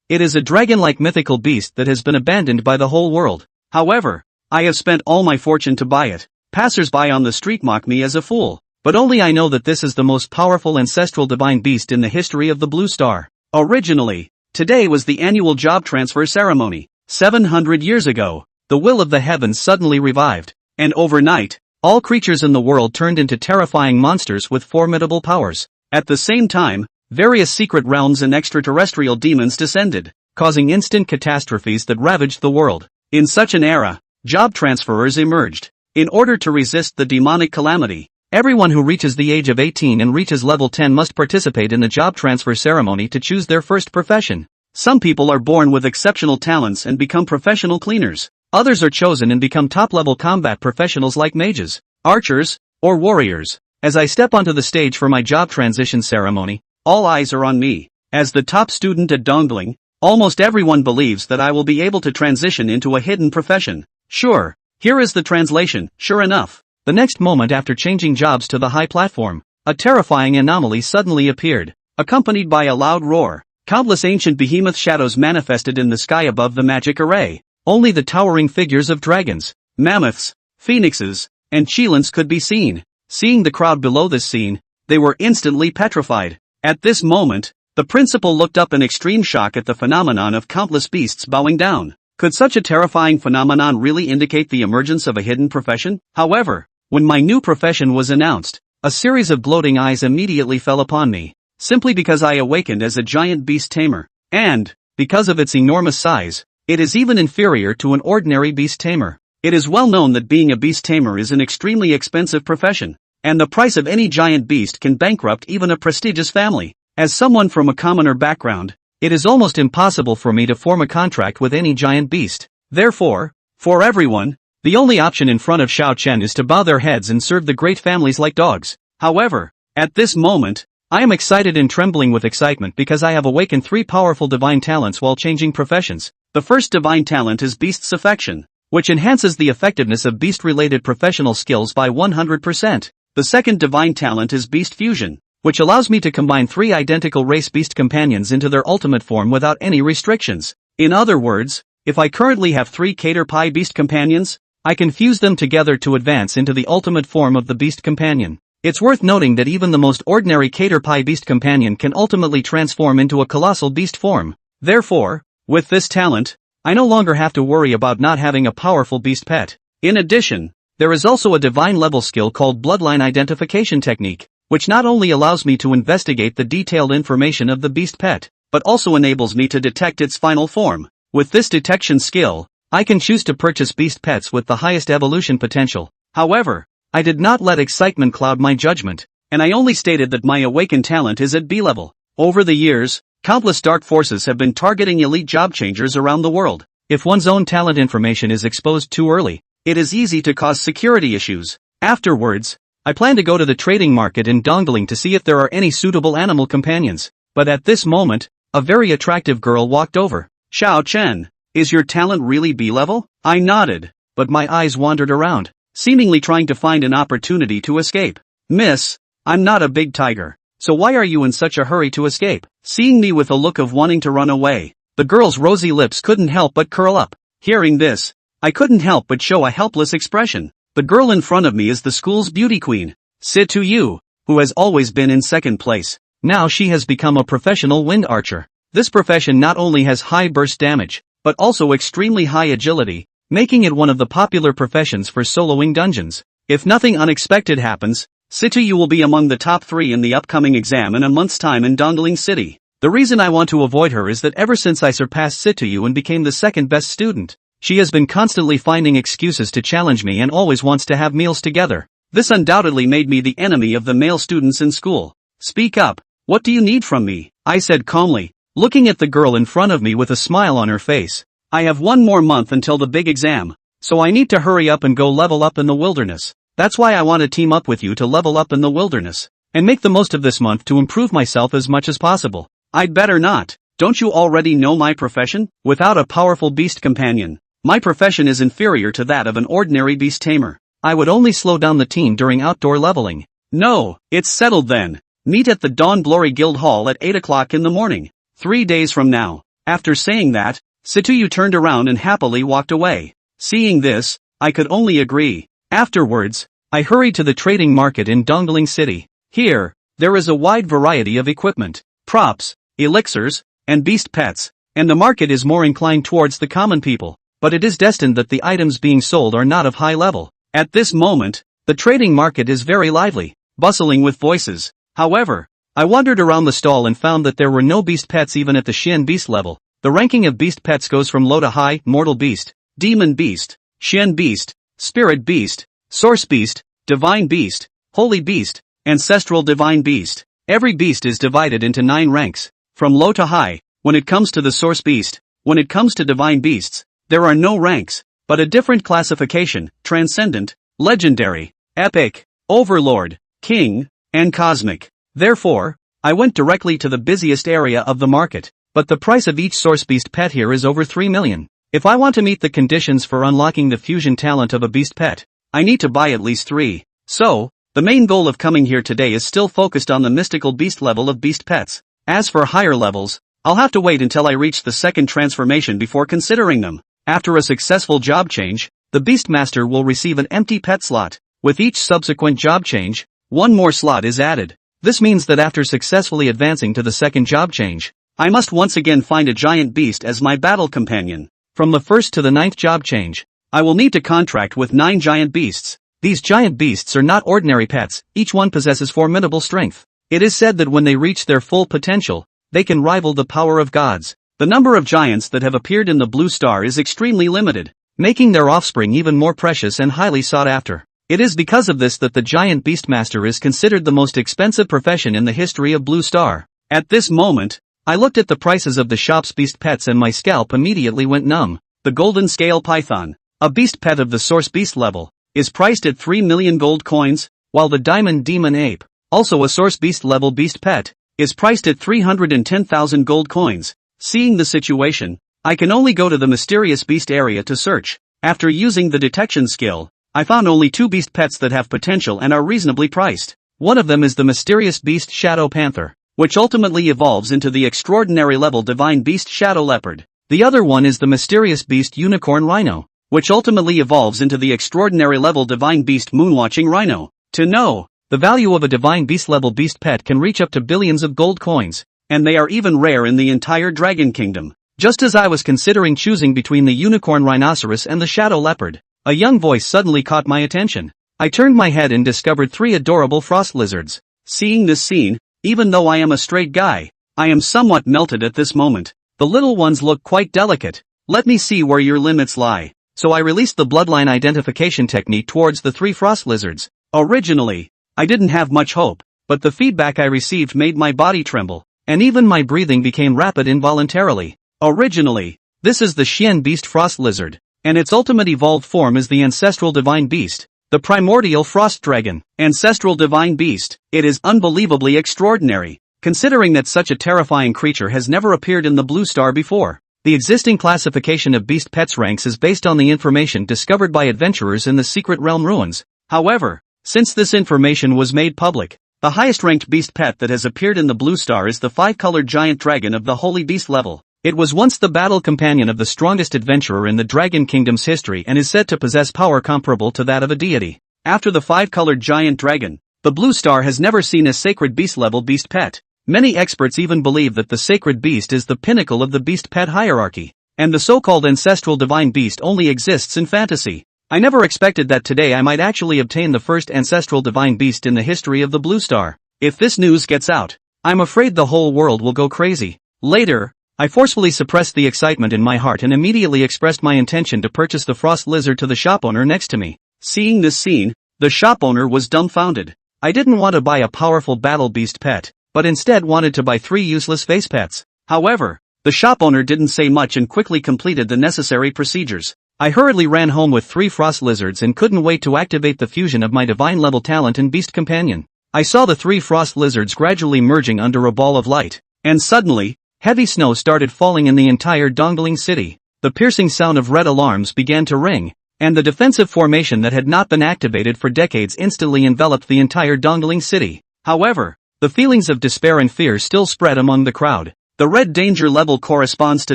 It is a dragon-like mythical beast that has been abandoned by the whole world. However, I have spent all my fortune to buy it. Passers-by on the street mock me as a fool, but only I know that this is the most powerful ancestral divine beast in the history of the Blue Star. Originally, today was the annual job transfer ceremony. 700 years ago, the will of the heavens suddenly revived, and overnight, all creatures in the world turned into terrifying monsters with formidable powers. At the same time, various secret realms and extraterrestrial demons descended, causing instant catastrophes that ravaged the world. In such an era, job transferers emerged. In order to resist the demonic calamity, everyone who reaches the age of 18 and reaches level 10 must participate in the job transfer ceremony to choose their first profession. Some people are born with exceptional talents and become professional cleaners. Others are chosen and become top-level combat professionals like mages, archers, or warriors. As I step onto the stage for my job transition ceremony, all eyes are on me. As the top student at Dongling, almost everyone believes that I will be able to transition into a hidden profession. Sure, here is the translation. Sure enough, the next moment after changing jobs to the high platform, a terrifying anomaly suddenly appeared, accompanied by a loud roar. Countless ancient behemoth shadows manifested in the sky above the magic array. Only the towering figures of dragons, mammoths, phoenixes, and cheilants could be seen. Seeing the crowd below this scene, they were instantly petrified. At this moment, the principal looked up in extreme shock at the phenomenon of countless beasts bowing down. Could such a terrifying phenomenon really indicate the emergence of a hidden profession? However, when my new profession was announced, a series of gloating eyes immediately fell upon me, simply because I awakened as a giant beast tamer. And, because of its enormous size, it is even inferior to an ordinary beast tamer. It is well known that being a beast tamer is an extremely expensive profession, and the price of any giant beast can bankrupt even a prestigious family. As someone from a commoner background, it is almost impossible for me to form a contract with any giant beast. Therefore, for everyone, the only option in front of Xiao Chen is to bow their heads and serve the great families like dogs. However, at this moment, I am excited and trembling with excitement because I have awakened 3 powerful divine talents while changing professions. The first divine talent is Beast's Affection, which enhances the effectiveness of beast-related professional skills by 100%. The second divine talent is Beast Fusion, which allows me to combine 3 identical race beast companions into their ultimate form without any restrictions. In other words, if I currently have 3 Caterpie beast companions, I can fuse them together to advance into the ultimate form of the beast companion. It's worth noting that even the most ordinary Caterpie beast companion can ultimately transform into a colossal beast form. Therefore, with this talent, I no longer have to worry about not having a powerful beast pet. In addition, there is also a divine level skill called Bloodline Identification Technique, which not only allows me to investigate the detailed information of the beast pet, but also enables me to detect its final form. With this detection skill, I can choose to purchase beast pets with the highest evolution potential. However, I did not let excitement cloud my judgment, and I only stated that my awakened talent is at B level. Over the years, countless dark forces have been targeting elite job changers around the world. If one's own talent information is exposed too early, it is easy to cause security issues. Afterwards, I plan to go to the trading market in Dongling to see if there are any suitable animal companions. But at this moment, a very attractive girl walked over. Xiao Chen, is your talent really B level? I nodded, but my eyes wandered around, seemingly trying to find an opportunity to escape. Miss, I'm not a big tiger, so why are you in such a hurry to escape? Seeing me with a look of wanting to run away, the girl's rosy lips couldn't help but curl up. Hearing this, I couldn't help but show a helpless expression. The girl in front of me is the school's beauty queen, Situ Yu, who has always been in second place. Now she has become a professional wind archer. This profession not only has high burst damage, but also extremely high agility, making it one of the popular professions for soloing dungeons. If nothing unexpected happens, Situ Yu will be among the top 3 in the upcoming exam in a month's time in Dongling City. The reason I want to avoid her is that ever since I surpassed Situ Yu and became the second best student, she has been constantly finding excuses to challenge me and always wants to have meals together. This undoubtedly made me the enemy of the male students in school. Speak up, what do you need from me? I said calmly, looking at the girl in front of me with a smile on her face. I have 1 more month until the big exam, so I need to hurry up and go level up in the wilderness. That's why I want to team up with you to level up in the wilderness, and make the most of this month to improve myself as much as possible. I'd better not. Don't you already know my profession? Without a powerful beast companion, my profession is inferior to that of an ordinary beast tamer. I would only slow down the team during outdoor leveling. No, it's settled then. Meet at the Dawn Glory Guild Hall at 8 o'clock in the morning. 3 days from now. After saying that, Situyu turned around and happily walked away. Seeing this, I could only agree. Afterwards, I hurried to the trading market in Dongling City. Here, there is a wide variety of equipment, props, elixirs, and beast pets, and the market is more inclined towards the common people, but it is destined that the items being sold are not of high level. At this moment, the trading market is very lively, bustling with voices. However, I wandered around the stall and found that there were no beast pets even at the Xian beast level. The ranking of beast pets goes from low to high: mortal beast, demon beast, Xian beast, spirit beast, source beast, divine beast, holy beast, ancestral divine beast. Every beast is divided into 9 ranks, from low to high. When it comes to the source beast, when it comes to divine beasts, there are no ranks, but a different classification: transcendent, legendary, epic, overlord, king, and cosmic. Therefore, I went directly to the busiest area of the market, but the price of each source beast pet here is over 3 million. If I want to meet the conditions for unlocking the fusion talent of a beast pet, I need to buy at least 3. So, the main goal of coming here today is still focused on the mystical beast level of beast pets. As for higher levels, I'll have to wait until I reach the second transformation before considering them. After a successful job change, the Beastmaster will receive an empty pet slot. With each subsequent job change, 1 more slot is added. This means that after successfully advancing to the second job change, I must once again find a giant beast as my battle companion. From the first to the 9th job change, I will need to contract with 9 giant beasts. These giant beasts are not ordinary pets, each one possesses formidable strength. It is said that when they reach their full potential, they can rival the power of gods. The number of giants that have appeared in the Blue Star is extremely limited, making their offspring even more precious and highly sought after. It is because of this that the giant beastmaster is considered the most expensive profession in the history of Blue Star. At this moment, I looked at the prices of the shop's beast pets and my scalp immediately went numb. The golden scale python, a beast pet of the source beast level, is priced at 3 million gold coins, while the diamond demon ape, also a source beast level beast pet, is priced at 310,000 gold coins. Seeing the situation, I can only go to the mysterious beast area to search. After using the detection skill, I found only 2 beast pets that have potential and are reasonably priced. One of them is the mysterious beast Shadow Panther, which ultimately evolves into the extraordinary level divine beast Shadow Leopard. The other one is the mysterious beast Unicorn Rhino, which ultimately evolves into the extraordinary level divine beast Moonwatching Rhino. To know, the value of a divine beast level beast pet can reach up to billions of gold coins, and they are even rare in the entire Dragon Kingdom. Just as I was considering choosing between the Unicorn Rhinoceros and the Shadow Leopard, a young voice suddenly caught my attention. I turned my head and discovered 3 adorable frost lizards. Seeing this scene, even though I am a straight guy, I am somewhat melted at this moment. The little ones look quite delicate. Let me see where your limits lie. So I released the bloodline identification technique towards the 3 frost lizards. Originally, I didn't have much hope, but the feedback I received made my body tremble, and even my breathing became rapid involuntarily. Originally, this is the Xian Beast Frost Lizard, and its ultimate evolved form is the Ancestral Divine Beast, the Primordial Frost Dragon. Ancestral Divine Beast. It is unbelievably extraordinary, considering that such a terrifying creature has never appeared in the Blue Star before. The existing classification of beast pets ranks is based on the information discovered by adventurers in the Secret Realm ruins. However, since this information was made public, the highest ranked beast pet that has appeared in the Blue Star is the 5-colored giant dragon of the Holy Beast level. It was once the battle companion of the strongest adventurer in the Dragon Kingdom's history and is said to possess power comparable to that of a deity. After the 5-colored giant dragon, the Blue Star has never seen a sacred beast-level beast pet. Many experts even believe that the sacred beast is the pinnacle of the beast pet hierarchy, and the so-called ancestral divine beast only exists in fantasy. I never expected that today I might actually obtain the first ancestral divine beast in the history of the Blue Star. If this news gets out, I'm afraid the whole world will go crazy. Later, I forcefully suppressed the excitement in my heart and immediately expressed my intention to purchase the frost lizard to the shop owner next to me. Seeing this scene, the shop owner was dumbfounded. I didn't want to buy a powerful battle beast pet, but instead wanted to buy 3 useless face pets. However, the shop owner didn't say much and quickly completed the necessary procedures. I hurriedly ran home with 3 frost lizards and couldn't wait to activate the fusion of my divine level talent and beast companion. I saw the 3 frost lizards gradually merging under a ball of light, and suddenly, heavy snow started falling in the entire Dongling city. The piercing sound of red alarms began to ring, and the defensive formation that had not been activated for decades instantly enveloped the entire Dongling city. However, the feelings of despair and fear still spread among the crowd. The red danger level corresponds to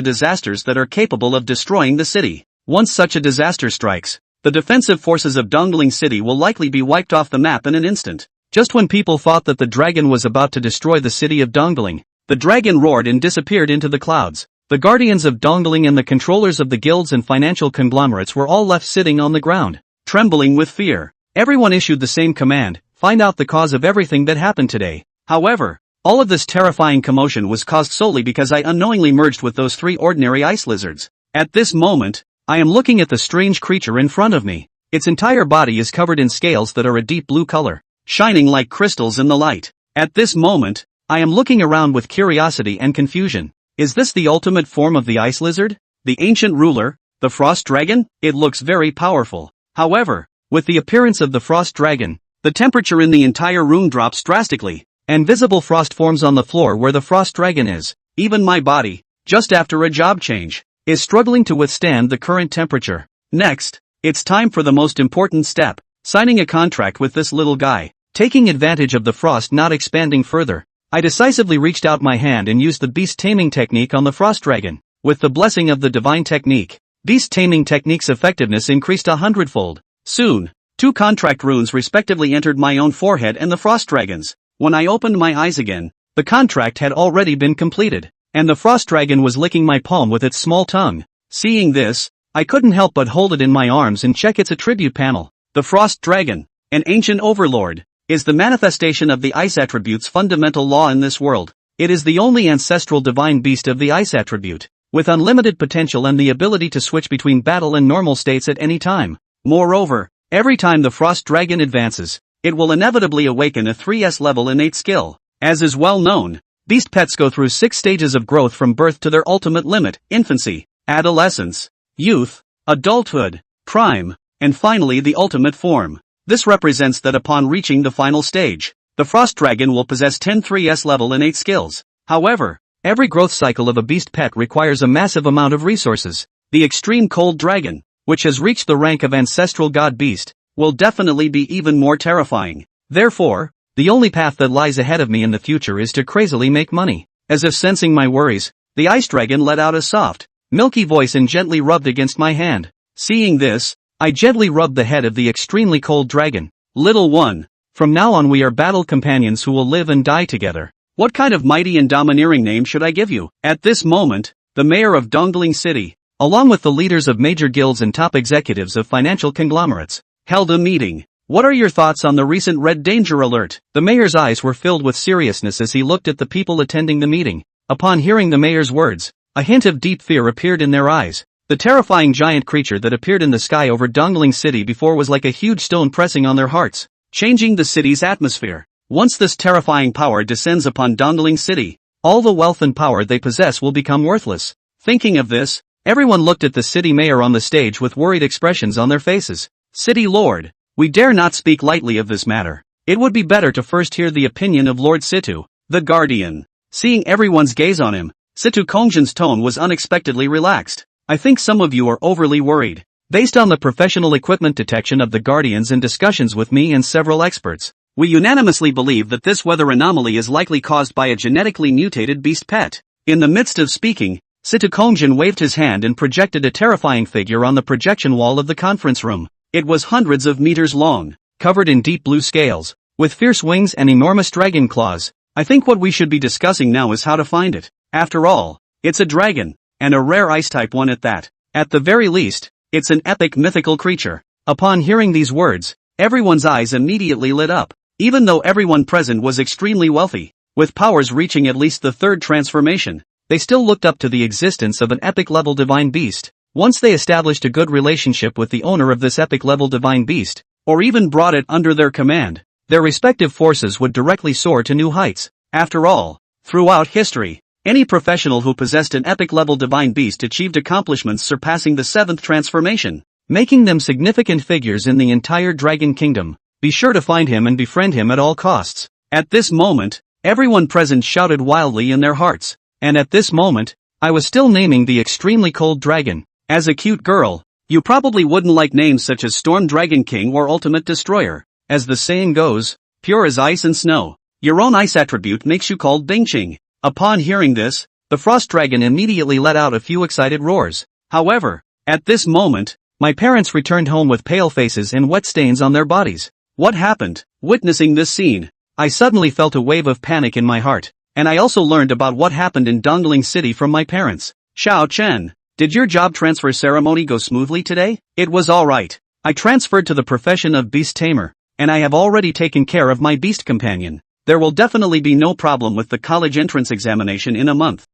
disasters that are capable of destroying the city. Once such a disaster strikes, the defensive forces of Dongling City will likely be wiped off the map in an instant. Just when people thought that the dragon was about to destroy the city of Dongling, the dragon roared and disappeared into the clouds. The guardians of Dongling and the controllers of the guilds and financial conglomerates were all left sitting on the ground, trembling with fear. Everyone issued the same command: find out the cause of everything that happened today. However, all of this terrifying commotion was caused solely because I unknowingly merged with those 3 ordinary ice lizards. At this moment, I am looking at the strange creature in front of me. Its entire body is covered in scales that are a deep blue color, shining like crystals in the light. At this moment, I am looking around with curiosity and confusion. Is this the ultimate form of the ice lizard? The ancient ruler? The frost dragon? It looks very powerful. However, with the appearance of the frost dragon, the temperature in the entire room drops drastically, and visible frost forms on the floor where the frost dragon is. Even my body, just after a job change, is struggling to withstand the current temperature. Next, it's time for the most important step: signing a contract with this little guy. Taking advantage of the frost not expanding further, I decisively reached out my hand and used the beast taming technique on the frost dragon. With the blessing of the divine technique, beast taming technique's effectiveness increased 100-fold. Soon, 2 contract runes respectively entered my own forehead and the frost dragon's. When I opened my eyes again, the contract had already been completed, and the frost dragon was licking my palm with its small tongue. Seeing this, I couldn't help but hold it in my arms and check its attribute panel. The frost dragon, an ancient overlord, is the manifestation of the ice attribute's fundamental law in this world. It is the only ancestral divine beast of the ice attribute, with unlimited potential and the ability to switch between battle and normal states at any time. Moreover, every time the frost dragon advances, it will inevitably awaken a 3S level innate skill. As is well known, beast pets go through 6 stages of growth from birth to their ultimate limit: infancy, adolescence, youth, adulthood, prime, and finally the ultimate form. This represents that upon reaching the final stage, the frost dragon will possess 10 3S level innate skills. However, every growth cycle of a beast pet requires a massive amount of resources. The extreme cold dragon, which has reached the rank of ancestral god beast, will definitely be even more terrifying. Therefore, the only path that lies ahead of me in the future is to crazily make money. As if sensing my worries, the ice dragon let out a soft, milky voice and gently rubbed against my hand. Seeing this, I gently rubbed the head of the extremely cold dragon. Little one, from now on we are battle companions who will live and die together. What kind of mighty and domineering name should I give you? At this moment, the mayor of Dongling City, along with the leaders of major guilds and top executives of financial conglomerates, held a meeting. What are your thoughts on the recent red danger alert? The mayor's eyes were filled with seriousness as he looked at the people attending the meeting. Upon hearing the mayor's words, a hint of deep fear appeared in their eyes. The terrifying giant creature that appeared in the sky over Dongling City before was like a huge stone pressing on their hearts, changing the city's atmosphere. Once this terrifying power descends upon Dongling City, all the wealth and power they possess will become worthless. Thinking of this, everyone looked at the city mayor on the stage with worried expressions on their faces. City Lord, we dare not speak lightly of this matter. It would be better to first hear the opinion of Lord Situ, the Guardian. Seeing everyone's gaze on him, Situ Kongjin's tone was unexpectedly relaxed. I think some of you are overly worried. Based on the professional equipment detection of the Guardians and discussions with me and several experts, we unanimously believe that this weather anomaly is likely caused by a genetically mutated beast pet. In the midst of speaking, Situ Kongjin waved his hand and projected a terrifying figure on the projection wall of the conference room. It was hundreds of meters long, covered in deep blue scales, with fierce wings and enormous dragon claws. I think what we should be discussing now is how to find it. After all, it's a dragon, and a rare ice-type one at that. At the very least, it's an epic mythical creature. Upon hearing these words, everyone's eyes immediately lit up. Even though everyone present was extremely wealthy, with powers reaching at least the 3rd transformation, they still looked up to the existence of an epic-level divine beast. Once they established a good relationship with the owner of this epic-level divine beast, or even brought it under their command, their respective forces would directly soar to new heights. After all, throughout history, any professional who possessed an epic-level divine beast achieved accomplishments surpassing the 7th transformation, making them significant figures in the entire Dragon Kingdom. Be sure to find him and befriend him at all costs. At this moment, everyone present shouted wildly in their hearts. And at this moment, I was still naming the extremely cold dragon. As a cute girl, you probably wouldn't like names such as Storm Dragon King or Ultimate Destroyer. As the saying goes, pure as ice and snow. Your own ice attribute makes you called Bingqing. Upon hearing this, The frost dragon immediately let out a few excited roars. However, at this moment, my parents returned home with pale faces and wet stains on their bodies. What happened? Witnessing this scene, I suddenly felt a wave of panic in my heart, and I also learned about what happened in Dongling City from my parents. Xiao Chen, did your job transfer ceremony go smoothly today? It was alright. I transferred to the profession of beast tamer, and I have already taken care of my beast companion. There will definitely be no problem with the college entrance examination in a month.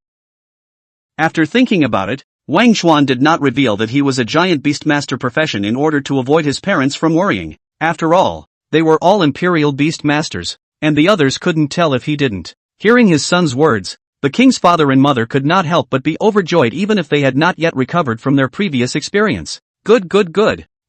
After thinking about it, Wang Xuan did not reveal that he was a giant beastmaster profession in order to avoid his parents from worrying. After all, they were all imperial beast masters, and the others couldn't tell if he didn't. Hearing his son's words, the king's father and mother could not help but be overjoyed even if they had not yet recovered from their previous experience. Good.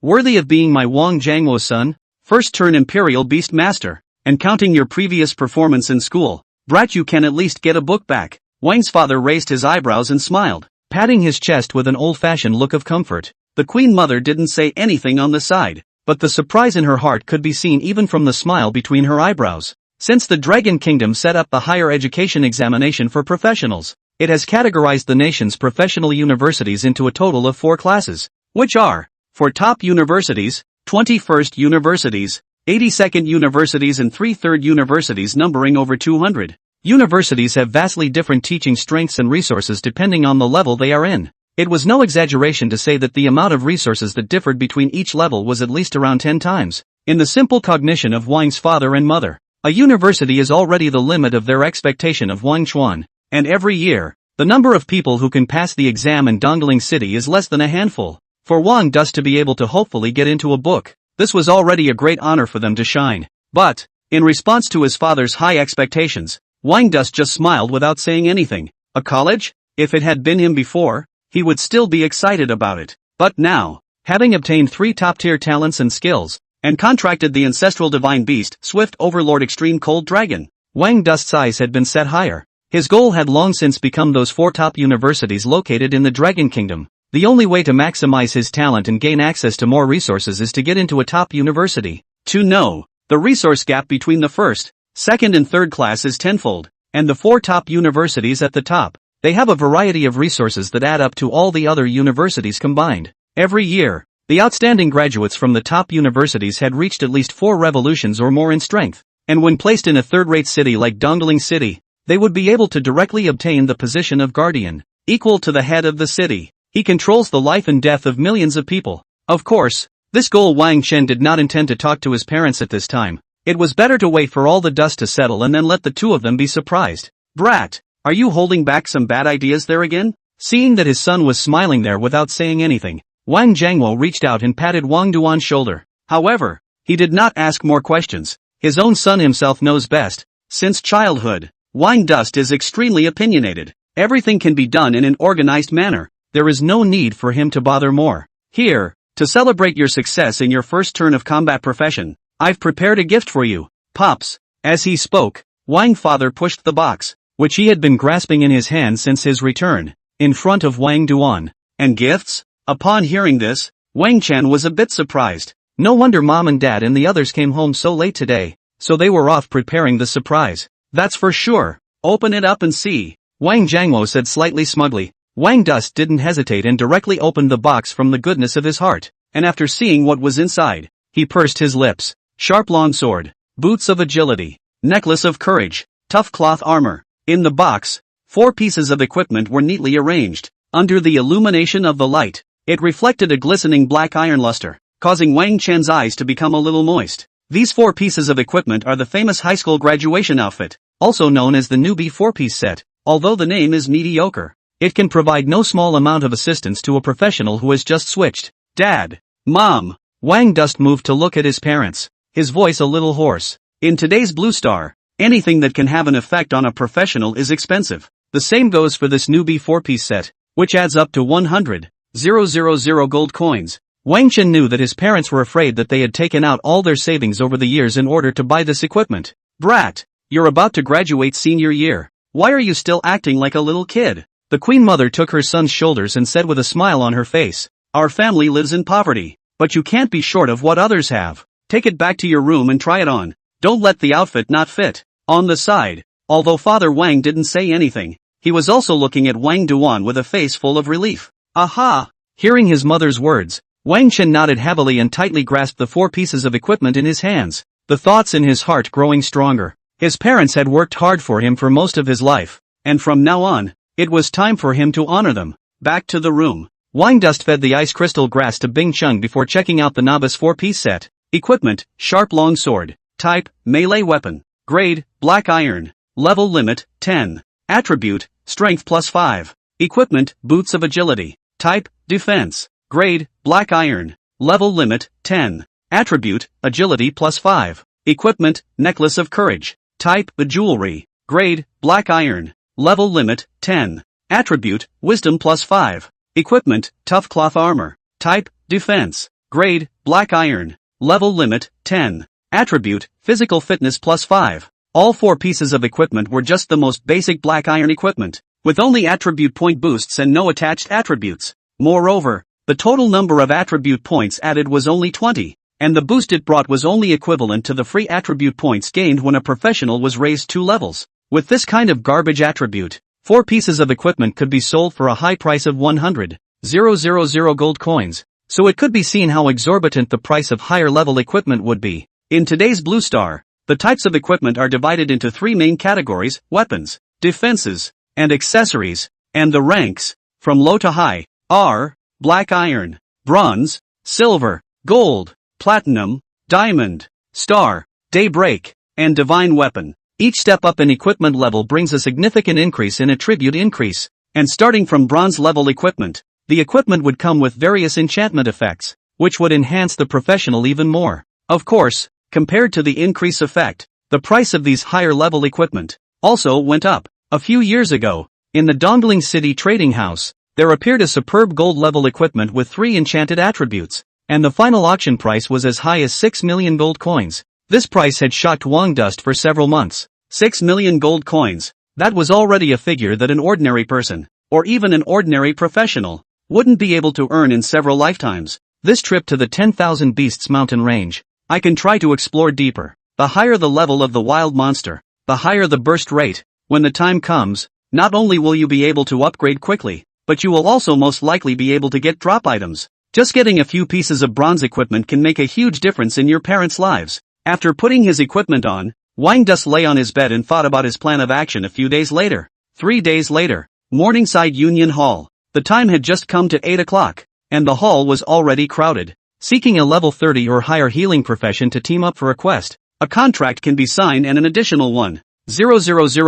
Worthy of being my Wang Jiangwo's son, first turn imperial beast master, and counting your previous performance in school, brat, you can at least get a book back. Wang's father raised his eyebrows and smiled, patting his chest with an old-fashioned look of comfort. The queen mother didn't say anything on the side, but the surprise in her heart could be seen even from the smile between her eyebrows. Since the Dragon Kingdom set up the higher education examination for professionals, it has categorized the nation's professional universities into a total of 4 classes, which are, for top universities, 21st universities, 82nd universities and 3rd universities numbering over 200. Universities have vastly different teaching strengths and resources depending on the level they are in. It was no exaggeration to say that the amount of resources that differed between each level was at least around 10 times. In the simple cognition of Wang's father and mother, a university is already the limit of their expectation of Wang Xuan, and every year, the number of people who can pass the exam in Dongling City is less than a handful. For Wang Dust to be able to hopefully get into a book, this was already a great honor for them to shine. But, in response to his father's high expectations, Wang Dust just smiled without saying anything. A college? If it had been him before, he would still be excited about it. But now, having obtained 3 top-tier talents and skills, and contracted the ancestral divine beast, Swift Overlord Extreme Cold Dragon, Wang Dust's eyes had been set higher. His goal had long since become those 4 top universities located in the Dragon Kingdom. The only way to maximize his talent and gain access to more resources is to get into a top university. To know, the resource gap between the first, second and third class is tenfold, and the 4 top universities at the top, they have a variety of resources that add up to all the other universities combined. Every year, the outstanding graduates from the top universities had reached at least 4 revolutions or more in strength, and when placed in a third-rate city like Dongling City, they would be able to directly obtain the position of guardian, equal to the head of the city. He controls the life and death of millions of people. Of course, this goal Wang Chen did not intend to talk to his parents at this time. It was better to wait for all the dust to settle and then let the two of them be surprised. Brat, are you holding back some bad ideas there again? Seeing that his son was smiling there without saying anything, Wang Jiangwo reached out and patted Wang Duan's shoulder. However, he did not ask more questions. His own son himself knows best. Since childhood, Wang Dust is extremely opinionated. Everything can be done in an organized manner. There is no need for him to bother more. Here, to celebrate your success in your first turn of combat profession, I've prepared a gift for you, Pops. As he spoke, Wang's father pushed the box, which he had been grasping in his hand since his return, in front of Wang Duan. And gifts? Upon hearing this, Wang Chen was a bit surprised. No wonder Mom and Dad and the others came home so late today, so they were off preparing the surprise. That's for sure. Open it up and see, Wang Jiangwo said slightly smugly. Wang Dust didn't hesitate and directly opened the box from the goodness of his heart, and after seeing what was inside, he pursed his lips. Sharp long sword, boots of agility, necklace of courage, tough cloth armor. In the box, 4 pieces of equipment were neatly arranged. Under the illumination of the light, it reflected a glistening black iron luster, causing Wang Chen's eyes to become a little moist. These 4 pieces of equipment are the famous high school graduation outfit, also known as the newbie 4-piece set. Although the name is mediocre, it can provide no small amount of assistance to a professional who has just switched. Dad, Mom. Wang Dust moved to look at his parents, his voice a little hoarse. In today's Blue Star, anything that can have an effect on a professional is expensive. The same goes for this newbie 4-piece set, which adds up to 100,000 gold coins. Wang Chen knew that his parents were afraid that they had taken out all their savings over the years in order to buy this equipment. Brat, you're about to graduate senior year. Why are you still acting like a little kid? The Queen Mother took her son's shoulders and said with a smile on her face, Our family lives in poverty, but you can't be short of what others have. Take it back to your room and try it on. Don't let the outfit not fit. On the side, although Father Wang didn't say anything, he was also looking at Wang Duan with a face full of relief. Aha! Hearing his mother's words, Wang Chen nodded heavily and tightly grasped the 4 pieces of equipment in his hands, the thoughts in his heart growing stronger. His parents had worked hard for him for most of his life, and from now on, it was time for him to honor them. Back to the room. Wang Dust fed the ice crystal grass to Bing Chung before checking out the novice 4-piece set. Equipment, sharp long sword. Type, melee weapon. Grade, black iron. Level limit, 10. Attribute, strength +5. Equipment, boots of agility. Type, defense. Grade, black iron. Level limit, 10. Attribute, agility +5. Equipment, necklace of courage. Type, jewelry. Grade, black iron. Level limit, 10. Attribute, wisdom +5. Equipment, tough cloth armor. Type, defense. Grade, black iron. Level limit, 10. Attribute, physical fitness +5. All 4 pieces of equipment were just the most basic black iron equipment, with only attribute point boosts and no attached attributes. Moreover, the total number of attribute points added was only 20, and the boost it brought was only equivalent to the free attribute points gained when a professional was raised 2 levels. With this kind of garbage attribute, 4 pieces of equipment could be sold for a high price of 100,000 gold coins, so it could be seen how exorbitant the price of higher level equipment would be. In today's Blue Star, the types of equipment are divided into 3 main categories: weapons, defenses, and accessories, and the ranks, from low to high, are black iron, bronze, silver, gold, platinum, diamond, star, daybreak, and divine weapon. Each step up in equipment level brings a significant increase in attribute increase, and starting from bronze level equipment, the equipment would come with various enchantment effects, which would enhance the professional even more. Of course, compared to the increase effect, the price of these higher level equipment also went up. A few years ago, in the Dongling City Trading House, there appeared a superb gold level equipment with 3 enchanted attributes, and the final auction price was as high as 6 million gold coins. This price had shocked Wang Dust for several months. 6 million gold coins. That was already a figure that an ordinary person, or even an ordinary professional, wouldn't be able to earn in several lifetimes. This trip to the 10,000 Beasts mountain range, I can try to explore deeper. The higher the level of the wild monster, the higher the burst rate. When the time comes, not only will you be able to upgrade quickly, but you will also most likely be able to get drop items. Just getting a few pieces of bronze equipment can make a huge difference in your parents' lives. After putting his equipment on, Wang Dust lay on his bed and thought about his plan of action a few days later. 3 days later, Morningside Union Hall. The time had just come to 8 o'clock, and the hall was already crowded. Seeking a level 30 or higher healing profession to team up for a quest, a contract can be signed and an additional 1,000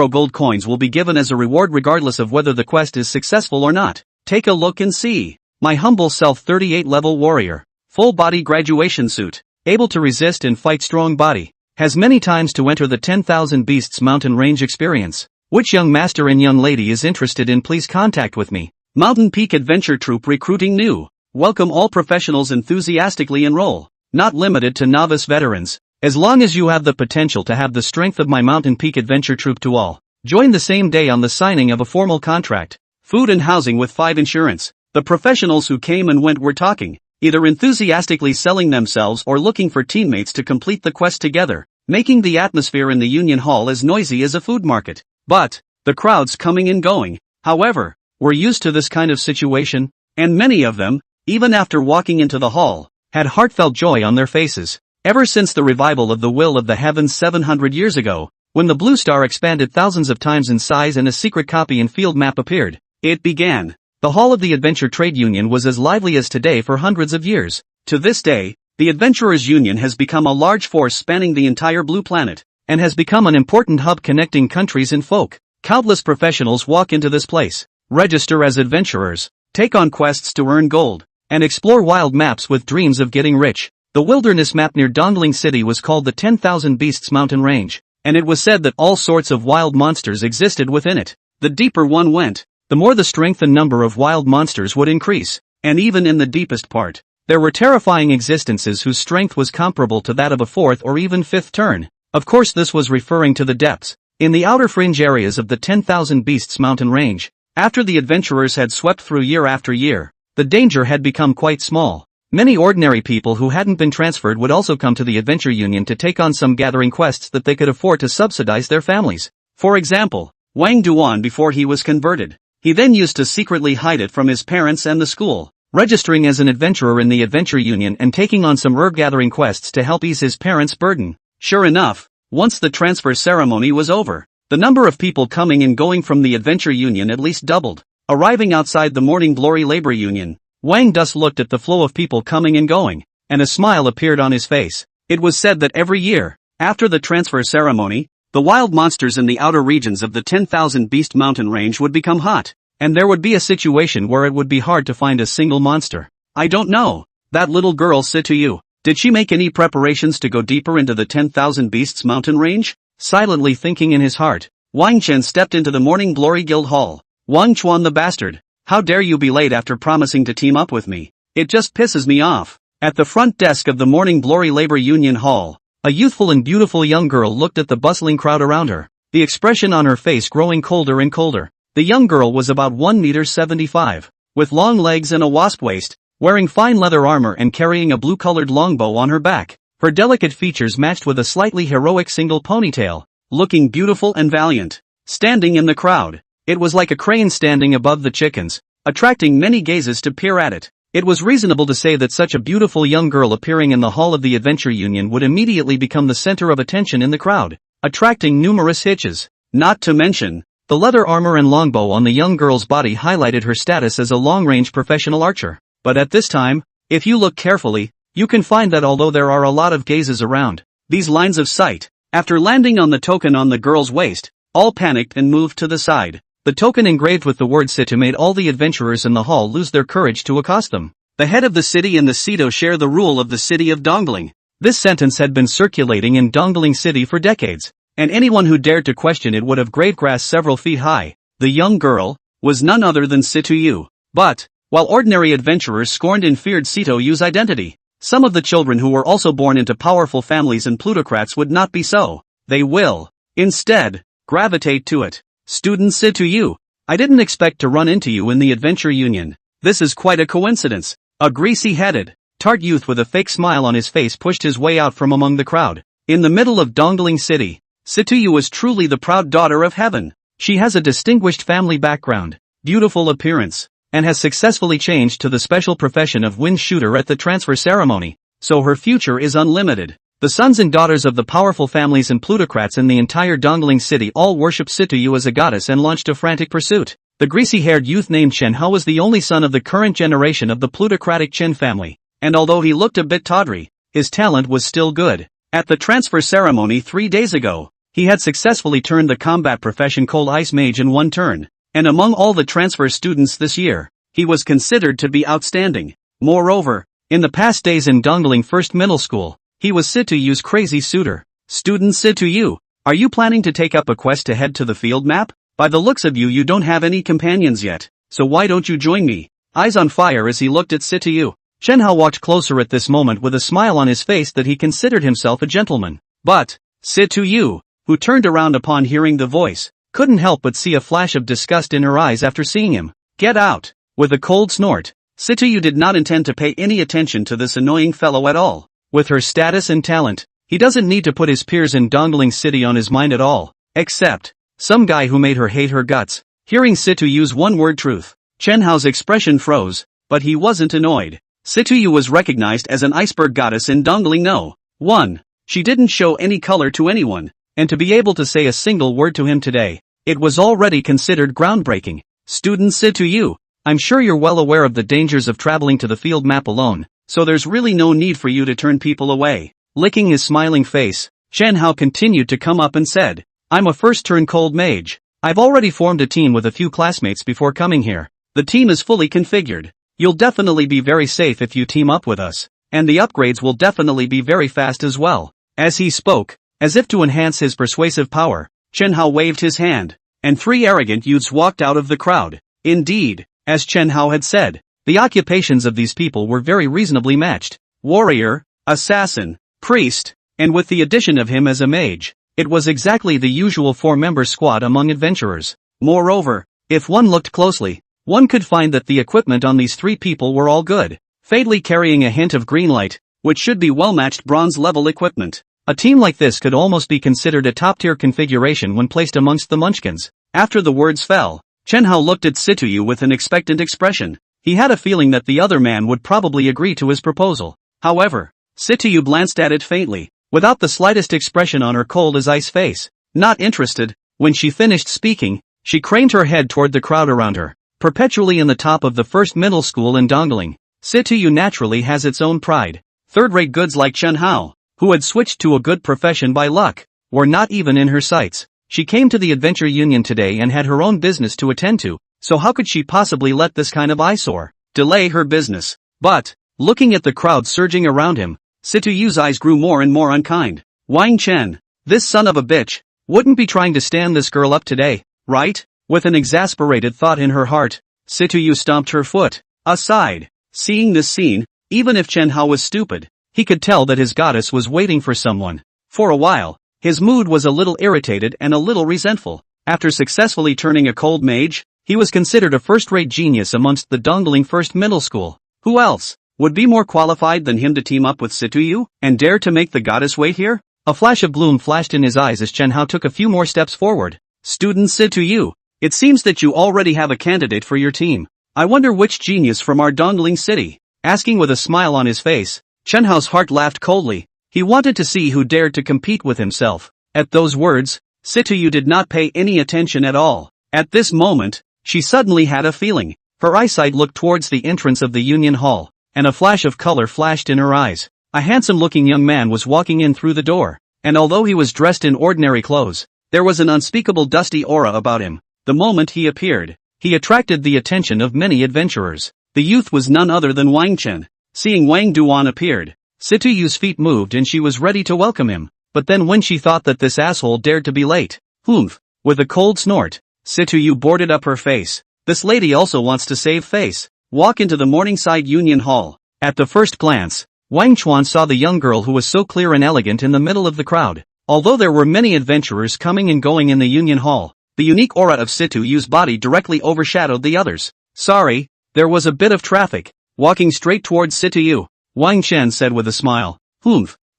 gold coins will be given as a reward regardless of whether the quest is successful or not. Take a look and see. My humble self 38 level warrior. Full body graduation suit. Able to resist and fight strong body. Has many times to enter the 10,000 Beasts mountain range experience. Which young master and young lady is interested in, please contact with me. Mountain Peak Adventure Troop recruiting new. Welcome all professionals enthusiastically enroll. Not limited to novice veterans. As long as you have the potential to have the strength of my Mountain Peak Adventure Troop to all. Join the same day on the signing of a formal contract. Food and housing with 5 insurance. The professionals who came and went were talking, either enthusiastically selling themselves or looking for teammates to complete the quest together, making the atmosphere in the Union Hall as noisy as a food market. But, the crowds coming and going, however, were used to this kind of situation, and many of them, even after walking into the hall, had heartfelt joy on their faces. Ever since the revival of the Will of the Heavens 700 years ago, when the Blue Star expanded thousands of times in size and a secret copy and field map appeared, it began. The Hall of the Adventure Trade Union was as lively as today for hundreds of years. To this day, the Adventurers Union has become a large force spanning the entire Blue Planet, and has become an important hub connecting countries and folk. Countless professionals walk into this place, register as adventurers, take on quests to earn gold, and explore wild maps with dreams of getting rich. The wilderness map near Dongling City was called the 10,000 Beasts mountain range, and it was said that all sorts of wild monsters existed within it. The deeper one went, the more the strength and number of wild monsters would increase, and even in the deepest part, there were terrifying existences whose strength was comparable to that of a 4th or even 5th turn. Of course this was referring to the depths. In the outer fringe areas of the 10,000 Beasts mountain range, after the adventurers had swept through year after year, the danger had become quite small. Many ordinary people who hadn't been transferred would also come to the Adventure Union to take on some gathering quests that they could afford to subsidize their families. For example, Wang Duan before he was converted. He then used to secretly hide it from his parents and the school, registering as an adventurer in the Adventure Union and taking on some herb-gathering quests to help ease his parents' burden. Sure enough, once the transfer ceremony was over, the number of people coming and going from the Adventure Union at least doubled. Arriving outside the Morning Glory Labor Union, Wang thus looked at the flow of people coming and going, and a smile appeared on his face. It was said that every year, after the transfer ceremony, the wild monsters in the outer regions of the 10,000 Beast Mountain range would become hot, and there would be a situation where it would be hard to find a single monster. I don't know. That little girl said to you, did she make any preparations to go deeper into the 10,000 Beasts Mountain range? Silently thinking in his heart, Wang Chen stepped into the Morning Glory Guild Hall. Wang Chuan the bastard, how dare you be late after promising to team up with me? It just pisses me off. At the front desk of the Morning Glory Labor Union Hall, a youthful and beautiful young girl looked at the bustling crowd around her, the expression on her face growing colder and colder. The young girl was about 1.75 meters, with long legs and a wasp waist, wearing fine leather armor and carrying a blue-colored longbow on her back. Her delicate features matched with a slightly heroic single ponytail, looking beautiful and valiant. Standing in the crowd, it was like a crane standing above the chickens, attracting many gazes to peer at it. It was reasonable to say that such a beautiful young girl appearing in the hall of the Adventure Union would immediately become the center of attention in the crowd, attracting numerous hitches. Not to mention, the leather armor and longbow on the young girl's body highlighted her status as a long-range professional archer. But at this time, if you look carefully, you can find that although there are a lot of gazes around these lines of sight, after landing on the token on the girl's waist, all panicked and moved to the side. The token engraved with the word Situ made all the adventurers in the hall lose their courage to accost them. The head of the city and the Sito share the rule of the city of Dongling. This sentence had been circulating in Dongling City for decades, and anyone who dared to question it would have grave grass several feet high. The young girl was none other than Situ Yu. But, while ordinary adventurers scorned and feared Sito Yu's identity, some of the children who were also born into powerful families and plutocrats would not be so. They will, instead, gravitate to it. Student Situ Yu, I didn't expect to run into you in the Adventure Union. This is quite a coincidence. A greasy-headed, tart youth with a fake smile on his face pushed his way out from among the crowd. In the middle of Dongling City, Situ Yu was truly the proud daughter of heaven. She has a distinguished family background, beautiful appearance, and has successfully changed to the special profession of wind shooter at the transfer ceremony, so her future is unlimited. The sons and daughters of the powerful families and plutocrats in the entire Dongling City all worship Situ Yu as a goddess and launched a frantic pursuit. The greasy-haired youth named Chen Hao was the only son of the current generation of the plutocratic Chen family, and although he looked a bit tawdry, his talent was still good. At the transfer ceremony 3 days ago, he had successfully turned the combat profession Cold Ice Mage in one turn. And among all the transfer students this year, he was considered to be outstanding. Moreover, in the past days in Dongling First Middle School, he was Situ Yu's crazy suitor. Student Situ Yu, are you planning to take up a quest to head to the field map? By the looks of you don't have any companions yet, so why don't you join me? Eyes on fire as he looked at Situ Yu, Chen Hao watched closer at this moment with a smile on his face that he considered himself a gentleman. But, Situ Yu, who turned around upon hearing the voice, couldn't help but see a flash of disgust in her eyes after seeing him. Get out! With a cold snort, Situ Yu did not intend to pay any attention to this annoying fellow at all. With her status and talent, he doesn't need to put his peers in Dongling City on his mind at all. Except, some guy who made her hate her guts. Hearing Situ Yu's one-word truth, Chen Hao's expression froze, but he wasn't annoyed. Situ Yu was recognized as an iceberg goddess in Dongling No. 1. She didn't show any color to anyone, and to be able to say a single word to him today, it was already considered groundbreaking. Student Situ Yu, I'm sure you're well aware of the dangers of traveling to the field map alone, so there's really no need for you to turn people away. Licking his smiling face, Chen Hao continued to come up and said, I'm a first-turn cold mage. I've already formed a team with a few classmates before coming here. The team is fully configured. You'll definitely be very safe if you team up with us, and the upgrades will definitely be very fast as well. As he spoke, as if to enhance his persuasive power, Chen Hao waved his hand, and 3 arrogant youths walked out of the crowd. Indeed, as Chen Hao had said, the occupations of these people were very reasonably matched. Warrior, assassin, priest, and with the addition of him as a mage, it was exactly the usual 4-member squad among adventurers. Moreover, if one looked closely, one could find that the equipment on these 3 people were all good, fatally carrying a hint of green light, which should be well-matched bronze-level equipment. A team like this could almost be considered a top-tier configuration when placed amongst the Munchkins. After the words fell, Chen Hao looked at Situyu with an expectant expression. He had a feeling that the other man would probably agree to his proposal. However, Situyu glanced at it faintly, without the slightest expression on her cold as ice face. Not interested. When she finished speaking, she craned her head toward the crowd around her, perpetually in the top of the first middle school in Dongling. Situyu naturally has its own pride. Third-rate goods like Chen Hao, who had switched to a good profession by luck, were not even in her sights. She came to the Adventure Union today and had her own business to attend to, so how could she possibly let this kind of eyesore delay her business? But, looking at the crowd surging around him, Situyu's eyes grew more and more unkind. Wang Chen, this son of a bitch, wouldn't be trying to stand this girl up today, right? With an exasperated thought in her heart, Situyu stomped her foot aside. Seeing this scene, even if Chen Hao was stupid, he could tell that his goddess was waiting for someone. For a while, his mood was a little irritated and a little resentful. After successfully turning a cold mage, he was considered a first-rate genius amongst the Dongling First Middle School. Who else would be more qualified than him to team up with Situyu and dare to make the goddess wait here? A flash of gloom flashed in his eyes as Chen Hao took a few more steps forward. Student Situyu, it seems that you already have a candidate for your team. I wonder which genius from our Dongling city. Asking with a smile on his face, Chen Hao's heart laughed coldly. He wanted to see who dared to compete with himself. At those words, Situyu did not pay any attention at all. At this moment, she suddenly had a feeling. Her eyesight looked towards the entrance of the Union Hall, and a flash of color flashed in her eyes. A handsome-looking young man was walking in through the door, and although he was dressed in ordinary clothes, there was an unspeakable dusty aura about him. The moment he appeared, he attracted the attention of many adventurers. The youth was none other than Wang Chen. Seeing Wang Duan appeared, Situyu's feet moved and she was ready to welcome him. But then when she thought that this asshole dared to be late, with a cold snort, Situyu boarded up her face. This lady also wants to save face. Walk into the Morningside Union Hall. At the first glance, Wang Chuan saw the young girl who was so clear and elegant in the middle of the crowd. Although there were many adventurers coming and going in the Union Hall, the unique aura of Situyu's body directly overshadowed the others. Sorry, there was a bit of traffic. Walking straight towards Situyu, Wang Chen said with a smile.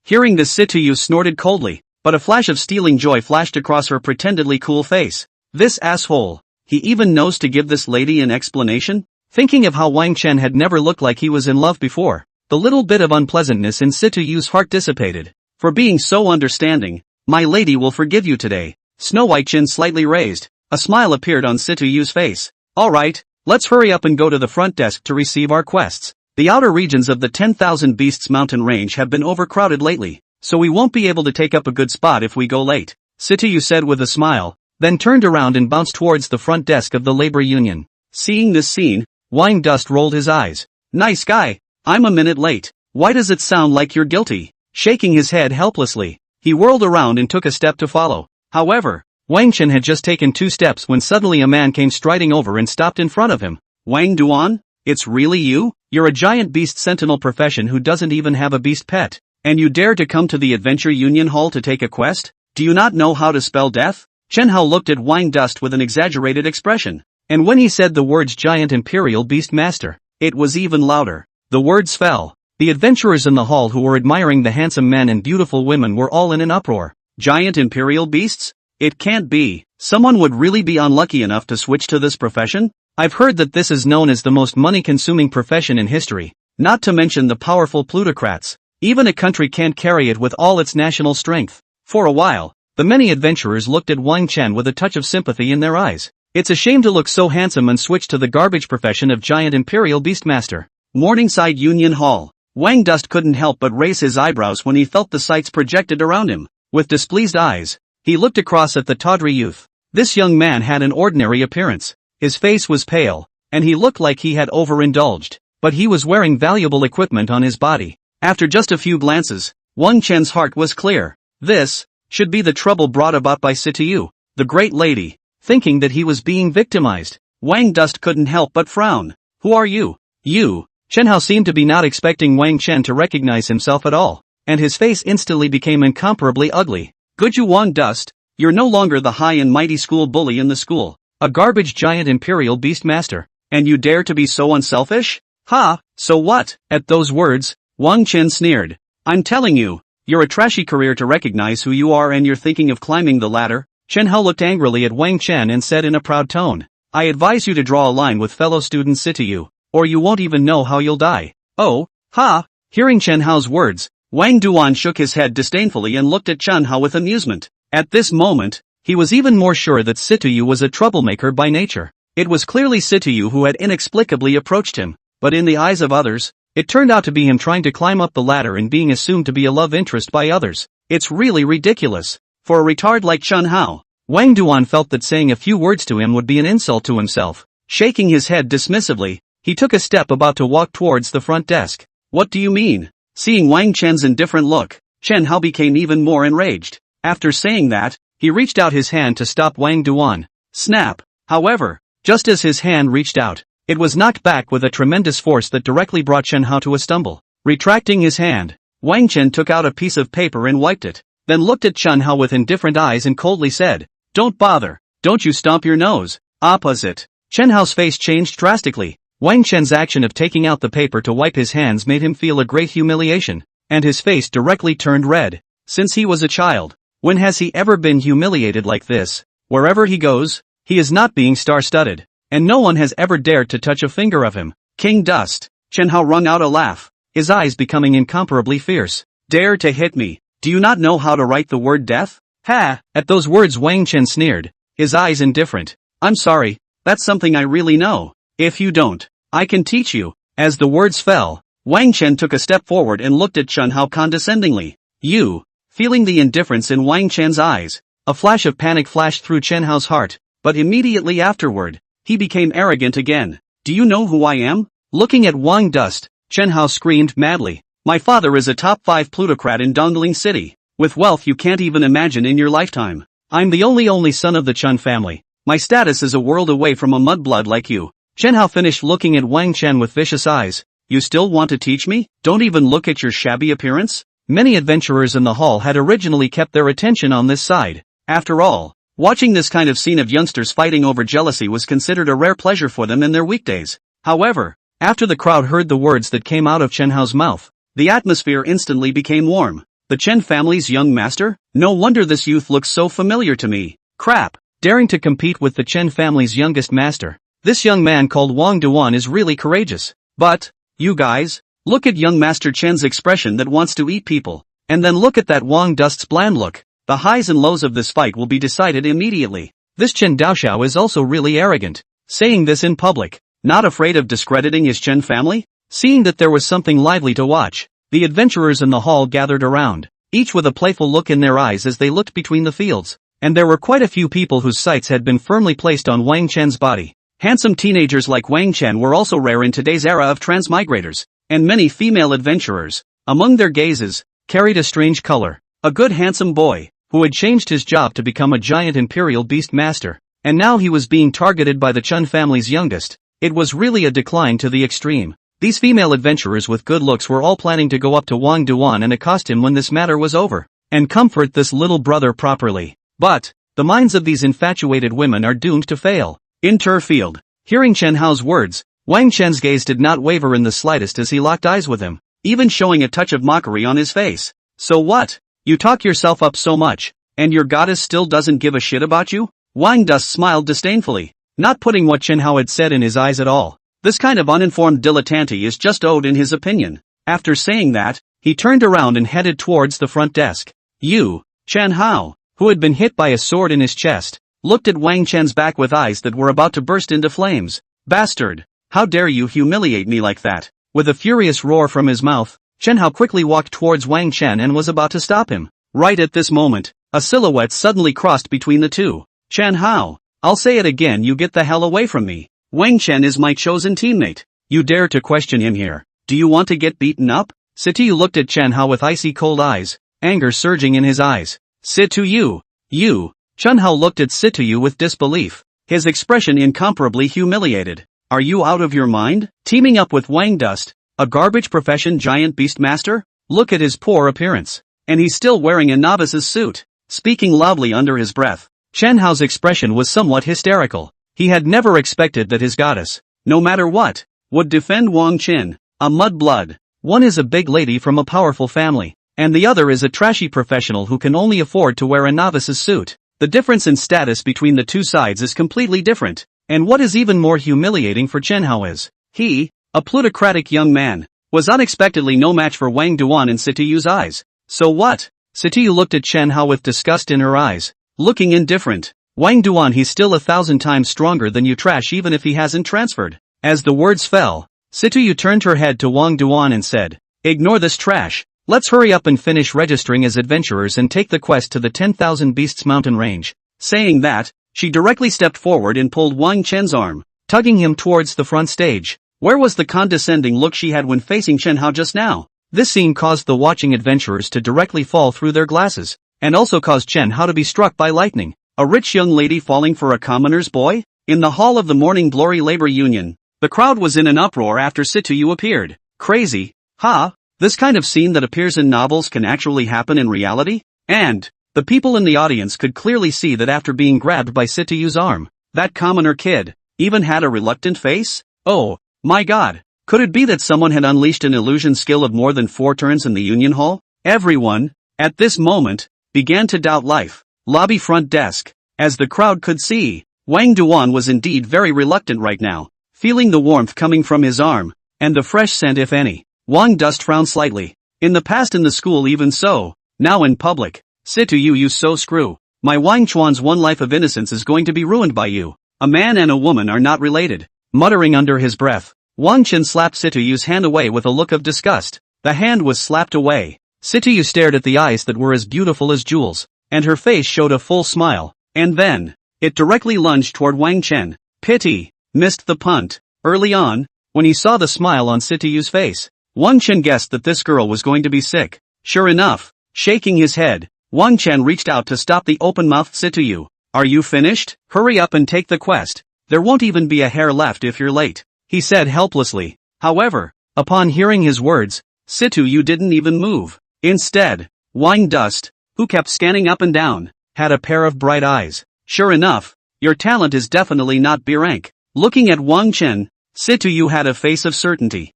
Hearing this, Situyu snorted coldly, but a flash of stealing joy flashed across her pretendedly cool face. This asshole, he even knows to give this lady an explanation? Thinking of how Wang Chen had never looked like he was in love before, the little bit of unpleasantness in Situyu's heart dissipated. For being so understanding, my lady will forgive you today. Snow White chin slightly raised, a smile appeared on Situyu's face. Alright, let's hurry up and go to the front desk to receive our quests. The outer regions of the 10,000 Beasts mountain range have been overcrowded lately, so we won't be able to take up a good spot if we go late, Situyu said with a smile, then turned around and bounced towards the front desk of the labor union. Seeing this scene, Wang Dust rolled his eyes. Nice guy, I'm a minute late. Why does it sound like you're guilty? Shaking his head helplessly, he whirled around and took a step to follow. However, Wang Chen had just taken 2 steps when suddenly a man came striding over and stopped in front of him. Wang Duan? It's really you? You're a giant beast sentinel profession who doesn't even have a beast pet, and you dare to come to the Adventure Union Hall to take a quest? Do you not know how to spell death? Chen Hao looked at Wang Dust with an exaggerated expression, and when he said the words Giant Imperial Beast Master, it was even louder. The words fell. The adventurers in the hall who were admiring the handsome men and beautiful women were all in an uproar. Giant Imperial Beasts? It can't be. Someone would really be unlucky enough to switch to this profession? I've heard that this is known as the most money-consuming profession in history, not to mention the powerful plutocrats. Even a country can't carry it with all its national strength. For a while, the many adventurers looked at Wang Chen with a touch of sympathy in their eyes. It's a shame to look so handsome and switch to the garbage profession of Giant Imperial Beastmaster. Morningside Union Hall. Wang Dust couldn't help but raise his eyebrows when he felt the sights projected around him. With displeased eyes, he looked across at the tawdry youth. This young man had an ordinary appearance. His face was pale, and he looked like he had overindulged, but he was wearing valuable equipment on his body. After just a few glances, Wang Chen's heart was clear. This should be the trouble brought about by Situyu, the great lady. Thinking that he was being victimized, Wang Dust couldn't help but frown. Who are you? You. Chen Hao seemed to be not expecting Wang Chen to recognize himself at all, and his face instantly became incomparably ugly. Good you Wang Dust, you're no longer the high and mighty school bully in the school, a garbage giant imperial beast master, and you dare to be so unselfish? Ha, so what? At those words, Wang Chen sneered. I'm telling you, you're a trashy career to recognize who you are and you're thinking of climbing the ladder. Chen Hao looked angrily at Wang Chen and said in a proud tone, I advise you to draw a line with fellow student Situ, or you won't even know how you'll die. Oh, ha! Hearing Chen Hao's words, Wang Duan shook his head disdainfully and looked at Chen Hao with amusement. At this moment, he was even more sure that Situ was a troublemaker by nature. It was clearly Situ who had inexplicably approached him, but in the eyes of others, it turned out to be him trying to climb up the ladder and being assumed to be a love interest by others. It's really ridiculous. For a retard like Chen Hao, Wang Duan felt that saying a few words to him would be an insult to himself. Shaking his head dismissively, he took a step about to walk towards the front desk. What do you mean? Seeing Wang Chen's indifferent look, Chen Hao became even more enraged. After saying that, he reached out his hand to stop Wang Duan. Snap! However, just as his hand reached out, it was knocked back with a tremendous force that directly brought Chen Hao to a stumble. Retracting his hand, Wang Chen took out a piece of paper and wiped it, then looked at Chen Hao with indifferent eyes and coldly said, Don't bother, don't you stomp your nose. Opposite. Chen Hao's face changed drastically. Wang Chen's action of taking out the paper to wipe his hands made him feel a great humiliation, and his face directly turned red. Since he was a child, when has he ever been humiliated like this? Wherever he goes, he is not being star-studded, and no one has ever dared to touch a finger of him. King Dust. Chen Hao wrung out a laugh, his eyes becoming incomparably fierce. Dare to hit me? Do you not know how to write the word death? Ha! At those words Wang Chen sneered, his eyes indifferent. I'm sorry, that's something I really know. If you don't, I can teach you. As the words fell, Wang Chen took a step forward and looked at Chen Hao condescendingly. You! Feeling the indifference in Wang Chen's eyes, a flash of panic flashed through Chen Hao's heart, but immediately afterward, he became arrogant again. Do you know who I am? Looking at Wang Dust, Chen Hao screamed madly. My father is a top 5 plutocrat in Dongling City, with wealth you can't even imagine in your lifetime. I'm the only son of the Chen family. My status is a world away from a mudblood like you. Chen Hao finished looking at Wang Chen with vicious eyes. You still want to teach me? Don't even look at your shabby appearance? Many adventurers in the hall had originally kept their attention on this side. After all, watching this kind of scene of youngsters fighting over jealousy was considered a rare pleasure for them in their weekdays. However, after the crowd heard the words that came out of Chen Hao's mouth, the atmosphere instantly became warm. The Chen family's young master? No wonder this youth looks so familiar to me. Crap! Daring to compete with the Chen family's youngest master. This young man called Wang Duan is really courageous. But, you guys, look at young Master Chen's expression that wants to eat people, and then look at that Wang Dust's bland look. The highs and lows of this fight will be decided immediately. This Chen Daoxiao is also really arrogant, saying this in public, not afraid of discrediting his Chen family? Seeing that there was something lively to watch, the adventurers in the hall gathered around, each with a playful look in their eyes as they looked between the fields, and there were quite a few people whose sights had been firmly placed on Wang Chen's body. Handsome teenagers like Wang Chen were also rare in today's era of transmigrators, and many female adventurers, among their gazes, carried a strange color. A good handsome boy, who had changed his job to become a giant imperial beast master, and now he was being targeted by the Chen family's youngest. It was really a decline to the extreme. These female adventurers with good looks were all planning to go up to Wang Duan and accost him when this matter was over, and comfort this little brother properly. But, the minds of these infatuated women are doomed to fail. Interfield. Hearing Chen Hao's words, Wang Chen's gaze did not waver in the slightest as he locked eyes with him, even showing a touch of mockery on his face. So what? You talk yourself up so much, and your goddess still doesn't give a shit about you? Wang Dust smiled disdainfully, not putting what Chen Hao had said in his eyes at all. This kind of uninformed dilettante is just owed in his opinion. After saying that, he turned around and headed towards the front desk. You, Chen Hao, who had been hit by a sword in his chest, looked at Wang Chen's back with eyes that were about to burst into flames. Bastard! How dare you humiliate me like that? With a furious roar from his mouth, Chen Hao quickly walked towards Wang Chen and was about to stop him. Right at this moment, a silhouette suddenly crossed between the two. Chen Hao, I'll say it again, you get the hell away from me. Wang Chen is my chosen teammate. You dare to question him here? Do you want to get beaten up? Situ looked at Chen Hao with icy cold eyes, anger surging in his eyes. Situ, you. Chen Hao looked at Situ with disbelief, his expression incomparably humiliated. Are you out of your mind? Teaming up with Wang Dust, a garbage profession giant beast master? Look at his poor appearance. And he's still wearing a novice's suit. Speaking loudly under his breath, Chen Hao's expression was somewhat hysterical. He had never expected that his goddess, no matter what, would defend Wang Qin, a mudblood. One is a big lady from a powerful family, and the other is a trashy professional who can only afford to wear a novice's suit. The difference in status between the two sides is completely different. And what is even more humiliating for Chen Hao is, he, a plutocratic young man, was unexpectedly no match for Wang Duan in Sitiyu's eyes. So what? Sitiyu looked at Chen Hao with disgust in her eyes, looking indifferent. Wang Duan, he's still 1,000 times stronger than you, trash, even if he hasn't transferred. As the words fell, Sitiyu turned her head to Wang Duan and said, ignore this trash. Let's hurry up and finish registering as adventurers and take the quest to the 10,000 Beasts mountain range. Saying that, she directly stepped forward and pulled Wang Chen's arm, tugging him towards the front stage. Where was the condescending look she had when facing Chen Hao just now? This scene caused the watching adventurers to directly fall through their glasses, and also caused Chen Hao to be struck by lightning. A rich young lady falling for a commoner's boy? In the hall of the Morning Glory Labor Union, the crowd was in an uproar after Sitiyu appeared. Crazy, huh? This kind of scene that appears in novels can actually happen in reality? And the people in the audience could clearly see that after being grabbed by Sitiyu's arm, that commoner kid even had a reluctant face? Oh, my god. Could it be that someone had unleashed an illusion skill of more than 4 turns in the Union Hall? Everyone, at this moment, began to doubt life. Lobby front desk. As the crowd could see, Wang Duan was indeed very reluctant right now, feeling the warmth coming from his arm, and the fresh scent if any. Wang Dust frowned slightly. In the past in the school even so, now in public. Sitiyu, you so screw. My Wang Chuan's one life of innocence is going to be ruined by you. A man and a woman are not related. Muttering under his breath, Wang Chen slapped Sitiyu's hand away with a look of disgust. The hand was slapped away. Sitiyu stared at the eyes that were as beautiful as jewels, and her face showed a full smile. And then, it directly lunged toward Wang Chen. Pity, missed the punt. Early on, when he saw the smile on Sitiyu's face, Wang Chen guessed that this girl was going to be sick. Sure enough, shaking his head, Wang Chen reached out to stop the open-mouthed Sitiyu. Are you finished? Hurry up and take the quest. There won't even be a hair left if you're late, he said helplessly. However, upon hearing his words, Sitiyu didn't even move. Instead, Wang Dust, who kept scanning up and down, had a pair of bright eyes. Sure enough, your talent is definitely not B rank. Looking at Wang Chen, Sitiyu had a face of certainty.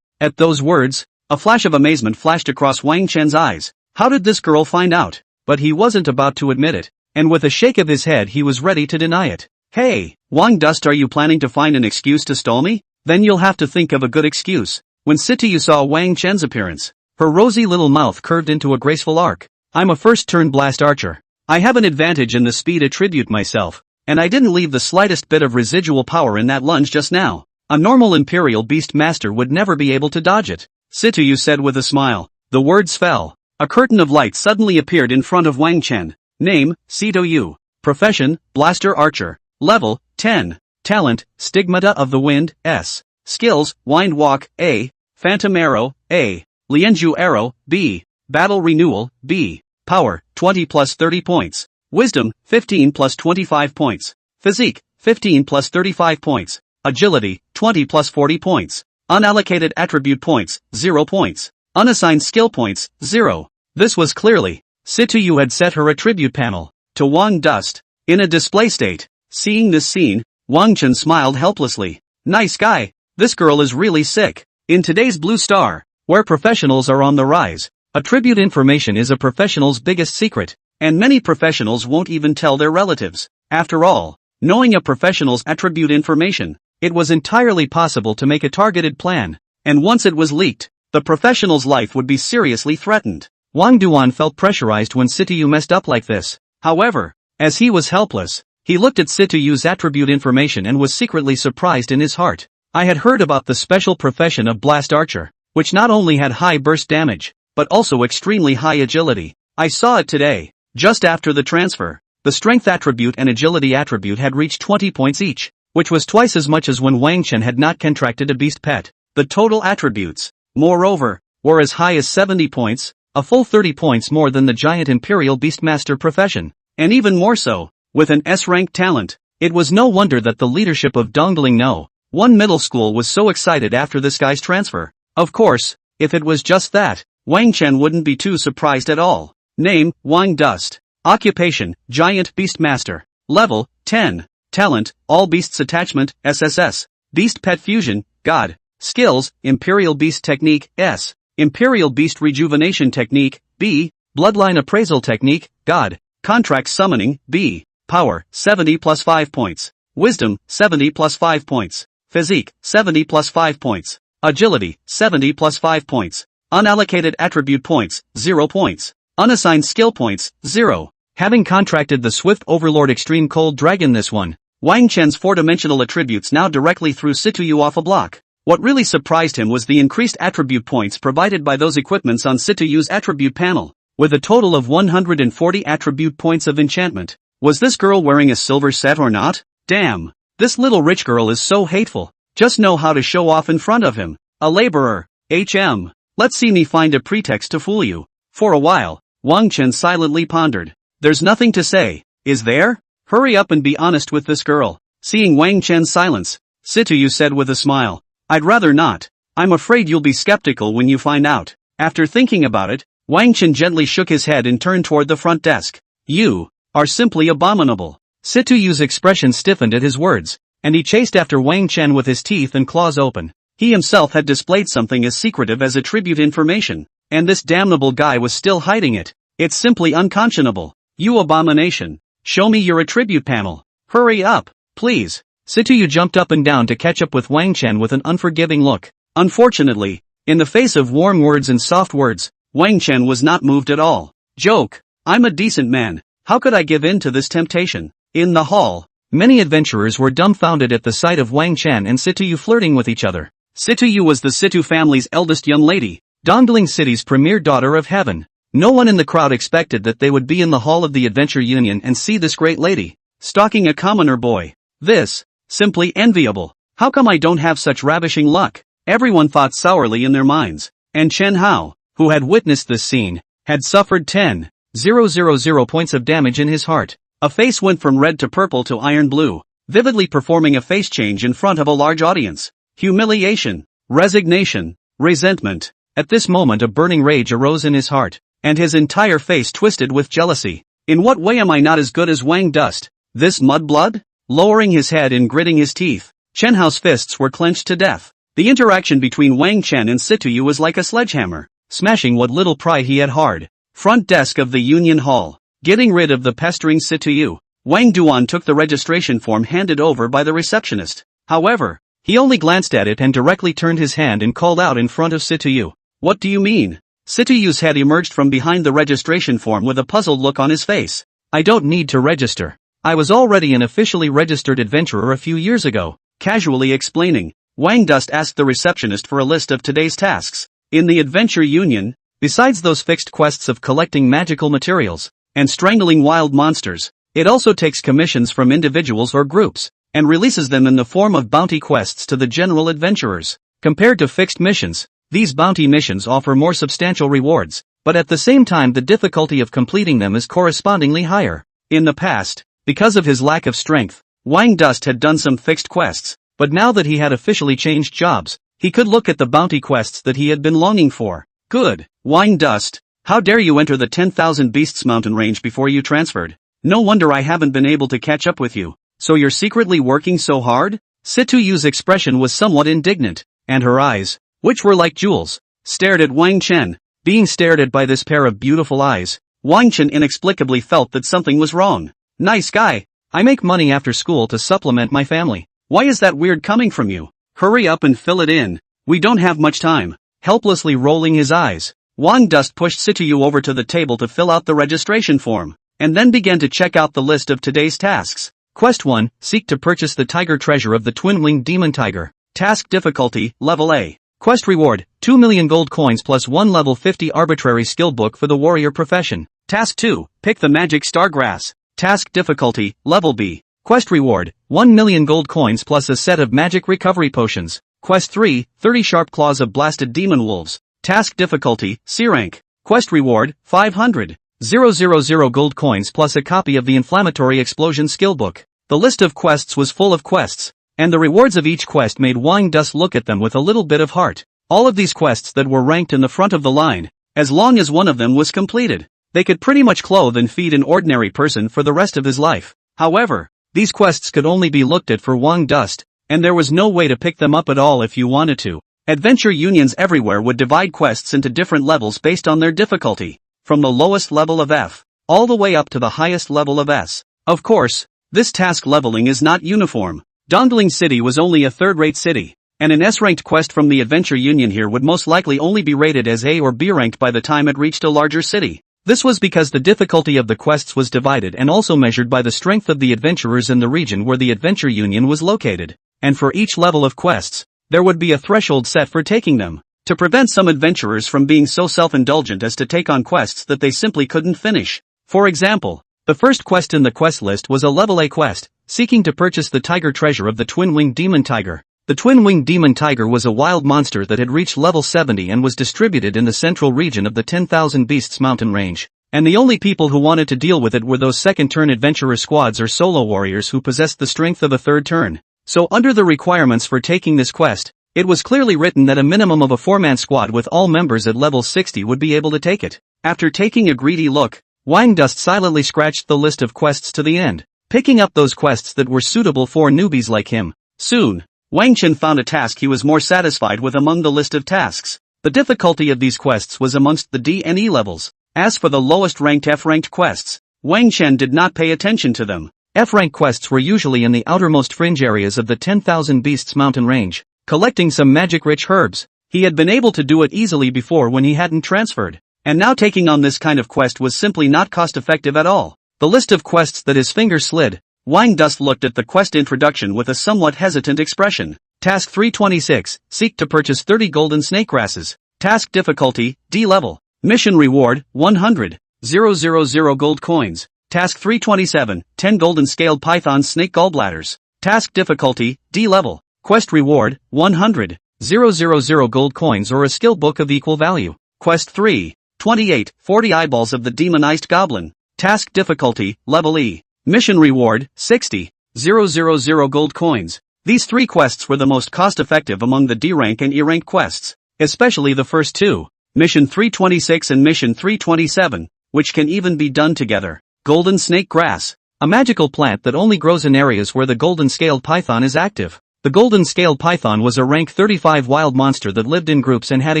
At those words, a flash of amazement flashed across Wang Chen's eyes. How did this girl find out? But he wasn't about to admit it, and with a shake of his head he was ready to deny it. Hey, Wang Dust, are you planning to find an excuse to stall me? Then you'll have to think of a good excuse. When Sitiyu saw Wang Chen's appearance, her rosy little mouth curved into a graceful arc. I'm a first-turn blast archer. I have an advantage in the speed attribute myself, and I didn't leave the slightest bit of residual power in that lunge just now. A normal Imperial Beast Master would never be able to dodge it, Sitiyu said with a smile. The words fell. A curtain of light suddenly appeared in front of Wang Chen. Name, Sitiyu. Profession, Blaster Archer. Level, 10. Talent, Stigmata of the Wind, S. Skills, Wind Walk, A. Phantom Arrow, A. Lianju Arrow, B. Battle Renewal, B. Power, 20 plus 30 points. Wisdom, 15 plus 25 points. Physique, 15 plus 35 points. Agility, 20 plus 40 points. Unallocated attribute points, 0 points. Unassigned skill points, 0. This was clearly, Sitiyu had set her attribute panel to Wang Dust in a display state. Seeing this scene, Wang Chen smiled helplessly. Nice guy, this girl is really sick. In today's Blue Star, where professionals are on the rise, attribute information is a professional's biggest secret, and many professionals won't even tell their relatives. After all, knowing a professional's attribute information, it was entirely possible to make a targeted plan, and once it was leaked, the professional's life would be seriously threatened. Wang Duan felt pressurized when Sitiyu messed up like this. However, as he was helpless, he looked at Sitiyu's attribute information and was secretly surprised in his heart. I had heard about the special profession of Blast Archer, which not only had high burst damage, but also extremely high agility. I saw it today, just after the transfer. The strength attribute and agility attribute had reached 20 points each, which was twice as much as when Wang Chen had not contracted a beast pet. The total attributes, moreover, were as high as 70 points, a full 30 points more than the giant Imperial Beastmaster profession, and even more so, with an S-rank talent. It was no wonder that the leadership of Dongling No. 1 Middle School was so excited after this guy's transfer. Of course, if it was just that, Wang Chen wouldn't be too surprised at all. Name, Wang Dust. Occupation, Giant Beastmaster. Level, 10. Talent, All Beasts Attachment, SSS. Beast Pet Fusion, God. Skills, Imperial Beast Technique, S. Imperial Beast Rejuvenation Technique, B. Bloodline Appraisal Technique, God. Contract summoning, B. Power, 70 plus 5 points. Wisdom, 70 plus 5 points. Physique, 70 plus 5 points. Agility, 70 plus 5 points. Unallocated attribute points, 0 points. Unassigned skill points, 0. Having contracted the Swift Overlord Extreme Cold Dragon this one, Wang Chen's 4-dimensional attributes now directly threw Situyu off a block. What really surprised him was the increased attribute points provided by those equipments on Situyu's attribute panel. With a total of 140 attribute points of enchantment. Was this girl wearing a silver set or not? Damn. This little rich girl is so hateful. Just know how to show off in front of him. A laborer. Let's see me find a pretext to fool you. For a while, Wang Chen silently pondered. There's nothing to say, is there? Hurry up and be honest with this girl. Seeing Wang Chen's silence, Situyu said with a smile. I'd rather not. I'm afraid you'll be skeptical when you find out. After thinking about it, Wang Chen gently shook his head and turned toward the front desk. You are simply abominable. Situyu's expression stiffened at his words, and he chased after Wang Chen with his teeth and claws open. He himself had displayed something as secretive as attribute information, and this damnable guy was still hiding it. It's simply unconscionable. You abomination. Show me your attribute panel. Hurry up, please. Situyu jumped up and down to catch up with Wang Chen with an unforgiving look. Unfortunately, in the face of warm words and soft words, Wang Chen was not moved at all. Joke. I'm a decent man. How could I give in to this temptation? In the hall, many adventurers were dumbfounded at the sight of Wang Chen and Situyu flirting with each other. Situyu was the Situ family's eldest young lady, Dongling City's premier daughter of heaven. No one in the crowd expected that they would be in the hall of the Adventure Union and see this great lady, stalking a commoner boy. This, simply enviable. How come I don't have such ravishing luck? Everyone thought sourly in their minds. And Chen Hao, who had witnessed this scene, had suffered 10,000 points of damage in his heart. A face went from red to purple to iron blue, vividly performing a face change in front of a large audience. Humiliation, resignation, resentment. At this moment a burning rage arose in his heart, and his entire face twisted with jealousy. In what way am I not as good as Wang Dust, this mudblood? Lowering his head and gritting his teeth, Chen Hao's fists were clenched to death. The interaction between Wang Chen and Situyu was like a sledgehammer, smashing what little pride he had hard. Front desk of the Union Hall. Getting rid of the pestering Situyu, Wang Duan took the registration form handed over by the receptionist. However, he only glanced at it and directly turned his hand and called out in front of Situyu. What do you mean? Situyu's head emerged from behind the registration form with a puzzled look on his face. I don't need to register. I was already an officially registered adventurer a few years ago. Casually explaining, Wang Dust asked the receptionist for a list of today's tasks. In the Adventure Union, besides those fixed quests of collecting magical materials and strangling wild monsters, it also takes commissions from individuals or groups, and releases them in the form of bounty quests to the general adventurers. Compared to fixed missions, these bounty missions offer more substantial rewards, but at the same time the difficulty of completing them is correspondingly higher. In the past, because of his lack of strength, Wang Dust had done some fixed quests, but now that he had officially changed jobs, he could look at the bounty quests that he had been longing for. Good, Wang Dust. How dare you enter the 10,000 Beasts mountain range before you transferred? No wonder I haven't been able to catch up with you. So you're secretly working so hard? Situyu's expression was somewhat indignant, and her eyes, which were like jewels, stared at Wang Chen. Being stared at by this pair of beautiful eyes, Wang Chen inexplicably felt that something was wrong. Nice guy. I make money after school to supplement my family. Why is that weird coming from you? Hurry up and fill it in. We don't have much time. Helplessly rolling his eyes, Wang Dust pushed Situyu over to the table to fill out the registration form, and then began to check out the list of today's tasks. Quest 1, seek to purchase the tiger treasure of the twin-winged demon tiger. Task difficulty, level A. Quest reward, 2 million gold coins plus 1 level 50 arbitrary skill book for the warrior profession. Task 2, pick the magic star grass. Task difficulty, level B. Quest reward, 1 million gold coins plus a set of magic recovery potions. Quest 3, 30 sharp claws of blasted demon wolves. Task difficulty, C rank. Quest reward, 500,000 gold coins plus a copy of the inflammatory explosion skill book. The list of quests was full of quests, and the rewards of each quest made Wang Dust look at them with a little bit of heart. All of these quests that were ranked in the front of the line, as long as one of them was completed, they could pretty much clothe and feed an ordinary person for the rest of his life. However, these quests could only be looked at for Wang Dust, and there was no way to pick them up at all if you wanted to. Adventure unions everywhere would divide quests into different levels based on their difficulty, from the lowest level of F all the way up to the highest level of S. Of course, this task leveling is not uniform. Dongling City was only a third-rate city, and an S-ranked quest from the Adventure Union here would most likely only be rated as A or B ranked by the time it reached a larger city. This was because the difficulty of the quests was divided and also measured by the strength of the adventurers in the region where the Adventure Union was located. And for each level of quests, there would be a threshold set for taking them, to prevent some adventurers from being so self-indulgent as to take on quests that they simply couldn't finish. For example, the first quest in the quest list was a level A quest, seeking to purchase the tiger treasure of the twin-winged demon tiger. The twin-winged demon tiger was a wild monster that had reached level 70 and was distributed in the central region of the 10,000 Beasts mountain range. And the only people who wanted to deal with it were those second-turn adventurer squads or solo warriors who possessed the strength of a third turn. So under the requirements for taking this quest, it was clearly written that a minimum of a 4-man squad with all members at level 60 would be able to take it. After taking a greedy look, Wang Dust silently scratched the list of quests to the end, picking up those quests that were suitable for newbies like him. Soon, Wang Chen found a task he was more satisfied with among the list of tasks. The difficulty of these quests was amongst the D and E levels. As for the lowest ranked F-ranked quests, Wang Chen did not pay attention to them. F-rank quests were usually in the outermost fringe areas of the 10,000 Beasts mountain range, collecting some magic-rich herbs. He had been able to do it easily before when he hadn't transferred. And now taking on this kind of quest was simply not cost-effective at all. The list of quests that his finger slid, Wang Dust looked at the quest introduction with a somewhat hesitant expression. Task 326, seek to purchase 30 golden snake grasses. Task difficulty, D level. Mission reward, 100,000 gold coins. Task 327, 10 golden scaled python snake gallbladders. Task difficulty, D level. Quest reward, 100,000 gold coins or a skill book of equal value. Quest 3. 28, 40 eyeballs of the demonized goblin. Task difficulty, level E. Mission reward, 60,000 gold coins. These 3 quests were the most cost-effective among the D-rank and E-rank quests, especially the first 2, Mission 326 and Mission 327, which can even be done together. Golden snake grass, a magical plant that only grows in areas where the golden scaled python is active. The golden scaled python was a rank 35 wild monster that lived in groups and had a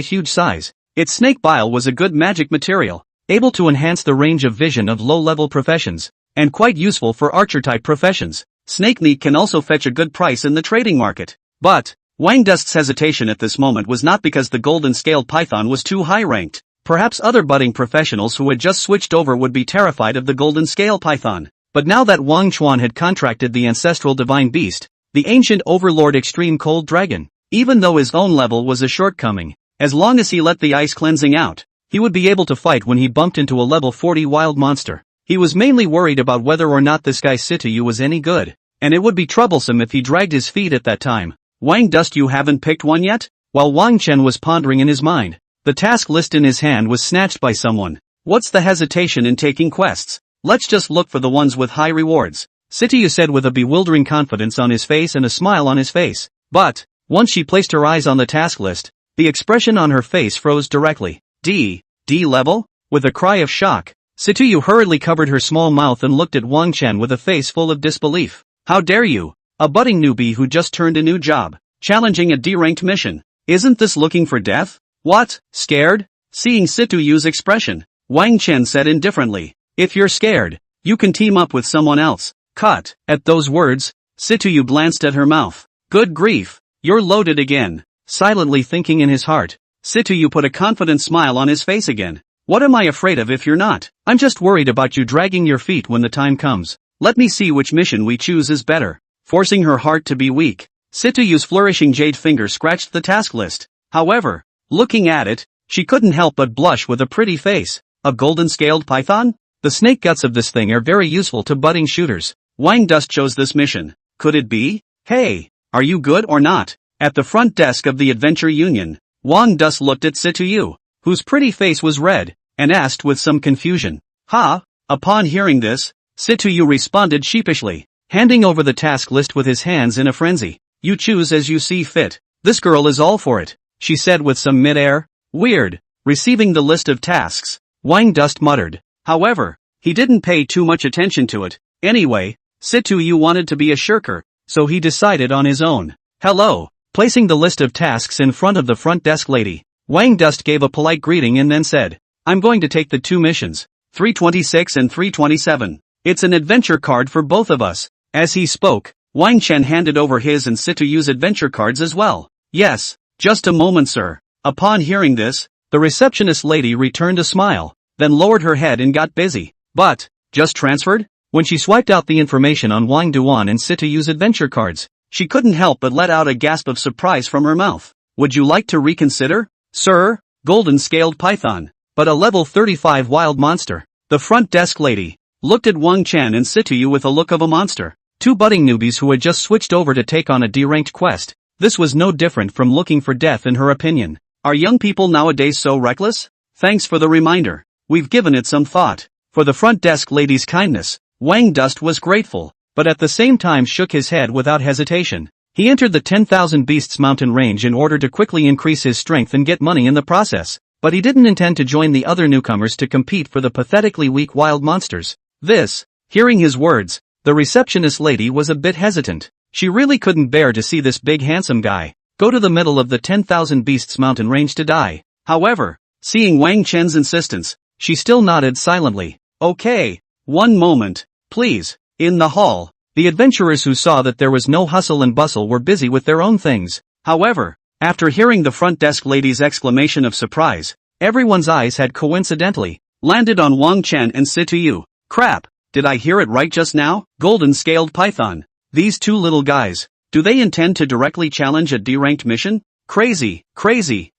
huge size. Its snake bile was a good magic material, able to enhance the range of vision of low-level professions, and quite useful for archer-type professions. Snake meat can also fetch a good price in the trading market. But Wang Dust's hesitation at this moment was not because the golden-scaled python was too high-ranked. Perhaps other budding professionals who had just switched over would be terrified of the golden-scale python. But now that Wang Chuan had contracted the ancestral divine beast, the ancient overlord extreme cold dragon, even though his own level was a shortcoming, as long as he let the ice cleansing out, he would be able to fight when he bumped into a level 40 wild monster. He was mainly worried about whether or not this guy Situyu was any good, and it would be troublesome if he dragged his feet at that time. Wang Dust, you haven't picked one yet? While Wang Chen was pondering in his mind, the task list in his hand was snatched by someone. What's the hesitation in taking quests? Let's just look for the ones with high rewards, Situyu said with a bewildering confidence on his face and a smile on his face. But, once she placed her eyes on the task list, the expression on her face froze directly. D level? With a cry of shock, Situyu hurriedly covered her small mouth and looked at Wang Chen with a face full of disbelief. How dare you? A budding newbie who just turned a new job, challenging a D-ranked mission. Isn't this looking for death? What, scared? Seeing Situyu's expression, Wang Chen said indifferently, if you're scared, you can team up with someone else. Cut. At those words, Situyu glanced at her mouth. Good grief, you're loaded again. Silently thinking in his heart, Situyu put a confident smile on his face again. What am I afraid of if you're not? I'm just worried about you dragging your feet when the time comes. Let me see which mission we choose is better. Forcing her heart to be weak, Situyu's flourishing jade finger scratched the task list. However, looking at it, she couldn't help but blush with a pretty face. A golden-scaled python? The snake guts of this thing are very useful to budding shooters. Wang Dust chose this mission. Could it be? Hey, are you good or not? At the front desk of the Adventure Union, Wang Dust looked at Situyu, whose pretty face was red, and asked with some confusion. Ha! Upon hearing this, Situyu responded sheepishly, handing over the task list with his hands in a frenzy. You choose as you see fit. This girl is all for it, she said with some mid-air. Weird. Receiving the list of tasks, Wang Dust muttered. However, he didn't pay too much attention to it. Anyway, Situyu wanted to be a shirker, so he decided on his own. Hello. Placing the list of tasks in front of the front desk lady, Wang Dust gave a polite greeting and then said, I'm going to take the 2 missions. 326 and 327. It's an adventure card for both of us. As he spoke, Wang Chen handed over his and Situyu's adventure cards as well. Yes, just a moment, sir. Upon hearing this, the receptionist lady returned a smile, then lowered her head and got busy. But, just transferred? When she swiped out the information on Wang Duan and Situyu's adventure cards, she couldn't help but let out a gasp of surprise from her mouth. Would you like to reconsider? Sir, golden scaled python, but a level 35 wild monster. The front desk lady looked at Wang Chen and Situyu with a look of a monster. Two budding newbies who had just switched over to take on a D-ranked quest. This was no different from looking for death in her opinion. Are young people nowadays so reckless? Thanks for the reminder. We've given it some thought. For the front desk lady's kindness, Wang Dust was grateful, but at the same time shook his head without hesitation. He entered the 10,000 Beasts mountain range in order to quickly increase his strength and get money in the process, but he didn't intend to join the other newcomers to compete for the pathetically weak wild monsters. Hearing his words, the receptionist lady was a bit hesitant. She really couldn't bear to see this big handsome guy go to the middle of the 10,000 Beasts mountain range to die. However, seeing Wang Chen's insistence, she still nodded silently. Okay, one moment, please. In the hall, the adventurers who saw that there was no hustle and bustle were busy with their own things. However, after hearing the front desk lady's exclamation of surprise, everyone's eyes had coincidentally landed on Wang Chen and Situyu. Crap, did I hear it right just now? Golden scaled python. These two little guys, do they intend to directly challenge a D-ranked mission? Crazy,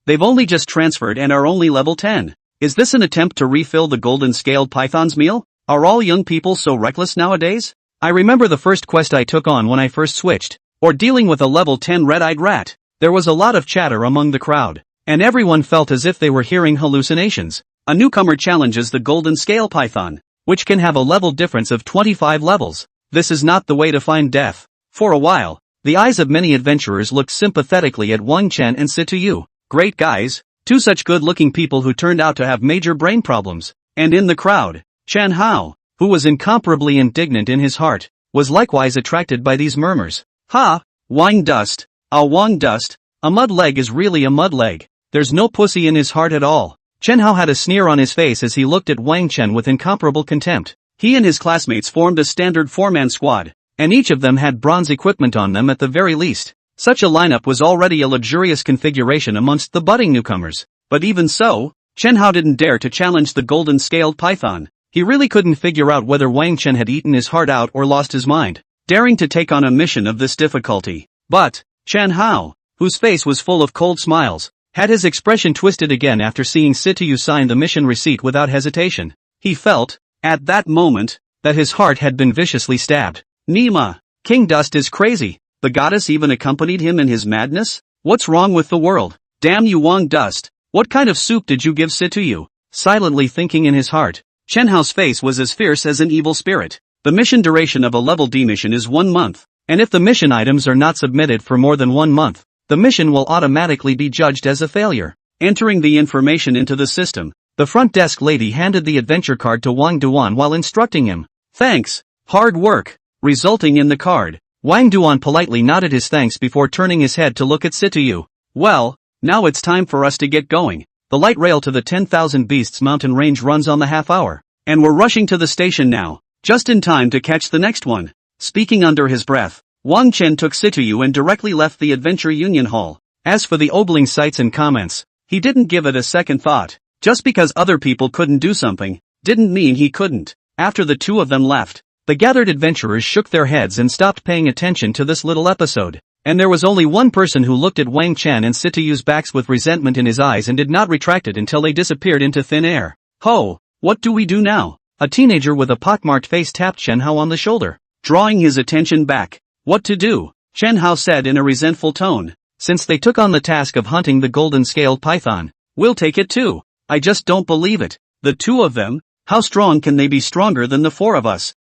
they've only just transferred and are only level 10. Is this an attempt to refill the golden scaled python's meal? Are all young people so reckless nowadays? I remember the first quest I took on when I first switched, or dealing with a level 10 red-eyed rat. There was a lot of chatter among the crowd, and everyone felt as if they were hearing hallucinations. A newcomer challenges the golden scale python, which can have a level difference of 25 levels. This is not the way to find death. For a while, the eyes of many adventurers looked sympathetically at Wang Chen and Situyu. Great guys, two such good-looking people who turned out to have major brain problems. And in the crowd, Chen Hao, who was incomparably indignant in his heart, was likewise attracted by these murmurs. Ha! Wang Dust. Wang Dust. A mud leg is really a mud leg. There's no pussy in his heart at all. Chen Hao had a sneer on his face as he looked at Wang Chen with incomparable contempt. He and his classmates formed a standard four-man squad, and each of them had bronze equipment on them at the very least. Such a lineup was already a luxurious configuration amongst the budding newcomers. But even so, Chen Hao didn't dare to challenge the golden-scaled python. He really couldn't figure out whether Wang Chen had eaten his heart out or lost his mind, daring to take on a mission of this difficulty. But Chen Hao, whose face was full of cold smiles, had his expression twisted again after seeing Situyu sign the mission receipt without hesitation. He felt, at that moment, that his heart had been viciously stabbed. Nima, King Dust is crazy. The goddess even accompanied him in his madness? What's wrong with the world? Damn you Wang Dust, what kind of soup did you give Situyu? Silently thinking in his heart, Chen Hao's face was as fierce as an evil spirit. The mission duration of a level D mission is 1 month, and if the mission items are not submitted for more than 1 month, the mission will automatically be judged as a failure. Entering the information into the system, the front desk lady handed the adventure card to Wang Duan while instructing him. Thanks, hard work. Resulting in the card, Wang Duan politely nodded his thanks before turning his head to look at Situyu. Well, now it's time for us to get going. The light rail to the 10,000 Beasts mountain range runs on the half hour, and we're rushing to the station now, just in time to catch the next one. Speaking under his breath, Wang Chen took Situyu and directly left the Adventure Union Hall. As for the Obling sights and comments, he didn't give it a second thought. Just because other people couldn't do something, didn't mean he couldn't. After the two of them left, the gathered adventurers shook their heads and stopped paying attention to this little episode. And there was only one person who looked at Wang Chen and Situyu's backs with resentment in his eyes and did not retract it until they disappeared into thin air. Ho, what do we do now? A teenager with a pockmarked face tapped Chen Hao on the shoulder, drawing his attention back. What to do? Chen Hao said in a resentful tone. Since they took on the task of hunting the golden-scaled python, we'll take it too. I just don't believe it. The two of them? How strong can they be stronger than the four of us?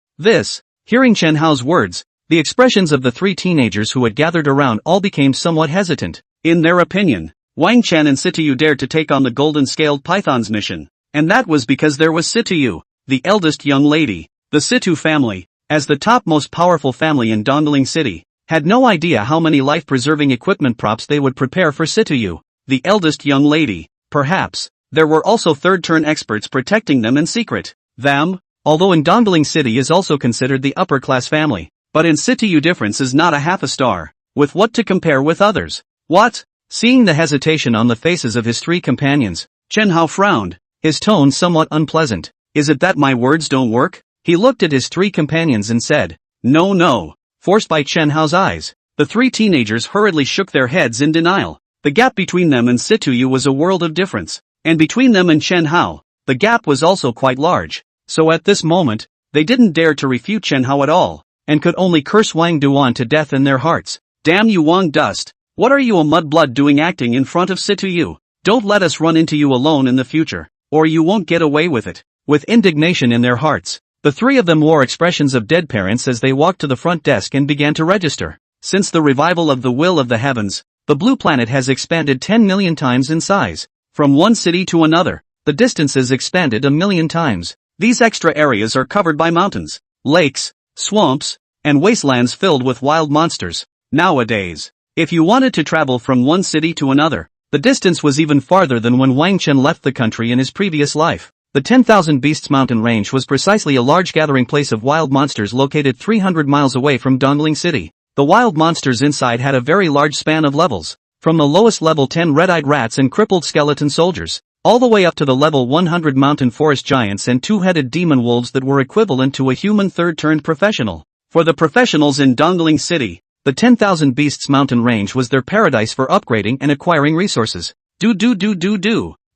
Hearing Chen Hao's words, the expressions of the three teenagers who had gathered around all became somewhat hesitant. In their opinion, Wang Chen and Situyu dared to take on the golden-scaled python's mission. And that was because there was Situyu, the eldest young lady. The Situ family, as the top most powerful family in Dongling City, had no idea how many life-preserving equipment props they would prepare for Situyu, the eldest young lady. Perhaps there were also third-turn experts protecting them in secret. them, although in Dongling City is also considered the upper-class family, but in Situ difference is not a half a star, with what to compare with others. What? Seeing the hesitation on the faces of his three companions, Chen Hao frowned, his tone somewhat unpleasant. Is it that my words don't work? He looked at his three companions and said, no no. Forced by Chen Hao's eyes, the three teenagers hurriedly shook their heads in denial. The gap between them and Situ was a world of difference, and between them and Chen Hao, the gap was also quite large. So at this moment, they didn't dare to refute Chen Hao at all, and could only curse Wang Duan to death in their hearts. Damn you Wang Dust, what are you a mudblood doing acting in front of Situ? Don't let us run into you alone in the future, or you won't get away with it. With indignation in their hearts, the three of them wore expressions of dead parents as they walked to the front desk and began to register. Since the revival of the will of the heavens, the blue planet has expanded 10 million times in size. From one city to another, the distances expanded 1,000,000 times. These extra areas are covered by mountains, lakes, swamps, and wastelands filled with wild monsters. Nowadays, if you wanted to travel from one city to another, the distance was even farther than when Wang Chen left the country in his previous life. The 10,000 Beasts mountain range was precisely a large gathering place of wild monsters located 300 miles away from Dongling City. The wild monsters inside had a very large span of levels, from the lowest level 10 red-eyed rats and crippled skeleton soldiers, all the way up to the level 100 mountain forest giants and two-headed demon wolves that were equivalent to a human third-turned professional. For the professionals in Dongling City, the 10,000 Beasts mountain range was their paradise for upgrading and acquiring resources.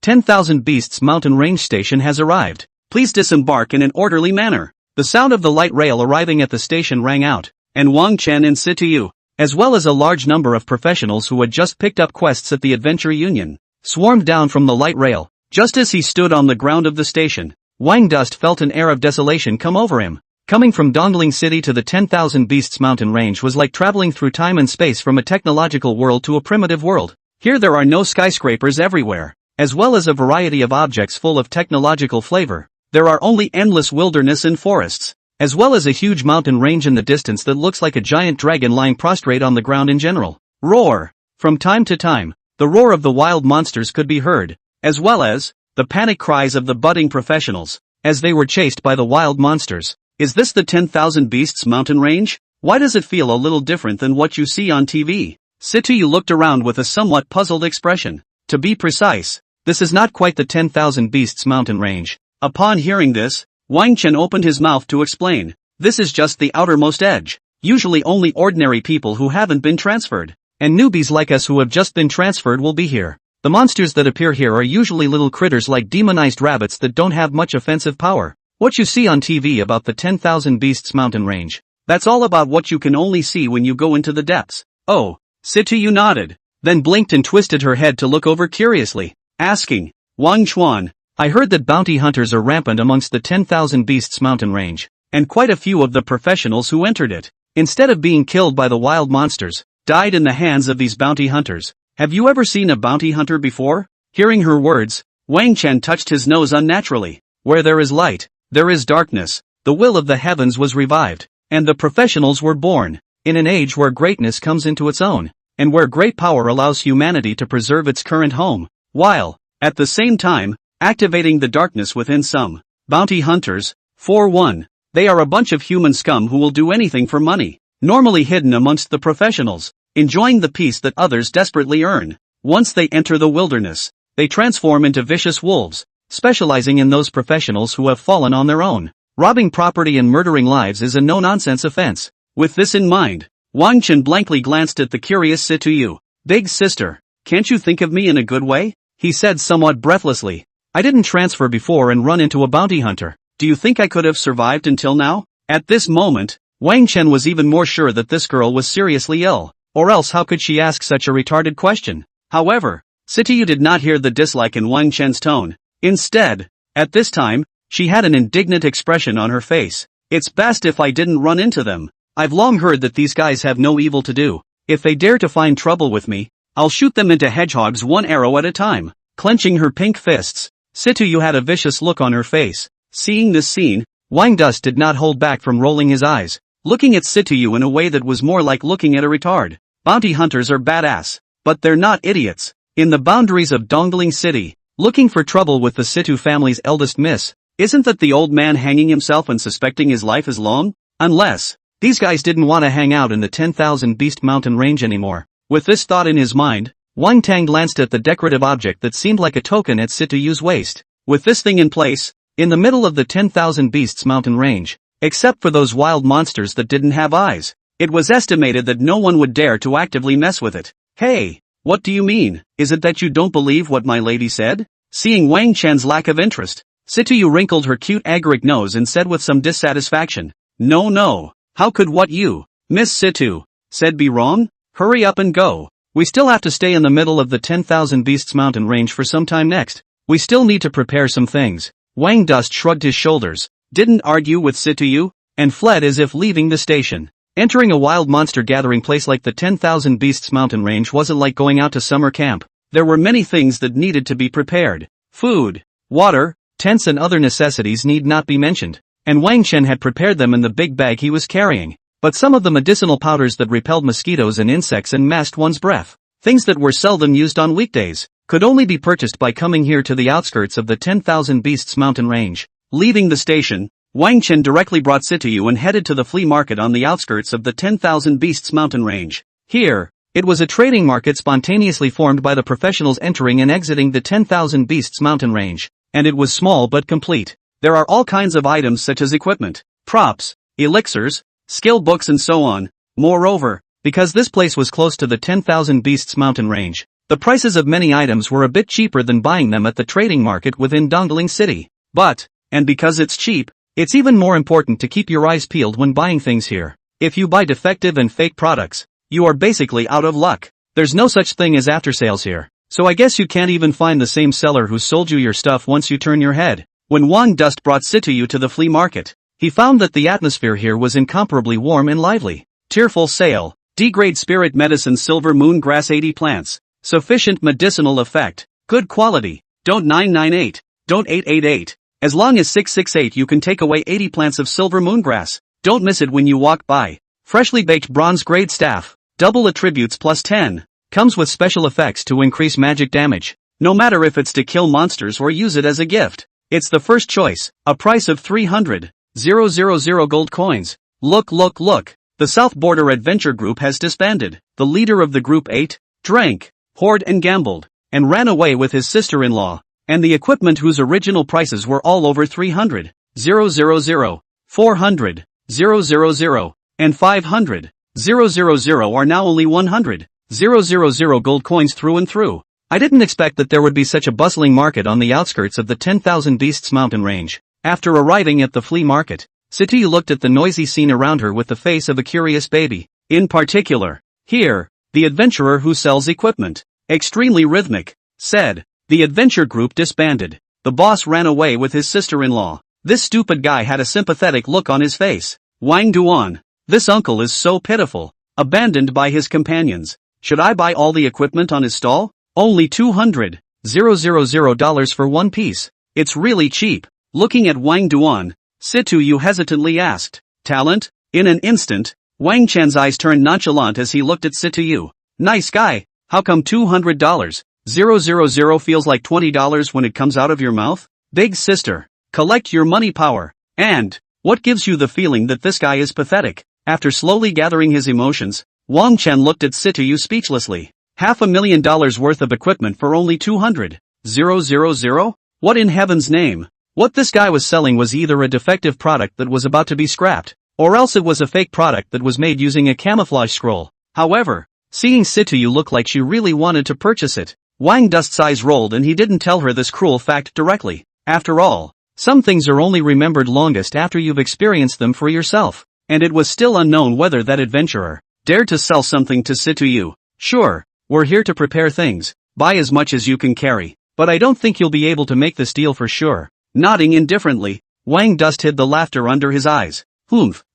10,000 Beasts mountain range station has arrived. Please disembark in an orderly manner. The sound of the light rail arriving at the station rang out, and Wang Chen and Situ, as well as a large number of professionals who had just picked up quests at the Adventure Union, swarmed down from the light rail. Just as he stood on the ground of the station, Wang Dust felt an air of desolation come over him. Coming from Dongling City to the 10,000 Beasts mountain range was like traveling through time and space from a technological world to a primitive world. Here there are no skyscrapers everywhere, as well as a variety of objects full of technological flavor. There are only endless wilderness and forests, as well as a huge mountain range in the distance that looks like a giant dragon lying prostrate on the ground in general. Roar! From time to time, the roar of the wild monsters could be heard, as well as the panic cries of the budding professionals, as they were chased by the wild monsters. Is this the 10,000 Beasts mountain range? Why does it feel a little different than what you see on TV? Situ looked around with a somewhat puzzled expression. To be precise, this is not quite the 10,000 Beasts mountain range. Upon hearing this, Wang Chen opened his mouth to explain. This is just the outermost edge. Usually only ordinary people who haven't been transferred, and newbies like us who have just been transferred will be here. The monsters that appear here are usually little critters like demonized rabbits that don't have much offensive power. What you see on TV about the 10,000 Beasts mountain range, that's all about what you can only see when you go into the depths. Oh, Situ nodded, then blinked and twisted her head to look over curiously, asking, Wang Chuan, I heard that bounty hunters are rampant amongst the 10,000 Beasts mountain range, and quite a few of the professionals who entered it, instead of being killed by the wild monsters, died in the hands of these bounty hunters. Have you ever seen a bounty hunter before? Hearing her words, Wang Chen touched his nose unnaturally. Where there is light, there is darkness. The will of the heavens was revived, and the professionals were born, in an age where greatness comes into its own, and where great power allows humanity to preserve its current home, while, at the same time, activating the darkness within some bounty hunters. 4-1. They are a bunch of human scum who will do anything for money, normally hidden amongst the professionals, enjoying the peace that others desperately earn. Once they enter the wilderness, they transform into vicious wolves, specializing in those professionals who have fallen on their own. Robbing property and murdering lives is a no-nonsense offense. With this in mind, Wang Chen blankly glanced at the curious Situ. Big sister, can't you think of me in a good way? He said somewhat breathlessly. I didn't transfer before and run into a bounty hunter. Do you think I could have survived until now? At this moment, Wang Chen was even more sure that this girl was seriously ill, or else how could she ask such a retarded question? However, Situ did not hear the dislike in Wang Chen's tone. Instead, at this time, she had an indignant expression on her face. It's best if I didn't run into them. I've long heard that these guys have no evil to do. If they dare to find trouble with me, I'll shoot them into hedgehogs one arrow at a time. Clenching her pink fists, Situ had a vicious look on her face. Seeing this scene, Wang Dust did not hold back from rolling his eyes, looking at Situ in a way that was more like looking at a retard. Bounty hunters are badass, but they're not idiots. In the boundaries of Dongling City, looking for trouble with the Situ family's eldest miss, Isn't that the old man hanging himself and suspecting his life is long? Unless these guys didn't want to hang out in the 10,000 Beast Mountain range anymore. With this thought in his mind, Wang Tang glanced at the decorative object that seemed like a token at Situyu's waist. With this thing in place, in the middle of the 10,000 Beasts Mountain range, except for those wild monsters that didn't have eyes, it was estimated that no one would dare to actively mess with it. Hey, what do you mean? Is it that you don't believe what my lady said? Seeing Wang Chen's lack of interest, Situyu wrinkled her cute agaric nose and said with some dissatisfaction, No, how could what you, Miss Situ, said be wrong? Hurry up and go. We still have to stay in the middle of the 10,000 Beasts Mountain range for some time next. We still need to prepare some things. Wang Dust shrugged his shoulders, didn't argue with Situyu, and fled as if leaving the station. Entering a wild monster gathering place like the 10,000 Beasts Mountain range wasn't like going out to summer camp. There were many things that needed to be prepared. Food, water, tents and other necessities need not be mentioned, and Wang Chen had prepared them in the big bag he was carrying. But some of the medicinal powders that repelled mosquitoes and insects and masked one's breath, things that were seldom used on weekdays, could only be purchased by coming here to the outskirts of the 10,000 Beasts Mountain range. Leaving the station, Wang Chen directly brought Situyu and headed to the flea market on the outskirts of the 10,000 Beasts Mountain range. Here, it was a trading market spontaneously formed by the professionals entering and exiting the 10,000 Beasts Mountain range, and it was small but complete. There are all kinds of items such as equipment, props, elixirs, skill books and so on. Moreover, because this place was close to the 10,000 Beasts Mountain range, the prices of many items were a bit cheaper than buying them at the trading market within Dongling City. But, and because it's cheap, it's even more important to keep your eyes peeled when buying things here. If you buy defective and fake products, you are basically out of luck. There's no such thing as after sales here, so I guess you can't even find the same seller who sold you your stuff once you turn your head. When Wang Dust brought Situyu to the flea market, he found that the atmosphere here was incomparably warm and lively. Tearful sale, D-grade spirit medicine silver moon grass 80 plants, sufficient medicinal effect, good quality, don't 998, don't 888, as long as 668 you can take away 80 plants of silver moon grass, don't miss it when you walk by. Freshly baked bronze grade staff, double attributes plus 10, comes with special effects to increase magic damage, no matter if it's to kill monsters or use it as a gift. It's the first choice, a price of 300,000 gold coins. Look, the South Border Adventure Group has disbanded. The leader of the group ate, drank, whored and gambled, and ran away with his sister-in-law, and the equipment whose original prices were all over 300,000, 400,000, and 500,000 are now only 100,000 gold coins through and through. I didn't expect that there would be such a bustling market on the outskirts of the 10,000 Beasts Mountain range. After arriving at the flea market, Situyu looked at the noisy scene around her with the face of a curious baby. In particular, here, the adventurer who sells equipment, extremely rhythmic, said, the adventure group disbanded. The boss ran away with his sister-in-law. This stupid guy had a sympathetic look on his face. Wang Duan, this uncle is so pitiful, abandoned by his companions. Should I buy all the equipment on his stall? Only $200,000 for one piece. It's really cheap. Looking at Wang Duan, Situyu hesitantly asked, talent? In an instant, Wang Chen's eyes turned nonchalant as he looked at Situyu. Nice guy, how come $200,000 feels like $20 when it comes out of your mouth? Big sister, collect your money power. And, what gives you the feeling that this guy is pathetic? After slowly gathering his emotions, Wang Chen looked at Situyu speechlessly. $500,000 worth of equipment for only 200,000? What in heaven's name? What this guy was selling was either a defective product that was about to be scrapped, or else it was a fake product that was made using a camouflage scroll. However, seeing Situyu look like she really wanted to purchase it, Wang Dust's eyes rolled and he didn't tell her this cruel fact directly. After all, some things are only remembered longest after you've experienced them for yourself, and it was still unknown whether that adventurer dared to sell something to Situyu. Sure, we're here to prepare things, buy as much as you can carry, but I don't think you'll be able to make this deal for sure. Nodding indifferently, Wang Dust hid the laughter under his eyes.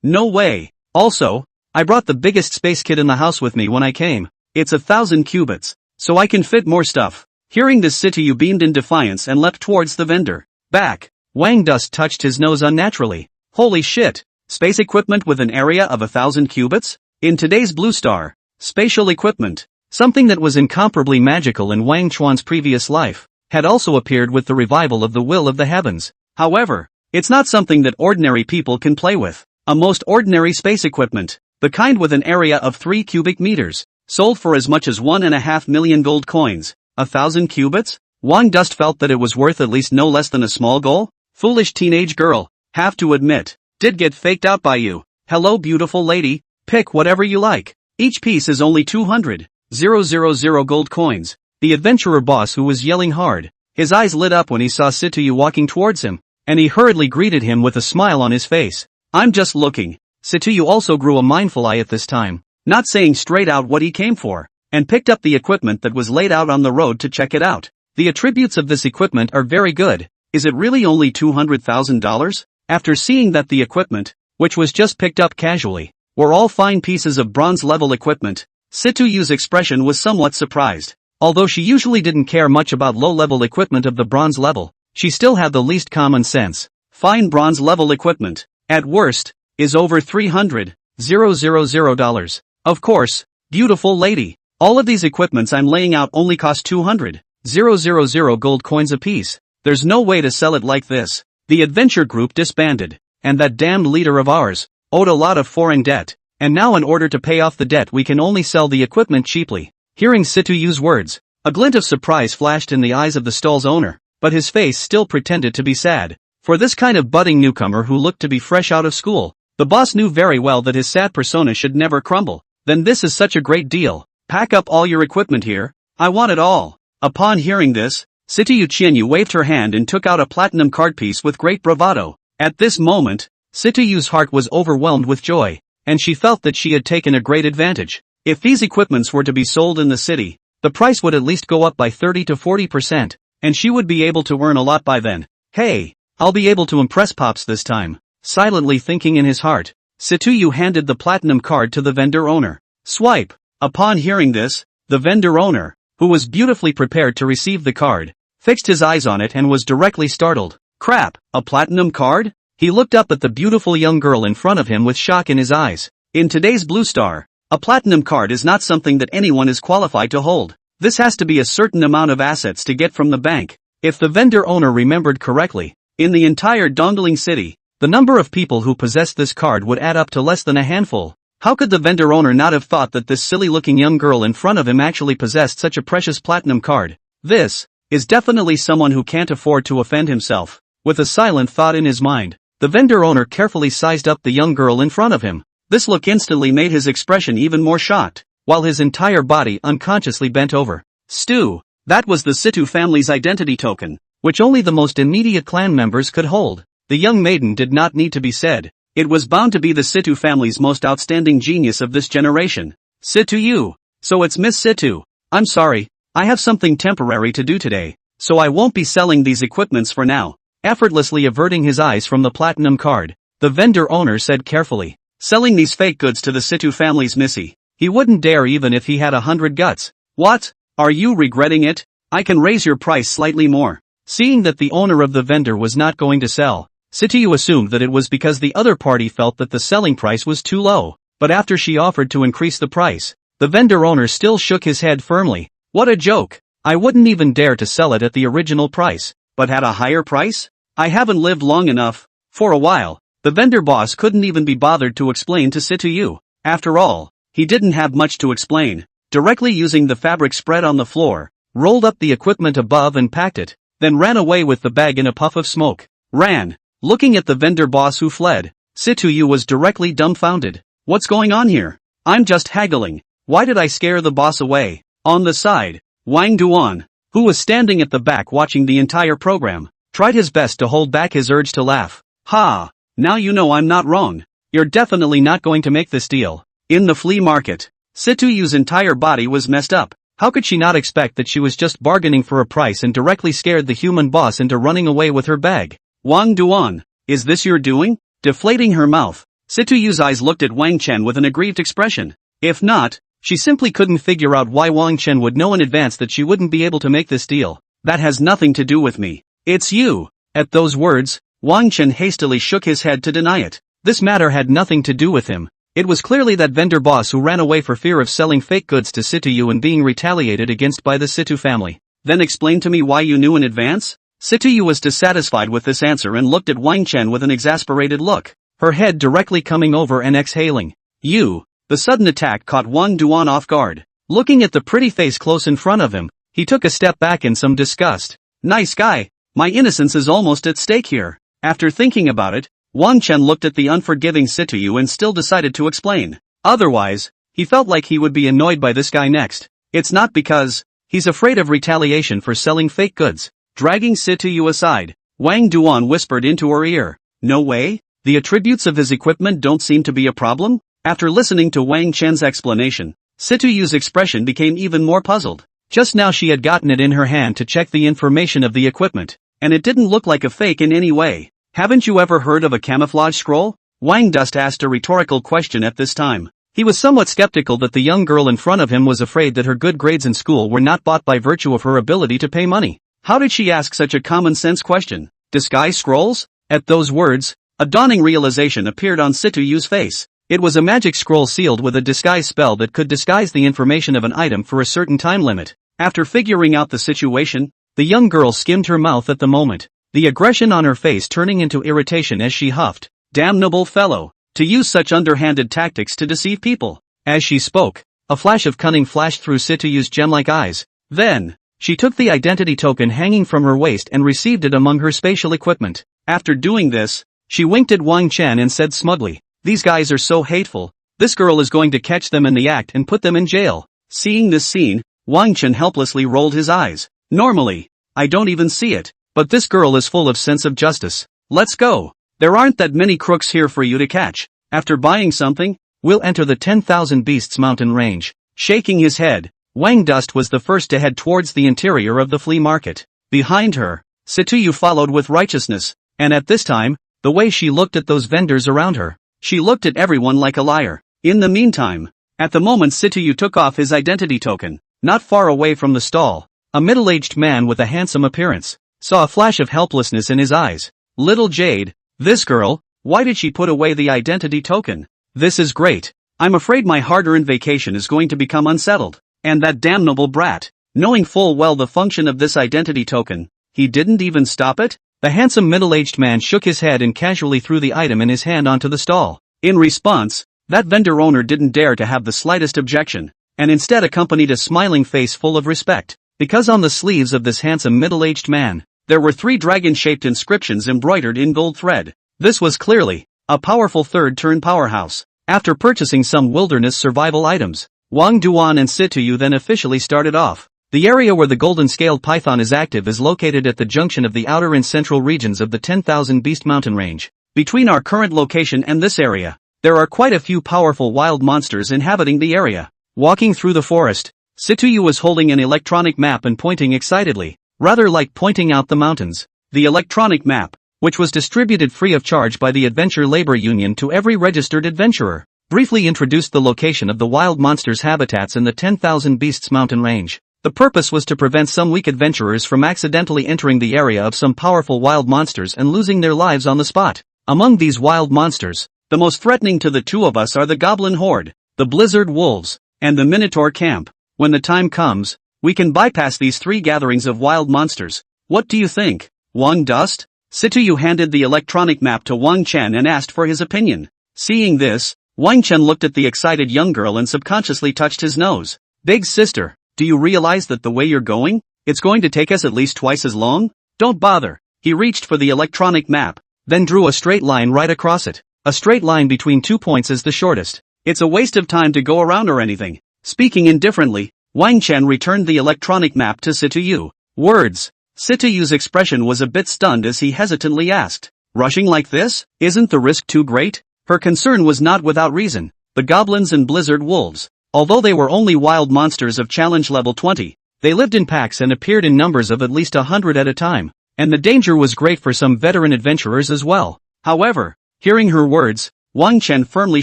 No way. Also, I brought the biggest space kit in the house with me when I came. It's 1,000 cubits, so I can fit more stuff. Hearing this, Situyu beamed in defiance and leapt towards the vendor. Back. Wang Dust touched his nose unnaturally. Holy shit. Space equipment with an area of 1,000 cubits? In today's Blue Star, spatial equipment, something that was incomparably magical in Wang Chuan's previous life, had also appeared with the revival of the Will of the Heavens. However, It's not something that ordinary people can play with. A most ordinary space equipment. The kind with an area of 3 cubic meters. Sold for as much as 1.5 million gold coins. 1,000 cubits? Wang Dust felt that it was worth at least no less than a small goal? Foolish teenage girl. Have to admit. Did get faked out by you. Hello beautiful lady. Pick whatever you like. Each piece is only 200,000 gold coins. The adventurer boss who was yelling hard. His eyes lit up when he saw Situyu walking towards him, and he hurriedly greeted him with a smile on his face. I'm just looking. Situyu also grew a mindful eye at this time, not saying straight out what he came for, and picked up the equipment that was laid out on the road to check it out. The attributes of this equipment are very good. Is it really only $200,000? After seeing that the equipment, which was just picked up casually, were all fine pieces of bronze-level equipment, Situyu's expression was somewhat surprised. Although she usually didn't care much about low-level equipment of the bronze level, she still had the least common sense. Fine bronze-level equipment, at worst, is over $300,000. Of course, beautiful lady, all of these equipments I'm laying out only cost 200,000 gold coins apiece. There's no way to sell it like this. The adventure group disbanded, and that damned leader of ours owed a lot of foreign debt, and now in order to pay off the debt we can only sell the equipment cheaply. Hearing Situyu's words, a glint of surprise flashed in the eyes of the stall's owner, but his face still pretended to be sad. For this kind of budding newcomer who looked to be fresh out of school, the boss knew very well that his sad persona should never crumble. Then this is such a great deal. Pack up all your equipment here. I want it all. Upon hearing this, Situyu Qianyu waved her hand and took out a platinum card piece with great bravado. At this moment, Situyu's heart was overwhelmed with joy, and she felt that she had taken a great advantage. If these equipments were to be sold in the city, the price would at least go up by 30 to 40%, and she would be able to earn a lot by then. Hey, I'll be able to impress Pops this time. Silently thinking in his heart, Situyu handed the platinum card to the vendor owner. Swipe. Upon hearing this, the vendor owner, who was beautifully prepared to receive the card, fixed his eyes on it and was directly startled. Crap, a platinum card? He looked up at the beautiful young girl in front of him with shock in his eyes. In today's Blue Star, a platinum card is not something that anyone is qualified to hold. This has to be a certain amount of assets to get from the bank. If the vendor owner remembered correctly, in the entire Dongling city, the number of people who possessed this card would add up to less than a handful. How could the vendor owner not have thought that this silly-looking young girl in front of him actually possessed such a precious platinum card? This is definitely someone who can't afford to offend himself. With a silent thought in his mind, the vendor owner carefully sized up the young girl in front of him. This look instantly made his expression even more shocked, while his entire body unconsciously bent over. Stew, that was the Situ family's identity token, which only the most immediate clan members could hold. The young maiden did not need to be said. It was bound to be the Situ family's most outstanding genius of this generation. Situyu. So it's Miss Situ. I'm sorry, I have something temporary to do today, so I won't be selling these equipments for now. Effortlessly averting his eyes from the platinum card, the vendor owner said carefully. Selling these fake goods to the Situ family's Missy. He wouldn't dare even if he had 100 guts. What? Are you regretting it? I can raise your price slightly more. Seeing that the owner of the vendor was not going to sell, Situyu assumed that it was because the other party felt that the selling price was too low. But after she offered to increase the price, the vendor owner still shook his head firmly. What a joke. I wouldn't even dare to sell it at the original price. But at a higher price? I haven't lived long enough. For a while, the vendor boss couldn't even be bothered to explain to Situyu. After all, he didn't have much to explain. Directly using the fabric spread on the floor, rolled up the equipment above and packed it, then ran away with the bag in a puff of smoke. Ran. Looking at the vendor boss who fled, Situyu was directly dumbfounded. What's going on here? I'm just haggling. Why did I scare the boss away? On the side, Wang Duan, who was standing at the back watching the entire program, tried his best to hold back his urge to laugh. Ha! Now you know I'm not wrong. You're definitely not going to make this deal. In the flea market, Situyu's entire body was messed up. How could she not expect that she was just bargaining for a price and directly scared the human boss into running away with her bag? Wang Duan, is this your doing? Deflating her mouth, Situyu's eyes looked at Wang Chen with an aggrieved expression. If not, she simply couldn't figure out why Wang Chen would know in advance that she wouldn't be able to make this deal. That has nothing to do with me. It's you. At those words, Wang Chen hastily shook his head to deny it. This matter had nothing to do with him. It was clearly that vendor boss who ran away for fear of selling fake goods to Situyu and being retaliated against by the Situ family. Then explain to me why you knew in advance? Situyu was dissatisfied with this answer and looked at Wang Chen with an exasperated look, her head directly coming over and exhaling. You. The sudden attack caught Wang Duan off guard. Looking at the pretty face close in front of him, he took a step back in some disgust. Nice guy. My innocence is almost at stake here. After thinking about it, Wang Chen looked at the unforgiving Situyu and still decided to explain. Otherwise, he felt like he would be annoyed by this guy next. It's not because he's afraid of retaliation for selling fake goods. Dragging Situyu aside, Wang Duan whispered into her ear. No way? The attributes of his equipment don't seem to be a problem? After listening to Wang Chen's explanation, Situyu's expression became even more puzzled. Just now she had gotten it in her hand to check the information of the equipment, and it didn't look like a fake in any way. Haven't you ever heard of a camouflage scroll? Wang Dust asked a rhetorical question at this time. He was somewhat skeptical that the young girl in front of him was afraid that her good grades in school were not bought by virtue of her ability to pay money. How did she ask such a common-sense question? Disguise scrolls? At those words, a dawning realization appeared on Situyu's face. It was a magic scroll sealed with a disguise spell that could disguise the information of an item for a certain time limit. After figuring out the situation, the young girl skimmed her mouth at the moment, the aggression on her face turning into irritation as she huffed. Damnable fellow, to use such underhanded tactics to deceive people. As she spoke, a flash of cunning flashed through Situyu's gem-like eyes. Then, she took the identity token hanging from her waist and received it among her spatial equipment. After doing this, she winked at Wang Chen and said smugly, "These guys are so hateful. This girl is going to catch them in the act and put them in jail." Seeing this scene, Wang Chen helplessly rolled his eyes. Normally, I don't even see it, but this girl is full of sense of justice. Let's go. There aren't that many crooks here for you to catch. After buying something, we'll enter the 10,000 Beasts mountain range. Shaking his head, Wang Dust was the first to head towards the interior of the flea market. Behind her, Situyu followed with righteousness, and at this time, the way she looked at those vendors around her, she looked at everyone like a liar. In the meantime, at the moment Situyu took off his identity token, not far away from the stall, a middle-aged man with a handsome appearance saw a flash of helplessness in his eyes. Little Jade, this girl, why did she put away the identity token? This is great. I'm afraid my hard-earned vacation is going to become unsettled. And that damnable brat, knowing full well the function of this identity token, he didn't even stop it? The handsome middle-aged man shook his head and casually threw the item in his hand onto the stall. In response, that vendor owner didn't dare to have the slightest objection, and instead accompanied a smiling face full of respect, because on the sleeves of this handsome middle-aged man, there were 3 dragon-shaped inscriptions embroidered in gold thread. This was clearly a powerful third-turn powerhouse. After purchasing some wilderness survival items, Wang Duan and Situyu then officially started off. The area where the golden-scaled python is active is located at the junction of the outer and central regions of the 10,000 Beast mountain range. Between our current location and this area, there are quite a few powerful wild monsters inhabiting the area. Walking through the forest, Situyu was holding an electronic map and pointing excitedly, rather like pointing out the mountains. The electronic map, which was distributed free of charge by the Adventure Labor Union to every registered adventurer, briefly introduced the location of the wild monsters' habitats in the 10,000 Beasts mountain range. The purpose was to prevent some weak adventurers from accidentally entering the area of some powerful wild monsters and losing their lives on the spot. Among these wild monsters, the most threatening to the two of us are the Goblin Horde, the Blizzard Wolves, and the Minotaur Camp. When the time comes, we can bypass these 3 gatherings of wild monsters. What do you think, Wang Dust? Situyu handed the electronic map to Wang Chen and asked for his opinion. Seeing this, Wang Chen looked at the excited young girl and subconsciously touched his nose. Big sister, do you realize that the way you're going, it's going to take us at least twice as long? Don't bother. He reached for the electronic map, then drew a straight line right across it. A straight line between 2 points is the shortest. It's a waste of time to go around or anything. Speaking indifferently, Wang Chen returned the electronic map to Situyu. Words. Situyu's expression was a bit stunned as he hesitantly asked, "Rushing like this? Isn't the risk too great?" Her concern was not without reason. The goblins and blizzard wolves, although they were only wild monsters of challenge level 20, they lived in packs and appeared in numbers of at least 100 at a time, and the danger was great for some veteran adventurers as well. However, hearing her words, Wang Chen firmly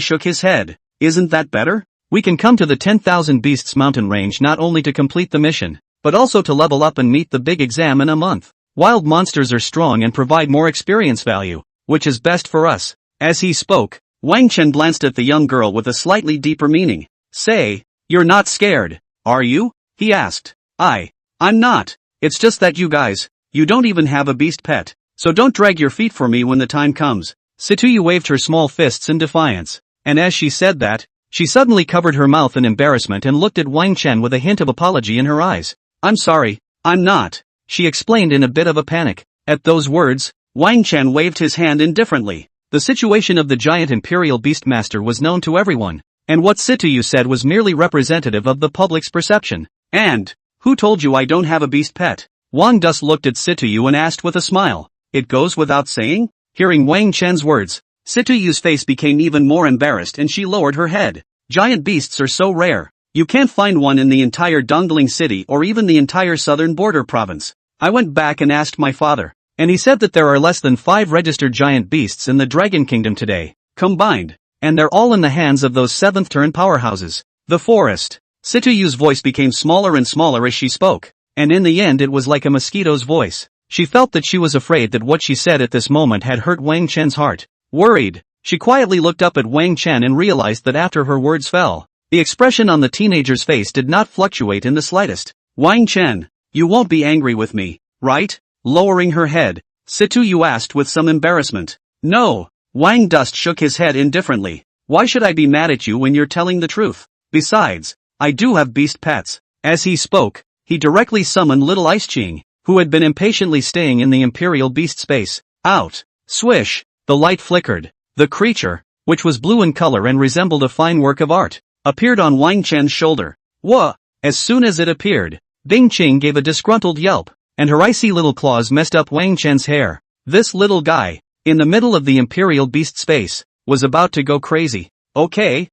shook his head. Isn't that better? We can come to the 10,000 Beasts mountain range not only to complete the mission, but also to level up and meet the big exam in a month. Wild monsters are strong and provide more experience value, which is best for us. As he spoke, Wang Chen glanced at the young girl with a slightly deeper meaning. Say, you're not scared, are you? He asked. I'm not. It's just that you guys, You don't even have a beast pet. So don't drag your feet for me when the time comes. Situyu waved her small fists in defiance. And as she said that, she suddenly covered her mouth in embarrassment and looked at Wang Chen with a hint of apology in her eyes. I'm sorry, I'm not, she explained in a bit of a panic. At those words, Wang Chen waved his hand indifferently. The situation of the giant imperial beastmaster was known to everyone, and what Situyu said was merely representative of the public's perception. And, who told you I don't have a beast pet? Wang Dus looked at Situyu and asked with a smile. It goes without saying? Hearing Wang Chen's words, Situyu's face became even more embarrassed and she lowered her head. Giant beasts are so rare. You can't find one in the entire Dongling city or even the entire southern border province. I went back and asked my father, and he said that there are less than 5 registered giant beasts in the Dragon Kingdom today, combined, and they're all in the hands of those 7th turn powerhouses. The forest. Situyu's voice became smaller and smaller as she spoke, and in the end it was like a mosquito's voice. She felt that she was afraid that what she said at this moment had hurt Wang Chen's heart. Worried, she quietly looked up at Wang Chen and realized that after her words fell, the expression on the teenager's face did not fluctuate in the slightest. Wang Chen, you won't be angry with me, right? Lowering her head, Situyu asked with some embarrassment. No, Wang Dust shook his head indifferently. Why should I be mad at you when you're telling the truth? Besides, I do have beast pets. As he spoke, he directly summoned little Ice Ching, who had been impatiently staying in the imperial beast space, out. Swish, the light flickered. The creature, which was blue in color and resembled a fine work of art, appeared on Wang Chen's shoulder. Whoa! As soon as it appeared, Bing Qing gave a disgruntled yelp, and her icy little claws messed up Wang Chen's hair. This little guy, in the middle of the imperial beast space, was about to go crazy. Okay,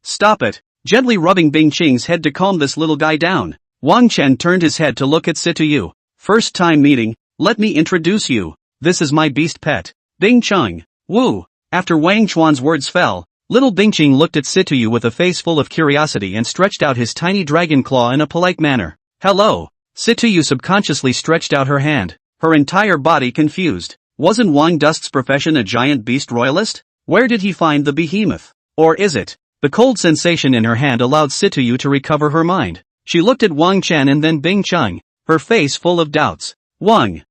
stop it. Gently rubbing Bing Qing's head to calm this little guy down, Wang Chen turned his head to look at Situyu. First time meeting, let me introduce you. This is my beast pet, Bing Qing. Woo! After Wang Chuan's words fell, little Bing Qing looked at Situyu with a face full of curiosity and stretched out his tiny dragon claw in a polite manner. Hello! Situyu subconsciously stretched out her hand, her entire body confused. Wasn't Wang Dust's profession a giant beast royalist? Where did he find the behemoth? Or is it? The cold sensation in her hand allowed Situyu to recover her mind. She looked at Wang Chen and then Bing Qing, her face full of doubts. Wang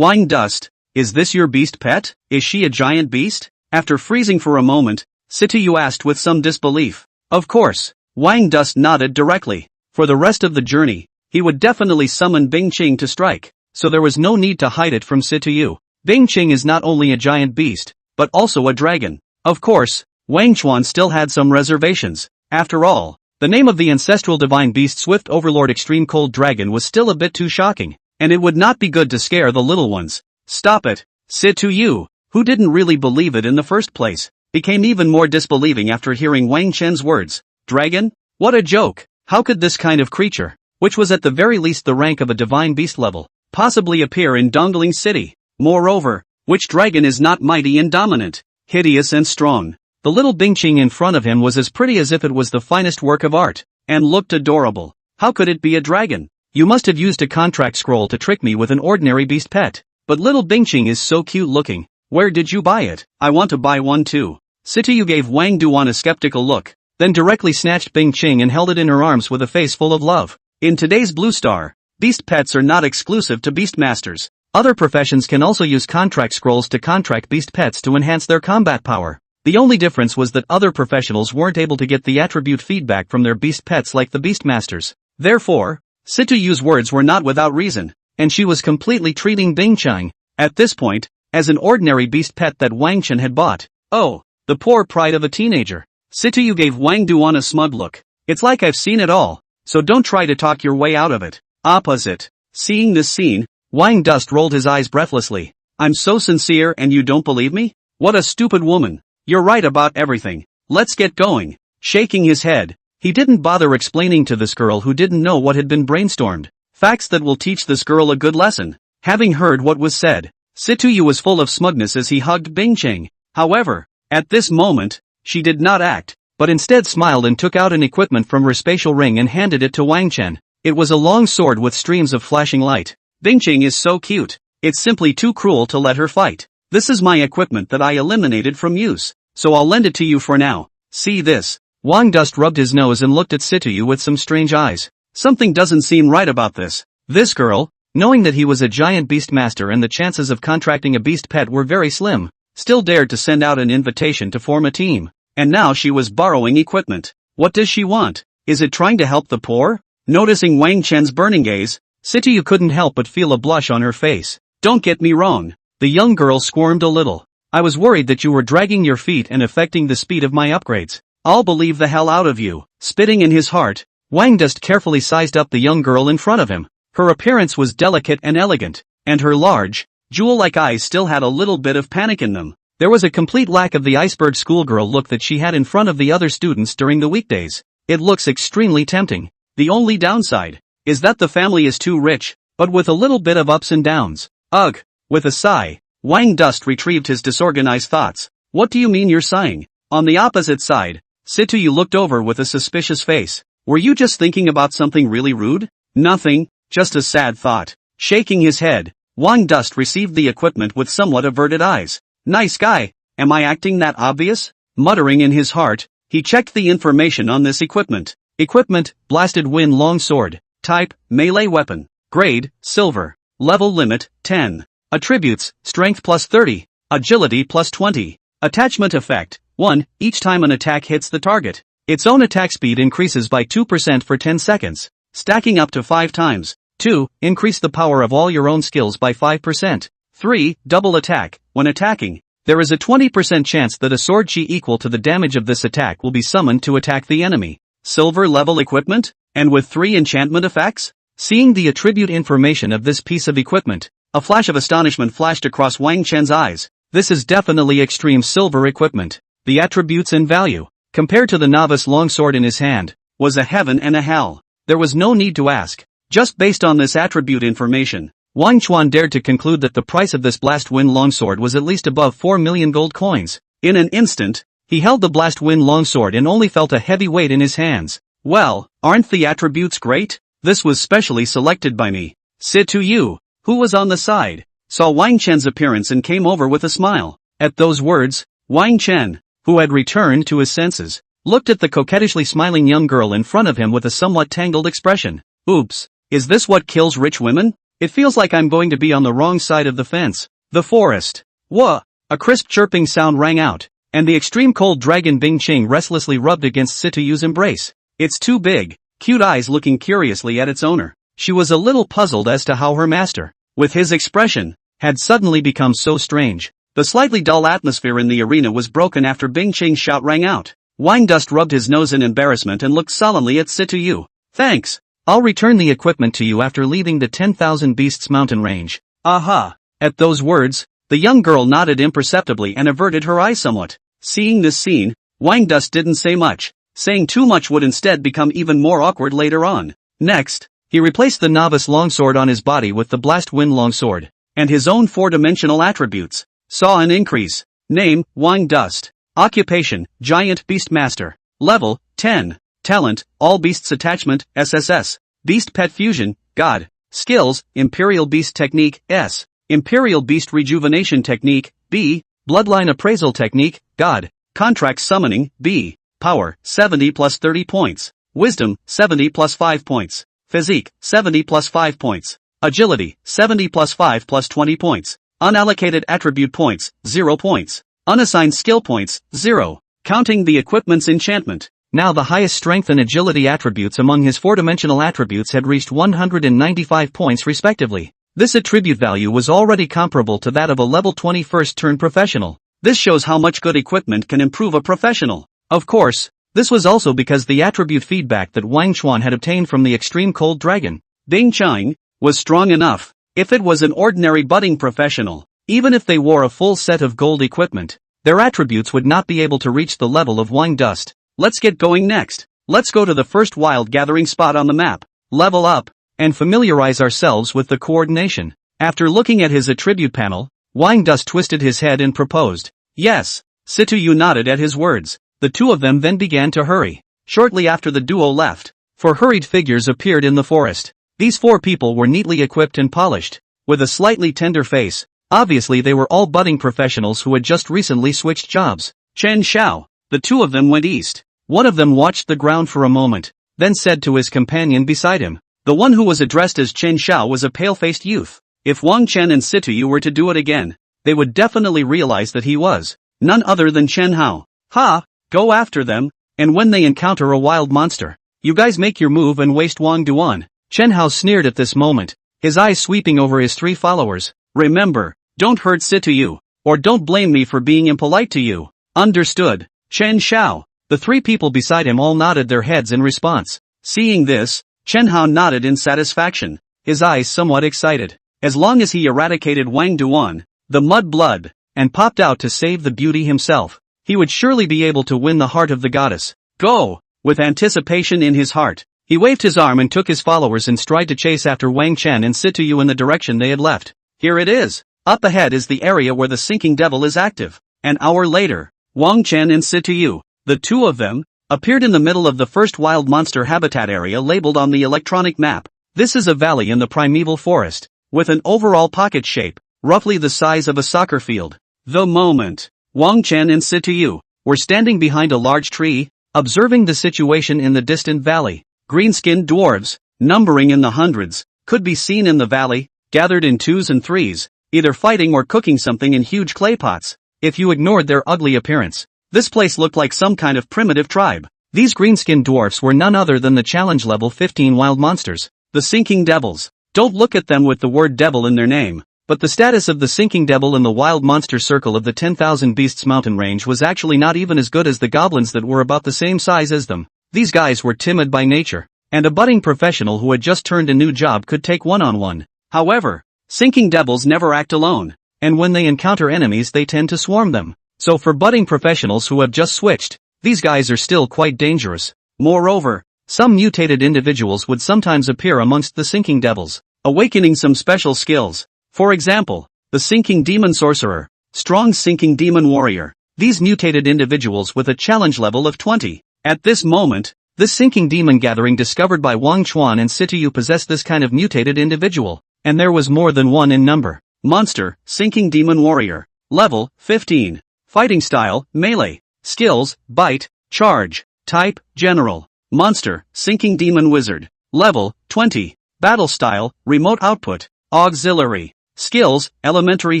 Dust, is this your beast pet? Is she a giant beast? After freezing for a moment, Situyu asked with some disbelief. Of course, Wang Dust nodded directly. For the rest of the journey, he would definitely summon Bing Qing to strike, so there was no need to hide it from Situyu. Bing Qing is not only a giant beast, but also a dragon. Of course, Wang Chuan still had some reservations. After all, the name of the ancestral divine beast Swift Overlord Extreme Cold Dragon was still a bit too shocking, and it would not be good to scare the little ones. Stop it, Situyu, who didn't really believe it in the first place, became even more disbelieving after hearing Wang Chen's words. Dragon? What a joke! How could this kind of creature, which was at the very least the rank of a divine beast level, possibly appear in Dongling City? Moreover, which dragon is not mighty and dominant, hideous and strong? The little Bing Qing in front of him was as pretty as if it was the finest work of art, and looked adorable. How could it be a dragon? You must have used a contract scroll to trick me with an ordinary beast pet. But little Bing Qing is so cute looking. Where did you buy it? I want to buy one too. Situyu gave Wang Duan a skeptical look, then directly snatched Bing Qing and held it in her arms with a face full of love. In today's Blue Star, beast pets are not exclusive to beastmasters. Other professions can also use contract scrolls to contract beast pets to enhance their combat power. The only difference was that other professionals weren't able to get the attribute feedback from their beast pets like the beastmasters. Therefore, Situyu's words were not without reason, and she was completely treating Bing Qing, at this point, as an ordinary beast pet that Wang Chen had bought. Oh, the poor pride of a teenager. Situyu gave Wang Duan a smug look. It's like I've seen it all, so don't try to talk your way out of it. Opposite. Seeing this scene, Wang Dust rolled his eyes breathlessly. I'm so sincere and you don't believe me? What a stupid woman. You're right about everything. Let's get going. Shaking his head, he didn't bother explaining to this girl who didn't know what had been brainstormed. Facts that will teach this girl a good lesson. Having heard what was said, Situyu was full of smugness as he hugged Bing Qing. However, at this moment, she did not act, but instead smiled and took out an equipment from her spatial ring and handed it to Wang Chen. It was a long sword with streams of flashing light. Bing Qing is so cute, it's simply too cruel to let her fight. This is my equipment that I eliminated from use, so I'll lend it to you for now. See this? Wang Dust rubbed his nose and looked at Situyu with some strange eyes. Something doesn't seem right about this. This girl, knowing that he was a giant beast master and the chances of contracting a beast pet were very slim, still dared to send out an invitation to form a team. And now she was borrowing equipment. What does she want? Is it trying to help the poor? Noticing Wang Chen's burning gaze, Sityu couldn't help but feel a blush on her face. Don't get me wrong. The young girl squirmed a little. I was worried that you were dragging your feet and affecting the speed of my upgrades. I'll believe the hell out of you. Spitting in his heart, Wang Dust carefully sized up the young girl in front of him. Her appearance was delicate and elegant, and her large, jewel-like eyes still had a little bit of panic in them. There was a complete lack of the iceberg schoolgirl look that she had in front of the other students during the weekdays. It looks extremely tempting. The only downside is that the family is too rich, but with a little bit of ups and downs. Ugh. With a sigh, Wang Dust retrieved his disorganized thoughts. What do you mean you're sighing? On the opposite side, Sityu looked over with a suspicious face. Were you just thinking about something really rude? Nothing, just a sad thought. Shaking his head, Wang Dust received the equipment with somewhat averted eyes. Nice guy, am I acting that obvious? Muttering in his heart, he checked the information on this equipment. Equipment, Blasted Wind Longsword. Type, melee weapon. Grade, silver. Level limit, 10. Attributes, strength plus 30. Agility plus 20. Attachment effect, 1. Each time an attack hits the target, its own attack speed increases by 2% for 10 seconds, stacking up to 5 times. 2. Increase the power of all your own skills by 5%. 3. Double attack. When attacking, there is a 20% chance that a sword chi equal to the damage of this attack will be summoned to attack the enemy. Silver level equipment? And with 3 enchantment effects? Seeing the attribute information of this piece of equipment, a flash of astonishment flashed across Wang Chen's eyes. This is definitely extreme silver equipment. The attributes and value, compared to the novice longsword in his hand, was a heaven and a hell. There was no need to ask. Just based on this attribute information, Wang Chuan dared to conclude that the price of this Blast Wind longsword was at least above 4 million gold coins. In an instant, he held the Blast Wind longsword and only felt a heavy weight in his hands. Well, aren't the attributes great? This was specially selected by me. Sityu, who was on the side, saw Wang Chen's appearance and came over with a smile. At those words, Wang Chen, who had returned to his senses, looked at the coquettishly smiling young girl in front of him with a somewhat tangled expression. Oops, is this what kills rich women? It feels like I'm going to be on the wrong side of the fence. The forest. Wah! A crisp chirping sound rang out, and the extreme cold dragon Bing Ching restlessly rubbed against Sityu's embrace. It's too big, cute eyes looking curiously at its owner. She was a little puzzled as to how her master, with his expression, had suddenly become so strange. The slightly dull atmosphere in the arena was broken after Bing Ching's shout rang out. Wang Dust rubbed his nose in embarrassment and looked solemnly at Sityu. Thanks. I'll return the equipment to you after leaving the 10,000 Beasts mountain range. Aha! At those words, the young girl nodded imperceptibly and averted her eyes somewhat. Seeing this scene, Wang Dust didn't say much. Saying too much would instead become even more awkward later on. Next, he replaced the novice longsword on his body with the Blast Wind longsword, and his own 4-dimensional attributes saw an increase. Name, Wang Dust. Occupation, Giant Beast Master. Level, 10. Talent, All Beasts Attachment, SSS. Beast Pet Fusion, God. Skills, Imperial Beast Technique, S. Imperial Beast Rejuvenation Technique, B. Bloodline Appraisal Technique, God. Contract Summoning, B. Power, 70 plus 30 points. Wisdom, 70 plus 5 points. Physique, 70 plus 5 points. Agility, 70 plus 5 plus 20 points. Unallocated attribute points, 0 points. Unassigned skill points, 0. Counting the equipment's enchantment. Now the highest strength and agility attributes among his 4-dimensional attributes had reached 195 points respectively. This attribute value was already comparable to that of a level 21st turn professional. This shows how much good equipment can improve a professional. Of course, this was also because the attribute feedback that Wang Chuan had obtained from the extreme cold dragon, Bing Chang, was strong enough. If it was an ordinary budding professional, even if they wore a full set of gold equipment, their attributes would not be able to reach the level of Wang Dust. Let's get going next. Let's go to the first wild gathering spot on the map, level up, and familiarize ourselves with the coordination. After looking at his attribute panel, Wang Dust twisted his head and proposed. Yes. Sityu nodded at his words. The two of them then began to hurry. Shortly after the duo left, 4 hurried figures appeared in the forest. These 4 people were neatly equipped and polished, with a slightly tender face. Obviously they were all budding professionals who had just recently switched jobs. Chen Xiao. The two of them went east. One of them watched the ground for a moment, then said to his companion beside him, The one who was addressed as Chen Xiao was a pale-faced youth. If Wang Chen and Situyu were to do it again, they would definitely realize that he was none other than Chen Hao. Ha! Go after them, and when they encounter a wild monster, you guys make your move and waste Wang Duan. Chen Hao sneered at this moment, his eyes sweeping over his 3 followers. Remember, don't hurt Situyu, or don't blame me for being impolite to you. Understood, Chen Xiao. The 3 people beside him all nodded their heads in response. Seeing this, Chen Hao nodded in satisfaction, his eyes somewhat excited. As long as he eradicated Wang Duan, the mud blood, and popped out to save the beauty himself, he would surely be able to win the heart of the goddess. Go! With anticipation in his heart, he waved his arm and took his followers in stride to chase after Wang Chen and Situyu in the direction they had left. Here it is. Up ahead is the area where the sinking devil is active. An hour later, Wang Chen and Situyu, the 2 of them, appeared in the middle of the first wild monster habitat area labeled on the electronic map. This is a valley in the primeval forest, with an overall pocket shape, roughly the size of a soccer field. The moment Wang Chen and Situyu were standing behind a large tree, observing the situation in the distant valley. Green-skinned dwarves, numbering in the hundreds, could be seen in the valley, gathered in 2s and 3s, either fighting or cooking something in huge clay pots. If you ignored their ugly appearance, this place looked like some kind of primitive tribe. These green-skinned dwarfs were none other than the challenge level 15 wild monsters, the Sinking Devils. Don't look at them with the word devil in their name, but the status of the Sinking Devil in the wild monster circle of the 10,000 Beasts mountain range was actually not even as good as the goblins that were about the same size as them. These guys were timid by nature, and a budding professional who had just turned a new job could take one-on-one. However, Sinking Devils never act alone, and when they encounter enemies they tend to swarm them. So for budding professionals who have just switched, these guys are still quite dangerous. Moreover, some mutated individuals would sometimes appear amongst the Sinking Devils, awakening some special skills. For example, the Sinking Demon Sorcerer, Strong Sinking Demon Warrior. These mutated individuals with a challenge level of 20. At this moment, this Sinking Demon gathering discovered by Wang Chuan and Situyu possessed this kind of mutated individual, and there was more than one in number. Monster, Sinking Demon Warrior. Level, 15. Fighting style, melee. Skills, bite, charge. Type, general. Monster, Sinking Demon Wizard. Level, 20. Battle style, remote output. Auxiliary. Skills, elementary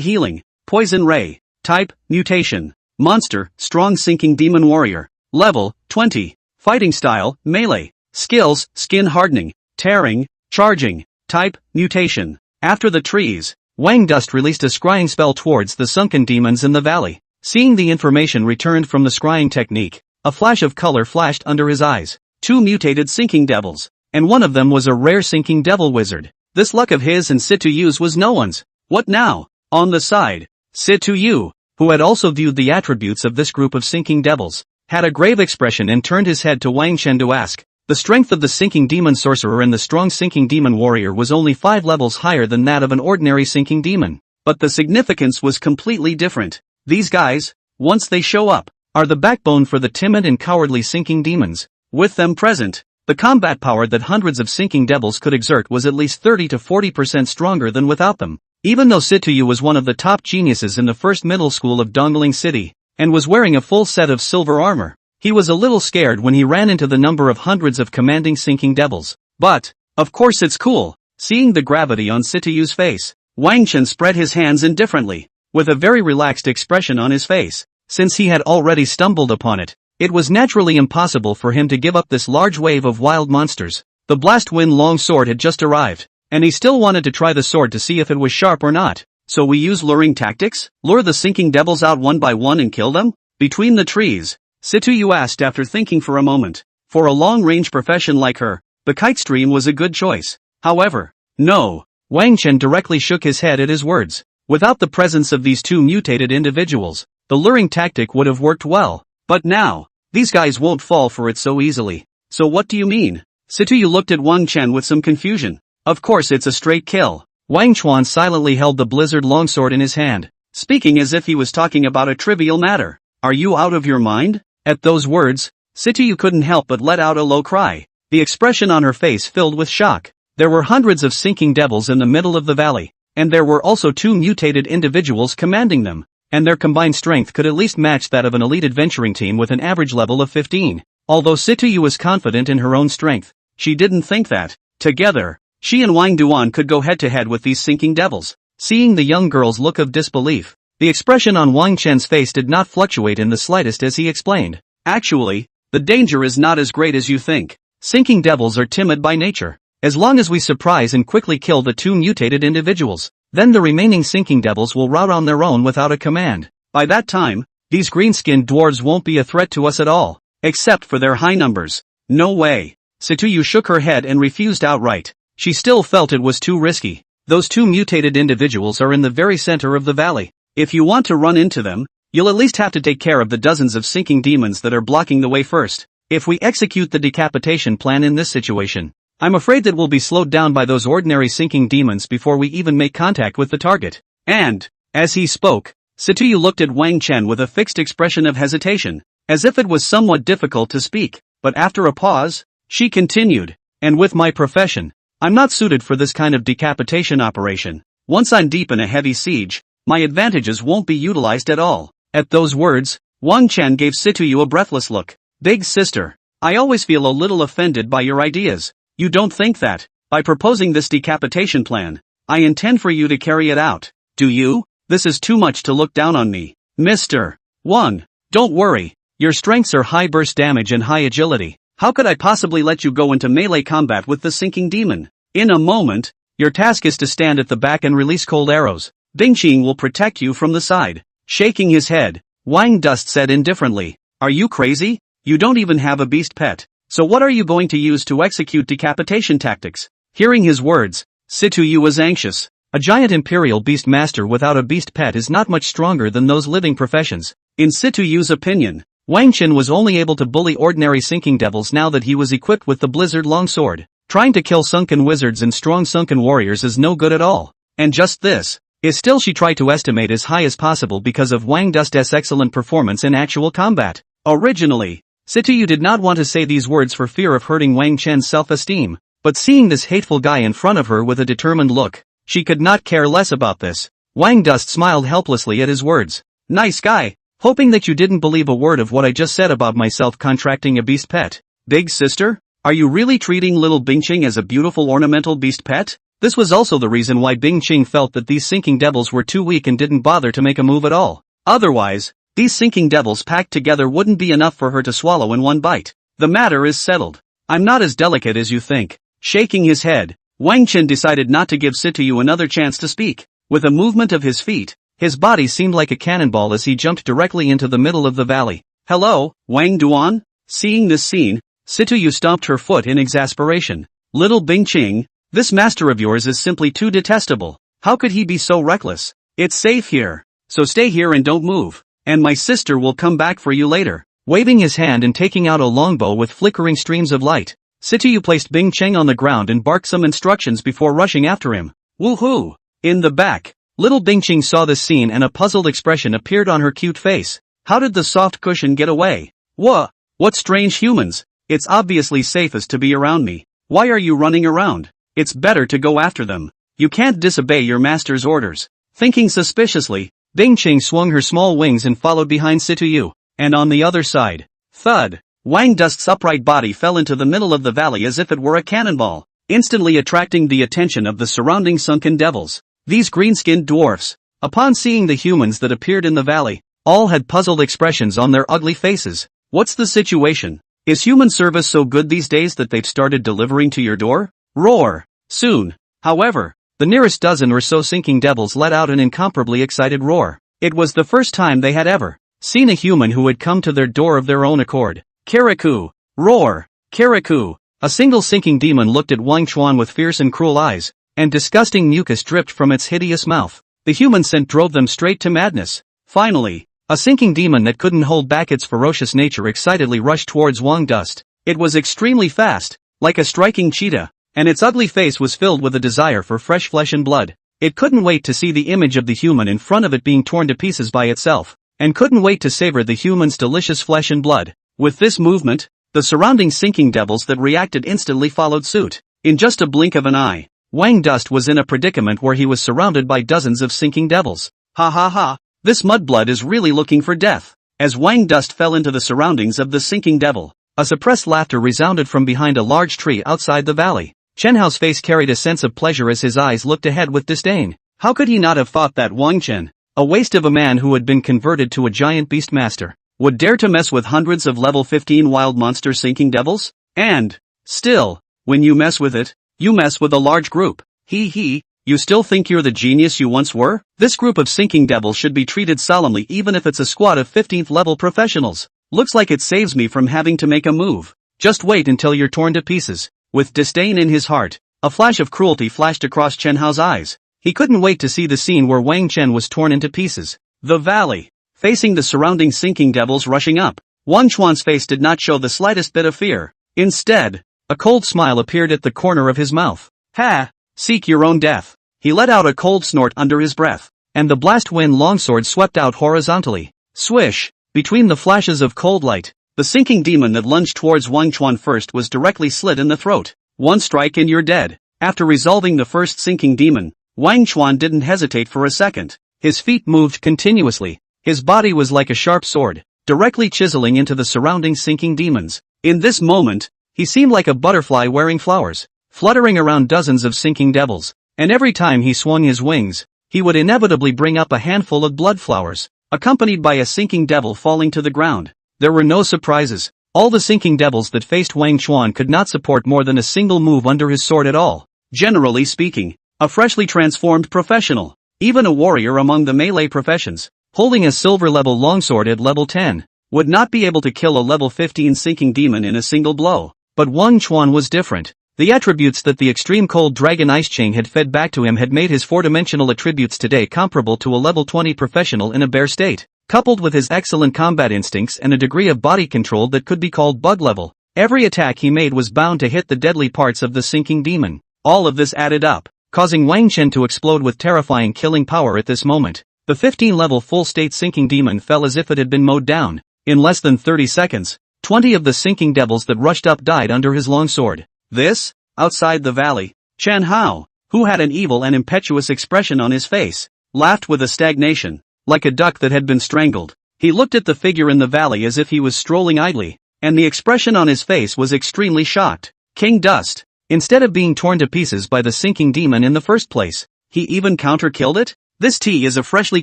healing. Poison ray. Type, mutation. Monster, Strong Sinking Demon Warrior. Level, 20. Fighting style, melee. Skills, skin hardening, tearing, charging. Type, mutation. After the trees, Wang Dust released a scrying spell towards the sunken demons in the valley. Seeing the information returned from the scrying technique, a flash of color flashed under his eyes. 2 mutated Sinking Devils, and one of them was a rare Sinking Devil Wizard. This luck of his and Situyu's was no one's. What now? On the side, Situyu, who had also viewed the attributes of this group of Sinking Devils, had a grave expression and turned his head to Wang Chen to ask. The strength of the Sinking Demon Sorcerer and the Strong Sinking Demon Warrior was only 5 levels higher than that of an ordinary Sinking Demon. But the significance was completely different. These guys, once they show up, are the backbone for the timid and cowardly Sinking Demons. With them present, the combat power that hundreds of Sinking Devils could exert was at least 30 to 40% stronger than without them. Even though Situyu was one of the top geniuses in the first middle school of Dongling City, and was wearing a full set of silver armor, he was a little scared when he ran into the number of hundreds of commanding Sinking Devils. But, of course it's cool. Seeing the gravity on Situyu's face, Wang Chen spread his hands indifferently, with a very relaxed expression on his face. Since he had already stumbled upon it, it was naturally impossible for him to give up this large wave of wild monsters. The Blast Wind long sword had just arrived, and he still wanted to try the sword to see if it was sharp or not. So we use luring tactics? Lure the Sinking Devils out one by one and kill them? Between the trees, Situyu asked after thinking for a moment. For a long-range profession like her, the kite stream was a good choice. However, no. Wang Chen directly shook his head at his words. Without the presence of these 2 mutated individuals, the luring tactic would have worked well. But now, these guys won't fall for it so easily. So what do you mean? Situyu looked at Wang Chen with some confusion. Of course it's a straight kill. Wang Chuan silently held the blizzard longsword in his hand, speaking as if he was talking about a trivial matter. Are you out of your mind? At those words, Situyu couldn't help but let out a low cry. The expression on her face filled with shock. There were hundreds of Sinking Devils in the middle of the valley, and there were also 2 mutated individuals commanding them, and their combined strength could at least match that of an elite adventuring team with an average level of 15. Although Situyu was confident in her own strength, she didn't think that Together, she and Wang Duan could go head-to-head with these sinking devils. Seeing the young girl's look of disbelief, the expression on Wang Chen's face did not fluctuate in the slightest as he explained. Actually, the danger is not as great as you think. Sinking devils are timid by nature. As long as we surprise and quickly kill the two mutated individuals, then the remaining sinking devils will rout on their own without a command. By that time, these green-skinned dwarves won't be a threat to us at all, except for their high numbers. No way. Situyu shook her head and refused outright. She still felt it was too risky. Those two mutated individuals are in the very center of the valley. If you want to run into them, you'll at least have to take care of the dozens of sinking demons that are blocking the way first. If we execute the decapitation plan in this situation, I'm afraid that we'll be slowed down by those ordinary sinking demons before we even make contact with the target. And, as he spoke, Situyu looked at Wang Chen with a fixed expression of hesitation, as if it was somewhat difficult to speak, but after a pause, she continued, and with my profession, I'm not suited for this kind of decapitation operation. Once I'm deep in a heavy siege, my advantages won't be utilized at all. At those words, Wang Chen gave Situyu a breathless look. Big sister, I always feel a little offended by your ideas. You don't think that, by proposing this decapitation plan, I intend for you to carry it out, do you? This is too much to look down on me. Mr. Wang, don't worry, your strengths are high burst damage and high agility. How could I possibly let you go into melee combat with the sinking demon? In a moment, your task is to stand at the back and release cold arrows. Bingqing will protect you from the side. Shaking his head, Wang Dust said indifferently, are you crazy? You don't even have a beast pet. So what are you going to use to execute decapitation tactics? Hearing his words, Situyu was anxious. A giant imperial beast master without a beast pet is not much stronger than those living professions. In Situyu's opinion, Wang Chen was only able to bully ordinary sinking devils now that he was equipped with the blizzard longsword. Trying to kill sunken wizards and strong sunken warriors is no good at all. And just this is still she tried to estimate as high as possible because of Wang Dust's excellent performance in actual combat. Originally, Situyu did not want to say these words for fear of hurting Wang Chen's self-esteem, but seeing this hateful guy in front of her with a determined look, she could not care less about this. Wang Dust smiled helplessly at his words. Nice guy, hoping that you didn't believe a word of what I just said about myself contracting a beast pet. Big sister, are you really treating little Bingqing as a beautiful ornamental beast pet? This was also the reason why Bingqing felt that these sinking devils were too weak and didn't bother to make a move at all. Otherwise, these sinking devils packed together wouldn't be enough for her to swallow in one bite. The matter is settled. I'm not as delicate as you think. Shaking his head, Wang Chen decided not to give Situyu another chance to speak. With a movement of his feet, his body seemed like a cannonball as he jumped directly into the middle of the valley. Hello, Wang Duan? Seeing this scene, Situyu stomped her foot in exasperation. Little Bingqing, this master of yours is simply too detestable. How could he be so reckless? It's safe here, so stay here and don't move. And my sister will come back for you later. Waving his hand and taking out a longbow with flickering streams of light, Situyu placed Bingqing on the ground and barked some instructions before rushing after him. Woohoo! In the back, little Bingqing saw this scene and a puzzled expression appeared on her cute face. How did the soft cushion get away? What strange humans! It's obviously safest to be around me. Why are you running around? It's better to go after them. You can't disobey your master's orders. Thinking suspiciously, Bingqing swung her small wings and followed behind Situyu. And on the other side, thud, Wang Dust's upright body fell into the middle of the valley as if it were a cannonball, instantly attracting the attention of the surrounding sunken devils. These green-skinned dwarfs, upon seeing the humans that appeared in the valley, all had puzzled expressions on their ugly faces. What's the situation? Is human service so good these days that they've started delivering to your door? Roar! Soon. However, the nearest dozen or so sinking devils let out an incomparably excited roar. It was the first time they had ever seen a human who had come to their door of their own accord. Kirikou! Roar! Kirikou! A single sinking demon looked at Wang Chuan with fierce and cruel eyes, and disgusting mucus dripped from its hideous mouth. The human scent drove them straight to madness. Finally, a sinking demon that couldn't hold back its ferocious nature excitedly rushed towards Wang Dust. It was extremely fast, like a striking cheetah, and its ugly face was filled with a desire for fresh flesh and blood. It couldn't wait to see the image of the human in front of it being torn to pieces by itself, and couldn't wait to savor the human's delicious flesh and blood. With this movement, the surrounding sinking devils that reacted instantly followed suit. In just a blink of an eye, Wang Dust was in a predicament where he was surrounded by dozens of sinking devils. Ha ha ha, this mudblood is really looking for death. As Wang Dust fell into the surroundings of the sinking devil, a suppressed laughter resounded from behind a large tree outside the valley. Chen Hao's face carried a sense of pleasure as his eyes looked ahead with disdain. How could he not have thought that Wang Chen, a waste of a man who had been converted to a giant beast master, would dare to mess with hundreds of level 15 wild monster sinking devils? And, still, when you mess with it, you mess with a large group. You still think you're the genius you once were? This group of sinking devils should be treated solemnly even if it's a squad of 15th level professionals. Looks like it saves me from having to make a move. Just wait until you're torn to pieces. With disdain in his heart, a flash of cruelty flashed across Chen Hao's eyes. He couldn't wait to see the scene where Wang Chen was torn into pieces. The valley. Facing the surrounding sinking devils rushing up, Wang Chuan's face did not show the slightest bit of fear. Instead, a cold smile appeared at the corner of his mouth. Ha! Seek your own death. He let out a cold snort under his breath, and the blast wind longsword swept out horizontally. Swish! Between the flashes of cold light, the sinking demon that lunged towards Wang Chuan first was directly slit in the throat. One strike and you're dead. After resolving the first sinking demon, Wang Chuan didn't hesitate for a second. His feet moved continuously. His body was like a sharp sword, directly chiseling into the surrounding sinking demons. In this moment, he seemed like a butterfly wearing flowers, fluttering around dozens of sinking devils, and every time he swung his wings, he would inevitably bring up a handful of blood flowers, accompanied by a sinking devil falling to the ground. There were no surprises. All the sinking devils that faced Wang Chuan could not support more than a single move under his sword at all. Generally speaking, a freshly transformed professional, even a warrior among the melee professions, holding a silver level longsword at level 10, would not be able to kill a level 15 sinking demon in a single blow. But Wang Chuan was different. The attributes that the extreme cold dragon ice chain had fed back to him had made his four-dimensional attributes today comparable to a level 20 professional in a bare state. Coupled with his excellent combat instincts and a degree of body control that could be called bug level, every attack he made was bound to hit the deadly parts of the sinking demon. All of this added up, causing Wang Chen to explode with terrifying killing power at this moment. The 15-level full-state sinking demon fell as if it had been mowed down. In less than 30 seconds, 20 of the sinking devils that rushed up died under his longsword. This, outside the valley, Chen Hao, who had an evil and impetuous expression on his face, laughed with a stagnation, like a duck that had been strangled. He looked at the figure in the valley as if he was strolling idly, and the expression on his face was extremely shocked. King Dust. Instead of being torn to pieces by the sinking demon in the first place, he even counter-killed it? This T is a freshly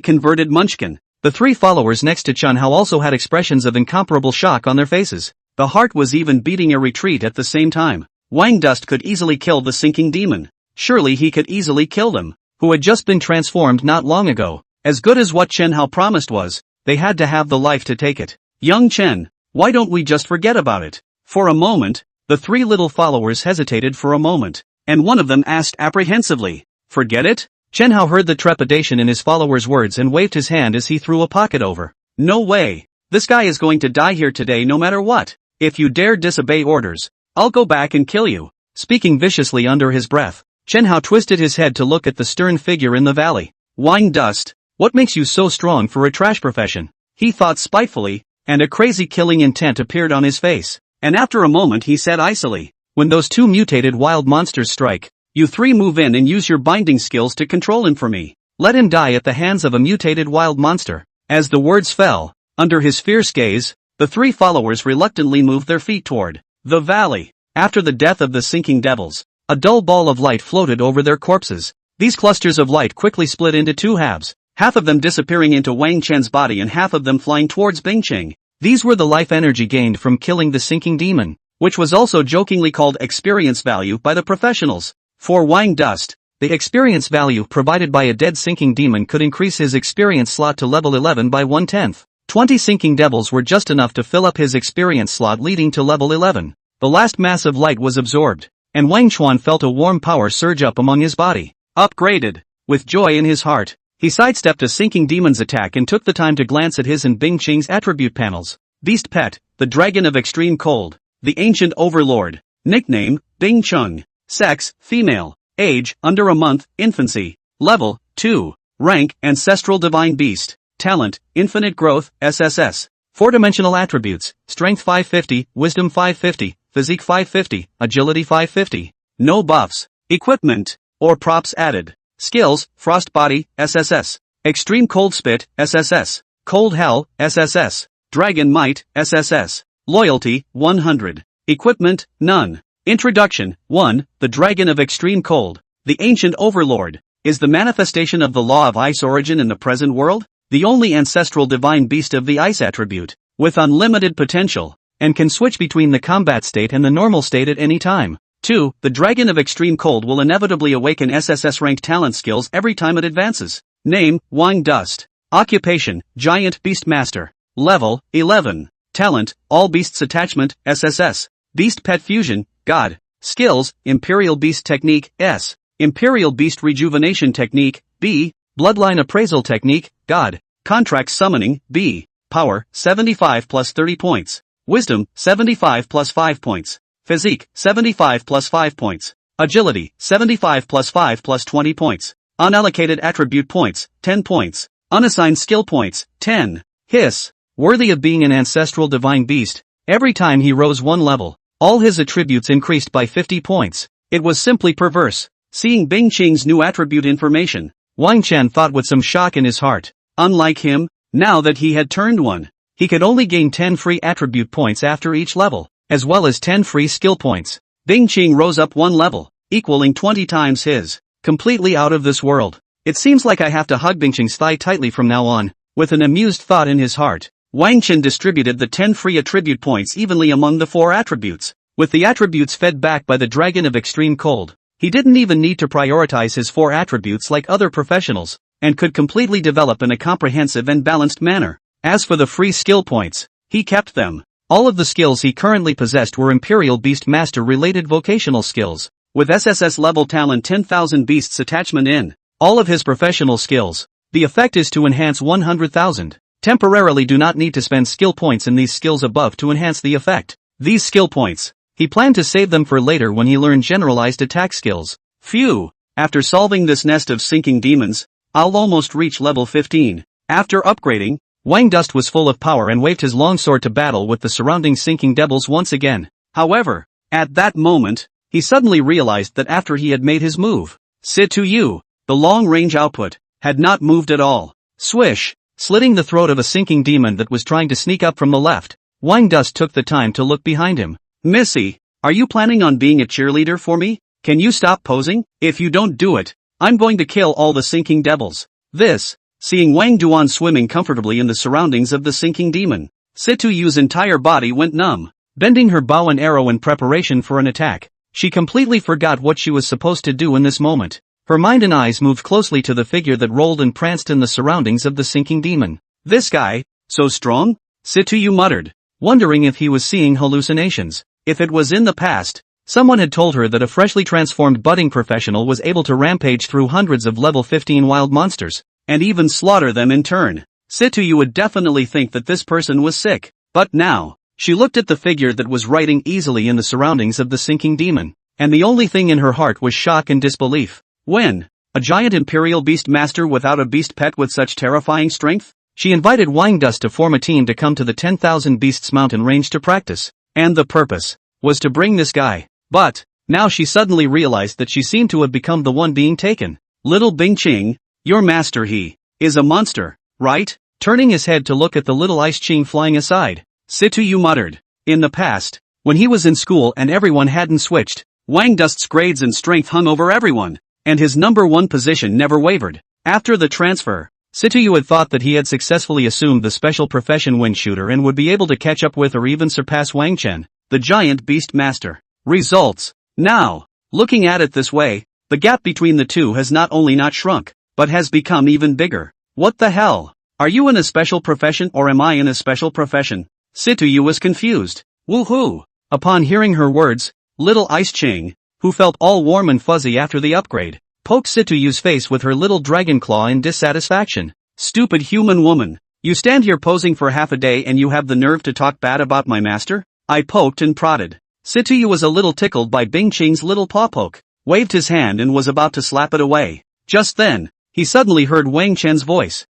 converted munchkin. The three followers next to Chen Hao also had expressions of incomparable shock on their faces. The heart was even beating a retreat at the same time. Wang Dust could easily kill the sinking demon. Surely he could easily kill them, who had just been transformed not long ago. As good as what Chen Hao promised was, they had to have the life to take it. Young Chen, why don't we just forget about it? For a moment, the three little followers hesitated for a moment, and one of them asked apprehensively, "Forget it?" Chen Hao heard the trepidation in his follower's words and waved his hand as he threw a pocket over. "No way. This guy is going to die here today no matter what. If you dare disobey orders, I'll go back and kill you." Speaking viciously under his breath, Chen Hao twisted his head to look at the stern figure in the valley. "Wang Dust, what makes you so strong for a trash profession?" he thought spitefully, and a crazy killing intent appeared on his face. And after a moment he said icily, "When those two mutated wild monsters strike, you three move in and use your binding skills to control him for me. Let him die at the hands of a mutated wild monster." As the words fell, under his fierce gaze, the three followers reluctantly moved their feet toward the valley. After the death of the sinking devils, a dull ball of light floated over their corpses. These clusters of light quickly split into two halves, half of them disappearing into Wang Chen's body and half of them flying towards Bingqing. These were the life energy gained from killing the sinking demon, which was also jokingly called experience value by the professionals. For Wang Dust, the experience value provided by a dead sinking demon could increase his experience slot to level 11 by 1/10. 20 sinking devils were just enough to fill up his experience slot leading to level 11. The last mass of light was absorbed, and Wang Chuan felt a warm power surge up among his body. Upgraded. With joy in his heart, he sidestepped a sinking demon's attack and took the time to glance at his and Bingqing's attribute panels. Beast Pet, the Dragon of Extreme Cold, the Ancient Overlord. Nickname, Bingqing. Sex, female. Age, under a month, infancy. Level, 2. Rank, Ancestral Divine Beast. Talent, Infinite Growth, SSS. Four-dimensional attributes, Strength 550, Wisdom 550, Physique 550, Agility 550. No buffs, equipment, or props added. Skills, Frost Body, SSS. Extreme Cold Spit, SSS. Cold Hell, SSS. Dragon Might, SSS. Loyalty, 100. Equipment, none. Introduction. 1. The Dragon of Extreme Cold. The ancient overlord is the manifestation of the law of ice origin in the present world, the only ancestral divine beast of the ice attribute, with unlimited potential, and can switch between the combat state and the normal state at any time. 2. The Dragon of Extreme Cold will inevitably awaken SSS-ranked talent skills every time it advances. Name, Wang Dust. Occupation, Giant Beast Master. Level, 11. Talent, All Beasts Attachment, SSS. Beast Pet Fusion, God. Skills, Imperial Beast Technique, S. Imperial Beast Rejuvenation Technique, B. Bloodline Appraisal Technique, God. Contract Summoning, B. Power, 75 plus 30 points. Wisdom, 75 plus 5 points. Physique, 75 plus 5 points. Agility, 75 plus 5 plus 20 points. Unallocated attribute points, 10 points. Unassigned skill points, 10. Hiss. Worthy of being an ancestral divine beast, every time he rose one level, all his attributes increased by 50 points. It was simply perverse. Seeing Bing Qing's new attribute information, Wang Chen thought with some shock in his heart. Unlike him, now that he had turned 1, he could only gain 10 free attribute points after each level, as well as 10 free skill points. Bing Qing rose up one level, equaling 20 times his. Completely out of this world. It seems like I have to hug Bing Qing's thigh tightly from now on. With an amused thought in his heart, Wang Chen distributed the 10 free attribute points evenly among the 4 attributes. With the attributes fed back by the Dragon of Extreme Cold, he didn't even need to prioritize his 4 attributes like other professionals, and could completely develop in a comprehensive and balanced manner. As for the free skill points, he kept them. All of the skills he currently possessed were Imperial Beast Master related vocational skills, with SSS level talent 10,000 beasts attachment in all of his professional skills. The effect is to enhance 100,000. Temporarily do not need to spend skill points in these skills above to enhance the effect. These skill points, he planned to save them for later when he learned generalized attack skills. Phew! After solving this nest of sinking demons, I'll almost reach level 15. After upgrading, Wang Dust was full of power and waved his longsword to battle with the surrounding sinking devils once again. However, at that moment, he suddenly realized that after he had made his move, Sit to you, the long-range output, had not moved at all. Swish! Slitting the throat of a sinking demon that was trying to sneak up from the left, Wang Dust took the time to look behind him. Missy, are you planning on being a cheerleader for me? Can you stop posing? If you don't do it, I'm going to kill all the sinking devils. This, seeing Wang Duan swimming comfortably in the surroundings of the sinking demon, Situyu's entire body went numb. Bending her bow and arrow in preparation for an attack, she completely forgot what she was supposed to do in this moment. Her mind and eyes moved closely to the figure that rolled and pranced in the surroundings of the sinking demon. This guy, so strong? Situyu muttered, wondering if he was seeing hallucinations. If it was in the past, someone had told her that a freshly transformed budding professional was able to rampage through hundreds of level 15 wild monsters, and even slaughter them in turn. Situyu would definitely think that this person was sick. But now, she looked at the figure that was riding easily in the surroundings of the sinking demon, and the only thing in her heart was shock and disbelief. When? A giant imperial beast master without a beast pet with such terrifying strength? She invited Wang Dust to form a team to come to the 10,000 Beasts Mountain range to practice, and the purpose was to bring this guy. But, now she suddenly realized that she seemed to have become the one being taken. Little Bing Qing, your master is a monster, right? Turning his head to look at the little Ice Qing flying aside, Situyu muttered. In the past, when he was in school and everyone hadn't switched, Wang Dust's grades and strength hung over everyone, and his number 1 position never wavered. After the transfer, Situyu had thought that he had successfully assumed the special profession wind shooter and would be able to catch up with or even surpass Wang Chen, the giant beast master. Results. Now, looking at it this way, the gap between the two has not only not shrunk, but has become even bigger. What the hell? Are you in a special profession or am I in a special profession? Situyu was confused. Woohoo! Upon hearing her words, little Ice Qing, who felt all warm and fuzzy after the upgrade, poked Situyu's face with her little dragon claw in dissatisfaction. Stupid human woman, you stand here posing for half a day and you have the nerve to talk bad about my master? I poked and prodded. Situyu was a little tickled by Bing Qing's little paw poke, waved his hand and was about to slap it away. Just then, he suddenly heard Wang Chen's voice.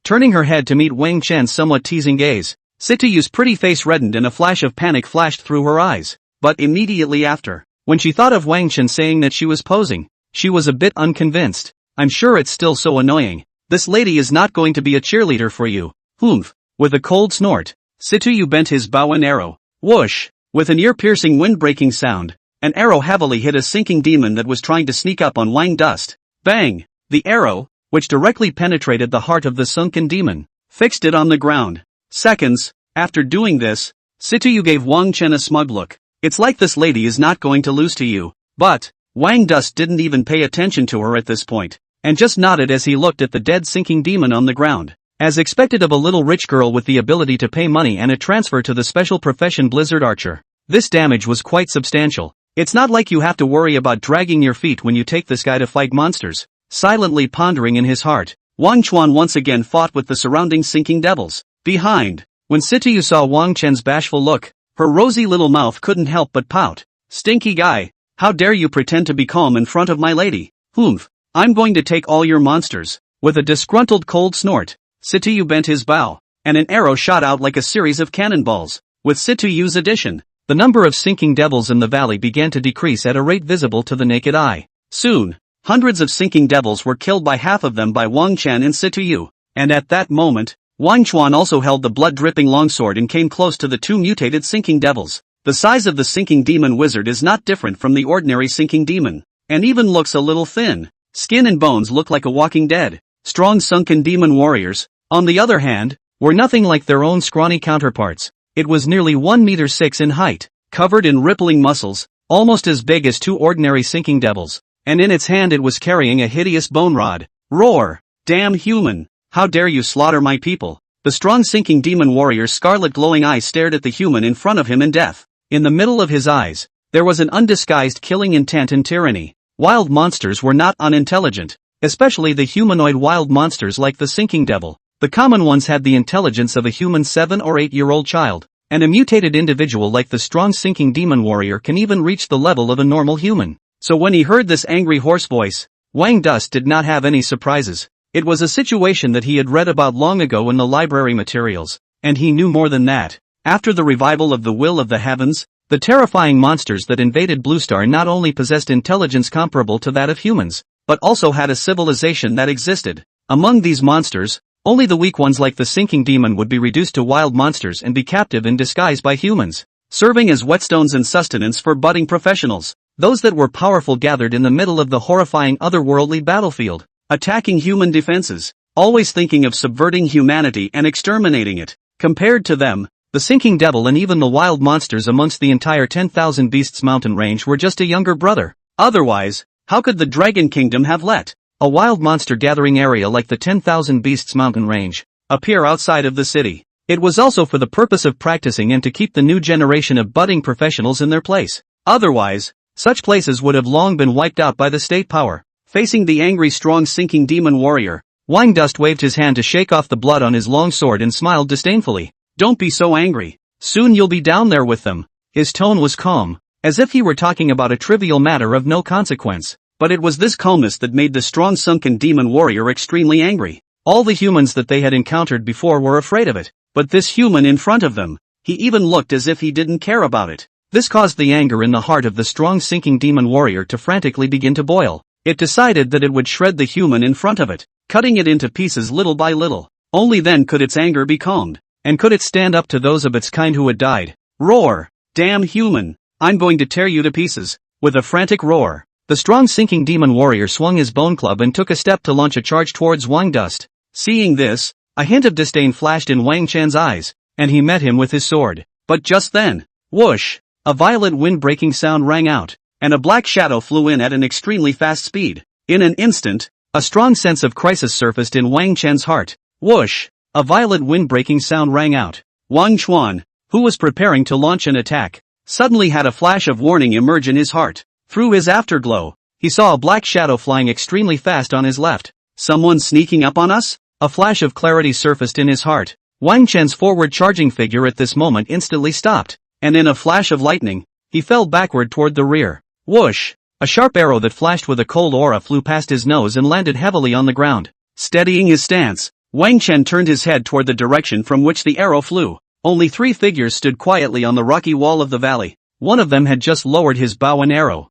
Turning her head to meet Wang Chen's somewhat teasing gaze, Situyu's pretty face reddened and a flash of panic flashed through her eyes. But immediately after, when she thought of Wang Chen saying that she was posing, she was a bit unconvinced. I'm sure it's still so annoying. This lady is not going to be a cheerleader for you. Humph. With a cold snort, Situyu bent his bow and arrow. Whoosh! With an ear-piercing wind-breaking sound, an arrow heavily hit a sinking demon that was trying to sneak up on Wang Dust. Bang! The arrow, which directly penetrated the heart of the sunken demon, fixed it on the ground. Seconds after doing this, Situyu gave Wang Chen a smug look. It's like this lady is not going to lose to you. But Wang Dust didn't even pay attention to her at this point, and just nodded as he looked at the dead sinking demon on the ground. As expected of a little rich girl with the ability to pay money and a transfer to the special profession Blizzard Archer, this damage was quite substantial. It's not like you have to worry about dragging your feet when you take this guy to fight monsters. Silently pondering in his heart, Wang Chuan once again fought with the surrounding sinking devils. Behind, when Situyu saw Wang Chen's bashful look, her rosy little mouth couldn't help but pout. Stinky guy, how dare you pretend to be calm in front of my lady? Humph, I'm going to take all your monsters. With a disgruntled cold snort, Situyu bent his bow, and an arrow shot out like a series of cannonballs. With Situyu's addition, the number of sinking devils in the valley began to decrease at a rate visible to the naked eye. Soon, hundreds of sinking devils were killed by half of them by Wang Chen and Situyu, and at that moment, Wang Chuan also held the blood-dripping longsword and came close to the two mutated sinking devils. The size of the sinking demon wizard is not different from the ordinary sinking demon, and even looks a little thin. Skin and bones look like a walking dead. Strong sunken demon warriors, on the other hand, were nothing like their own scrawny counterparts. It was nearly 1 meter 6 in height, covered in rippling muscles, almost as big as two ordinary sinking devils, and in its hand it was carrying a hideous bone rod. Roar! Damn human! How dare you slaughter my people? The strong sinking demon warrior's scarlet glowing eyes stared at the human in front of him in death. In the middle of his eyes, there was an undisguised killing intent and tyranny. Wild monsters were not unintelligent, especially the humanoid wild monsters like the sinking devil. The common ones had the intelligence of a human 7 or 8-year-old child, and a mutated individual like the strong sinking demon warrior can even reach the level of a normal human. So when he heard this angry hoarse voice, Wang Dust did not have any surprises. It was a situation that he had read about long ago in the library materials, and he knew more than that. After the revival of the Will of the Heavens, the terrifying monsters that invaded Bluestar not only possessed intelligence comparable to that of humans, but also had a civilization that existed. Among these monsters, only the weak ones like the sinking demon would be reduced to wild monsters and be captive in disguise by humans, serving as whetstones and sustenance for budding professionals. Those that were powerful gathered in the middle of the horrifying otherworldly battlefield, attacking human defenses, always thinking of subverting humanity and exterminating it. Compared to them, the sinking devil and even the wild monsters amongst the entire 10,000 Beasts mountain range were just a younger brother. Otherwise, how could the Dragon Kingdom have let a wild monster gathering area like the 10,000 Beasts mountain range appear outside of the city? It was also for the purpose of practicing and to keep the new generation of budding professionals in their place. Otherwise, such places would have long been wiped out by the state power. Facing the angry strong sinking demon warrior, Wang Dust waved his hand to shake off the blood on his long sword and smiled disdainfully. Don't be so angry. Soon you'll be down there with them. His tone was calm, as if he were talking about a trivial matter of no consequence. But it was this calmness that made the strong sunken demon warrior extremely angry. All the humans that they had encountered before were afraid of it, but this human in front of them, he even looked as if he didn't care about it. This caused the anger in the heart of the strong sinking demon warrior to frantically begin to boil. It decided that it would shred the human in front of it, cutting it into pieces little by little. Only then could its anger be calmed, and could it stand up to those of its kind who had died. Roar! Damn human! I'm going to tear you to pieces. With a frantic roar, the strong sinking demon warrior swung his bone club and took a step to launch a charge towards Wang Dust. Seeing this, a hint of disdain flashed in Wang Chan's eyes, and he met him with his sword. But just then, whoosh! A violent wind-breaking sound rang out, and a black shadow flew in at an extremely fast speed. In an instant, a strong sense of crisis surfaced in Wang Chan's heart. Whoosh! A violent wind-breaking sound rang out. Wang Chuan, who was preparing to launch an attack, suddenly had a flash of warning emerge in his heart. Through his afterglow, he saw a black shadow flying extremely fast on his left. Someone sneaking up on us? A flash of clarity surfaced in his heart. Wang Chen's forward charging figure at this moment instantly stopped, and in a flash of lightning, he fell backward toward the rear. Whoosh! A sharp arrow that flashed with a cold aura flew past his nose and landed heavily on the ground. Steadying his stance, Wang Chen turned his head toward the direction from which the arrow flew. Only 3 figures stood quietly on the rocky wall of the valley. One of them had just lowered his bow and arrow.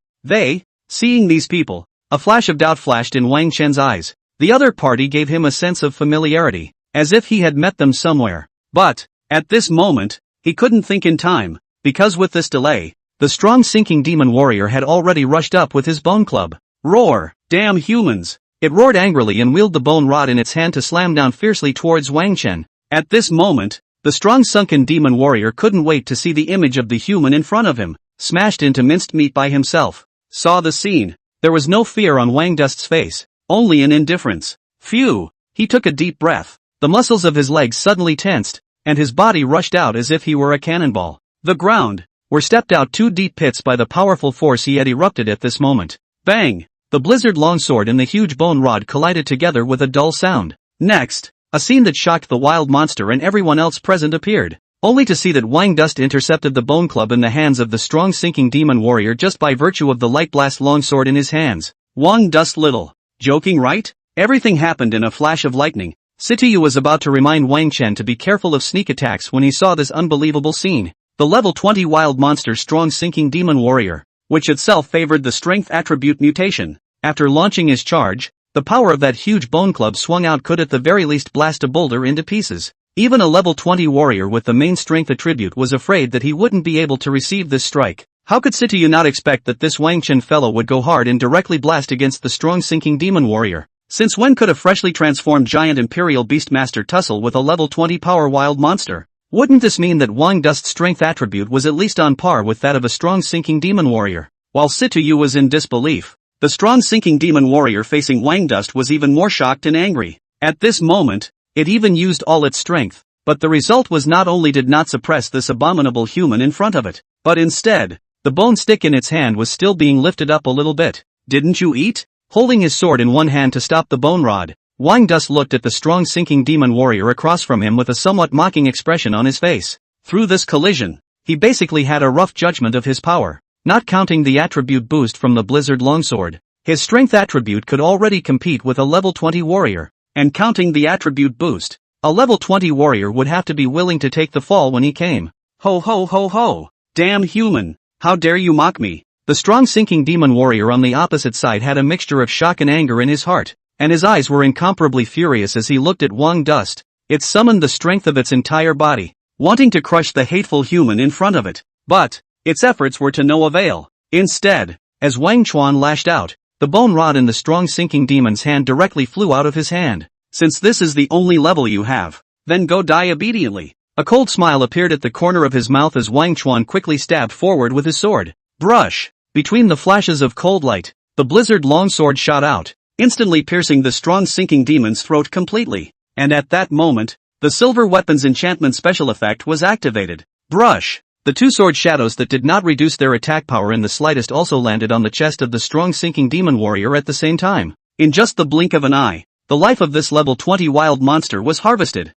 Seeing these people, a flash of doubt flashed in Wang Chen's eyes. The other party gave him a sense of familiarity, as if he had met them somewhere. But, at this moment, he couldn't think in time, because with this delay, the strong sinking demon warrior had already rushed up with his bone club. Roar! Damn humans! It roared angrily and wielded the bone rod in its hand to slam down fiercely towards Wang Chen. At this moment, the strong sunken demon warrior couldn't wait to see the image of the human in front of him, smashed into minced meat by himself. Saw the scene. There was no fear on Wang Dust's face, only an indifference. Phew! He took a deep breath. The muscles of his legs suddenly tensed, and his body rushed out as if he were a cannonball. The ground were stepped out two deep pits by the powerful force he had erupted at this moment. Bang! The blizzard longsword and the huge bone rod collided together with a dull sound. Next, a scene that shocked the wild monster and everyone else present appeared, only to see that Wang Dust intercepted the bone club in the hands of the strong sinking demon warrior just by virtue of the light blast longsword in his hands. Wang Dust little. Joking, right? Everything happened in a flash of lightning. Sityu was about to remind Wang Chen to be careful of sneak attacks when he saw this unbelievable scene. The level 20 wild monster's strong sinking demon warrior, which itself favored the strength attribute mutation. After launching his charge, the power of that huge bone club swung out could at the very least blast a boulder into pieces. Even a level 20 warrior with the main strength attribute was afraid that he wouldn't be able to receive this strike. How could Sityu not expect that this Wang Chen fellow would go hard and directly blast against the strong sinking demon warrior? Since when could a freshly transformed giant imperial beastmaster tussle with a level 20 power wild monster? Wouldn't this mean that Wang Dust's strength attribute was at least on par with that of a strong sinking demon warrior? While Sityu was in disbelief, the strong sinking demon warrior facing Wang Dust was even more shocked and angry. At this moment, it even used all its strength, but the result was not only did not suppress this abominable human in front of it, but instead, the bone stick in its hand was still being lifted up a little bit. Didn't you eat? Holding his sword in one hand to stop the bone rod, Wang Dust looked at the strong sinking demon warrior across from him with a somewhat mocking expression on his face. Through this collision, he basically had a rough judgment of his power. Not counting the attribute boost from the blizzard longsword, his strength attribute could already compete with a level 20 warrior. And counting the attribute boost, a level 20 warrior would have to be willing to take the fall when he came. Ho ho ho ho! Damn human! How dare you mock me? The strong sinking demon warrior on the opposite side had a mixture of shock and anger in his heart, and his eyes were incomparably furious as he looked at Wang Dust. It summoned the strength of its entire body, wanting to crush the hateful human in front of it. But its efforts were to no avail. Instead, as Wang Chuan lashed out, the bone rod in the strong sinking demon's hand directly flew out of his hand. Since this is the only level you have, then go die obediently. A cold smile appeared at the corner of his mouth as Wang Chuan quickly stabbed forward with his sword. Brush! Between the flashes of cold light, the blizzard longsword shot out, instantly piercing the strong sinking demon's throat completely. And at that moment, the silver weapon's enchantment special effect was activated. Brush! The two sword shadows that did not reduce their attack power in the slightest also landed on the chest of the strong sinking demon warrior at the same time. In just the blink of an eye, the life of this level 20 wild monster was harvested.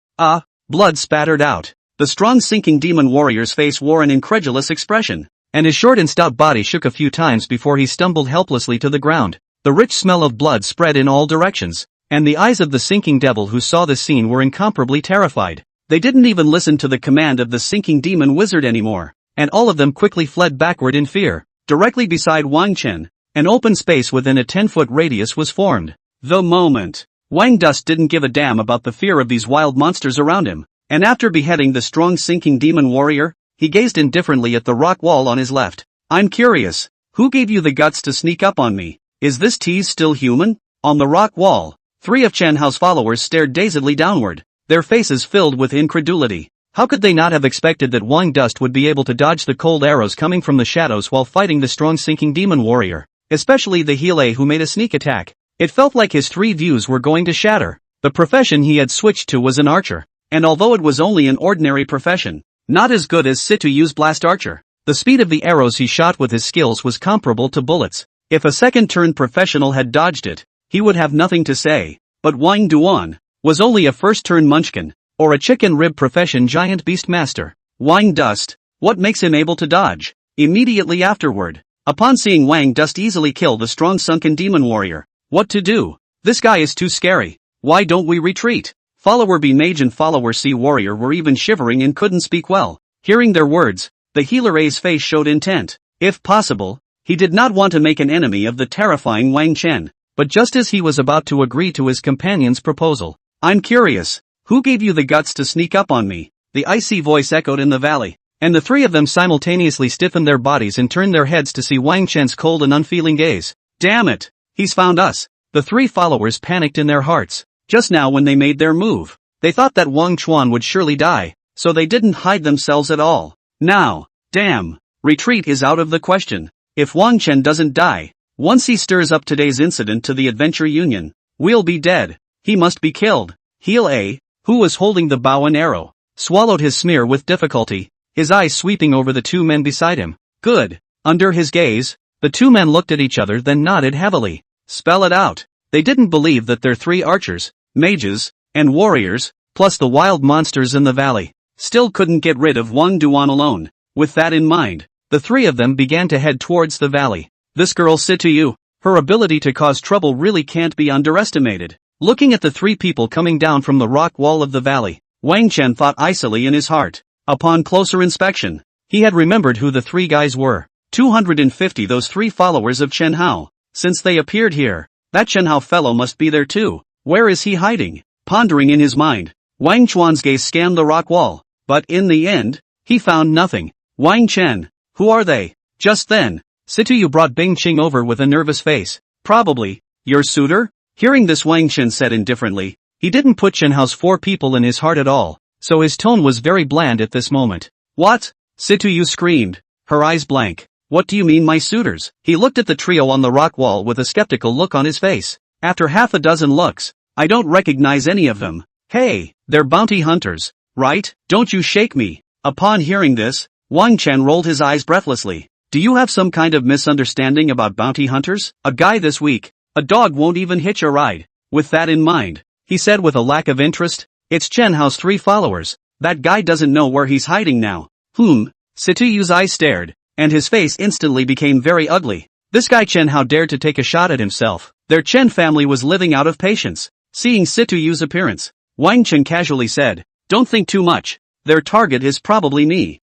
Blood spattered out. The strong sinking demon warrior's face wore an incredulous expression, and his short and stout body shook a few times before he stumbled helplessly to the ground. The rich smell of blood spread in all directions, and the eyes of the sinking devil who saw this scene were incomparably terrified. They didn't even listen to the command of the sinking demon wizard anymore, and all of them quickly fled backward in fear. Directly beside Wang Chen, an open space within a 10-foot radius was formed. The moment, Wang Dust didn't give a damn about the fear of these wild monsters around him, and after beheading the strong sinking demon warrior, he gazed indifferently at the rock wall on his left. I'm curious, who gave you the guts to sneak up on me? Is this tease still human? On the rock wall, 3 of Chen Hao's followers stared dazedly downward, their faces filled with incredulity. How could they not have expected that Wang Dust would be able to dodge the cold arrows coming from the shadows while fighting the strong sinking demon warrior, especially the Heelei who made a sneak attack? It felt like his 3 views were going to shatter. The profession he had switched to was an archer, and although it was only an ordinary profession, not as good as Situyu's blast archer, the speed of the arrows he shot with his skills was comparable to bullets. If a second-turn professional had dodged it, he would have nothing to say. But Wang Duan was only a first-turn munchkin, or a chicken rib profession giant beastmaster. Wang Dust, what makes him able to dodge? Immediately afterward, upon seeing Wang Dust easily kill the strong sunken demon warrior, what to do? This guy is too scary. Why don't we retreat? Follower B Mage and Follower C Warrior were even shivering and couldn't speak well. Hearing their words, the healer A's face showed intent. If possible, he did not want to make an enemy of the terrifying Wang Chen. But just as he was about to agree to his companion's proposal, I'm curious, who gave you the guts to sneak up on me? The icy voice echoed in the valley. and the three of them simultaneously stiffened their bodies and turned their heads to see Wang Chen's cold and unfeeling gaze. Damn it! He's found us! The three followers panicked in their hearts. Just now when they made their move, they thought that Wang Chuan would surely die, so they didn't hide themselves at all. Now, damn, retreat is out of the question. If Wang Chen doesn't die, once he stirs up today's incident to the Adventure Union, we'll be dead. He must be killed. Heal A, who was holding the bow and arrow, swallowed his smear with difficulty, his eyes sweeping over the two men beside him. Good. Under his gaze, the two men looked at each other then nodded heavily. Spell it out. They didn't believe that their three archers, mages, and warriors, plus the wild monsters in the valley, still couldn't get rid of Wang Duan alone. With that in mind, the three of them began to head towards the valley. This girl Situyu, her ability to cause trouble really can't be underestimated. Looking at the three people coming down from the rock wall of the valley, Wang Chen thought icily in his heart. Upon closer inspection, he had remembered who the three guys were. 250 those three followers of Chen Hao. Since they appeared here, that Chen Hao fellow must be there too. Where is he hiding? Pondering in his mind, Wang Chuan's gaze scanned the rock wall, but in the end, he found nothing. Wang Chen, who are they? Just then, Situyu brought Bing Qing over with a nervous face. Probably, your suitor? Hearing this, Wang Chen said indifferently. He didn't put Chen Hao's four people in his heart at all, so his tone was very bland at this moment. What? Situyu screamed, her eyes blank. What do you mean my suitors? He looked at the trio on the rock wall with a skeptical look on his face. After half a dozen looks, I don't recognize any of them. Hey, they're bounty hunters, right? Don't you shake me. Upon hearing this, Wang Chen rolled his eyes breathlessly. Do you have some kind of misunderstanding about bounty hunters? A guy this weak, a dog won't even hitch a ride. With that in mind, he said with a lack of interest, it's Chen Hao's three followers. That guy doesn't know where he's hiding now. Situyu's eyes stared, and his face instantly became very ugly. This guy Chen Hao dared to take a shot at himself. Their Chen family was living out of patience. Seeing Situyu's appearance, Wang Chen casually said, don't think too much. Their target is probably me.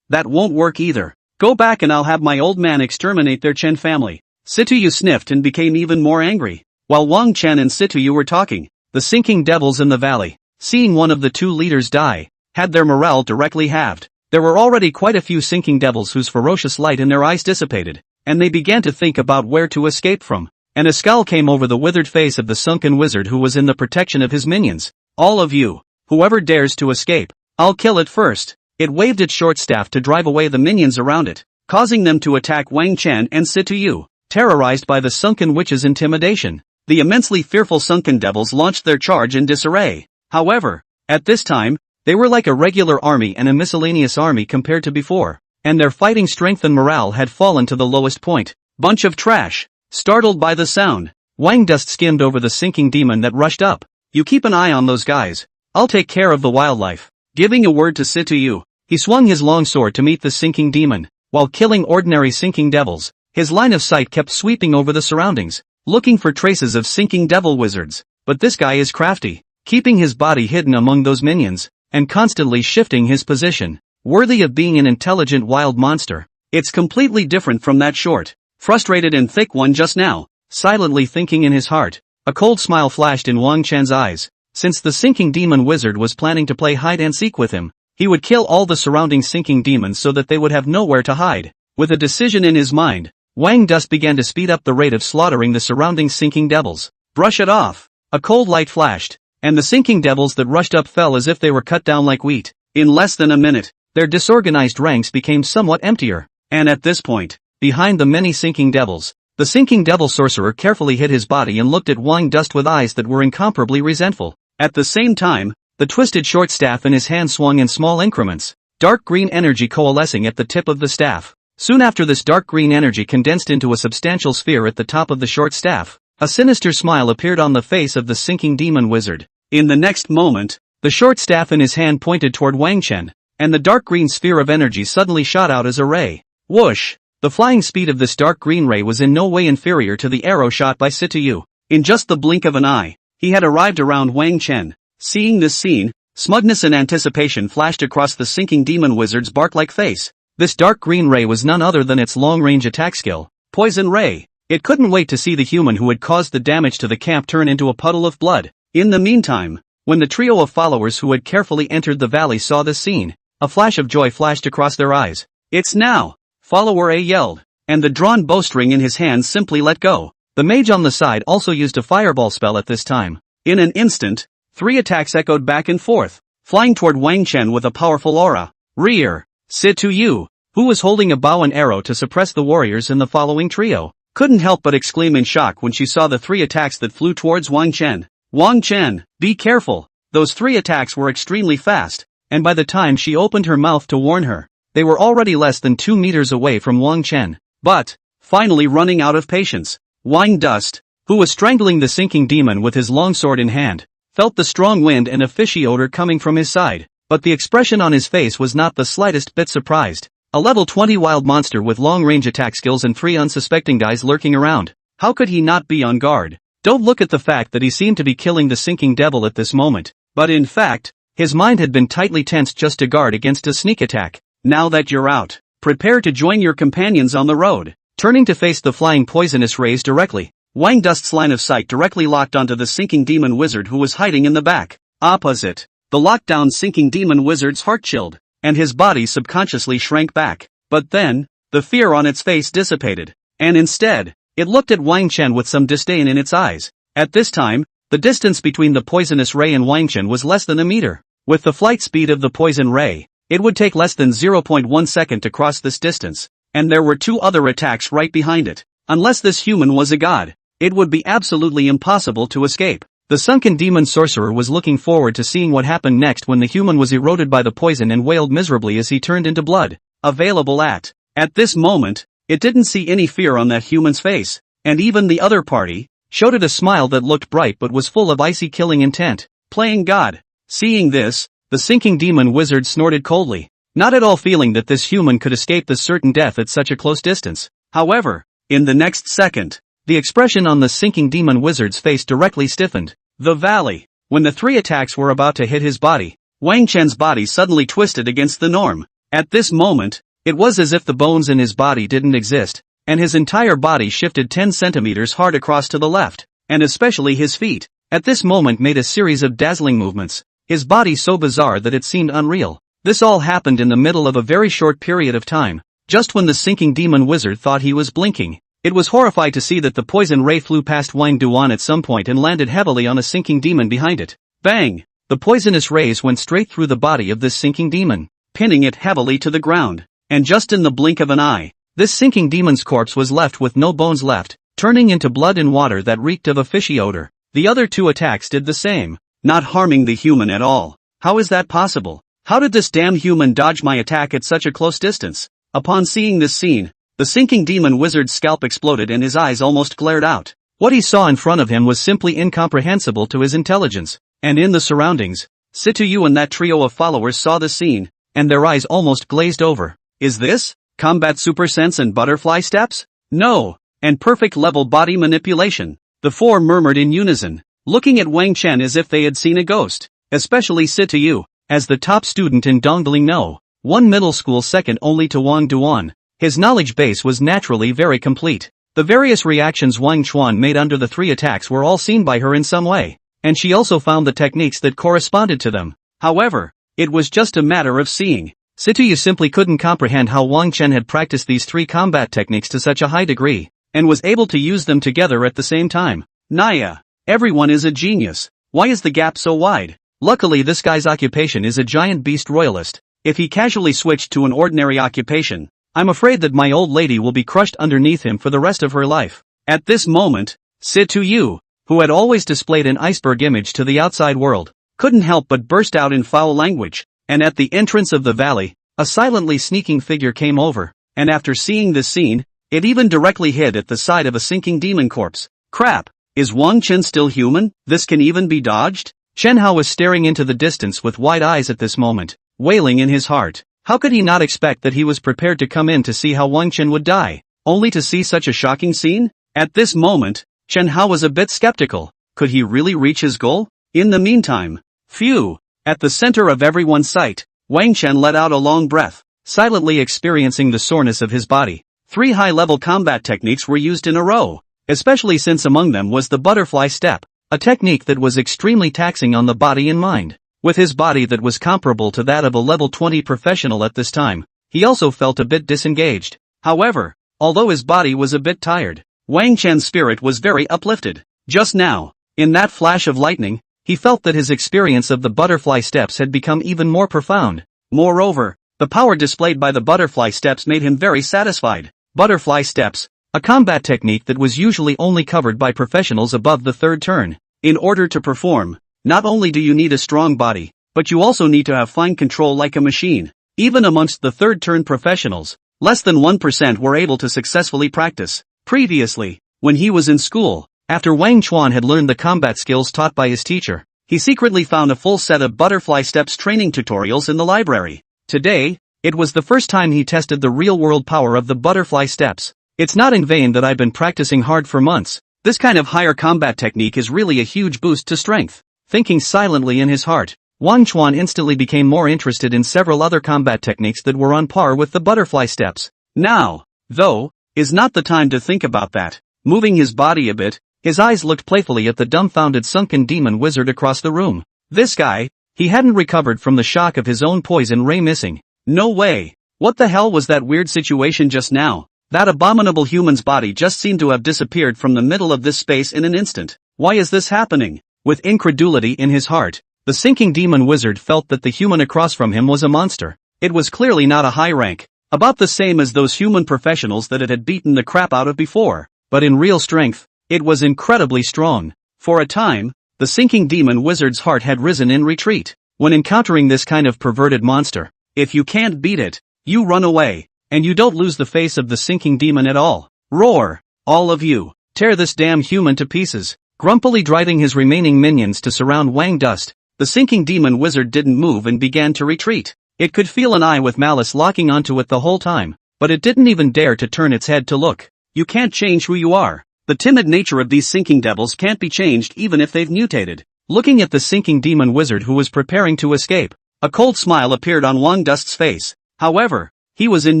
That won't work either. Go back and I'll have my old man exterminate their Chen family. Situyu sniffed and became even more angry. While Wang Chen and Situyu were talking, the sinking devils in the valley, seeing one of the two leaders die, had their morale directly halved. There were already quite a few sinking devils whose ferocious light in their eyes dissipated, and they began to think about where to escape from. And a scowl came over the withered face of the sunken wizard who was in the protection of his minions. All of you, whoever dares to escape, I'll kill it first. It waved its short staff to drive away the minions around it, causing them to attack Wang Chen and Situyu. Terrorized by the sunken witch's intimidation, the immensely fearful sunken devils launched their charge in disarray. However, at this time, they were like a regular army and a miscellaneous army compared to before, and their fighting strength and morale had fallen to the lowest point. Bunch of trash. Startled by the sound, Wang Dust skimmed over the sinking demon that rushed up. You keep an eye on those guys. I'll take care of the wildlife. Giving a word to Situyu, he swung his long sword to meet the sinking demon. While killing ordinary sinking devils, his line of sight kept sweeping over the surroundings, looking for traces of sinking devil wizards. But this guy is crafty, keeping his body hidden among those minions, and constantly shifting his position, worthy of being an intelligent wild monster. It's completely different from that short, frustrated and thick one just now. Silently thinking in his heart, a cold smile flashed in Wang Chen's eyes. Since the sinking demon wizard was planning to play hide-and-seek with him, he would kill all the surrounding sinking demons so that they would have nowhere to hide. With a decision in his mind, Wang Dust began to speed up the rate of slaughtering the surrounding sinking devils. Brush it off. A cold light flashed, and the sinking devils that rushed up fell as if they were cut down like wheat. In less than a minute, their disorganized ranks became somewhat emptier, and at this point, behind the many sinking devils, the sinking devil sorcerer carefully hid his body and looked at Wang Dust with eyes that were incomparably resentful. At the same time, the twisted short staff in his hand swung in small increments, dark green energy coalescing at the tip of the staff. Soon after, this dark green energy condensed into a substantial sphere at the top of the short staff. A sinister smile appeared on the face of the sinking demon wizard. In the next moment, the short staff in his hand pointed toward Wang Chen, and the dark green sphere of energy suddenly shot out as a ray. Whoosh! The flying speed of this dark green ray was in no way inferior to the arrow shot by Situyu. In just the blink of an eye, he had arrived around Wang Chen. Seeing this scene, smugness and anticipation flashed across the sinking demon wizard's bark-like face. This dark green ray was none other than its long-range attack skill, Poison Ray. It couldn't wait to see the human who had caused the damage to the camp turn into a puddle of blood. In the meantime, when the trio of followers who had carefully entered the valley saw this scene, A flash of joy flashed across their eyes. "It's now!" Follower A yelled, and the drawn bowstring in his hands simply let go. The mage on the side also used a fireball spell at this time. In an instant, 3 attacks echoed back and forth, flying toward Wang Chen with a powerful aura. Rear, Situ Yu, who was holding a bow and arrow to suppress the warriors in the following trio, couldn't help but exclaim in shock when she saw the 3 attacks that flew towards Wang Chen. "Wang Chen, be careful!" Those 3 attacks were extremely fast, and by the time she opened her mouth to warn her, they were already less than 2 meters away from Wang Chen. But, finally running out of patience, Wang Dust, who was strangling the sinking demon with his longsword in hand, felt the strong wind and a fishy odor coming from his side, but the expression on his face was not the slightest bit surprised. A level 20 wild monster with long-range attack skills and 3 unsuspecting guys lurking around. How could he not be on guard? Don't look at the fact that he seemed to be killing the sinking devil at this moment, but in fact, his mind had been tightly tensed just to guard against a sneak attack. Now that you're out, prepare to join your companions on the road. Turning to face the flying poisonous rays directly, Wang Dust's line of sight directly locked onto the sinking demon wizard who was hiding in the back. Opposite, the lockdown sinking demon wizard's heart chilled, and his body subconsciously shrank back. But then, the fear on its face dissipated, and instead, it looked at Wang Chen with some disdain in its eyes. At this time, the distance between the poisonous ray and Wang Chen was less than a meter. With the flight speed of the poison ray, it would take less than 0.1 second to cross this distance, and there were 2 other attacks right behind it. Unless this human was a god, it would be absolutely impossible to escape. The sunken demon sorcerer was looking forward to seeing what happened next when the human was eroded by the poison and wailed miserably as he turned into blood. Available at this moment, it didn't see any fear on that human's face, and even the other party showed it a smile that looked bright but was full of icy killing intent. Playing God. Seeing this, the sinking demon wizard snorted coldly, not at all feeling that this human could escape the certain death at such a close distance. However, in the next second, the expression on the sinking demon wizard's face directly stiffened. The valley. When the 3 attacks were about to hit his body, Wang Chen's body suddenly twisted against the norm. At this moment, it was as if the bones in his body didn't exist, and his entire body shifted 10 centimeters hard across to the left, and especially his feet, at this moment made a series of dazzling movements, his body so bizarre that it seemed unreal. This all happened in the middle of a very short period of time, just when the sinking demon wizard thought he was blinking. It was horrified to see that the poison ray flew past Wang Duan at some point and landed heavily on a sinking demon behind it. Bang! The poisonous rays went straight through the body of this sinking demon, pinning it heavily to the ground, and just in the blink of an eye, this sinking demon's corpse was left with no bones left, turning into blood and water that reeked of a fishy odor. The other 2 attacks did the same, not harming the human at all. How is that possible? How did this damn human dodge my attack at such a close distance? Upon seeing this scene, the sinking demon wizard's scalp exploded and his eyes almost glared out. What he saw in front of him was simply incomprehensible to his intelligence, and in the surroundings, Situ Yu and that trio of followers saw the scene, and their eyes almost glazed over. Is this combat super sense and butterfly steps? No, and perfect level body manipulation. The 4 murmured in unison, looking at Wang Chen as if they had seen a ghost, especially Situ Yu, as the top student in Dongling No, 1 middle school second only to Wang Duan. His knowledge base was naturally very complete. The various reactions Wang Chuan made under the 3 attacks were all seen by her in some way, and she also found the techniques that corresponded to them. However, it was just a matter of seeing. Situ Yu simply couldn't comprehend how Wang Chen had practiced these 3 combat techniques to such a high degree, and was able to use them together at the same time. Naya, everyone is a genius. Why is the gap so wide? Luckily this guy's occupation is a giant beast royalist. If he casually switched to an ordinary occupation, I'm afraid that my old lady will be crushed underneath him for the rest of her life. At this moment, Situ Yu, who had always displayed an iceberg image to the outside world, couldn't help but burst out in foul language, and at the entrance of the valley, a silently sneaking figure came over, and after seeing this scene, it even directly hid at the side of a sinking demon corpse. Crap, is Wang Chen still human? This can even be dodged? Chen Hao was staring into the distance with wide eyes at this moment, wailing in his heart. How could he not expect that he was prepared to come in to see how Wang Chen would die, only to see such a shocking scene? At this moment, Chen Hao was a bit skeptical. Could he really reach his goal? In the meantime, phew! At the center of everyone's sight, Wang Chen let out a long breath, silently experiencing the soreness of his body. 3 high-level combat techniques were used in a row, especially since among them was the butterfly step, a technique that was extremely taxing on the body and mind. With his body that was comparable to that of a level 20 professional at this time, he also felt a bit disengaged. However, although his body was a bit tired, Wang Chen's spirit was very uplifted. Just now, in that flash of lightning, he felt that his experience of the butterfly steps had become even more profound. Moreover, the power displayed by the butterfly steps made him very satisfied. Butterfly steps, a combat technique that was usually only covered by professionals above the third turn. In order to perform, not only do you need a strong body, but you also need to have fine control like a machine. Even amongst the third turn professionals, less than 1% were able to successfully practice. Previously, when he was in school, after Wang Chuan had learned the combat skills taught by his teacher, he secretly found a full set of butterfly steps training tutorials in the library. Today, it was the first time he tested the real-world power of the butterfly steps. It's not in vain that I've been practicing hard for months. This kind of higher combat technique is really a huge boost to strength. Thinking silently in his heart, Wang Chuan instantly became more interested in several other combat techniques that were on par with the butterfly steps. Now, though, is not the time to think about that. Moving his body a bit, his eyes looked playfully at the dumbfounded sunken demon wizard across the room. This guy, he hadn't recovered from the shock of his own poison ray missing. No way. What the hell was that weird situation just now? That abominable human's body just seemed to have disappeared from the middle of this space in an instant. Why is this happening? With incredulity in his heart, the sinking demon wizard felt that the human across from him was a monster. It was clearly not a high rank, about the same as those human professionals that it had beaten the crap out of before, but in real strength, it was incredibly strong. For a time, the sinking demon wizard's heart had risen in retreat. When encountering this kind of perverted monster, if you can't beat it, you run away, and you don't lose the face of the sinking demon at all. Roar! All of you, tear this damn human to pieces. Grumpily driving his remaining minions to surround Wang Dust, the sinking demon wizard didn't move and began to retreat. It could feel an eye with malice locking onto it the whole time, but it didn't even dare to turn its head to look. You can't change who you are. The timid nature of these sinking devils can't be changed even if they've mutated. Looking at the sinking demon wizard who was preparing to escape, a cold smile appeared on Wang Dust's face. However, he was in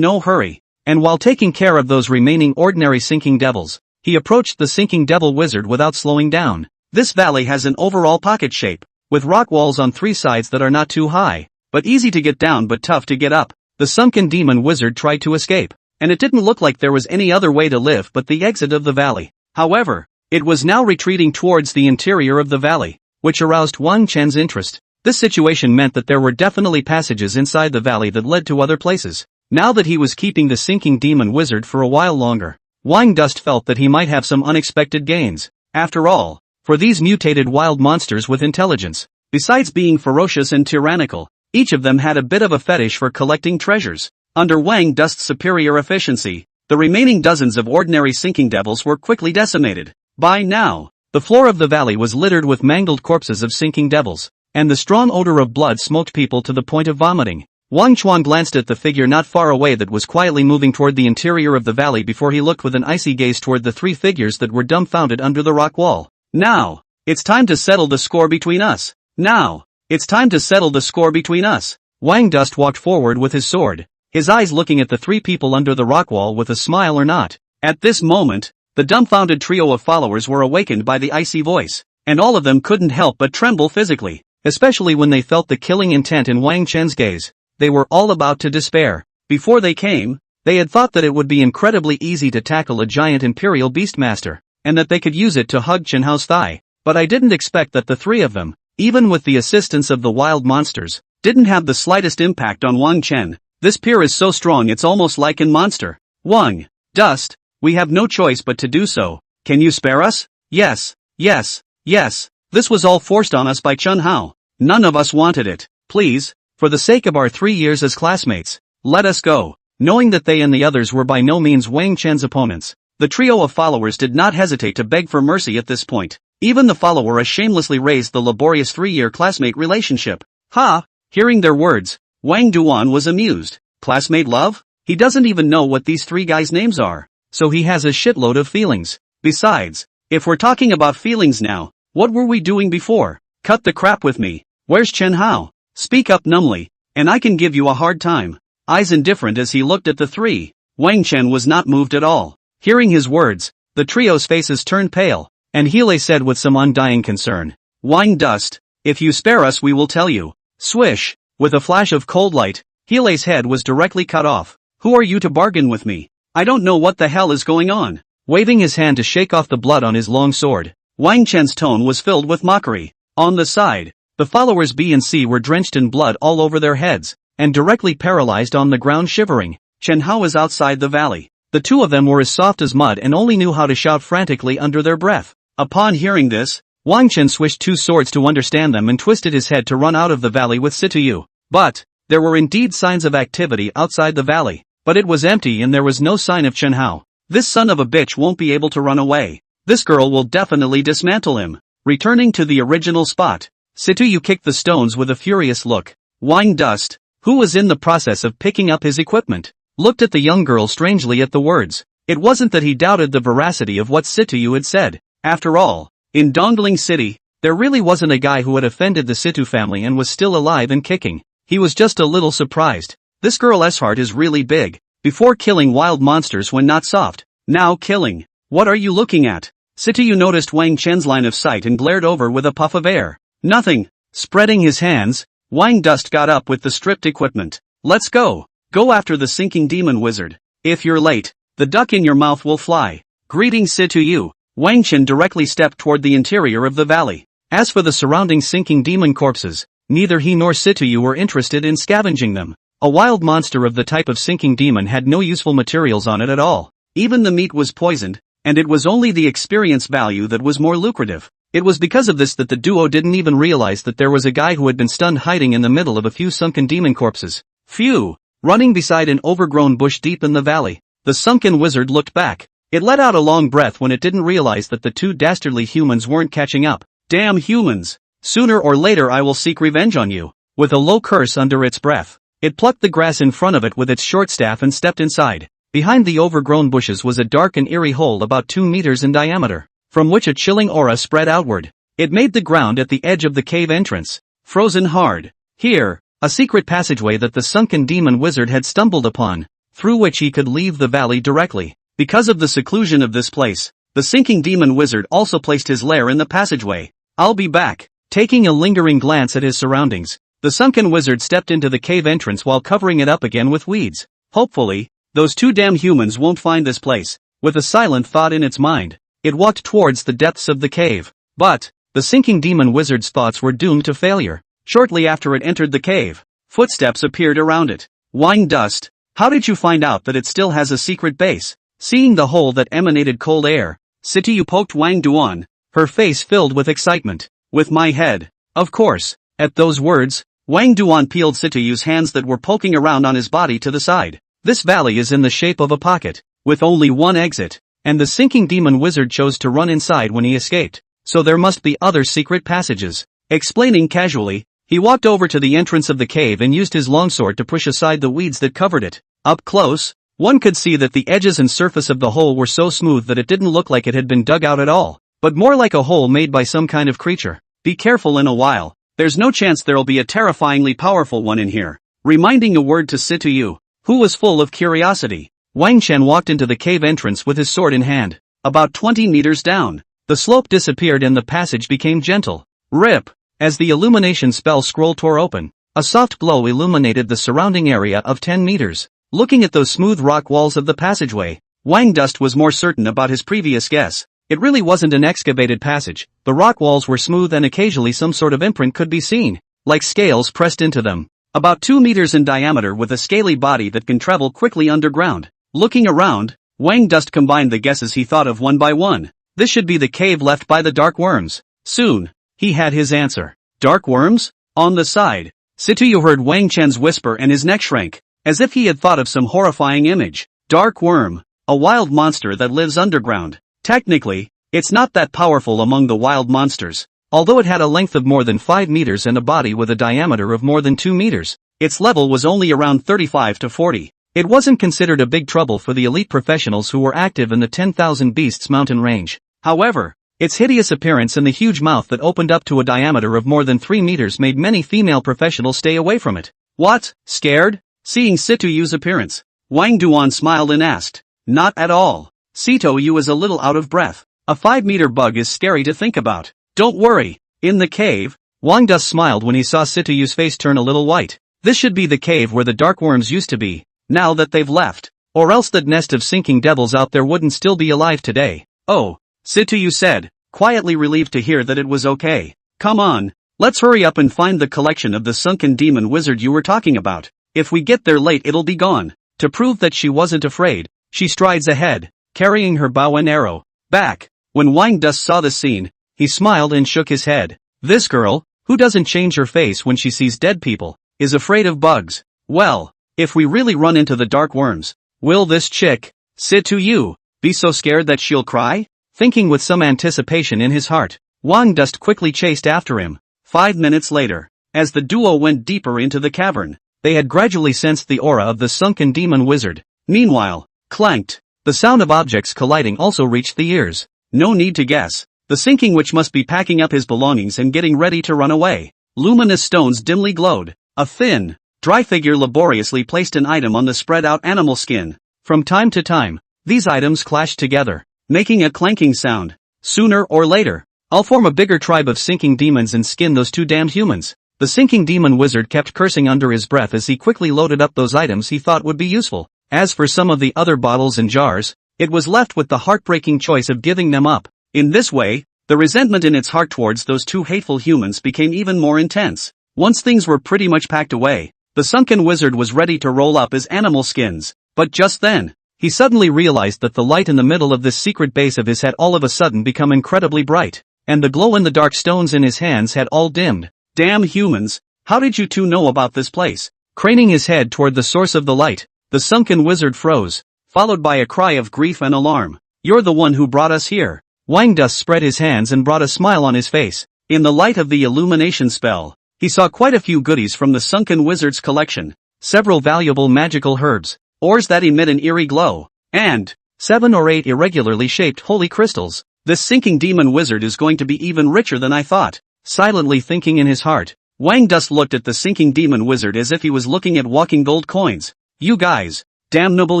no hurry, and while taking care of those remaining ordinary sinking devils, he approached the sinking devil wizard without slowing down. This valley has an overall pocket shape, with rock walls on three sides that are not too high, but easy to get down but tough to get up. The sunken demon wizard tried to escape, and it didn't look like there was any other way to live but the exit of the valley. However, it was now retreating towards the interior of the valley, which aroused Wang Chen's interest. This situation meant that there were definitely passages inside the valley that led to other places. Now that he was keeping the sinking demon wizard for a while longer, Wang Dust felt that he might have some unexpected gains. After all, for these mutated wild monsters with intelligence, besides being ferocious and tyrannical, each of them had a bit of a fetish for collecting treasures. Under Wang Dust's superior efficiency, the remaining dozens of ordinary sinking devils were quickly decimated. By now, the floor of the valley was littered with mangled corpses of sinking devils, and the strong odor of blood smoked people to the point of vomiting. Wang Chuan glanced at the figure not far away that was quietly moving toward the interior of the valley before he looked with an icy gaze toward the three figures that were dumbfounded under the rock wall. Now, it's time to settle the score between us. Now, it's time to settle the score between us. Wang Dust walked forward with his sword, his eyes looking at the three people under the rock wall with a smile or not. At this moment, the dumbfounded trio of followers were awakened by the icy voice, and all of them couldn't help but tremble physically, especially when they felt the killing intent in Wang Chen's gaze. They were all about to despair. Before they came, they had thought that it would be incredibly easy to tackle a giant Imperial Beastmaster, and that they could use it to hug Chen Hao's thigh. But I didn't expect that the three of them, even with the assistance of the wild monsters, didn't have the slightest impact on Wang Chen. This peer is so strong it's almost like a monster. Wang Dust, we have no choice but to do so. Can you spare us? Yes, yes, yes. This was all forced on us by Chen Hao. None of us wanted it. Please, for the sake of our 3 years as classmates, let us go. Knowing that they and the others were by no means Wang Chen's opponents, the trio of followers did not hesitate to beg for mercy at this point. Even the follower shamelessly raised the laborious 3-year classmate relationship. Ha! Hearing their words, Wang Duan was amused. Classmate love? He doesn't even know what these three guys' names are, so he has a shitload of feelings. Besides, if we're talking about feelings now, what were we doing before? Cut the crap with me. Where's Chen Hao? Speak up numbly, and I can give you a hard time. Eyes indifferent as he looked at the three, Wang Chen was not moved at all. Hearing his words, the trio's faces turned pale, and Heelei said with some undying concern, Wang Dust, If you spare us we will tell you. Swish! With a flash of cold light, Heelai's head was directly cut off. Who are you to bargain with me? I don't know what the hell is going on. Waving his hand to shake off the blood on his long sword, Wang Chen's tone was filled with mockery. On the side, the followers B and C were drenched in blood all over their heads, and directly paralyzed on the ground shivering. Chen Hao was outside the valley. The two of them were as soft as mud and only knew how to shout frantically under their breath. Upon hearing this, Wang Chen swished two swords to understand them and twisted his head to run out of the valley with Situyu. But there were indeed signs of activity outside the valley, but it was empty and there was no sign of Chen Hao. This son of a bitch won't be able to run away. This girl will definitely dismantle him. Returning to the original spot, Situyu kicked the stones with a furious look. Wang Dust, who was in the process of picking up his equipment, looked at the young girl strangely at the words. It wasn't that he doubted the veracity of what Situyu had said. After all, in Dongling City, there really wasn't a guy who had offended the Situ family and was still alive and kicking. He was just a little surprised. This girl's heart is really big. Before killing wild monsters when not soft, now killing. What are you looking at? Situyu noticed Wang Chen's line of sight and glared over with a puff of air. Nothing. Spreading his hands, Wang Dust got up with the stripped equipment. Let's go. Go after the sinking demon wizard. If you're late, the duck in your mouth will fly. Greeting Situyu, Wang Chen directly stepped toward the interior of the valley. As for the surrounding sinking demon corpses, neither he nor Situyu were interested in scavenging them. A wild monster of the type of sinking demon had no useful materials on it at all. Even the meat was poisoned, and it was only the experience value that was more lucrative. It was because of this that the duo didn't even realize that there was a guy who had been stunned hiding in the middle of a few sunken demon corpses. Phew! Running beside an overgrown bush deep in the valley, the sunken wizard looked back. It let out a long breath when it didn't realize that the two dastardly humans weren't catching up. Damn humans! Sooner or later I will seek revenge on you. With a low curse under its breath, it plucked the grass in front of it with its short staff and stepped inside. Behind the overgrown bushes was a dark and eerie hole about 2 meters in diameter, from which a chilling aura spread outward. It made the ground at the edge of the cave entrance frozen hard. Here, a secret passageway that the sunken demon wizard had stumbled upon, through which he could leave the valley directly. Because of the seclusion of this place, the sinking demon wizard also placed his lair in the passageway. I'll be back. Taking a lingering glance at his surroundings, the sunken wizard stepped into the cave entrance while covering it up again with weeds. Hopefully, those two damn humans won't find this place. With a silent thought in its mind, it walked towards the depths of the cave. But the sinking demon wizard's thoughts were doomed to failure. Shortly after it entered the cave, footsteps appeared around it. Wang Dust, how did you find out that it still has a secret base? Seeing the hole that emanated cold air, Situyu poked Wang Duan, her face filled with excitement. With my head. Of course. At those words, Wang Duan peeled Situyu's hands that were poking around on his body to the side. This valley is in the shape of a pocket, with only one exit, and the sinking demon wizard chose to run inside when he escaped, so there must be other secret passages. Explaining casually, he walked over to the entrance of the cave and used his longsword to push aside the weeds that covered it. Up close, one could see that the edges and surface of the hole were so smooth that it didn't look like it had been dug out at all, but more like a hole made by some kind of creature. Be careful in a while, there's no chance there'll be a terrifyingly powerful one in here. Reminding a word to Situyu, who was full of curiosity, Wang Chen walked into the cave entrance with his sword in hand. About 20 meters down, the slope disappeared and the passage became gentle. Rip! As the illumination spell scroll tore open, a soft glow illuminated the surrounding area of 10 meters. Looking at those smooth rock walls of the passageway, Wang Dust was more certain about his previous guess. It really wasn't an excavated passage. The rock walls were smooth and occasionally some sort of imprint could be seen, like scales pressed into them. About 2 meters in diameter with a scaly body that can travel quickly underground. Looking around, Wang Dust combined the guesses he thought of one by one. This should be the cave left by the dark worms. Soon, he had his answer. Dark worms? On the side, Situyu heard Wang Chen's whisper and his neck shrank, as if he had thought of some horrifying image. Dark worm, a wild monster that lives underground. Technically, it's not that powerful among the wild monsters. Although it had a length of more than 5 meters and a body with a diameter of more than 2 meters, its level was only around 35 to 40. It wasn't considered a big trouble for the elite professionals who were active in the 10,000 Beasts mountain range. However, its hideous appearance and the huge mouth that opened up to a diameter of more than 3 meters made many female professionals stay away from it. What? Scared? Seeing Situyu's appearance, Wang Duan smiled and asked. Not at all. Situyu is a little out of breath. A 5-meter bug is scary to think about. Don't worry. In the cave, Wang Dust smiled when he saw Situyu's face turn a little white. This should be the cave where the dark worms used to be, now that they've left. Or else that nest of sinking devils out there wouldn't still be alive today. Oh, Situyu said, quietly relieved to hear that it was okay. Come on, let's hurry up and find the collection of the sunken demon wizard you were talking about. If we get there late it'll be gone. To prove that she wasn't afraid, she strides ahead, carrying her bow and arrow. Back. When Wang Dust saw the scene, he smiled and shook his head. This girl, who doesn't change her face when she sees dead people, is afraid of bugs. Well, if we really run into the dark worms, will this chick, Situyu, be so scared that she'll cry? Thinking with some anticipation in his heart, Wang Dust quickly chased after him. 5 minutes later, as the duo went deeper into the cavern, they had gradually sensed the aura of the sunken demon wizard. Meanwhile, clanked, the sound of objects colliding also reached the ears. No need to guess, the sinking witch must be packing up his belongings and getting ready to run away. Luminous stones dimly glowed. A thin, dry figure laboriously placed an item on the spread-out animal skin. From time to time, these items clashed together, making a clanking sound. Sooner or later, I'll form a bigger tribe of sinking demons and skin those two damned humans. The sinking demon wizard kept cursing under his breath as he quickly loaded up those items he thought would be useful. As for some of the other bottles and jars, it was left with the heartbreaking choice of giving them up. In this way, the resentment in its heart towards those two hateful humans became even more intense. Once things were pretty much packed away, the sunken wizard was ready to roll up his animal skins. But just then, he suddenly realized that the light in the middle of this secret base of his had all of a sudden become incredibly bright, and the glow-in-the-dark stones in his hands had all dimmed. Damn humans, how did you two know about this place? Craning his head toward the source of the light, the sunken wizard froze, followed by a cry of grief and alarm. You're the one who brought us here. Wang Dust spread his hands and brought a smile on his face. In the light of the illumination spell, he saw quite a few goodies from the sunken wizard's collection. Several valuable magical herbs, ores that emit an eerie glow, and 7 or 8 irregularly shaped holy crystals. This sinking demon wizard is going to be even richer than I thought. Silently thinking in his heart, Wang Dust looked at the sinking demon wizard as if he was looking at walking gold coins. You guys, damnable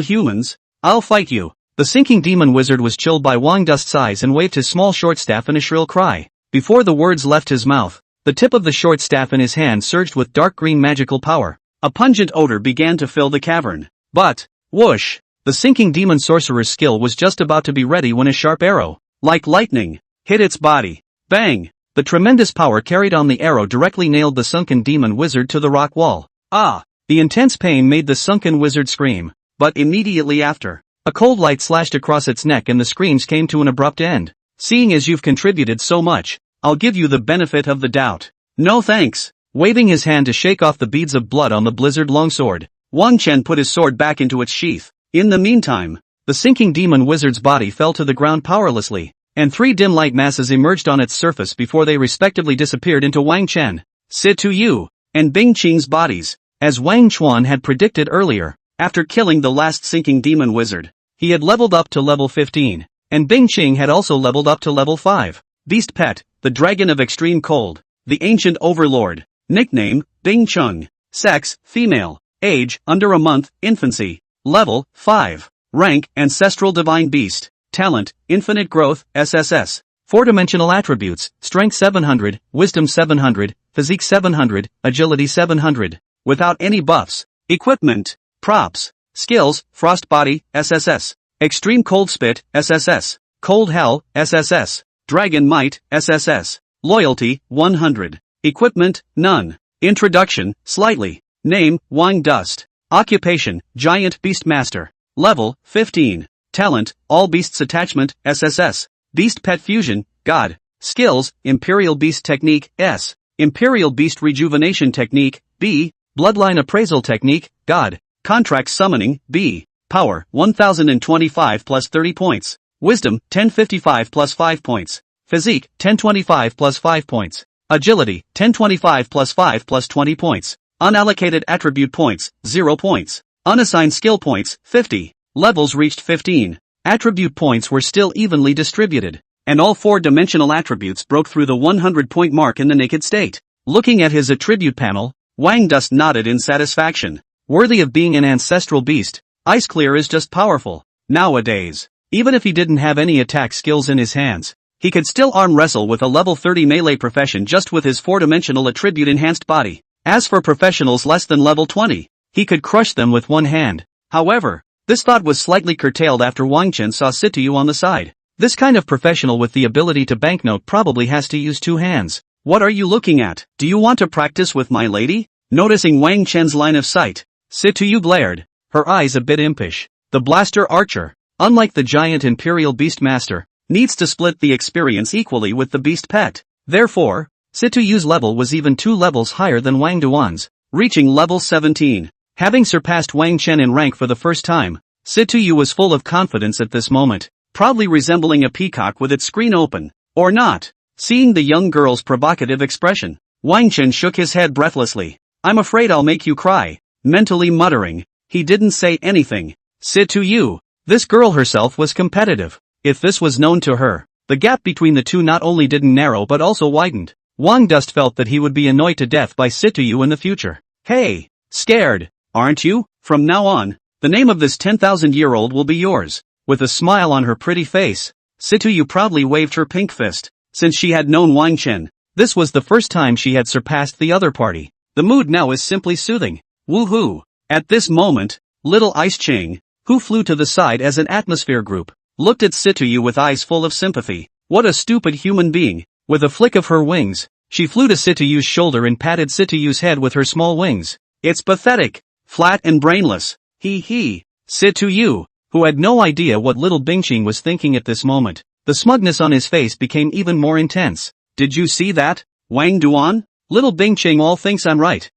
humans, I'll fight you. The sinking demon wizard was chilled by Wang Dust's eyes and waved his small short staff in a shrill cry. Before the words left his mouth, the tip of the short staff in his hand surged with dark green magical power. A pungent odor began to fill the cavern. But, whoosh, the sinking demon sorcerer's skill was just about to be ready when a sharp arrow, like lightning, hit its body. Bang! The tremendous power carried on the arrow directly nailed the sunken demon wizard to the rock wall. Ah! The intense pain made the sunken wizard scream. But immediately after, a cold light slashed across its neck and the screams came to an abrupt end. Seeing as you've contributed so much, I'll give you the benefit of the doubt. No thanks. Waving his hand to shake off the beads of blood on the blizzard longsword, Wang Chen put his sword back into its sheath. In the meantime, the sinking demon wizard's body fell to the ground powerlessly, and 3 dim light masses emerged on its surface before they respectively disappeared into Wang Chen, Situyu, and Bing Qing's bodies. As Wang Chuan had predicted earlier, after killing the last sinking demon wizard, he had leveled up to level 15, and Bing Qing had also leveled up to level 5. Beast Pet, the Dragon of Extreme Cold, the Ancient Overlord. Nickname, Bing Chung. Sex, female. Age, under a month, infancy. Level, 5. Rank, Ancestral Divine Beast. Talent, Infinite Growth, SSS. 4-dimensional attributes, Strength 700, Wisdom 700, Physique 700, Agility 700. Without any buffs. Equipment, Props. Skills, Frost Body, SSS. Extreme Cold Spit, SSS. Cold Hell, SSS. Dragon Might, SSS. Loyalty, 100. Equipment, none. Introduction, slightly. Name, Wang Dust. Occupation, Giant Beast Master. Level, 15. Talent, All Beasts Attachment, SSS. Beast Pet Fusion, God. Skills, Imperial Beast Technique, S. Imperial Beast Rejuvenation Technique, B. Bloodline Appraisal Technique, God. Contract Summoning, B. Power, 1025 plus 30 points. Wisdom, 1055 plus 5 points. Physique, 1025 plus 5 points. Agility, 1025 plus 5 plus 20 points. Unallocated attribute points, 0 points. Unassigned skill points, 50. Levels reached 15. Attribute points were still evenly distributed, and all 4-dimensional attributes broke through the 100-point mark in the naked state. Looking at his attribute panel, Wang Dust nodded in satisfaction. Worthy of being an ancestral beast, Ice Clear is just powerful. Nowadays, even if he didn't have any attack skills in his hands, he could still arm wrestle with a level 30 melee profession just with his 4-dimensional attribute-enhanced body. As for professionals less than level 20, he could crush them with one hand. However, this thought was slightly curtailed after Wang Chen saw Sityu on the side. This kind of professional with the ability to banknote probably has to use two hands. What are you looking at? Do you want to practice with my lady? Noticing Wang Chen's line of sight, Sityu glared, her eyes a bit impish. The blaster archer, unlike the giant imperial beastmaster, needs to split the experience equally with the beast pet. Therefore, Situyu's level was even 2 levels higher than Wang Duan's, reaching level 17. Having surpassed Wang Chen in rank for the first time, Sityu was full of confidence at this moment, proudly resembling a peacock with its screen open. Or not. Seeing the young girl's provocative expression, Wang Chen shook his head breathlessly. I'm afraid I'll make you cry, mentally muttering. He didn't say anything. Sityu. This girl herself was competitive. If this was known to her, the gap between the two not only didn't narrow but also widened. Wang Dust felt that he would be annoyed to death by Sityu in the future. Hey, scared, aren't you? From now on, the name of this 10,000-year-old will be yours. With a smile on her pretty face, Sityu proudly waved her pink fist. Since she had known Wang Chen, this was the first time she had surpassed the other party. The mood now is simply soothing. Woohoo! At this moment, little Ice Ching, who flew to the side as an atmosphere group, looked at Sityu with eyes full of sympathy. What a stupid human being. With a flick of her wings, she flew to Sityu's shoulder and patted Sityu's head with her small wings. It's pathetic, flat and brainless. He. Sityu, who had no idea what little Bingqing was thinking at this moment. The smugness on his face became even more intense. Did you see that, Wang Duan? Little Bingqing all thinks I'm right.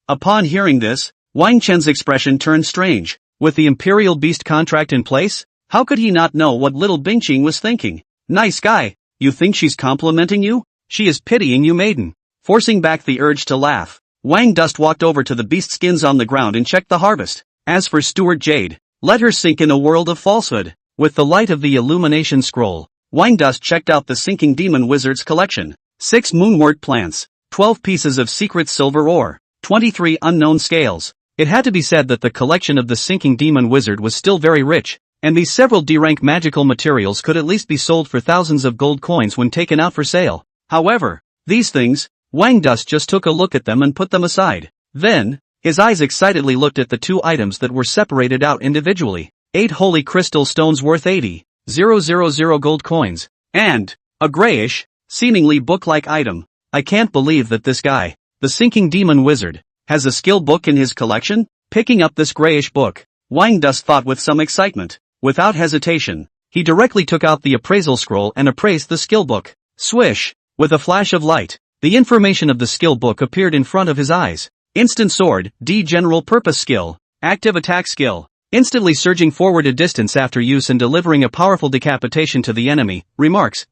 Upon hearing this, Wang Chen's expression turned strange. With the Imperial Beast contract in place, how could he not know what little Bingqing was thinking? Nice guy. You think she's complimenting you? She is pitying you, maiden. Forcing back the urge to laugh, Wang Dust walked over to the beast skins on the ground and checked the harvest. As for Stuart Jade, let her sink in a world of falsehood. With the light of the illumination scroll, Wang Dust checked out the Sinking Demon Wizard's collection. 6 moonwort plants, 12 pieces of secret silver ore, 23 unknown scales. It had to be said that the collection of the Sinking Demon Wizard was still very rich, and these several D-rank magical materials could at least be sold for thousands of gold coins when taken out for sale. However, these things, Wang Dust just took a look at them and put them aside. Then, his eyes excitedly looked at the 2 items that were separated out individually. 8 holy crystal stones worth 80,000 gold coins, and a grayish, seemingly book-like item. I can't believe that this guy, the Sinking Demon Wizard, has a skill book in his collection. Picking up this grayish book, Wang Dust thought with some excitement. Without hesitation, he directly took out the appraisal scroll and appraised the skill book. Swish! With a flash of light, the information of the skill book appeared in front of his eyes. Instant sword, D general purpose skill, active attack skill, instantly surging forward a distance after use and delivering a powerful decapitation to the enemy. Remarks,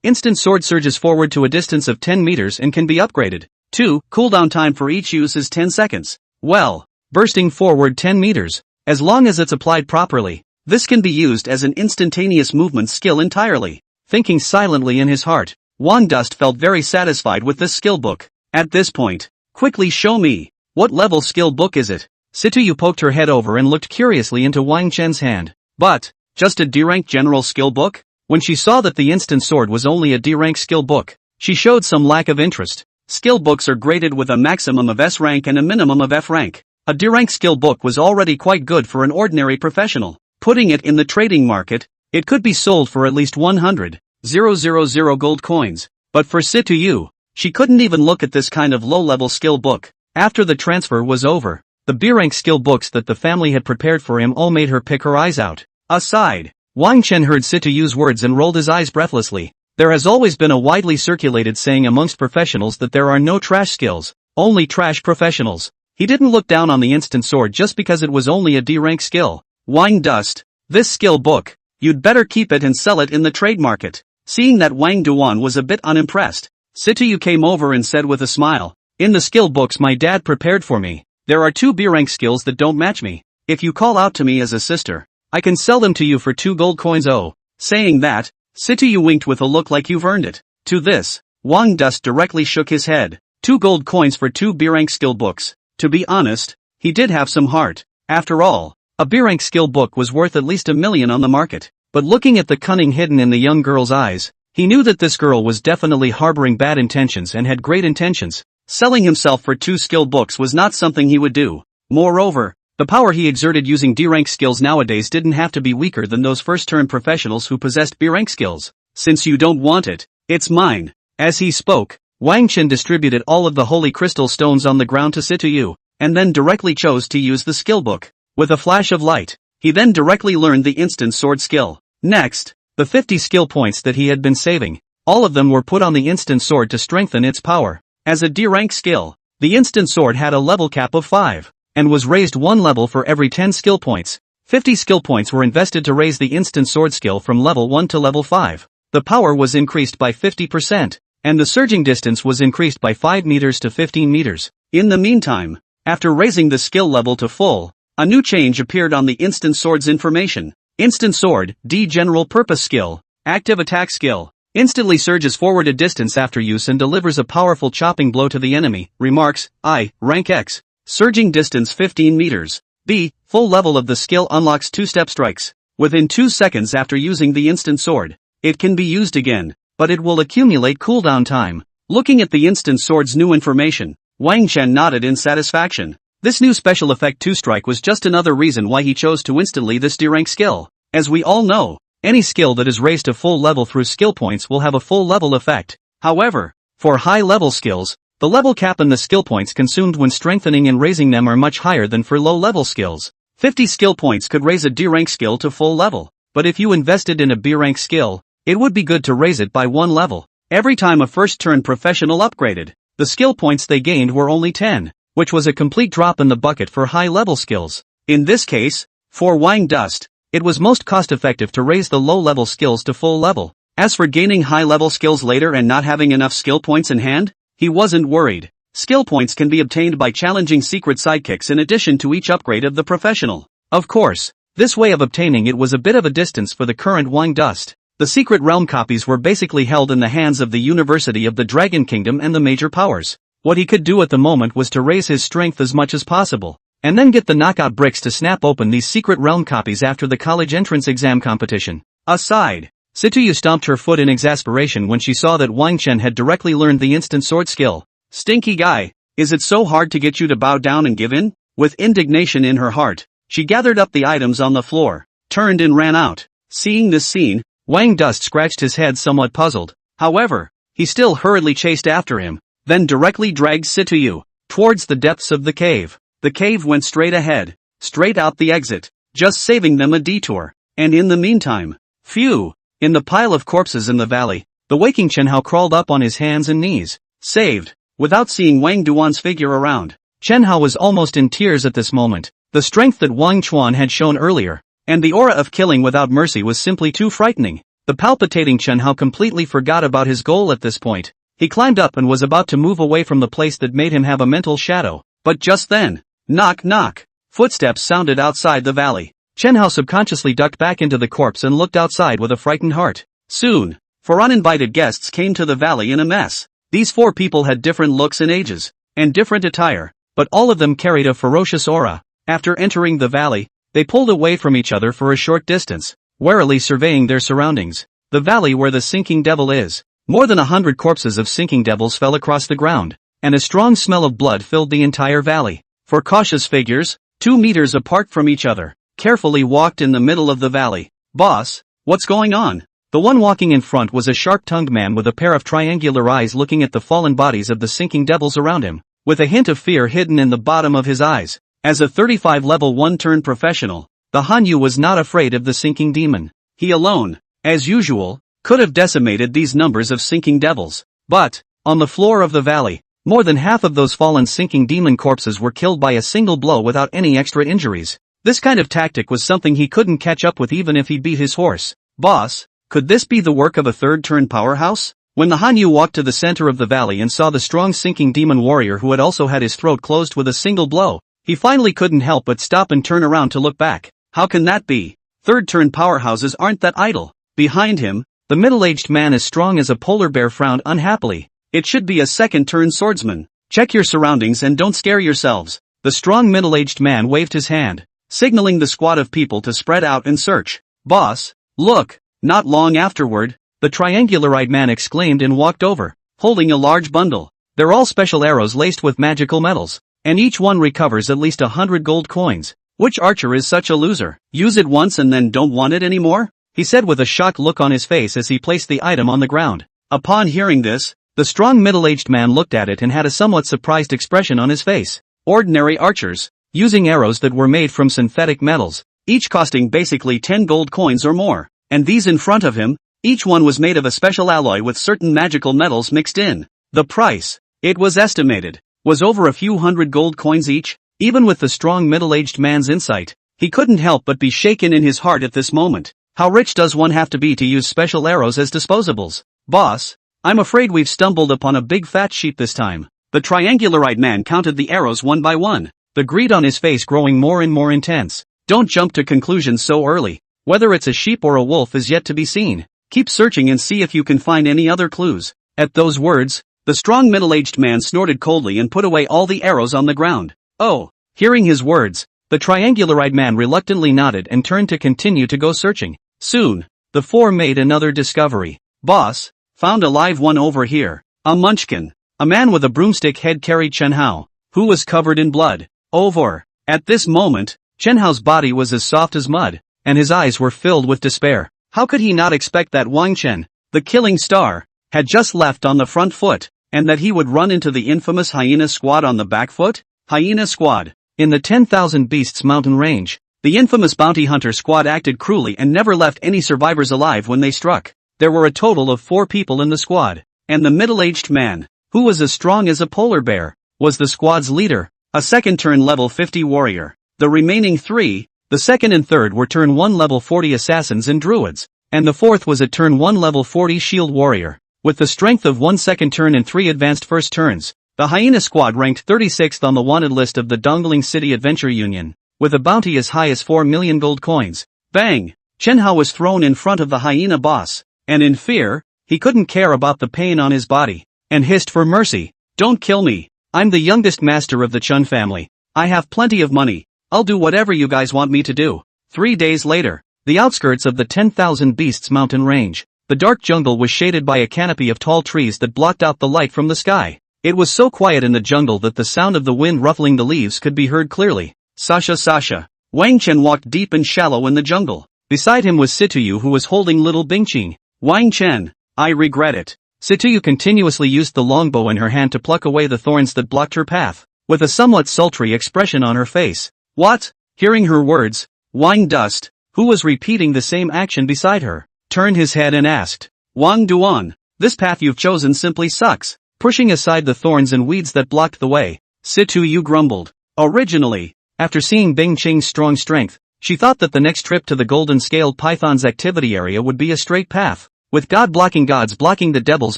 instant sword surges forward to a distance of 10 meters and can be upgraded. 2. Cooldown time for each use is 10 seconds. Well, bursting forward 10 meters. As long as it's applied properly, this can be used as an instantaneous movement skill entirely. Thinking silently in his heart, Wang Dust felt very satisfied with this skill book. At this point, quickly show me, what level skill book is it? Sityu poked her head over and looked curiously into Wang Chen's hand. But, just a D-rank general skill book? When she saw that the instant sword was only a D-rank skill book, she showed some lack of interest. Skill books are graded with a maximum of S rank and a minimum of F rank. A D-rank skill book was already quite good for an ordinary professional. Putting it in the trading market, it could be sold for at least 100,000 gold coins. But for Sityu, she couldn't even look at this kind of low-level skill book. After the transfer was over, the B-rank skill books that the family had prepared for him all made her pick her eyes out. Aside, Wang Chen heard Sityu's words and rolled his eyes breathlessly. There has always been a widely circulated saying amongst professionals that there are no trash skills, only trash professionals. He didn't look down on the instant sword just because it was only a D-rank skill. Wang Dust, this skill book, you'd better keep it and sell it in the trade market. Seeing that Wang Duan was a bit unimpressed, Sityu came over and said with a smile, in the skill books my dad prepared for me, there are 2 B-rank skills that don't match me. If you call out to me as a sister, I can sell them to you for 2 gold coins. Oh, saying that, Sityu winked with a look like you've earned it. To this, Wang Dust directly shook his head. 2 gold coins for 2 B-rank skill books. To be honest, he did have some heart. After all, a B-rank skill book was worth at least 1 million on the market. But looking at the cunning hidden in the young girl's eyes, He knew that this girl was definitely harboring bad intentions and had great intentions. Selling himself for 2 skill books was not something he would do. Moreover, the power he exerted using D-rank skills nowadays didn't have to be weaker than those first-turn professionals who possessed B-rank skills. Since you don't want it, it's mine. As he spoke, Wang Chen distributed all of the holy crystal stones on the ground to Situyu, and then directly chose to use the skill book. With a flash of light, he then directly learned the instant sword skill. Next, the 50 skill points that he had been saving, all of them were put on the instant sword to strengthen its power. As a D-rank skill, the instant sword had a level cap of 5, and was raised 1 level for every 10 skill points. 50 skill points were invested to raise the instant sword skill from level 1 to level 5. The power was increased by 50%, and the surging distance was increased by 5 meters to 15 meters. In the meantime, after raising the skill level to full, a new change appeared on the instant sword's information. Instant sword, D general purpose skill, active attack skill, instantly surges forward a distance after use and delivers a powerful chopping blow to the enemy. Remarks, I, rank X, surging distance 15 meters. B, full level of the skill unlocks 2-step strikes. Within 2 seconds after using the instant sword, it can be used again, but it will accumulate cooldown time. Looking at the instant sword's new information, Wang Chen nodded in satisfaction. This new special effect 2-strike was just another reason why he chose to instantly this D-rank skill. As we all know, any skill that is raised to full level through skill points will have a full level effect. However, for high-level skills, the level cap and the skill points consumed when strengthening and raising them are much higher than for low-level skills. 50 skill points could raise a D-rank skill to full level, but if you invested in a B-rank skill, it would be good to raise it by 1 level. Every time a first-turn professional upgraded, the skill points they gained were only 10. Which was a complete drop in the bucket for high-level skills. In this case, for Wang Dust, it was most cost-effective to raise the low-level skills to full level. As for gaining high-level skills later and not having enough skill points in hand, he wasn't worried. Skill points can be obtained by challenging secret sidekicks in addition to each upgrade of the professional. Of course, this way of obtaining it was a bit of a distance for the current Wang Dust. The secret realm copies were basically held in the hands of the University of the Dragon Kingdom and the major powers. What he could do at the moment was to raise his strength as much as possible, and then get the knockout bricks to snap open these secret realm copies after the college entrance exam competition. Aside, Situyu stomped her foot in exasperation when she saw that Wang Chen had directly learned the instant sword skill. Stinky guy, is it so hard to get you to bow down and give in? With indignation in her heart, she gathered up the items on the floor, turned and ran out. Seeing this scene, Wang Dust scratched his head somewhat puzzled. However, he still hurriedly chased after him, then directly dragged Situyu towards the depths of the cave. The cave went straight ahead, straight out the exit, just saving them a detour. And in the meantime, phew, in the pile of corpses in the valley, the waking Chen Hao crawled up on his hands and knees. Saved, without seeing Wang Duan's figure around. Chen Hao was almost in tears at this moment. The strength that Wang Chuan had shown earlier, and the aura of killing without mercy was simply too frightening. The palpitating Chen Hao completely forgot about his goal at this point. He climbed up and was about to move away from the place that made him have a mental shadow. But just then, knock knock, footsteps sounded outside the valley. Chen Hao subconsciously ducked back into the corpse and looked outside with a frightened heart. Soon, 4 uninvited guests came to the valley in a mess. These 4 people had different looks and ages, and different attire, but all of them carried a ferocious aura. After entering the valley, they pulled away from each other for a short distance, warily surveying their surroundings. The valley where the sinking devil is. More than 100 corpses of sinking devils fell across the ground, and a strong smell of blood filled the entire valley. 4 cautious figures, 2 meters apart from each other, carefully walked in the middle of the valley. Boss, what's going on? The one walking in front was a sharp-tongued man with a pair of triangular eyes looking at the fallen bodies of the sinking devils around him, with a hint of fear hidden in the bottom of his eyes. As a 35 level 1-turn professional, the Hanyu was not afraid of the sinking demon. He alone, as usual, could have decimated these numbers of sinking devils. But, on the floor of the valley, more than half of those fallen sinking demon corpses were killed by a single blow without any extra injuries. This kind of tactic was something he couldn't catch up with even if he beat his horse. Boss, could this be the work of a 3rd-turn powerhouse? When the Hanyu walked to the center of the valley and saw the strong sinking demon warrior who had also had his throat closed with a single blow, he finally couldn't help but stop and turn around to look back. How can that be? 3rd-turn powerhouses aren't that idle. Behind him, the middle-aged man as strong as a polar bear frowned unhappily. It should be a 2nd-turn swordsman. Check your surroundings and don't scare yourselves. The strong middle-aged man waved his hand, signaling the squad of people to spread out and search. Boss, look. Not long afterward, the triangular-eyed man exclaimed and walked over, holding a large bundle. They're all special arrows laced with magical metals, and each one recovers at least 100 gold coins. Which archer is such a loser? Use it once and then don't want it anymore? He said with a shocked look on his face as he placed the item on the ground. Upon hearing this, the strong middle-aged man looked at it and had a somewhat surprised expression on his face. Ordinary archers, using arrows that were made from synthetic metals, each costing basically 10 gold coins or more, and these in front of him, each one was made of a special alloy with certain magical metals mixed in. The price, it was estimated, was over a few hundred gold coins each. Even with the strong middle-aged man's insight, he couldn't help but be shaken in his heart at this moment. How rich does one have to be to use special arrows as disposables? Boss, I'm afraid we've stumbled upon a big fat sheep this time. The triangular-eyed man counted the arrows one by one, the greed on his face growing more and more intense. Don't jump to conclusions so early. Whether it's a sheep or a wolf is yet to be seen. Keep searching and see if you can find any other clues. At those words, the strong middle-aged man snorted coldly and put away all the arrows on the ground. Oh! Hearing his words, the triangular-eyed man reluctantly nodded and turned to continue to go searching. Soon, the four made another discovery. Boss, found a live one over here. A munchkin. A man with a broomstick head carried Chen Hao, who was covered in blood. Over. At this moment, Chen Hao's body was as soft as mud, and his eyes were filled with despair. How could he not expect that Wang Chen, the killing star, had just left on the front foot, and that he would run into the infamous hyena squad on the back foot? Hyena squad. In the 10,000 Beasts mountain range, the infamous bounty hunter squad acted cruelly and never left any survivors alive when they struck. There were a total of 4 people in the squad, and the middle-aged man, who was as strong as a polar bear, was the squad's leader, a second turn level 50 warrior. The remaining 3, the second and third were turn 1 level 40 assassins and druids, and the fourth was a turn 1 level 40 shield warrior. With the strength of 1 second turn and 3 advanced first turns, the Hyena Squad ranked 36th on the wanted list of the Dongling City Adventure Union, with a bounty as high as 4 million gold coins. Bang! Chen Hao was thrown in front of the hyena boss, and in fear, he couldn't care about the pain on his body, and hissed for mercy. Don't kill me. I'm the youngest master of the Chun family. I have plenty of money. I'll do whatever you guys want me to do. 3 days later, the outskirts of the 10,000 Beasts mountain range, the dark jungle was shaded by a canopy of tall trees that blocked out the light from the sky. It was so quiet in the jungle that the sound of the wind ruffling the leaves could be heard clearly. Sasha. Wang Chen walked deep and shallow in the jungle. Beside him was Situyu, who was holding little Bingqing. Wang Chen, I regret it. Situyu continuously used the longbow in her hand to pluck away the thorns that blocked her path, with a somewhat sultry expression on her face. What? Hearing her words, Wang Dust, who was repeating the same action beside her, turned his head and asked, Wang Duan, this path you've chosen simply sucks. Pushing aside the thorns and weeds that blocked the way, Situyu grumbled. Originally, after seeing Bingqing's strong strength, she thought that the next trip to the golden-scaled python's activity area would be a straight path, with God blocking gods blocking the devils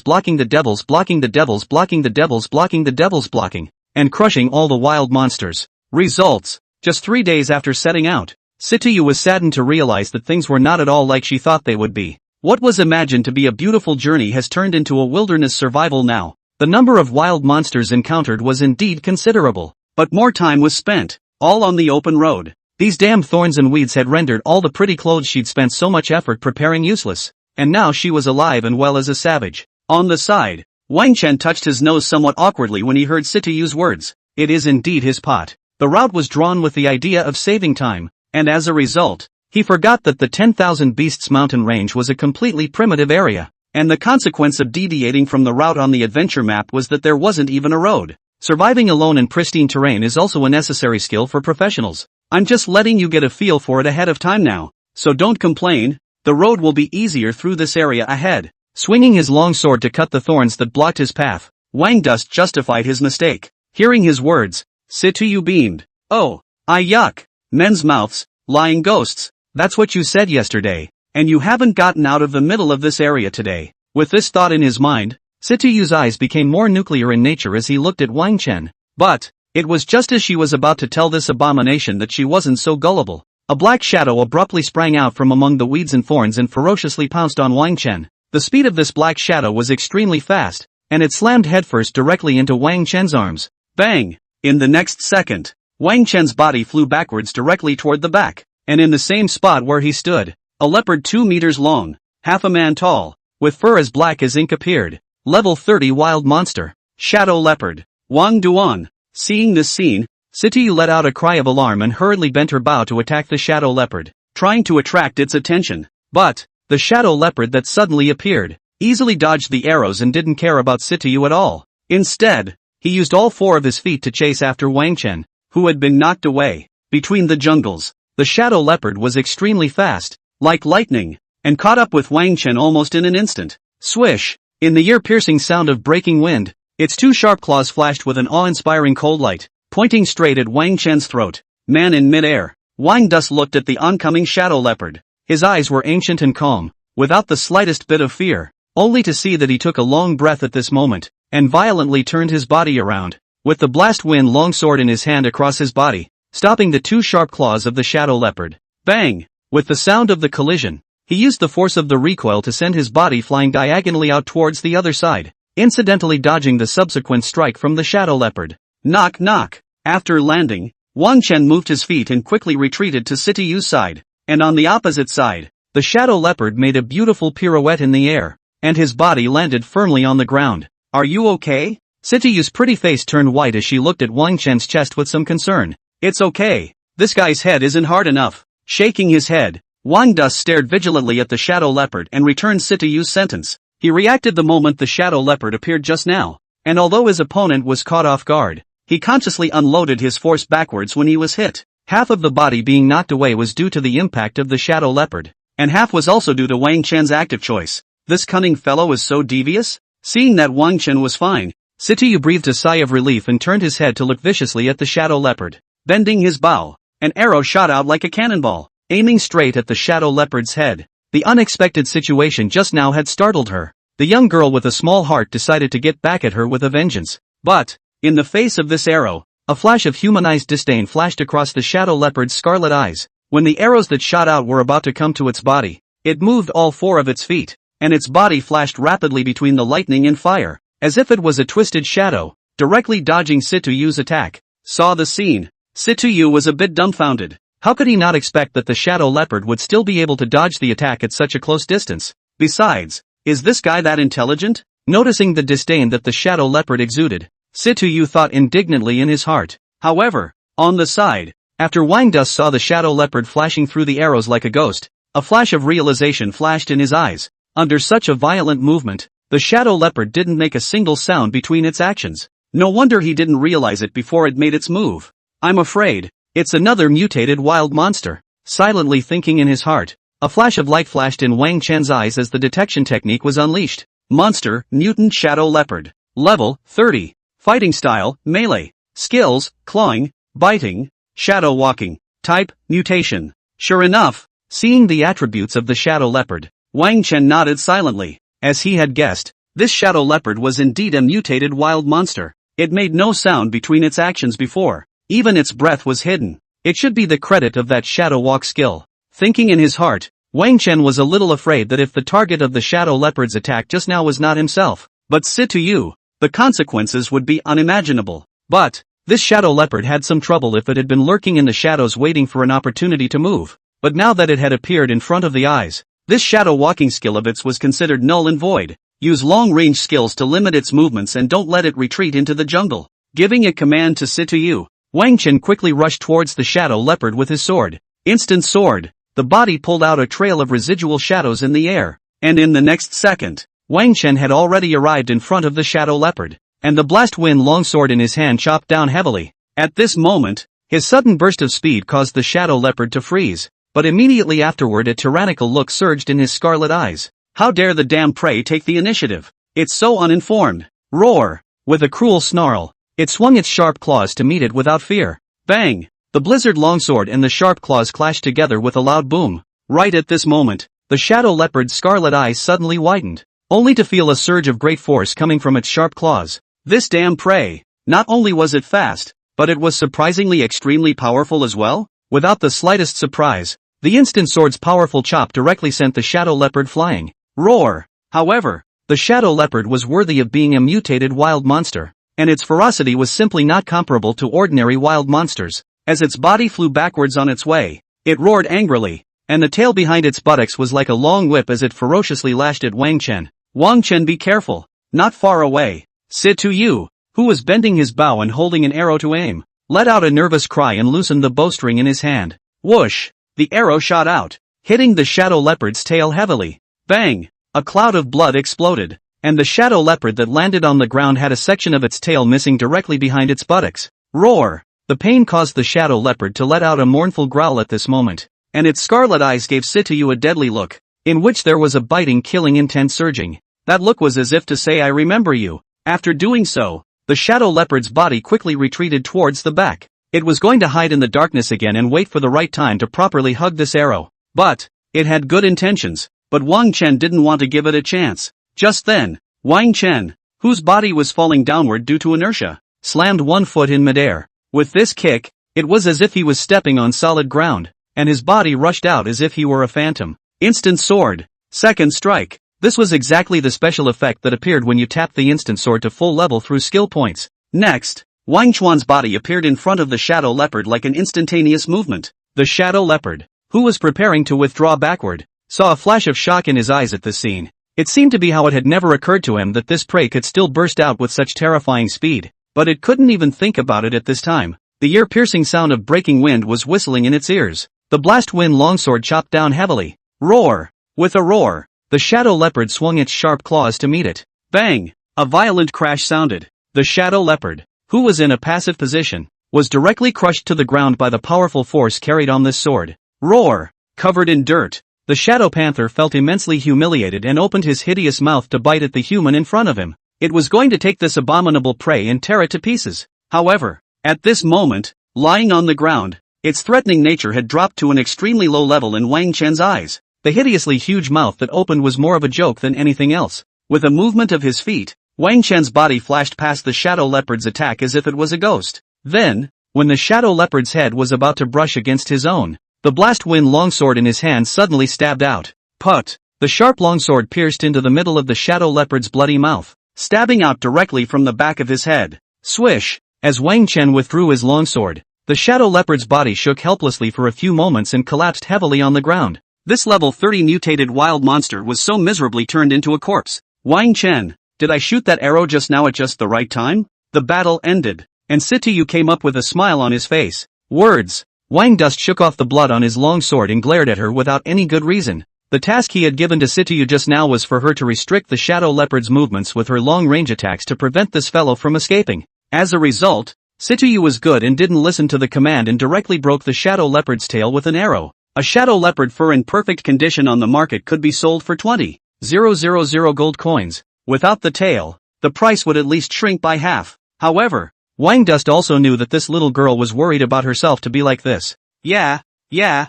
blocking the devils blocking the devils blocking the devils blocking the devils blocking, and crushing all the wild monsters. Results. Just 3 days after setting out, Situyu was saddened to realize that things were not at all like she thought they would be. What was imagined to be a beautiful journey has turned into a wilderness survival now. The number of wild monsters encountered was indeed considerable, but more time was spent, all on the open road. These damned thorns and weeds had rendered all the pretty clothes she'd spent so much effort preparing useless, and now she was alive and well as a savage. On the side, Wang Chen touched his nose somewhat awkwardly when he heard Situyu's words. It is indeed his pot. The route was drawn with the idea of saving time, and as a result, he forgot that the 10,000 Beasts mountain range was a completely primitive area. And the consequence of deviating from the route on the adventure map was that there wasn't even a road. Surviving alone in pristine terrain is also a necessary skill for professionals. I'm just letting you get a feel for it ahead of time now, so don't complain. The road will be easier through this area ahead. Swinging his long sword to cut the thorns that blocked his path, Wang Dust justified his mistake. Hearing his words, Situyu beamed. Oh, yuck. Men's mouths, lying ghosts. That's what you said yesterday. And you haven't gotten out of the middle of this area today. With this thought in his mind, Situyu's eyes became more nuclear in nature as he looked at Wang Chen. But, it was just as she was about to tell this abomination that she wasn't so gullible. A black shadow abruptly sprang out from among the weeds and thorns and ferociously pounced on Wang Chen. The speed of this black shadow was extremely fast, and it slammed headfirst directly into Wang Chen's arms. Bang! In the next second, Wang Chen's body flew backwards directly toward the back, and in the same spot where he stood, a leopard 2 meters long, half a man tall, with fur as black as ink appeared. Level 30 Wild Monster. Shadow Leopard. Wang Duan. Seeing this scene, Sityu let out a cry of alarm and hurriedly bent her bow to attack the shadow leopard, trying to attract its attention. But, the shadow leopard that suddenly appeared, easily dodged the arrows and didn't care about Sityu at all. Instead, he used all 4 of his feet to chase after Wang Chen, who had been knocked away. Between the jungles, the shadow leopard was extremely fast, like lightning, and caught up with Wang Chen almost in an instant. Swish! In the ear-piercing sound of breaking wind, its 2 sharp claws flashed with an awe-inspiring cold light, pointing straight at Wang Chen's throat. Man in midair, Wang Dus looked at the oncoming shadow leopard. His eyes were ancient and calm, without the slightest bit of fear, only to see that he took a long breath at this moment, and violently turned his body around, with the blast wind longsword in his hand across his body, stopping the 2 sharp claws of the shadow leopard. Bang! With the sound of the collision, he used the force of the recoil to send his body flying diagonally out towards the other side, incidentally dodging the subsequent strike from the shadow leopard. Knock knock! After landing, Wang Chen moved his feet and quickly retreated to Sityu's side, and on the opposite side, the shadow leopard made a beautiful pirouette in the air, and his body landed firmly on the ground. Are you okay? Sityu's pretty face turned white as she looked at Wang Chen's chest with some concern. It's okay. This guy's head isn't hard enough. Shaking his head, Wang Dus stared vigilantly at the shadow leopard and returned Sityu's sentence. He reacted the moment the shadow leopard appeared just now, and although his opponent was caught off guard, he consciously unloaded his force backwards when he was hit. Half of the body being knocked away was due to the impact of the shadow leopard, and half was also due to Wang Chen's active choice. This cunning fellow is so devious? Seeing that Wang Chen was fine, Sityu breathed a sigh of relief and turned his head to look viciously at the shadow leopard. Bending his bow, an arrow shot out like a cannonball, aiming straight at the shadow leopard's head. The unexpected situation just now had startled her. The young girl with a small heart decided to get back at her with a vengeance. But, in the face of this arrow, a flash of humanized disdain flashed across the shadow leopard's scarlet eyes. When the arrows that shot out were about to come to its body, it moved all 4 of its feet, and its body flashed rapidly between the lightning and fire, as if it was a twisted shadow, directly dodging Sityu's attack. Saw the scene. Sityu was a bit dumbfounded. How could he not expect that the shadow leopard would still be able to dodge the attack at such a close distance? Besides, is this guy that intelligent? Noticing the disdain that the shadow leopard exuded, Sityu thought indignantly in his heart. However, on the side, after Wang Dus saw the shadow leopard flashing through the arrows like a ghost, a flash of realization flashed in his eyes. Under such a violent movement, the shadow leopard didn't make a single sound between its actions. No wonder he didn't realize it before it made its move. I'm afraid, it's another mutated wild monster. Silently thinking in his heart, a flash of light flashed in Wang Chen's eyes as the detection technique was unleashed. Monster, Mutant Shadow Leopard. Level, 30. Fighting style, melee. Skills, clawing, biting, shadow walking. Type, mutation. Sure enough, seeing the attributes of the shadow leopard, Wang Chen nodded silently. As he had guessed, this shadow leopard was indeed a mutated wild monster. It made no sound between its actions before. Even its breath was hidden. It should be the credit of that shadow walk skill. Thinking in his heart, Wang Chen was a little afraid that if the target of the shadow leopard's attack just now was not himself, but Sityu, the consequences would be unimaginable. But, this shadow leopard had some trouble if it had been lurking in the shadows waiting for an opportunity to move. But now that it had appeared in front of the eyes, this shadow walking skill of its was considered null and void. Use long-range skills to limit its movements and don't let it retreat into the jungle. Giving a command to Sityu, Wang Chen quickly rushed towards the shadow leopard with his sword. Instant sword. The body pulled out a trail of residual shadows in the air, and in the next second, Wang Chen had already arrived in front of the shadow leopard, and the blast wind longsword in his hand chopped down heavily. At this moment, his sudden burst of speed caused the shadow leopard to freeze, but immediately afterward a tyrannical look surged in his scarlet eyes. How dare the damn prey take the initiative? It's so uninformed. Roar! With a cruel snarl, it swung its sharp claws to meet it without fear. Bang! The blizzard longsword and the sharp claws clashed together with a loud boom. Right at this moment, the shadow leopard's scarlet eyes suddenly widened, only to feel a surge of great force coming from its sharp claws. This damn prey! Not only was it fast, but it was surprisingly extremely powerful as well. Without the slightest surprise, the instant sword's powerful chop directly sent the shadow leopard flying. Roar! However, the shadow leopard was worthy of being a mutated wild monster, and its ferocity was simply not comparable to ordinary wild monsters. As its body flew backwards on its way, it roared angrily, and the tail behind its buttocks was like a long whip as it ferociously lashed at Wang Chen. Wang Chen, be careful. Not far away. Situ Yu, who was bending his bow and holding an arrow to aim, let out a nervous cry and loosened the bowstring in his hand. Whoosh! The arrow shot out, hitting the shadow leopard's tail heavily. Bang! A cloud of blood exploded, and the shadow leopard that landed on the ground had a section of its tail missing directly behind its buttocks. Roar! The pain caused the shadow leopard to let out a mournful growl at this moment, and its scarlet eyes gave Sitayu a deadly look, in which there was a biting, killing intent surging. That look was as if to say, I remember you. After doing so, the shadow leopard's body quickly retreated towards the back. It was going to hide in the darkness again and wait for the right time to properly hug this arrow. But it had good intentions, but Wang Chen didn't want to give it a chance. Just then, Wang Chen, whose body was falling downward due to inertia, slammed one foot in midair. With this kick, it was as if he was stepping on solid ground, and his body rushed out as if he were a phantom. Instant sword. Second strike. This was exactly the special effect that appeared when you tapped the instant sword to full level through skill points. Next, Wang Chuan's body appeared in front of the shadow leopard like an instantaneous movement. The shadow leopard, who was preparing to withdraw backward, saw a flash of shock in his eyes at this scene. It seemed to be how it had never occurred to him that this prey could still burst out with such terrifying speed, but it couldn't even think about it at this time. The ear-piercing sound of breaking wind was whistling in its ears. The blast wind longsword chopped down heavily. Roar! With a roar, the shadow leopard swung its sharp claws to meet it. Bang! A violent crash sounded. The shadow leopard, who was in a passive position, was directly crushed to the ground by the powerful force carried on this sword. Roar! Covered in dirt, the shadow panther felt immensely humiliated and opened his hideous mouth to bite at the human in front of him. It was going to take this abominable prey and tear it to pieces. However, at this moment, lying on the ground, its threatening nature had dropped to an extremely low level in Wang Chen's eyes. The hideously huge mouth that opened was more of a joke than anything else. With a movement of his feet, Wang Chen's body flashed past the shadow leopard's attack as if it was a ghost. Then, when the shadow leopard's head was about to brush against his own, the blast wind longsword in his hand suddenly stabbed out. Put! The sharp longsword pierced into the middle of the shadow leopard's bloody mouth, stabbing out directly from the back of his head. Swish! As Wang Chen withdrew his longsword, the shadow leopard's body shook helplessly for a few moments and collapsed heavily on the ground. This level 30 mutated wild monster was so miserably turned into a corpse. Wang Chen, did I shoot that arrow just now at just the right time? The battle ended, and Sitayu came up with a smile on his face. Words. Wang Dust shook off the blood on his long sword and glared at her without any good reason. The task he had given to Sitayu just now was for her to restrict the shadow leopard's movements with her long-range attacks to prevent this fellow from escaping. As a result, Sitayu was good and didn't listen to the command and directly broke the shadow leopard's tail with an arrow. A shadow leopard fur in perfect condition on the market could be sold for 20,000 gold coins. Without the tail, the price would at least shrink by half. However, Wang Dust also knew that this little girl was worried about herself to be like this. Yeah, you're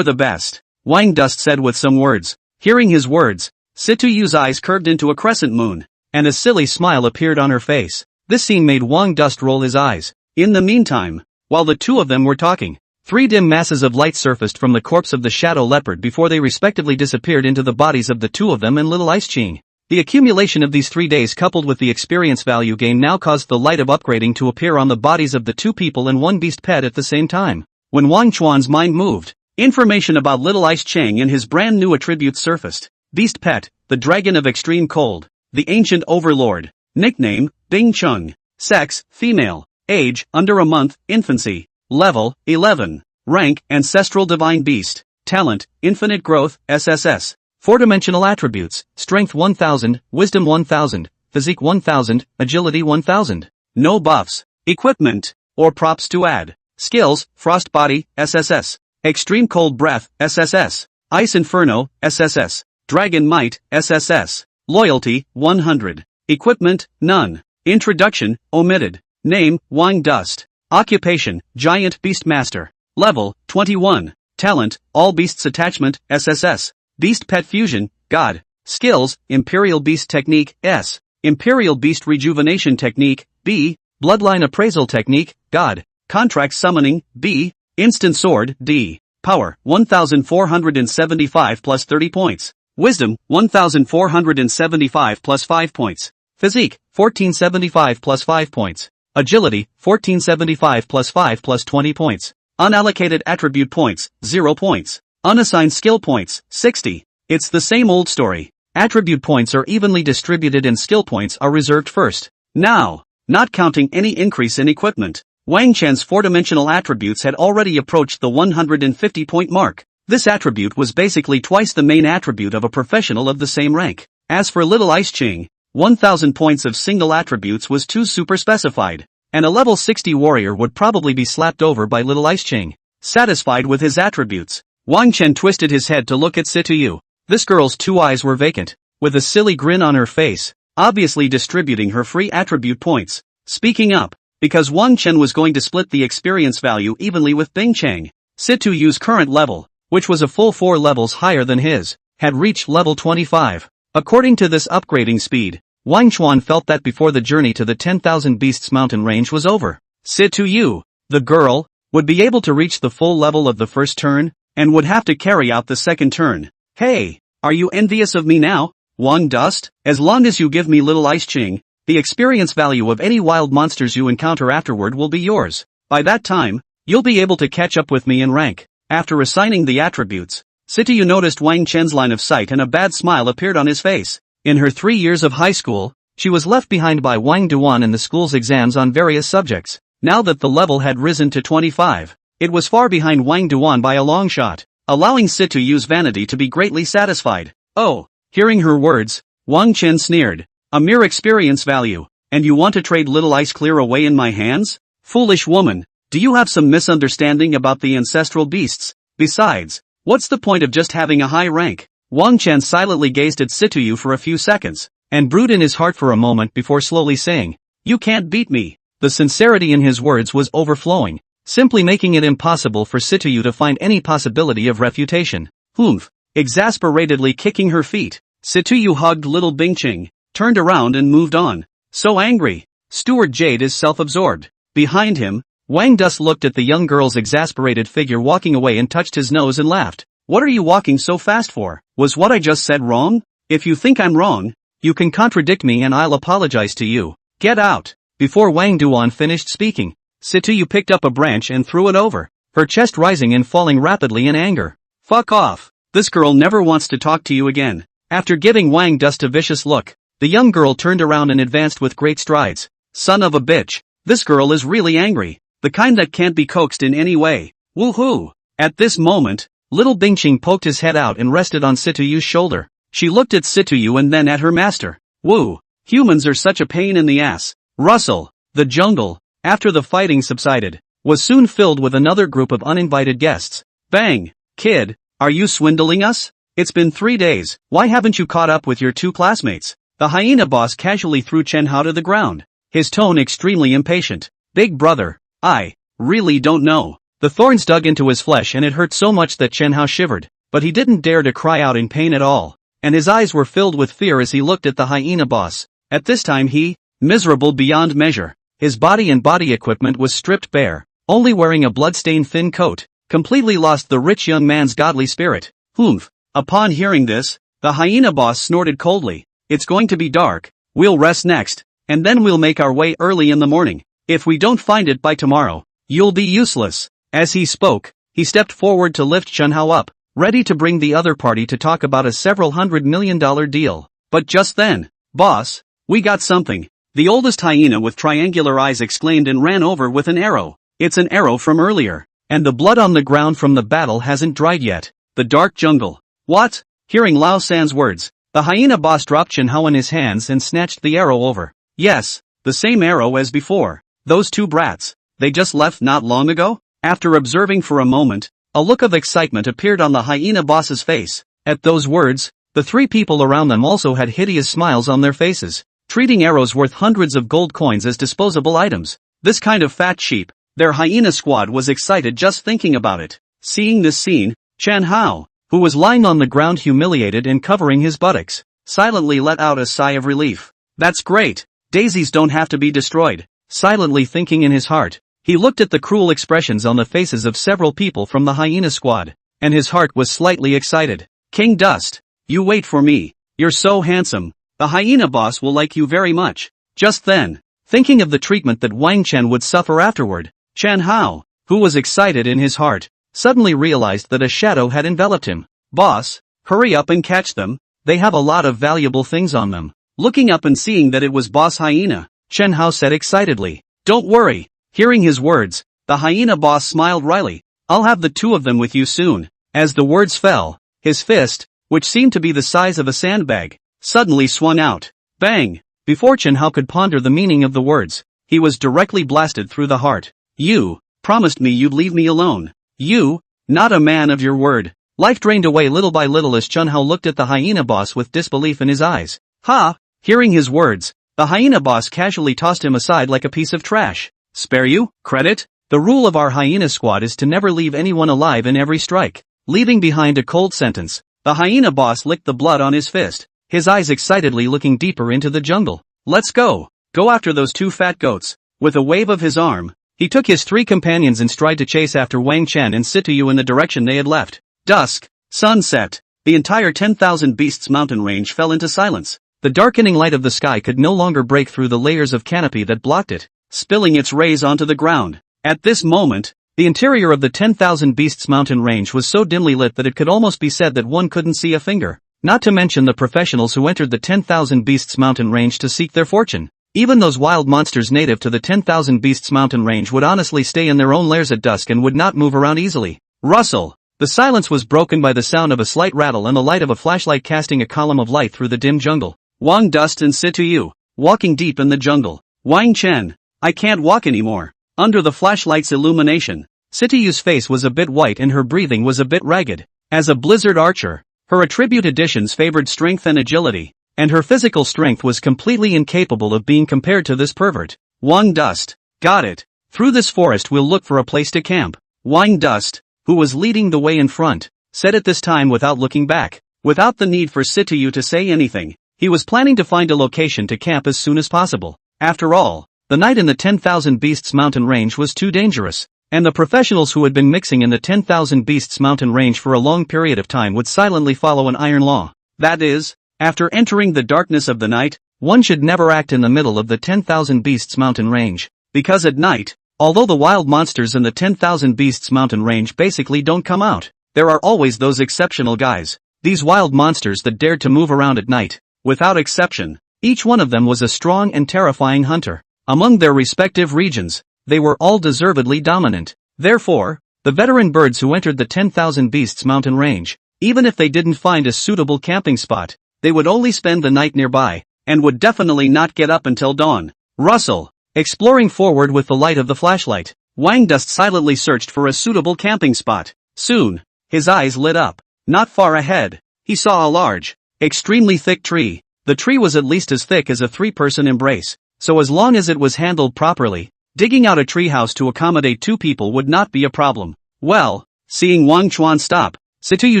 the best, Wang Dust said with some words. Hearing his words, Situyu's eyes curved into a crescent moon, and a silly smile appeared on her face. This scene made Wang Dust roll his eyes. In the meantime, while the two of them were talking, 3 dim masses of light surfaced from the corpse of the shadow leopard before they respectively disappeared into the bodies of the two of them and Little Ice Ching. The accumulation of these 3 days coupled with the experience value gain now caused the light of upgrading to appear on the bodies of the 2 people and 1 beast pet at the same time. When Wang Chuan's mind moved, information about Little Ice Chang and his brand new attributes surfaced. Beast pet, the dragon of extreme cold, the ancient overlord. Nickname, Bing Chung. Sex, female. Age, under a month, infancy. Level, 11. Rank, ancestral divine beast. Talent, infinite growth, SSS. 4-dimensional attributes, strength 1000, wisdom 1000, physique 1000, agility 1000. No buffs, equipment, or props to add. Skills, frost body, SSS. Extreme cold breath, SSS. Ice inferno, SSS. Dragon might, SSS. Loyalty, 100. Equipment, none. Introduction, omitted. Name, Wang Dust. Occupation, Giant Beastmaster. Level, 21. Talent, All Beasts Attachment, SSS. Beast Pet Fusion, God. Skills, Imperial Beast Technique, S. Imperial Beast Rejuvenation Technique, B. Bloodline Appraisal Technique, God. Contract Summoning, B. Instant Sword, D. Power, 1475 plus 30 points. Wisdom, 1475 plus 5 points. Physique, 1475 plus 5 points. Agility, 1475 plus 5 plus 20 points. Unallocated attribute points, 0 points. Unassigned skill points, 60. It's the same old story. Attribute points are evenly distributed and skill points are reserved first. Now, not counting any increase in equipment, Wang Chen's four-dimensional attributes had already approached the 150-point mark. This attribute was basically twice the main attribute of a professional of the same rank. As for Little Ice Ching, 1000 points of single attributes was too super specified, and a level 60 warrior would probably be slapped over by Little Ice Ching. Satisfied with his attributes, Wang Chen twisted his head to look at Situyu. This girl's two eyes were vacant, with a silly grin on her face, obviously distributing her free attribute points. Speaking up, because Wang Chen was going to split the experience value evenly with Bing Cheng. Situyu's current level, which was a full 4 levels higher than his, had reached level 25. According to this upgrading speed, Wang Chuan felt that before the journey to the 10,000 Beasts mountain range was over, Situyu, the girl, would be able to reach the full level of the first turn, and would have to carry out the second turn. Hey, are you envious of me now, Wang Dust? As long as you give me Little Ice Ching, the experience value of any wild monsters you encounter afterward will be yours. By that time, you'll be able to catch up with me in rank. After assigning the attributes, Situyu noticed Wang Chen's line of sight and a bad smile appeared on his face. In her 3 years of high school, she was left behind by Wang Duan in the school's exams on various subjects. Now that the level had risen to 25, it was far behind Wang Duan by a long shot, allowing Situyu's vanity to be greatly satisfied. Oh, hearing her words, Wang Chen sneered. A mere experience value, and you want to trade Little Ice clear away in my hands? Foolish woman, do you have some misunderstanding about the ancestral beasts? Besides, what's the point of just having a high rank? Wang Chen silently gazed at Situyu for a few seconds, and brewed in his heart for a moment before slowly saying, "You can't beat me." The sincerity in his words was overflowing, simply making it impossible for Situyu to find any possibility of refutation. Humph! Exasperatedly kicking her feet, Situyu hugged little Bingqing, turned around and moved on. So angry. Steward Jade is self-absorbed. Behind him, Wang Dus looked at the young girl's exasperated figure walking away and touched his nose and laughed. What are you walking so fast for? Was what I just said wrong? If you think I'm wrong, you can contradict me and I'll apologize to you. Get out. Before Wang Duan finished speaking, Situyu picked up a branch and threw it over, her chest rising and falling rapidly in anger. Fuck off. This girl never wants to talk to you again. After giving Wang Dus a vicious look, the young girl turned around and advanced with great strides. Son of a bitch. This girl is really angry. The kind that can't be coaxed in any way. Woohoo! At this moment, little Bingqing poked his head out and rested on Situyu's shoulder. She looked at Situyu and then at her master. Woo! Humans are such a pain in the ass. Russell, the jungle, after the fighting subsided, was soon filled with another group of uninvited guests. Bang! Kid, are you swindling us? It's been 3 days, why haven't you caught up with your 2 classmates? The hyena boss casually threw Chen Hao to the ground, his tone extremely impatient. Big brother, I really don't know. The thorns dug into his flesh and it hurt so much that Chen Hao shivered, but he didn't dare to cry out in pain at all, and his eyes were filled with fear as he looked at the hyena boss. At this time he, miserable beyond measure, his body and body equipment was stripped bare, only wearing a blood-stained thin coat, completely lost the rich young man's godly spirit. Humph! Upon hearing this, the hyena boss snorted coldly. It's going to be dark, we'll rest next, and then we'll make our way early in the morning. If we don't find it by tomorrow, you'll be useless. As he spoke, he stepped forward to lift Chen Hao up, ready to bring the other party to talk about a several $100 million deal. But just then, boss, we got something. The oldest hyena with triangular eyes exclaimed and ran over with an arrow. It's an arrow from earlier, and the blood on the ground from the battle hasn't dried yet. The dark jungle. What? Hearing Lao San's words, the hyena boss dropped Chen Hao in his hands and snatched the arrow over. Yes, the same arrow as before. Those 2 brats, they just left not long ago? After observing for a moment, a look of excitement appeared on the hyena boss's face. At those words, the 3 people around them also had hideous smiles on their faces, treating arrows worth hundreds of gold coins as disposable items. This kind of fat sheep, their hyena squad was excited just thinking about it. Seeing this scene, Chen Hao, who was lying on the ground humiliated and covering his buttocks, silently let out a sigh of relief. That's great. Daisies don't have to be destroyed. Silently thinking in his heart, he looked at the cruel expressions on the faces of several people from the hyena squad, and his heart was slightly excited. King Dust, you wait for me. You're so handsome. The hyena boss will like you very much. Just then, thinking of the treatment that Wang Chen would suffer afterward, Chen Hao, who was excited in his heart, suddenly realized that a shadow had enveloped him. Boss, hurry up and catch them, they have a lot of valuable things on them. Looking up and seeing that it was Boss Hyena, Chen Hao said excitedly. Don't worry. Hearing his words, the hyena boss smiled wryly. I'll have the two of them with you soon. As the words fell, his fist, which seemed to be the size of a sandbag, suddenly swung out. Bang! Before Chen Hao could ponder the meaning of the words, he was directly blasted through the heart. You promised me you'd leave me alone. You, not a man of your word. Life drained away little by little as Chen Hao looked at the hyena boss with disbelief in his eyes. Ha! Hearing his words, the hyena boss casually tossed him aside like a piece of trash. Spare you? Credit? The rule of our hyena squad is to never leave anyone alive in every strike. Leaving behind a cold sentence, the hyena boss licked the blood on his fist, his eyes excitedly looking deeper into the jungle. Let's go! Go after those two fat goats. With a wave of his arm, he took his three companions in stride to chase after Wang Chen and Situ in the direction they had left. Dusk, sunset, the entire 10,000 Beasts mountain range fell into silence. The darkening light of the sky could no longer break through the layers of canopy that blocked it, spilling its rays onto the ground. At this moment, the interior of the 10,000 Beasts mountain range was so dimly lit that it could almost be said that one couldn't see a finger. Not to mention the professionals who entered the 10,000 Beasts mountain range to seek their fortune. Even those wild monsters native to the 10,000 Beasts mountain range would honestly stay in their own lairs at dusk and would not move around easily. Rustle! The silence was broken by the sound of a slight rattle and the light of a flashlight casting a column of light through the dim jungle. Wang Dust and Situ, walking deep in the jungle. Wang Chen, I can't walk anymore. Under the flashlight's illumination, Situ's face was a bit white and her breathing was a bit ragged. As a blizzard archer, her attribute additions favored strength and agility, and her physical strength was completely incapable of being compared to this pervert. Wang Dust, got it. Through this forest we'll look for a place to camp. Wang Dust, who was leading the way in front, said at this time without looking back. Without the need for Situ to say anything, he was planning to find a location to camp as soon as possible. After all, the night in the 10,000 Beasts mountain range was too dangerous, and the professionals who had been mixing in the 10,000 Beasts mountain range for a long period of time would silently follow an iron law. That is, after entering the darkness of the night, one should never act in the middle of the 10,000 Beasts mountain range, because at night, although the wild monsters in the 10,000 Beasts mountain range basically don't come out, there are always those exceptional guys, these wild monsters that dared to move around at night. Without exception, each one of them was a strong and terrifying hunter. Among their respective regions, they were all deservedly dominant. Therefore, the veteran birds who entered the 10,000 Beasts mountain range, even if they didn't find a suitable camping spot, they would only spend the night nearby, and would definitely not get up until dawn. Rustle, exploring forward with the light of the flashlight, Wang Dust silently searched for a suitable camping spot. Soon, his eyes lit up. Not far ahead, he saw a large, extremely thick tree. The tree was at least as thick as a three-person embrace, so as long as it was handled properly, digging out a treehouse to accommodate two people would not be a problem. Well, seeing Wang Chuan stop, Situ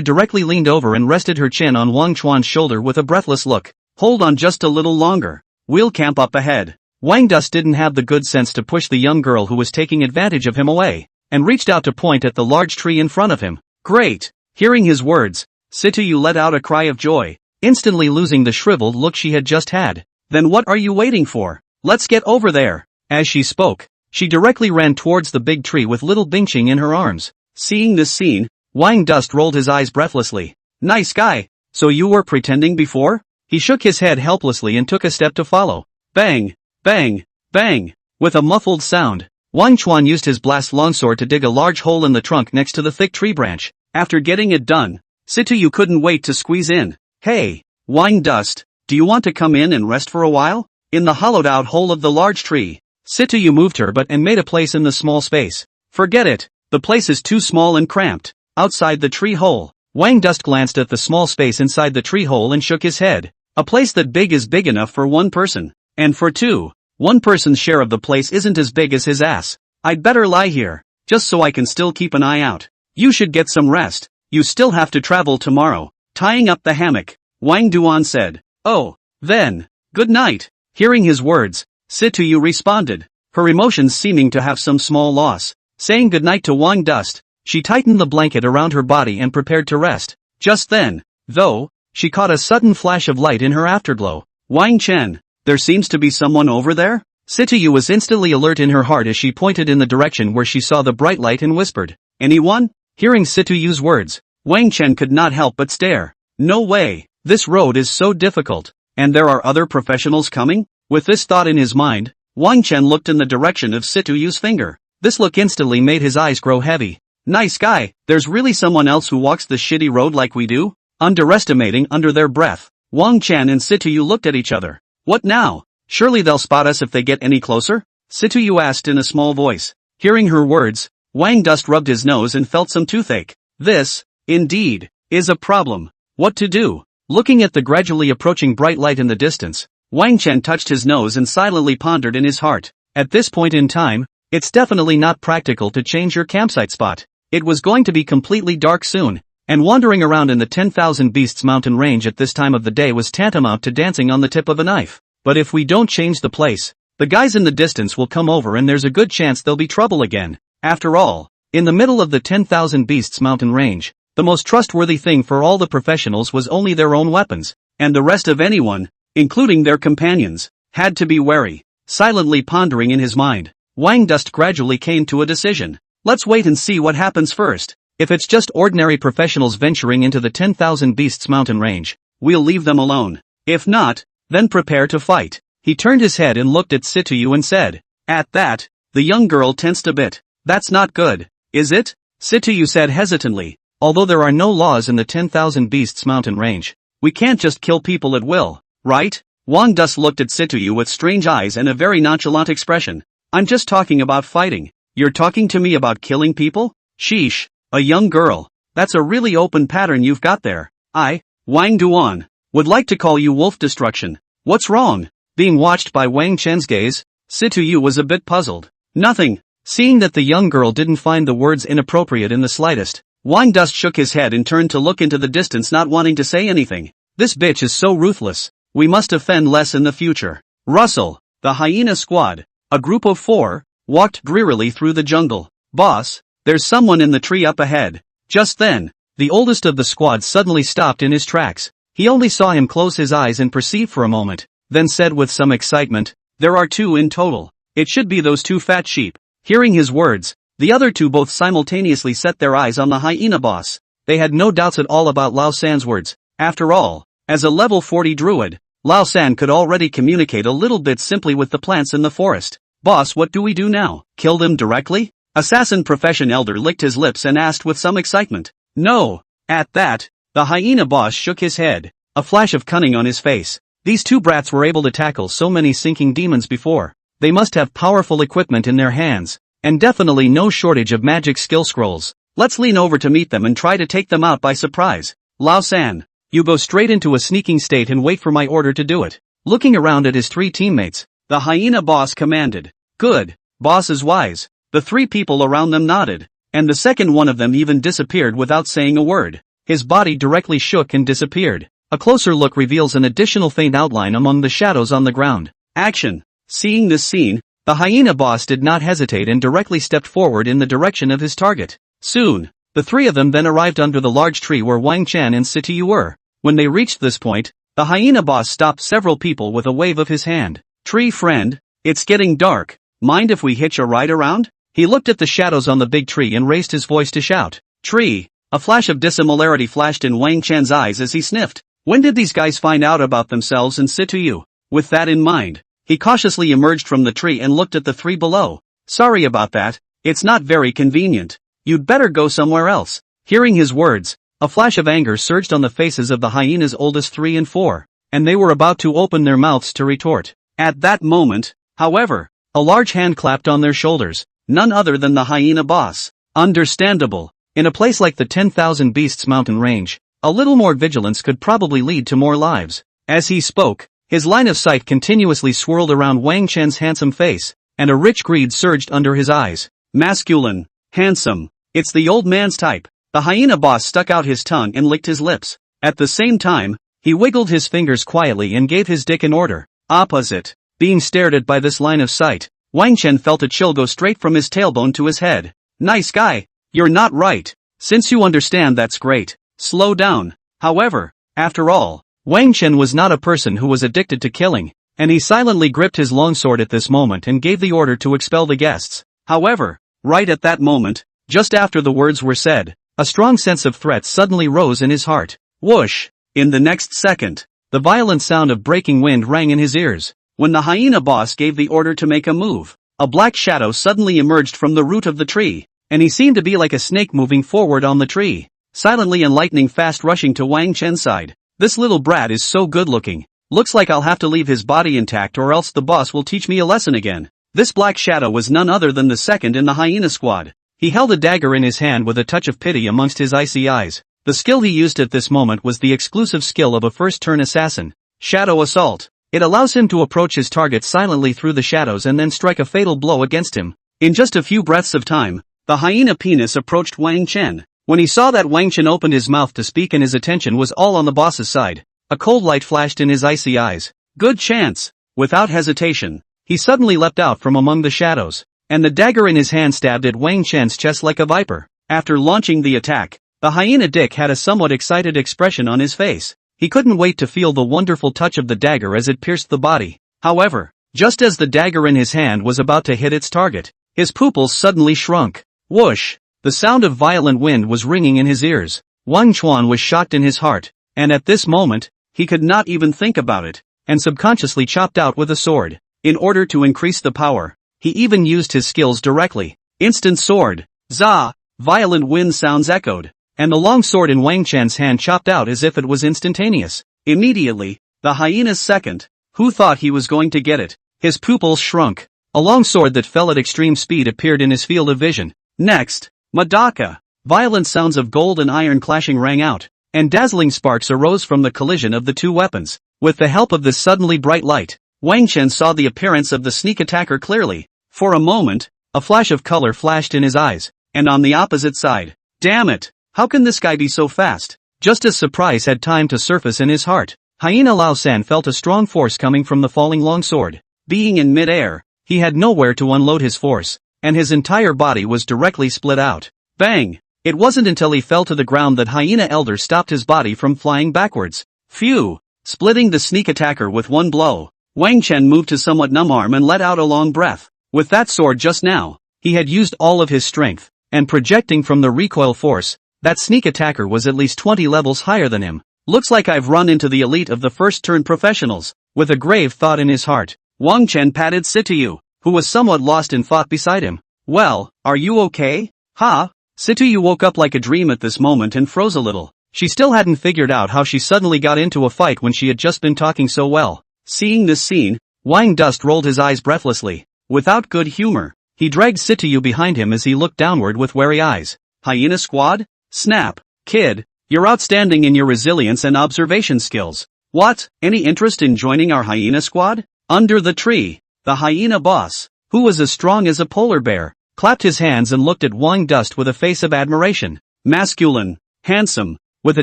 directly leaned over and rested her chin on Wang Chuan's shoulder with a breathless look. Hold on just a little longer. We'll camp up ahead. Wang Dust didn't have the good sense to push the young girl who was taking advantage of him away, and reached out to point at the large tree in front of him. Great! Hearing his words, Situ let out a cry of joy, instantly losing the shriveled look she had just had. Then what are you waiting for? Let's get over there. As she spoke, she directly ran towards the big tree with little Bingqing in her arms. Seeing this scene, Wang Dust rolled his eyes breathlessly. Nice guy, so you were pretending before? He shook his head helplessly and took a step to follow. Bang, bang, bang. With a muffled sound, Wang Chuan used his blast longsword to dig a large hole in the trunk next to the thick tree branch. After getting it done, Situ couldn't wait to squeeze in. Hey, Wang Dust, do you want to come in and rest for a while? In the hollowed-out hole of the large tree, Situ moved her butt and made a place in the small space. Forget it, the place is too small and cramped. Outside the tree hole, Wang Dust glanced at the small space inside the tree hole and shook his head. A place that big is big enough for one person, and for two. One person's share of the place isn't as big as his ass. I'd better lie here, just so I can still keep an eye out. You should get some rest, you still have to travel tomorrow. Tying up the hammock, Wang Duan said. Oh, then, good night. Hearing his words, Situ responded, her emotions seeming to have some small loss. Saying goodnight to Wang Dust, she tightened the blanket around her body and prepared to rest. Just then, though, she caught a sudden flash of light in her afterglow. Wang Chen, there seems to be someone over there? Situ was instantly alert in her heart as she pointed in the direction where she saw the bright light and whispered. Anyone? Hearing Situyu's words, Wang Chen could not help but stare. No way, this road is so difficult, and there are other professionals coming? With this thought in his mind, Wang Chen looked in the direction of Situyu's finger. This look instantly made his eyes grow heavy. Nice guy, there's really someone else who walks this shitty road like we do? Underestimating under their breath, Wang Chen and Situyu looked at each other. What now? Surely they'll spot us if they get any closer? Situyu asked in a small voice. Hearing her words, Wang Dust rubbed his nose and felt some toothache. This, indeed, is a problem. What to do? Looking at the gradually approaching bright light in the distance, Wang Chen touched his nose and silently pondered in his heart. At this point in time, it's definitely not practical to change your campsite spot. It was going to be completely dark soon, and wandering around in the 10,000 Beasts mountain range at this time of the day was tantamount to dancing on the tip of a knife. But if we don't change the place, the guys in the distance will come over and there's a good chance there'll be trouble again. After all, in the middle of the 10,000 Beasts mountain range, the most trustworthy thing for all the professionals was only their own weapons, and the rest of anyone, including their companions, had to be wary. Silently pondering in his mind, Wang Dust gradually came to a decision. Let's wait and see what happens first. If it's just ordinary professionals venturing into the 10,000 Beasts mountain range, we'll leave them alone. If not, then prepare to fight. He turned his head and looked at Situyu and said. At that, the young girl tensed a bit. That's not good, is it? Situyu said hesitantly. Although there are no laws in the 10,000 Beasts mountain range, we can't just kill people at will, right? Wang Dust looked at Situyu with strange eyes and a very nonchalant expression. I'm just talking about fighting. You're talking to me about killing people? Sheesh, a young girl. That's a really open pattern you've got there. I, Wang Duan, would like to call you wolf destruction. What's wrong? Being watched by Wang Chen's gaze, Situyu was a bit puzzled. Nothing. Seeing that the young girl didn't find the words inappropriate in the slightest, Wang Dust shook his head and turned to look into the distance, not wanting to say anything. This bitch is so ruthless. We must offend less in the future. Russell, the hyena squad, a group of 4, walked drearily through the jungle. Boss, there's someone in the tree up ahead. Just then, the oldest of the squad suddenly stopped in his tracks. He only saw him close his eyes and perceive for a moment, then said with some excitement, there are 2 in total. It should be those 2 fat sheep. Hearing his words, the other 2 both simultaneously set their eyes on the hyena boss. They had no doubts at all about Lao San's words. After all, as a level 40 druid, Lao San could already communicate a little bit simply with the plants in the forest. Boss, what do we do now? Kill them directly? Assassin Profession Elder licked his lips and asked with some excitement. No. At that, the hyena boss shook his head, a flash of cunning on his face. These 2 brats were able to tackle so many sinking demons before. They must have powerful equipment in their hands, and definitely no shortage of magic skill scrolls. Let's lean over to meet them and try to take them out by surprise. Lao San, you go straight into a sneaking state and wait for my order to do it. Looking around at his 3 teammates, the hyena boss commanded. Good, boss is wise. The 3 people around them nodded, and the second one of them even disappeared without saying a word. His body directly shook and disappeared. A closer look reveals an additional faint outline among the shadows on the ground. Action. Seeing this scene, the hyena boss did not hesitate and directly stepped forward in the direction of his target. Soon, the 3 of them then arrived under the large tree where Wang Chen and Situyu were. When they reached this point, the hyena boss stopped several people with a wave of his hand. Tree friend, it's getting dark. Mind if we hitch a ride around? He looked at the shadows on the big tree and raised his voice to shout. Tree. A flash of dissimilarity flashed in Wang Chen's eyes as he sniffed. When did these guys find out about themselves and Situyu? With that in mind, he cautiously emerged from the tree and looked at the 3 below. Sorry about that, it's not very convenient. You'd better go somewhere else. Hearing his words, a flash of anger surged on the faces of the hyena's oldest 3 and 4, and they were about to open their mouths to retort. At that moment, however, a large hand clapped on their shoulders, none other than the hyena boss. Understandable. In a place like the 10,000 Beasts mountain range, a little more vigilance could probably lead to more lives. As he spoke, his line of sight continuously swirled around Wang Chen's handsome face, and a rich greed surged under his eyes. Masculine. Handsome. It's the old man's type. The hyena boss stuck out his tongue and licked his lips. At the same time, he wiggled his fingers quietly and gave his dick an order. Opposite. Being stared at by this line of sight, Wang Chen felt a chill go straight from his tailbone to his head. Nice guy. You're not right. Since you understand, that's great. Slow down. However, after all, Wang Chen was not a person who was addicted to killing, and he silently gripped his longsword at this moment and gave the order to expel the guests. However, right at that moment, just after the words were said, A strong sense of threat suddenly rose in his heart. Whoosh! In the next second, the violent sound of breaking wind rang in his ears. When the hyena boss gave the order to make a move, a black shadow suddenly emerged from the root of the tree, and he seemed to be like a snake moving forward on the tree, silently and lightning fast rushing to Wang Chen's side. This little brat is so good looking. Looks like I'll have to leave his body intact or else the boss will teach me a lesson again. This black shadow was none other than the second in the hyena squad. He held a dagger in his hand with a touch of pity amongst his icy eyes. The skill he used at this moment was the exclusive skill of a first-turn assassin, Shadow Assault. It allows him to approach his target silently through the shadows and then strike a fatal blow against him. In just a few breaths of time, the hyena penis approached Wang Chen. When he saw that Wang Chen opened his mouth to speak and his attention was all on the boss's side, a cold light flashed in his icy eyes. Good chance! Without hesitation, he suddenly leapt out from among the shadows, and the dagger in his hand stabbed at Wang Chen's chest like a viper. After launching the attack, the hyena dick had a somewhat excited expression on his face. He couldn't wait to feel the wonderful touch of the dagger as it pierced the body. However, just as the dagger in his hand was about to hit its target, his pupils suddenly shrunk. Whoosh! The sound of violent wind was ringing in his ears. Wang Chuan was shocked in his heart, and at this moment, he could not even think about it, and subconsciously chopped out with a sword. In order to increase the power, he even used his skills directly. Instant sword. Za! Violent wind sounds echoed, and the long sword in Wang Chen's hand chopped out as if it was instantaneous. Immediately, the hyena's second, who thought he was going to get it, his pupils shrunk. A long sword that fell at extreme speed appeared in his field of vision. Next, Madaka. Violent sounds of gold and iron clashing rang out, and dazzling sparks arose from the collision of the two weapons. With the help of this suddenly bright light, Wang Chen saw the appearance of the sneak attacker clearly. For a moment, a flash of color flashed in his eyes, and on the opposite side, damn it! How can this guy be so fast? Just as surprise had time to surface in his heart, Hyena Lao San felt a strong force coming from the falling longsword. Being in mid-air, he had nowhere to unload his force, and his entire body was directly split out. Bang! It wasn't until he fell to the ground that Hyena Elder stopped his body from flying backwards. Phew! Splitting the sneak attacker with one blow, Wang Chen moved to somewhat numb arm and let out a long breath. With that sword just now, he had used all of his strength, and projecting from the recoil force, that sneak attacker was at least 20 levels higher than him. Looks like I've run into the elite of the first-turn professionals. With a grave thought in his heart, Wang Chen patted Situyu, who was somewhat lost in thought beside him. Well, are you okay? Huh? Situyu woke up like a dream at this moment and froze a little. She still hadn't figured out how she suddenly got into a fight when she had just been talking so well. Seeing this scene, Wang Dust rolled his eyes breathlessly. Without good humor, he dragged Situyu behind him as he looked downward with wary eyes. Hyena Squad? Snap, kid, you're outstanding in your resilience and observation skills. What, any interest in joining our hyena squad? Under the tree, the hyena boss, who was as strong as a polar bear, clapped his hands and looked at Wang Dust with a face of admiration. Masculine, handsome, with a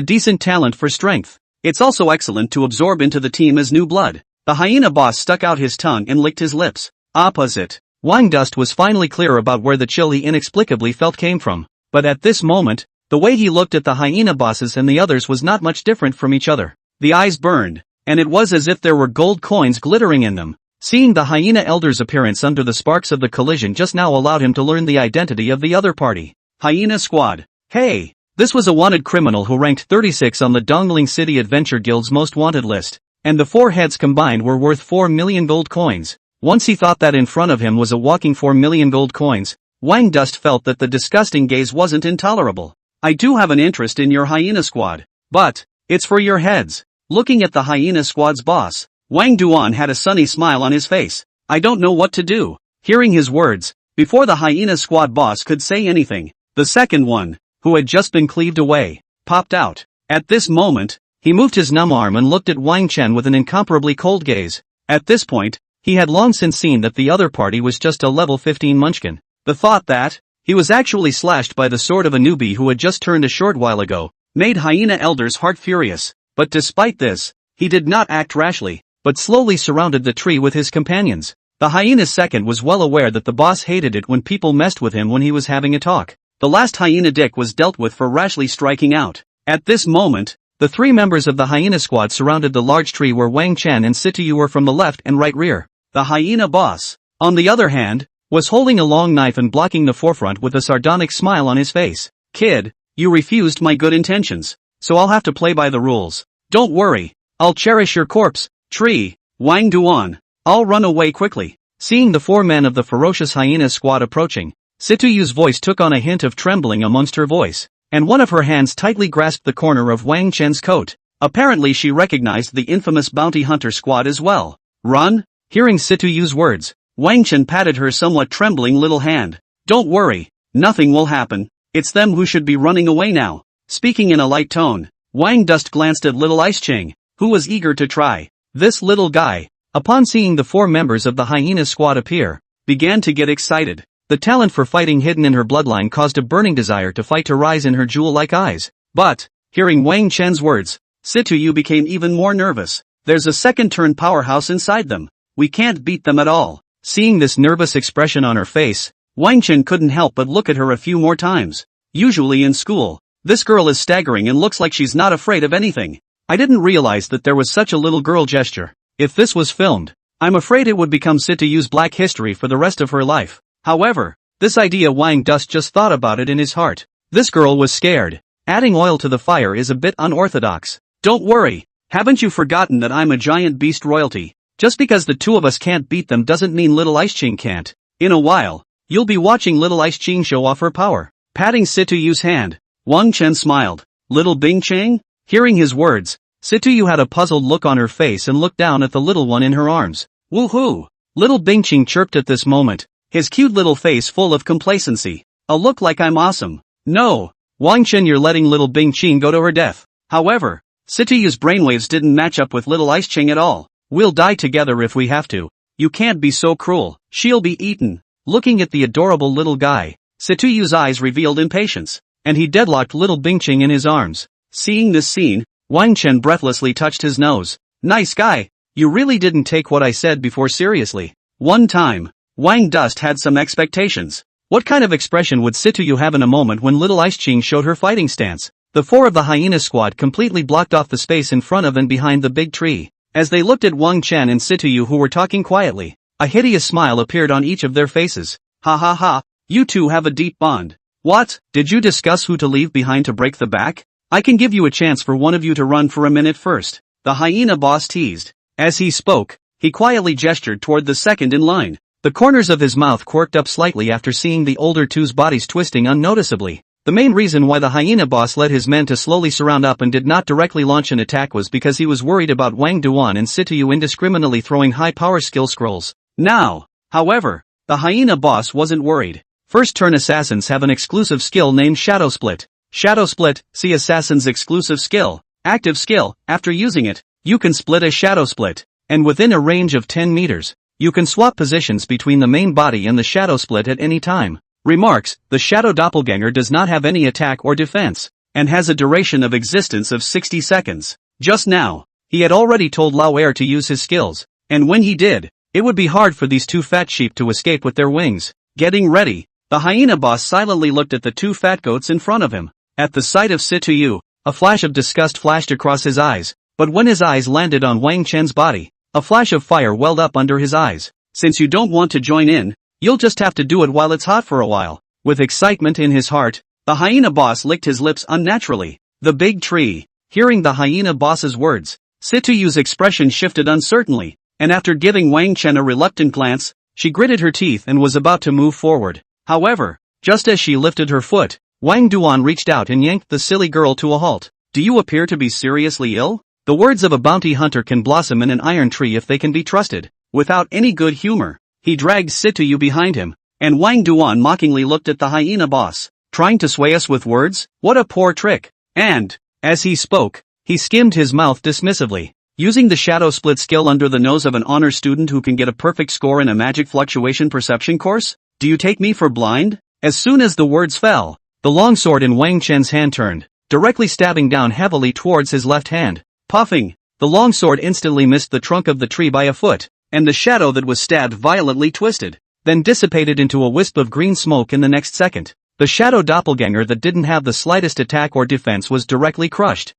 decent talent for strength. It's also excellent to absorb into the team as new blood. The hyena boss stuck out his tongue and licked his lips. Opposite, Wang Dust was finally clear about where the chill he inexplicably felt came from. But at this moment, the way he looked at the hyena bosses and the others was not much different from each other. The eyes burned, and it was as if there were gold coins glittering in them. Seeing the hyena elder's appearance under the sparks of the collision just now allowed him to learn the identity of the other party. Hyena Squad. Hey! This was a wanted criminal who ranked 36 on the Dongling City Adventure Guild's most wanted list, and the four heads combined were worth 4 million gold coins. Once he thought that in front of him was a walking 4 million gold coins, Wang Dust felt that the disgusting gaze wasn't intolerable. I do have an interest in your hyena squad, but it's for your heads. Looking at the hyena squad's boss, Wang Duan had a sunny smile on his face. I don't know what to do. Hearing his words, before the hyena squad boss could say anything, the second one, who had just been cleaved away, popped out. At this moment, he moved his numb arm and looked at Wang Chen with an incomparably cold gaze. At this point, he had long since seen that the other party was just a level 15 munchkin. The thought that he was actually slashed by the sword of a newbie who had just turned a short while ago made Hyena Elder's heart furious. But despite this, he did not act rashly, but slowly surrounded the tree with his companions. The hyena's second was well aware that the boss hated it when people messed with him when he was having a talk. The last hyena dick was dealt with for rashly striking out. At this moment, the three members of the hyena squad surrounded the large tree where Wang Chen and Situyu were from the left and right rear. The hyena boss, on the other hand, was holding a long knife and blocking the forefront with a sardonic smile on his face. Kid, You refused my good intentions, so I'll have to play by the rules. Don't worry, I'll cherish your corpse, tree, Wang Duan. I'll run away quickly. Seeing the 4 men of the ferocious hyena squad approaching, Situyu's voice took on a hint of trembling amongst her voice, and one of her hands tightly grasped the corner of Wang Chen's coat. Apparently she recognized the infamous bounty hunter squad as well. Run? Hearing Situyu's words, Wang Chen patted her somewhat trembling little hand. Don't worry, nothing will happen. It's them who should be running away now. Speaking in a light tone, Wang Dust glanced at little Ice Ching, who was eager to try. This little guy, upon seeing the 4 members of the hyena squad appear, began to get excited. The talent for fighting hidden in her bloodline caused a burning desire to fight to rise in her jewel-like eyes. But, hearing Wang Chen's words, Situyu became even more nervous. There's a second-turn powerhouse inside them. We can't beat them at all. Seeing this nervous expression on her face, Wang Chen couldn't help but look at her a few more times. Usually in school, this girl is staggering and looks like she's not afraid of anything. I didn't realize that there was such a little girl gesture. If this was filmed, I'm afraid it would become Situyu's black history for the rest of her life. However, this idea Wang Dust just thought about it in his heart. This girl was scared. Adding oil to the fire is a bit unorthodox. Don't worry, haven't you forgotten that I'm a giant beast royalty? Just because the 2 of us can't beat them doesn't mean little Ice Ching can't. In a while, you'll be watching little Ice Ching show off her power. Patting Situyu's hand, Wang Chen smiled. Little Bing Cheng? Hearing his words, Situyu had a puzzled look on her face and looked down at the little one in her arms. Woohoo! Little Bing Cheng chirped at this moment, his cute little face full of complacency. A look like I'm awesome. No, Wang Chen, you're letting little Bing Cheng go to her death. However, Situyu's brainwaves didn't match up with little Ice Ching at all. We'll die together if we have to. You can't be so cruel. She'll be eaten. Looking at the adorable little guy, Situyu's eyes revealed impatience, and he deadlocked little Bingqing in his arms. Seeing this scene, Wang Chen breathlessly touched his nose. Nice guy, you really didn't take what I said before seriously. One time, Wang Dust had some expectations. What kind of expression would Situyu have in a moment when little Ice Ching showed her fighting stance? The 4 of the hyena squad completely blocked off the space in front of and behind the big tree. As they looked at Wang Chen and Situyu who were talking quietly, a hideous smile appeared on each of their faces. Ha ha ha, you two have a deep bond. What, did you discuss who to leave behind to break the back? I can give you a chance for one of you to run for a minute first, the hyena boss teased. As he spoke, he quietly gestured toward the second in line. The corners of his mouth quirked up slightly after seeing the older two's bodies twisting unnoticeably. The main reason why the hyena boss led his men to slowly surround up and did not directly launch an attack was because he was worried about Wang Duan and Situyu indiscriminately throwing high-power skill scrolls. Now, however, the hyena boss wasn't worried. First-turn assassins have an exclusive skill named Shadow Split. Shadow Split, see assassin's exclusive skill. Active skill, after using it, you can split a Shadow Split, and within a range of 10 meters, you can swap positions between the main body and the Shadow Split at any time. Remarks, the Shadow Doppelganger does not have any attack or defense, and has a duration of existence of 60 seconds. Just now, he had already told Lao Er to use his skills, and when he did, it would be hard for these 2 fat sheep to escape with their wings. Getting ready, the hyena boss silently looked at the 2 fat goats in front of him. At the sight of Situyu, a flash of disgust flashed across his eyes, but when his eyes landed on Wang Chen's body, a flash of fire welled up under his eyes. Since you don't want to join in, you'll just have to do it while it's hot for a while. With excitement in his heart, the hyena boss licked his lips unnaturally. The big tree. Hearing the hyena boss's words, Situyu's expression shifted uncertainly, and after giving Wang Chen a reluctant glance, she gritted her teeth and was about to move forward. However, just as she lifted her foot, Wang Duan reached out and yanked the silly girl to a halt. Do you appear to be seriously ill? The words of a bounty hunter can blossom in an iron tree if they can be trusted. Without any good humor, he dragged Situyu behind him, and Wang Duan mockingly looked at the hyena boss. Trying to sway us with words? What a poor trick. And, as he spoke, he skimmed his mouth dismissively. Using the Shadow Split skill under the nose of an honor student who can get a perfect score in a magic fluctuation perception course? Do you take me for blind? As soon as the words fell, the long sword in Wang Chen's hand turned, directly stabbing down heavily towards his left hand. Puffing, the long sword instantly missed the trunk of the tree by a foot, and the shadow that was stabbed violently twisted, then dissipated into a wisp of green smoke in the next second. The Shadow Doppelganger that didn't have the slightest attack or defense was directly crushed.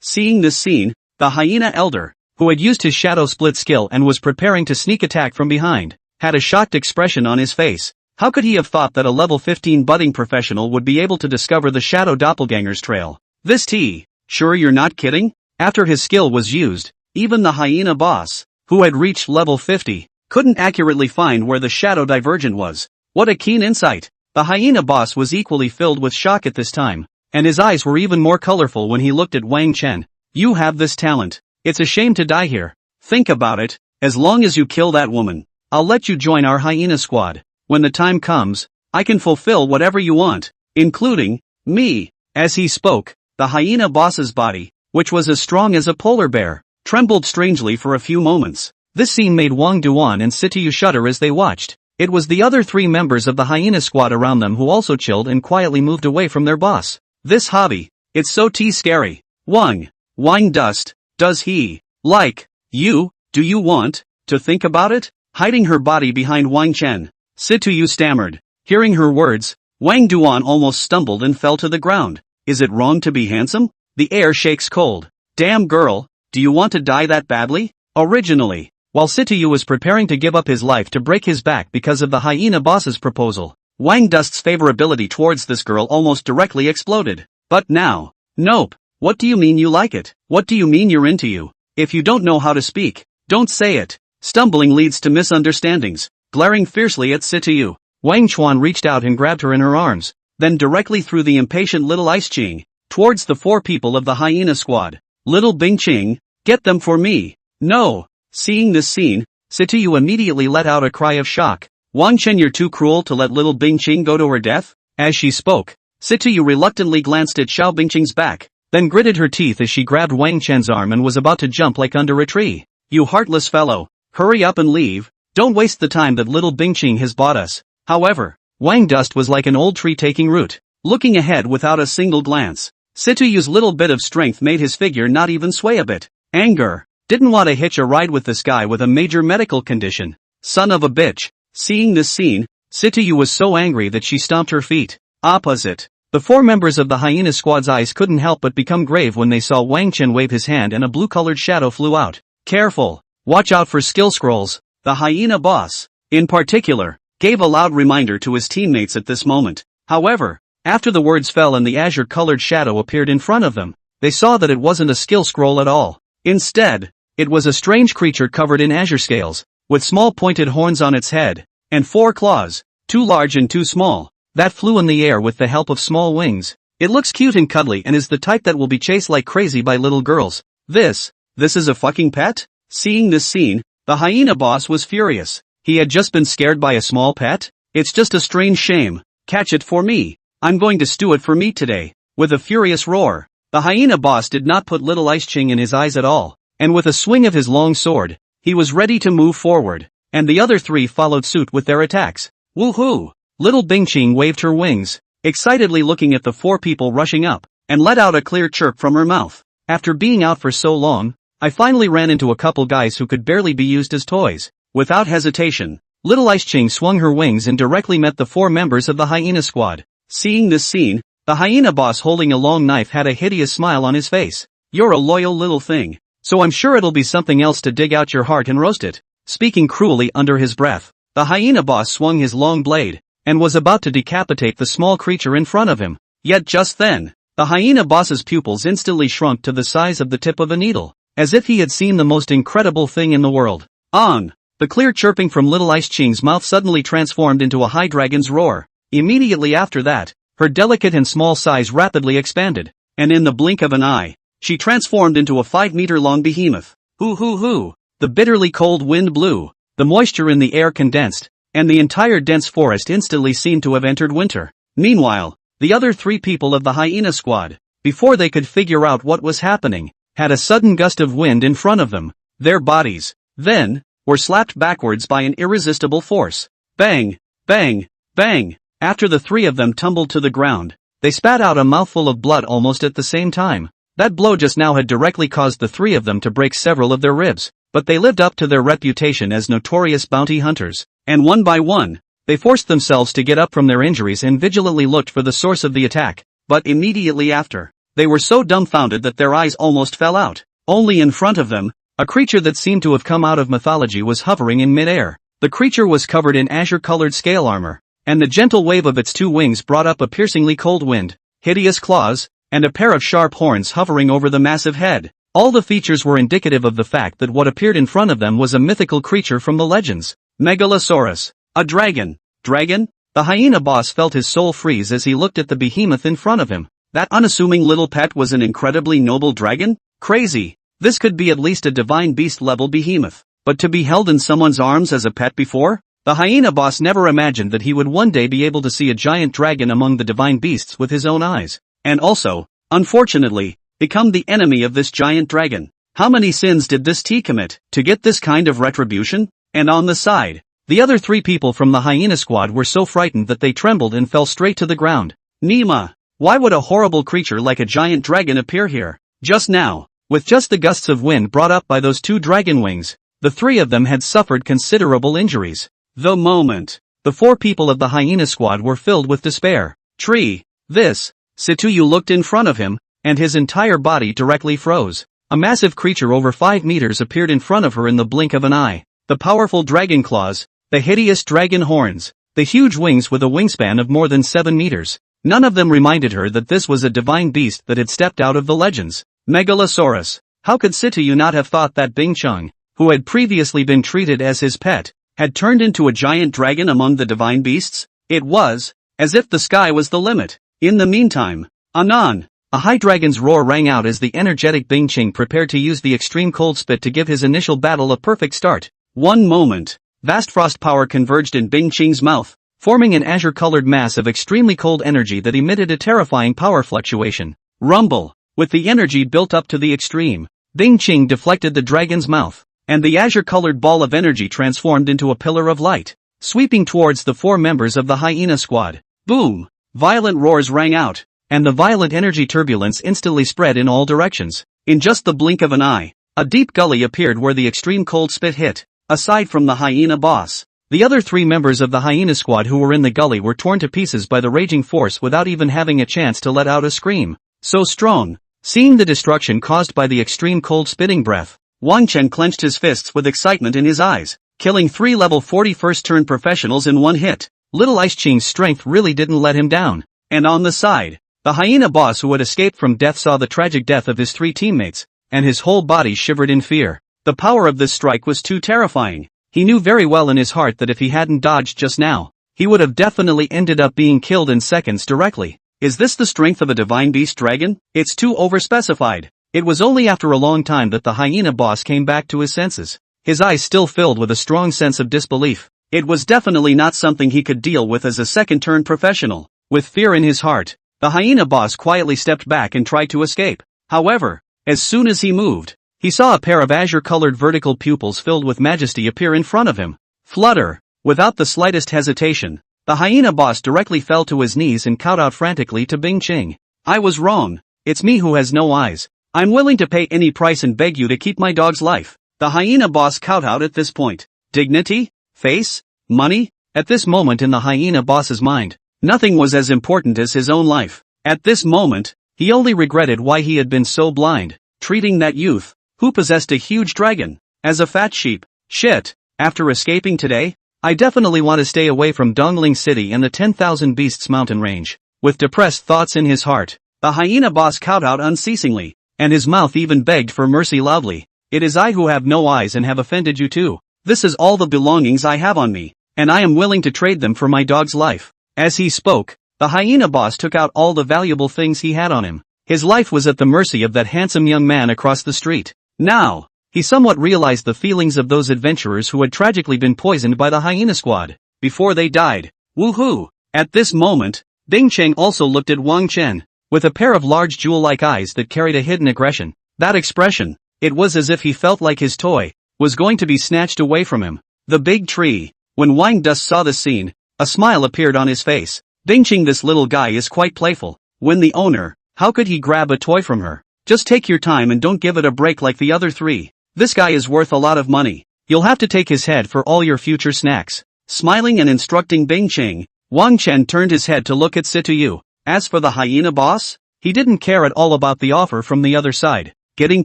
Seeing this scene, the hyena elder, who had used his Shadow Split skill and was preparing to sneak attack from behind, had a shocked expression on his face. How could he have thought that a level 15 budding professional would be able to discover the shadow doppelganger's trail? This T. Sure you're not kidding? After his skill was used, even the hyena boss, who had reached level 50, couldn't accurately find where the shadow divergent was. What a keen insight! The hyena boss was equally filled with shock at this time, and his eyes were even more colorful when he looked at Wang Chen. You have this talent. It's a shame to die here. Think about it, as long as you kill that woman, I'll let you join our hyena squad. When the time comes, I can fulfill whatever you want, including me. As he spoke, the hyena boss's body, which was as strong as a polar bear, trembled strangely for a few moments. This scene made Wang Duan and Sitiyu shudder as they watched. It was the other three members of the hyena squad around them who also chilled and quietly moved away from their boss. This hobby, it's so scary. Wang Dust, does he like you? Do you want to think about it? Hiding her body behind Wang Chen, Sitiyu stammered. Hearing her words, Wang Duan almost stumbled and fell to the ground. Is it wrong to be handsome? The air shakes cold. Damn girl, do you want to die that badly? Originally, while Sitiyu was preparing to give up his life to break his back because of the hyena boss's proposal, Wang Dust's favorability towards this girl almost directly exploded. But now, nope. What do you mean you like it? What do you mean you're into you? If you don't know how to speak, don't say it. Stumbling leads to misunderstandings. Glaring fiercely at Sitiyu, Wang Chuan reached out and grabbed her in her arms, then directly threw the impatient little Ice Ching towards the four people of the hyena squad. Little Bing Ching, get them for me. No. Seeing this scene, Sitiyu immediately let out a cry of shock. Wang Chen, you're too cruel to let little Bing Ching go to her death? As she spoke, Sitiyu reluctantly glanced at Xiao Bingqing's back, then gritted her teeth as she grabbed Wang Chen's arm and was about to jump like under a tree. You heartless fellow, hurry up and leave, don't waste the time that little Bingqing has bought us. However, Wang Dust was like an old tree taking root, looking ahead without a single glance. Situyu's little bit of strength made his figure not even sway a bit. Anger. Didn't want to hitch a ride with this guy with a major medical condition. Son of a bitch. Seeing this scene, Sitiyu was so angry that she stomped her feet. Opposite. The four members of the hyena squad's eyes couldn't help but become grave when they saw Wang Chen wave his hand and a blue-colored shadow flew out. Careful. Watch out for skill scrolls. The hyena boss, in particular, gave a loud reminder to his teammates at this moment. However, after the words fell and the azure-colored shadow appeared in front of them, they saw that it wasn't a skill scroll at all. Instead, it was a strange creature covered in azure scales, with small pointed horns on its head, and 4 claws, 2 large and 2 small, that flew in the air with the help of small wings. It looks cute and cuddly and is the type that will be chased like crazy by little girls. This is a fucking pet? Seeing this scene, the hyena boss was furious. He had just been scared by a small pet? It's just a strange shame. Catch it for me. I'm going to stew it for me today. With a furious roar, the hyena boss did not put little Ice Ching in his eyes at all, and with a swing of his long sword, he was ready to move forward, and the other three followed suit with their attacks. Woohoo! Little Bing Ching waved her wings, excitedly looking at the 4 people rushing up, and let out a clear chirp from her mouth. After being out for so long, I finally ran into a couple guys who could barely be used as toys. Without hesitation, little Ice Ching swung her wings and directly met the 4 members of the hyena squad. Seeing this scene, the hyena boss holding a long knife had a hideous smile on his face. You're a loyal little thing, so I'm sure it'll be something else to dig out your heart and roast it. Speaking cruelly under his breath, the hyena boss swung his long blade, and was about to decapitate the small creature in front of him. Yet just then, the hyena boss's pupils instantly shrunk to the size of the tip of a needle, as if he had seen the most incredible thing in the world. On! The clear chirping from little Ice Ching's mouth suddenly transformed into a high dragon's roar. Immediately after that, her delicate and small size rapidly expanded, and in the blink of an eye, she transformed into a 5-meter-long behemoth. Hoo hoo hoo! The bitterly cold wind blew, the moisture in the air condensed, and the entire dense forest instantly seemed to have entered winter. Meanwhile, the other 3 people of the hyena squad, before they could figure out what was happening, had a sudden gust of wind in front of them. Their bodies, then, were slapped backwards by an irresistible force. Bang! Bang! Bang! After the 3 of them tumbled to the ground, they spat out a mouthful of blood almost at the same time. That blow just now had directly caused the 3 of them to break several of their ribs, but they lived up to their reputation as notorious bounty hunters, and one by one, they forced themselves to get up from their injuries and vigilantly looked for the source of the attack. But immediately after, they were so dumbfounded that their eyes almost fell out. Only in front of them, a creature that seemed to have come out of mythology was hovering in midair. The creature was covered in azure-colored scale armor, and the gentle wave of its two wings brought up a piercingly cold wind, hideous claws, and a pair of sharp horns hovering over the massive head. All the features were indicative of the fact that what appeared in front of them was a mythical creature from the legends. Megalosaurus. A dragon. Dragon? The hyena boss felt his soul freeze as he looked at the behemoth in front of him. That unassuming little pet was an incredibly noble dragon? Crazy. This could be at least a divine beast-level behemoth. But to be held in someone's arms as a pet before? The hyena boss never imagined that he would one day be able to see a giant dragon among the divine beasts with his own eyes. And also, unfortunately, become the enemy of this giant dragon. How many sins did this T commit to get this kind of retribution? And on the side, the other three people from the hyena squad were so frightened that they trembled and fell straight to the ground. Nima, why would a horrible creature like a giant dragon appear here? Just now, with just the gusts of wind brought up by those two dragon wings, the three of them had suffered considerable injuries. The moment, the four people of the hyena squad were filled with despair. Tree, this, Situyu looked in front of him, and his entire body directly froze. A massive creature over 5 meters appeared in front of her in the blink of an eye. The powerful dragon claws, the hideous dragon horns, the huge wings with a wingspan of more than 7 meters. None of them reminded her that this was a divine beast that had stepped out of the legends. Megalosaurus. How could Situyu not have thought that Bing Chung, who had previously been treated as his pet, had turned into a giant dragon among the divine beasts? It was as if the sky was the limit. In the meantime, Anon. A high dragon's roar rang out as the energetic Bing Ching prepared to use the extreme cold spit to give his initial battle a perfect start. One moment, vast frost power converged in Bing Ching's mouth, forming an azure-colored mass of extremely cold energy that emitted a terrifying power fluctuation. Rumble. With the energy built up to the extreme, Bing Ching deflected the dragon's mouth, and the azure-colored ball of energy transformed into a pillar of light, sweeping towards the 4 members of the hyena squad. Boom! Violent roars rang out, and the violent energy turbulence instantly spread in all directions. In just the blink of an eye, a deep gully appeared where the extreme cold spit hit. Aside from the hyena boss, the other 3 members of the hyena squad who were in the gully were torn to pieces by the raging force without even having a chance to let out a scream. So strong. Seeing the destruction caused by the extreme cold spitting breath, Wang Chen clenched his fists with excitement in his eyes, killing 3 level 41st turn professionals in one hit. Little Ice Ching's strength really didn't let him down. And on the side, the hyena boss who had escaped from death saw the tragic death of his 3 teammates, and his whole body shivered in fear. The power of this strike was too terrifying. He knew very well in his heart that if he hadn't dodged just now, he would have definitely ended up being killed in seconds directly. Is this the strength of a divine beast dragon? It's too overspecified. It was only after a long time that the hyena boss came back to his senses, his eyes still filled with a strong sense of disbelief. It was definitely not something he could deal with as a second-turn professional. With fear in his heart, the hyena boss quietly stepped back and tried to escape. However, as soon as he moved, he saw a pair of azure-colored vertical pupils filled with majesty appear in front of him. Flutter! Without the slightest hesitation, the hyena boss directly fell to his knees and cowed out frantically to Bing Ching. I was wrong. It's me who has no eyes. I'm willing to pay any price and beg you to keep my dog's life. The hyena boss cowed out at this point. Dignity? Face? Money? At this moment in the hyena boss's mind, nothing was as important as his own life. At this moment, he only regretted why he had been so blind, treating that youth, who possessed a huge dragon, as a fat sheep. Shit, after escaping today, I definitely want to stay away from Dongling City and the 10,000 Beasts mountain range. With depressed thoughts in his heart, the hyena boss cowed out unceasingly, and his mouth even begged for mercy loudly. It is I who have no eyes and have offended you too. This is all the belongings I have on me, and I am willing to trade them for my dog's life. As he spoke, the hyena boss took out all the valuable things he had on him. His life was at the mercy of that handsome young man across the street. Now, he somewhat realized the feelings of those adventurers who had tragically been poisoned by the hyena squad, before they died. Woohoo! At this moment, Bing Cheng also looked at Wang Chen, with a pair of large jewel-like eyes that carried a hidden aggression. That expression, it was as if he felt like his toy was going to be snatched away from him. The big tree. When Wang Dus saw the scene, a smile appeared on his face. Bing Ching, this little guy is quite playful. When the owner, how could he grab a toy from her? Just take your time and don't give it a break like the other 3. This guy is worth a lot of money. You'll have to take his head for all your future snacks. Smiling and instructing Bing Ching, Wang Chen turned his head to look at Situyu. As for the hyena boss, he didn't care at all about the offer from the other side. Getting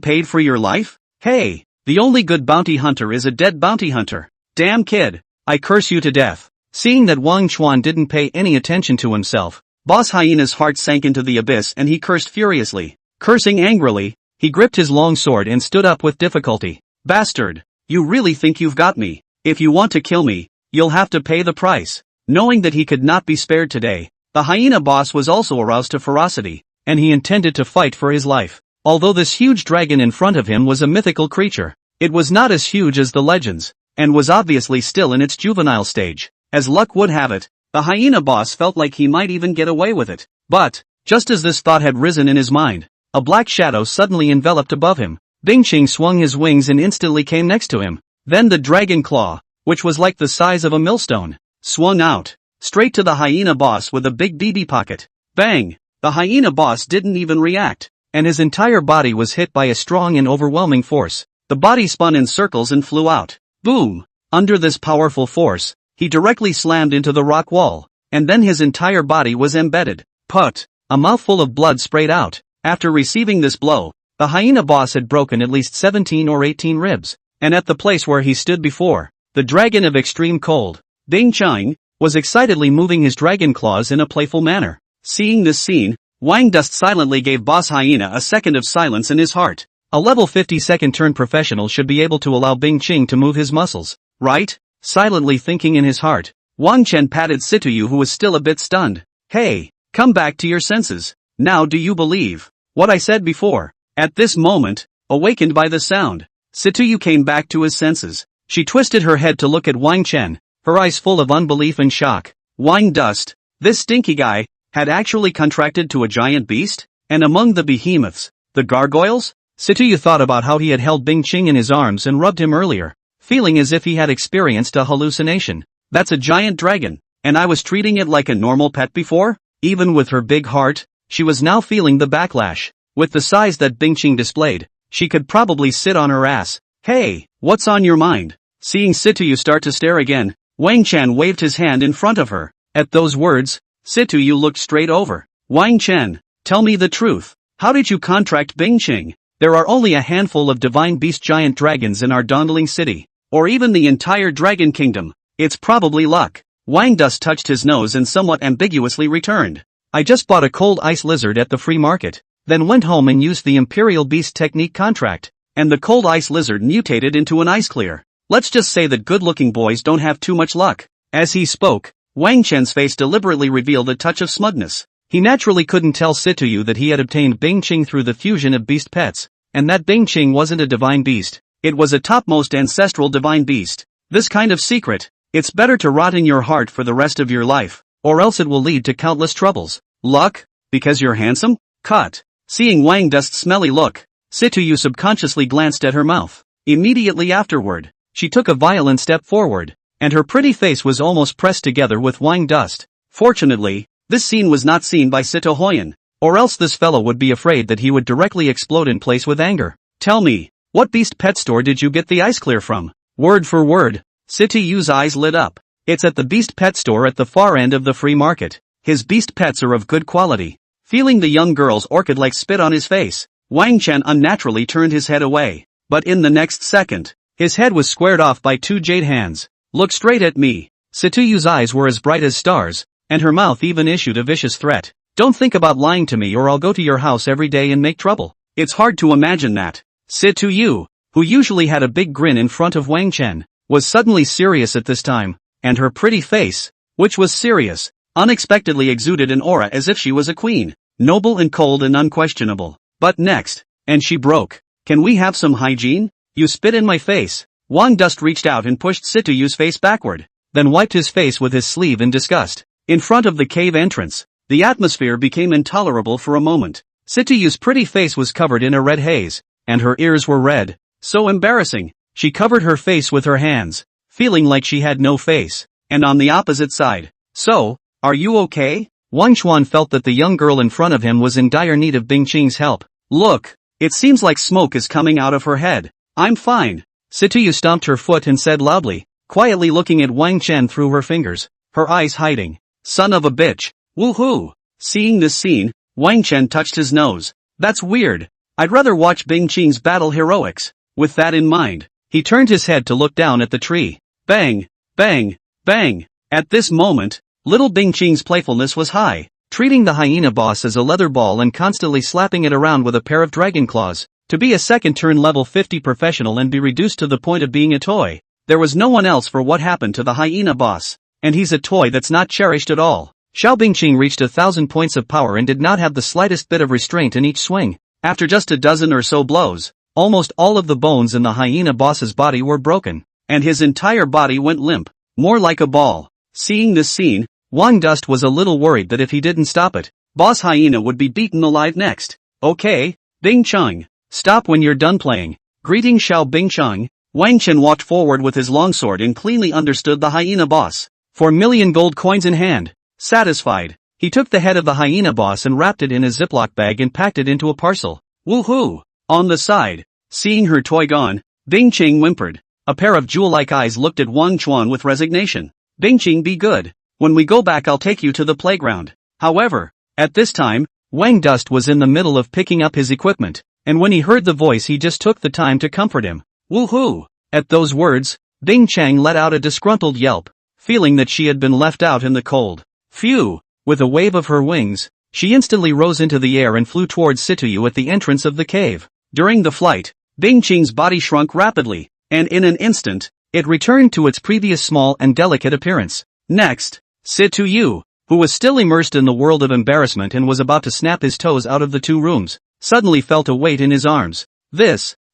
paid for your life? Hey, the only good bounty hunter is a dead bounty hunter. Damn kid, I curse you to death. Seeing that Wang Chuan didn't pay any attention to himself, Boss Hyena's heart sank into the abyss and he cursed furiously. Cursing angrily, he gripped his long sword and stood up with difficulty. Bastard! You really think you've got me? If you want to kill me, you'll have to pay the price. Knowing that he could not be spared today, the hyena boss was also aroused to ferocity, and he intended to fight for his life. Although this huge dragon in front of him was a mythical creature, it was not as huge as the legends, and was obviously still in its juvenile stage. As luck would have it, the hyena boss felt like he might even get away with it. But, just as this thought had risen in his mind, a black shadow suddenly enveloped above him. Bing Qing swung his wings and instantly came next to him. Then the dragon claw, which was like the size of a millstone, swung out, straight to the hyena boss with a big BB pocket. Bang! The hyena boss didn't even react, and his entire body was hit by a strong and overwhelming force. The body spun in circles and flew out. Boom! Under this powerful force, he directly slammed into the rock wall, and then his entire body was embedded. Put! A mouthful of blood sprayed out. After receiving this blow, the hyena boss had broken at least 17 or 18 ribs, and at the place where he stood before, the dragon of extreme cold, Bing Qing, was excitedly moving his dragon claws in a playful manner. Seeing this scene, Wang Dust silently gave Boss Hyena a second of silence in his heart. A level 50-second turn professional should be able to allow Bing Qing to move his muscles, right? Silently thinking in his heart, Wang Chen patted Situyu, who was still a bit stunned. Hey, come back to your senses. Now do you believe what I said before? At this moment, awakened by the sound, Situyu came back to his senses. She twisted her head to look at Wang Chen, her eyes full of unbelief and shock. Wang Dust, this stinky guy, had actually contracted to a giant beast? And among the behemoths, the gargoyles? Situyu thought about how he had held Bing Qing in his arms and rubbed him earlier, feeling as if he had experienced a hallucination. That's a giant dragon, and I was treating it like a normal pet before? Even with her big heart, she was now feeling the backlash. With the size that Bing Qing displayed, she could probably sit on her ass. Hey, what's on your mind? Seeing Situyu start to stare again, Wang Chen waved his hand in front of her. At those words, Situyu looked straight over. Wang Chen, tell me the truth. How did you contract Bing Qing? There are only a handful of divine beast giant dragons in our Dondling city, or even the entire dragon kingdom. It's probably luck. Wang Dust touched his nose and somewhat ambiguously returned. I just bought a cold ice lizard at the free market, then went home and used the Imperial Beast Technique contract, and the cold ice lizard mutated into an ice clear. Let's just say that good-looking boys don't have too much luck. As he spoke, Wang Chen's face deliberately revealed a touch of smugness. He naturally couldn't tell Situyu that he had obtained Bing Qing through the fusion of beast pets, and that Bing Qing wasn't a divine beast. It was a topmost ancestral divine beast. This kind of secret, it's better to rot in your heart for the rest of your life, or else it will lead to countless troubles. Luck? Because you're handsome? Cut. Seeing Wang Dust's smelly look, Situyu subconsciously glanced at her mouth. Immediately afterward, she took a violent step forward, and her pretty face was almost pressed together with Wang Dust. Fortunately, this scene was not seen by Sito Hoyan, or else this fellow would be afraid that he would directly explode in place with anger. Tell me, what beast pet store did you get the ice clear from? Word for word, Situyu's eyes lit up. It's at the beast pet store at the far end of the free market. His beast pets are of good quality. Feeling the young girl's orchid-like spit on his face, Wang Chen unnaturally turned his head away. But in the next second, his head was squared off by two jade hands. Look straight at me. Situyu's eyes were as bright as stars, and her mouth even issued a vicious threat. Don't think about lying to me or I'll go to your house every day and make trouble. It's hard to imagine that. Situyu, who usually had a big grin in front of Wang Chen, was suddenly serious at this time, and her pretty face, which was serious, unexpectedly exuded an aura as if she was a queen, noble and cold and unquestionable. But next, and she broke. Can we have some hygiene? You spit in my face. Wang Dust reached out and pushed Situyu's face backward, then wiped his face with his sleeve in disgust. In front of the cave entrance, the atmosphere became intolerable for a moment. Situyu's pretty face was covered in a red haze, and her ears were red. So embarrassing. She covered her face with her hands, feeling like she had no face. And on the opposite side. So, are you okay? Wang Chuan felt that the young girl in front of him was in dire need of Bing Qing's help. Look, it seems like smoke is coming out of her head. I'm fine. Situyu stomped her foot and said loudly, quietly looking at Wang Chen through her fingers, her eyes hiding. Son of a bitch. Woohoo! Seeing this scene, Wang Chen touched his nose. That's weird. I'd rather watch Bing Qing's battle heroics. With that in mind, he turned his head to look down at the tree. Bang! Bang! Bang! At this moment, little Bing Qing's playfulness was high, treating the hyena boss as a leather ball and constantly slapping it around with a pair of dragon claws. To be a second turn level 50 professional and be reduced to the point of being a toy. There was no one else for what happened to the hyena boss. And he's a toy that's not cherished at all. Xiao Bingqing reached 1,000 points of power and did not have the slightest bit of restraint in each swing. After just a dozen or so blows, almost all of the bones in the hyena boss's body were broken, and his entire body went limp, more like a ball. Seeing this scene, Wang Dust was a little worried that if he didn't stop it, Boss Hyena would be beaten alive next. Okay, Bing Cheng, stop when you're done playing. Greeting Xiao Bing Cheng. Wang Chen walked forward with his longsword and cleanly understood the hyena boss. 4,000,000 gold coins in hand. Satisfied, he took the head of the hyena boss and wrapped it in a Ziploc bag and packed it into a parcel. Woohoo! On the side, seeing her toy gone, Bing Cheng whimpered. A pair of jewel-like eyes looked at Wang Chuan with resignation. Bing Cheng, be good. When we go back I'll take you to the playground. However, at this time, Wang Dust was in the middle of picking up his equipment, and when he heard the voice he just took the time to comfort him. Woohoo! At those words, Bing Cheng let out a disgruntled yelp, feeling that she had been left out in the cold. Phew! With a wave of her wings, she instantly rose into the air and flew towards Situyu at the entrance of the cave. During the flight, Bing Cheng's body shrunk rapidly, and in an instant, it returned to its previous small and delicate appearance. Next, Situyu, who was still immersed in the world of embarrassment and was about to snap his toes out of the two rooms, suddenly felt a weight in his arms.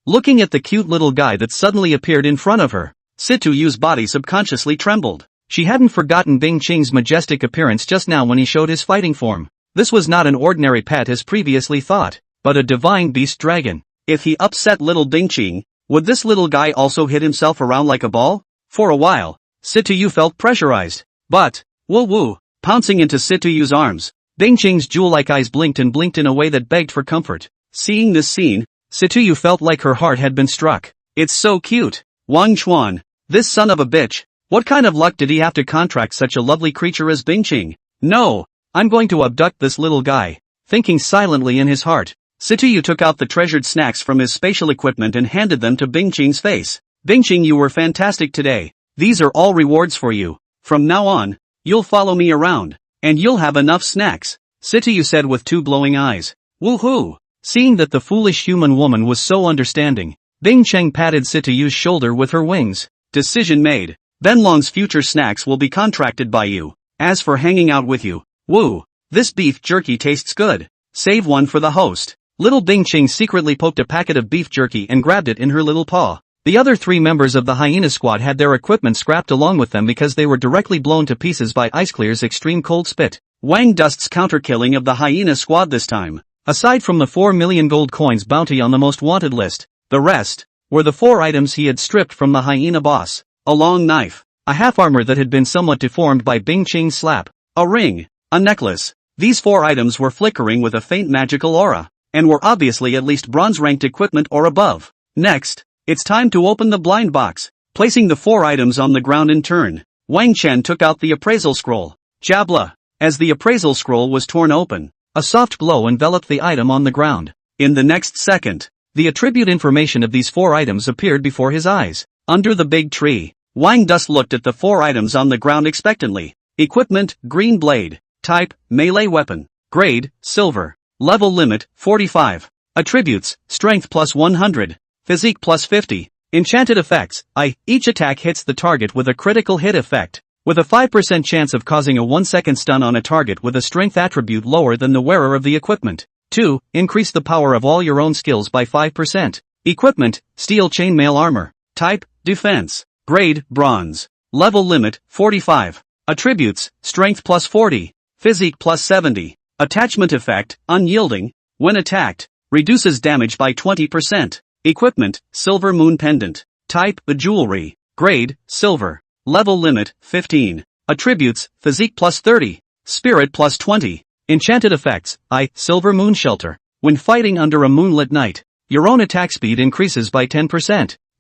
Looking at the cute little guy that suddenly appeared in front of her, Situyu's body subconsciously trembled. She hadn't forgotten Bing Cheng's majestic appearance just now when he showed his fighting form. This was not an ordinary pet as previously thought, but a divine beast dragon. If he upset little Bing Cheng, would this little guy also hit himself around like a ball? For a while, Situyu felt pressurized. But, woo-woo, pouncing into Situyu's arms, Bing Cheng's jewel-like eyes blinked and blinked in a way that begged for comfort. Seeing this scene, Situyu felt like her heart had been struck. It's so cute. Wang Chuan, this son of a bitch. What kind of luck did he have to contract such a lovely creature as Bing Cheng? No, I'm going to abduct this little guy. Thinking silently in his heart, Situyu took out the treasured snacks from his spatial equipment and handed them to Bing Cheng's face. Bing Cheng, you were fantastic today. These are all rewards for you. From now on, you'll follow me around, and you'll have enough snacks, Situyu said with two glowing eyes. Woohoo! Seeing that the foolish human woman was so understanding, Bing Cheng patted Situyu's shoulder with her wings. Decision made. Benlong's future snacks will be contracted by you. As for hanging out with you, woo, this beef jerky tastes good. Save one for the host. Little Bing Cheng secretly poked a packet of beef jerky and grabbed it in her little paw. The other three members of the hyena squad had their equipment scrapped along with them because they were directly blown to pieces by Ice Clear's extreme cold spit. Wang Dust's counter-killing of the hyena squad this time. Aside from the 4,000,000 gold coins bounty on the most wanted list, the rest were the 4 items he had stripped from the hyena boss. A long knife, a half armor that had been somewhat deformed by Bing Cheng's slap, a ring, a necklace. These 4 items were flickering with a faint magical aura, and were obviously at least bronze-ranked equipment or above. Next, it's time to open the blind box. Placing the 4 items on the ground in turn, Wang Chen took out the appraisal scroll. Jabla! As the appraisal scroll was torn open, a soft glow enveloped the item on the ground. In the next second, the attribute information of these 4 items appeared before his eyes. Under the big tree, Wang Dust looked at the 4 items on the ground expectantly. Equipment, green blade. Type, melee weapon. Grade, silver. Level limit, 45. Attributes, strength plus 100. Physique plus 50. Enchanted effects, each attack hits the target with a critical hit effect, with a 5% chance of causing a 1-second stun on a target with a strength attribute lower than the wearer of the equipment. 2. Increase the power of all your own skills by 5%. Equipment, steel chainmail armor. Type, defense. Grade, bronze. Level limit, 45. Attributes, strength plus 40. Physique plus 70. Attachment effect, unyielding. When attacked, reduces damage by 20%. Equipment, silver moon pendant. Type, jewelry. Grade, silver. Level limit, 15. Attributes, physique plus 30. Spirit plus 20. Enchanted effects, silver moon shelter. When fighting under a moonlit night, your own attack speed increases by 10.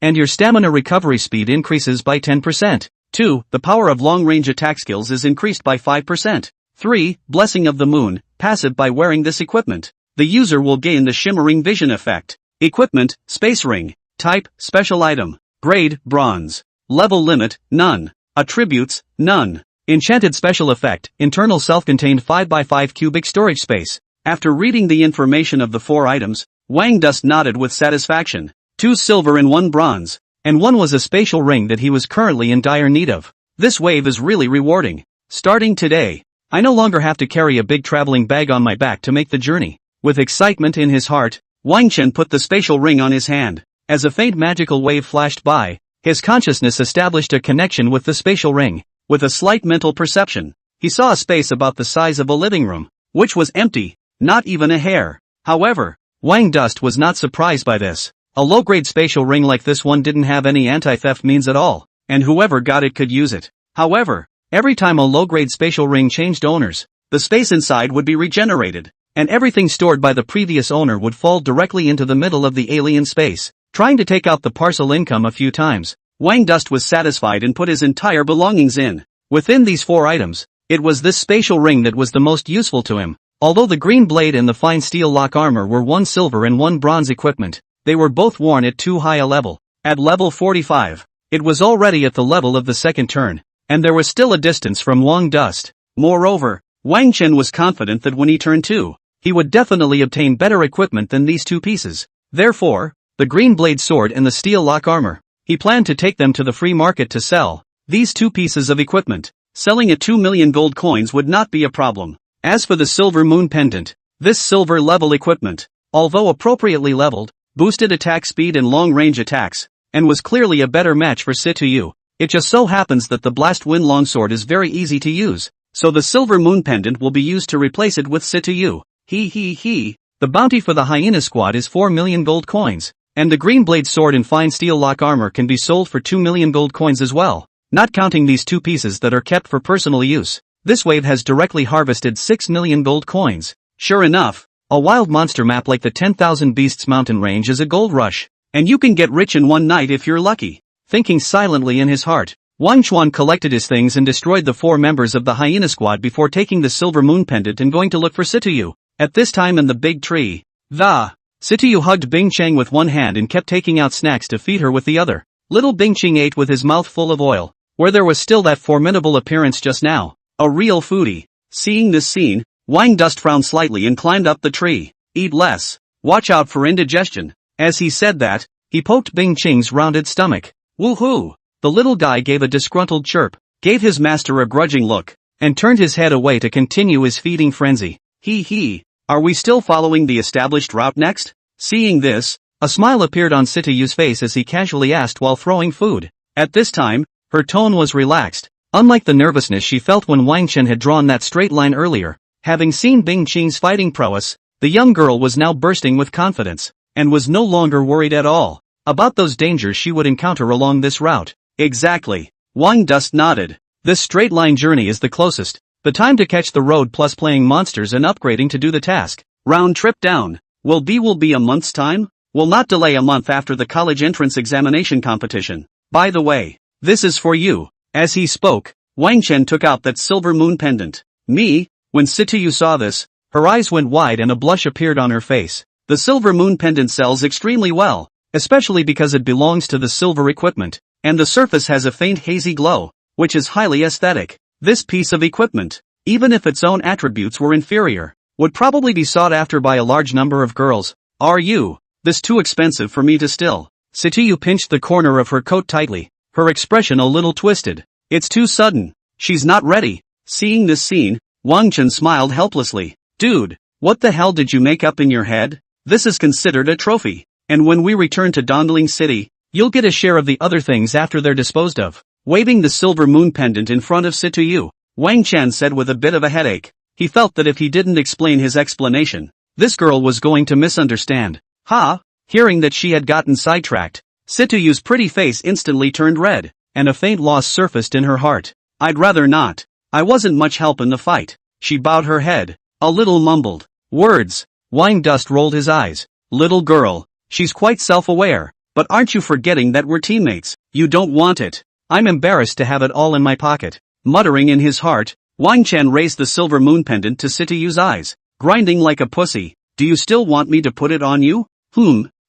And your stamina recovery speed increases by 10%. 2. The power of long-range attack skills is increased by 5%. 3. Blessing of the Moon, passive by wearing this equipment. The user will gain the shimmering vision effect. Equipment, space ring. Type, special item. Grade, bronze. Level limit, none. Attributes, none. Enchanted special effect, internal self-contained 5x5 cubic storage space. After reading the information of the 4 items, Wang Dust nodded with satisfaction. 2 silver and 1 bronze. And 1 was a spatial ring that he was currently in dire need of. This wave is really rewarding. Starting today, I no longer have to carry a big traveling bag on my back to make the journey. With excitement in his heart, Wang Chen put the spatial ring on his hand. As a faint magical wave flashed by, his consciousness established a connection with the spatial ring. With a slight mental perception, he saw a space about the size of a living room, which was empty, not even a hair. However, Wang Dust was not surprised by this. A low-grade spatial ring like this one didn't have any anti-theft means at all, and whoever got it could use it. However, every time a low-grade spatial ring changed owners, the space inside would be regenerated, and everything stored by the previous owner would fall directly into the middle of the alien space. Trying to take out the parcel income a few times, Wang Dust was satisfied and put his entire belongings in. Within these 4 items, it was this spatial ring that was the most useful to him. Although the green blade and the fine steel lock armor were 1 silver and 1 bronze equipment, they were both worn at too high a level. At level 45, it was already at the level of the second turn, and there was still a distance from Wang Dust. Moreover, Wang Chen was confident that when he turned 2, he would definitely obtain better equipment than these 2 pieces. Therefore, the green blade sword and the steel lock armor, he planned to take them to the free market to sell. These 2 pieces of equipment, selling at 2 million gold coins would not be a problem. As for the silver moon pendant, this silver level equipment, although appropriately leveled, boosted attack speed and long-range attacks, and was clearly a better match for Situyu. It just so happens that the Blast Wind Longsword is very easy to use, so the silver moon pendant will be used to replace it with Situyu. The bounty for the Hyena Squad is 4 million gold coins, and the green blade sword and fine steel lock armor can be sold for 2 million gold coins as well, not counting these 2 pieces that are kept for personal use. This wave has directly harvested 6 million gold coins. Sure enough, a wild monster map like the 10,000 Beasts mountain range is a gold rush, and you can get rich in one night if you're lucky. Thinking silently in his heart, Wang Chuan collected his things and destroyed the 4 members of the Hyena Squad before taking the silver moon pendant and going to look for Situyu. At this time in the big tree, Situyu hugged Bing Cheng with one hand and kept taking out snacks to feed her with the other. Little Bing Cheng ate with his mouth full of oil, where there was still that formidable appearance just now. A real foodie. Seeing this scene, Wang Dust frowned slightly and climbed up the tree. Eat less. Watch out for indigestion. As he said that, he poked Bing Cheng's rounded stomach. Woohoo! The little guy gave a disgruntled chirp, gave his master a grudging look, and turned his head away to continue his feeding frenzy. Are we still following the established route next? Seeing this, a smile appeared on Situyu's face as he casually asked while throwing food. At this time, her tone was relaxed, unlike the nervousness she felt when Wang Chen had drawn that straight line earlier. Having seen Bing Cheng's fighting prowess, the young girl was now bursting with confidence, and was no longer worried at all about those dangers she would encounter along this route. Exactly. Wang Dust nodded. This straight line journey is the closest. The time to catch the road plus playing monsters and upgrading to do the task. Round trip down. Will be a month's time? Will not delay a month after the college entrance examination competition. By the way, this is for you. As he spoke, Wang Chen took out that silver moon pendant. Me? When Situyu saw this, her eyes went wide and a blush appeared on her face. The silver moon pendant sells extremely well, especially because it belongs to the silver equipment, and the surface has a faint hazy glow, which is highly aesthetic. This piece of equipment, even if its own attributes were inferior, would probably be sought after by a large number of girls. Are you? This too expensive for me to still? Situyu pinched the corner of her coat tightly, her expression a little twisted. It's too sudden. She's not ready. Seeing this scene, Wang Chen smiled helplessly. Dude, what the hell did you make up in your head? This is considered a trophy, and when we return to Dongling City, you'll get a share of the other things after they're disposed of. Waving the silver moon pendant in front of Situyu, Wang Chen said with a bit of a headache. He felt that if he didn't explain his explanation, this girl was going to misunderstand. Hearing that she had gotten sidetracked, Situyu's pretty face instantly turned red, and a faint loss surfaced in her heart. I'd rather not. I wasn't much help in the fight. She bowed her head, a little mumbled words. Wang Dust rolled his eyes. Little girl, she's quite self-aware, but aren't you forgetting that we're teammates? You don't want it. I'm embarrassed to have it all in my pocket. Muttering in his heart, Wang Chen raised the silver moon pendant to Situyu's eyes, grinding like a pussy. Do you still want me to put it on you?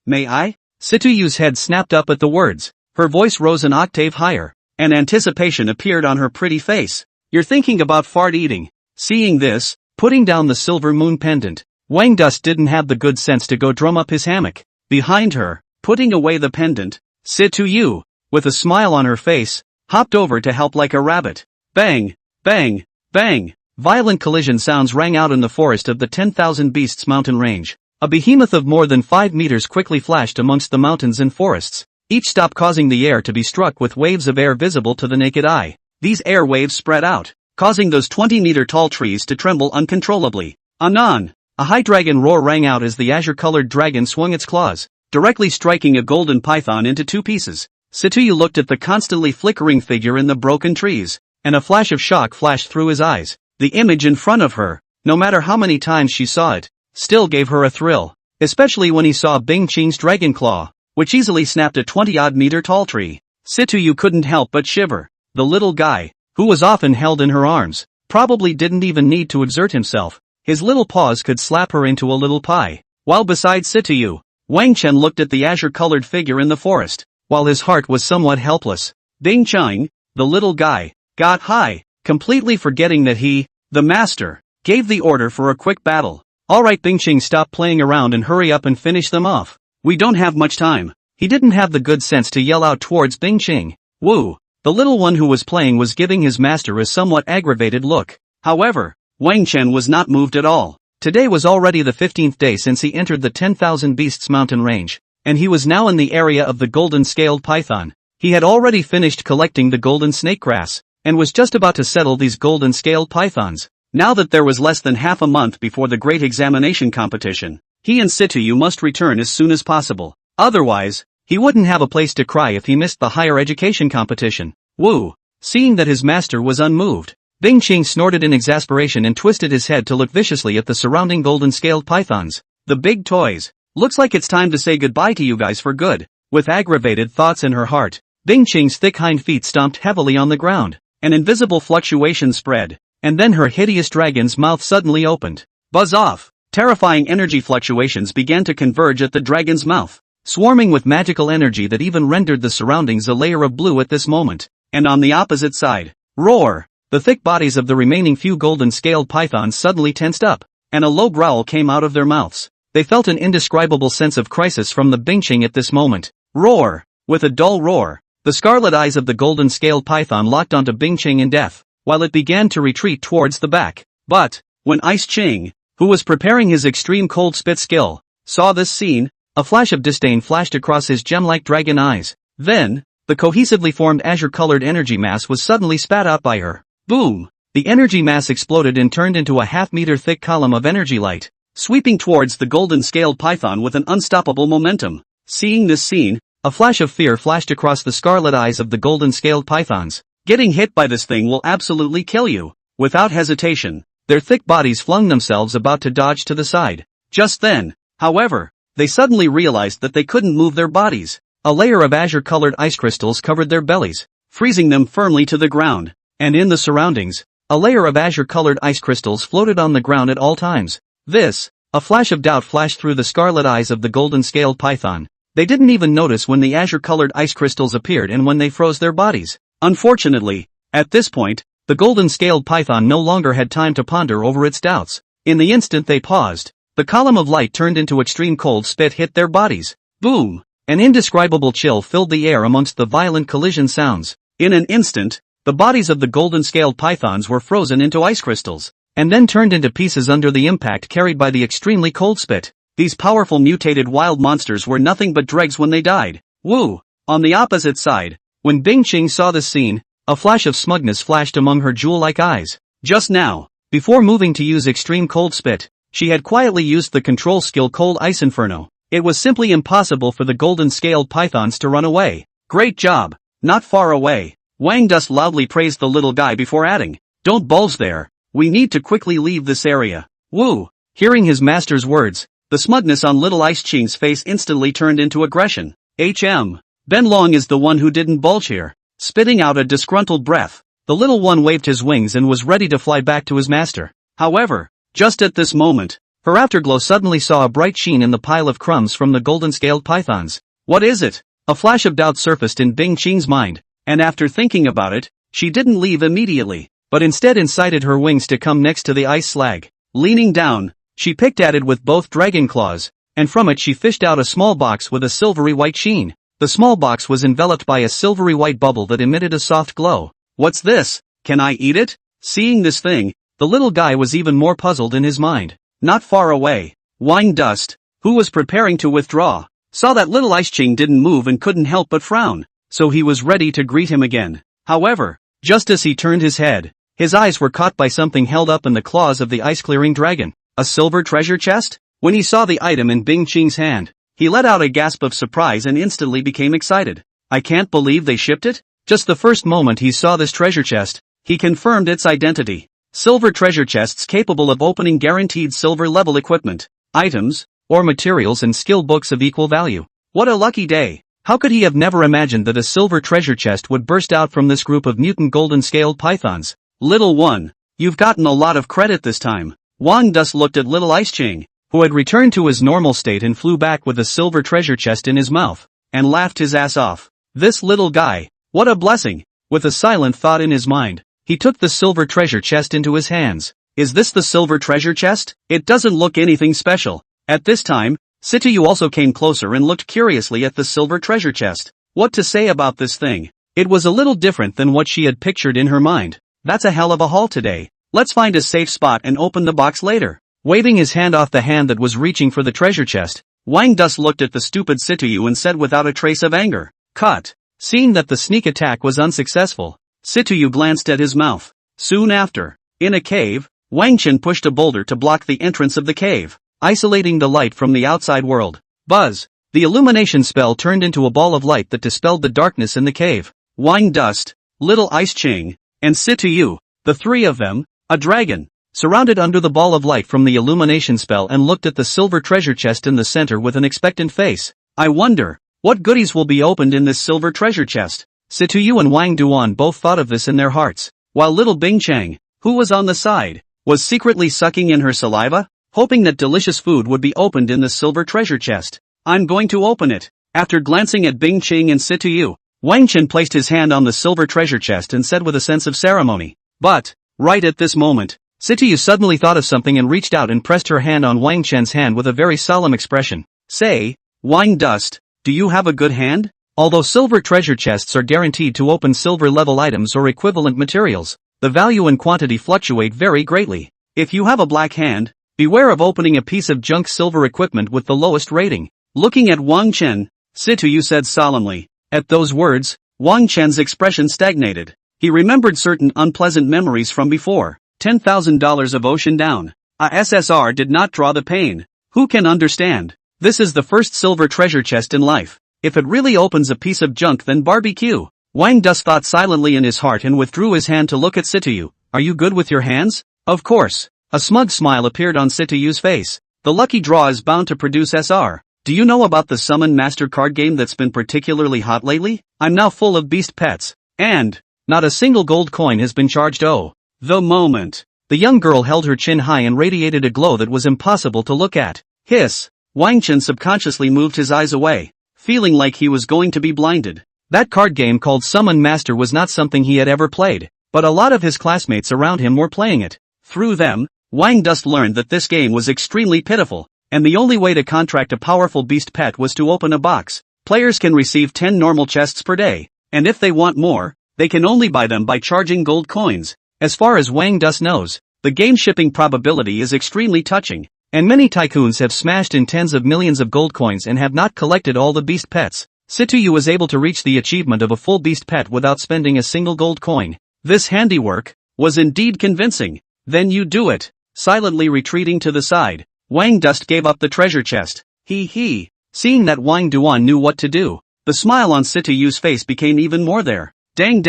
May I? Situyu's head snapped up at the words. Her voice rose an octave higher, and anticipation appeared on her pretty face. You're thinking about fart eating. Seeing this, putting down the silver moon pendant, Wang Dust didn't have the good sense to go drum up his hammock. Behind her, putting away the pendant, Situ, with a smile on her face, hopped over to help like a rabbit. Bang, bang, bang. Violent collision sounds rang out in the forest of the 10,000 Beasts mountain range. A behemoth of more than 5 meters quickly flashed amongst the mountains and forests, each stop causing the air to be struck with waves of air visible to the naked eye. These air waves spread out, causing those 20-meter-tall trees to tremble uncontrollably. Anon, a high dragon roar rang out as the azure-colored dragon swung its claws, directly striking a golden python into 2 pieces. Situ looked at the constantly flickering figure in the broken trees, and a flash of shock flashed through his eyes. The image in front of her, no matter how many times she saw it, still gave her a thrill, especially when he saw Bing Qing's dragon claw, which easily snapped a 20-odd-meter-tall tree. Situ couldn't help but shiver. The little guy, who was often held in her arms, probably didn't even need to exert himself. His little paws could slap her into a little pie. While beside Situ, Wang Chen looked at the azure-colored figure in the forest, while his heart was somewhat helpless. Bing Qing, the little guy, got high, completely forgetting that he, the master, gave the order for a quick battle. Alright, Bing Qing, stop playing around and hurry up and finish them off. We don't have much time. He didn't have the good sense to yell out towards Bing Qing. Woo! The little one who was playing was giving his master a somewhat aggravated look. However, Wang Chen was not moved at all. Today was already the 15th day since he entered the 10,000 Beasts mountain range, and he was now in the area of the golden-scaled python. He had already finished collecting the golden snake grass, and was just about to settle these golden-scaled pythons. Now that there was less than half a month before the great examination competition, he and Situ must return as soon as possible. Otherwise, he wouldn't have a place to cry if he missed the higher education competition. Woo! Seeing that his master was unmoved, Bing Qing snorted in exasperation and twisted his head to look viciously at the surrounding golden-scaled pythons. The big toys. Looks like it's time to say goodbye to you guys for good. With aggravated thoughts in her heart, Bing Qing's thick hind feet stomped heavily on the ground. An invisible fluctuation spread, and then her hideous dragon's mouth suddenly opened. Buzz off! Terrifying energy fluctuations began to converge at the dragon's mouth, swarming with magical energy that even rendered the surroundings a layer of blue at this moment. And on the opposite side, roar! The thick bodies of the remaining few golden-scaled pythons suddenly tensed up, and a low growl came out of their mouths. They felt an indescribable sense of crisis from the Bing Qing at this moment. Roar! With a dull roar, the scarlet eyes of the golden-scaled python locked onto Bing Qing in death, while it began to retreat towards the back. But, when Ice Qing, who was preparing his extreme cold spit skill, saw this scene, a flash of disdain flashed across his gem-like dragon eyes. Then, the cohesively formed azure-colored energy mass was suddenly spat out by her. Boom! The energy mass exploded and turned into a half-meter thick column of energy light, sweeping towards the golden-scaled python with an unstoppable momentum. Seeing this scene, a flash of fear flashed across the scarlet eyes of the golden-scaled pythons. Getting hit by this thing will absolutely kill you. Without hesitation, their thick bodies flung themselves about to dodge to the side. Just then, however, they suddenly realized that they couldn't move their bodies. A layer of azure-colored ice crystals covered their bellies, freezing them firmly to the ground. And in the surroundings, a layer of azure-colored ice crystals floated on the ground at all times. A flash of doubt flashed through the scarlet eyes of the golden-scaled python. They didn't even notice when the azure-colored ice crystals appeared and when they froze their bodies. Unfortunately, at this point, the golden-scaled python no longer had time to ponder over its doubts. In the instant they paused, the column of light turned into extreme cold spit hit their bodies. Boom! An indescribable chill filled the air amongst the violent collision sounds. In an instant, the bodies of the golden-scaled pythons were frozen into ice crystals, and then turned into pieces under the impact carried by the extremely cold spit. These powerful mutated wild monsters were nothing but dregs when they died. Woo! On the opposite side, when Bing Qing saw this scene, a flash of smugness flashed among her jewel-like eyes. Just now, before moving to use extreme cold spit, she had quietly used the control skill Cold Ice Inferno. It was simply impossible for the golden-scaled pythons to run away. Great job! Not far away. Wang Dust loudly praised the little guy before adding, "Don't bulge there. We need to quickly leave this area." Woo! Hearing his master's words, the smugness on Little Ice Qing's face instantly turned into aggression. Ben Long is the one who didn't bulge here. Spitting out a disgruntled breath, the little one waved his wings and was ready to fly back to his master. However, just at this moment, her afterglow suddenly saw a bright sheen in the pile of crumbs from the golden-scaled pythons. What is it? A flash of doubt surfaced in Bing Qing's mind, and after thinking about it, she didn't leave immediately, but instead incited her wings to come next to the ice slag. Leaning down, she picked at it with both dragon claws, and from it she fished out a small box with a silvery white sheen. The small box was enveloped by a silvery white bubble that emitted a soft glow. What's this? Can I eat it? Seeing this thing, the little guy was even more puzzled in his mind. Not far away, Wang Dust, who was preparing to withdraw, saw that little Ice Ching didn't move and couldn't help but frown, so he was ready to greet him again. However, just as he turned his head, his eyes were caught by something held up in the claws of the ice-clearing dragon. A silver treasure chest? When he saw the item in Bing Ching's hand, he let out a gasp of surprise and instantly became excited. I can't believe they shipped it? Just the first moment he saw this treasure chest, he confirmed its identity. Silver treasure chests capable of opening guaranteed silver-level equipment, items, or materials and skill books of equal value. What a lucky day! How could he have never imagined that a silver treasure chest would burst out from this group of mutant golden-scaled pythons? Little one, you've gotten a lot of credit this time. Wang Dust looked at little Ice Ching, who had returned to his normal state and flew back with a silver treasure chest in his mouth, and laughed his ass off. This little guy, what a blessing! With a silent thought in his mind, he took the silver treasure chest into his hands. Is this the silver treasure chest? It doesn't look anything special. At this time, Sitayu also came closer and looked curiously at the silver treasure chest. What to say about this thing? It was a little different than what she had pictured in her mind. That's a hell of a haul today. Let's find a safe spot and open the box later. Waving his hand off the hand that was reaching for the treasure chest, Wang Dust looked at the stupid Sitayu and said without a trace of anger, "Cut." Seeing that the sneak attack was unsuccessful, Sitayu glanced at his mouth. Soon after, in a cave, Wang Chen pushed a boulder to block the entrance of the cave, isolating the light from the outside world. Buzz! The illumination spell turned into a ball of light that dispelled the darkness in the cave. Wang Dust, Little Ice Ching, and Sitayu, the three of them, a dragon, surrounded under the ball of light from the illumination spell and looked at the silver treasure chest in the center with an expectant face. I wonder, what goodies will be opened in this silver treasure chest? Sitayu and Wang Duan both thought of this in their hearts, while little Bing Chang, who was on the side, was secretly sucking in her saliva, hoping that delicious food would be opened in the silver treasure chest. I'm going to open it. After glancing at Bing Ching and Sitayu, Wang Chen placed his hand on the silver treasure chest and said with a sense of ceremony. But, right at this moment, Sitayu suddenly thought of something and reached out and pressed her hand on Wang Chen's hand with a very solemn expression. Say, Wang Dust, do you have a good hand? Although silver treasure chests are guaranteed to open silver-level items or equivalent materials, the value and quantity fluctuate very greatly. If you have a black hand, beware of opening a piece of junk silver equipment with the lowest rating. Looking at Wang Chen, Sitayu said solemnly. At those words, Wang Chen's expression stagnated. He remembered certain unpleasant memories from before. $10,000 of ocean down. A SSR did not draw the pain. Who can understand? This is the first silver treasure chest in life. If it really opens a piece of junk, then barbecue. Wang Dust thought silently in his heart and withdrew his hand to look at Sitayu. Are you good with your hands? Of course. A smug smile appeared on Sitayu's face. The lucky draw is bound to produce SR. Do you know about the Summon Master card game that's been particularly hot lately? I'm now full of beast pets. And, not a single gold coin has been charged. Oh. The moment. The young girl held her chin high and radiated a glow that was impossible to look at. Hiss. Wang Chen subconsciously moved his eyes away, feeling like he was going to be blinded. That card game called Summon Master was not something he had ever played, but a lot of his classmates around him were playing it. Through them, Wang Dust learned that this game was extremely pitiful, and the only way to contract a powerful beast pet was to open a box. Players can receive 10 normal chests per day, and if they want more, they can only buy them by charging gold coins. As far as Wang Dust knows, the game shipping probability is extremely touching, and many tycoons have smashed in tens of millions of gold coins and have not collected all the beast pets. Sitayu was able to reach the achievement of a full beast pet without spending a single gold coin. This handiwork was indeed convincing. Then you do it. Silently retreating to the side, Wang Dust gave up the treasure chest. He. Seeing that Wang Duan knew what to do, the smile on Sitayu's face became even more there. Dang.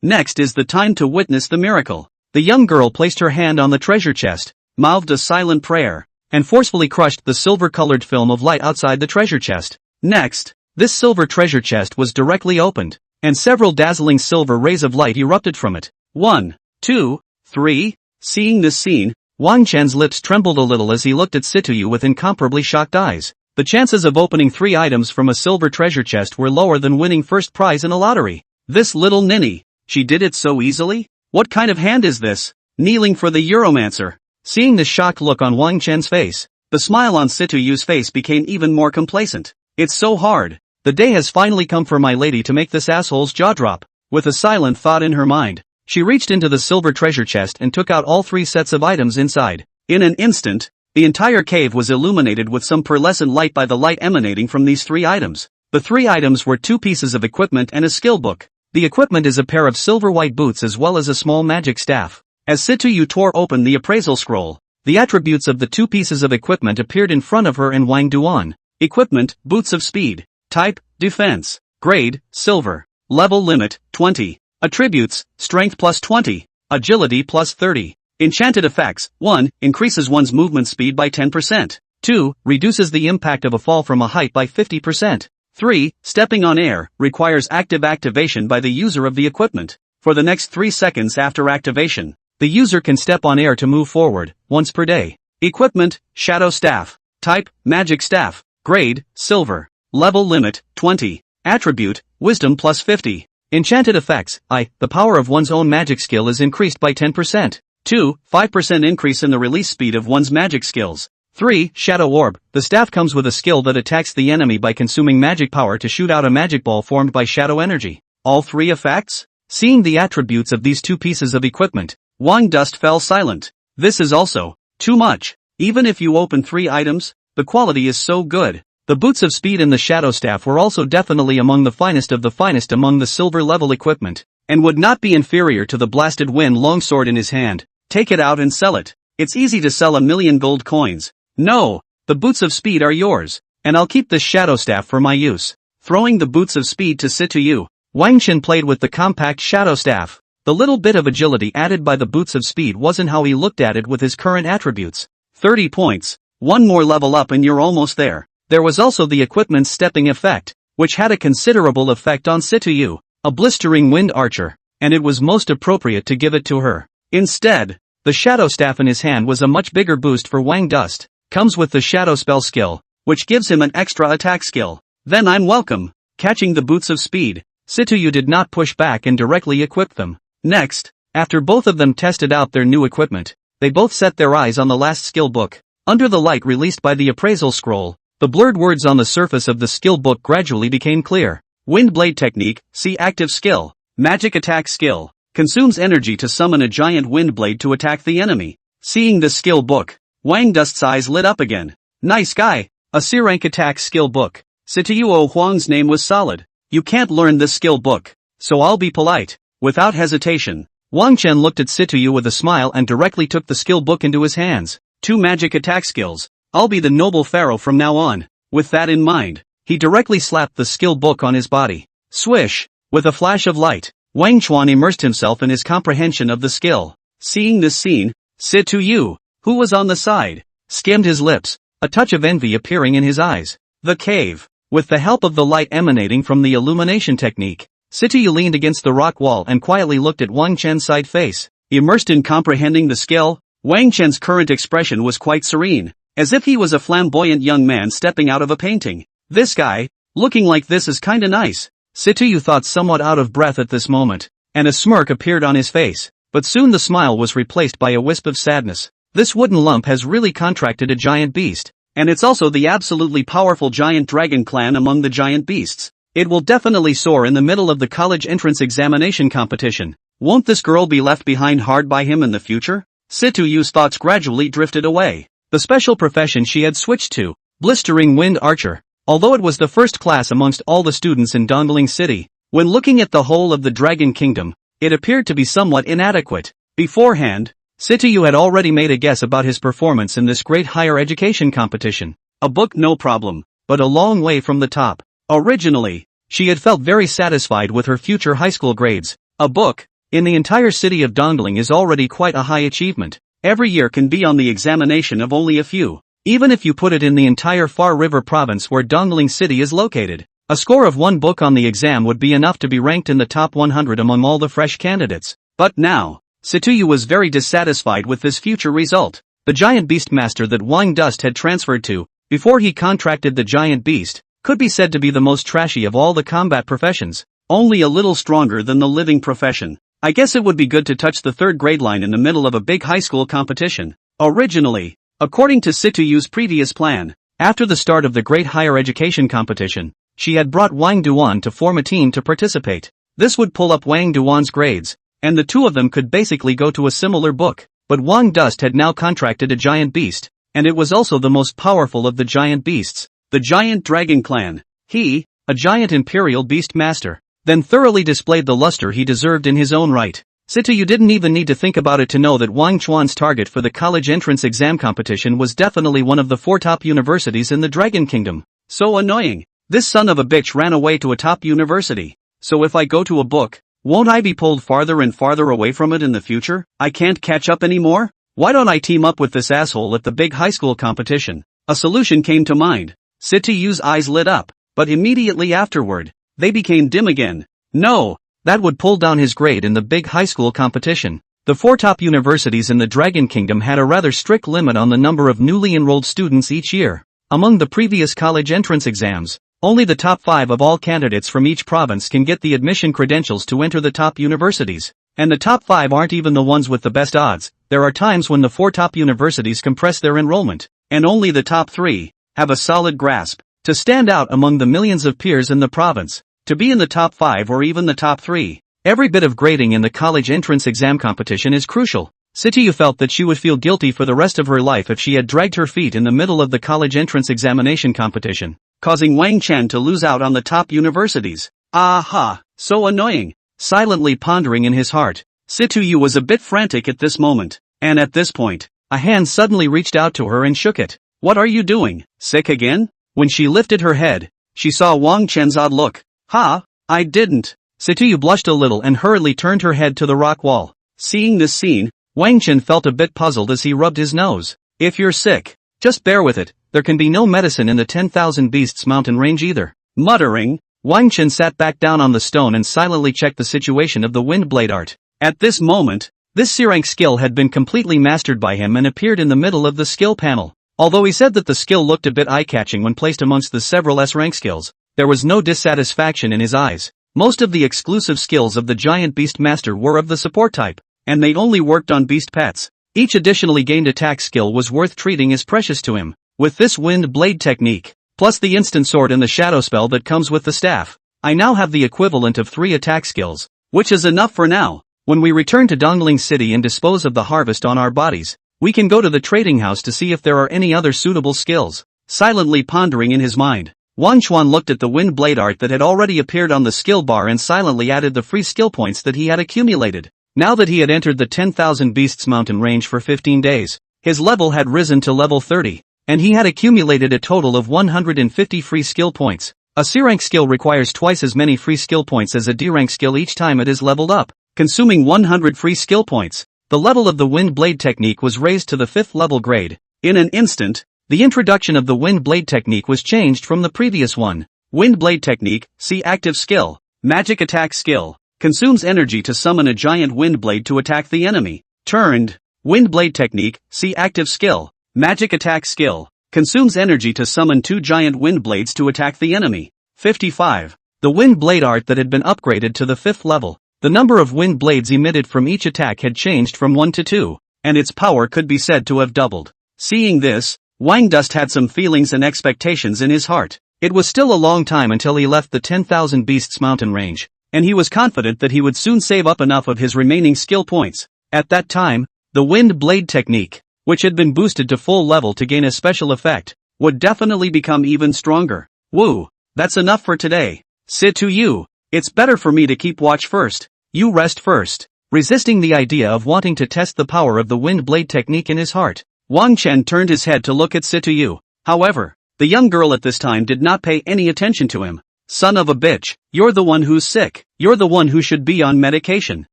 Next is the time to witness the miracle. The young girl placed her hand on the treasure chest, mouthed a silent prayer, and forcefully crushed the silver-colored film of light outside the treasure chest. Next, this silver treasure chest was directly opened, and several dazzling silver rays of light erupted from it. 1, 2, 3. Seeing this scene, Wang Chen's lips trembled a little as he looked at Sitayu with incomparably shocked eyes. The chances of opening 3 items from a silver treasure chest were lower than winning first prize in a lottery. This little ninny, she did it so easily? What kind of hand is this? Kneeling for the Euromancer. Seeing the shocked look on Wang Chen's face, the smile on Situyu's face became even more complacent. It's so hard. The day has finally come for my lady to make this asshole's jaw drop. With a silent thought in her mind, she reached into the silver treasure chest and took out all 3 sets of items inside. In an instant, the entire cave was illuminated with some pearlescent light by the light emanating from these 3 items. The 3 items were 2 pieces of equipment and a skill book. The equipment is a pair of silver-white boots as well as a small magic staff. As Situyu tore open the appraisal scroll, the attributes of the 2 pieces of equipment appeared in front of her and Wang Duan. Equipment, boots of speed. Type, defense. Grade, silver. Level limit, 20. Attributes, strength plus 20. Agility plus 30. Enchanted effects, 1. Increases one's movement speed by 10%. 2. Reduces the impact of a fall from a height by 50%. 3. Stepping on air, requires active activation by the user of the equipment. For the next 3 seconds after activation, the user can step on air to move forward, once per day. Equipment, shadow staff. Type, magic staff. Grade, silver. Level limit, 20. Attribute, wisdom plus 50. Enchanted effects, the power of one's own magic skill is increased by 10%. 2. 5% increase in the release speed of one's magic skills. 3. Shadow orb, the staff comes with a skill that attacks the enemy by consuming magic power to shoot out a magic ball formed by shadow energy. All 3 effects? Seeing the attributes of these 2 pieces of equipment, Wang Dust fell silent. This is also too much. Even if you open 3 items, the quality is so good. The boots of speed and the shadow staff were also definitely among the finest of the finest among the silver level equipment, and would not be inferior to the blasted wind longsword in his hand. Take it out and sell it. It's easy to sell 1,000,000 gold coins. No, the boots of speed are yours, and I'll keep this shadow staff for my use. Throwing the boots of speed to Situyu, Wang Chen played with the compact shadow staff. The little bit of agility added by the boots of speed wasn't how he looked at it with his current attributes. 30 points. 1 more level up and you're almost there. There was also the equipment's stepping effect, which had a considerable effect on Situyu, a blistering wind archer, and it was most appropriate to give it to her. Instead, the shadow staff in his hand was a much bigger boost for Wang Dust. Comes with the shadow spell skill, which gives him an extra attack skill. Then I'm welcome. Catching the boots of speed, Situyu did not push back and directly equipped them. Next, after both of them tested out their new equipment, they both set their eyes on the last skill book. Under the light released by the appraisal scroll, the blurred words on the surface of the skill book gradually became clear. Wind blade technique, see active skill. Magic attack skill. Consumes energy to summon a giant wind blade to attack the enemy. Seeing the skill book, Wang Dust's eyes lit up again. Nice guy. A C-rank attack skill book. Situyu Huang's name was solid. You can't learn this skill book, so I'll be polite. Without hesitation, Wang Chen looked at Situyu with a smile and directly took the skill book into his hands. 2 magic attack skills. I'll be the noble pharaoh from now on. With that in mind, he directly slapped the skill book on his body. Swish! With a flash of light, Wang Chuan immersed himself in his comprehension of the skill. Seeing this scene, Situyu, who was on the side, skimmed his lips, a touch of envy appearing in his eyes. The cave. With the help of the light emanating from the illumination technique, Situyu leaned against the rock wall and quietly looked at Wang Chen's side face. Immersed in comprehending the skill, Wang Chen's current expression was quite serene, as if he was a flamboyant young man stepping out of a painting. This guy, looking like this is kinda nice. Situyu thought somewhat out of breath at this moment, and a smirk appeared on his face, but soon the smile was replaced by a wisp of sadness. This wooden lump has really contracted a giant beast, and it's also the absolutely powerful giant dragon clan among the giant beasts. It will definitely soar in the middle of the college entrance examination competition. Won't this girl be left behind hard by him in the future? Situyu's thoughts gradually drifted away. The special profession she had switched to, blistering wind archer. Although it was the first class amongst all the students in Dongling City, when looking at the whole of the Dragon Kingdom, it appeared to be somewhat inadequate. Beforehand, Situyu had already made a guess about his performance in this great higher education competition. A book no problem, but a long way from the top. Originally, she had felt very satisfied with her future high school grades. A book, in the entire city of Dongling is already quite a high achievement. Every year can be on the examination of only a few. Even if you put it in the entire Far River province where Dongling City is located, a score of 1 book on the exam would be enough to be ranked in the top 100 among all the fresh candidates. But now, Situyu was very dissatisfied with this future result. The giant beast master that Wang Dust had transferred to, before he contracted the giant beast, could be said to be the most trashy of all the combat professions, only a little stronger than the living profession. I guess it would be good to touch the third grade line in the middle of a big high school competition. Originally, according to Situyu's previous plan, after the start of the great higher education competition, she had brought Wang Duan to form a team to participate. This would pull up Wang Duan's grades, and the two of them could basically go to a similar book. But Wang Dust had now contracted a giant beast, and it was also the most powerful of the giant beasts, the giant dragon clan. He, a giant imperial beast master, then thoroughly displayed the luster he deserved in his own right. Situyu didn't even need to think about it to know that Wang Chuan's target for the college entrance exam competition was definitely one of the 4 top universities in the Dragon Kingdom. So annoying. This son of a bitch ran away to a top university. So if I go to a book, won't I be pulled farther and farther away from it in the future? I can't catch up anymore? Why don't I team up with this asshole at the big high school competition? A solution came to mind. Situyu's eyes lit up, but immediately afterward, they became dim again. No, that would pull down his grade in the big high school competition. The 4 top universities in the Dragon Kingdom had a rather strict limit on the number of newly enrolled students each year. Among the previous college entrance exams, only the top 5 of all candidates from each province can get the admission credentials to enter the top universities. And the top 5 aren't even the ones with the best odds. There are times when the 4 top universities compress their enrollment, and only the top 3 have a solid grasp. To stand out among the millions of peers in the province, to be in the top 5 or even the top 3, every bit of grading in the college entrance exam competition is crucial. Situyu felt that she would feel guilty for the rest of her life if she had dragged her feet in the middle of the college entrance examination competition, causing Wang Chen to lose out on the top universities. Aha, so annoying. Silently pondering in his heart, Situyu was a bit frantic at this moment, and at this point, a hand suddenly reached out to her and shook it. What are you doing? Sick again? When she lifted her head, she saw Wang Chen's odd look. Ha, I didn't. Situyu blushed a little and hurriedly turned her head to the rock wall. Seeing this scene, Wang Chen felt a bit puzzled as he rubbed his nose. If you're sick, just bear with it, there can be no medicine in the 10,000 Beasts mountain range either. Muttering, Wang Chen sat back down on the stone and silently checked the situation of the wind blade art. At this moment, this C-rank skill had been completely mastered by him and appeared in the middle of the skill panel. Although he said that the skill looked a bit eye-catching when placed amongst the several S-rank skills, there was no dissatisfaction in his eyes. Most of the exclusive skills of the giant beast master were of the support type, and they only worked on beast pets. Each additionally gained attack skill was worth treating as precious to him. With this wind blade technique, plus the instant sword and the shadow spell that comes with the staff, I now have the equivalent of 3 attack skills, which is enough for now. When we return to Dongling City and dispose of the harvest on our bodies, we can go to the trading house to see if there are any other suitable skills. Silently pondering in his mind, Wang Chuan looked at the wind blade art that had already appeared on the skill bar and silently added the free skill points that he had accumulated. Now that he had entered the 10,000 Beasts mountain range for 15 days, his level had risen to level 30, and he had accumulated a total of 150 free skill points. A C-rank skill requires twice as many free skill points as a D-rank skill each time it is leveled up, consuming 100 free skill points. The level of the wind blade technique was raised to the 5th level grade. In an instant, the introduction of the wind blade technique was changed from the previous one. Wind blade technique, see active skill. Magic attack skill. Consumes energy to summon a giant wind blade to attack the enemy. Turned. Wind blade technique, see active skill. Magic attack skill. Consumes energy to summon 2 giant wind blades to attack the enemy. 55. The wind blade art that had been upgraded to the 5th level. The number of wind blades emitted from each attack had changed from 1 to 2, and its power could be said to have doubled. Seeing this, Wang Dust had some feelings and expectations in his heart. It was still a long time until he left the 10,000 Beasts mountain range, and he was confident that he would soon save up enough of his remaining skill points. At that time, the wind blade technique, which had been boosted to full level to gain a special effect, would definitely become even stronger. Woo, that's enough for today. Situyu, it's better for me to keep watch first. You rest first. Resisting the idea of wanting to test the power of the wind blade technique in his heart, Wang Chen turned his head to look at Situyu. However, the young girl at this time did not pay any attention to him. Son of a bitch, you're the one who's sick. You're the one who should be on medication.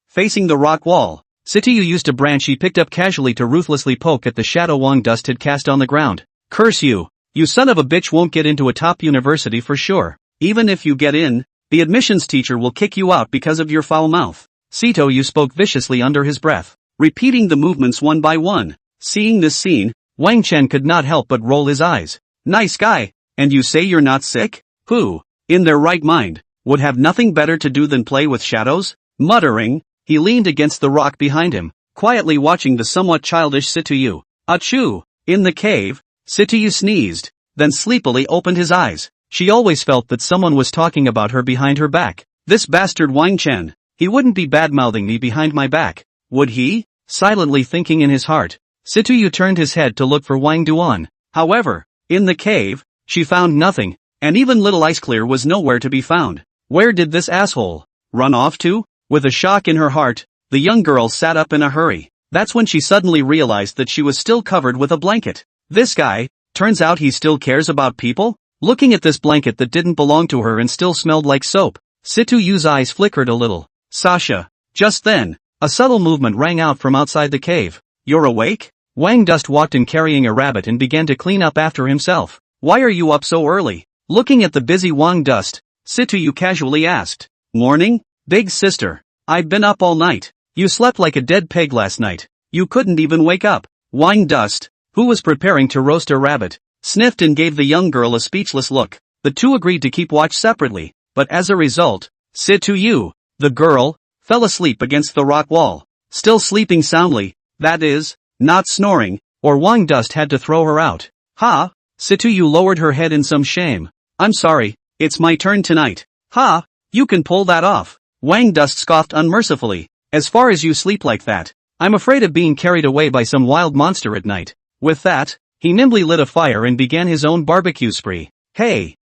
Facing the rock wall, Situyu used a branch he picked up casually to ruthlessly poke at the shadow Wang Dust had cast on the ground. Curse you! You son of a bitch won't get into a top university for sure. Even if you get in, the admissions teacher will kick you out because of your foul mouth. Situyu spoke viciously under his breath, repeating the movements one by one. Seeing this scene, Wang Chen could not help but roll his eyes. Nice guy, and you say you're not sick? Who, in their right mind, would have nothing better to do than play with shadows? Muttering, he leaned against the rock behind him, quietly watching the somewhat childish Situyu. Achoo! In the cave, Situyu sneezed, then sleepily opened his eyes. She always felt that someone was talking about her behind her back. This bastard Wang Chen. He wouldn't be bad-mouthing me behind my back, would he? Silently thinking in his heart, Situyu turned his head to look for Wang Duan. However, in the cave, she found nothing, and even little Ice Clear was nowhere to be found. Where did this asshole run off to? With a shock in her heart, the young girl sat up in a hurry. That's when she suddenly realized that she was still covered with a blanket. This guy, turns out he still cares about people? Looking at this blanket that didn't belong to her and still smelled like soap, Situyu's eyes flickered a little. Sasha. Just then, a subtle movement rang out from outside the cave. You're awake? Wang Dust walked in carrying a rabbit and began to clean up after himself. Why are you up so early? Looking at the busy Wang Dust, Situyu casually asked. Morning, big sister. I've been up all night. You slept like a dead pig last night. You couldn't even wake up. Wang Dust, who was preparing to roast a rabbit, sniffed and gave the young girl a speechless look. The two agreed to keep watch separately, but as a result, Situyu, the girl, fell asleep against the rock wall. Still sleeping soundly, that is, not snoring, or Wang Dust had to throw her out. Ha! Situyu lowered her head in some shame. I'm sorry, it's my turn tonight. Ha! You can pull that off. Wang Dust scoffed unmercifully. As far as you sleep like that, I'm afraid of being carried away by some wild monster at night. With that, he nimbly lit a fire and began his own barbecue spree. Hey,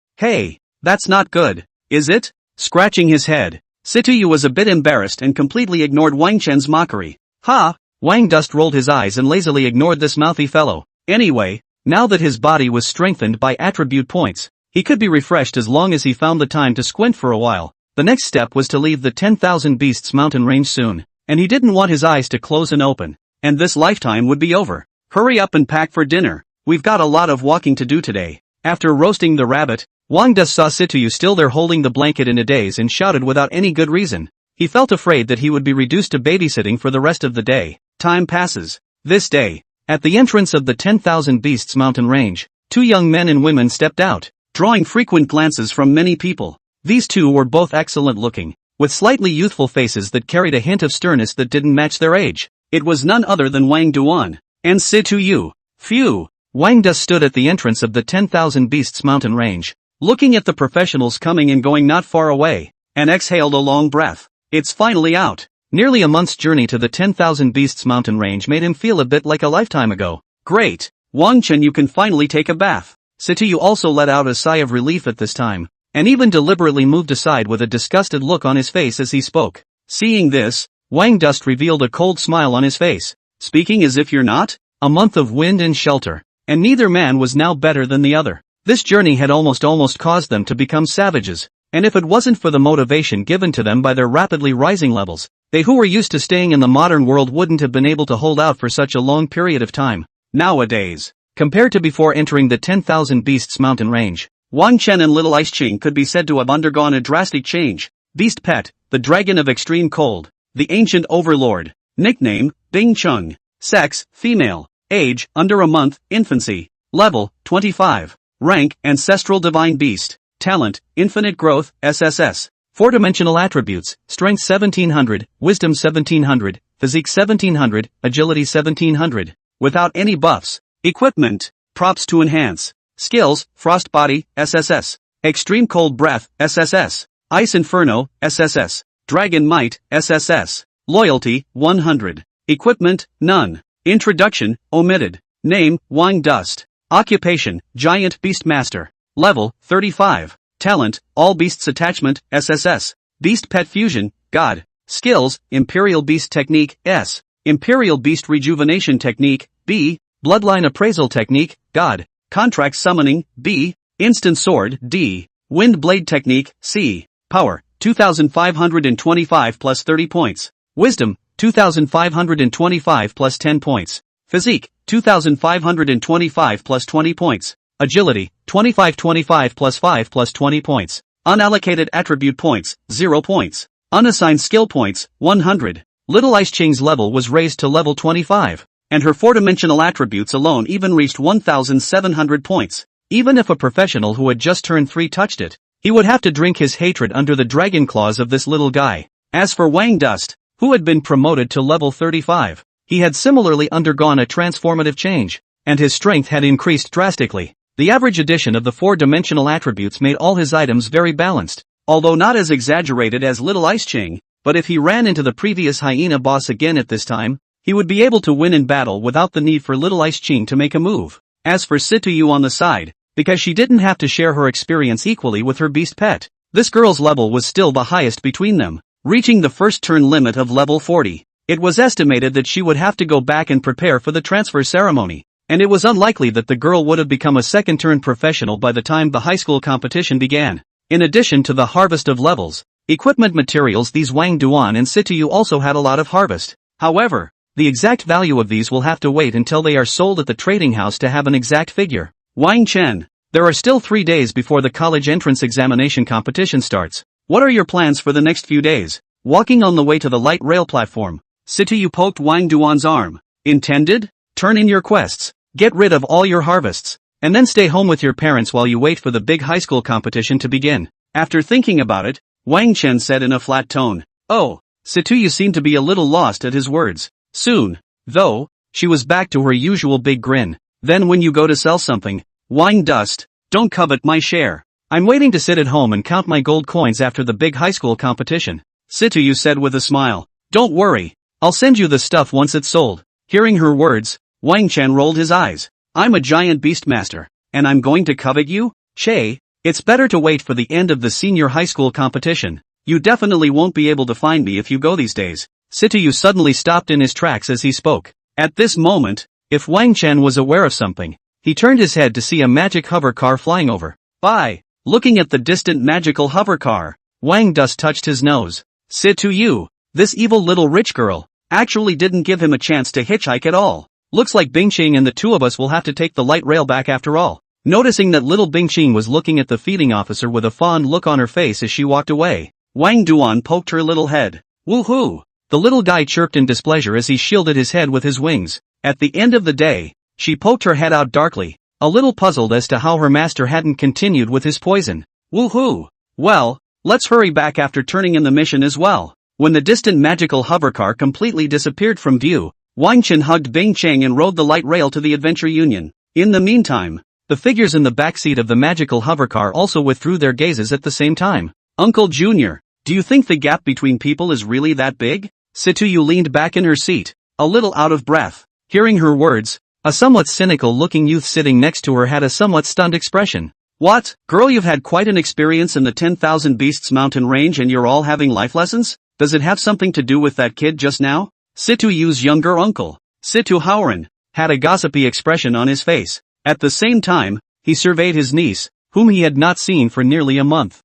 that's not good, is it? Scratching his head, Situyu was a bit embarrassed and completely ignored Wang Chen's mockery. Ha! Wang Dust rolled his eyes and lazily ignored this mouthy fellow. Anyway, now that his body was strengthened by attribute points, he could be refreshed as long as he found the time to squint for a while. The next step was to leave the 10,000 Beasts mountain range soon, and he didn't want his eyes to close and open, and this lifetime would be over. Hurry up and pack for dinner, we've got a lot of walking to do today. After roasting the rabbit, Wang Dust saw Situyu still there holding the blanket in a daze and shouted without any good reason. He felt afraid that he would be reduced to babysitting for the rest of the day. Time passes. This day, at the entrance of the 10,000 Beasts mountain range, two young men and women stepped out, drawing frequent glances from many people. These two were both excellent looking, with slightly youthful faces that carried a hint of sternness that didn't match their age. It was none other than Wang Duan and Situyu. Phew! Wang Dust stood at the entrance of the 10,000 Beasts mountain range, looking at the professionals coming and going not far away, and exhaled a long breath. It's finally out. Nearly a month's journey to the 10,000 Beasts mountain range made him feel a bit like a lifetime ago. Great! Wang Chen, you can finally take a bath. Situyu also let out a sigh of relief at this time, and even deliberately moved aside with a disgusted look on his face as he spoke. Seeing this, Wang Dust revealed a cold smile on his face. Speaking as if you're not? A month of wind and shelter, and neither man was now better than the other. This journey had almost caused them to become savages, and if it wasn't for the motivation given to them by their rapidly rising levels, they who were used to staying in the modern world wouldn't have been able to hold out for such a long period of time. Nowadays, compared to before entering the 10,000 Beasts mountain range, Wang Chen and Little Ice Ching could be said to have undergone a drastic change. Beast Pet, the Dragon of Extreme Cold, the Ancient Overlord. Nickname, Bing Chung. Sex, female. Age, under a month, infancy. Level, 25. Rank, Ancestral Divine Beast. Talent, Infinite Growth, SSS. Four-dimensional attributes, Strength 1700, Wisdom 1700, Physique 1700, Agility 1700. Without any buffs. Equipment, Props to enhance. Skills, Frost Body, SSS. Extreme Cold Breath, SSS. Ice Inferno, SSS. Dragon Might, SSS. Loyalty, 100. Equipment, none. Introduction, omitted. Name, Wang Dust. Occupation, Giant Beast Master. Level, 35. Talent, All Beasts Attachment, SSS. Beast Pet Fusion, God. Skills, Imperial Beast Technique, S. Imperial Beast Rejuvenation Technique, B. Bloodline Appraisal Technique, God. Contract Summoning, B. Instant Sword, D. Wind Blade Technique, C. Power, 2,525 plus 30 points. Wisdom, 2,525 plus 10 points. Physique, 2,525 plus 20 points. Agility, 2525 plus 5 plus 20 points. Unallocated attribute points, 0 points. Unassigned skill points, 100. Little Ice Ching's level was raised to level 25, and her four-dimensional attributes alone even reached 1,700 points. Even if a professional who had just turned 3 touched it, he would have to drink his hatred under the dragon claws of this little guy. As for Wang Dust, who had been promoted to level 35. He had similarly undergone a transformative change, and his strength had increased drastically. The average addition of the 4-dimensional attributes made all his items very balanced, although not as exaggerated as Little Ice Ching, but if he ran into the previous hyena boss again at this time, he would be able to win in battle without the need for Little Ice Ching to make a move. As for Situyu on the side, because she didn't have to share her experience equally with her beast pet, this girl's level was still the highest between them, reaching the first turn limit of level 40. It was estimated that she would have to go back and prepare for the transfer ceremony, and it was unlikely that the girl would have become a second-turn professional by the time the high school competition began. In addition to the harvest of levels, equipment materials, these Wang Duan and Situyu also had a lot of harvest. However, the exact value of these will have to wait until they are sold at the trading house to have an exact figure. Wang Chen, there are still 3 days before the college entrance examination competition starts. What are your plans for the next few days? Walking on the way to the light rail platform, Situyu poked Wang Duan's arm. Intended? Turn in your quests, get rid of all your harvests, and then stay home with your parents while you wait for the big high school competition to begin. After thinking about it, Wang Chen said in a flat tone. Oh, Situyu seemed to be a little lost at his words. Soon, though, she was back to her usual big grin. Then when you go to sell something, Wang Dust, don't covet my share. I'm waiting to sit at home and count my gold coins after the big high school competition. Situyu said with a smile. Don't worry, I'll send you the stuff once it's sold. Hearing her words, Wang Chen rolled his eyes. I'm a giant beastmaster, and I'm going to covet you? Che, it's better to wait for the end of the senior high school competition. You definitely won't be able to find me if you go these days. Situyu suddenly stopped in his tracks as he spoke. At this moment, if Wang Chen was aware of something, he turned his head to see a magic hover car flying over by. Looking at the distant magical hover car, Wang Dust touched his nose. Situyu, this evil little rich girl, actually didn't give him a chance to hitchhike at all. Looks like Bingqing and the two of us will have to take the light rail back after all. Noticing that little Bingqing was looking at the feeding officer with a fond look on her face as she walked away, Wang Duan poked her little head. Woohoo! The little guy chirped in displeasure as he shielded his head with his wings. At the end of the day, she poked her head out darkly, a little puzzled as to how her master hadn't continued with his poison. Woohoo! Well, let's hurry back after turning in the mission as well. When the distant magical hovercar completely disappeared from view, Wang Chen hugged Bing Cheng and rode the light rail to the Adventure Union. In the meantime, the figures in the backseat of the magical hovercar also withdrew their gazes at the same time. Uncle Junior, do you think the gap between people is really that big? Situyu leaned back in her seat, a little out of breath. Hearing her words, a somewhat cynical-looking youth sitting next to her had a somewhat stunned expression. What, girl, you've had quite an experience in the 10,000 Beasts mountain range and you're all having life lessons? Does it have something to do with that kid just now? Situyu's younger uncle, Situ Haoran, had a gossipy expression on his face. At the same time, he surveyed his niece, whom he had not seen for nearly a month.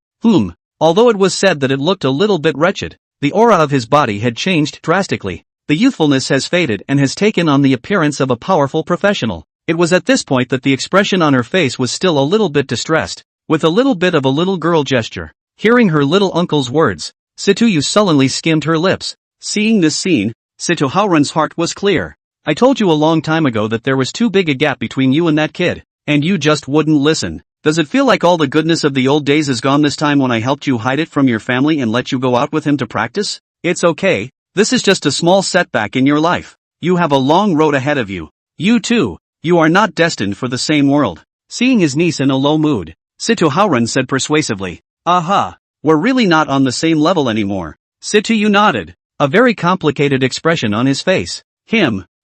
Although it was said that it looked a little bit wretched, the aura of his body had changed drastically. The youthfulness has faded and has taken on the appearance of a powerful professional. It was at this point that the expression on her face was still a little bit distressed, with a little bit of a little girl gesture. Hearing her little uncle's words, Situyu sullenly skimmed her lips. Seeing this scene, Situ Haoran's heart was clear. I told you a long time ago that there was too big a gap between you and that kid, and you just wouldn't listen. Does it feel like all the goodness of the old days is gone this time when I helped you hide it from your family and let you go out with him to practice? It's okay, this is just a small setback in your life. You have a long road ahead of you. You too, you are not destined for the same world. Seeing his niece in a low mood, Situ Haoran said persuasively. Aha, we're really not on the same level anymore. Situyu nodded, a very complicated expression on his face.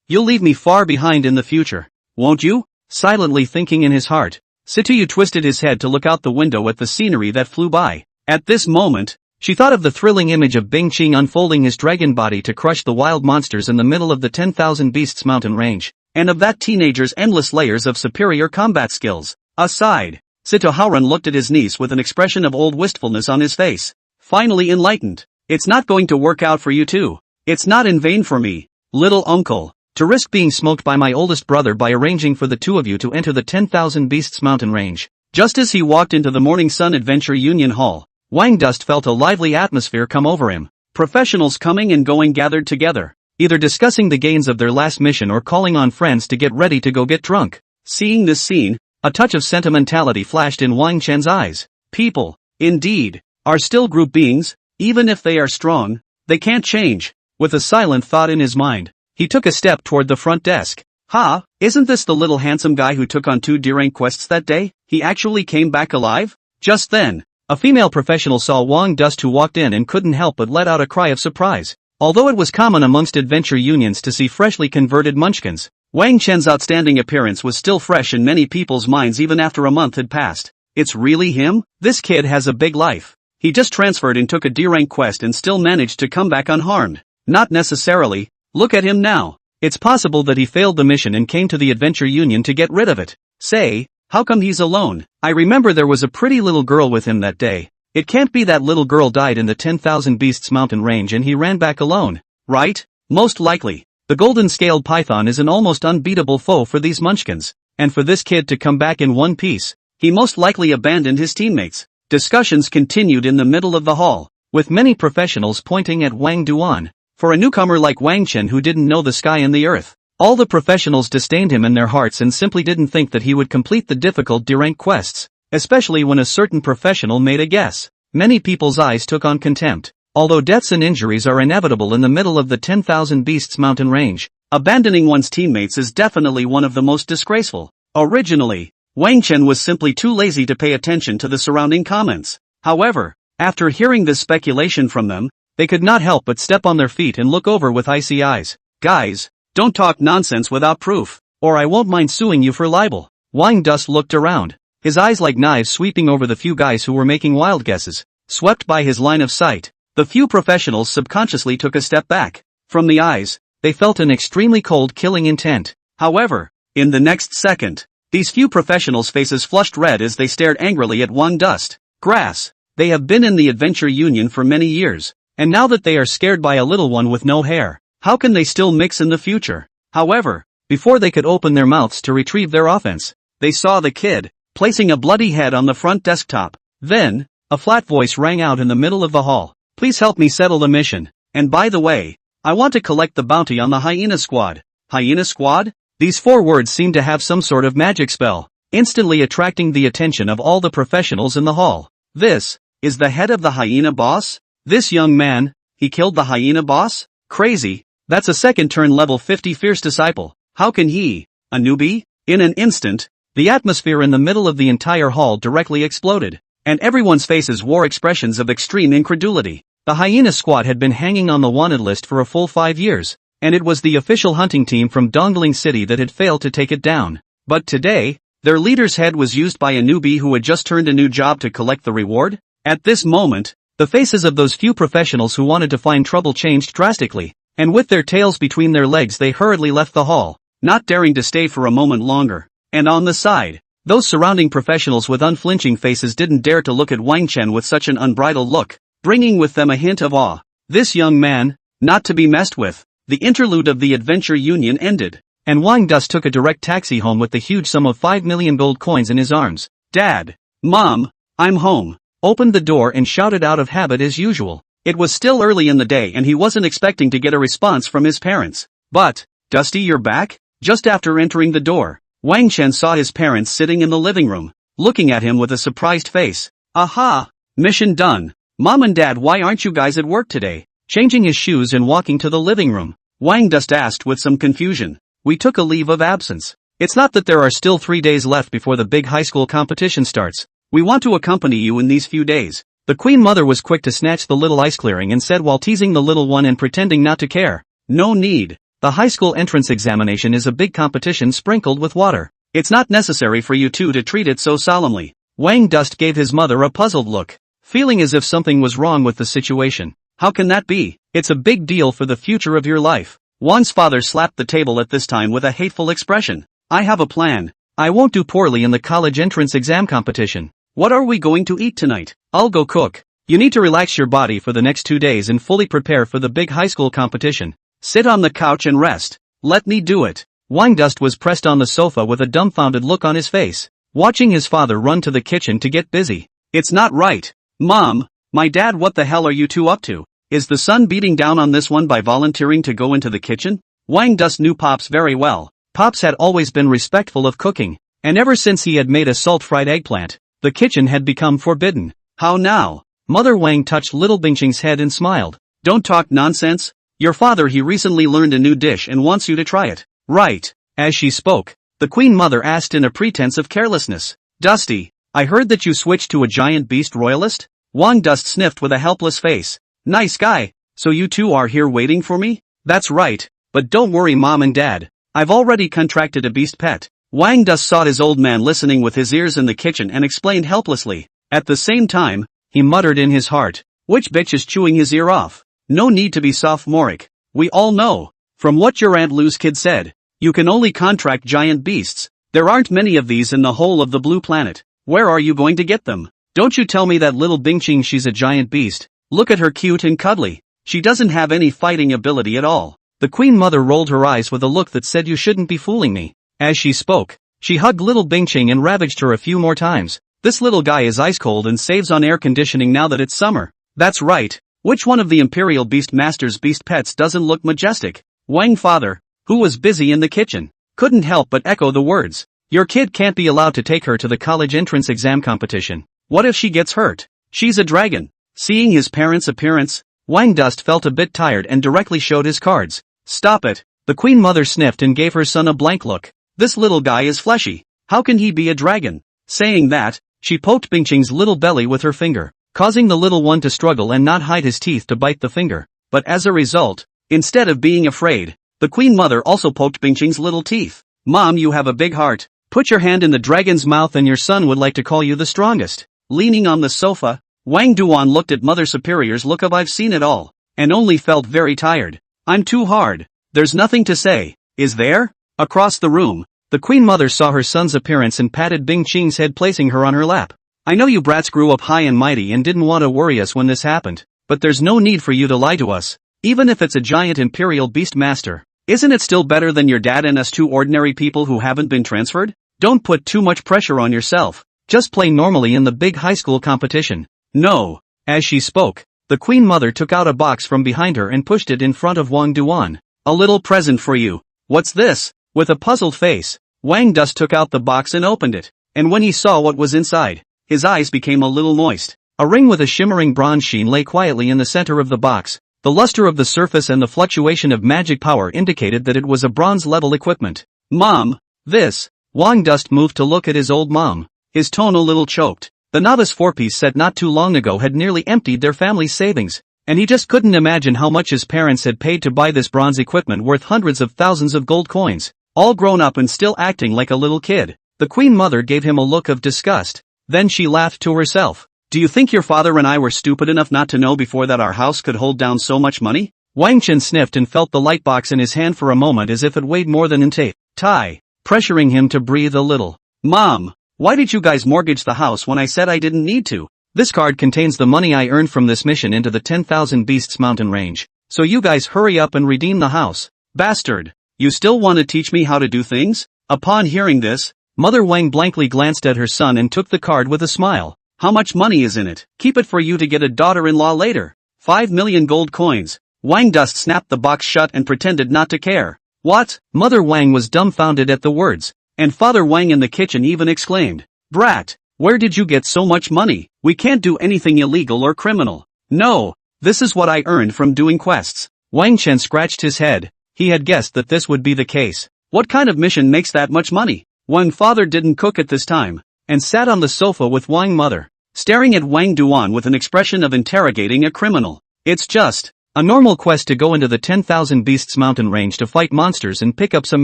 You'll leave me far behind in the future, won't you? Silently thinking in his heart, Situyu twisted his head to look out the window at the scenery that flew by. At this moment, she thought of the thrilling image of Bing Qing unfolding his dragon body to crush the wild monsters in the middle of the 10,000 Beasts mountain range, and of that teenager's endless layers of superior combat skills. Aside, Situ Haoran looked at his niece with an expression of old wistfulness on his face. Finally enlightened. It's not going to work out for you too. It's not in vain for me, little uncle, to risk being smoked by my oldest brother by arranging for the two of you to enter the 10,000 Beasts mountain range. Just as he walked into the Morning Sun Adventure Union Hall, Wang Dust felt a lively atmosphere come over him. Professionals coming and going gathered together, either discussing the gains of their last mission or calling on friends to get ready to go get drunk. Seeing this scene, a touch of sentimentality flashed in Wang Chen's eyes. People, indeed, are still group beings, even if they are strong, they can't change. With a silent thought in his mind, he took a step toward the front desk. "Ha, isn't this the little handsome guy who took on 2 D-rank quests that day? He actually came back alive?" Just then, a female professional saw Wang Dust, who walked in and couldn't help but let out a cry of surprise. Although it was common amongst adventure unions to see freshly converted munchkins, Wang Chen's outstanding appearance was still fresh in many people's minds even after a month had passed. "It's really him? This kid has a big life. He just transferred and took a D-rank quest and still managed to come back unharmed." Not necessarily. Look at him now. It's possible that he failed the mission and came to the adventure union to get rid of it. Say, how come he's alone? I remember there was a pretty little girl with him that day. It can't be that little girl died in the 10,000 Beasts mountain range and he ran back alone, right? Most likely. The golden-scaled python is an almost unbeatable foe for these munchkins, and for this kid to come back in one piece, he most likely abandoned his teammates. Discussions continued in the middle of the hall, with many professionals pointing at Wang Duan. For a newcomer like Wang Chen who didn't know the sky and the earth, all the professionals disdained him in their hearts and simply didn't think that he would complete the difficult D-rank quests, especially when a certain professional made a guess. Many people's eyes took on contempt. Although deaths and injuries are inevitable in the middle of the 10,000 Beasts mountain range, abandoning one's teammates is definitely one of the most disgraceful. Originally, Wang Chen was simply too lazy to pay attention to the surrounding comments. However, after hearing this speculation from them, they could not help but step on their feet and look over with icy eyes. "Guys, don't talk nonsense without proof, or I won't mind suing you for libel." Wang Dust looked around, his eyes like knives sweeping over the few guys who were making wild guesses. Swept by his line of sight, the few professionals subconsciously took a step back. From the eyes, they felt an extremely cold, killing intent. However, in the next second, these few professionals' faces flushed red as they stared angrily at Wang Dust. Grass. They have been in the adventure union for many years, and now that they are scared by a little one with no hair, how can they still mix in the future? However, before they could open their mouths to retrieve their offense, they saw the kid, placing a bloody head on the front desktop. Then, a flat voice rang out in the middle of the hall. "Please help me settle the mission, and by the way, I want to collect the bounty on the Hyena Squad." Hyena Squad? These 4 words seemed to have some sort of magic spell, instantly attracting the attention of all the professionals in the hall. "This is the head of the Hyena boss? This young man, he killed the Hyena boss? Crazy, that's a second turn level 50 fierce disciple. How can he, a newbie?" In an instant, the atmosphere in the middle of the entire hall directly exploded, and everyone's faces wore expressions of extreme incredulity. The Hyena Squad had been hanging on the wanted list for a full 5 years, and it was the official hunting team from Dongling City that had failed to take it down. But today, their leader's head was used by a newbie who had just turned a new job to collect the reward? At this moment, the faces of those few professionals who wanted to find trouble changed drastically, and with their tails between their legs they hurriedly left the hall, not daring to stay for a moment longer. And on the side, those surrounding professionals with unflinching faces didn't dare to look at Wang Chen with such an unbridled look, bringing with them a hint of awe. This young man, not to be messed with. The interlude of the adventure union ended, and Wang Dust took a direct taxi home with the huge sum of 5 million gold coins in his arms. "Dad, Mom, I'm home," opened the door and shouted out of habit as usual. It was still early in the day and he wasn't expecting to get a response from his parents. "But, Dusty, you're back?" Just after entering the door, Wang Chen saw his parents sitting in the living room, looking at him with a surprised face. "Aha! Mission done. Mom and Dad, why aren't you guys at work today?" Changing his shoes and walking to the living room, Wang Dust asked with some confusion. "We took a leave of absence. It's not that there are still 3 days left before the big high school competition starts. We want to accompany you in these few days." The Queen Mother was quick to snatch the little ice clearing and said while teasing the little one and pretending not to care, "No need. The high school entrance examination is a big competition sprinkled with water. It's not necessary for you two to treat it so solemnly." Wang Dust gave his mother a puzzled look, feeling as if something was wrong with the situation. "How can that be? It's a big deal for the future of your life." Wan's father slapped the table at this time with a hateful expression. "I have a plan. I won't do poorly in the college entrance exam competition. What are we going to eat tonight? I'll go cook. You need to relax your body for the next 2 days and fully prepare for the big high school competition. Sit on the couch and rest. Let me do it." Wang Dust was pressed on the sofa with a dumbfounded look on his face, watching his father run to the kitchen to get busy. "It's not right. Mom, my dad, what the hell are you two up to? Is the son beating down on this one by volunteering to go into the kitchen?" Wang Dust knew Pops very well. Pops had always been respectful of cooking, and ever since he had made a salt-fried eggplant, the kitchen had become forbidden. "How now?" Mother Wang touched little Bingqing's head and smiled. "Don't talk nonsense. Your father he recently learned a new dish and wants you to try it. Right. As she spoke, the Queen Mother asked in a pretense of carelessness. Dusty, I heard that you switched to a giant beast royalist? Wang Dust sniffed with a helpless face. Nice guy, so you two are here waiting for me? That's right, but don't worry Mom and Dad, I've already contracted a beast pet. Wang Dust saw his old man listening with his ears in the kitchen and explained helplessly. At the same time, he muttered in his heart, which bitch is chewing his ear off? No need to be sophomoric. We all know, from what your Aunt Lou's kid said, you can only contract giant beasts. There aren't many of these in the whole of the blue planet. Where are you going to get them? Don't you tell me that little Bingqing she's a giant beast. Look at her cute and cuddly. She doesn't have any fighting ability at all. The Queen Mother rolled her eyes with a look that said you shouldn't be fooling me. As she spoke, she hugged little Bingqing and ravaged her a few more times. This little guy is ice cold and saves on air conditioning now that it's summer. That's right. Which one of the Imperial Beast Master's beast pets doesn't look majestic? Wang Father, who was busy in the kitchen, couldn't help but echo the words. Your kid can't be allowed to take her to the college entrance exam competition. What if she gets hurt? She's a dragon. Seeing his parents' appearance, Wang Dust felt a bit tired and directly showed his cards. Stop it. The Queen Mother sniffed and gave her son a blank look. This little guy is fleshy. How can he be a dragon? Saying that, she poked Bingqing's little belly with her finger, causing the little one to struggle and not hide his teeth to bite the finger. But as a result, instead of being afraid, the Queen Mother also poked Bingqing's little teeth. Mom, you have a big heart. Put your hand in the dragon's mouth and your son would like to call you the strongest. Leaning on the sofa, Wang Duan looked at Mother Superior's look of I've seen it all, and only felt very tired. I'm too hard. There's nothing to say, is there? Across the room, the Queen Mother saw her son's appearance and patted Bingqing's head, placing her on her lap. I know you brats grew up high and mighty and didn't want to worry us when this happened, but there's no need for you to lie to us. Even if it's a giant Imperial Beast Master, isn't it still better than your dad and us two ordinary people who haven't been transferred? Don't put too much pressure on yourself. Just play normally in the big high school competition. No. As she spoke, the Queen Mother took out a box from behind her and pushed it in front of Wang Duan. A little present for you. What's this? With a puzzled face, Wang Dust took out the box and opened it, and when he saw what was inside, his eyes became a little moist. A ring with a shimmering bronze sheen lay quietly in the center of the box. The luster of the surface and the fluctuation of magic power indicated that it was a bronze-level equipment. Mom, this. Wang Dust moved to look at his old mom, his tone a little choked. The novice four-piece set not too long ago had nearly emptied their family's savings, and he just couldn't imagine how much his parents had paid to buy this bronze equipment worth hundreds of thousands of gold coins, all grown up and still acting like a little kid. The Queen Mother gave him a look of disgust. Then she laughed to herself. Do you think your father and I were stupid enough not to know before that our house could hold down so much money? Wang Chen sniffed and felt the light box in his hand for a moment as if it weighed more than an tie, pressuring him to breathe a little. Mom, why did you guys mortgage the house when I said I didn't need to? This card contains the money I earned from this mission into the 10,000 Beasts mountain range, so you guys hurry up and redeem the house. Bastard, you still want to teach me how to do things? Upon hearing this, Mother Wang blankly glanced at her son and took the card with a smile. How much money is in it? Keep it for you to get a daughter-in-law later. 5 million gold coins. Wang Dust snapped the box shut and pretended not to care. What? Mother Wang was dumbfounded at the words, and Father Wang in the kitchen even exclaimed, Brat, where did you get so much money? We can't do anything illegal or criminal. No, this is what I earned from doing quests. Wang Chen scratched his head. He had guessed that this would be the case. What kind of mission makes that much money? Wang Father didn't cook at this time, and sat on the sofa with Wang Mother, staring at Wang Duan with an expression of interrogating a criminal. It's just a normal quest to go into the 10,000 Beasts mountain range to fight monsters and pick up some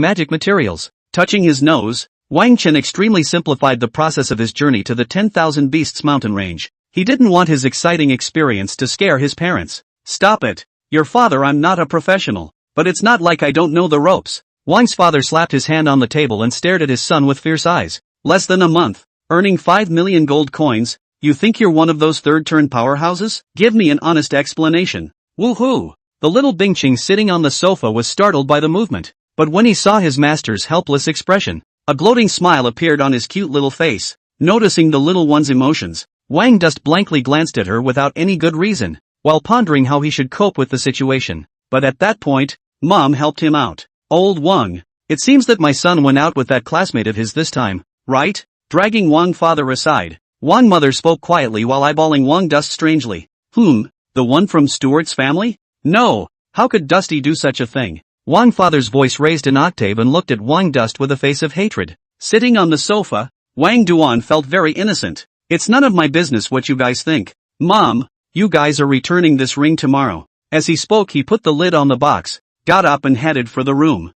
magic materials. Touching his nose, Wang Chen extremely simplified the process of his journey to the 10,000 Beasts mountain range. He didn't want his exciting experience to scare his parents. Stop it. Your father, I'm not a professional, but it's not like I don't know the ropes. Wang's father slapped his hand on the table and stared at his son with fierce eyes. Less than a month, earning 5 million gold coins, you think you're one of those third-turn powerhouses? Give me an honest explanation. Woohoo! The little Bingqing sitting on the sofa was startled by the movement, but when he saw his master's helpless expression, a gloating smile appeared on his cute little face. Noticing the little one's emotions, Wang Dust blankly glanced at her without any good reason, while pondering how he should cope with the situation. But at that point, Mom helped him out. Old Wang, it seems that my son went out with that classmate of his this time, right? Dragging Wang Father aside, Wang Mother spoke quietly while eyeballing Wang Dust strangely. The one from Stuart's family? No, How could Dusty do such a thing? Wang Father's voice raised an octave and looked at Wang Dust with a face of hatred. Sitting on the sofa, Wang Duan felt very innocent. It's none of my business what you guys think. Mom, you guys are returning this ring tomorrow. As he spoke, he put the lid on the box, got up and headed for the room.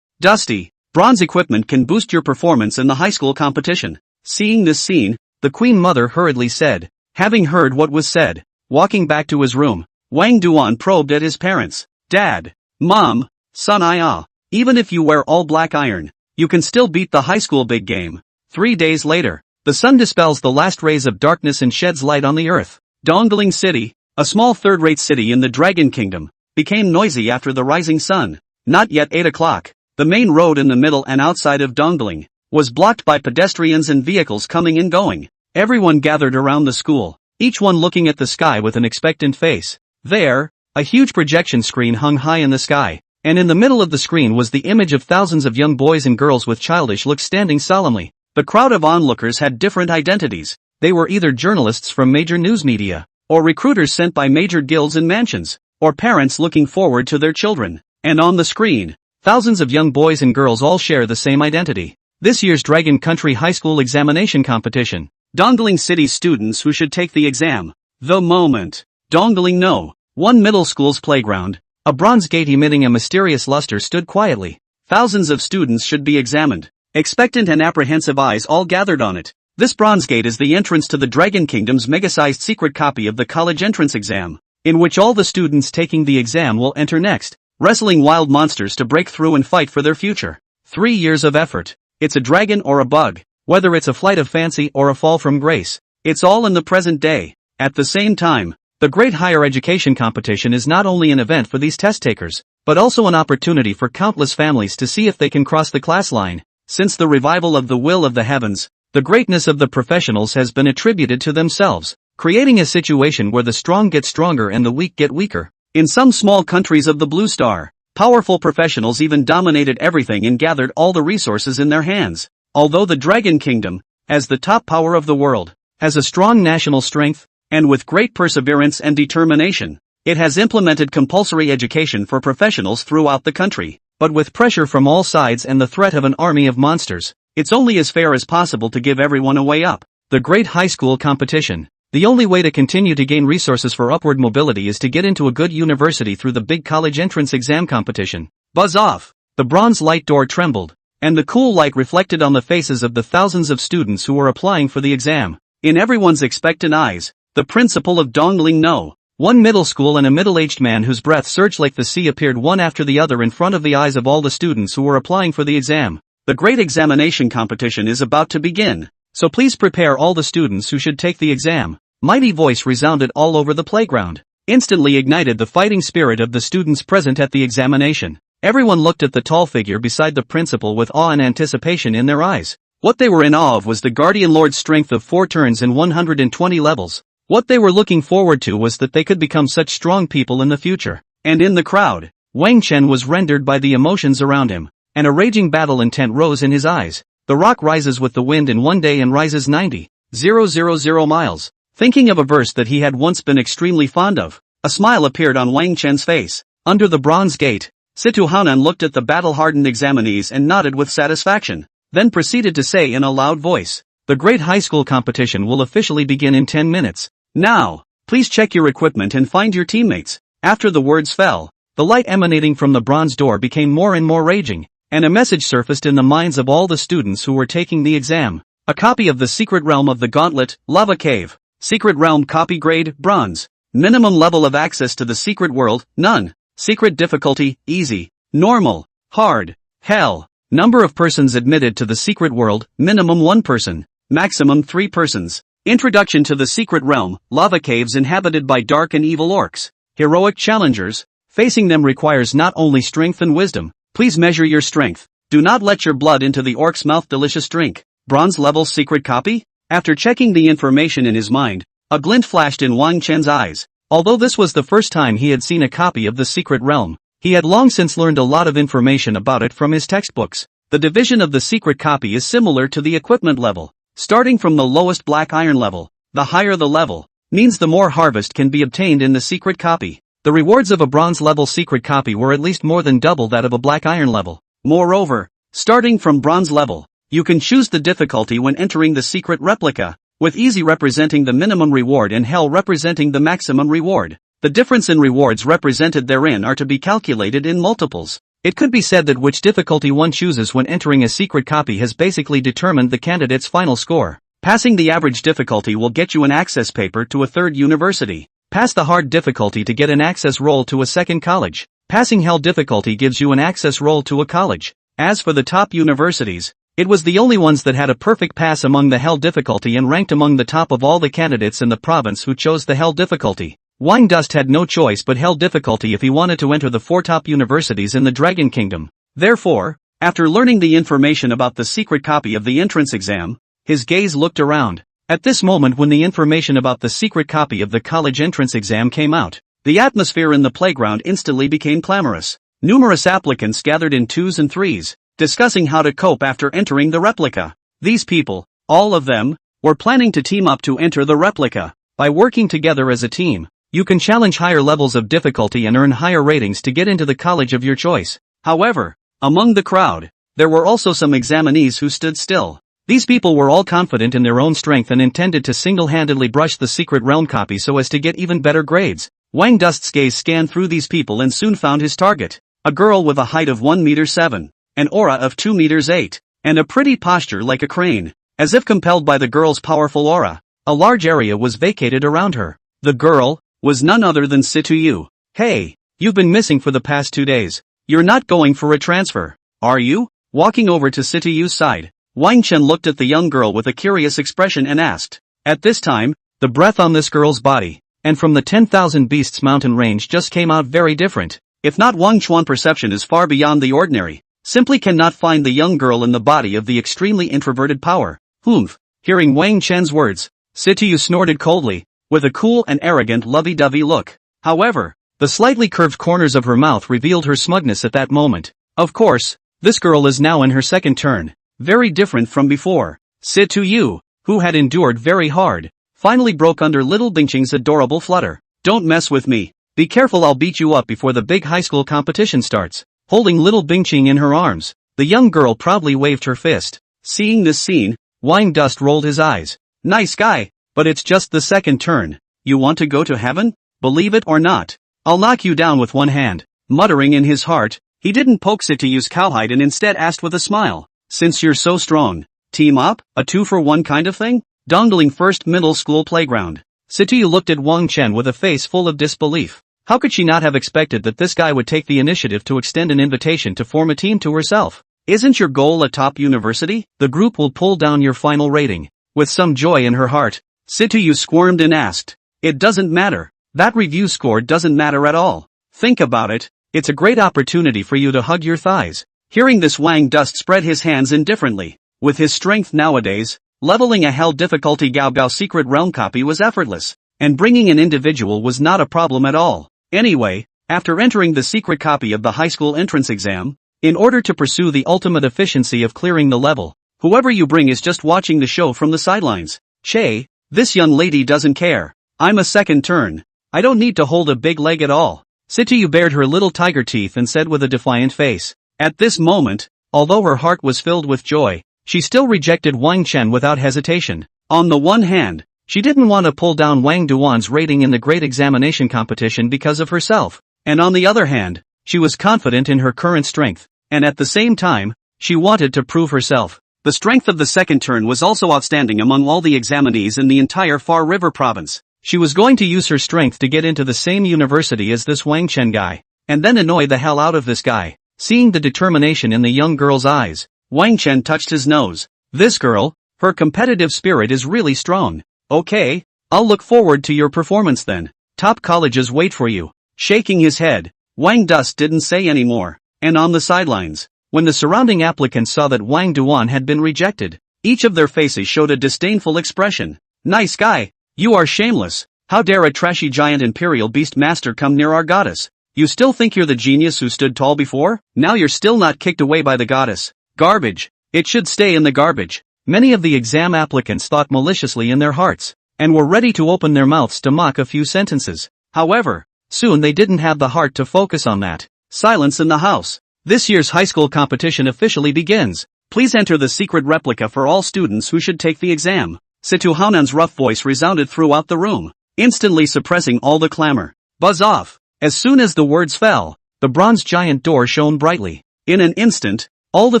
Dusty, bronze equipment can boost your performance in the high school competition. Seeing this scene, the Queen Mother hurriedly said. Having heard what was said, walking back to his room, Wang Duan probed at his parents. Dad, Mom, son, even if you wear all black iron, you can still beat the high school big game. 3 days later, the sun dispels the last rays of darkness and sheds light on the earth. Dongling City, a small third-rate city in the Dragon Kingdom, became noisy after the rising sun. Not yet 8 o'clock, the main road in the middle and outside of Dongling was blocked by pedestrians and vehicles coming and going. Everyone gathered around the school, each one looking at the sky with an expectant face. There, a huge projection screen hung high in the sky, and in the middle of the screen was the image of thousands of young boys and girls with childish looks standing solemnly. The crowd of onlookers had different identities. They were either journalists from major news media, or recruiters sent by major guilds and mansions, or parents looking forward to their children. And on the screen, thousands of young boys and girls all share the same identity. This year's Dragon Country High School Examination Competition. Dongling City students who should take the exam. The moment. Dongling No. 1 middle school's playground. A bronze gate emitting a mysterious luster stood quietly. Thousands of students should be examined. Expectant and apprehensive eyes all gathered on it. This bronze gate is the entrance to the Dragon Kingdom's mega-sized secret copy of the college entrance exam, in which all the students taking the exam will enter next, wrestling wild monsters to break through and fight for their future. 3 years of effort. It's a dragon or a bug, whether it's a flight of fancy or a fall from grace. It's all in the present day. At the same time, the Great Higher Education Competition is not only an event for these test takers, but also an opportunity for countless families to see if they can cross the class line. Since the revival of the will of the heavens, the greatness of the professionals has been attributed to themselves, creating a situation where the strong get stronger and the weak get weaker. In some small countries of the Blue Star, powerful professionals even dominated everything and gathered all the resources in their hands. Although the Dragon Kingdom, as the top power of the world, has a strong national strength, and with great perseverance and determination, it has implemented compulsory education for professionals throughout the country. But with pressure from all sides and the threat of an army of monsters, it's only as fair as possible to give everyone a way up. The Great High School Competition. The only way to continue to gain resources for upward mobility is to get into a good university through the big college entrance exam competition. Buzz off! The bronze light door trembled, and the cool light reflected on the faces of the thousands of students who were applying for the exam. In everyone's expectant eyes, the principal of Dongling No. 1 middle school and a middle-aged man whose breath surged like the sea appeared one after the other in front of the eyes of all the students who were applying for the exam. The great examination competition is about to begin, so please prepare all the students who should take the exam. Mighty voice resounded all over the playground, instantly ignited the fighting spirit of the students present at the examination. Everyone looked at the tall figure beside the principal with awe and anticipation in their eyes. What they were in awe of was the Guardian Lord's strength of 4 turns and 120 levels. What they were looking forward to was that they could become such strong people in the future. And in the crowd, Wang Chen was rendered by the emotions around him, and a raging battle intent rose in his eyes. The rock rises with the wind in one day and rises 90,000 miles. Thinking of a verse that he had once been extremely fond of, a smile appeared on Wang Chen's face. Under the bronze gate, Situ Hanan looked at the battle-hardened examinees and nodded with satisfaction, then proceeded to say in a loud voice, "The Great High School Competition will officially begin in 10 minutes. Now, please check your equipment and find your teammates." After the words fell, the light emanating from the bronze door became more and more raging, and a message surfaced in the minds of all the students who were taking the exam. A copy of the Secret Realm of the Gauntlet, Lava Cave. Secret Realm copy grade, Bronze. Minimum level of access to the secret world, none. Secret difficulty, easy. Normal. Hard. Hell. Number of persons admitted to the secret world, minimum 1 person. Maximum 3 persons. Introduction to the Secret Realm, lava caves inhabited by dark and evil orcs. Heroic challengers. Facing them requires not only strength and wisdom. Please measure your strength. Do not let your blood into the orc's mouth. Delicious drink. Bronze level secret copy? After checking the information in his mind, a glint flashed in Wang Chen's eyes. Although this was the first time he had seen a copy of the Secret Realm, he had long since learned a lot of information about it from his textbooks. The division of the secret copy is similar to the equipment level. Starting from the lowest black iron level, the higher the level, means the more harvest can be obtained in the secret copy. The rewards of a bronze level secret copy were at least more than double that of a black iron level. Moreover, starting from bronze level, you can choose the difficulty when entering the secret replica, with easy representing the minimum reward and hell representing the maximum reward. The difference in rewards represented therein are to be calculated in multiples. It could be said that which difficulty one chooses when entering a secret copy has basically determined the candidate's final score. Passing the average difficulty will get you an access paper to a third university. Pass the hard difficulty to get an access roll to a second college. Passing hell difficulty gives you an access roll to a college. As for the top universities, it was the only ones that had a perfect pass among the hell difficulty and ranked among the top of all the candidates in the province who chose the hell difficulty. Wingdust had no choice but hell difficulty if he wanted to enter the 4 top universities in the Dragon Kingdom. Therefore, after learning the information about the secret copy of the entrance exam, his gaze looked around. At this moment when the information about the secret copy of the college entrance exam came out, the atmosphere in the playground instantly became clamorous. Numerous applicants gathered in 2s and 3s, discussing how to cope after entering the replica. These people, all of them, were planning to team up to enter the replica. By working together as a team, you can challenge higher levels of difficulty and earn higher ratings to get into the college of your choice. However, among the crowd, there were also some examinees who stood still. These people were all confident in their own strength and intended to single-handedly brush the secret realm copy so as to get even better grades. Wangdust's gaze scanned through these people and soon found his target. A girl with a height of 1 meter 7, an aura of 2 meters 8, and a pretty posture like a crane. As if compelled by the girl's powerful aura, a large area was vacated around her. The girl was none other than Situyu. Hey, you've been missing for the past 2 days. You're not going for a transfer, are you? Walking over to Situyu's side, Wang Chen looked at the young girl with a curious expression and asked. At this time, the breath on this girl's body, and from the 10,000 Beasts mountain range just came out very different. If not, Wang Chuan perception is far beyond the ordinary. Simply cannot find the young girl in the body of the extremely introverted power. Humph. Hearing Wang Chen's words, Situyu snorted coldly, with a cool and arrogant lovey-dovey look. However, the slightly curved corners of her mouth revealed her smugness at that moment. Of course, this girl is now in her second turn, very different from before. Situyu, who had endured very hard, finally broke under little Bingqing's adorable flutter. Don't mess with me. Be careful, I'll beat you up before the big high school competition starts. Holding little Bingqing in her arms, the young girl proudly waved her fist. Seeing this scene, Wingdust rolled his eyes. Nice guy, but it's just the second turn. You want to go to heaven? Believe it or not, I'll knock you down with one hand. Muttering in his heart, he didn't poke Situyu's cowhide and instead asked with a smile. Since you're so strong, team up, a 2-for-1 kind of thing? Dongling first middle school playground. Situyu looked at Wang Chen with a face full of disbelief. How could she not have expected that this guy would take the initiative to extend an invitation to form a team to herself? Isn't your goal a top university? The group will pull down your final rating. With some joy in her heart, Situyu squirmed and asked. It doesn't matter. That review score doesn't matter at all. Think about it, it's a great opportunity for you to hug your thighs. Hearing this, Wangdust spread his hands indifferently. With his strength nowadays, leveling a hell difficulty Gao Gao secret realm copy was effortless, and bringing an individual was not a problem at all. Anyway, after entering the secret copy of the high school entrance exam, in order to pursue the ultimate efficiency of clearing the level, whoever you bring is just watching the show from the sidelines. Che, this young lady doesn't care. I'm a second turn. I don't need to hold a big leg at all. Situyu bared her little tiger teeth and said with a defiant face. At this moment, although her heart was filled with joy, she still rejected Wang Chen without hesitation. On the one hand, she didn't want to pull down Wang Duan's rating in the great examination competition because of herself, and on the other hand, she was confident in her current strength, and at the same time, she wanted to prove herself. The strength of the second turn was also outstanding among all the examinees in the entire Far River province. She was going to use her strength to get into the same university as this Wang Chen guy, and then annoy the hell out of this guy. Seeing the determination in the young girl's eyes, Wang Chen touched his nose. This girl, her competitive spirit is really strong. Okay, I'll look forward to your performance then. Top colleges wait for you. Shaking his head, Wangdust didn't say any more. And on the sidelines, when the surrounding applicants saw that Wang Duan had been rejected, each of their faces showed a disdainful expression. Nice guy, you are shameless. How dare a trashy giant imperial beast master come near our goddess? You still think you're the genius who stood tall before? Now you're still not kicked away by the goddess. Garbage. It should stay in the garbage. Many of the exam applicants thought maliciously in their hearts, and were ready to open their mouths to mock a few sentences. However, Soon they didn't have the heart to focus on that. Silence in the house. This year's high school competition officially begins. Please enter the secret replica for all students who should take the exam. Situ Haonan's rough voice resounded throughout the room, instantly suppressing all the clamor. Buzz off. As soon as the words fell, the bronze giant door shone brightly. In an instant, all the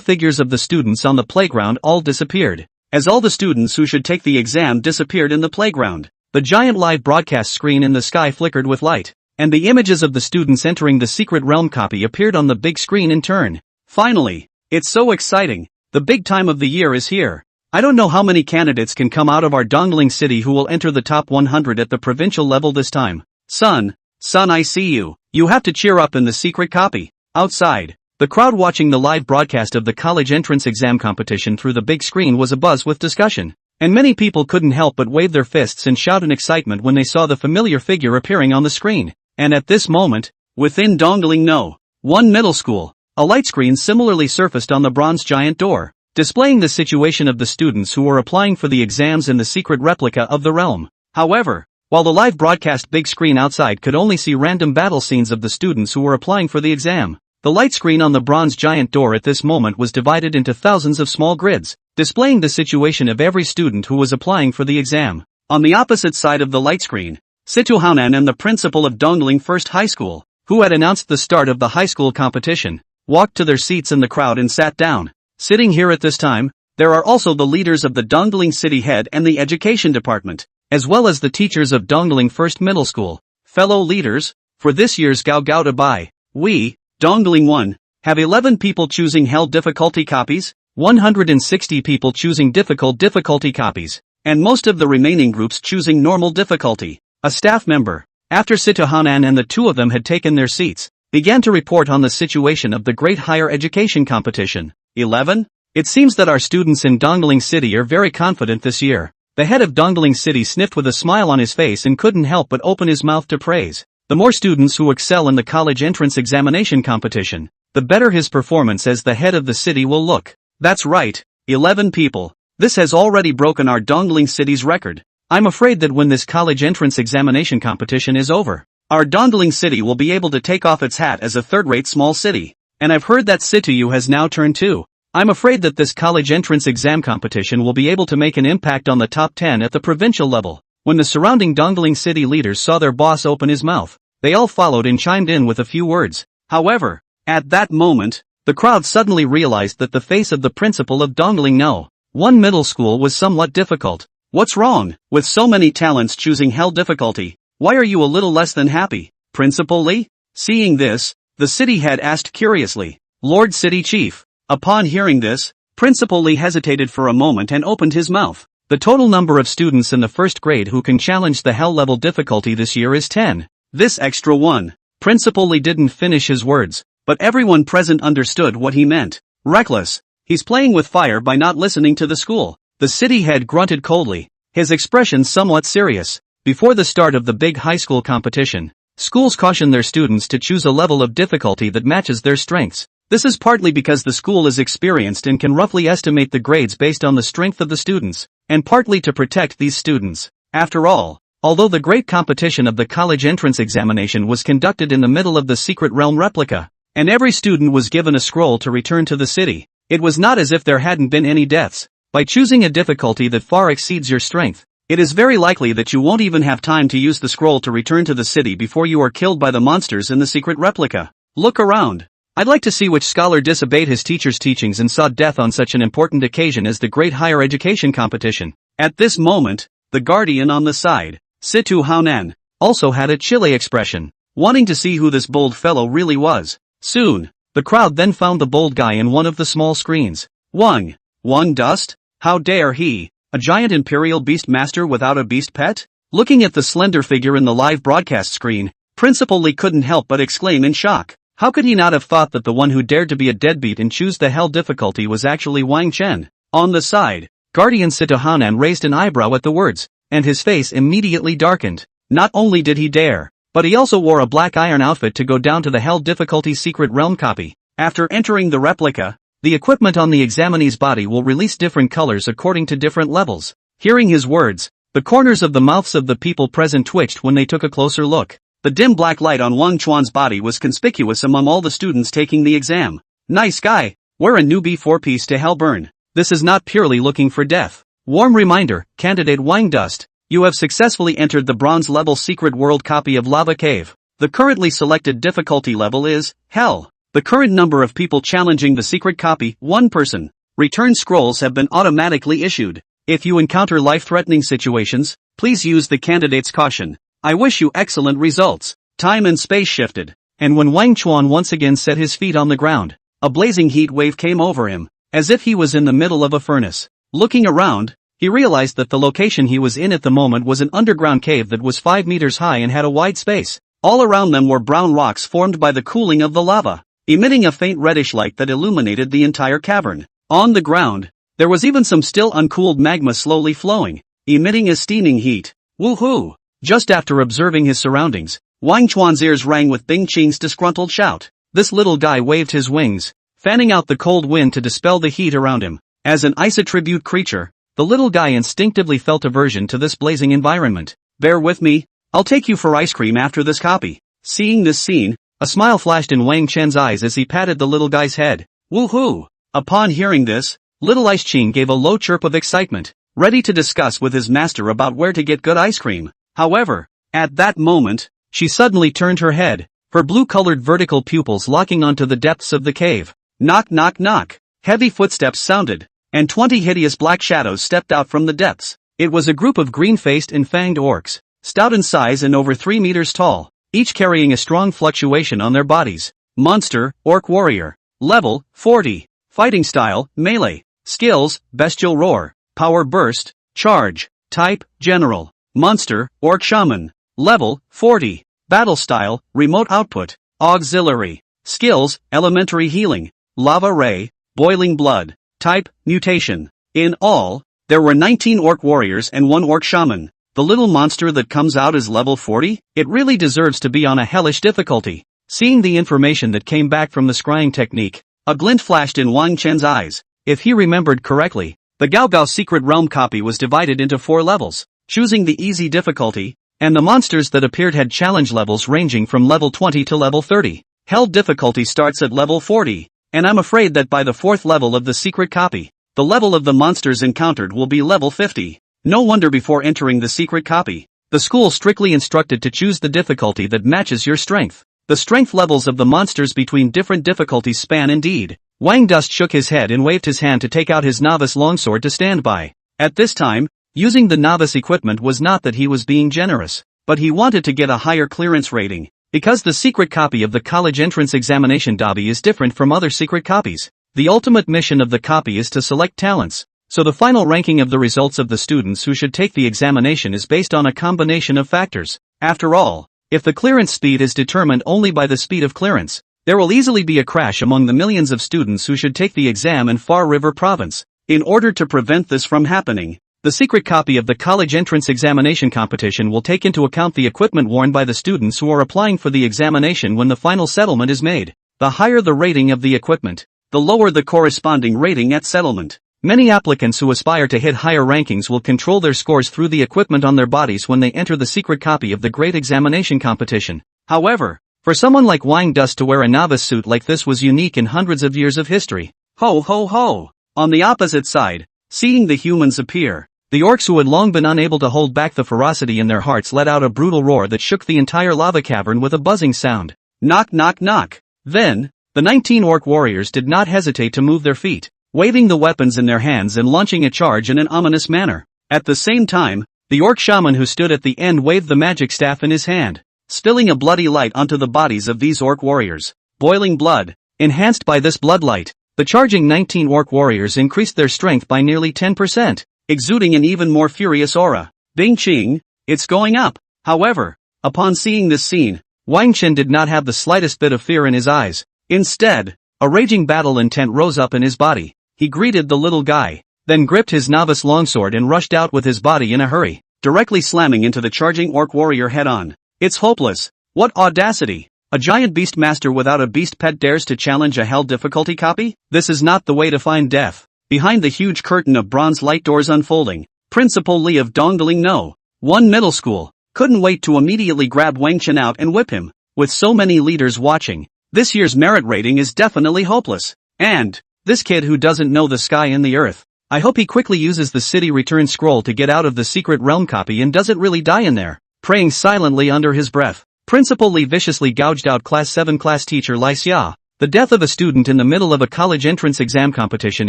figures of the students on the playground all disappeared. As all the students who should take the exam disappeared in the playground, the giant live broadcast screen in the sky flickered with light, and the images of the students entering the secret realm copy appeared on the big screen in turn. Finally, it's so exciting. The big time of the year is here. I don't know how many candidates can come out of our Dongling City who will enter the top 100 at the provincial level this time. Son, I see you. You have to cheer up in the secret copy. Outside, the crowd watching the live broadcast of the college entrance exam competition through the big screen was abuzz with discussion, and many people couldn't help but wave their fists and shout in excitement when they saw the familiar figure appearing on the screen. And at this moment, within Dongling No. 1 Middle School, a light screen similarly surfaced on the bronze giant door, displaying the situation of the students who were applying for the exams in the secret replica of the realm. However, while the live broadcast big screen outside could only see random battle scenes of the students who were applying for the exam, the light screen on the bronze giant door at this moment was divided into thousands of small grids, displaying the situation of every student who was applying for the exam. On the opposite side of the light screen, Situ Haonan and the principal of Dongling First High School, who had announced the start of the high school competition, walked to their seats in the crowd and sat down. Sitting here at this time, there are also the leaders of the Dongling City Head and the Education Department, as well as the teachers of Dongling First Middle School. Fellow leaders, for this year's Gao Gao to Bai, we, Dongling 1, have 11 people choosing hell difficulty copies, 160 people choosing difficulty copies, and most of the remaining groups choosing normal difficulty. A staff member, after Situ Haonan and the two of them had taken their seats, began to report on the situation of the great higher education competition. 11? It seems that our students in Dongling City are very confident this year. The head of Dongling City sniffed with a smile on his face and couldn't help but open his mouth to praise. The more students who excel in the college entrance examination competition, the better his performance as the head of the city will look. That's right, 11 people. This has already broken our Dongling City's record. I'm afraid that when this college entrance examination competition is over, our Dongling City will be able to take off its hat as a third-rate small city. And I've heard that Situ has now turned too. I'm afraid that this college entrance exam competition will be able to make an impact on the top 10 at the provincial level. When the surrounding Dongling City leaders saw their boss open his mouth, they all followed and chimed in with a few words. However, at that moment, the crowd suddenly realized that the face of the principal of Dongling No. 1 Middle School was somewhat difficult. What's wrong? With so many talents choosing hell difficulty, why are you a little less than happy, Principal Lee? Seeing this, the city head asked curiously. Lord City Chief. Upon hearing this, Principal Lee hesitated for a moment and opened his mouth. The total number of students in the first grade who can challenge the hell level difficulty this year is 10. This extra one. Principal Lee didn't finish his words, but everyone present understood what he meant. Reckless. He's playing with fire by not listening to the school. The city head grunted coldly, his expression somewhat serious. Before the start of the big high school competition, schools caution their students to choose a level of difficulty that matches their strengths. This is partly because the school is experienced and can roughly estimate the grades based on the strength of the students, and partly to protect these students. After all, although the great competition of the college entrance examination was conducted in the middle of the secret realm replica, and every student was given a scroll to return to the city, it was not as if there hadn't been any deaths. By choosing a difficulty that far exceeds your strength, it is very likely that you won't even have time to use the scroll to return to the city before you are killed by the monsters in the secret replica. Look around. I'd like to see which scholar disobeyed his teacher's teachings and sought death on such an important occasion as the great higher education competition. At this moment, the guardian on the side, Situ Haonan, also had a chilly expression, wanting to see who this bold fellow really was. Soon, the crowd then found the bold guy in one of the small screens. One dust? How dare he? A giant imperial beast master without a beast pet? Looking at the slender figure in the live broadcast screen, Principal Lee couldn't help but exclaim in shock. How could he not have thought that the one who dared to be a deadbeat and choose the hell difficulty was actually Wang Chen? On the side, Guardian Situ Haonan raised an eyebrow at the words, and his face immediately darkened. Not only did he dare, but he also wore a black iron outfit to go down to the hell difficulty secret realm copy. After entering the replica, the equipment on the examinee's body will release different colors according to different levels. Hearing his words, the corners of the mouths of the people present twitched when they took a closer look. The dim black light on Wang Chuan's body was conspicuous among all the students taking the exam. Nice guy, we're a newbie 4-piece to hell burn. This is not purely looking for death. Warm reminder, candidate Wang Dust, you have successfully entered the bronze level secret world copy of Lava Cave. The currently selected difficulty level is Hell. The current number of people challenging the secret copy, 1 person. Return scrolls have been automatically issued. If you encounter life-threatening situations, please use the candidate's caution. I wish you excellent results. Time and space shifted, and when Wang Chuan once again set his feet on the ground, a blazing heat wave came over him, as if he was in the middle of a furnace. Looking around, he realized that the location he was in at the moment was an underground cave that was 5 meters high and had a wide space. All around them were brown rocks formed by the cooling of the lava, emitting a faint reddish light that illuminated the entire cavern. On the ground, there was even some still uncooled magma slowly flowing, emitting a steaming heat. Woohoo! Just after observing his surroundings, Wang Chuan's ears rang with Bing Qing's disgruntled shout. This little guy waved his wings, fanning out the cold wind to dispel the heat around him. As an ice attribute creature, the little guy instinctively felt aversion to this blazing environment. Bear with me, I'll take you for ice cream after this copy. Seeing this scene, a smile flashed in Wang Chen's eyes as he patted the little guy's head. Woohoo! Upon hearing this, little Ice Qing gave a low chirp of excitement, ready to discuss with his master about where to get good ice cream. However, at that moment, she suddenly turned her head, her blue-colored vertical pupils locking onto the depths of the cave. Knock knock knock. Heavy footsteps sounded, and 20 hideous black shadows stepped out from the depths. It was a group of green-faced and fanged orcs, stout in size and over 3 meters tall, each carrying a strong fluctuation on their bodies. Monster, Orc Warrior. Level, 40. Fighting style, melee. Skills, Bestial Roar. Power Burst. Charge. Type, General. Monster, Orc Shaman. Level, 40. Battle style, Remote Output. Auxiliary. Skills, Elementary Healing. Lava Ray. Boiling Blood. Type, Mutation. In all, there were 19 Orc Warriors and 1 Orc Shaman. The little monster that comes out is level 40? It really deserves to be on a hellish difficulty. Seeing the information that came back from the scrying technique, a glint flashed in Wang Chen's eyes. If he remembered correctly, the Gao Gao Secret Realm copy was divided into 4 levels, choosing the easy difficulty, and the monsters that appeared had challenge levels ranging from level 20 to level 30. Hell difficulty starts at level 40, and I'm afraid that by the 4th level of the secret copy, the level of the monsters encountered will be level 50. No wonder before entering the secret copy, the school strictly instructed to choose the difficulty that matches your strength. The strength levels of the monsters between different difficulties span indeed. Wang Dust shook his head and waved his hand to take out his novice longsword to stand by. At this time, using the novice equipment was not that he was being generous, but he wanted to get a higher clearance rating, because the secret copy of the college entrance examination dobby is different from other secret copies. The ultimate mission of the copy is to select talents, so the final ranking of the results of the students who should take the examination is based on a combination of factors. After all, if the clearance speed is determined only by the speed of clearance, there will easily be a crash among the millions of students who should take the exam in Far River Province. In order to prevent this from happening, the secret copy of the college entrance examination competition will take into account the equipment worn by the students who are applying for the examination when the final settlement is made. The higher the rating of the equipment, the lower the corresponding rating at settlement. Many applicants who aspire to hit higher rankings will control their scores through the equipment on their bodies when they enter the secret copy of the great examination competition. However, for someone like Wang Dust to wear a novice suit like this was unique in hundreds of years of history. Ho ho ho! On the opposite side, seeing the humans appear, the orcs who had long been unable to hold back the ferocity in their hearts let out a brutal roar that shook the entire lava cavern with a buzzing sound. Knock knock knock! Then, the 19 orc warriors did not hesitate to move their feet, waving the weapons in their hands and launching a charge in an ominous manner. At the same time, the orc shaman who stood at the end waved the magic staff in his hand, spilling a bloody light onto the bodies of these orc warriors. Boiling blood. Enhanced by this bloodlight, the charging 19 orc warriors increased their strength by nearly 10%, exuding an even more furious aura. Bing Qing, it's going up. However, upon seeing this scene, Wang Chen did not have the slightest bit of fear in his eyes. Instead, a raging battle intent rose up in his body. He greeted the little guy, then gripped his novice longsword and rushed out with his body in a hurry, directly slamming into the charging orc warrior head-on. It's hopeless. What audacity! A giant beast master without a beast pet dares to challenge a hell difficulty copy? This is not the way to find death. Behind the huge curtain of bronze light doors unfolding, Principal Li of Dongdaling No. 1 Middle School, couldn't wait to immediately grab Wang Chen out and whip him. With so many leaders watching, this year's merit rating is definitely hopeless. And this kid who doesn't know the sky and the earth, I hope he quickly uses the city return scroll to get out of the secret realm copy and doesn't really die in there. Praying silently under his breath, Principal Li viciously gouged out Class 7 class teacher Lai Xia. The death of a student in the middle of a college entrance exam competition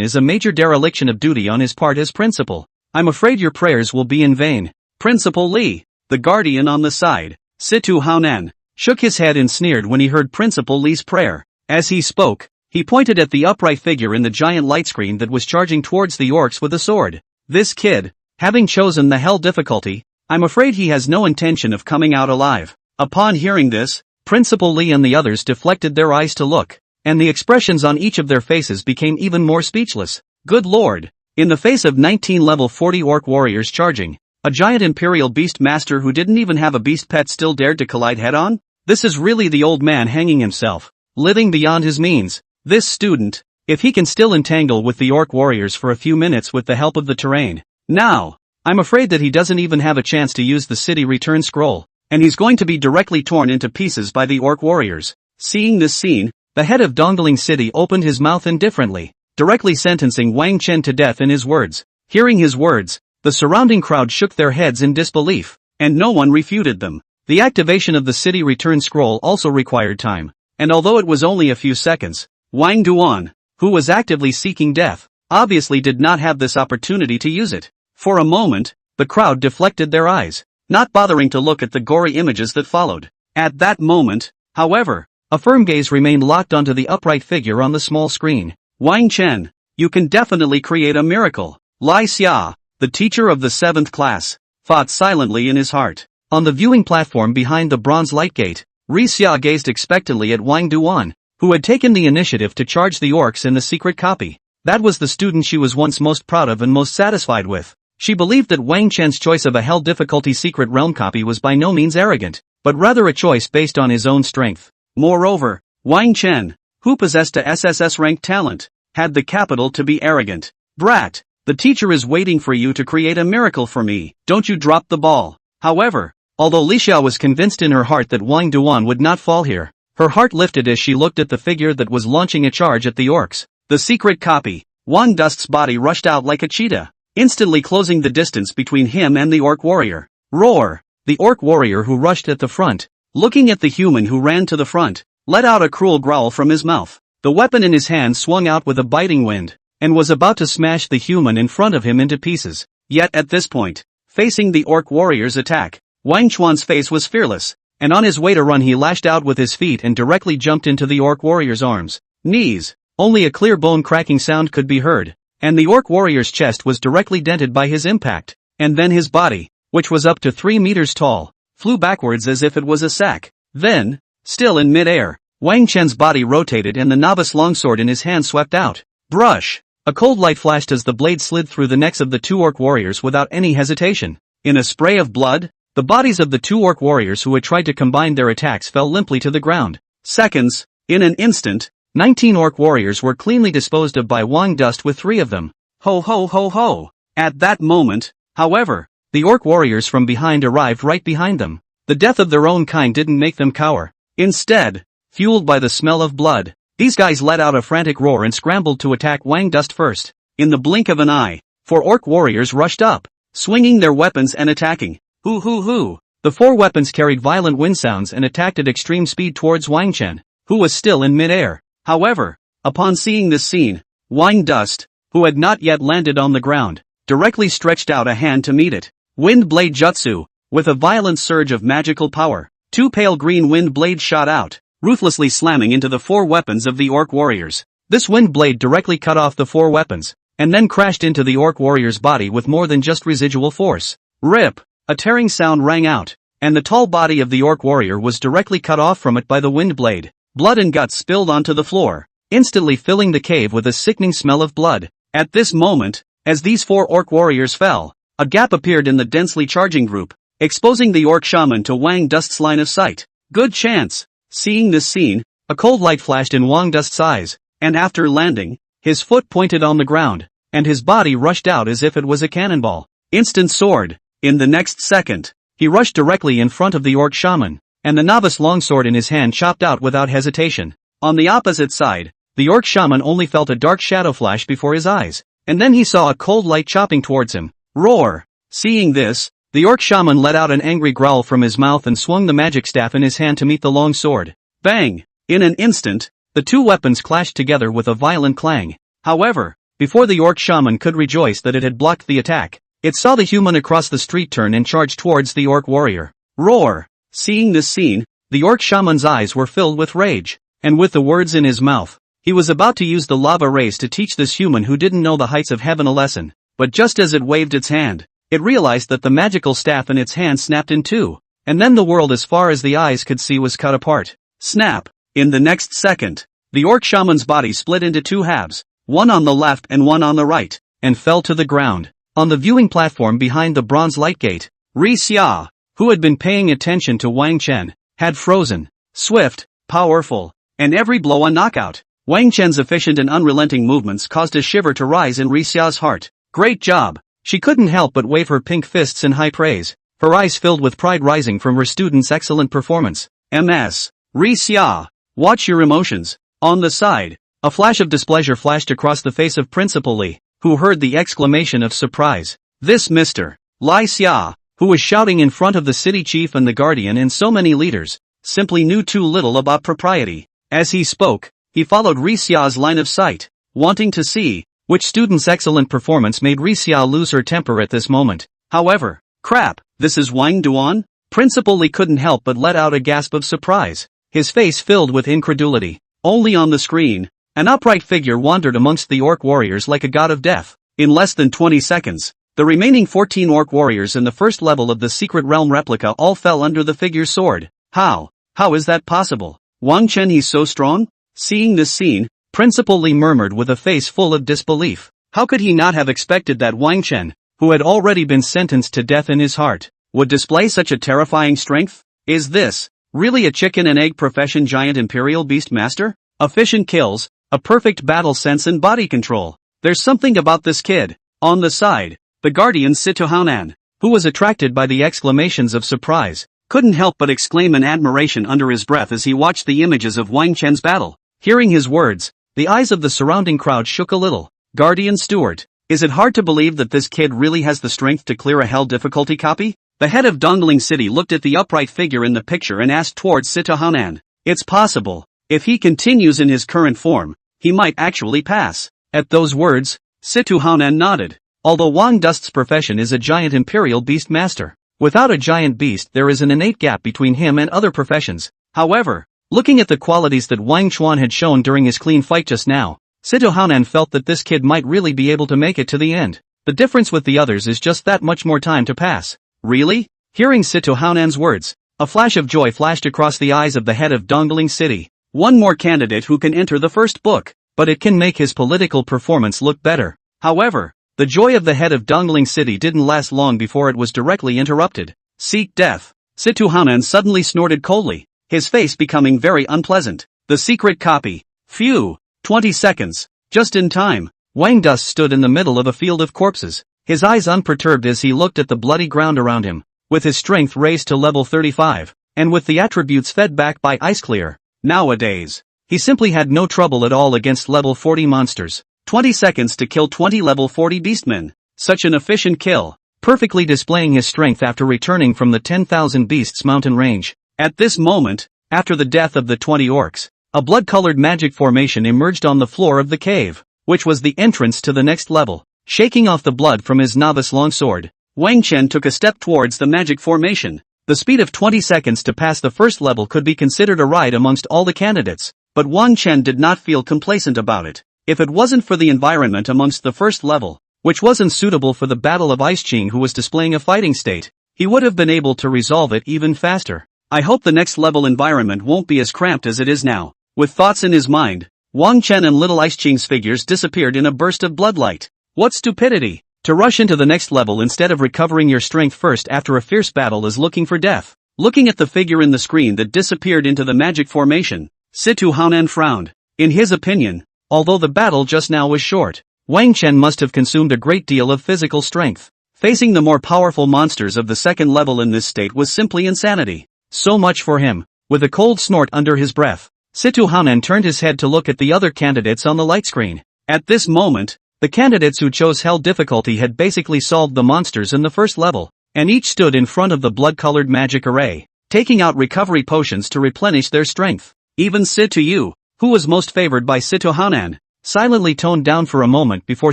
is a major dereliction of duty on his part as principal. I'm afraid your prayers will be in vain. Principal Li, the guardian on the side, Situ Haonan, shook his head and sneered when he heard Principal Li's prayer. As he spoke, he pointed at the upright figure in the giant light screen that was charging towards the orcs with a sword. This kid, having chosen the hell difficulty, I'm afraid he has no intention of coming out alive. Upon hearing this, Principal Li and the others deflected their eyes to look, and the expressions on each of their faces became even more speechless. Good lord! In the face of 19 level 40 orc warriors charging, a giant imperial beast master who didn't even have a beast pet still dared to collide head-on? This is really the old man hanging himself, living beyond his means. This student, if he can still entangle with the orc warriors for a few minutes with the help of the terrain. Now, I'm afraid that he doesn't even have a chance to use the city return scroll, and he's going to be directly torn into pieces by the orc warriors. Seeing this scene, the head of Dongling City opened his mouth indifferently, directly sentencing Wang Chen to death in his words. Hearing his words, the surrounding crowd shook their heads in disbelief, and no one refuted them. The activation of the city return scroll also required time, and although it was only a few seconds, Wang Duan, who was actively seeking death, obviously did not have this opportunity to use it. For a moment, the crowd deflected their eyes, not bothering to look at the gory images that followed. At that moment, however, a firm gaze remained locked onto the upright figure on the small screen. Wang Chen, you can definitely create a miracle. Lai Xia, the teacher of the 7th class, thought silently in his heart. On the viewing platform behind the bronze light gate, Ri Xia gazed expectantly at Wang Duan, who had taken the initiative to charge the orcs in the secret copy. That was the student she was once most proud of and most satisfied with. She believed that Wang Chen's choice of a hell difficulty secret realm copy was by no means arrogant, but rather a choice based on his own strength. Moreover, Wang Chen, who possessed a SSS-ranked talent, had the capital to be arrogant. Brat, the teacher is waiting for you to create a miracle for me. Don't you drop the ball. However, although Li Xia was convinced in her heart that Wang Duan would not fall here, her heart lifted as she looked at the figure that was launching a charge at the orcs. The secret copy. Wang Dust's body rushed out like a cheetah, instantly closing the distance between him and the orc warrior. Roar! The orc warrior who rushed at the front, looking at the human who ran to the front, let out a cruel growl from his mouth. The weapon in his hand swung out with a biting wind, and was about to smash the human in front of him into pieces. Yet at this point, facing the orc warrior's attack, Wang Chuan's face was fearless, and on his way to run he lashed out with his feet and directly jumped into the orc warrior's arms. Knees. Only a clear bone cracking sound could be heard, and the orc warrior's chest was directly dented by his impact, and then his body, which was up to 3 meters tall, flew backwards as if it was a sack. Then, still in mid-air, Wang Chen's body rotated and the novice longsword in his hand swept out. Brush! A cold light flashed as the blade slid through the necks of the 2 orc warriors without any hesitation. In a spray of blood, the bodies of the 2 orc warriors who had tried to combine their attacks fell limply to the ground. Seconds, in an instant, 19 orc warriors were cleanly disposed of by Wang Dust with 3 of them. Ho ho ho ho! At that moment, however, the orc warriors from behind arrived right behind them. The death of their own kind didn't make them cower. Instead, fueled by the smell of blood, these guys let out a frantic roar and scrambled to attack Wang Dust first. In the blink of an eye, 4 orc warriors rushed up, swinging their weapons and attacking. Hoo hoo hoo! The 4 weapons carried violent wind sounds and attacked at extreme speed towards Wang Chen, who was still in mid-air. However, upon seeing this scene, Wang Dust, who had not yet landed on the ground, directly stretched out a hand to meet it. Wind Blade Jutsu, with a violent surge of magical power, 2 pale green wind blades shot out, ruthlessly slamming into the 4 weapons of the orc warriors. This wind blade directly cut off the 4 weapons, and then crashed into the orc warrior's body with more than just residual force. Rip! A tearing sound rang out, and the tall body of the orc warrior was directly cut off from it by the wind blade. Blood and guts spilled onto the floor, instantly filling the cave with a sickening smell of blood. At this moment, as these 4 orc warriors fell, a gap appeared in the densely charging group, exposing the orc shaman to Wang Dust's line of sight. Good chance! Seeing this scene, a cold light flashed in Wang Dust's eyes, and after landing, his foot pointed on the ground, and his body rushed out as if it was a cannonball. Instant sword! In the next second, he rushed directly in front of the orc shaman, and the novice longsword in his hand chopped out without hesitation. On the opposite side, the orc shaman only felt a dark shadow flash before his eyes, and then he saw a cold light chopping towards him. Roar! Seeing this, the orc shaman let out an angry growl from his mouth and swung the magic staff in his hand to meet the long sword. Bang! In an instant, the two weapons clashed together with a violent clang. However, before the orc shaman could rejoice that it had blocked the attack, it saw the human across the street turn and charge towards the orc warrior. Roar! Seeing this scene, the orc shaman's eyes were filled with rage, and with the words in his mouth, he was about to use the lava rays to teach this human who didn't know the heights of heaven a lesson. But just as it waved its hand, it realized that the magical staff in its hand snapped in two, and then the world as far as the eyes could see was cut apart. Snap! In the next second, the orc shaman's body split into two halves, one on the left and one on the right, and fell to the ground. On the viewing platform behind the bronze light gate, Ri Xia, who had been paying attention to Wang Chen, had frozen. Swift, powerful, and every blow a knockout. Wang Chen's efficient and unrelenting movements caused a shiver to rise in Ri Xia's heart. Great job! She couldn't help but wave her pink fists in high praise, her eyes filled with pride rising from her student's excellent performance. Ms. Ri Xia, watch your emotions. On the side, a flash of displeasure flashed across the face of Principal Li, who heard the exclamation of surprise. This Mr. Lai Xia, who was shouting in front of the city chief and the guardian and so many leaders, simply knew too little about propriety. As he spoke, he followed Ri Xia's line of sight, wanting to see which student's excellent performance made Ri Xia lose her temper at this moment. However, crap, this is Wang Duan? Principal Li couldn't help but let out a gasp of surprise, his face filled with incredulity. Only on the screen, an upright figure wandered amongst the orc warriors like a god of death. In less than 20 seconds, the remaining 14 orc warriors in the first level of the secret realm replica all fell under the figure's sword. How is that possible? Wang Chen, he's so strong? Seeing this scene, Principal Li murmured with a face full of disbelief. How could he not have expected that Wang Chen, who had already been sentenced to death in his heart, would display such a terrifying strength? Is this really a chicken and egg profession giant imperial beast master? Efficient kills, a perfect battle sense and body control. There's something about this kid. On the side, the guardian Situhaonan, who was attracted by the exclamations of surprise, couldn't help but exclaim in admiration under his breath as he watched the images of Wang Chen's battle. Hearing his words, the eyes of the surrounding crowd shook a little. Guardian Stewart, is it hard to believe that this kid really has the strength to clear a hell difficulty copy? The head of Dongling City looked at the upright figure in the picture and asked towards Situhaonan. It's possible. If he continues in his current form, he might actually pass. At those words, Situhaonan nodded. Although Wang Dust's profession is a giant imperial beast master, without a giant beast there is an innate gap between him and other professions. However, looking at the qualities that Wang Chuan had shown during his clean fight just now, Situhaonan felt that this kid might really be able to make it to the end. The difference with the others is just that much more time to pass. Really? Hearing Situhaonan's words, a flash of joy flashed across the eyes of the head of Dongling City. One more candidate who can enter the first book, but it can make his political performance look better. However, the joy of the head of Dongling City didn't last long before it was directly interrupted. Seek death. Situhaonan suddenly snorted coldly, his face becoming very unpleasant. The secret copy. Phew. 20 seconds. Just in time. Wang Dust stood in the middle of a field of corpses, his eyes unperturbed as he looked at the bloody ground around him, with his strength raised to level 35, and with the attributes fed back by Ice Clear. Nowadays, he simply had no trouble at all against level 40 monsters. 20 seconds to kill 20 level 40 beastmen. Such an efficient kill, perfectly displaying his strength after returning from the 10,000 Beasts mountain range. At this moment, after the death of the 20 orcs, a blood-colored magic formation emerged on the floor of the cave, which was the entrance to the next level. Shaking off the blood from his novice longsword, Wang Chen took a step towards the magic formation. The speed of 20 seconds to pass the first level could be considered a ride amongst all the candidates, but Wang Chen did not feel complacent about it. If it wasn't for the environment amongst the first level, which wasn't suitable for the Battle of Ice Ching who was displaying a fighting state, he would have been able to resolve it even faster. I hope the next level environment won't be as cramped as it is now. With thoughts in his mind, Wang Chen and Little Ice Ching's figures disappeared in a burst of bloodlight. What stupidity! To rush into the next level instead of recovering your strength first after a fierce battle is looking for death. Looking at the figure in the screen that disappeared into the magic formation, Situhaonan frowned. In his opinion, although the battle just now was short, Wang Chen must have consumed a great deal of physical strength. Facing the more powerful monsters of the second level in this state was simply insanity. So much for him. With a cold snort under his breath, Situhanan turned his head to look at the other candidates on the light screen. At this moment, the candidates who chose hell difficulty had basically solved the monsters in the first level, and each stood in front of the blood-colored magic array, taking out recovery potions to replenish their strength. Even Situ, who was most favored by Situhanan, silently toned down for a moment before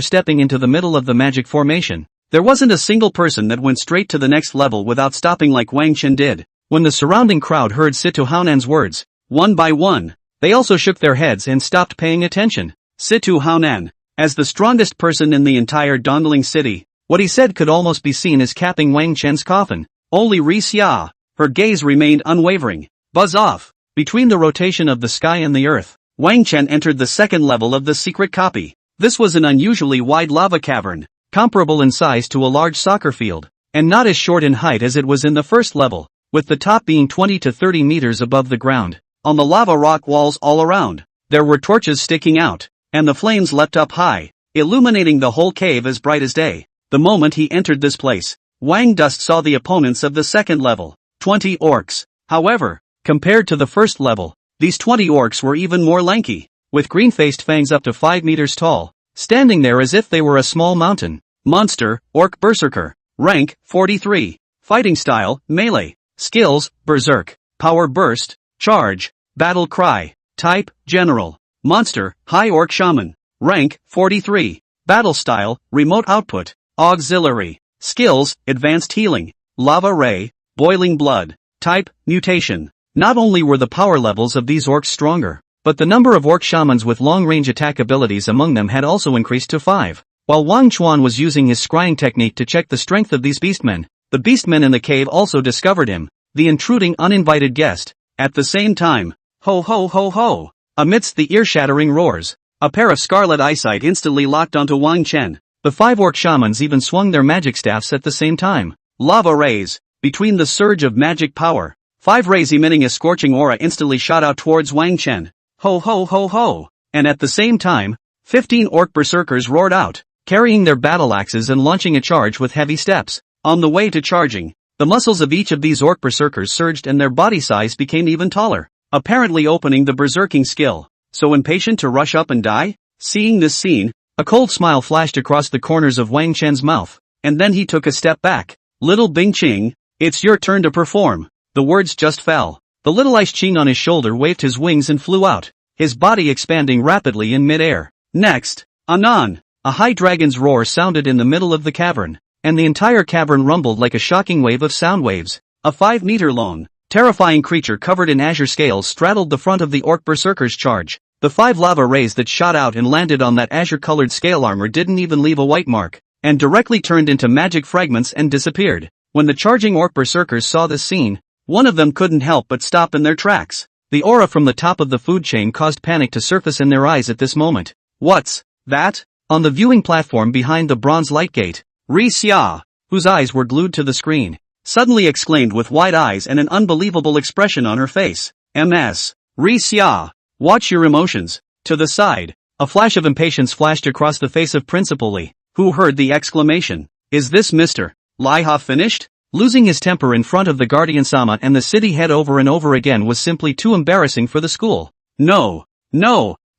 stepping into the middle of the magic formation. There wasn't a single person that went straight to the next level without stopping like Wang Chen did. When the surrounding crowd heard Situhanan's words, one by one, they also shook their heads and stopped paying attention. Situhanan, as the strongest person in the entire Dongling city, what he said could almost be seen as capping Wang Chen's coffin. Only Xia, her gaze remained unwavering. Buzz off. Between the rotation of the sky and the earth, Wang Chen entered the second level of the secret copy. This was an unusually wide lava cavern, comparable in size to a large soccer field, and not as short in height as it was in the first level, with the top being 20 to 30 meters above the ground. On the lava rock walls all around, there were torches sticking out, and the flames leapt up high, illuminating the whole cave as bright as day. The moment he entered this place, Wang Dust saw the opponents of the second level, 20 orcs. However, compared to the first level, these 20 orcs were even more lanky, with green-faced fangs up to 5 meters tall, standing there as if they were a small mountain. Monster, Orc Berserker. Rank, 43. Fighting style, melee. Skills, Berserk. Power Burst. Charge. Battle Cry. Type, General. Monster, High Orc Shaman. Rank, 43. Battle style, Remote Output. Auxiliary. Skills, Advanced Healing. Lava Ray. Boiling Blood. Type, Mutation. Not only were the power levels of these orcs stronger, but the number of orc shamans with long-range attack abilities among them had also increased to 5. While Wang Chuan was using his scrying technique to check the strength of these beastmen, the beastmen in the cave also discovered him, the intruding uninvited guest. At the same time, ho ho ho ho! Amidst the ear-shattering roars, a pair of scarlet eyesight instantly locked onto Wang Chen. The 5 orc shamans even swung their magic staffs at the same time. Lava rays. Between the surge of magic power, 5 rays emitting a scorching aura instantly shot out towards Wang Chen. Ho ho ho ho! And at the same time, 15 orc berserkers roared out, carrying their battle axes and launching a charge with heavy steps. On the way to charging, the muscles of each of these orc berserkers surged and their body size became even taller, apparently opening the berserking skill. So impatient to rush up and die? Seeing this scene, a cold smile flashed across the corners of Wang Chen's mouth, and then he took a step back. Little Bing Qing, it's your turn to perform. The words just fell. The little ice Qing on his shoulder waved his wings and flew out, his body expanding rapidly in mid-air. Next, Anon. A high dragon's roar sounded in the middle of the cavern, and the entire cavern rumbled like a shocking wave of sound waves. A 5-meter-long, terrifying creature covered in azure scales straddled the front of the orc berserker's charge. The 5 lava rays that shot out and landed on that azure-colored scale armor didn't even leave a white mark, and directly turned into magic fragments and disappeared. When the charging orc berserkers saw this scene, one of them couldn't help but stop in their tracks. The aura from the top of the food chain caused panic to surface in their eyes at this moment. What's that? On the viewing platform behind the bronze light gate, Xia, whose eyes were glued to the screen, suddenly exclaimed with wide eyes and an unbelievable expression on her face. Ms. Xia, watch your emotions. To the side, a flash of impatience flashed across the face of Principal Li, who heard the exclamation. Is this Mr. Liha finished? Losing his temper in front of the Guardian Sama and the city head over and over again was simply too embarrassing for the school. No.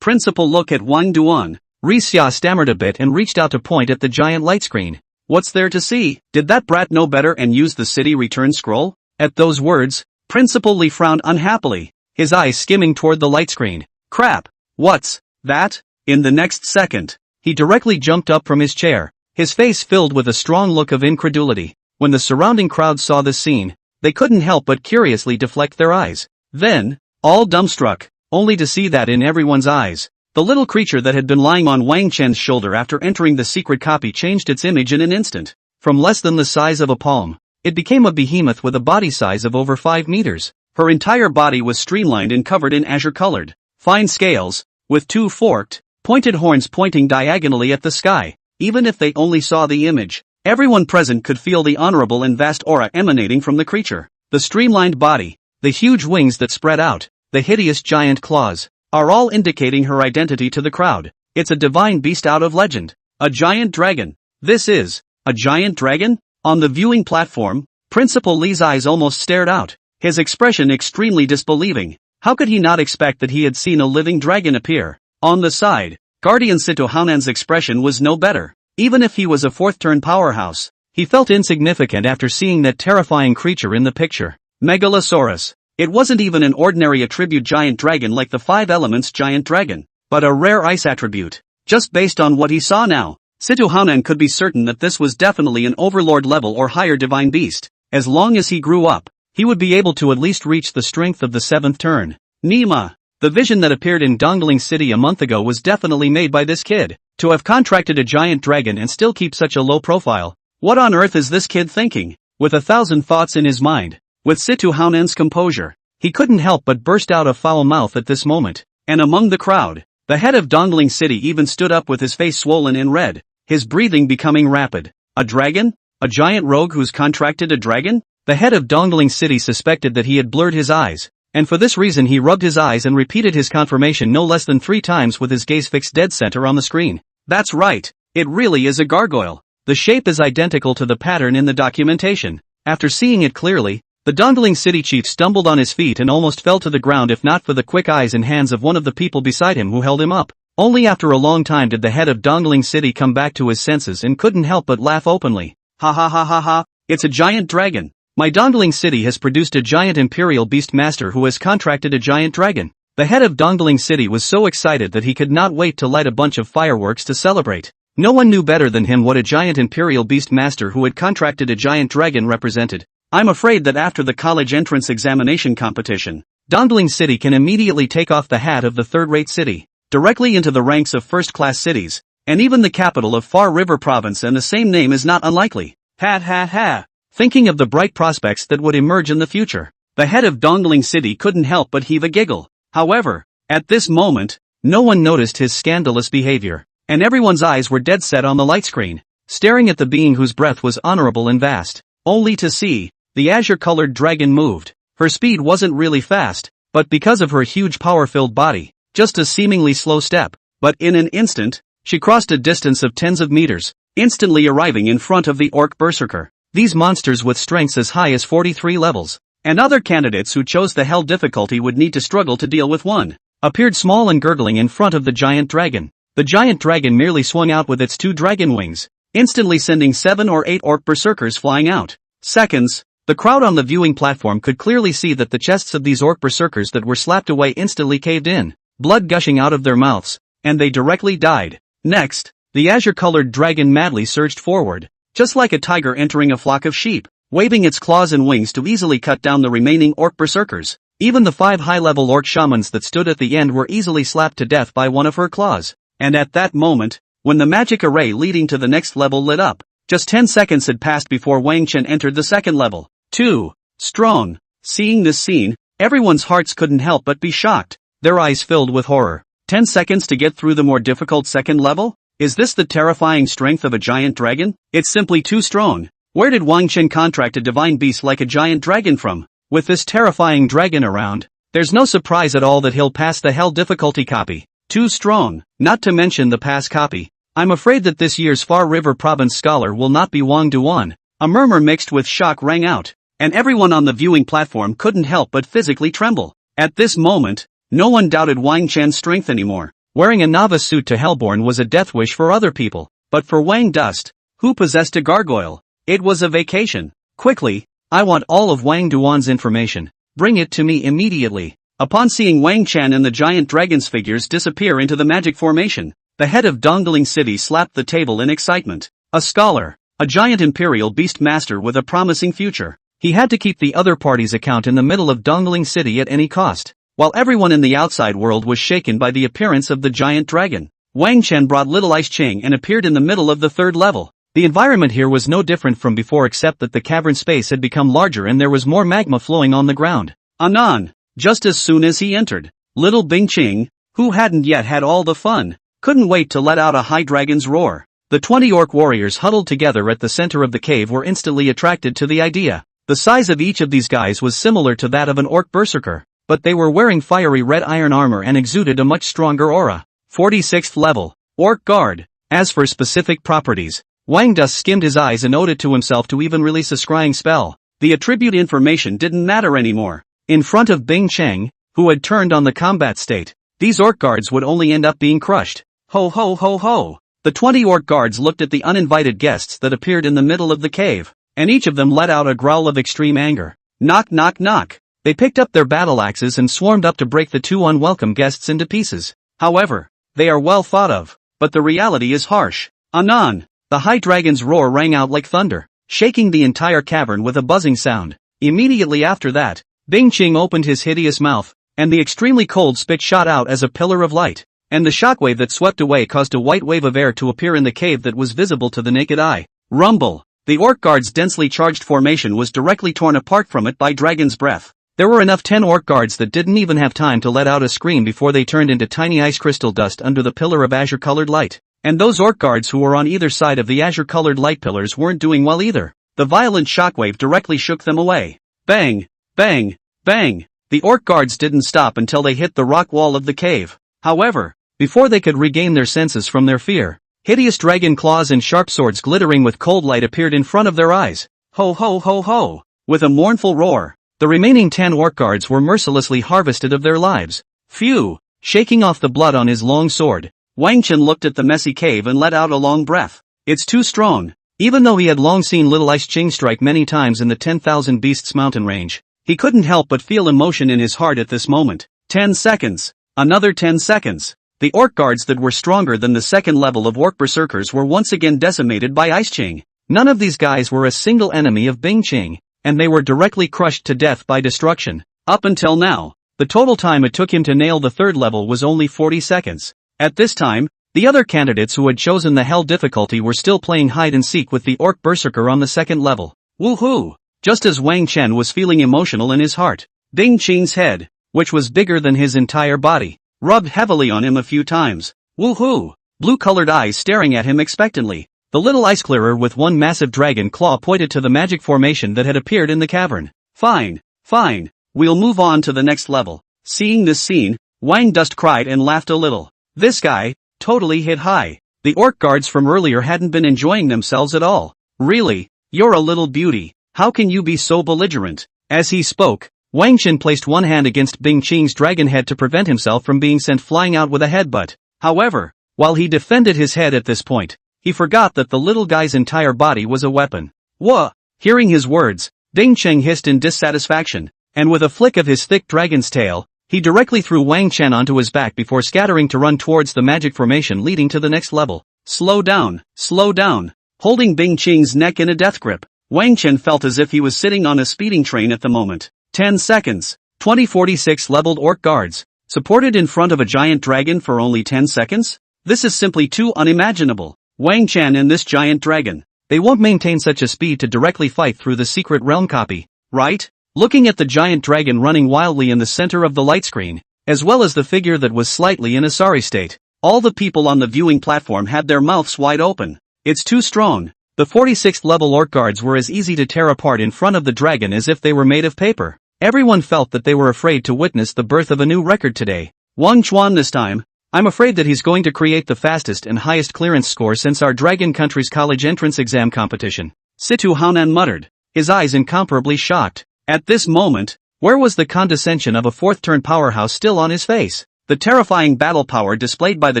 Principal, look at Wang Duan. Xia stammered a bit and reached out to point at the giant light screen. What's there to see? Did that brat know better and use the city return scroll? At those words, Principal Li frowned unhappily, his eyes skimming toward the light screen. Crap! What's that? In the next second, he directly jumped up from his chair, his face filled with a strong look of incredulity. When the surrounding crowd saw this scene, they couldn't help but curiously deflect their eyes. Then, all dumbstruck, only to see that in everyone's eyes, the little creature that had been lying on Wang Chen's shoulder after entering the secret copy changed its image in an instant. From less than the size of a palm, it became a behemoth with a body size of over 5 meters. Her entire body was streamlined and covered in azure-colored, fine scales, with 2 forked, pointed horns pointing diagonally at the sky. Even if they only saw the image, everyone present could feel the honorable and vast aura emanating from the creature. The streamlined body, the huge wings that spread out, the hideous giant claws, are all indicating her identity to the crowd. It's a divine beast out of legend. A giant dragon. This is A giant dragon? On the viewing platform, Principal Lee's eyes almost stared out, his expression extremely disbelieving. How could he not expect that he had seen a living dragon appear? On the side, Guardian Sito Haunan's expression was no better. Even if he was a fourth-turn powerhouse, he felt insignificant after seeing that terrifying creature in the picture. Megalosaurus. It wasn't even an ordinary attribute giant dragon like the 5 elements giant dragon, but a rare ice attribute. Just based on what he saw now, Sito Haunan could be certain that this was definitely an overlord level or higher divine beast. As long as he grew up, he would be able to at least reach the strength of the 7th turn. Nima. The vision that appeared in Dongling City a month ago was definitely made by this kid. To have contracted a giant dragon and still keep such a low profile, what on earth is this kid thinking? With 1,000 thoughts in his mind, with Sito Haunan's composure, he couldn't help but burst out a foul mouth at this moment. And among the crowd, the head of Dongling City even stood up with his face swollen in red, his breathing becoming rapid. A dragon? A giant rogue who's contracted a dragon? The head of Dongling City suspected that he had blurred his eyes, and for this reason he rubbed his eyes and repeated his confirmation no less than 3 times with his gaze fixed dead center on the screen. That's right, it really is a gargoyle. The shape is identical to the pattern in the documentation. After seeing it clearly, the Dongling City chief stumbled on his feet and almost fell to the ground if not for the quick eyes and hands of one of the people beside him who held him up. Only after a long time did the head of Dongling City come back to his senses and couldn't help but laugh openly. Ha ha ha ha ha, it's a giant dragon. My Dongling City has produced a giant imperial beast master who has contracted a giant dragon. The head of Dongling City was so excited that he could not wait to light a bunch of fireworks to celebrate. No one knew better than him what a giant imperial beast master who had contracted a giant dragon represented. I'm afraid that after the college entrance examination competition, Dongling City can immediately take off the hat of the third-rate city, directly into the ranks of first-class cities, and even the capital of Far River Province and the same name is not unlikely. Ha ha ha. Thinking of the bright prospects that would emerge in the future, the head of Dongling City couldn't help but heave a giggle. However, at this moment, no one noticed his scandalous behavior, and everyone's eyes were dead set on the light screen, staring at the being whose breath was honorable and vast, only to see the azure-colored dragon moved. Her speed wasn't really fast, but because of her huge power-filled body, just a seemingly slow step, but in an instant, she crossed a distance of tens of meters, instantly arriving in front of the orc berserker. These monsters with strengths as high as 43 levels, and other candidates who chose the hell difficulty would need to struggle to deal with one, appeared small and gurgling in front of the giant dragon. The giant dragon merely swung out with its 2 dragon wings, instantly sending 7 or 8 orc berserkers flying out. Seconds. The crowd on the viewing platform could clearly see that the chests of these orc berserkers that were slapped away instantly caved in, blood gushing out of their mouths, and they directly died. Next, the azure-colored dragon madly surged forward, just like a tiger entering a flock of sheep, waving its claws and wings to easily cut down the remaining orc berserkers. Even the 5 high-level orc shamans that stood at the end were easily slapped to death by one of her claws. And at that moment, when the magic array leading to the next level lit up, just 10 seconds had passed before Wang Chen entered the second level. 2. Strong. Seeing this scene, everyone's hearts couldn't help but be shocked, their eyes filled with horror. 10 seconds to get through the more difficult second level? Is this the terrifying strength of a giant dragon? It's simply too strong. Where did Wang Chen contract a divine beast like a giant dragon from? With this terrifying dragon around, there's no surprise at all that he'll pass the hell difficulty copy. Too strong, not to mention the pass copy. I'm afraid that this year's Far River Province scholar will not be Wang Duan. A murmur mixed with shock rang out, and everyone on the viewing platform couldn't help but physically tremble. At this moment, no one doubted Wang Chen's strength anymore. Wearing a novice suit to Hellborn was a death wish for other people, but for Wang Dust, who possessed a gargoyle, it was a vacation. Quickly, I want all of Wang Duan's information. Bring it to me immediately. Upon seeing Wang Chen and the giant dragon's figures disappear into the magic formation, the head of Dongling City slapped the table in excitement. A scholar, a giant imperial beast master with a promising future. He had to keep the other party's account in the middle of Dongling City at any cost. While everyone in the outside world was shaken by the appearance of the giant dragon, Wang Chen brought Little Ice Ching and appeared in the middle of the third level. The environment here was no different from before except that the cavern space had become larger and there was more magma flowing on the ground. Anon, just as soon as he entered, Little Bing Ching, who hadn't yet had all the fun, couldn't wait to let out a high dragon's roar. The 20 orc warriors huddled together at the center of the cave were instantly attracted to the idea. The size of each of these guys was similar to that of an orc berserker, but they were wearing fiery red iron armor and exuded a much stronger aura. 46th level, Orc Guard. As for specific properties, Wang Dust skimmed his eyes and owed it to himself to even release a scrying spell. The attribute information didn't matter anymore. In front of Bing Cheng, who had turned on the combat state, these orc guards would only end up being crushed. Ho ho ho ho! The 20 orc guards looked at the uninvited guests that appeared in the middle of the cave, and each of them let out a growl of extreme anger. Knock knock knock! They picked up their battle axes and swarmed up to break the two unwelcome guests into pieces. However, they are well thought of, but the reality is harsh. Anon! The high dragon's roar rang out like thunder, shaking the entire cavern with a buzzing sound. Immediately after that, Bing Cheng opened his hideous mouth, and the extremely cold spit shot out as a pillar of light, and the shockwave that swept away caused a white wave of air to appear in the cave that was visible to the naked eye. Rumble! The orc guard's densely charged formation was directly torn apart from it by dragon's breath. There were enough 10 orc guards that didn't even have time to let out a scream before they turned into tiny ice crystal dust under the pillar of azure-colored light. And those orc guards who were on either side of the azure-colored light pillars weren't doing well either. The violent shockwave directly shook them away. Bang! Bang! Bang! The orc guards didn't stop until they hit the rock wall of the cave. However, before they could regain their senses from their fear, hideous dragon claws and sharp swords glittering with cold light appeared in front of their eyes. Ho ho ho ho! With a mournful roar, the remaining 10 orc guards were mercilessly harvested of their lives. Phew! Shaking off the blood on his long sword, Wang Chen looked at the messy cave and let out a long breath. It's too strong. Even though he had long seen Little Ice Ching strike many times in the 10,000 Beasts mountain range, he couldn't help but feel emotion in his heart at this moment. 10 seconds. Another 10 seconds. The orc guards that were stronger than the second level of orc berserkers were once again decimated by Ice Ching. None of these guys were a single enemy of Bing Ching, and they were directly crushed to death by destruction. Up until now, the total time it took him to nail the third level was only 40 seconds. At this time, the other candidates who had chosen the hell difficulty were still playing hide-and-seek with the orc berserker on the second level. Woohoo! Just as Wang Chen was feeling emotional in his heart, Bing Ching's head, which was bigger than his entire body, rubbed heavily on him a few times. Woohoo! Blue-colored eyes staring at him expectantly. The little ice clearer with one massive dragon claw pointed to the magic formation that had appeared in the cavern. Fine, fine, we'll move on to the next level. Seeing this scene, Wang Dust cried and laughed a little. This guy, totally hit high. The orc guards from earlier hadn't been enjoying themselves at all. Really, you're a little beauty. How can you be so belligerent? As he spoke, Wang Chen placed one hand against Bing Ching's dragon head to prevent himself from being sent flying out with a headbutt. However, while he defended his head at this point, he forgot that the little guy's entire body was a weapon. Wha! Hearing his words, Bing Cheng hissed in dissatisfaction, and with a flick of his thick dragon's tail, he directly threw Wang Chen onto his back before scattering to run towards the magic formation leading to the next level. Slow down, slow down. Holding Bing Ching's neck in a death grip, Wang Chen felt as if he was sitting on a speeding train at the moment. 10 seconds. 2046 leveled orc guards, supported in front of a giant dragon for only 10 seconds? This is simply too unimaginable. Wang Chen and this giant dragon, they won't maintain such a speed to directly fight through the secret realm copy, right? Looking at the giant dragon running wildly in the center of the light screen, as well as the figure that was slightly in a sorry state, all the people on the viewing platform had their mouths wide open. It's too strong. The 46th level orc guards were as easy to tear apart in front of the dragon as if they were made of paper. Everyone felt that they were afraid to witness the birth of a new record today. Wang Chuan this time. I'm afraid that he's going to create the fastest and highest clearance score since our Dragon Country's college entrance exam competition. Situ Haonan muttered, his eyes incomparably shocked. At this moment, where was the condescension of a fourth-turn powerhouse still on his face? The terrifying battle power displayed by the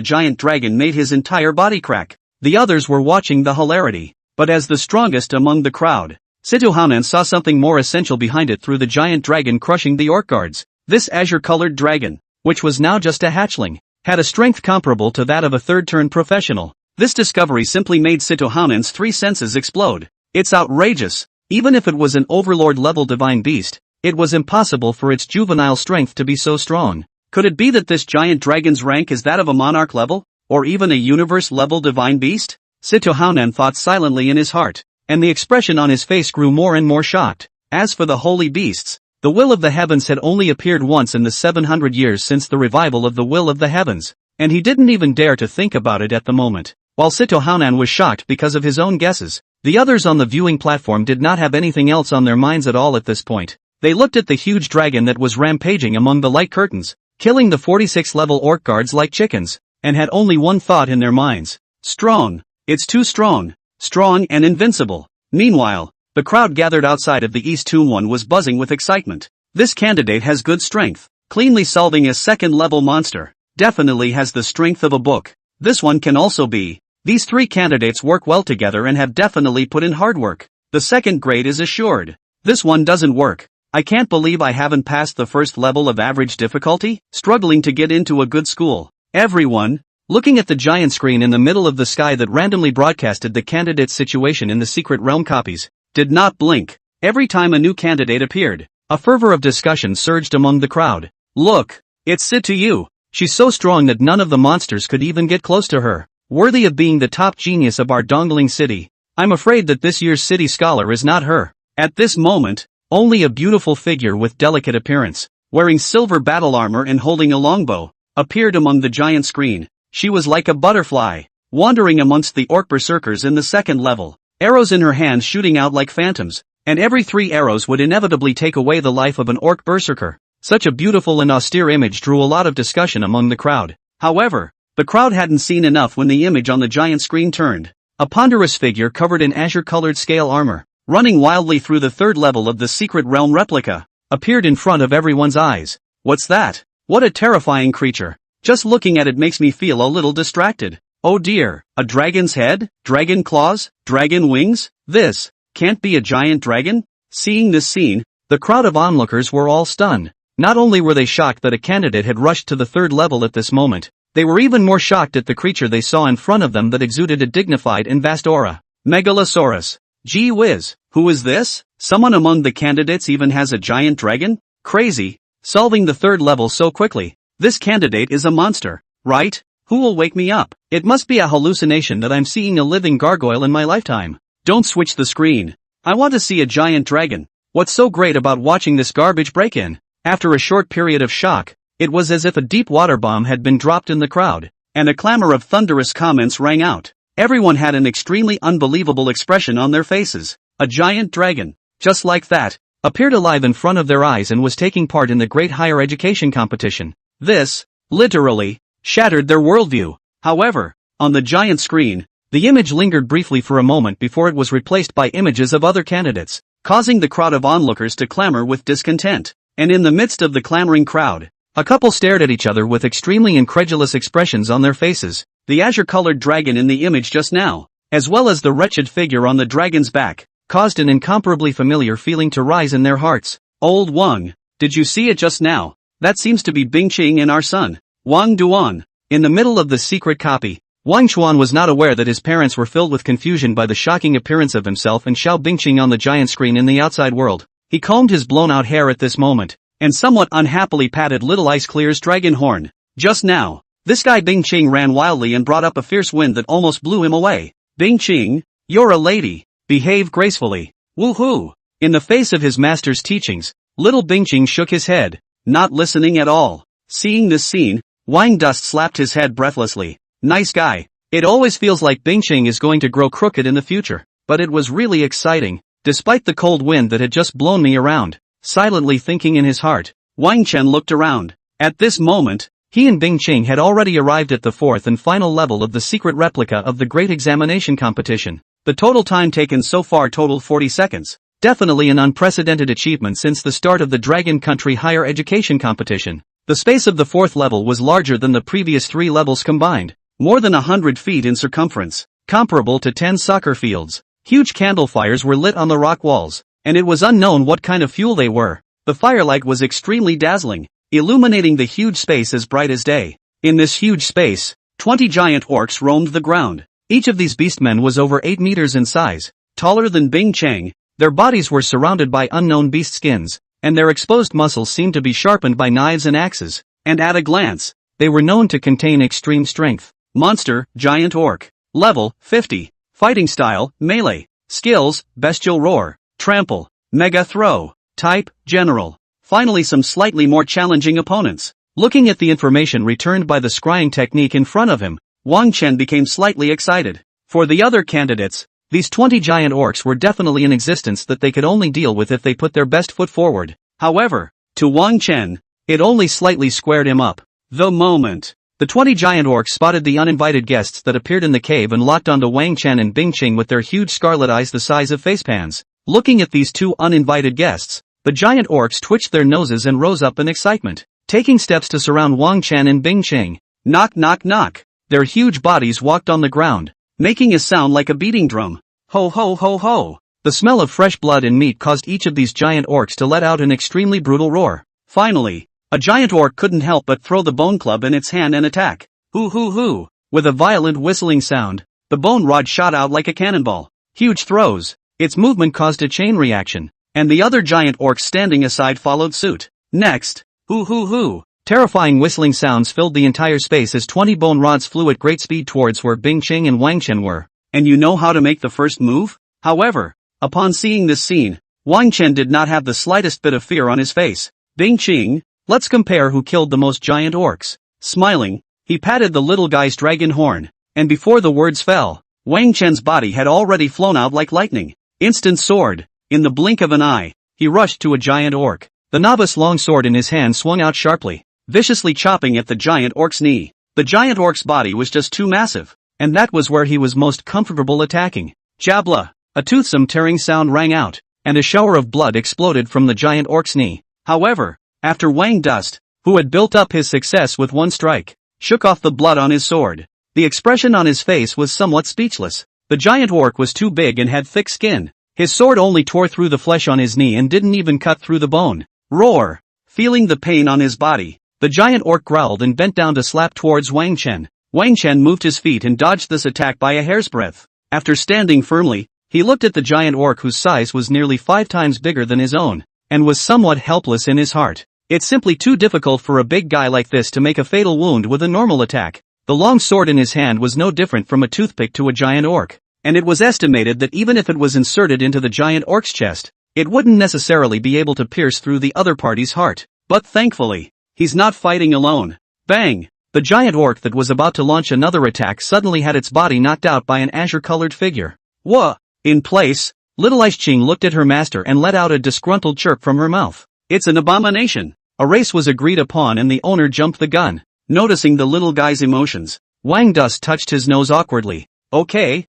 giant dragon made his entire body crack. The others were watching the hilarity, but as the strongest among the crowd, Situ Haonan saw something more essential behind it through the giant dragon crushing the orc guards. This azure-colored dragon, which was now just a hatchling, had a strength comparable to that of a third-turn professional. This discovery simply made Situ Haonan's three senses explode. It's outrageous. Even if it was an overlord-level divine beast, it was impossible for its juvenile strength to be so strong. Could it be that this giant dragon's rank is that of a monarch level, or even a universe-level divine beast? Situ Haonan thought silently in his heart, and the expression on his face grew more and more shocked. As for the holy beasts, the will of the heavens had only appeared once in the 700 years since the revival of the will of the heavens, and he didn't even dare to think about it at the moment. While Situ Haonan was shocked because of his own guesses, the others on the viewing platform did not have anything else on their minds at all at this point. They looked at the huge dragon that was rampaging among the light curtains, killing the 46 level orc guards like chickens, and had only one thought in their minds. Strong. It's too strong. strong and invincible. Meanwhile, the crowd gathered outside of the East Tomb 1 was buzzing with excitement. This candidate has good strength, cleanly solving a second-level monster. Definitely has the strength of a book. This one can also be. These three candidates work well together and have definitely put in hard work. The second grade is assured. This one doesn't work. I can't believe I haven't passed the first level of average difficulty, struggling to get into a good school. Everyone, looking at the giant screen in the middle of the sky that randomly broadcasted the candidate's situation in the secret realm copies, did not blink. Every time a new candidate appeared, a fervor of discussion surged among the crowd. Look, it's Sid to you. She's so strong that none of the monsters could even get close to her. Worthy of being the top genius of our dongling city. I'm afraid that this year's city scholar is not her. At this moment, only a beautiful figure with delicate appearance, wearing silver battle armor and holding a longbow, appeared among the giant screen. She was like a butterfly, wandering amongst the orc berserkers in the second level, arrows in her hands shooting out like phantoms, and every 3 arrows would inevitably take away the life of an orc berserker. Such a beautiful and austere image drew a lot of discussion among the crowd. However, the crowd hadn't seen enough when the image on the giant screen turned. A ponderous figure covered in azure-colored scale armor, running wildly through the third level of the secret realm replica, appeared in front of everyone's eyes. What's that? What a terrifying creature. Just looking at it makes me feel a little distracted. Oh dear, a dragon's head, dragon claws, dragon wings? This can't be a giant dragon? Seeing this scene, the crowd of onlookers were all stunned. Not only were they shocked that a candidate had rushed to the third level at this moment, they were even more shocked at the creature they saw in front of them that exuded a dignified and vast aura. Megalosaurus. Gee whiz, who is this? Someone among the candidates even has a giant dragon? Crazy, solving the third level so quickly. This candidate is a monster, right? Who will wake me up? It must be a hallucination that I'm seeing a living gargoyle in my lifetime. Don't switch the screen. I want to see a giant dragon. What's so great about watching this garbage break-in? After a short period of shock, it was as if a deep water bomb had been dropped in the crowd, and a clamor of thunderous comments rang out. Everyone had an extremely unbelievable expression on their faces. A giant dragon, just like that, appeared alive in front of their eyes and was taking part in the great higher education competition. This, literally, shattered their worldview. However, on the giant screen, the image lingered briefly for a moment before it was replaced by images of other candidates, causing the crowd of onlookers to clamor with discontent. And in the midst of the clamoring crowd, a couple stared at each other with extremely incredulous expressions on their faces. The azure-colored dragon in the image just now, as well as the wretched figure on the dragon's back, caused an incomparably familiar feeling to rise in their hearts. Old Wang, did you see it just now? That seems to be Bing Qing and our son, Wang Duan. In the middle of the secret copy, Wang Chuan was not aware that his parents were filled with confusion by the shocking appearance of himself and Xiao Bingqing on the giant screen in the outside world. He combed his blown-out hair at this moment, and somewhat unhappily patted little Ice Clear's dragon horn. Just now, this guy Bing Qing ran wildly and brought up a fierce wind that almost blew him away. Bing Qing, you're a lady. Behave gracefully. Woohoo! In the face of his master's teachings, little Bing Qing shook his head, not listening at all. Seeing this scene, Wang Dust slapped his head breathlessly. Nice guy. It always feels like Bing Qing is going to grow crooked in the future, but it was really exciting, despite the cold wind that had just blown me around. Silently thinking in his heart, Wang Chen looked around. At this moment, he and Bing Qing had already arrived at the fourth and final level of the secret replica of the great examination competition. The total time taken so far totaled 40 seconds. Definitely an unprecedented achievement since the start of the Dragon Country higher education competition. The space of the fourth level was larger than the previous 3 levels combined, more than 100 feet in circumference, comparable to 10 soccer fields. Huge candle fires were lit on the rock walls, and it was unknown what kind of fuel they were. The firelight was extremely dazzling, illuminating the huge space as bright as day. In this huge space, 20 giant orcs roamed the ground. Each of these beastmen was over 8 meters in size, taller than Bing Cheng. Their bodies were surrounded by unknown beast skins, and their exposed muscles seemed to be sharpened by knives and axes, and at a glance, they were known to contain extreme strength. Monster, Giant Orc. Level, 50. Fighting style, Melee. Skills, Bestial Roar. Trample. Mega Throw. Type, General. Finally some slightly more challenging opponents. Looking at the information returned by the scrying technique in front of him, Wang Chen became slightly excited. For the other candidates, these 20 giant orcs were definitely in existence that they could only deal with if they put their best foot forward. However, to Wang Chen, it only slightly squared him up. The moment The 20 giant orcs spotted the uninvited guests that appeared in the cave and locked onto Wang Chen and Bing Qing with their huge scarlet eyes the size of facepans. Looking at these two uninvited guests, the giant orcs twitched their noses and rose up in excitement, taking steps to surround Wang Chen and Bing Qing. Knock knock knock. Their huge bodies walked on the ground, making a sound like a beating drum. Ho ho ho ho. The smell of fresh blood and meat caused each of these giant orcs to let out an extremely brutal roar. Finally, a giant orc couldn't help but throw the bone club in its hand and attack. Hoo hoo hoo. With a violent whistling sound, the bone rod shot out like a cannonball. Huge throws. Its movement caused a chain reaction, and the other giant orcs standing aside followed suit. Next, hoo hoo hoo. Terrifying whistling sounds filled the entire space as 20 bone rods flew at great speed towards where Bing Qing and Wang Chen were. And you know how to make the first move? However, upon seeing this scene, Wang Chen did not have the slightest bit of fear on his face. Bing Qing, let's compare who killed the most giant orcs. Smiling, he patted the little guy's dragon horn, and before the words fell, Wang Chen's body had already flown out like lightning. Instant sword. In the blink of an eye, he rushed to a giant orc. The novice long sword in his hand swung out sharply, viciously chopping at the giant orc's knee. The giant orc's body was just too massive, and that was where he was most comfortable attacking. Jabla! A toothsome tearing sound rang out, and a shower of blood exploded from the giant orc's knee. However, after Wang Dust, who had built up his success with one strike, shook off the blood on his sword, the expression on his face was somewhat speechless. The giant orc was too big and had thick skin. His sword only tore through the flesh on his knee and didn't even cut through the bone. Roar! Feeling the pain on his body, the giant orc growled and bent down to slap towards Wang Chen. Wang Chen moved his feet and dodged this attack by a hair's breadth. After standing firmly, he looked at the giant orc whose size was nearly 5 times bigger than his own, and was somewhat helpless in his heart. It's simply too difficult for a big guy like this to make a fatal wound with a normal attack. The long sword in his hand was no different from a toothpick to a giant orc, and it was estimated that even if it was inserted into the giant orc's chest, it wouldn't necessarily be able to pierce through the other party's heart. But thankfully, he's not fighting alone. Bang! The giant orc that was about to launch another attack suddenly had its body knocked out by an azure-colored figure. Wha! In place, Little Ice Ching looked at her master and let out a disgruntled chirp from her mouth. It's an abomination. A race was agreed upon and the owner jumped the gun. Noticing the little guy's emotions, Wang Dust touched his nose awkwardly. Okay,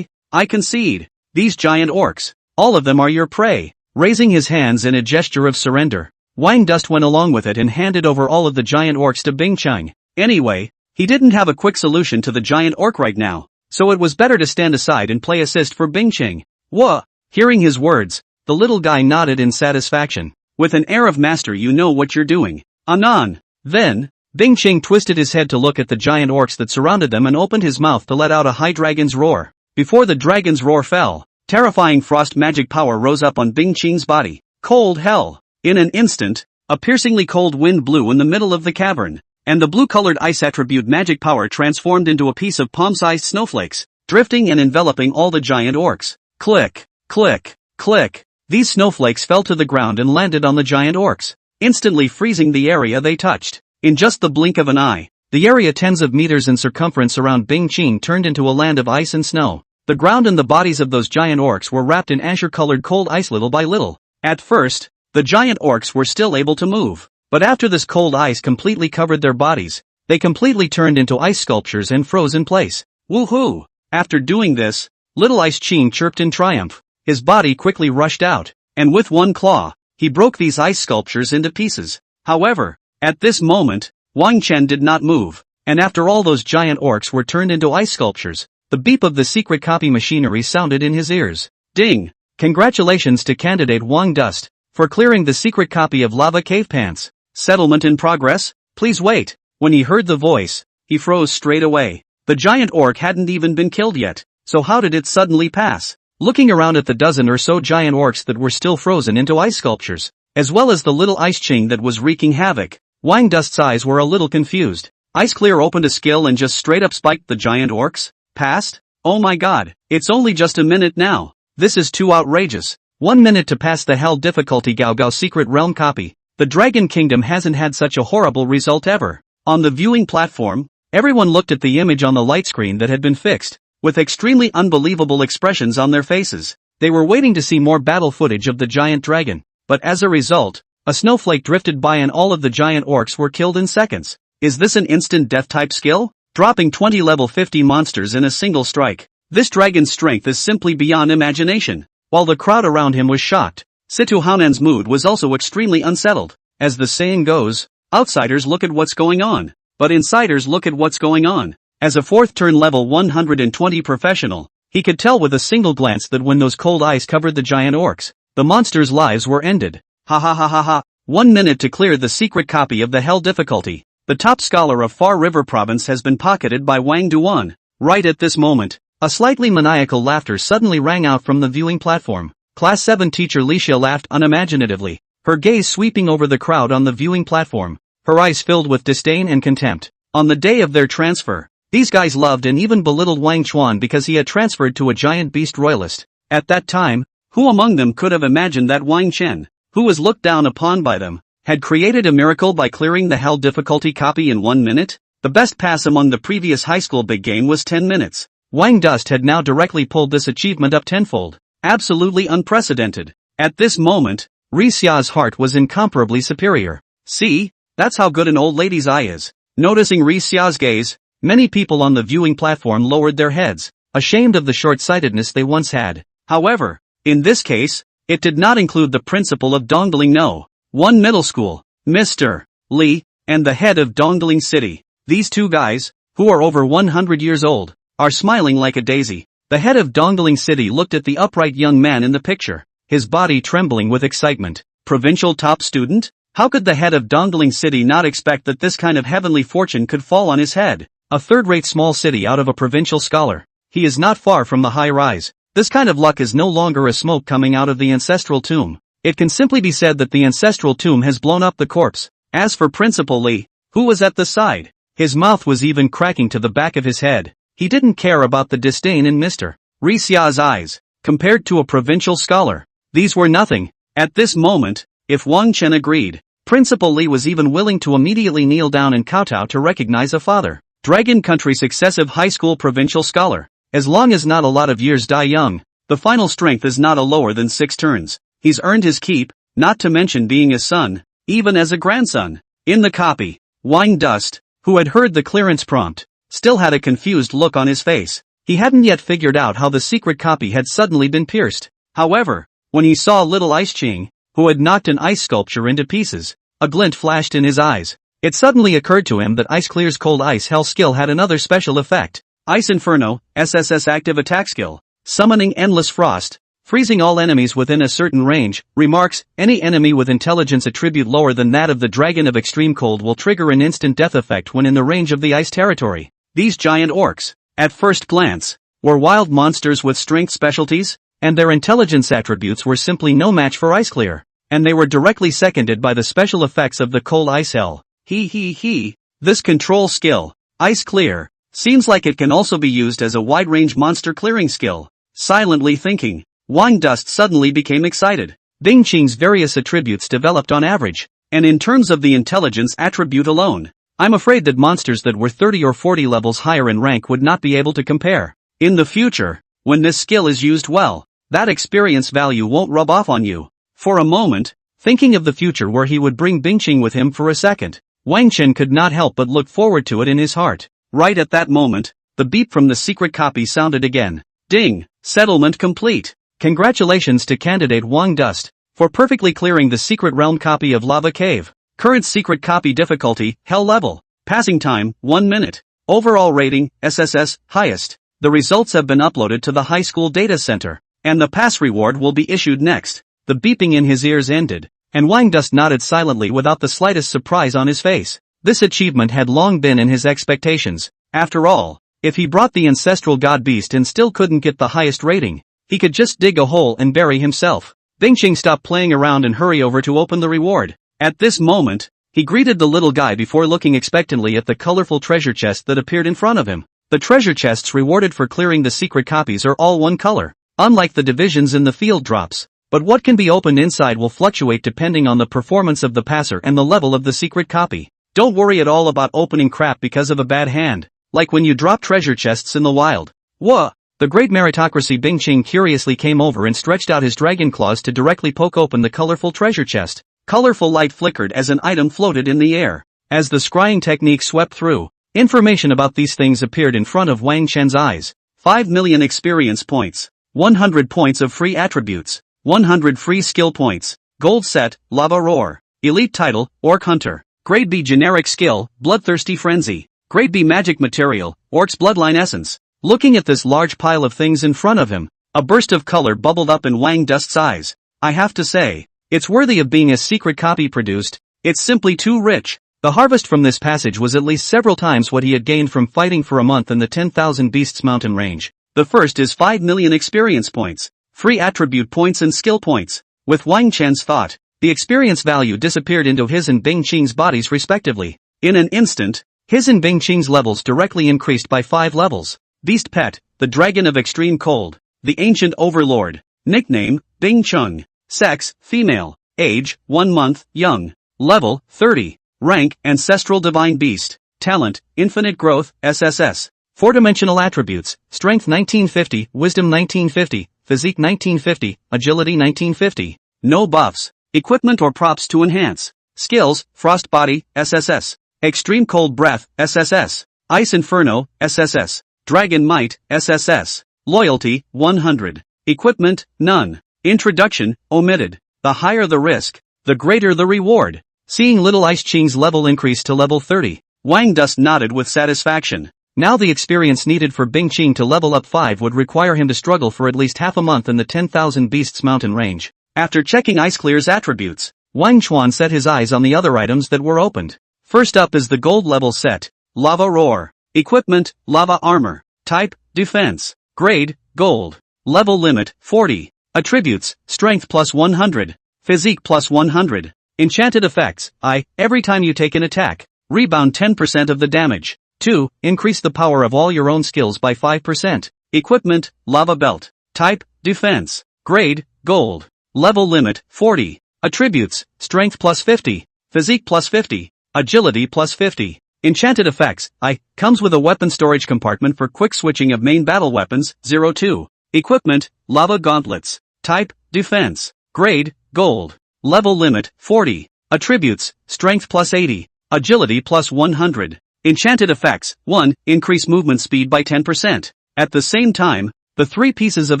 I concede. These giant orcs, all of them are your prey. Raising his hands in a gesture of surrender, Wang Dust went along with it and handed over all of the giant orcs to Bing Qing. Anyway, he didn't have a quick solution to the giant orc right now, so it was better to stand aside and play assist for Bing Qing. Wha! Hearing his words, the little guy nodded in satisfaction. With an air of master, you know what you're doing. Anan. Then, Bing Qing twisted his head to look at the giant orcs that surrounded them and opened his mouth to let out a high dragon's roar. Before the dragon's roar fell, terrifying frost magic power rose up on Bing Qing's body. Cold hell! In an instant, a piercingly cold wind blew in the middle of the cavern, and the blue-colored ice attribute magic power transformed into a piece of palm-sized snowflakes, drifting and enveloping all the giant orcs. Click, click, click. These snowflakes fell to the ground and landed on the giant orcs, instantly freezing the area they touched. In just the blink of an eye, the area tens of meters in circumference around Bing Qing turned into a land of ice and snow. The ground and the bodies of those giant orcs were wrapped in azure-colored cold ice little by little. At first, the giant orcs were still able to move, but after this cold ice completely covered their bodies, they completely turned into ice sculptures and froze in place. Woohoo! After doing this, Little Ice Ching chirped in triumph. His body quickly rushed out, and with one claw, he broke these ice sculptures into pieces. However, at this moment, Wang Chen did not move, and after all those giant orcs were turned into ice sculptures, the beep of the secret copy machinery sounded in his ears. Ding! Congratulations to candidate Wang Dust for clearing the secret copy of Lava Cave Pants. Settlement in progress? Please wait. When he heard the voice, he froze straight away. The giant orc hadn't even been killed yet, so how did it suddenly pass? Looking around at the dozen or so giant orcs that were still frozen into ice sculptures, as well as the little Ice Ching that was wreaking havoc, Wang Dust's eyes were a little confused. Ice Clear opened a skill and just straight up spiked the giant orcs? Passed? Oh my god, it's only just a minute now. This is too outrageous. 1 minute to pass the hell difficulty Gao Gao Secret Realm copy. The Dragon Kingdom hasn't had such a horrible result ever. On the viewing platform, everyone looked at the image on the light screen that had been fixed, with extremely unbelievable expressions on their faces. They were waiting to see more battle footage of the giant dragon, but as a result, a snowflake drifted by and all of the giant orcs were killed in seconds. Is this an instant death type skill? Dropping 20 level 50 monsters in a single strike. This dragon's strength is simply beyond imagination. While the crowd around him was shocked, Situ Haunan's mood was also extremely unsettled. As the saying goes, outsiders look at what's going on, but insiders look at what's going on. As a 4th turn level 120 professional, he could tell with a single glance that when those cold ice covered the giant orcs, the monsters' lives were ended. Ha ha ha ha ha. 1 minute to clear the secret copy of the Hell difficulty. The top scholar of Far River Province has been pocketed by Wang Duan. Right at this moment, a slightly maniacal laughter suddenly rang out from the viewing platform. Class 7 teacher Licia laughed unimaginatively, her gaze sweeping over the crowd on the viewing platform, her eyes filled with disdain and contempt. On the day of their transfer, these guys loved and even belittled Wang Chuan because he had transferred to a giant beast royalist. At that time, who among them could have imagined that Wang Chen, who was looked down upon by them, had created a miracle by clearing the Hell difficulty copy in 1 minute? The best pass among the previous high school big game was 10 minutes. Wang Dust had now directly pulled this achievement up tenfold. Absolutely unprecedented. At this moment, Ri Xia's heart was incomparably superior. See, that's how good an old lady's eye is. Noticing Ri Xia's gaze, many people on the viewing platform lowered their heads, ashamed of the short-sightedness they once had. However, in this case, it did not include the principal of Dongdaling No. 1 middle school, Mr. Li, and the head of Dongdaling City. These two guys, who are over 100 years old, are smiling like a daisy. The head of Dongdaling City looked at the upright young man in the picture, his body trembling with excitement. Provincial top student? How could the head of Dongdaling City not expect that this kind of heavenly fortune could fall on his head? A third-rate small city out of a provincial scholar. He is not far from the high rise. This kind of luck is no longer a smoke coming out of the ancestral tomb. It can simply be said that the ancestral tomb has blown up the corpse. As for Principal Li, who was at the side, his mouth was even cracking to the back of his head. He didn't care about the disdain in Mr. Ri Xia's eyes. Compared to a provincial scholar, these were nothing. At this moment, if Wang Chen agreed, Principal Li was even willing to immediately kneel down and kowtow to recognize a father. Dragon Country successive high school provincial scholar. As long as not a lot of years die young, the final strength is not a lower than 6 turns. He's earned his keep, not to mention being a son, even as a grandson. In the copy, Wang Dust, who had heard the clearance prompt, still had a confused look on his face. He hadn't yet figured out how the secret copy had suddenly been pierced. However, when he saw little Ice Ching, who had knocked an ice sculpture into pieces, a glint flashed in his eyes. It suddenly occurred to him that Ice Clear's Cold Ice Hell skill had another special effect. Ice Inferno, SSS active attack skill, summoning endless frost, freezing all enemies within a certain range. Remarks, any enemy with intelligence attribute lower than that of the Dragon of Extreme Cold will trigger an instant death effect when in the range of the ice territory. These giant orcs, at first glance, were wild monsters with strength specialties, and their intelligence attributes were simply no match for Ice Clear, and they were directly seconded by the special effects of the Cold Ice Hell. This control skill, Ice Clear, seems like it can also be used as a wide-range monster clearing skill. Silently thinking, Wang Dust suddenly became excited. Bing Qing's various attributes developed on average, and in terms of the intelligence attribute alone, I'm afraid that monsters that were 30 or 40 levels higher in rank would not be able to compare. In the future, when this skill is used well, that experience value won't rub off on you. For a moment, thinking of the future where he would bring Bing Qing with him for a second, Wang Chen could not help but look forward to it in his heart. Right at that moment, the beep from the secret copy sounded again. Ding! Settlement complete. Congratulations to candidate Wang Dust for perfectly clearing the secret realm copy of Lava Cave. Current secret copy difficulty, Hell level. Passing time, 1 minute. Overall rating, SSS, highest. The results have been uploaded to the high school data center, and the pass reward will be issued next. The beeping in his ears ended, and Wang Dust nodded silently without the slightest surprise on his face. This achievement had long been in his expectations. After all, if he brought the ancestral god beast and still couldn't get the highest rating, he could just dig a hole and bury himself. Bing Qing stopped playing around and hurry over to open the reward. At this moment, he greeted the little guy before looking expectantly at the colorful treasure chest that appeared in front of him. The treasure chests rewarded for clearing the secret copies are all one color, unlike the divisions in the field drops. But what can be opened inside will fluctuate depending on the performance of the passer and the level of the secret copy. Don't worry at all about opening crap because of a bad hand, like when you drop treasure chests in the wild. Whoa! The great meritocracy Bing Qing curiously came over and stretched out his dragon claws to directly poke open the colorful treasure chest. Colorful light flickered as an item floated in the air. As the scrying technique swept through, information about these things appeared in front of Wang Chen's eyes. 5 million experience points, 100 points of free attributes, 100 free skill points, gold set, lava roar, elite title, orc hunter, grade B generic skill, bloodthirsty frenzy, grade B magic material, orc's bloodline essence. Looking at this large pile of things in front of him, a burst of color bubbled up in Wang Dust's eyes. I have to say, it's worthy of being a secret copy produced. It's simply too rich. The harvest from this passage was at least several times what he had gained from fighting for a month in the 10,000 Beasts mountain range. The first is 5 million experience points, free attribute points and skill points. With Wang Chen's thought, the experience value disappeared into his and Bing Qing's bodies respectively. In an instant, his and Bing Qing's levels directly increased by 5 levels. Beast Pet, the Dragon of Extreme Cold, the Ancient Overlord. Nickname, Bing Chung. Sex, female. Age, 1 month, young. Level, 30. Rank, Ancestral Divine Beast. Talent, Infinite Growth, SSS. 4-dimensional attributes, Strength 1950, Wisdom 1950, Physique 1950, Agility 1950. No buffs. Equipment or props to enhance. Skills, Frost Body, SSS. Extreme Cold Breath, SSS. Ice Inferno, SSS. Dragon Might, SSS. Loyalty, 100. Equipment, none. Introduction, omitted. The higher the risk, the greater the reward. Seeing Little Ice Ching's level increase to level 30, Wang Dust nodded with satisfaction. Now the experience needed for Bing Qing to level up 5 would require him to struggle for at least half a month in the 10,000 Beasts mountain range. After checking Ice Clear's attributes, Wang Chuan set his eyes on the other items that were opened. First up is the gold level set, Lava Roar. Equipment, Lava Armor. Type, Defense. Grade, Gold. Level limit, 40. Attributes, Strength plus 100. Physique plus 100. Enchanted effects, every time you take an attack, rebound 10% of the damage. 2. Increase the power of all your own skills by 5%. Equipment, Lava Belt. Type, Defense. Grade, Gold. Level limit, 40. Attributes, Strength plus 50. Physique plus 50. Agility plus 50. Enchanted effects, comes with a weapon storage compartment for quick switching of main battle weapons, 02. Equipment, Lava Gauntlets. Type, Defense. Grade, Gold. Level limit, 40. Attributes, Strength plus 80. Agility plus 100. Enchanted effects, 1. Increase movement speed by 10%. At the same time, the 3 pieces of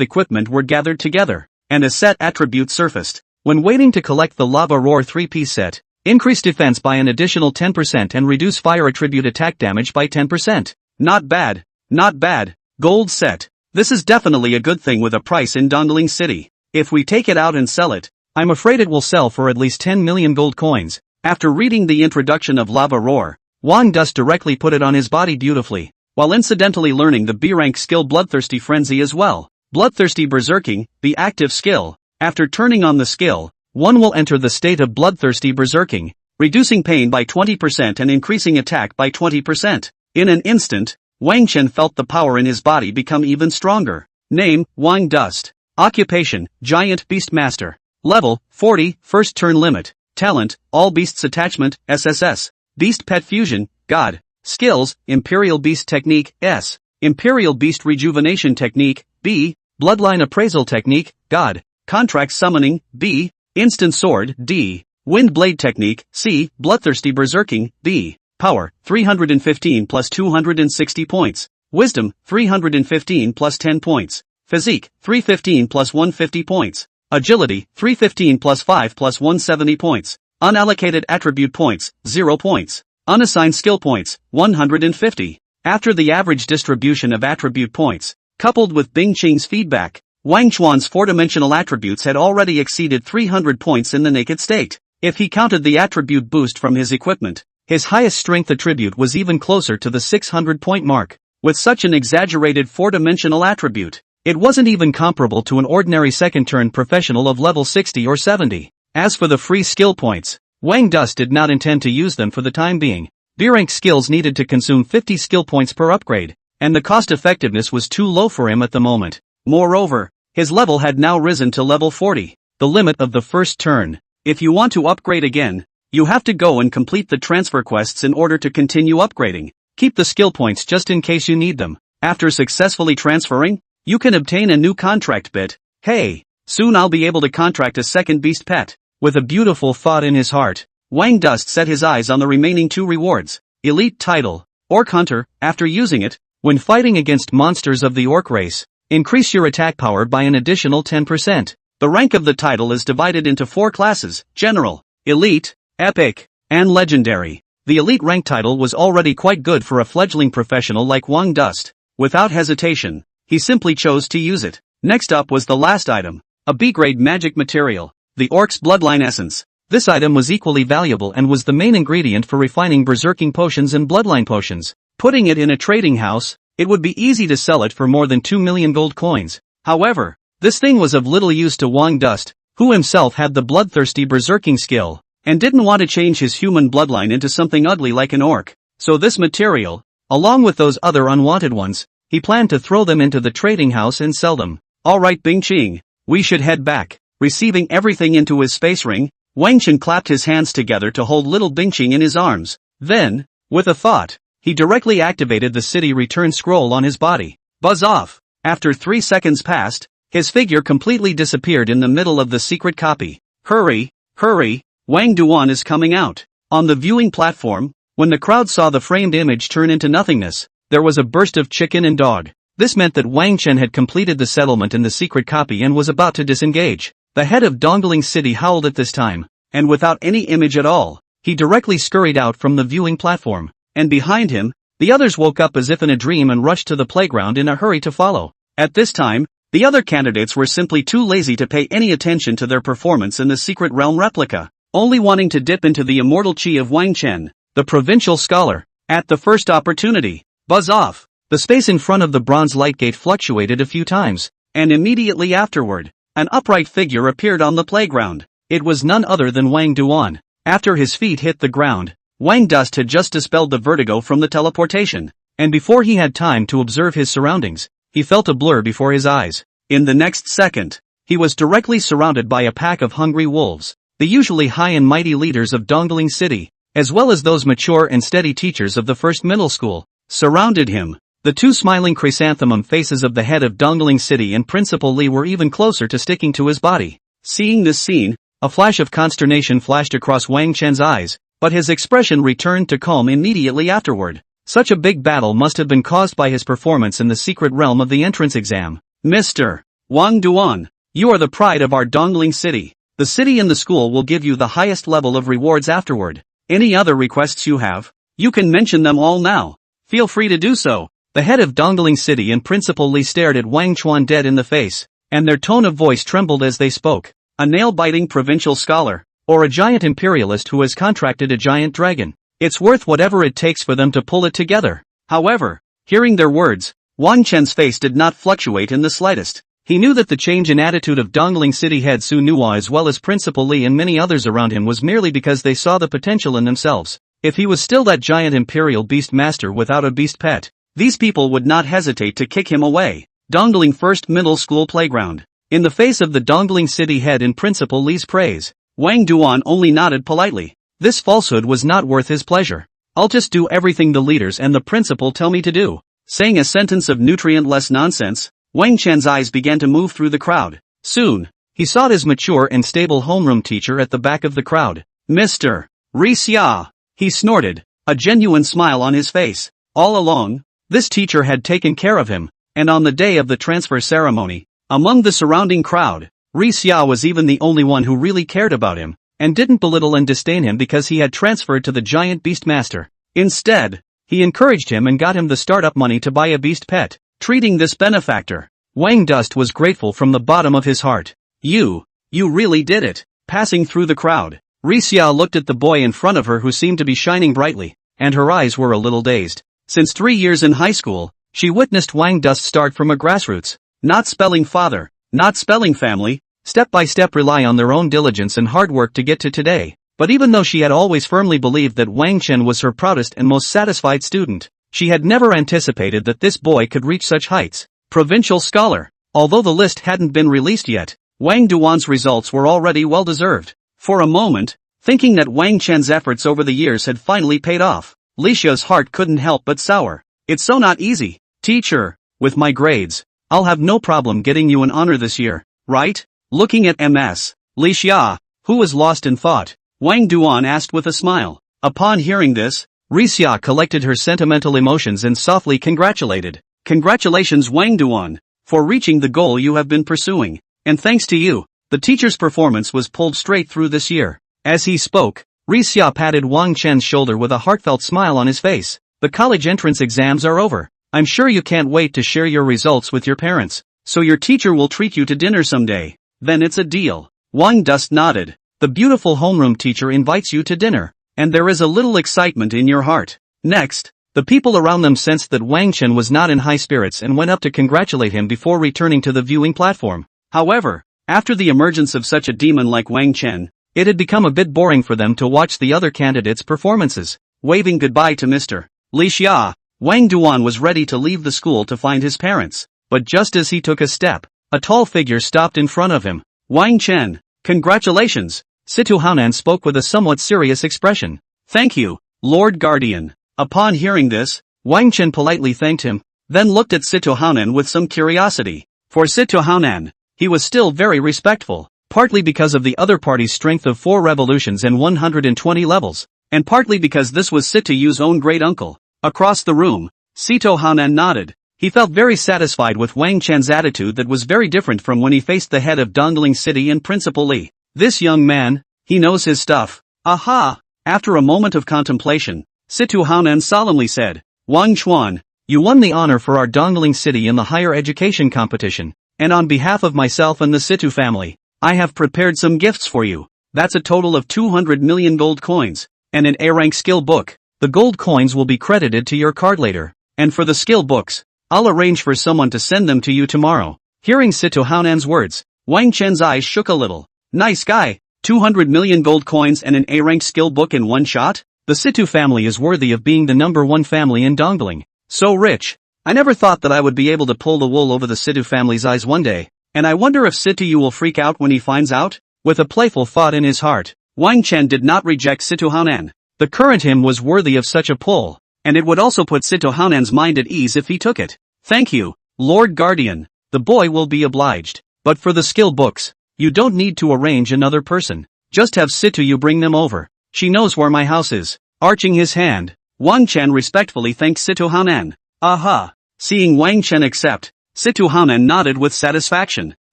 equipment were gathered together, and a set attribute surfaced. When waiting to collect the Lava Roar 3-piece set, increase defense by an additional 10% and reduce fire attribute attack damage by 10%. Not bad. Not bad. Gold set. This is definitely a good thing with a price in Dongling City. If we take it out and sell it, I'm afraid it will sell for at least 10 million gold coins. After reading the introduction of Lava Roar, Wang Dust directly put it on his body beautifully, while incidentally learning the B-rank skill Bloodthirsty Frenzy as well. Bloodthirsty Berserking, the active skill. After turning on the skill, one will enter the state of Bloodthirsty Berserking, reducing pain by 20% and increasing attack by 20%. In an instant, Wang Chen felt the power in his body become even stronger. Name, Wang Dust. Occupation, Giant Beast Master. Level, 40, first turn limit. Talent, All Beasts Attachment, SSS. Beast Pet Fusion, God. Skills, Imperial Beast Technique, S. Imperial Beast Rejuvenation Technique, B. Bloodline Appraisal Technique, God. Contract Summoning, B. Instant Sword, D. Wind Blade Technique, C. Bloodthirsty Berserking, B. Power, 315 plus 260 points. Wisdom, 315 plus 10 points. Physique, 315 plus 150 points. Agility, 315 plus 5 plus 170 points. Unallocated attribute points, 0 points. Unassigned skill points, 150. After the average distribution of attribute points, coupled with Bing Qing's feedback, Wang Chuan's 4-dimensional attributes had already exceeded 300 points in the naked state. If he counted the attribute boost from his equipment, his highest strength attribute was even closer to the 600-point mark. With such an exaggerated 4-dimensional attribute, it wasn't even comparable to an ordinary second-turn professional of level 60 or 70. As for the free skill points, Wang Dust did not intend to use them for the time being. B-rank skills needed to consume 50 skill points per upgrade, and the cost-effectiveness was too low for him at the moment. Moreover, his level had now risen to level 40, the limit of the first turn. If you want to upgrade again, you have to go and complete the transfer quests in order to continue upgrading. Keep the skill points just in case you need them. After successfully transferring, you can obtain a new contract bit. Hey, soon I'll be able to contract a second beast pet. With a beautiful thought in his heart, Wang Dust set his eyes on the remaining two rewards. Elite title, Orc Hunter. After using it, when fighting against monsters of the Orc race, increase your attack power by an additional 10%. The rank of the title is divided into 4 classes: General, Elite, Epic, and Legendary. The Elite rank title was already quite good for a fledgling professional like Wang Dust. Without hesitation, he simply chose to use it. Next up was the last item, a B-grade magic material, the Orc's Bloodline Essence. This item was equally valuable and was the main ingredient for refining berserking potions and bloodline potions. Putting it in a trading house, it would be easy to sell it for more than 2 million gold coins. However, this thing was of little use to Wang Dust, who himself had the bloodthirsty berserking skill, and didn't want to change his human bloodline into something ugly like an orc. So this material, along with those other unwanted ones, he planned to throw them into the trading house and sell them. Alright Bing Qing, we should head back. Receiving everything into his space ring, Wang Chen clapped his hands together to hold little Bing Qing in his arms. Then, with a thought, he directly activated the city return scroll on his body. Buzz off! After 3 seconds passed, his figure completely disappeared in the middle of the secret copy. Hurry, hurry, Wang Duan is coming out. On the viewing platform, when the crowd saw the framed image turn into nothingness, there was a burst of chicken and dog. This meant that Wang Chen had completed the settlement in the secret copy and was about to disengage. The head of Dongling City howled at this time, and without any image at all, he directly scurried out from the viewing platform. And behind him, the others woke up as if in a dream and rushed to the playground in a hurry to follow. At this time, the other candidates were simply too lazy to pay any attention to their performance in the secret realm replica, only wanting to dip into the immortal chi of Wang Chen, the provincial scholar. At the first opportunity, buzz off! The space in front of the bronze light gate fluctuated a few times, and immediately afterward, an upright figure appeared on the playground. It was none other than Wang Duan. After his feet hit the ground, Wang Dust had just dispelled the vertigo from the teleportation, and before he had time to observe his surroundings, he felt a blur before his eyes. In the next second, he was directly surrounded by a pack of hungry wolves, the usually high and mighty leaders of Dongling City, as well as those mature and steady teachers of the first middle school, surrounded him. The two smiling chrysanthemum faces of the head of Dongling City and Principal Li were even closer to sticking to his body. Seeing this scene, a flash of consternation flashed across Wang Chen's eyes, but his expression returned to calm immediately afterward. Such a big battle must have been caused by his performance in the secret realm of the entrance exam. Mr. Wang Duan, you are the pride of our Dongling City. The city and the school will give you the highest level of rewards afterward. Any other requests you have? You can mention them all now. Feel free to do so. The head of Dongling City and Principal Li stared at Wang Chuan dead in the face, and their tone of voice trembled as they spoke. A nail-biting provincial scholar, or a giant imperialist who has contracted a giant dragon. It's worth whatever it takes for them to pull it together. However, hearing their words, Wang Chen's face did not fluctuate in the slightest. He knew that the change in attitude of Dongling City head Su Nuwa as well as Principal Li and many others around him was merely because they saw the potential in themselves. If he was still that giant imperial beast master without a beast pet, these people would not hesitate to kick him away. Dongling First Middle School Playground. In the face of the Dongling City head and Principal Li's praise, Wang Duan only nodded politely. This falsehood was not worth his pleasure. I'll just do everything the leaders and the principal tell me to do. Saying a sentence of nutrient-less nonsense, Wang Chen's eyes began to move through the crowd. Soon, he saw his mature and stable homeroom teacher at the back of the crowd. Mr. Ri Xia, he snorted, a genuine smile on his face. All along, this teacher had taken care of him, and on the day of the transfer ceremony, among the surrounding crowd, Ri Xia was even the only one who really cared about him, and didn't belittle and disdain him because he had transferred to the giant beast master. Instead, he encouraged him and got him the startup money to buy a beast pet. Treating this benefactor, Wang Dust was grateful from the bottom of his heart. You really did it. Passing through the crowd, Ri Xia looked at the boy in front of her who seemed to be shining brightly, and her eyes were a little dazed. Since 3 years in high school, she witnessed Wang Dust start from a grassroots, not spelling father, not spelling family, step by step rely on their own diligence and hard work to get to today. But even though she had always firmly believed that Wang Chen was her proudest and most satisfied student, she had never anticipated that this boy could reach such heights. Provincial scholar. Although the list hadn't been released yet, Wang Duan's results were already well deserved. For a moment, thinking that Wang Chen's efforts over the years had finally paid off, Li Xia's heart couldn't help but sour. It's so not easy. Teacher, with my grades, I'll have no problem getting you an honor this year, right? Looking at MS. Li Xia, who was lost in thought, Wang Duan asked with a smile. Upon hearing this, Rixia collected her sentimental emotions and softly congratulated. Congratulations Wang Duan, for reaching the goal you have been pursuing. And thanks to you, the teacher's performance was pulled straight through this year. As he spoke, Rixia patted Wang Chen's shoulder with a heartfelt smile on his face. The college entrance exams are over. I'm sure you can't wait to share your results with your parents. So your teacher will treat you to dinner someday. Then it's a deal. Wang Dust nodded. The beautiful homeroom teacher invites you to dinner, and there is a little excitement in your heart. Next, the people around them sensed that Wang Chen was not in high spirits and went up to congratulate him before returning to the viewing platform. However, after the emergence of such a demon like Wang Chen, it had become a bit boring for them to watch the other candidates' performances. Waving goodbye to Mr. Li Xia, Wang Duan was ready to leave the school to find his parents. But just as he took a step, a tall figure stopped in front of him. Wang Chen, congratulations. Situ Haonan spoke with a somewhat serious expression. Thank you, Lord Guardian. Upon hearing this, Wang Chen politely thanked him, then looked at Situ Haonan with some curiosity. For Situ Haonan, he was still very respectful, partly because of the other party's strength of 4 revolutions and 120 levels, and partly because this was Situ Yu's own great uncle. Across the room, Situ Haonan nodded. He felt very satisfied with Wang Chen's attitude that was very different from when he faced the head of Dongling City and Principal Li. This young man, he knows his stuff. Aha! After a moment of contemplation, Situ Haonan solemnly said, Wang Chuan, you won the honor for our Dongling City in the higher education competition, and on behalf of myself and the Situ family, I have prepared some gifts for you. That's a total of 200 million gold coins, and an A-rank skill book. The gold coins will be credited to your card later, and for the skill books, I'll arrange for someone to send them to you tomorrow. Hearing Situ Haonan's words, Wang Chen's eyes shook a little. Nice guy, 200 million gold coins and an A-rank skill book in one shot? The Situ family is worthy of being the #1 family in Dongling. So rich. I never thought that I would be able to pull the wool over the Situ family's eyes one day, and I wonder if Situ Yu will freak out when he finds out? With a playful thought in his heart, Wang Chen did not reject Situ Haonan. The current him was worthy of such a pull, and it would also put Situ Haonan's mind at ease if he took it. Thank you, Lord Guardian. The boy will be obliged. But for the skill books, you don't need to arrange another person. Just have Situ Yu bring them over. She knows where my house is. Arching his hand, Wang Chen respectfully thanked Situ Haonan. Aha! Seeing Wang Chen accept, Situ Haonan nodded with satisfaction.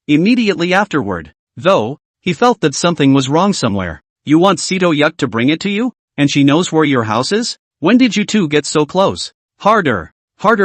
Immediately afterward, though, he felt that something was wrong somewhere. You want Situ Yuk to bring it to you? And she knows where your house is? When did you two get so close? Harder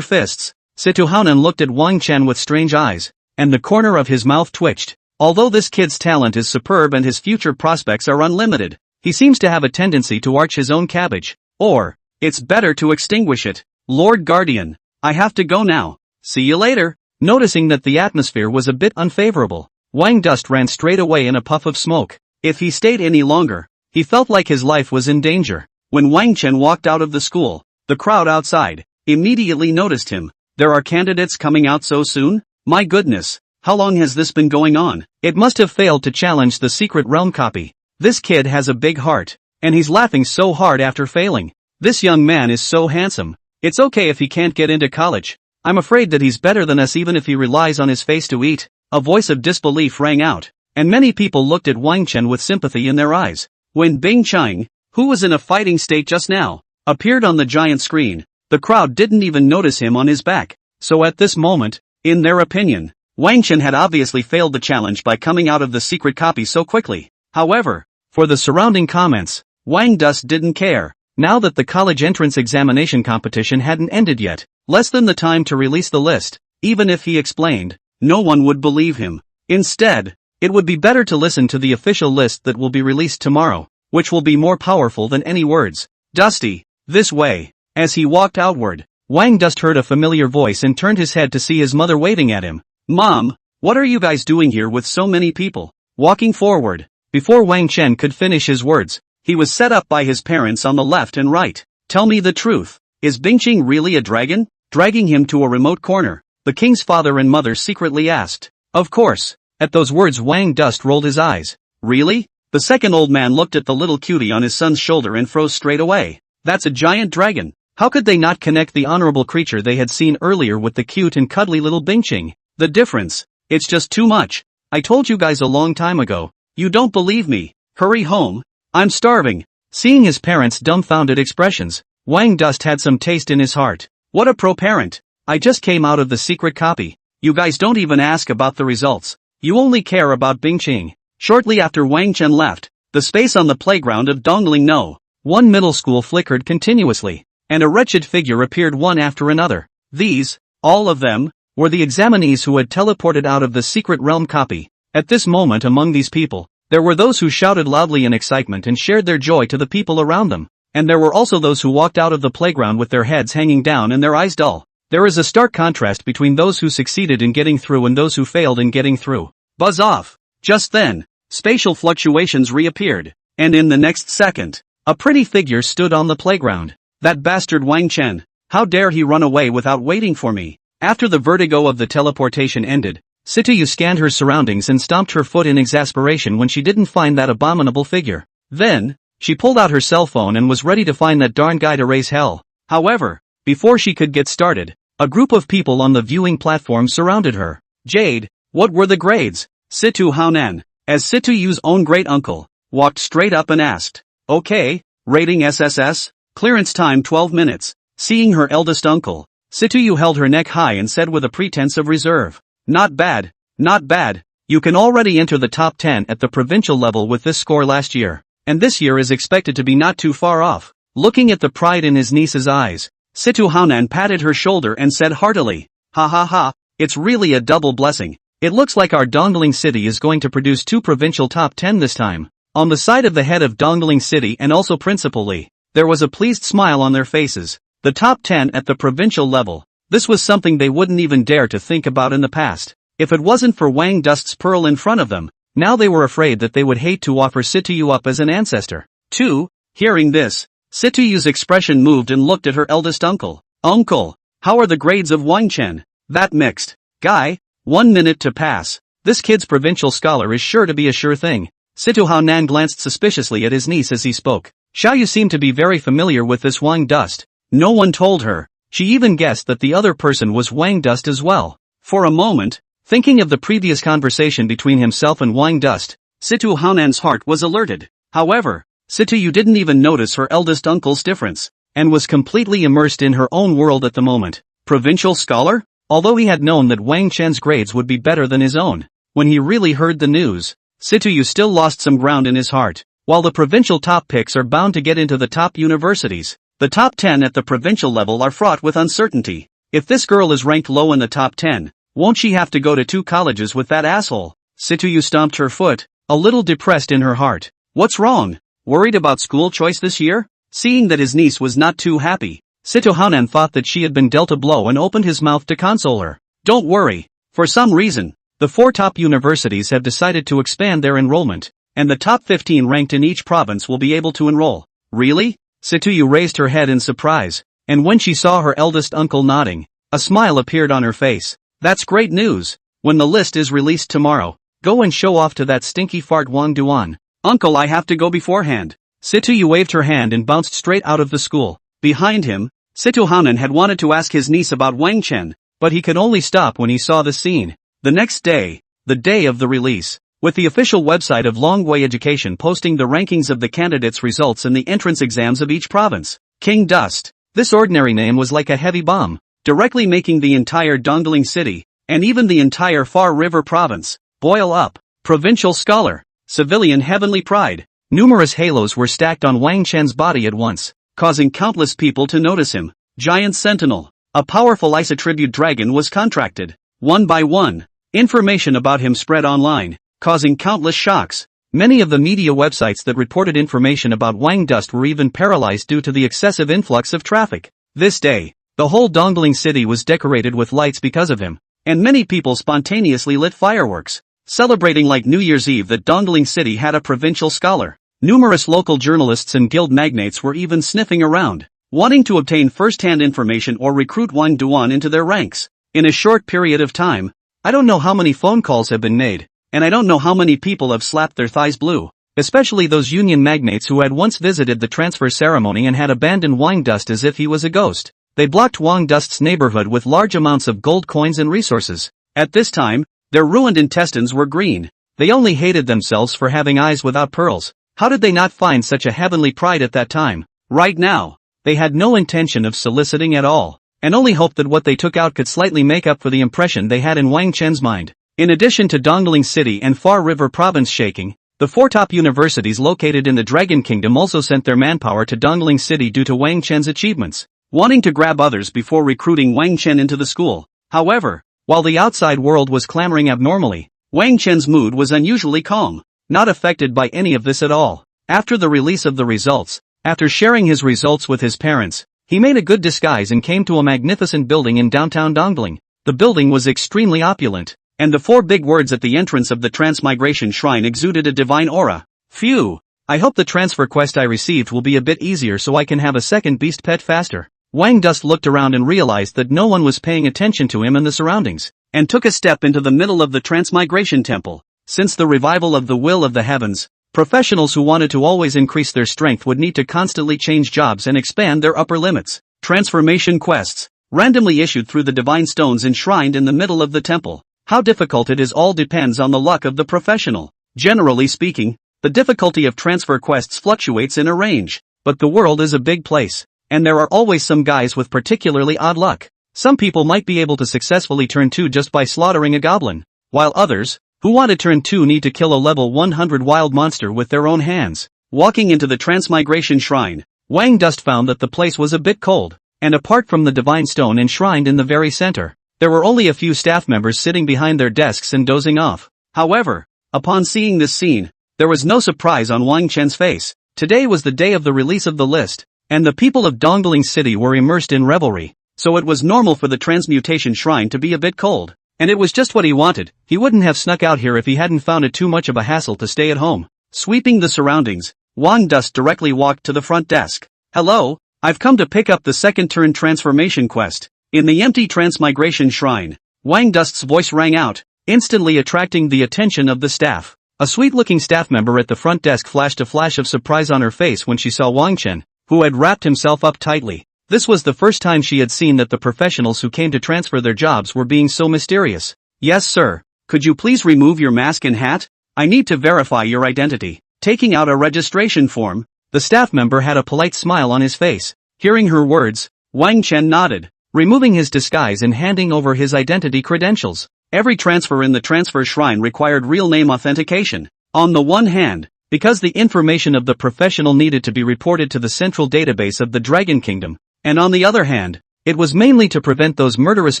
fists. Situ Haonan looked at Wang Chen with strange eyes, and the corner of his mouth twitched. Although this kid's talent is superb and his future prospects are unlimited, he seems to have a tendency to arch his own cabbage. Or, it's better to extinguish it. Lord Guardian, I have to go now. See you later. Noticing that the atmosphere was a bit unfavorable, Wang Dust ran straight away in a puff of smoke. If he stayed any longer, he felt like his life was in danger. When Wang Chen walked out of the school, the crowd outside immediately noticed him. There are candidates coming out so soon? My goodness, how long has this been going on? It must have failed to challenge the secret realm copy. This kid has a big heart, and he's laughing so hard after failing. This young man is so handsome. It's okay if he can't get into college. I'm afraid that he's better than us even if he relies on his face to eat. A voice of disbelief rang out, and many people looked at Wang Chen with sympathy in their eyes. When Bing Chang, who was in a fighting state just now, appeared on the giant screen, the crowd didn't even notice him on his back. So at this moment, in their opinion, Wang Chen had obviously failed the challenge by coming out of the secret copy so quickly. However, for the surrounding comments, Wang Dust didn't care. Now that the college entrance examination competition hadn't ended yet, less than the time to release the list, even if he explained, no one would believe him. Instead, it would be better to listen to the official list that will be released tomorrow, which will be more powerful than any words. Dusty, this way. As he walked outward, Wang Dust heard a familiar voice and turned his head to see his mother waving at him. Mom, what are you guys doing here with so many people? Walking forward, before Wang Chen could finish his words, he was set up by his parents on the left and right. Tell me the truth, is Bingqing really a dragon? Dragging him to a remote corner, the king's father and mother secretly asked. Of course. At those words Wang Dust rolled his eyes. Really? The second old man looked at the little cutie on his son's shoulder and froze straight away. That's a giant dragon. How could they not connect the honorable creature they had seen earlier with the cute and cuddly little Bingqing? The difference, it's just too much. I told you guys a long time ago. You don't believe me. Hurry home. I'm starving. Seeing his parents' dumbfounded expressions, Wang Dust had some taste in his heart. What a pro-parent. I just came out of the secret copy. You guys don't even ask about the results. You only care about Bingqing. Shortly after Wang Chen left, the space on the playground of Dongling No. 1 middle school flickered continuously, and a wretched figure appeared one after another. These, all of them, were the examinees who had teleported out of the secret realm copy. At this moment among these people, there were those who shouted loudly in excitement and shared their joy to the people around them, and there were also those who walked out of the playground with their heads hanging down and their eyes dull. There is a stark contrast between those who succeeded in getting through and those who failed in getting through. Buzz off! Just then, spatial fluctuations reappeared, and in the next second, a pretty figure stood on the playground. That bastard Wang Chen! How dare he run away without waiting for me? After the vertigo of the teleportation ended, Situyu scanned her surroundings and stomped her foot in exasperation when she didn't find that abominable figure. Then, she pulled out her cell phone and was ready to find that darn guy to raise hell. However, before she could get started, a group of people on the viewing platform surrounded her. Jade, what were the grades? Situ Haonan, as Situyu's own great-uncle, walked straight up and asked. Okay, rating SSS, clearance time 12 minutes. Seeing her eldest uncle, Situyu held her neck high and said with a pretense of reserve. Not bad, not bad. You can already enter the top 10 at the provincial level with this score last year, and this year is expected to be not too far off. Looking at the pride in his niece's eyes, Situ Haonan patted her shoulder and said heartily, ha ha ha, it's really a double blessing. It looks like our Dongling City is going to produce 2 provincial top 10 this time. On the side of the head of Dongling City and also Principal Li, there was a pleased smile on their faces. The top 10 at the provincial level. This was something they wouldn't even dare to think about in the past. If it wasn't for Wang Dust's pearl in front of them, now they were afraid that they would hate to offer Situyu up as an ancestor. 2. Hearing this, Situyu's expression moved and looked at her eldest uncle. Uncle, how are the grades of Wang Chen? That mixed guy? 1 minute to pass. This kid's provincial scholar is sure to be a sure thing. Situ Haonan glanced suspiciously at his niece as he spoke. Xiaoyu seemed to be very familiar with this Wang Dust. No one told her. She even guessed that the other person was Wang Dust as well. For a moment, thinking of the previous conversation between himself and Wang Dust, Situ Haonan's heart was alerted. However, Situyu didn't even notice her eldest uncle's difference, and was completely immersed in her own world at the moment. Provincial scholar? Although he had known that Wang Chen's grades would be better than his own, when he really heard the news, Situyu still lost some ground in his heart. While the provincial top picks are bound to get into the top universities, the top 10 at the provincial level are fraught with uncertainty. If this girl is ranked low in the top 10, won't she have to go to 2 colleges with that asshole? Situyu stomped her foot, a little depressed in her heart. What's wrong? Worried about school choice this year? Seeing that his niece was not too happy, Situ Haonan thought that she had been dealt a blow and opened his mouth to console her. Don't worry. For some reason, the 4 top universities have decided to expand their enrollment, and the top 15 ranked in each province will be able to enroll. Really? Situyu raised her head in surprise, and when she saw her eldest uncle nodding, a smile appeared on her face. That's great news. When the list is released tomorrow, go and show off to that stinky fart Wang Duan. Uncle, I have to go beforehand. Situyu waved her hand and bounced straight out of the school. Behind him, Situ Haonan had wanted to ask his niece about Wang Chen, but he could only stop when he saw the scene. The next day, the day of the release, with the official website of Longwei Education posting the rankings of the candidates' results in the entrance exams of each province. King Dust. This ordinary name was like a heavy bomb, directly making the entire Dongling City, and even the entire Far River province, boil up. Provincial scholar. Civilian heavenly pride. Numerous halos were stacked on Wang Chen's body at once, causing countless people to notice him. Giant Sentinel. A powerful isotribute dragon was contracted. One by one, information about him spread online, causing countless shocks. Many of the media websites that reported information about Wang Dust were even paralyzed due to the excessive influx of traffic. This day, the whole Dongling City was decorated with lights because of him, and many people spontaneously lit fireworks, celebrating like New Year's Eve that Dongling City had a provincial scholar. Numerous local journalists and guild magnates were even sniffing around, wanting to obtain first-hand information or recruit Wang Duan into their ranks. In a short period of time, I don't know how many phone calls have been made, and I don't know how many people have slapped their thighs blue, especially those union magnates who had once visited the transfer ceremony and had abandoned Wang Dust as if he was a ghost. They blocked Wang Dust's neighborhood with large amounts of gold coins and resources. At this time, their ruined intestines were green. They only hated themselves for having eyes without pearls. How did they not find such a heavenly pride at that time? Right now, they had no intention of soliciting at all, and only hoped that what they took out could slightly make up for the impression they had in Wang Chen's mind. In addition to Dongling City and Far River Province shaking, the four top universities located in the Dragon Kingdom also sent their manpower to Dongling City due to Wang Chen's achievements, wanting to grab others before recruiting Wang Chen into the school. However, while the outside world was clamoring abnormally, Wang Chen's mood was unusually calm, not affected by any of this at all. After the release of the results, after sharing his results with his parents, he made a good disguise and came to a magnificent building in downtown Dongling. The building was extremely opulent, and the four big words at the entrance of the Transmigration Shrine exuded a divine aura. Phew! I hope the transfer quest I received will be a bit easier so I can have a second beast pet faster. Wang Dust looked around and realized that no one was paying attention to him and the surroundings, and took a step into the middle of the Transmigration Temple. Since the revival of the will of the heavens, professionals who wanted to always increase their strength would need to constantly change jobs and expand their upper limits. Transformation quests, randomly issued through the divine stones enshrined in the middle of the temple. How difficult it is all depends on the luck of the professional. Generally speaking, the difficulty of transfer quests fluctuates in a range, but the world is a big place, and there are always some guys with particularly odd luck. Some people might be able to successfully turn 2 just by slaughtering a goblin, while others, who want to turn 2, need to kill a level 100 wild monster with their own hands. Walking into the Transmigration Shrine, Wang Dust found that the place was a bit cold, and apart from the divine stone enshrined in the very center, there were only a few staff members sitting behind their desks and dozing off. However, upon seeing this scene, there was no surprise on Wang Chen's face. Today was the day of the release of the list, and the people of Dongling City were immersed in revelry, so it was normal for the Transmutation Shrine to be a bit cold. And it was just what he wanted. He wouldn't have snuck out here if he hadn't found it too much of a hassle to stay at home. Sweeping the surroundings, Wang Dust directly walked to the front desk. Hello, I've come to pick up the second turn transformation quest. In the empty Transmigration Shrine, Wang Dust's voice rang out, instantly attracting the attention of the staff. A sweet-looking staff member at the front desk flashed a flash of surprise on her face when she saw Wang Chen, who had wrapped himself up tightly. This was the first time she had seen that the professionals who came to transfer their jobs were being so mysterious. Yes sir, could you please remove your mask and hat? I need to verify your identity. Taking out a registration form, the staff member had a polite smile on his face. Hearing her words, Wang Chen nodded, removing his disguise and handing over his identity credentials. Every transfer in the transfer shrine required real name authentication. On the one hand, because the information of the professional needed to be reported to the central database of the Dragon Kingdom, and on the other hand, it was mainly to prevent those murderous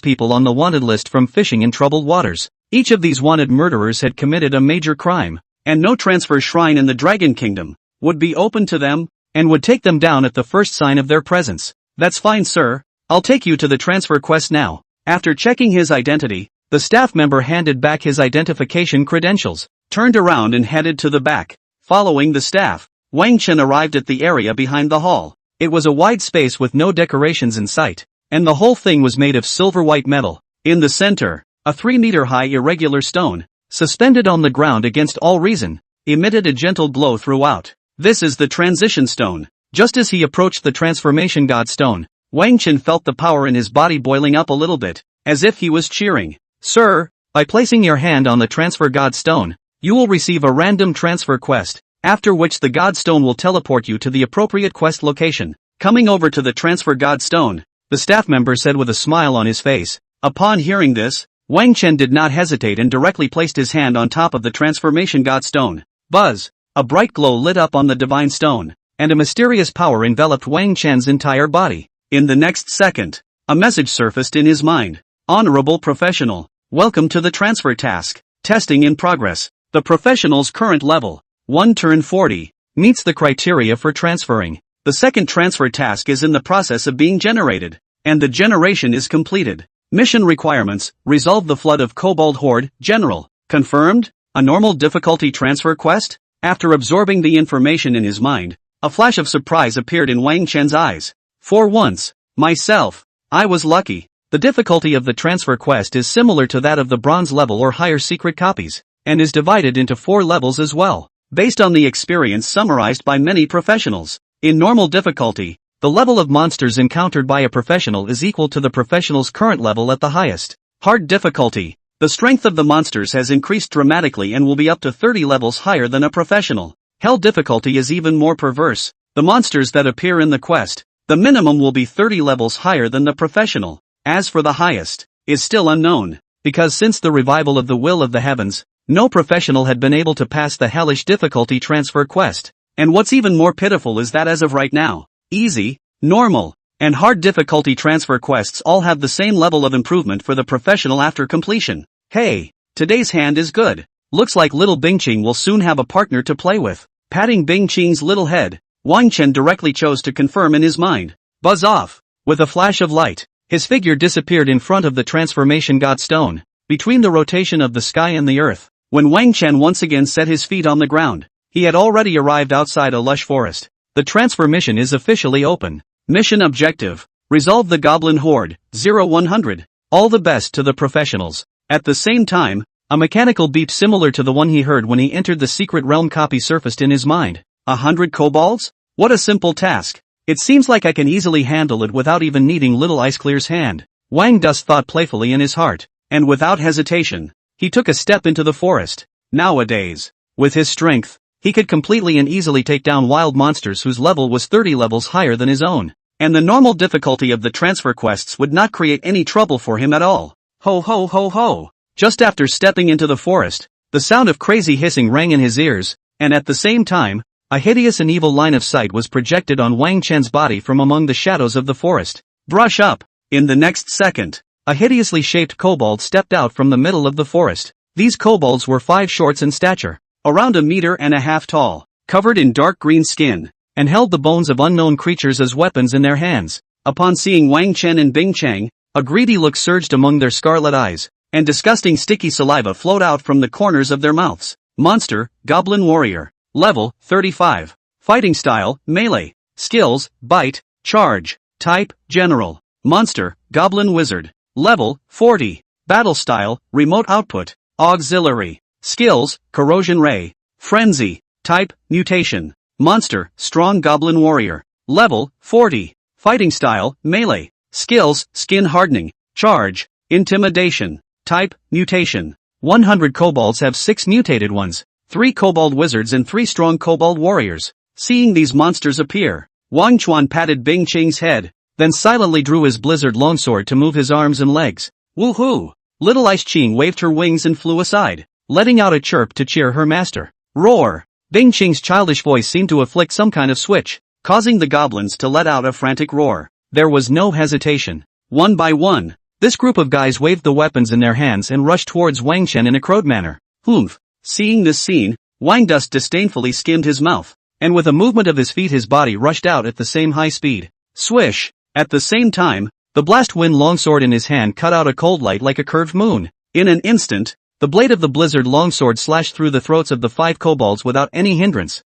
people on the wanted list from fishing in troubled waters. Each of these wanted murderers had committed a major crime, and no transfer shrine in the Dragon Kingdom would be open to them, and would take them down at the first sign of their presence. That's fine sir, I'll take you to the transfer quest now. After checking his identity, the staff member handed back his identification credentials, turned around and headed to the back. Following the staff, Wang Chen arrived at the area behind the hall. It was a wide space with no decorations in sight, and the whole thing was made of silver-white metal. In the center, a 3-meter-high irregular stone, suspended on the ground against all reason, emitted a gentle glow throughout. This is the transition stone. Just as he approached the transformation god stone, Wang Chen felt the power in his body boiling up a little bit, as if he was cheering. Sir, by placing your hand on the transfer god stone, you will receive a random transfer quest, after which the god stone will teleport you to the appropriate quest location. Coming over to the transfer god stone, the staff member said with a smile on his face. Upon hearing this, Wang Chen did not hesitate and directly placed his hand on top of the transformation god stone. Buzz! A bright glow lit up on the divine stone, and a mysterious power enveloped Wang Chen's entire body. In the next second, a message surfaced in his mind. Honorable professional, welcome to the transfer task. Testing in progress. The professional's current level, 1 turn 40, meets the criteria for transferring. The second transfer task is in the process of being generated, and the generation is completed. Mission requirements: resolve the flood of Kobold Horde. General. Confirmed? A normal difficulty transfer quest? After absorbing the information in his mind, a flash of surprise appeared in Wang Chen's eyes. For once, myself, I was lucky. The difficulty of the transfer quest is similar to that of the bronze level or higher secret copies, and is divided into 4 levels as well, based on the experience summarized by many professionals. In normal difficulty, the level of monsters encountered by a professional is equal to the professional's current level at the highest. Hard difficulty. The strength of the monsters has increased dramatically and will be up to 30 levels higher than a professional. Hell difficulty is even more perverse. The monsters that appear in the quest, the minimum will be 30 levels higher than the professional. As for the highest, is still unknown, because since the revival of the Will of the Heavens, no professional had been able to pass the hellish difficulty transfer quest. And what's even more pitiful is that as of right now, easy, normal, and hard difficulty transfer quests all have the same level of improvement for the professional after completion. Hey, today's hand is good. Looks like little Bingqing will soon have a partner to play with. Patting Bingqing's little head, Wang Chen directly chose to confirm in his mind. Buzz off. With a flash of light, his figure disappeared in front of the transformation god stone, between the rotation of the sky and the earth. When Wang Chen once again set his feet on the ground, he had already arrived outside a lush forest. The transformation is officially open. Mission objective: resolve the goblin horde, 0100. All the best to the professionals. At the same time, a mechanical beep similar to the one he heard when he entered the secret realm copy surfaced in his mind. 100 kobolds? What a simple task. It seems like I can easily handle it without even needing little Ice Clear's hand. Wang Dus thought playfully in his heart, and without hesitation, he took a step into the forest. Nowadays, with his strength, he could completely and easily take down wild monsters whose level was 30 levels higher than his own. And the normal difficulty of the transfer quests would not create any trouble for him at all. Ho ho ho ho! Just after stepping into the forest, the sound of crazy hissing rang in his ears, and at the same time, a hideous and evil line of sight was projected on Wang Chen's body from among the shadows of the forest. Brush up! In the next second, a hideously shaped kobold stepped out from the middle of the forest. These kobolds were 5 shorts in stature, around 1.5 meters tall, covered in dark green skin, and held the bones of unknown creatures as weapons in their hands. Upon seeing Wang Chen and Bing Chang, a greedy look surged among their scarlet eyes, and disgusting sticky saliva flowed out from the corners of their mouths. Monster, Goblin Warrior. Level, 35. Fighting style, melee. Skills, bite, charge. Type, general. Monster, Goblin Wizard. Level, 40. Battle style, remote output, auxiliary. Skills, corrosion ray. Frenzy. Type, mutation. Monster, strong Goblin Warrior. Level, 40. Fighting style, melee. Skills, skin hardening. Charge, intimidation. Type, mutation. 100 kobolds have 6 mutated ones. 3 kobold wizards and 3 strong kobold warriors. Seeing these monsters appear, Wang Chuan patted Bing Qing's head, then silently drew his blizzard longsword to move his arms and legs. Woohoo! Little Ice Qing waved her wings and flew aside, letting out a chirp to cheer her master. Roar! Bing Qing's childish voice seemed to afflict some kind of switch, causing the goblins to let out a frantic roar. There was no hesitation. One by one, this group of guys waved the weapons in their hands and rushed towards Wang Chen in a crowed manner. Humph! Seeing this scene, Wang Dus disdainfully skimmed his mouth, and with a movement of his feet his body rushed out at the same high speed. Swish! At the same time, the blast wind longsword in his hand cut out a cold light like a curved moon. In an instant, the blade of the blizzard longsword slashed through the throats of the 5 kobolds without any hindrance.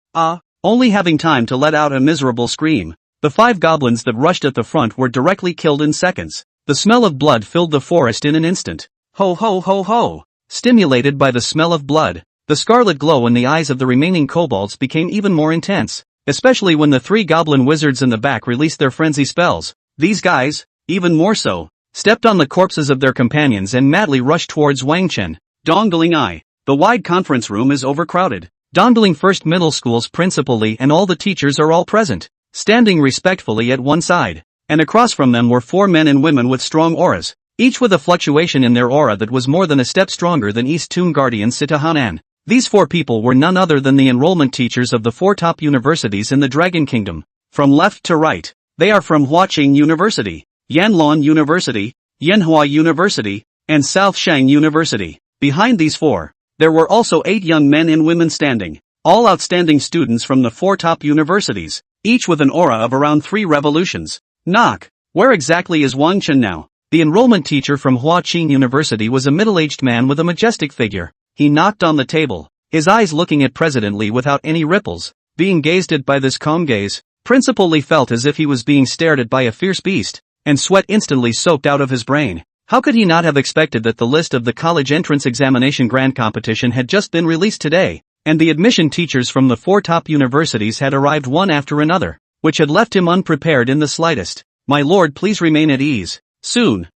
Only having time to let out a miserable scream. The 5 goblins that rushed at the front were directly killed in seconds. The smell of blood filled the forest in an instant. Ho ho ho ho! Stimulated by the smell of blood, the scarlet glow in the eyes of the remaining kobolds became even more intense, especially when the 3 goblin wizards in the back released their frenzy spells. These guys, even more so, stepped on the corpses of their companions and madly rushed towards Wang Chen. Dongling Eye. The wide conference room is overcrowded. Dongling First Middle School's principal Li and all the teachers are all present, standing respectfully at one side, and across from them were 4 men and women with strong auras, each with a fluctuation in their aura that was more than a step stronger than East Toon Guardian Sitahanan. These 4 people were none other than the enrollment teachers of the 4 top universities in the Dragon Kingdom. From left to right, they are from Huaqing University, Yanlong University, Yanhua University, and South Shang University. Behind these 4, there were also 8 young men and women standing, all outstanding students from the 4 top universities, each with an aura of around 3 revolutions. Knock! Where exactly is Wang Chen now? The enrollment teacher from Huaqing University was a middle-aged man with a majestic figure. He knocked on the table, his eyes looking at President Li without any ripples. Being gazed at by this calm gaze, Principal Li felt as if he was being stared at by a fierce beast, and sweat instantly soaked out of his brain. How could he not have expected that the list of the college entrance examination grand competition had just been released today, and the admission teachers from the 4 top universities had arrived one after another, which had left him unprepared in the slightest. My lord, please remain at ease. Soon.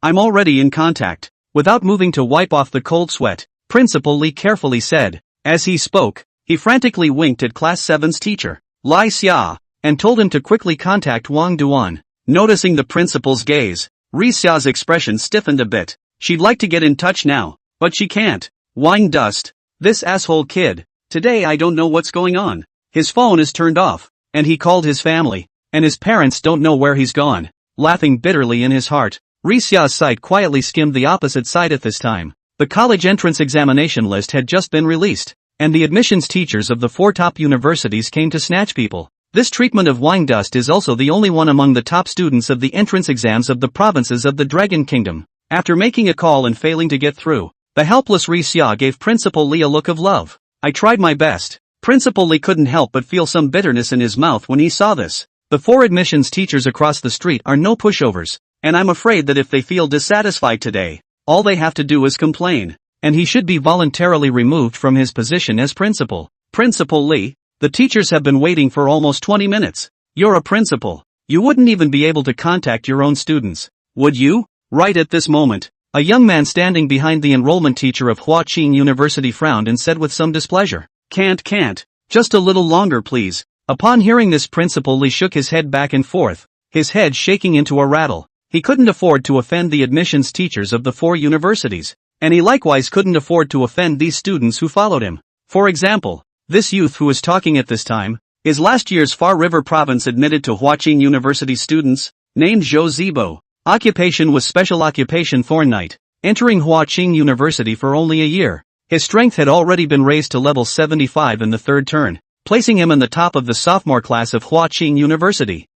I'm already in contact. Without moving to wipe off the cold sweat, Principal Li carefully said. As he spoke, He frantically winked at Class 7's teacher, Lai Xia, and told him to quickly contact Wang Duan. Noticing the principal's gaze, Ri Xia's expression stiffened a bit. She'd like to get in touch now, but she can't. Wang Dust. This asshole kid. Today I don't know what's going on. His phone is turned off, and he called his family, and his parents don't know where he's gone. Laughing bitterly in his heart, Ri Xia's sight quietly skimmed the opposite side at this time. The college entrance examination list had just been released, and the admissions teachers of the 4 top universities came to snatch people. This treatment of Wang Dust is also the only one among the top students of the entrance exams of the provinces of the Dragon Kingdom. After making a call and failing to get through, the helpless Ri Xia gave Principal Li a look of love. I tried my best. Principal Li couldn't help but feel some bitterness in his mouth when he saw this. The 4 admissions teachers across the street are no pushovers, and I'm afraid that if they feel dissatisfied today, all they have to do is complain, and he should be voluntarily removed from his position as principal. Principal Li, the teachers have been waiting for almost 20 minutes. You're a principal. You wouldn't even be able to contact your own students, would you? Right at this moment, a young man standing behind the enrollment teacher of Huaqing University frowned and said with some displeasure, Can't. Just a little longer please. Upon hearing this, Principal Li shook his head back and forth, his head shaking into a rattle. He couldn't afford to offend the admissions teachers of the 4 universities, and he likewise couldn't afford to offend these students who followed him. For example, this youth who is talking at this time, is last year's Far River Province admitted to Huaqing University students, named Zhou Zibo. Occupation was Special Occupation Thorn Knight, entering Huaqing University for only a year. His strength had already been raised to level 75 in the 3rd turn, placing him in the top of the sophomore class of Huaqing University.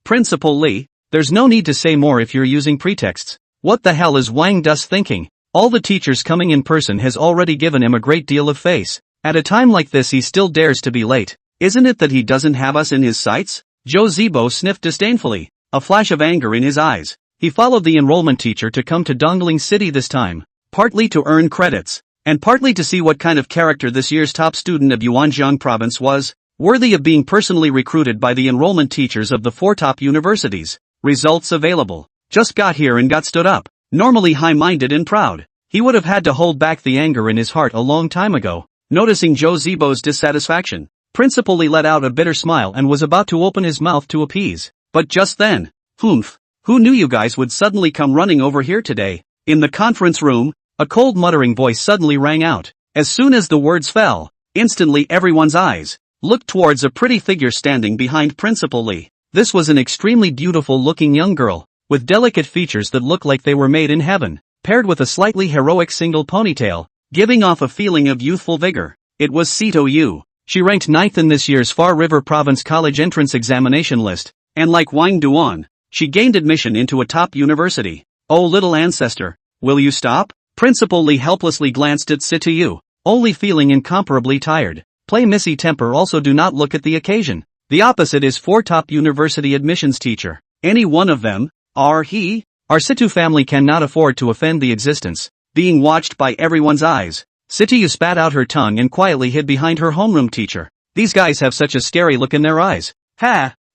Principal Li, there's no need to say more if you're using pretexts. What the hell is Wang Dust thinking? All the teachers coming in person has already given him a great deal of face. At a time like this he still dares to be late. Isn't it that he doesn't have us in his sights? Zhou Zibo sniffed disdainfully, a flash of anger in his eyes. He followed the enrollment teacher to come to Dongling City this time, partly to earn credits, and partly to see what kind of character this year's top student of Yuanjiang province was, worthy of being personally recruited by the enrollment teachers of the 4 top universities. Results available. Just got here and got stood up. Normally high-minded and proud, he would have had to hold back the anger in his heart a long time ago. Noticing Zhou Zibo's dissatisfaction, Principal Li let out a bitter smile and was about to open his mouth to appease. But just then, who knew you guys would suddenly come running over here today? In the conference room, a cold muttering voice suddenly rang out. As soon as the words fell, instantly everyone's eyes looked towards a pretty figure standing behind Principal Li. This was an extremely beautiful-looking young girl, with delicate features that looked like they were made in heaven, paired with a slightly heroic single ponytail, giving off a feeling of youthful vigor. It was Sito Yu. She ranked 9th in this year's Far River Province College entrance examination list, and like Wang Duan, she gained admission into a top university. Oh little ancestor, will you stop? Principal Li helplessly glanced at Sito Yu, only feeling incomparably tired. Play Missy temper. Also do not look at the occasion. The opposite is 4 top university admissions teacher. Any one of them, our Situ family cannot afford to offend the existence, being watched by everyone's eyes. Situ spat out her tongue and quietly hid behind her homeroom teacher. These guys have such a scary look in their eyes.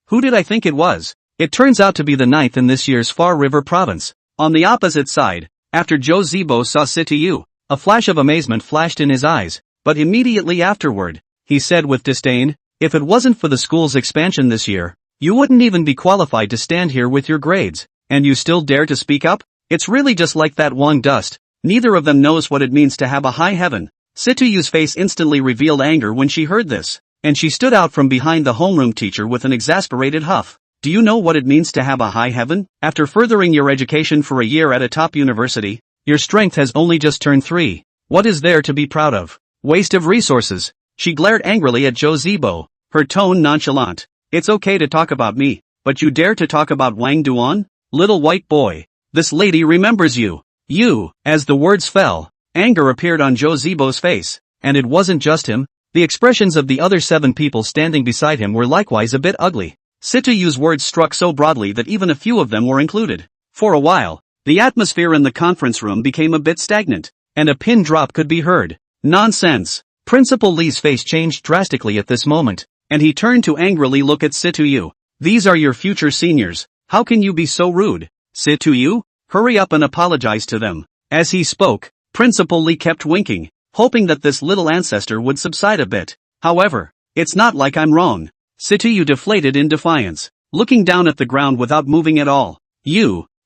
Who did I think it was? It turns out to be the 9th in this year's Far River Province. On the opposite side, after Zhou Zibo saw Situ, a flash of amazement flashed in his eyes, but immediately afterward, he said with disdain, if it wasn't for the school's expansion this year, you wouldn't even be qualified to stand here with your grades, and you still dare to speak up? It's really just like that Wang Dust. Neither of them knows what it means to have a high heaven. Situyu's face instantly revealed anger when she heard this, and she stood out from behind the homeroom teacher with an exasperated huff. Do you know what it means to have a high heaven? After furthering your education for a year at a top university, your strength has only just turned 3. What is there to be proud of? Waste of resources. She glared angrily at Zhou Zibo, her tone nonchalant. It's okay to talk about me, but you dare to talk about Wang Duan? Little white boy. This lady remembers you. As the words fell, anger appeared on Zhou Zibo's face, and it wasn't just him. The expressions of the other 7 people standing beside him were likewise a bit ugly. Situyu's words struck so broadly that even a few of them were included. For a while, the atmosphere in the conference room became a bit stagnant, and a pin drop could be heard. Nonsense. Principal Li's face changed drastically at this moment, and he turned to angrily look at Situyu. These are your future seniors. How can you be so rude? Situyu, hurry up and apologize to them. As he spoke, Principal Li kept winking, hoping that this little ancestor would subside a bit. However, it's not like I'm wrong. Sityu deflated in defiance, looking down at the ground without moving at all.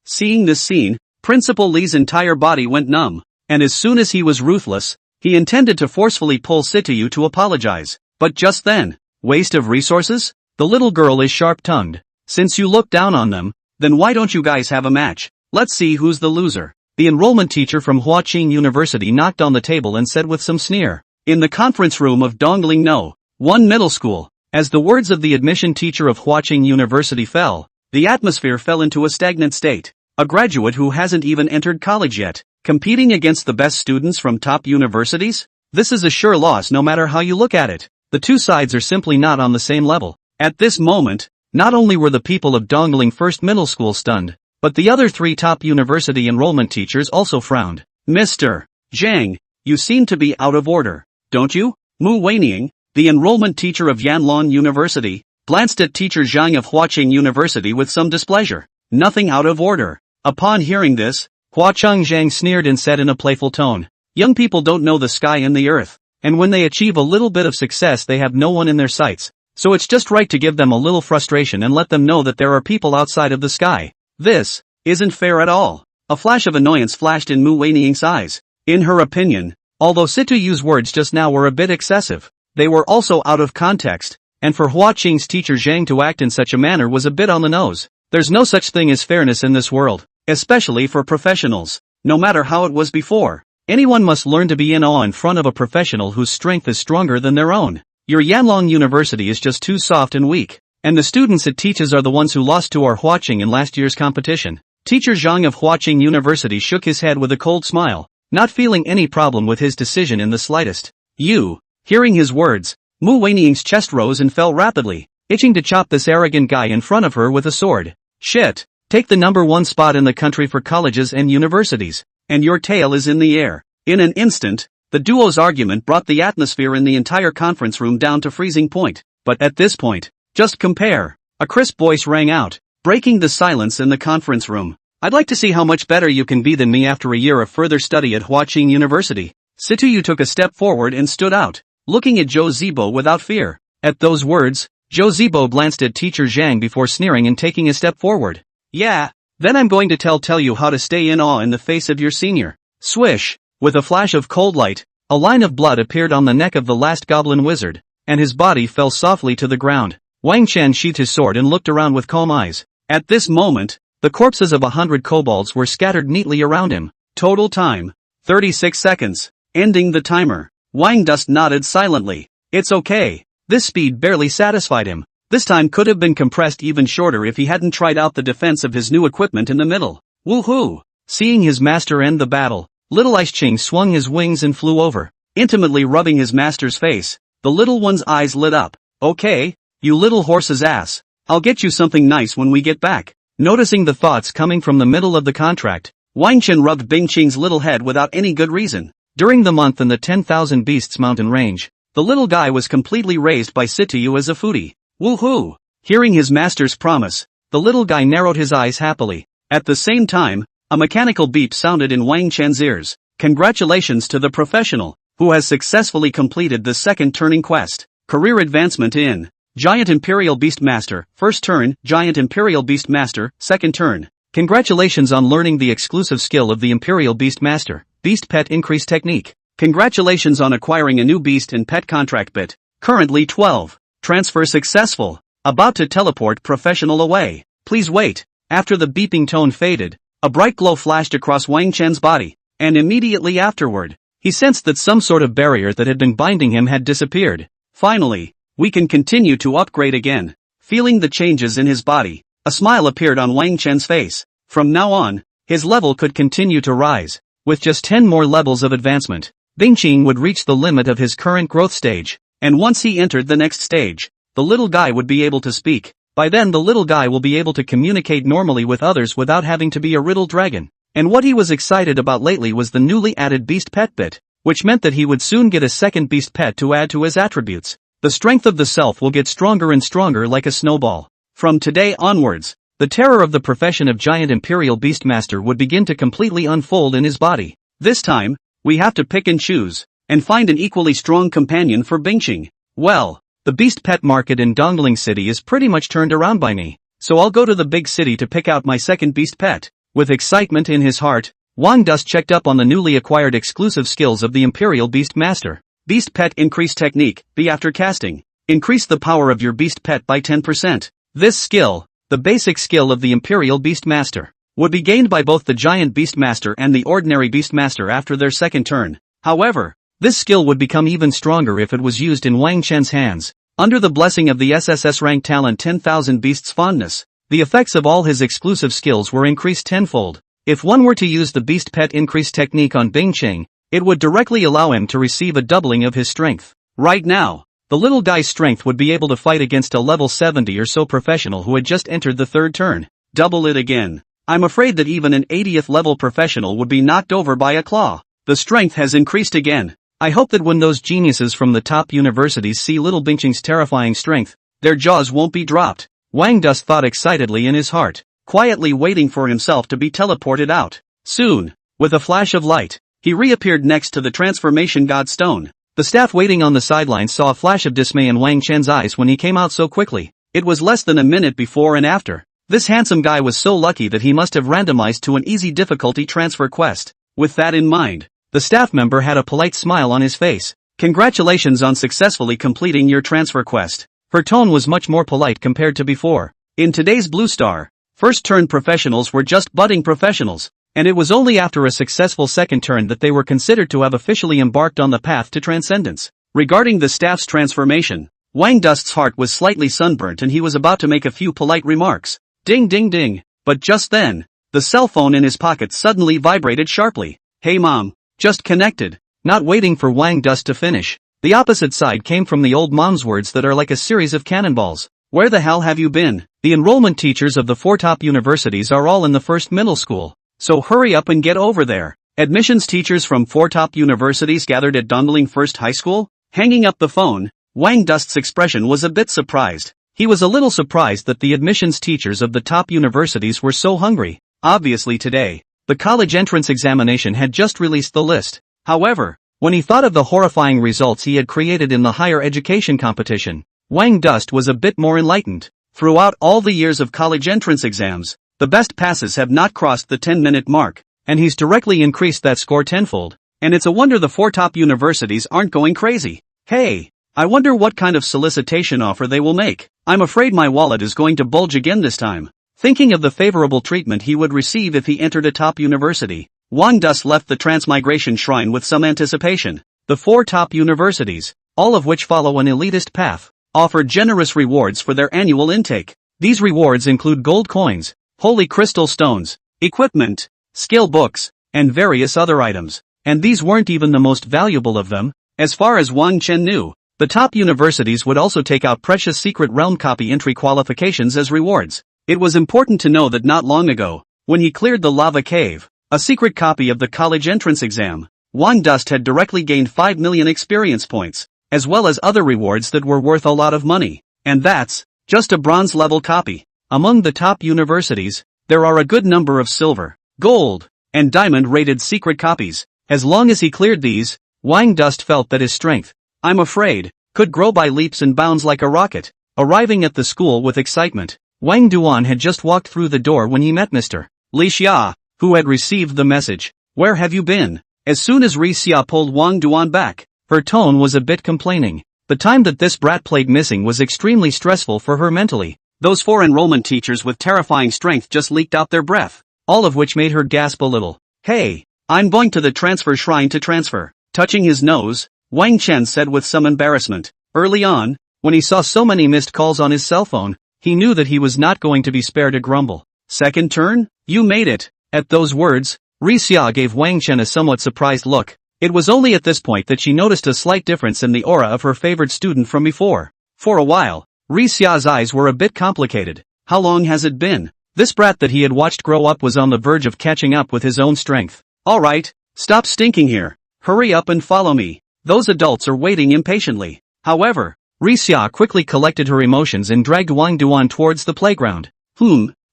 Seeing this scene, Principal Lee's entire body went numb, and as soon as he was ruthless, he intended to forcefully pull Sityu to apologize. But just then, waste of resources? The little girl is sharp-tongued. Since you look down on them, then why don't you guys have a match? Let's see who's the loser. The enrollment teacher from Huaqing University knocked on the table and said with some sneer. In the conference room of Dongling No. 1 Middle School, as the words of the admission teacher of Huaqing University fell, the atmosphere fell into a stagnant state. A graduate who hasn't even entered college yet, competing against the best students from top universities? This is a sure loss no matter how you look at it. The two sides are simply not on the same level. At this moment, not only were the people of Dongling First Middle School stunned, but the other three top university enrollment teachers also frowned. Mr. Zhang, you seem to be out of order, don't you? Mu Weining, the enrollment teacher of Yanlong University, glanced at teacher Zhang of Huaqing University with some displeasure. Nothing out of order. Upon hearing this, Huaqing Zhang sneered and said in a playful tone, young people don't know the sky and the earth, and when they achieve a little bit of success they have no one in their sights, so it's just right to give them a little frustration and let them know that there are people outside of the sky. This isn't fair at all. A flash of annoyance flashed in Mu Weiniang's eyes. In her opinion, although Situyu's words just now were a bit excessive, they were also out of context, and for Huaqing's teacher Zhang to act in such a manner was a bit on the nose. There's no such thing as fairness in this world, especially for professionals. No matter how it was before, anyone must learn to be in awe in front of a professional whose strength is stronger than their own. Your Yanlong University is just too soft and weak, and the students it teaches are the ones who lost to our Huaqing in last year's competition. Teacher Zhang of Huaqing University shook his head with a cold smile, not feeling any problem with his decision in the slightest. Hearing his words, Mu Weiniang's chest rose and fell rapidly, itching to chop this arrogant guy in front of her with a sword. Shit, take the #1 spot in the country for colleges and universities, and your tail is in the air. In an instant, the duo's argument brought the atmosphere in the entire conference room down to freezing point. But at this point, just compare. A crisp voice rang out, breaking the silence in the conference room. I'd like to see how much better you can be than me after a year of further study at Huaqing University. Situyu took a step forward and stood out, looking at Zhou Zibo without fear. At those words, Zhou Zibo glanced at teacher Zhang before sneering and taking a step forward. Yeah, then I'm going to tell you how to stay in awe in the face of your senior. Swish, with a flash of cold light, a line of blood appeared on the neck of the last goblin wizard, and his body fell softly to the ground. Wang Chen sheathed his sword and looked around with calm eyes. At this moment, the corpses of 100 kobolds were scattered neatly around him. Total time, 36 seconds. Ending the timer. Wang Dust nodded silently. It's okay. This speed barely satisfied him. This time could have been compressed even shorter if he hadn't tried out the defense of his new equipment in the middle. Woohoo! Seeing his master end the battle, Little Ice Ching swung his wings and flew over, intimately rubbing his master's face. The little one's eyes lit up. Okay, you little horse's ass. I'll get you something nice when we get back. Noticing the thoughts coming from the middle of the contract, Wang Chen rubbed Bing Qing's little head without any good reason. During the month in the 10,000 Beasts mountain range, the little guy was completely raised by Situyu as a foodie. Woohoo! Hearing his master's promise, the little guy narrowed his eyes happily. At the same time, a mechanical beep sounded in Wang Chen's ears. Congratulations to the professional, who has successfully completed the second turning quest. Career advancement in Giant Imperial Beast Master, first turn, Giant Imperial Beast Master, second turn. Congratulations on learning the exclusive skill of the Imperial Beast Master, Beast Pet Increase Technique. Congratulations on acquiring a new beast and pet contract bit. Currently 12. Transfer successful. About to teleport professional away. Please wait. After the beeping tone faded, a bright glow flashed across Wang Chen's body, and immediately afterward, he sensed that some sort of barrier that had been binding him had disappeared. Finally, we can continue to upgrade again. Feeling the changes in his body, a smile appeared on Wang Chen's face. From now on, his level could continue to rise. With just 10 more levels of advancement, Bing Qing would reach the limit of his current growth stage, and once he entered the next stage, the little guy would be able to speak. By then the little guy will be able to communicate normally with others without having to be a riddle dragon. And what he was excited about lately was the newly added beast pet bit, which meant that he would soon get a second beast pet to add to his attributes. The strength of the self will get stronger and stronger like a snowball. From today onwards, the terror of the profession of Giant Imperial Beastmaster would begin to completely unfold in his body. This time, we have to pick and choose. and find an equally strong companion for Bingqing. Well, the beast pet market in Dongling City is pretty much turned around by me, so I'll go to the big city to pick out my second beast pet. With excitement in his heart, Wang Dust checked up on the newly acquired exclusive skills of the Imperial Beast Master. Beast Pet Increase Technique, the After Casting. Increase the power of your beast pet by 10%. This skill, the basic skill of the Imperial Beast Master, would be gained by both the Giant Beast Master and the Ordinary Beast Master after their second turn. However, this skill would become even stronger if it was used in Wang Chen's hands. Under the blessing of the SSS rank talent 10,000 Beasts Fondness, the effects of all his exclusive skills were increased tenfold. If one were to use the Beast Pet Increase technique on Bingqing, it would directly allow him to receive a doubling of his strength. Right now, the little guy's strength would be able to fight against a level 70 or so professional who had just entered the third turn. Double it again. I'm afraid that even an 80th level professional would be knocked over by a claw. The strength has increased again. I hope that when those geniuses from the top universities see little Bingqing's terrifying strength, their jaws won't be dropped. Wang Dust thought excitedly in his heart, quietly waiting for himself to be teleported out. Soon, with a flash of light, he reappeared next to the transformation god stone. The staff waiting on the sidelines saw a flash of dismay in Wang Chen's eyes when he came out so quickly. It was less than a minute before and after. This handsome guy was so lucky that he must have randomized to an easy difficulty transfer quest. With that in mind, the staff member had a polite smile on his face. Congratulations on successfully completing your transfer quest. Her tone was much more polite compared to before. In today's Blue Star, first-turn professionals were just budding professionals, and it was only after a successful second turn that they were considered to have officially embarked on the path to transcendence. Regarding the staff's transformation, Wang Dust's heart was slightly sunburnt and he was about to make a few polite remarks. Ding ding ding, but just then, the cell phone in his pocket suddenly vibrated sharply. Hey mom, just connected. Not waiting for Wang Dust to finish, the opposite side came from the old mom's words that are like a series of cannonballs. Where the hell have you been? The enrollment teachers of the 4 top universities are all in the first middle school, so hurry up and get over there. Admissions teachers from 4 top universities gathered at Dongling First High School? Hanging up the phone, Wang Dust's expression was a bit surprised. He was a little surprised that the admissions teachers of the top universities were so hungry. Obviously today, the college entrance examination had just released the list. However, when he thought of the horrifying results he had created in the higher education competition, Wang Dust was a bit more enlightened. Throughout all the years of college entrance exams, the best passes have not crossed the 10-minute mark, and he's directly increased that score tenfold. And it's a wonder the 4 top universities aren't going crazy. Hey, I wonder what kind of solicitation offer they will make. I'm afraid my wallet is going to bulge again this time. Thinking of the favorable treatment he would receive if he entered a top university, Wang Dust left the Transmigration Shrine with some anticipation. The 4 top universities, all of which follow an elitist path, offer generous rewards for their annual intake. These rewards include gold coins, holy crystal stones, equipment, skill books, and various other items. And these weren't even the most valuable of them. As far as Wang Chen knew, the top universities would also take out precious secret realm copy entry qualifications as rewards. It was important to know that not long ago, when he cleared the lava cave, a secret copy of the college entrance exam, Wang Dust had directly gained 5 million experience points, as well as other rewards that were worth a lot of money. And that's just a bronze level copy. Among the top universities, there are a good number of silver, gold, and diamond rated secret copies. As long as he cleared these, Wang Dust felt that his strength, I'm afraid, could grow by leaps and bounds like a rocket. Arriving at the school with excitement, Wang Duan had just walked through the door when he met Mr. Li Xia, who had received the message. Where have you been? As soon as Li Xia pulled Wang Duan back, her tone was a bit complaining. The time that this brat played missing was extremely stressful for her mentally. Those 4 enrollment teachers with terrifying strength just leaked out their breath, all of which made her gasp a little. Hey, I'm going to the transfer shrine to transfer. Touching his nose, Wang Chen said with some embarrassment. Early on, when he saw so many missed calls on his cell phone, he knew that he was not going to be spared a grumble. Second turn? You made it. At those words, Li Xia gave Wang Chen a somewhat surprised look. It was only at this point that she noticed a slight difference in the aura of her favored student from before. For a while, Li Xia's eyes were a bit complicated. How long has it been? This brat that he had watched grow up was on the verge of catching up with his own strength. Alright, stop stinking here. Hurry up and follow me. Those adults are waiting impatiently. However, Li Xia quickly collected her emotions and dragged Wang Duan towards the playground.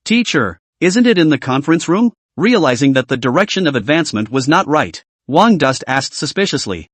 Teacher, isn't it in the conference room? Realizing that the direction of advancement was not right, Wang Dust asked suspiciously.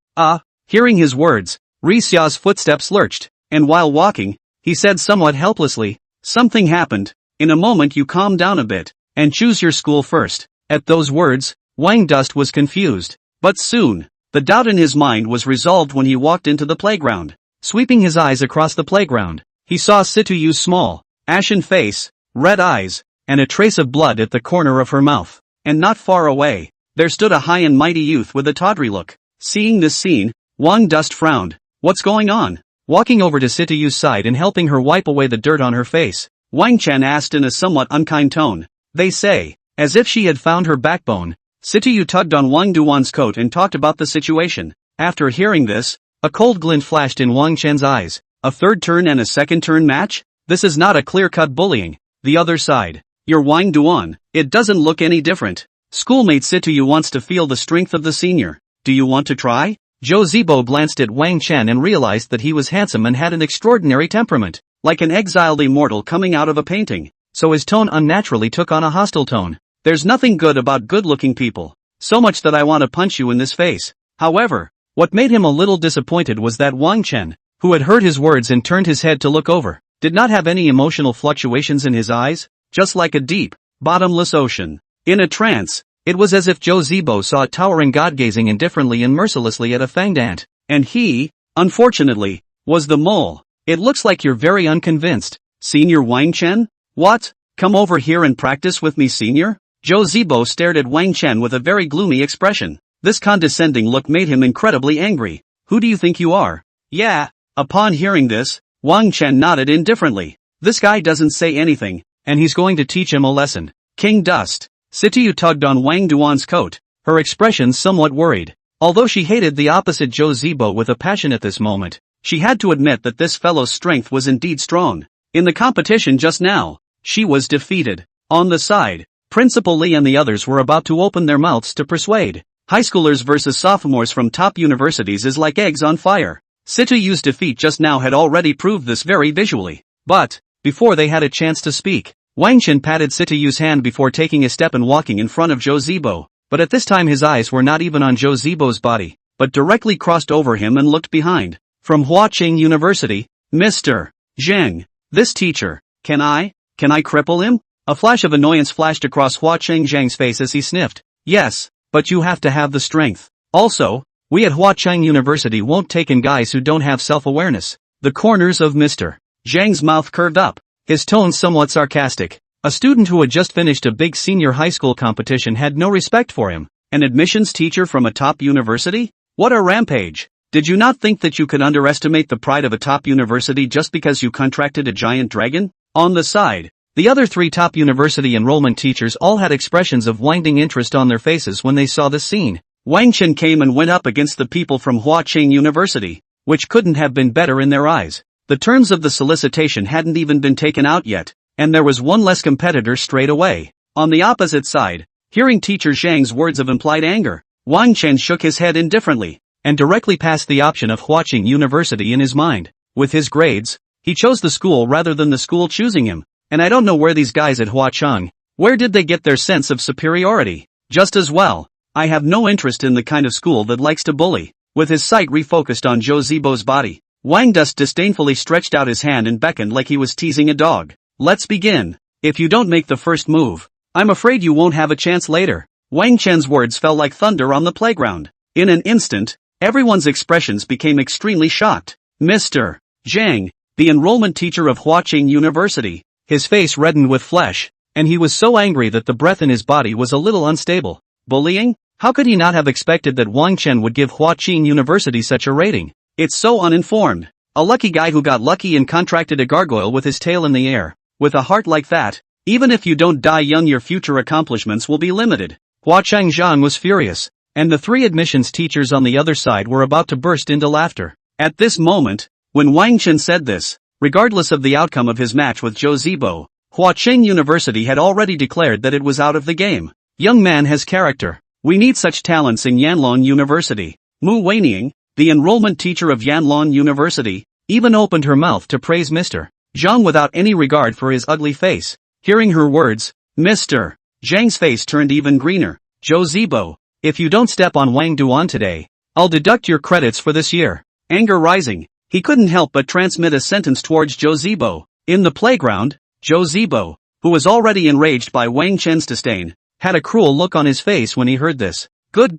Hearing his words, Ri Xiao's footsteps lurched, and while walking, he said somewhat helplessly, "Something happened. In a moment you calm down a bit, and choose your school first." At those words, Wang Dust was confused. But soon, the doubt in his mind was resolved when he walked into the playground. Sweeping his eyes across the playground, he saw Situyu's small, ashen face, red eyes, and a trace of blood at the corner of her mouth. And not far away, there stood a high and mighty youth with a tawdry look. Seeing this scene, Wang Dust frowned. "What's going on?" Walking over to Situyu's side and helping her wipe away the dirt on her face, Wang Chen asked in a somewhat unkind tone. "They say," as if she had found her backbone, Situyu tugged on Wang Duan's coat and talked about the situation. After hearing this, a cold glint flashed in Wang Chen's eyes. A third turn and a second turn match? This is not a clear-cut bullying. The other side. You're Wang Duan. It doesn't look any different. Schoolmate Situyu wants to feel the strength of the senior. Do you want to try? Zhou Zibo glanced at Wang Chen and realized that he was handsome and had an extraordinary temperament, like an exiled immortal coming out of a painting, so his tone unnaturally took on a hostile tone. "There's nothing good about good-looking people. So much that I want to punch you in this face." However, what made him a little disappointed was that Wang Chen, who had heard his words and turned his head to look over, did not have any emotional fluctuations in his eyes, just like a deep, bottomless ocean. In a trance, it was as if Zhou Zibo saw a towering god gazing indifferently and mercilessly at a fanged ant. And he, unfortunately, was the mole. "It looks like you're very unconvinced, Senior Wang Chen? What? Come over here and practice with me, Senior?" Zhou Zibo stared at Wang Chen with a very gloomy expression. This condescending look made him incredibly angry. "Who do you think you are?" "Yeah." Upon hearing this, Wang Chen nodded indifferently. This guy doesn't say anything, and he's going to teach him a lesson. King Dust. Situyu tugged on Wang Duan's coat, her expression somewhat worried. Although she hated the opposite Zhou Zibo with a passion at this moment, she had to admit that this fellow's strength was indeed strong. In the competition just now, she was defeated. On the side, Principal Li and the others were about to open their mouths to persuade. High schoolers versus sophomores from top universities is like eggs on fire. Situyu's defeat just now had already proved this very visually. But, before they had a chance to speak, Wang Chen patted Situyu's hand before taking a step and walking in front of Zhou Zibo. But at this time his eyes were not even on Zhou Zibo's body, but directly crossed over him and looked behind. From Huaqing University, Mr. Zheng, this teacher, can I cripple him? A flash of annoyance flashed across Huaqing Zheng's face as he sniffed. "Yes, but you have to have the strength. Also, we at Huaqing University won't take in guys who don't have self-awareness." The corners of Mr. Zheng's mouth curved up, his tone somewhat sarcastic. A student who had just finished a big senior high school competition had no respect for him. An admissions teacher from a top university? What a rampage. Did you not think that you could underestimate the pride of a top university just because you contracted a giant dragon? On the side, the other three top university enrollment teachers all had expressions of winding interest on their faces when they saw this scene. Wang Chen came and went up against the people from Huaqing University, which couldn't have been better in their eyes. The terms of the solicitation hadn't even been taken out yet, and there was one less competitor straight away. On the opposite side, hearing teacher Zhang's words of implied anger, Wang Chen shook his head indifferently, and directly passed the option of Huaqing University in his mind. With his grades, he chose the school rather than the school choosing him. And I don't know where these guys at Huaqing, where did they get their sense of superiority? Just as well, I have no interest in the kind of school that likes to bully. With his sight refocused on Zhou Zibo's body, Wang Dust disdainfully stretched out his hand and beckoned like he was teasing a dog. "Let's begin. If you don't make the first move, I'm afraid you won't have a chance later." Wang Chen's words fell like thunder on the playground. In an instant, everyone's expressions became extremely shocked. Mr. Zhang, the enrollment teacher of Huaqing University. His face reddened with flesh, and he was so angry that the breath in his body was a little unstable. Bullying? How could he not have expected that Wang Chen would give Huaqing University such a rating? It's so uninformed. A lucky guy who got lucky and contracted a gargoyle with his tail in the air. With a heart like that, even if you don't die young your future accomplishments will be limited. Huaqing Zhang was furious, and the three admissions teachers on the other side were about to burst into laughter. At this moment, when Wang Chen said this, regardless of the outcome of his match with Zhou Zibo, Huaqing University had already declared that it was out of the game. Young man has character. We need such talents in Yanlong University. Mu Weining, the enrollment teacher of Yanlong University, even opened her mouth to praise Mr. Zhang without any regard for his ugly face. Hearing her words, Mr. Zhang's face turned even greener. Zhou Zibo, if you don't step on Wang Duan today, I'll deduct your credits for this year. Anger rising, he couldn't help but transmit a sentence towards Josebo. In the playground, Josebo, who was already enraged by Wang Chen's disdain, had a cruel look on his face when he heard this. Good.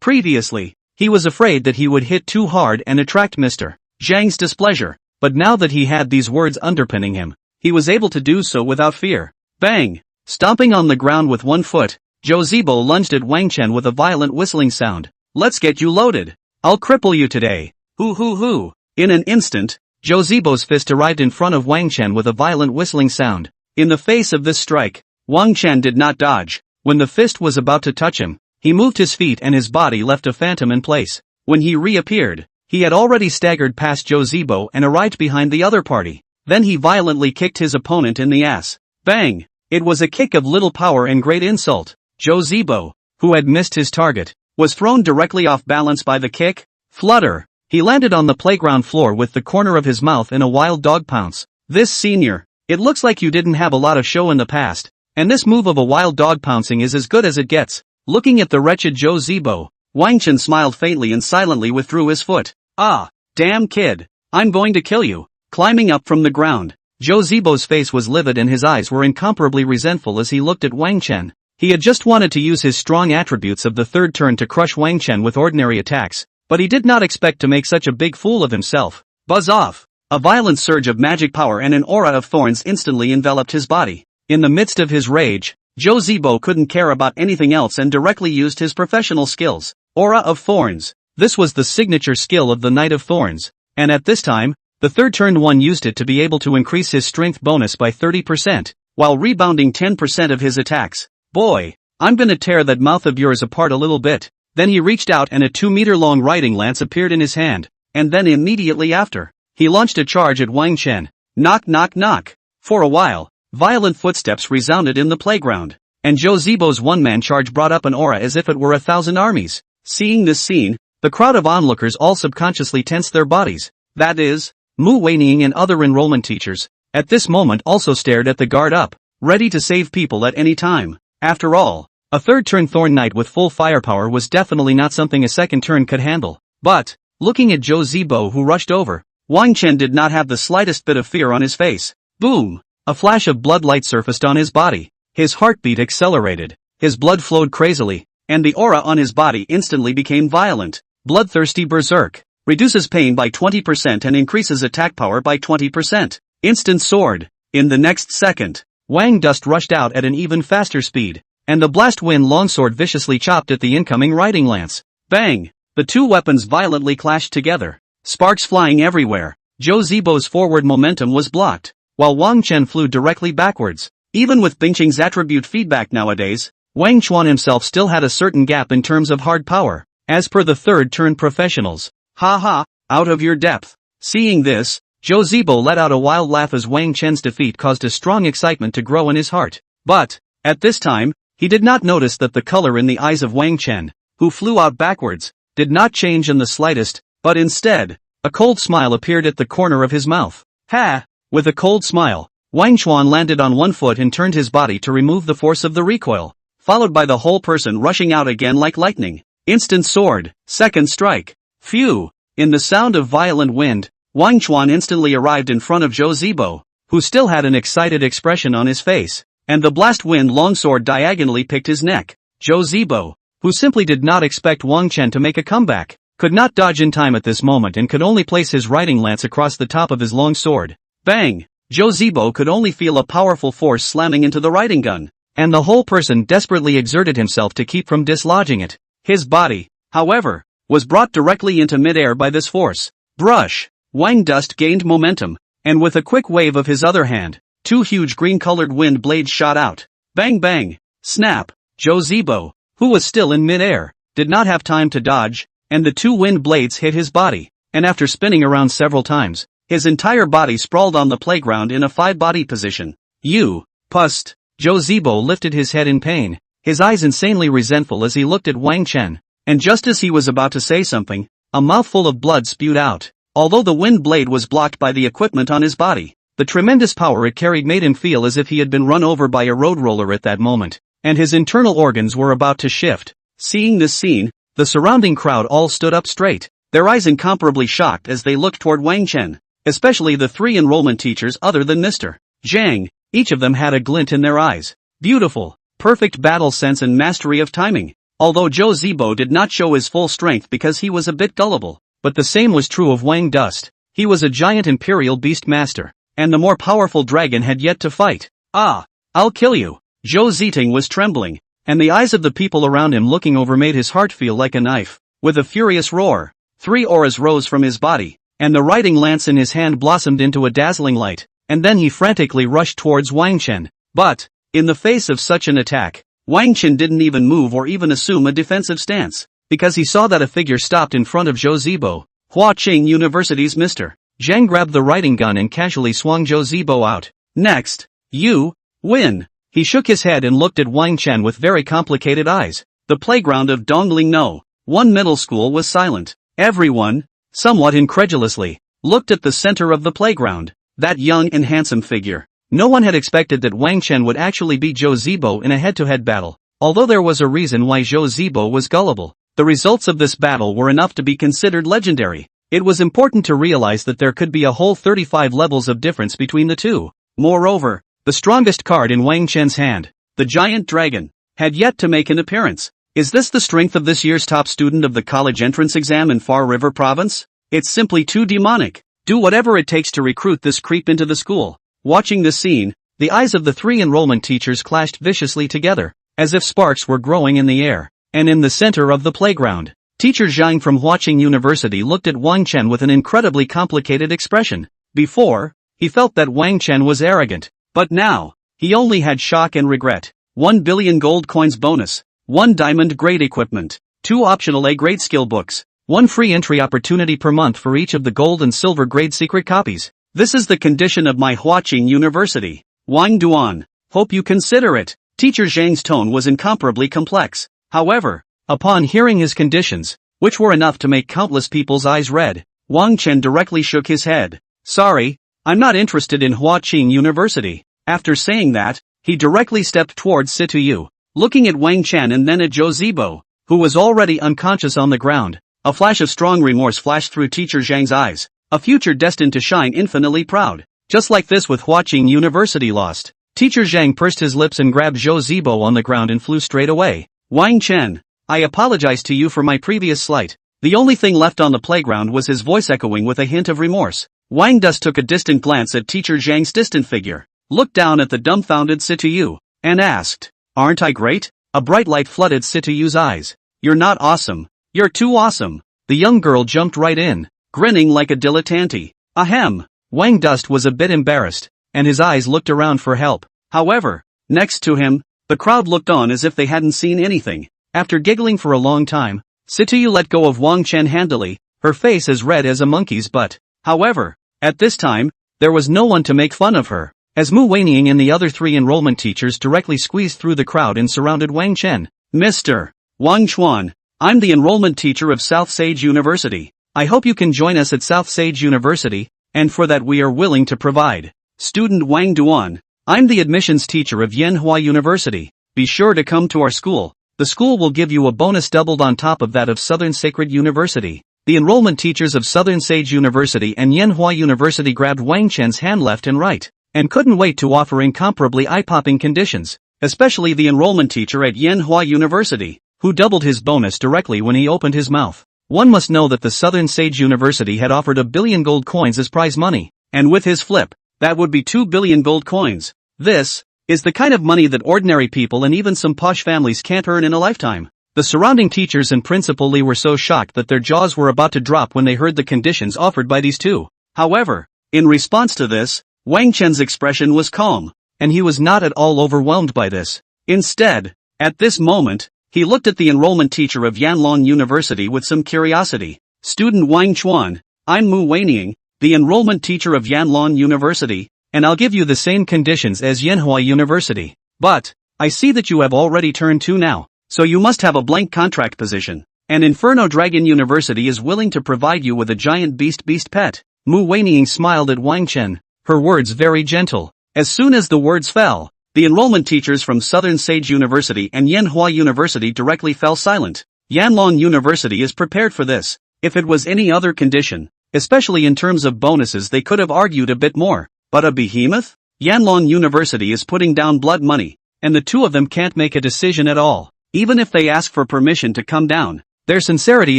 Previously, he was afraid that he would hit too hard and attract Mr. Zhang's displeasure, but now that he had these words underpinning him, he was able to do so without fear. Bang! Stomping on the ground with one foot, Josebo lunged at Wang Chen with a violent whistling sound. Let's get you loaded. I'll cripple you today. Hoo. In an instant, Josebo's fist arrived in front of Wang Chen with a violent whistling sound. In the face of this strike, Wang Chen did not dodge. When the fist was about to touch him, he moved his feet and his body left a phantom in place. When he reappeared, he had already staggered past Josebo and arrived behind the other party. Then he violently kicked his opponent in the ass. Bang! It was a kick of little power and great insult. Josebo, who had missed his target, was thrown directly off balance by the kick. Flutter! He landed on the playground floor with the corner of his mouth in a wild dog pounce. This senior, it looks like you didn't have a lot of show in the past, and this move of a wild dog pouncing is as good as it gets. Looking at the wretched Josebo, Wang Chen smiled faintly and silently withdrew his foot. Ah, damn kid, I'm going to kill you. Climbing up from the ground, Josebo's face was livid and his eyes were incomparably resentful as he looked at Wang Chen. He had just wanted to use his strong attributes of the third turn to crush Wang Chen with ordinary attacks, but he did not expect to make such a big fool of himself. Buzz off! A violent surge of magic power and an aura of thorns instantly enveloped his body. In the midst of his rage, Josebo couldn't care about anything else and directly used his professional skills. Aura of Thorns. This was the signature skill of the Knight of Thorns, and at this time, the third turn one used it to be able to increase his strength bonus by 30%, while rebounding 10% of his attacks. Boy, I'm gonna tear that mouth of yours apart a little bit. Then he reached out and a 2-meter-long riding lance appeared in his hand, and then immediately after, he launched a charge at Wang Chen. Knock. For a while, violent footsteps resounded in the playground, and Josebo's one-man charge brought up an aura as if it were 1,000 armies. Seeing this scene, the crowd of onlookers all subconsciously tensed their bodies. That is, Mu Weining and other enrollment teachers, at this moment also stared at the guard up, ready to save people at any time. After all, a third-turn Thorn Knight with full firepower was definitely not something a second turn could handle. But, looking at Josebo who rushed over, Wang Chen did not have the slightest bit of fear on his face. Boom! A flash of blood light surfaced on his body. His heartbeat accelerated, his blood flowed crazily, and the aura on his body instantly became violent. Bloodthirsty Berserk. Reduces pain by 20% and increases attack power by 20%. Instant sword. In the next second, Wang Dust rushed out at an even faster speed, and the blast wind longsword viciously chopped at the incoming riding lance. Bang! The two weapons violently clashed together, sparks flying everywhere. Josebo's forward momentum was blocked, while Wang Chen flew directly backwards. Even with Bingqing's attribute feedback nowadays, Wang Chuan himself still had a certain gap in terms of hard power, as per the third turn professionals. Ha, out of your depth. Seeing this, Josebo let out a wild laugh as Wang Chen's defeat caused a strong excitement to grow in his heart. But, at this time, he did not notice that the color in the eyes of Wang Chen, who flew out backwards, did not change in the slightest, but instead, a cold smile appeared at the corner of his mouth. Ha! With a cold smile, Wang Chuan landed on one foot and turned his body to remove the force of the recoil, followed by the whole person rushing out again like lightning. Instant sword, second strike. Phew! In the sound of violent wind, Wang Chuan instantly arrived in front of Josebo, who still had an excited expression on his face, and the blast wind longsword diagonally picked his neck. Josebo, who simply did not expect Wang Chen to make a comeback, could not dodge in time at this moment and could only place his riding lance across the top of his long sword. Bang! Josebo could only feel a powerful force slamming into the riding gun, and the whole person desperately exerted himself to keep from dislodging it. His body, however, was brought directly into midair by this force. Brush! Wang Dust gained momentum, and with a quick wave of his other hand, two huge green-colored wind blades shot out. Bang bang! Snap! Josebo, who was still in midair, did not have time to dodge, and the two wind blades hit his body, and after spinning around several times, his entire body sprawled on the playground in a five-body position. You, pust! Josebo lifted his head in pain, his eyes insanely resentful as he looked at Wang Chen, and just as he was about to say something, a mouthful of blood spewed out. Although the wind blade was blocked by the equipment on his body, the tremendous power it carried made him feel as if he had been run over by a road roller at that moment, and his internal organs were about to shift. Seeing this scene, The surrounding crowd all stood up straight, their eyes incomparably shocked as they looked toward Wang Chen, especially the 3 enrollment teachers other than Mr. Zhang. Each of them had a glint in their eyes. Beautiful, perfect battle sense and mastery of timing. Although Zhou Zibo did not show his full strength because he was a bit gullible, but the same was true of Wang Dust. He was a giant imperial beast master, and the more powerful dragon had yet to fight. Ah, I'll kill you. Zhou Ziting was trembling, and the eyes of the people around him looking over made his heart feel like a knife. With a furious roar, 3 auras rose from his body, and the riding lance in his hand blossomed into a dazzling light, and then he frantically rushed towards Wang Chen. But, in the face of such an attack, Wang Chen didn't even move or even assume a defensive stance, because he saw that a figure stopped in front of Zhou Zibo. Hua Qing University's Mr. Zhang grabbed the riding gun and casually swung Zhou Zibo out. Next, you win. He shook his head and looked at Wang Chen with very complicated eyes. The playground of Dongling No. 1 middle school was silent. Everyone, somewhat incredulously, looked at the center of the playground, that young and handsome figure. No one had expected that Wang Chen would actually beat Zhou Zibo in a head-to-head battle, although there was a reason why Zhou Zibo was gullible. The results of this battle were enough to be considered legendary. It was important to realize that there could be a whole 35 levels of difference between the two. Moreover, the strongest card in Wang Chen's hand, the giant dragon, had yet to make an appearance. Is this the strength of this year's top student of the college entrance exam in Far River Province? It's simply too demonic. Do whatever it takes to recruit this creep into the school. Watching this scene, the eyes of the 3 enrollment teachers clashed viciously together, as if sparks were growing in the air. And in the center of the playground, Teacher Zhang from Hua Qing University looked at Wang Chen with an incredibly complicated expression. Before, he felt that Wang Chen was arrogant, but now, he only had shock and regret. 1 billion gold coins bonus, 1 diamond grade equipment, 2 optional A-grade skill books, 1 free entry opportunity per month for each of the gold and silver grade secret copies. This is the condition of my Hua Qing University. Wang Duan, hope you consider it. Teacher Zhang's tone was incomparably complex. However, upon hearing his conditions, which were enough to make countless people's eyes red, Wang Chen directly shook his head. Sorry, I'm not interested in Hua Qing University. After saying that, he directly stepped towards Situyu, looking at Wang Chen and then at Zhou Zibo, who was already unconscious on the ground. A flash of strong remorse flashed through Teacher Zhang's eyes, a future destined to shine infinitely proud. Just like this with Hua Qing University lost, Teacher Zhang pursed his lips and grabbed Zhou Zibo on the ground and flew straight away. Wang Chen, I apologize to you for my previous slight. The only thing left on the playground was his voice echoing with a hint of remorse. Wang Dus took a distant glance at Teacher Zhang's distant figure, looked down at the dumbfounded Situyu, and asked, Aren't I great? A bright light flooded Situyu's eyes. You're not awesome. You're too awesome. The young girl jumped right in, grinning like a dilettante. Ahem. Wang Dust was a bit embarrassed, and his eyes looked around for help. However, next to him, the crowd looked on as if they hadn't seen anything. After giggling for a long time, Situyu let go of Wang Chen handily, her face as red as a monkey's butt. However, at this time, there was no one to make fun of her, as Mu Weining and the other 3 enrollment teachers directly squeezed through the crowd and surrounded Wang Chen. Mr. Wang Chuan, I'm the enrollment teacher of South Sage University. I hope you can join us at South Sage University, and for that we are willing to provide. Student Wang Duan, I'm the admissions teacher of Yanhua University. Be sure to come to our school. The school will give you a bonus doubled on top of that of Southern Sacred University. The enrollment teachers of Southern Sage University and Yanhua University grabbed Wang Chen's hand left and right, and couldn't wait to offer incomparably eye-popping conditions, especially the enrollment teacher at Yanhua University, who doubled his bonus directly when he opened his mouth. One must know that the Southern Sage University had offered 1 billion gold coins as prize money, and with his flip, that would be 2 billion gold coins. This is the kind of money that ordinary people and even some posh families can't earn in a lifetime. The surrounding teachers and Principal Li were so shocked that their jaws were about to drop when they heard the conditions offered by these two. However, in response to this, Wang Chen's expression was calm, and he was not at all overwhelmed by this. Instead, at this moment, he looked at the enrollment teacher of Yanlong University with some curiosity. Student Wang Chuan, I'm Mu Weining, the enrollment teacher of Yanlong University, and I'll give you the same conditions as Yanhua University. But, I see that you have already turned 2 now, so you must have a blank contract position. And Inferno Dragon University is willing to provide you with a giant beast pet. Mu Weining smiled at Wang Chen, her words very gentle. As soon as the words fell, the enrollment teachers from Southern Sage University and Yanhua University directly fell silent. Yanlong University is prepared for this. If it was any other condition, especially in terms of bonuses, they could have argued a bit more. But a behemoth? Yanlong University is putting down blood money, and the two of them can't make a decision at all. Even if they ask for permission to come down, their sincerity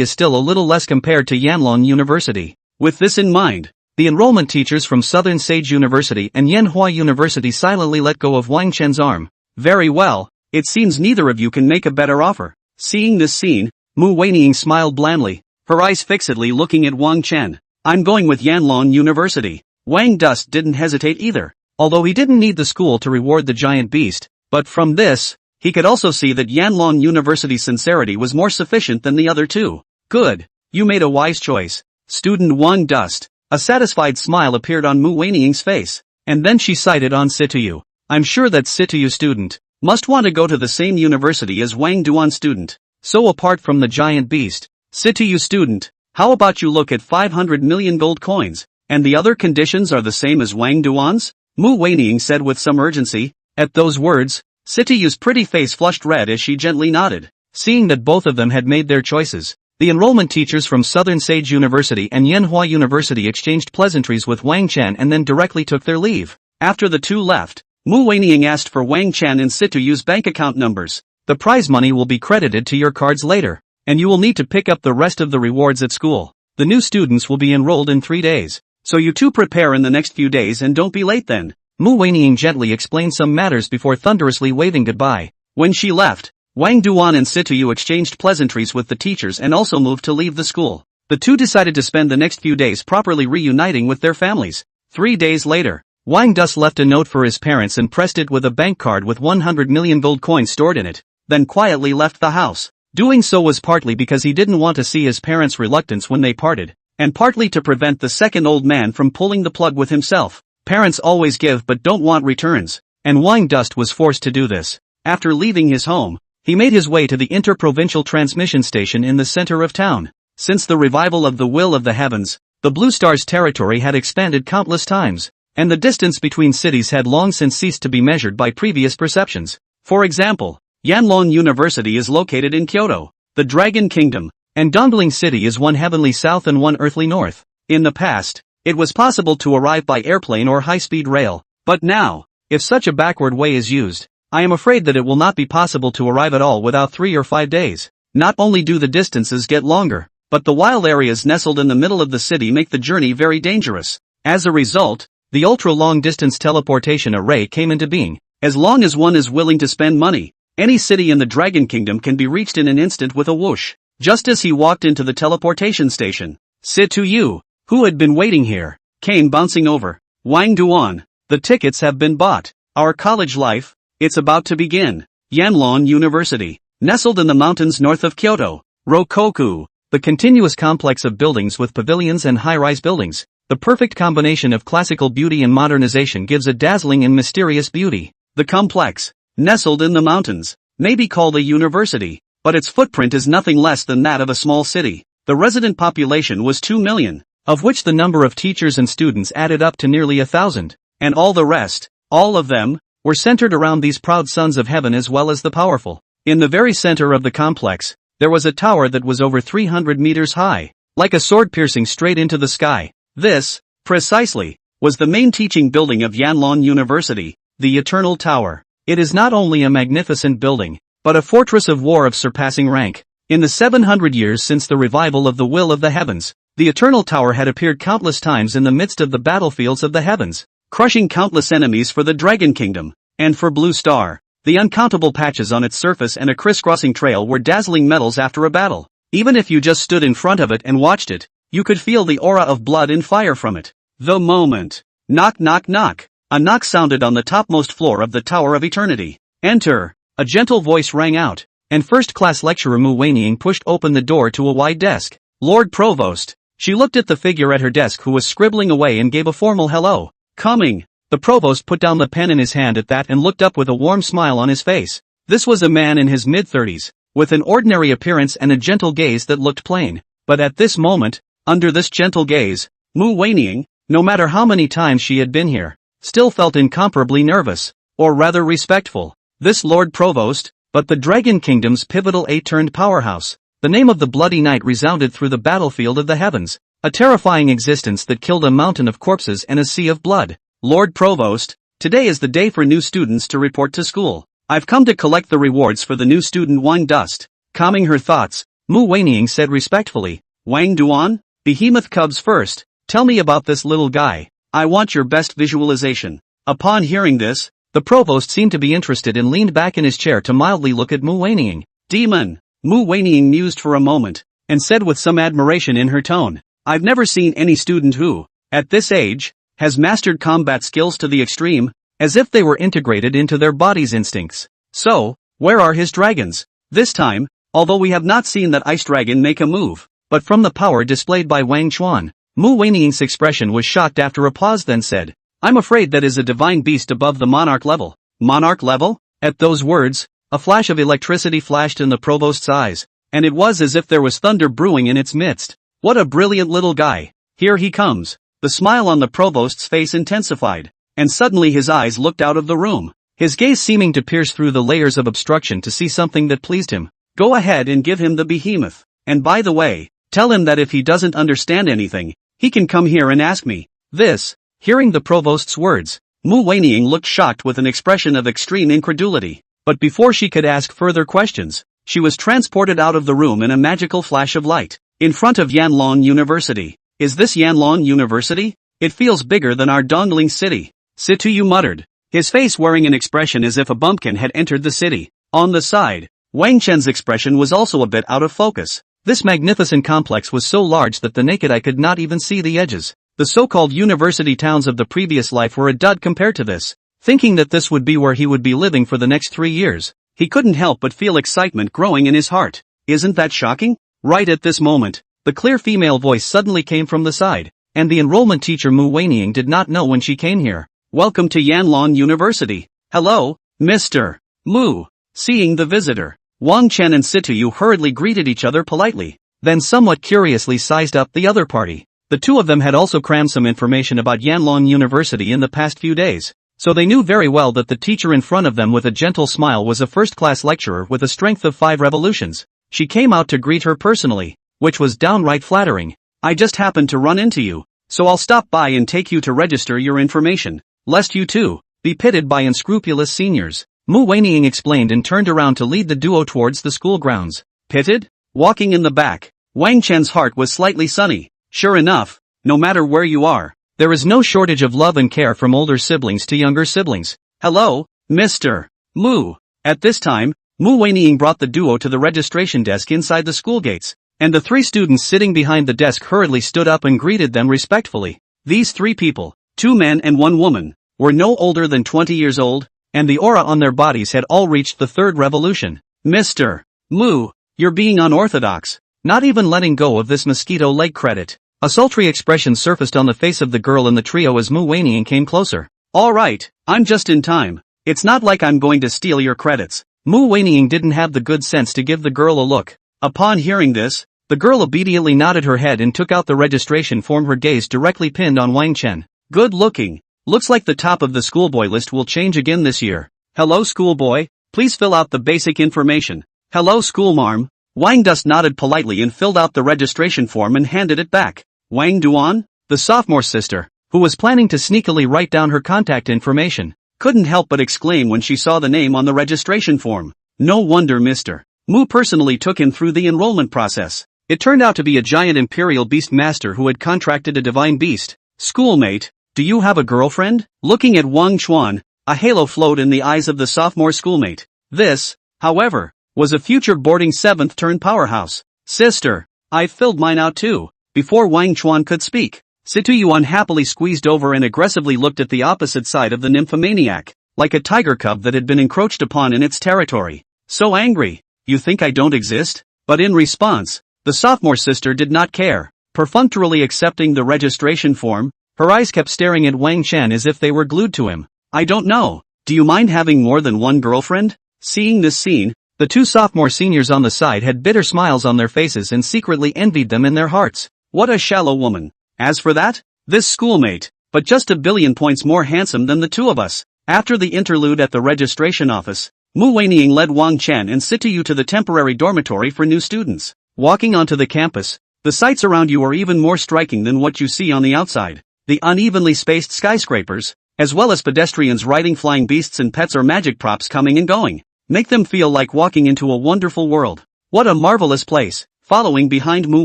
is still a little less compared to Yanlong University. With this in mind, the enrollment teachers from Southern Sage University and Yanhua University silently let go of Wang Chen's arm. Very well, it seems neither of you can make a better offer. Seeing this scene, Mu Weining smiled blandly, her eyes fixedly looking at Wang Chen. I'm going with Yanlong University. Wang Dust didn't hesitate either, although he didn't need the school to reward the giant beast, but from this, he could also see that Yanlong University's sincerity was more sufficient than the other two. Good. You made a wise choice, student Wang Dust. A satisfied smile appeared on Mu Weining's face, and then she sighted on Situyu. I'm sure that Situyu student must want to go to the same university as Wang Duan student. So apart from the giant beast, Situyu student, how about you look at 500 million gold coins, and the other conditions are the same as Wang Duan's? Mu Weining said with some urgency. At those words, Situyu's pretty face flushed red as she gently nodded. Seeing that both of them had made their choices, the enrollment teachers from Southern Sage University and Yanhua University exchanged pleasantries with Wang Chen and then directly took their leave. After the two left, Mu Weining asked for Wang Chen and Situyu's bank account numbers. The prize money will be credited to your cards later, and you will need to pick up the rest of the rewards at school. The new students will be enrolled in 3 days, so you two prepare in the next few days and don't be late then. Mu Weining gently explained some matters before thunderously waving goodbye. When she left, Wang Duan and Situyu exchanged pleasantries with the teachers and also moved to leave the school. The two decided to spend the next few days properly reuniting with their families. 3 days later, Wang Dus left a note for his parents and pressed it with a bank card with 100 million gold coins stored in it, then quietly left the house. Doing so was partly because he didn't want to see his parents' reluctance when they parted, and partly to prevent the second old man from pulling the plug with himself. Parents always give but don't want returns, and Wang Dust was forced to do this. After leaving his home, he made his way to the interprovincial transmission station in the center of town. Since the revival of the Will of the Heavens, the Blue Star's territory had expanded countless times, and the distance between cities had long since ceased to be measured by previous perceptions. For example, Yanlong University is located in Kyoto, the Dragon Kingdom, and Dongling City is one heavenly south and one earthly north. In the past, it was possible to arrive by airplane or high-speed rail, but now, if such a backward way is used, I am afraid that it will not be possible to arrive at all without 3 or 5 days. Not only do the distances get longer, but the wild areas nestled in the middle of the city make the journey very dangerous. As a result, the ultra-long-distance teleportation array came into being. As long as one is willing to spend money, any city in the Dragon Kingdom can be reached in an instant with a whoosh. Just as he walked into the teleportation station, Situyu, who had been waiting here, came bouncing over. Wang Duan, the tickets have been bought. Our college life, it's about to begin. Yanlong University, nestled in the mountains north of Kyoto. Rokoku, the continuous complex of buildings with pavilions and high-rise buildings. The perfect combination of classical beauty and modernization gives a dazzling and mysterious beauty. The complex, nestled in the mountains, may be called a university, but its footprint is nothing less than that of a small city. The resident population was 2 million. Of which the number of teachers and students added up to nearly 1,000, and all the rest, all of them, were centered around these proud sons of heaven as well as the powerful. In the very center of the complex, there was a tower that was over 300 meters high, like a sword piercing straight into the sky. This, precisely, was the main teaching building of Yanlong University, the Eternal Tower. It is not only a magnificent building, but a fortress of war of surpassing rank. In the 700 years since the revival of the Will of the Heavens, the Eternal Tower had appeared countless times in the midst of the battlefields of the heavens, crushing countless enemies for the Dragon Kingdom, and for Blue Star. The uncountable patches on its surface and a crisscrossing trail were dazzling metals after a battle. Even if you just stood in front of it and watched it, you could feel the aura of blood and fire from it. The moment. Knock knock knock. A knock sounded on the topmost floor of the Tower of Eternity. Enter. A gentle voice rang out, and first-class lecturer Mu Weining pushed open the door to a wide desk. Lord Provost. She looked at the figure at her desk who was scribbling away and gave a formal hello. Coming. The provost put down the pen in his hand at that and looked up with a warm smile on his face. This was a man in his mid-30s, with an ordinary appearance and a gentle gaze that looked plain. But at this moment, under this gentle gaze, Mu Weining, no matter how many times she had been here, still felt incomparably nervous, or rather respectful. This Lord Provost, but the Dragon Kingdom's pivotal 8-turned powerhouse. The name of the bloody night resounded through the battlefield of the heavens, a terrifying existence that killed a mountain of corpses and a sea of blood. Lord Provost, today is the day for new students to report to school. I've come to collect the rewards for the new student Wang Dust. Calming her thoughts, Mu Weining said respectfully, Wang Duan? Behemoth cubs first, tell me about this little guy. I want your best visualization. Upon hearing this, the provost seemed to be interested and leaned back in his chair to mildly look at Mu Weining. Demon! Mu Weining mused for a moment, and said with some admiration in her tone, I've never seen any student who, at this age, has mastered combat skills to the extreme, as if they were integrated into their body's instincts. So, where are his dragons? This time, although we have not seen that ice dragon make a move, but from the power displayed by Wang Chuan, Mu Weining's expression was shocked after a pause, then said, I'm afraid that is a divine beast above the monarch level. Monarch level? At those words, a flash of electricity flashed in the provost's eyes, and it was as if there was thunder brewing in its midst. What a brilliant little guy. Here he comes. The smile on the provost's face intensified, and suddenly his eyes looked out of the room, his gaze seeming to pierce through the layers of obstruction to see something that pleased him. Go ahead and give him the behemoth. And by the way, tell him that if he doesn't understand anything, he can come here and ask me. This, hearing the provost's words, Mu Weining looked shocked with an expression of extreme incredulity. But before she could ask further questions, she was transported out of the room in a magical flash of light, in front of Yanlong University. Is this Yanlong University? It feels bigger than our Dongling city. Situyu muttered, his face wearing an expression as if a bumpkin had entered the city. On the side, Wang Chen's expression was also a bit out of focus. This magnificent complex was so large that the naked eye could not even see the edges. The so-called university towns of the previous life were a dud compared to this. Thinking that this would be where he would be living for the next 3 years, he couldn't help but feel excitement growing in his heart. Isn't that shocking? Right at this moment, the clear female voice suddenly came from the side, and the enrollment teacher Mu Weining did not know when she came here. Welcome to Yanlong University. Hello, Mr. Mu. Seeing the visitor, Wang Chen and Situyu hurriedly greeted each other politely, then somewhat curiously sized up the other party. The two of them had also crammed some information about Yanlong University in the past few days, so they knew very well that the teacher in front of them with a gentle smile was a first-class lecturer with a strength of 5 revolutions. She came out to greet her personally, which was downright flattering. I just happened to run into you, so I'll stop by and take you to register your information, lest you too be pitted by unscrupulous seniors. Mu Weining explained and turned around to lead the duo towards the school grounds. Pitted? Walking in the back, Wang Chen's heart was slightly sunny. Sure enough, no matter where you are, there is no shortage of love and care from older siblings to younger siblings. Hello, Mr. Mu. At this time, Mu Weining brought the duo to the registration desk inside the school gates, and the 3 students sitting behind the desk hurriedly stood up and greeted them respectfully. These 3 people, 2 men and 1 woman, were no older than 20 years old, and the aura on their bodies had all reached the 3rd revolution. Mr. Mu, you're being unorthodox, not even letting go of this mosquito leg credit. A sultry expression surfaced on the face of the girl in the trio as Mu Weining came closer. Alright, I'm just in time. It's not like I'm going to steal your credits. Mu Weining didn't have the good sense to give the girl a look. Upon hearing this, the girl obediently nodded her head and took out the registration form, her gaze directly pinned on Wang Chen. Good looking. Looks like the top of the schoolboy list will change again this year. Hello schoolboy, please fill out the basic information. Hello schoolmarm. Wang Dust nodded politely and filled out the registration form and handed it back. Wang Duan, the sophomore sister, who was planning to sneakily write down her contact information, couldn't help but exclaim when she saw the name on the registration form. No wonder Mr. Mu personally took him through the enrollment process. It turned out to be a giant imperial beast master who had contracted a divine beast. Schoolmate, do you have a girlfriend? Looking at Wang Chuan, a halo flowed in the eyes of the sophomore schoolmate. This, however, was a future boarding 7th turn powerhouse. Sister, I've filled mine out too. Before Wang Chuan could speak, Situyu unhappily squeezed over and aggressively looked at the opposite side of the nymphomaniac, like a tiger cub that had been encroached upon in its territory. So angry, you think I don't exist? But in response, the sophomore sister did not care. Perfunctorily accepting the registration form, her eyes kept staring at Wang Chen as if they were glued to him. I don't know, do you mind having more than one girlfriend? Seeing this scene, the 2 sophomore seniors on the side had bitter smiles on their faces and secretly envied them in their hearts. What a shallow woman. As for that, this schoolmate, but just a billion points more handsome than the 2 of us. After the interlude at the registration office, Mu Weining led Wang Chen and Situyu to the temporary dormitory for new students. Walking onto the campus, the sights around you are even more striking than what you see on the outside. The unevenly spaced skyscrapers, as well as pedestrians riding flying beasts and pets or magic props coming and going, make them feel like walking into a wonderful world. What a marvelous place. Following behind Mu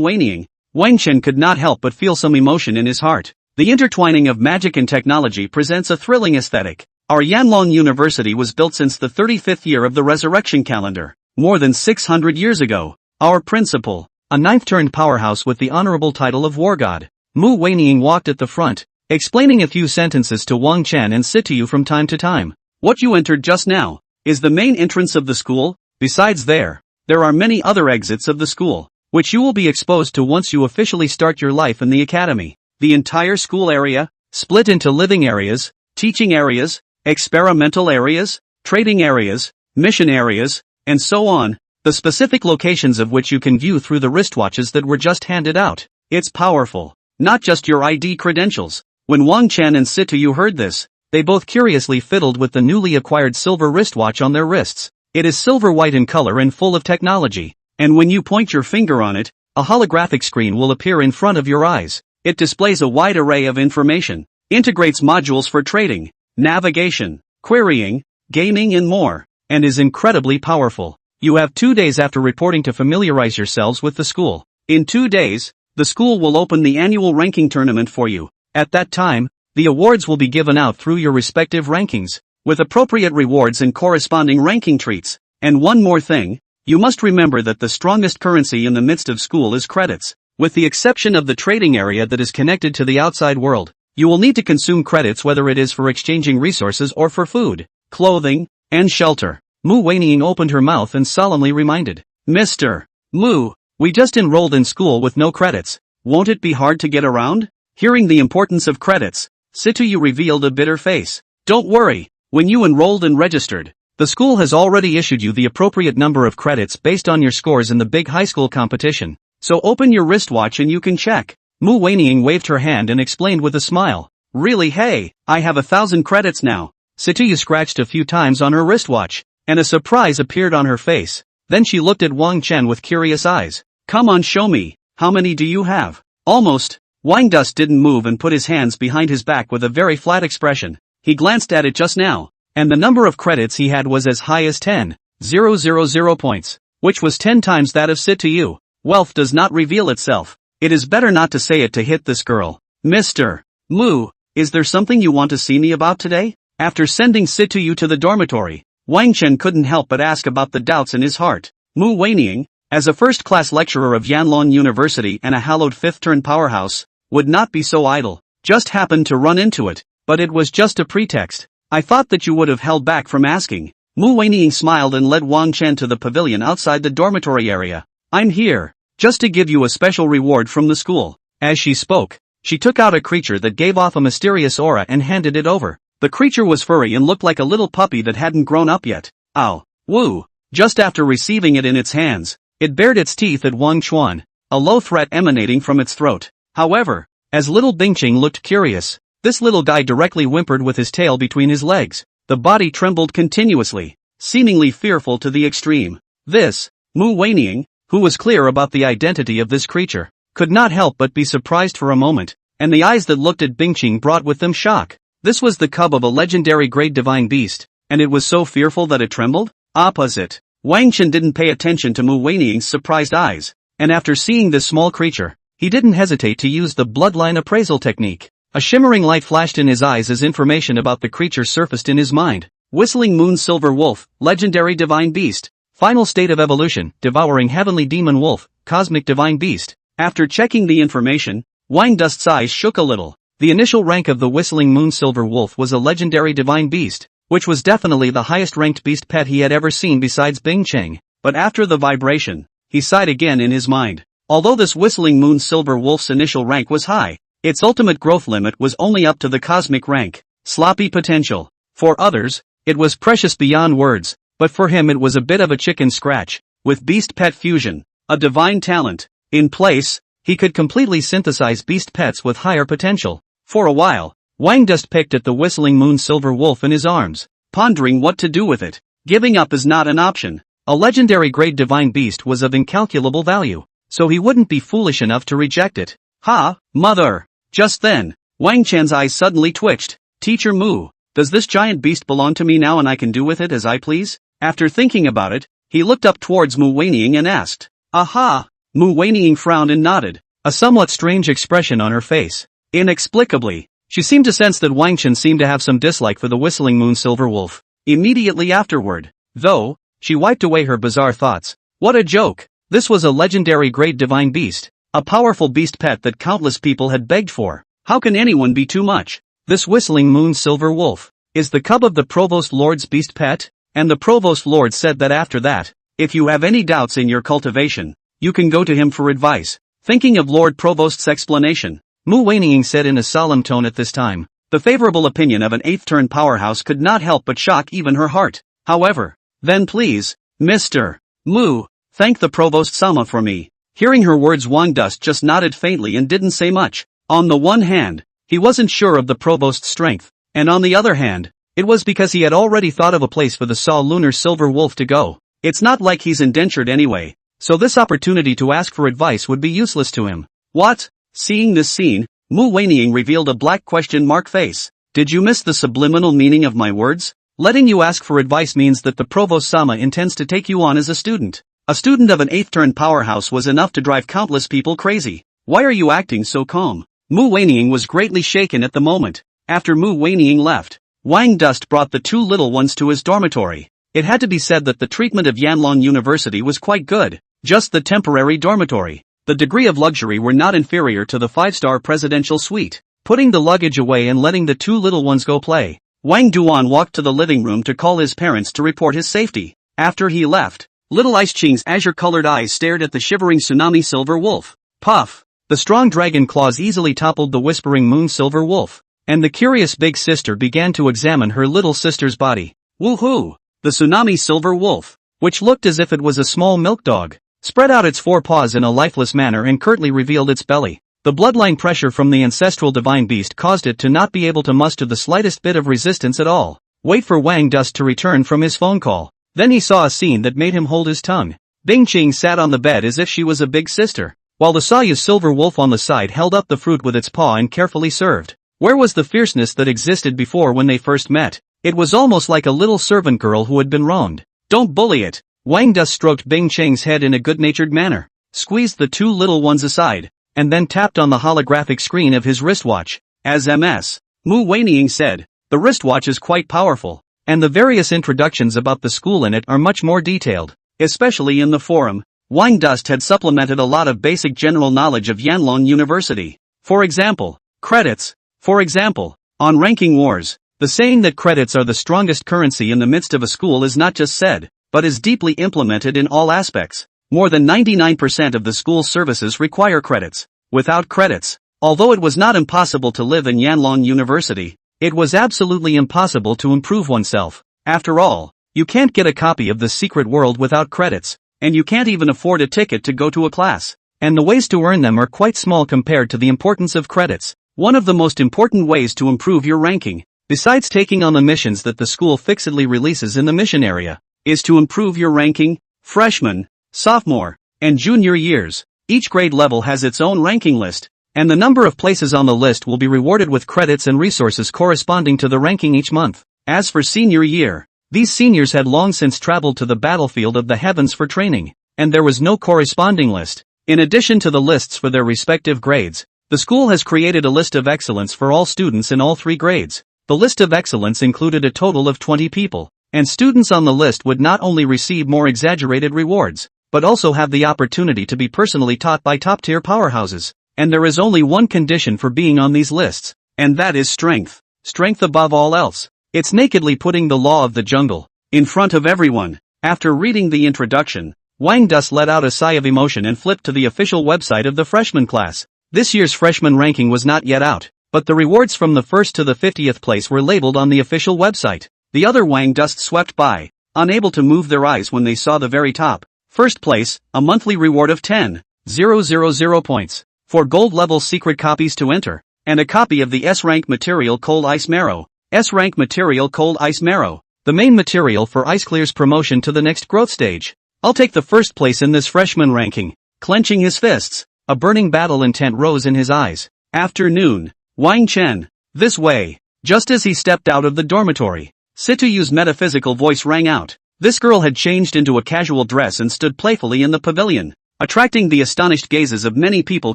Weining, Wang Chen could not help but feel some emotion in his heart. The intertwining of magic and technology presents a thrilling aesthetic. Our Yanlong University was built since the 35th year of the resurrection calendar, more than 600 years ago. Our principal, a ninth-turned powerhouse with the honorable title of War God, Mu Weining walked at the front, explaining a few sentences to Wang Chen and Situ from time to time. What you entered just now is the main entrance of the school. Besides there are many other exits of the school, which you will be exposed to once you officially start your life in the academy. The entire school area, split into living areas, teaching areas, experimental areas, trading areas, mission areas, and so on, the specific locations of which you can view through the wristwatches that were just handed out. It's powerful. Not just your ID credentials. When Wang Chen and Situ heard this, they both curiously fiddled with the newly acquired silver wristwatch on their wrists. It is silver white in color and full of technology, and when you point your finger on it, a holographic screen will appear in front of your eyes. It displays a wide array of information, integrates modules for trading, navigation, querying, gaming and more, and is incredibly powerful. You have 2 days after reporting to familiarize yourselves with the school. In 2 days, the school will open the annual ranking tournament for you. At that time, the awards will be given out through your respective rankings, with appropriate rewards and corresponding ranking treats. And one more thing, you must remember that the strongest currency in the midst of school is credits. With the exception of the trading area that is connected to the outside world, you will need to consume credits whether it is for exchanging resources or for food, clothing, and shelter. Mu Weining opened her mouth and solemnly reminded, Mr. Mu, we just enrolled in school with no credits. Won't it be hard to get around? Hearing the importance of credits, Situ revealed a bitter face. Don't worry, when you enrolled and registered, the school has already issued you the appropriate number of credits based on your scores in the big high school competition. So open your wristwatch and you can check. Mu Weining waved her hand and explained with a smile. Really, hey, I have 1,000 credits now. Situ scratched a few times on her wristwatch, and a surprise appeared on her face. Then she looked at Wang Chen with curious eyes. Come on, show me, how many do you have? Almost. Wang Dust didn't move and put his hands behind his back with a very flat expression. He glanced at it just now, and the number of credits he had was as high as 10,000 points, which was 10 times that of Situ. Wealth does not reveal itself. It is better not to say it to hit this girl. Mr. Mu, is there something you want to see me about today? After sending Situ to the dormitory, Wang Chen couldn't help but ask about the doubts in his heart. Mu Weining, as a first-class lecturer of Yanlong University and a hallowed fifth-turn powerhouse, would not be so idle. Just happened to run into it, but it was just a pretext. I thought that you would have held back from asking. Mu Weining smiled and led Wang Chen to the pavilion outside the dormitory area. I'm here, just to give you a special reward from the school. As she spoke, she took out a creature that gave off a mysterious aura and handed it over. The creature was furry and looked like a little puppy that hadn't grown up yet. Ow. Woo. Just after receiving it in its hands, it bared its teeth at Wang Chuan, a low threat emanating from its throat. However, as little Bingqing looked curious, this little guy directly whimpered with his tail between his legs. The body trembled continuously, seemingly fearful to the extreme. This, Mu Weining, who was clear about the identity of this creature, could not help but be surprised for a moment, and the eyes that looked at Bingqing brought with them shock. This was the cub of a legendary great divine beast, and it was so fearful that it trembled? Opposite. Wang Chen didn't pay attention to Mu Weining's surprised eyes, and after seeing this small creature, he didn't hesitate to use the bloodline appraisal technique. A shimmering light flashed in his eyes as information about the creature surfaced in his mind. Whistling Moon Silver Wolf, legendary divine beast. Final state of evolution, devouring heavenly demon wolf, cosmic divine beast. After checking the information, Wang Dust's eyes shook a little. The initial rank of the Whistling Moon Silver Wolf was a legendary divine beast, which was definitely the highest ranked beast pet he had ever seen besides Bingqing. But after the vibration, he sighed again in his mind. Although this Whistling Moon Silver Wolf's initial rank was high, its ultimate growth limit was only up to the cosmic rank. Sloppy potential. For others, it was precious beyond words, but for him it was a bit of a chicken scratch. With beast pet fusion, a divine talent, in place, he could completely synthesize beast pets with higher potential. For a while, Wang Dust picked at the Whistling Moon Silver Wolf in his arms, pondering what to do with it. Giving up is not an option. A legendary great divine beast was of incalculable value. so he wouldn't be foolish enough to reject it. Ha, mother! Just then, Wang Chan's eyes suddenly twitched. Teacher Mu, does this giant beast belong to me now and I can do with it as I please? After thinking about it, he looked up towards Mu Weining and asked. Aha! Mu Weining frowned and nodded, a somewhat strange expression on her face. Inexplicably, she seemed to sense that Wang Chen seemed to have some dislike for the whistling moon silver wolf. Immediately afterward, though, she wiped away her bizarre thoughts. What a joke! This was a legendary great divine beast, a powerful beast pet that countless people had begged for. How can anyone be too much? This whistling moon silver wolf is the cub of the Provost Lord's beast pet? And the Provost Lord said that after that, if you have any doubts in your cultivation, you can go to him for advice. Thinking of Lord Provost's explanation, Mu Weining said in a solemn tone at this time, the favorable opinion of an eighth-turn powerhouse could not help but shock even her heart. However, then please, Mr. Mu, thank the Provost-sama for me. Hearing her words, Wang Dust just nodded faintly and didn't say much. On the one hand, he wasn't sure of the Provost's strength, and on the other hand, it was because he had already thought of a place for the Saw Lunar Silver Wolf to go. It's not like he's indentured anyway, so this opportunity to ask for advice would be useless to him. What? Seeing this scene, Mu Weining revealed a black question mark face. Did you miss the subliminal meaning of my words? Letting you ask for advice means that the Provost-sama intends to take you on as a student. A student of an eighth-turn powerhouse was enough to drive countless people crazy. Why are you acting so calm? Mu Weining was greatly shaken at the moment. After Mu Weining left, Wang Dust brought the two little ones to his dormitory. It had to be said that the treatment of Yanlong University was quite good. Just the temporary dormitory. The degree of luxury were not inferior to the 5-star presidential suite. Putting the luggage away and letting the two little ones go play, Wang Duan walked to the living room to call his parents to report his safety. After he left, little Ice Ching's azure-colored eyes stared at the shivering tsunami silver wolf. Puff! The strong dragon claws easily toppled the whispering moon silver wolf, and the curious big sister began to examine her little sister's body. Woohoo! The tsunami silver wolf, which looked as if it was a small milk dog, spread out its four paws in a lifeless manner and curtly revealed its belly. The bloodline pressure from the ancestral divine beast caused it to not be able to muster the slightest bit of resistance at all. Wait for Wang Dust to return from his phone call. Then he saw a scene that made him hold his tongue. Bing Ching sat on the bed as if she was a big sister, while the Sayu silver wolf on the side held up the fruit with its paw and carefully served. Where was the fierceness that existed before when they first met? It was almost like a little servant girl who had been wronged. Don't bully it. Wang Dust stroked Bing Cheng's head in a good-natured manner, squeezed the two little ones aside, and then tapped on the holographic screen of his wristwatch. As Ms. Mu Weining said, the wristwatch is quite powerful, and the various introductions about the school in it are much more detailed, especially in the forum. Wang Dust had supplemented a lot of basic general knowledge of Yanlong University. For example, credits. For example, on Ranking Wars, the saying that credits are the strongest currency in the midst of a school is not just said, but is deeply implemented in all aspects. More than 99% of the school's services require credits. Without credits, although it was not impossible to live in Yanlong University, it was absolutely impossible to improve oneself. After all, you can't get a copy of The Secret World without credits, and you can't even afford a ticket to go to a class. And the ways to earn them are quite small compared to the importance of credits. One of the most important ways to improve your ranking, besides taking on the missions that the school fixedly releases in the mission area, is to improve your ranking. Freshman, sophomore, and junior years. Each grade level has its own ranking list, and the number of places on the list will be rewarded with credits and resources corresponding to the ranking each month. As for senior year, these seniors had long since traveled to the battlefield of the heavens for training, and there was no corresponding list. In addition to the lists for their respective grades, the school has created a list of excellence for all students in all 3 grades. The list of excellence included a total of 20 people, and students on the list would not only receive more exaggerated rewards, but also have the opportunity to be personally taught by top-tier powerhouses. And there is only one condition for being on these lists, and that is strength. Strength above all else. It's nakedly putting the law of the jungle in front of everyone. After reading the introduction, Wang Dust let out a sigh of emotion and flipped to the official website of the freshman class. This year's freshman ranking was not yet out, but the rewards from the 1st to the 50th place were labeled on the official website. The other Wang Dust swept by, unable to move their eyes when they saw the very top. First place, a monthly reward of 10,000 points, for gold-level secret copies to enter, and a copy of the S-rank material Cold Ice Marrow. S-rank material Cold Ice Marrow, the main material for Ice Clear's promotion to the next growth stage. I'll take the first place in this freshman ranking. clenching his fists. A burning battle intent rose in his eyes. Afternoon. Wang Chen. This way. Just as he stepped out of the dormitory, Situyu's metaphysical voice rang out. This girl had changed into a casual dress and stood playfully in the pavilion, attracting the astonished gazes of many people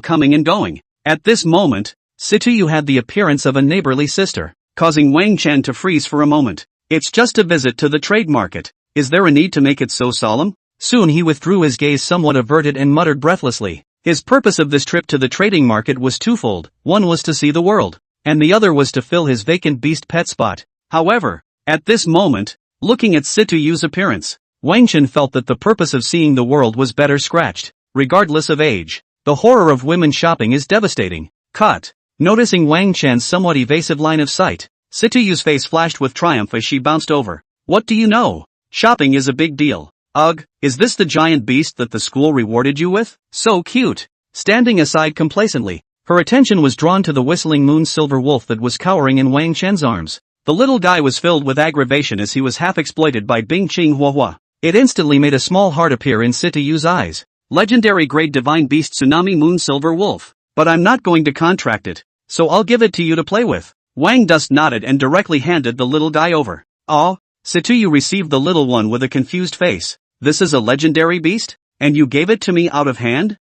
coming and going. At this moment, Situyu had the appearance of a neighborly sister, causing Wang Chen to freeze for a moment. It's just a visit to the trade market. Is there a need to make it so solemn? Soon he withdrew his gaze somewhat averted and muttered breathlessly. His purpose of this trip to the trading market was twofold. One was to see the world, and the other was to fill his vacant beast pet spot. However, at this moment, looking at Situyu's appearance, Wang Chen felt that the purpose of seeing the world was better scratched, regardless of age. The horror of women shopping is devastating. Cut. Noticing Wang Chen's somewhat evasive line of sight, Situyu's face flashed with triumph as she bounced over. What do you know? Shopping is a big deal. Ugh, is this the giant beast that the school rewarded you with? So cute. Standing aside complacently, her attention was drawn to the whistling moon silver wolf that was cowering in Wang Chen's arms. The little guy was filled with aggravation as he was half exploited by Bing Qing Huahua. It instantly made a small heart appear in Situyu's eyes. Legendary grade divine beast tsunami moon silver wolf. But I'm not going to contract it, so I'll give it to you to play with. Wang Dust nodded and directly handed the little guy over. Oh, Situyu received the little one with a confused face. This is a legendary beast? And you gave it to me out of hand?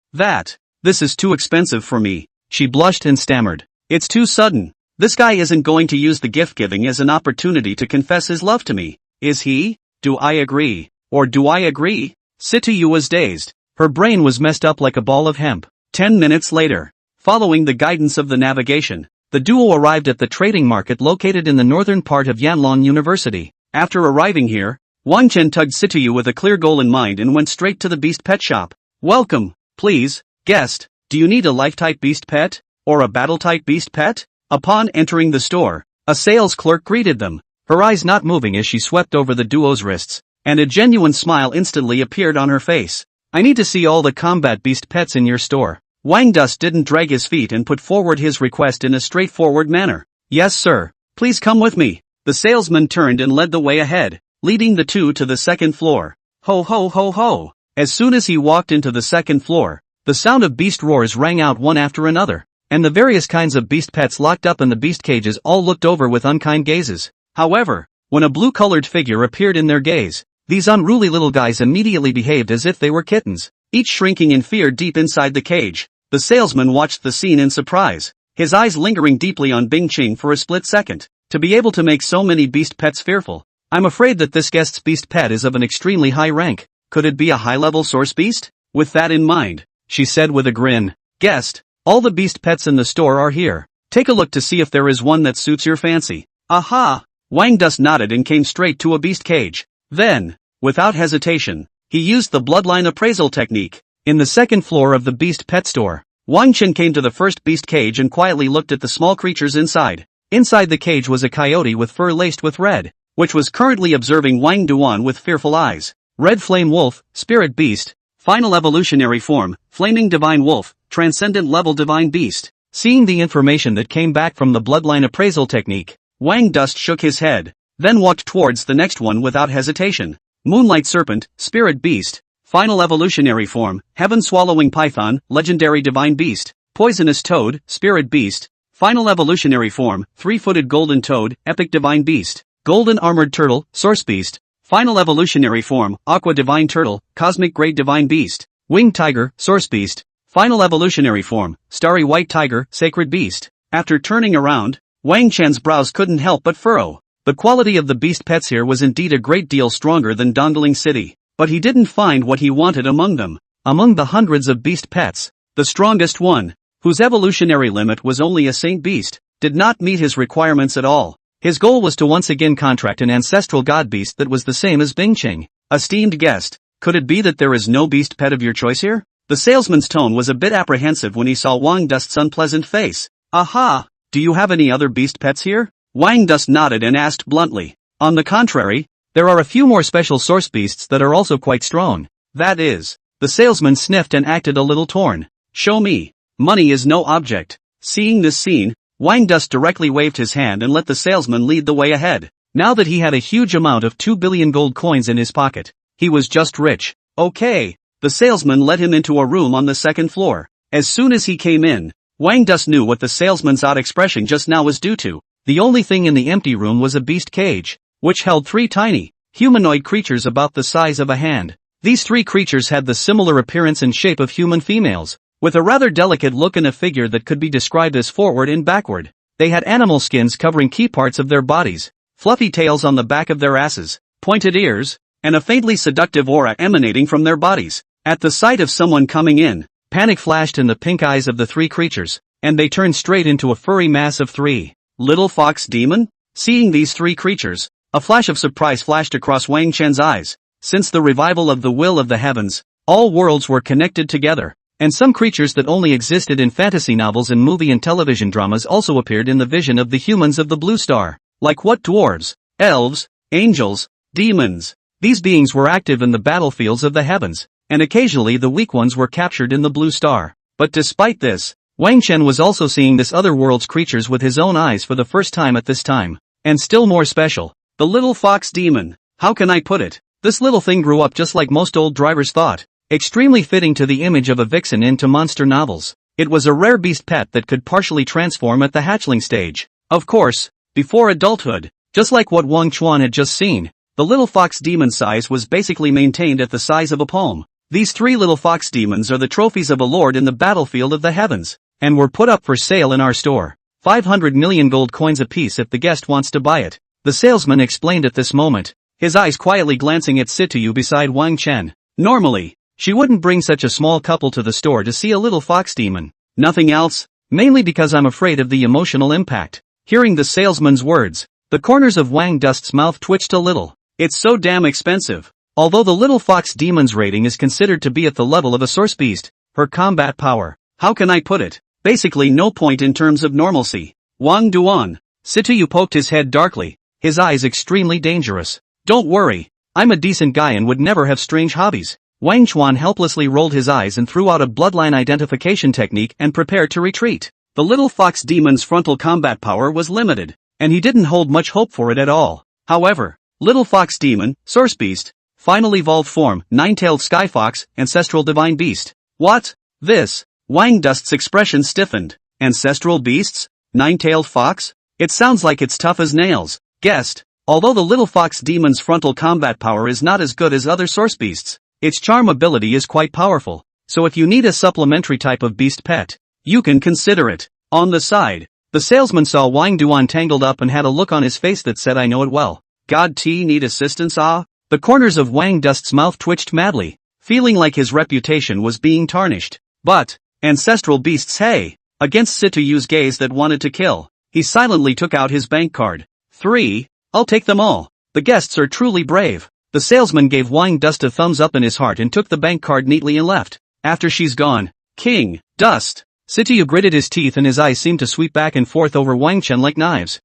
This is too expensive for me. She blushed and stammered. It's too sudden. This guy isn't going to use the gift giving as an opportunity to confess his love to me, is he? Do I agree? Or do I agree? Situyu was dazed. Her brain was messed up like a ball of hemp. 10 minutes later, following the guidance of the navigation, the duo arrived at the trading market located in the northern part of Yanlong University. After arriving here, Wang Chen tugged Situyu with a clear goal in mind and went straight to the beast pet shop. Welcome, please, guest. Do you need a life-type beast pet? Or a battle-type beast pet? Upon entering the store, a sales clerk greeted them, her eyes not moving as she swept over the duo's wrists, and a genuine smile instantly appeared on her face. I need to see all the combat beast pets in your store. Wang Dust didn't drag his feet and put forward his request in a straightforward manner. Yes sir, please come with me. The salesman turned and led the way ahead, leading the two to the second floor. Ho ho ho ho! As soon as he walked into the second floor, the sound of beast roars rang out one after another, and the various kinds of beast pets locked up in the beast cages all looked over with unkind gazes. However, when a blue-colored figure appeared in their gaze, these unruly little guys immediately behaved as if they were kittens, each shrinking in fear deep inside the cage. The salesman watched the scene in surprise, his eyes lingering deeply on Bing Qing for a split second. To be able to make so many beast pets fearful, I'm afraid that this guest's beast pet is of an extremely high rank. Could it be a high-level source beast? With that in mind, she said with a grin, guest, all the beast pets in the store are here. Take a look to see if there is one that suits your fancy. Aha! Wang Dust nodded and came straight to a beast cage. Then, without hesitation, he used the bloodline appraisal technique. In the second floor of the beast pet store, Wang Chen came to the first beast cage and quietly looked at the small creatures inside. Inside the cage was a coyote with fur laced with red, which was currently observing Wang Duan with fearful eyes. Red Flame Wolf, Spirit Beast, Final Evolutionary Form, Flaming Divine Wolf, Transcendent Level Divine Beast. Seeing the information that came back from the bloodline appraisal technique, Wang Dust shook his head, then walked towards the next one without hesitation. Moonlight Serpent, Spirit Beast, Final Evolutionary Form, Heaven Swallowing Python, Legendary Divine Beast, Poisonous Toad, Spirit Beast, Final Evolutionary Form, Three-Footed Golden Toad, Epic Divine Beast, Golden Armored Turtle, Source Beast, Final Evolutionary Form, Aqua Divine Turtle, Cosmic Grade Divine Beast, Winged Tiger, Source Beast, Final Evolutionary Form, Starry White Tiger, Sacred Beast. After turning around, Wang Chen's brows couldn't help but furrow. The quality of the beast pets here was indeed a great deal stronger than Dongling City, but he didn't find what he wanted among them. Among the hundreds of beast pets, the strongest one, whose evolutionary limit was only a saint beast, did not meet his requirements at all. His goal was to once again contract an ancestral god beast that was the same as Bing Qing. Esteemed guest, could it be that there is no beast pet of your choice here? The salesman's tone was a bit apprehensive when he saw Wang Dust's unpleasant face. Aha! Do you have any other beast pets here? Wang Dust nodded and asked bluntly. On the contrary, there are a few more special source beasts that are also quite strong. That is. The salesman sniffed and acted a little torn. Show me. Money is no object. Seeing this scene, Wang Dust directly waved his hand and let the salesman lead the way ahead. Now that he had a huge amount of 2 billion gold coins in his pocket, he was just rich. Okay, the salesman led him into a room on the second floor. As soon as he came in, Wang Dust knew what the salesman's odd expression just now was due to. The only thing in the empty room was a beast cage, which held 3 tiny, humanoid creatures about the size of a hand. These 3 creatures had the similar appearance and shape of human females, with a rather delicate look and a figure that could be described as forward and backward. They had animal skins covering key parts of their bodies, fluffy tails on the back of their asses, pointed ears, and a faintly seductive aura emanating from their bodies. At the sight of someone coming in, panic flashed in the pink eyes of the 3 creatures, and they turned straight into a furry mass of 3. Little Fox Demon? Seeing these 3 creatures, a flash of surprise flashed across Wang Chen's eyes. Since the revival of the will of the heavens, all worlds were connected together, and some creatures that only existed in fantasy novels and movie and television dramas also appeared in the vision of the humans of the Blue Star. Like what? Dwarves, elves, angels, demons. These beings were active in the battlefields of the heavens, and occasionally the weak ones were captured in the Blue Star. But despite this, Wang Chen was also seeing this other world's creatures with his own eyes for the first time at this time. And still more special, the little fox demon. How can I put it? This little thing grew up just like most old drivers thought, extremely fitting to the image of a vixen into monster novels. It was a rare beast pet that could partially transform at the hatchling stage. Of course, before adulthood, just like what Wang Chuan had just seen, the little fox demon size was basically maintained at the size of a palm. These 3 little fox demons are the trophies of a lord in the battlefield of the heavens, and were put up for sale in our store. 500 million gold coins apiece if the guest wants to buy it. The salesman explained at this moment, his eyes quietly glancing at Situyu beside Wang Chen. Normally, she wouldn't bring such a small couple to the store to see a little fox demon. Nothing else, mainly because I'm afraid of the emotional impact. Hearing the salesman's words, the corners of Wang Dust's mouth twitched a little. It's so damn expensive. Although the little fox demon's rating is considered to be at the level of a source beast, her combat power, how can I put it? Basically no point in terms of normalcy. Wang Duan. Situyu poked his head darkly, his eyes extremely dangerous. Don't worry, I'm a decent guy and would never have strange hobbies. Wang Chuan helplessly rolled his eyes and threw out a bloodline identification technique and prepared to retreat. The little fox demon's frontal combat power was limited, and he didn't hold much hope for it at all. However, little fox demon, source beast, final evolved form, 9-tailed sky fox, ancestral divine beast. What? This? Wang Dust's expression stiffened. Ancestral beasts? 9-tailed fox? It sounds like it's tough as nails. Guessed. Although the little fox demon's frontal combat power is not as good as other source beasts, its charm ability is quite powerful, so if you need a supplementary type of beast pet, you can consider it. On the side, the salesman saw Wang Duan tangled up and had a look on his face that said I know it well. God T need assistance ah? The corners of Wang Dust's mouth twitched madly, feeling like his reputation was being tarnished. But, ancestral beasts hey! Against Situyu's gaze that wanted to kill, he silently took out his bank card. 3. I'll take them all. The guests are truly brave. The salesman gave Wang Dust a thumbs up in his heart and took the bank card neatly and left. After she's gone, King, Dust. Situyu gritted his teeth and his eyes seemed to sweep back and forth over Wang Chen like knives.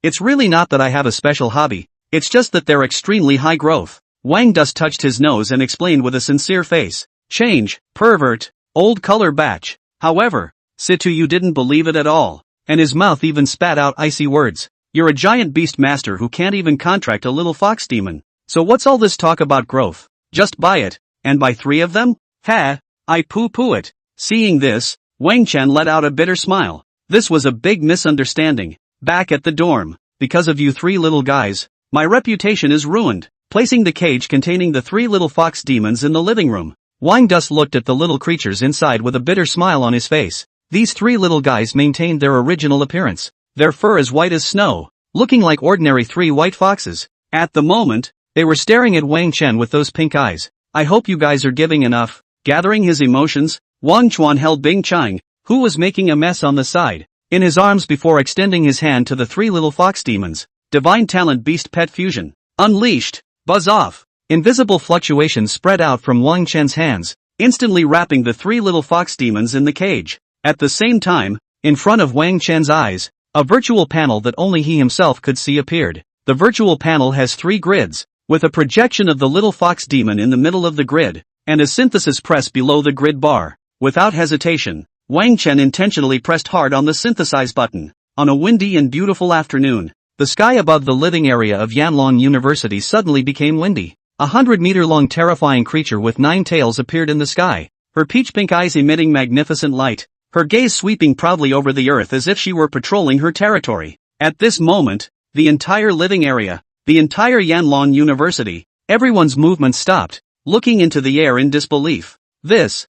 It's really not that I have a special hobby, it's just that they're extremely high growth. Wang Dust touched his nose and explained with a sincere face. Change, pervert, old color batch. However, Situyu didn't believe it at all, and his mouth even spat out icy words. You're a giant beast master who can't even contract a little fox demon. So what's all this talk about growth? Just buy it, and buy 3 of them? Ha! I poo-poo it. Seeing this, Wang Chen let out a bitter smile. This was a big misunderstanding. Back at the dorm, because of you 3 little guys, my reputation is ruined. Placing the cage containing the 3 little fox demons in the living room, Wang Dust looked at the little creatures inside with a bitter smile on his face. These 3 little guys maintained their original appearance. Their fur is white as snow, looking like ordinary 3 white foxes. At the moment, they were staring at Wang Chen with those pink eyes. I hope you guys are giving enough. Gathering his emotions, Wang Chuan held Bing Chang, who was making a mess on the side, in his arms before extending his hand to the 3 little fox demons. Divine talent beast pet fusion. Unleashed. Buzz off. Invisible fluctuations spread out from Wang Chen's hands, instantly wrapping the 3 little fox demons in the cage. At the same time, in front of Wang Chen's eyes, a virtual panel that only he himself could see appeared. The virtual panel has 3 grids, with a projection of the little fox demon in the middle of the grid, and a synthesis press below the grid bar. Without hesitation, Wang Chen intentionally pressed hard on the synthesize button. On a windy and beautiful afternoon, the sky above the living area of Yanlong University suddenly became windy. 100-meter-long terrifying creature with 9 tails appeared in the sky, her peach-pink eyes emitting magnificent light, her gaze sweeping proudly over the earth as if she were patrolling her territory. At this moment, the entire living area, the entire Yanlong University, everyone's movement stopped, looking into the air in disbelief. This,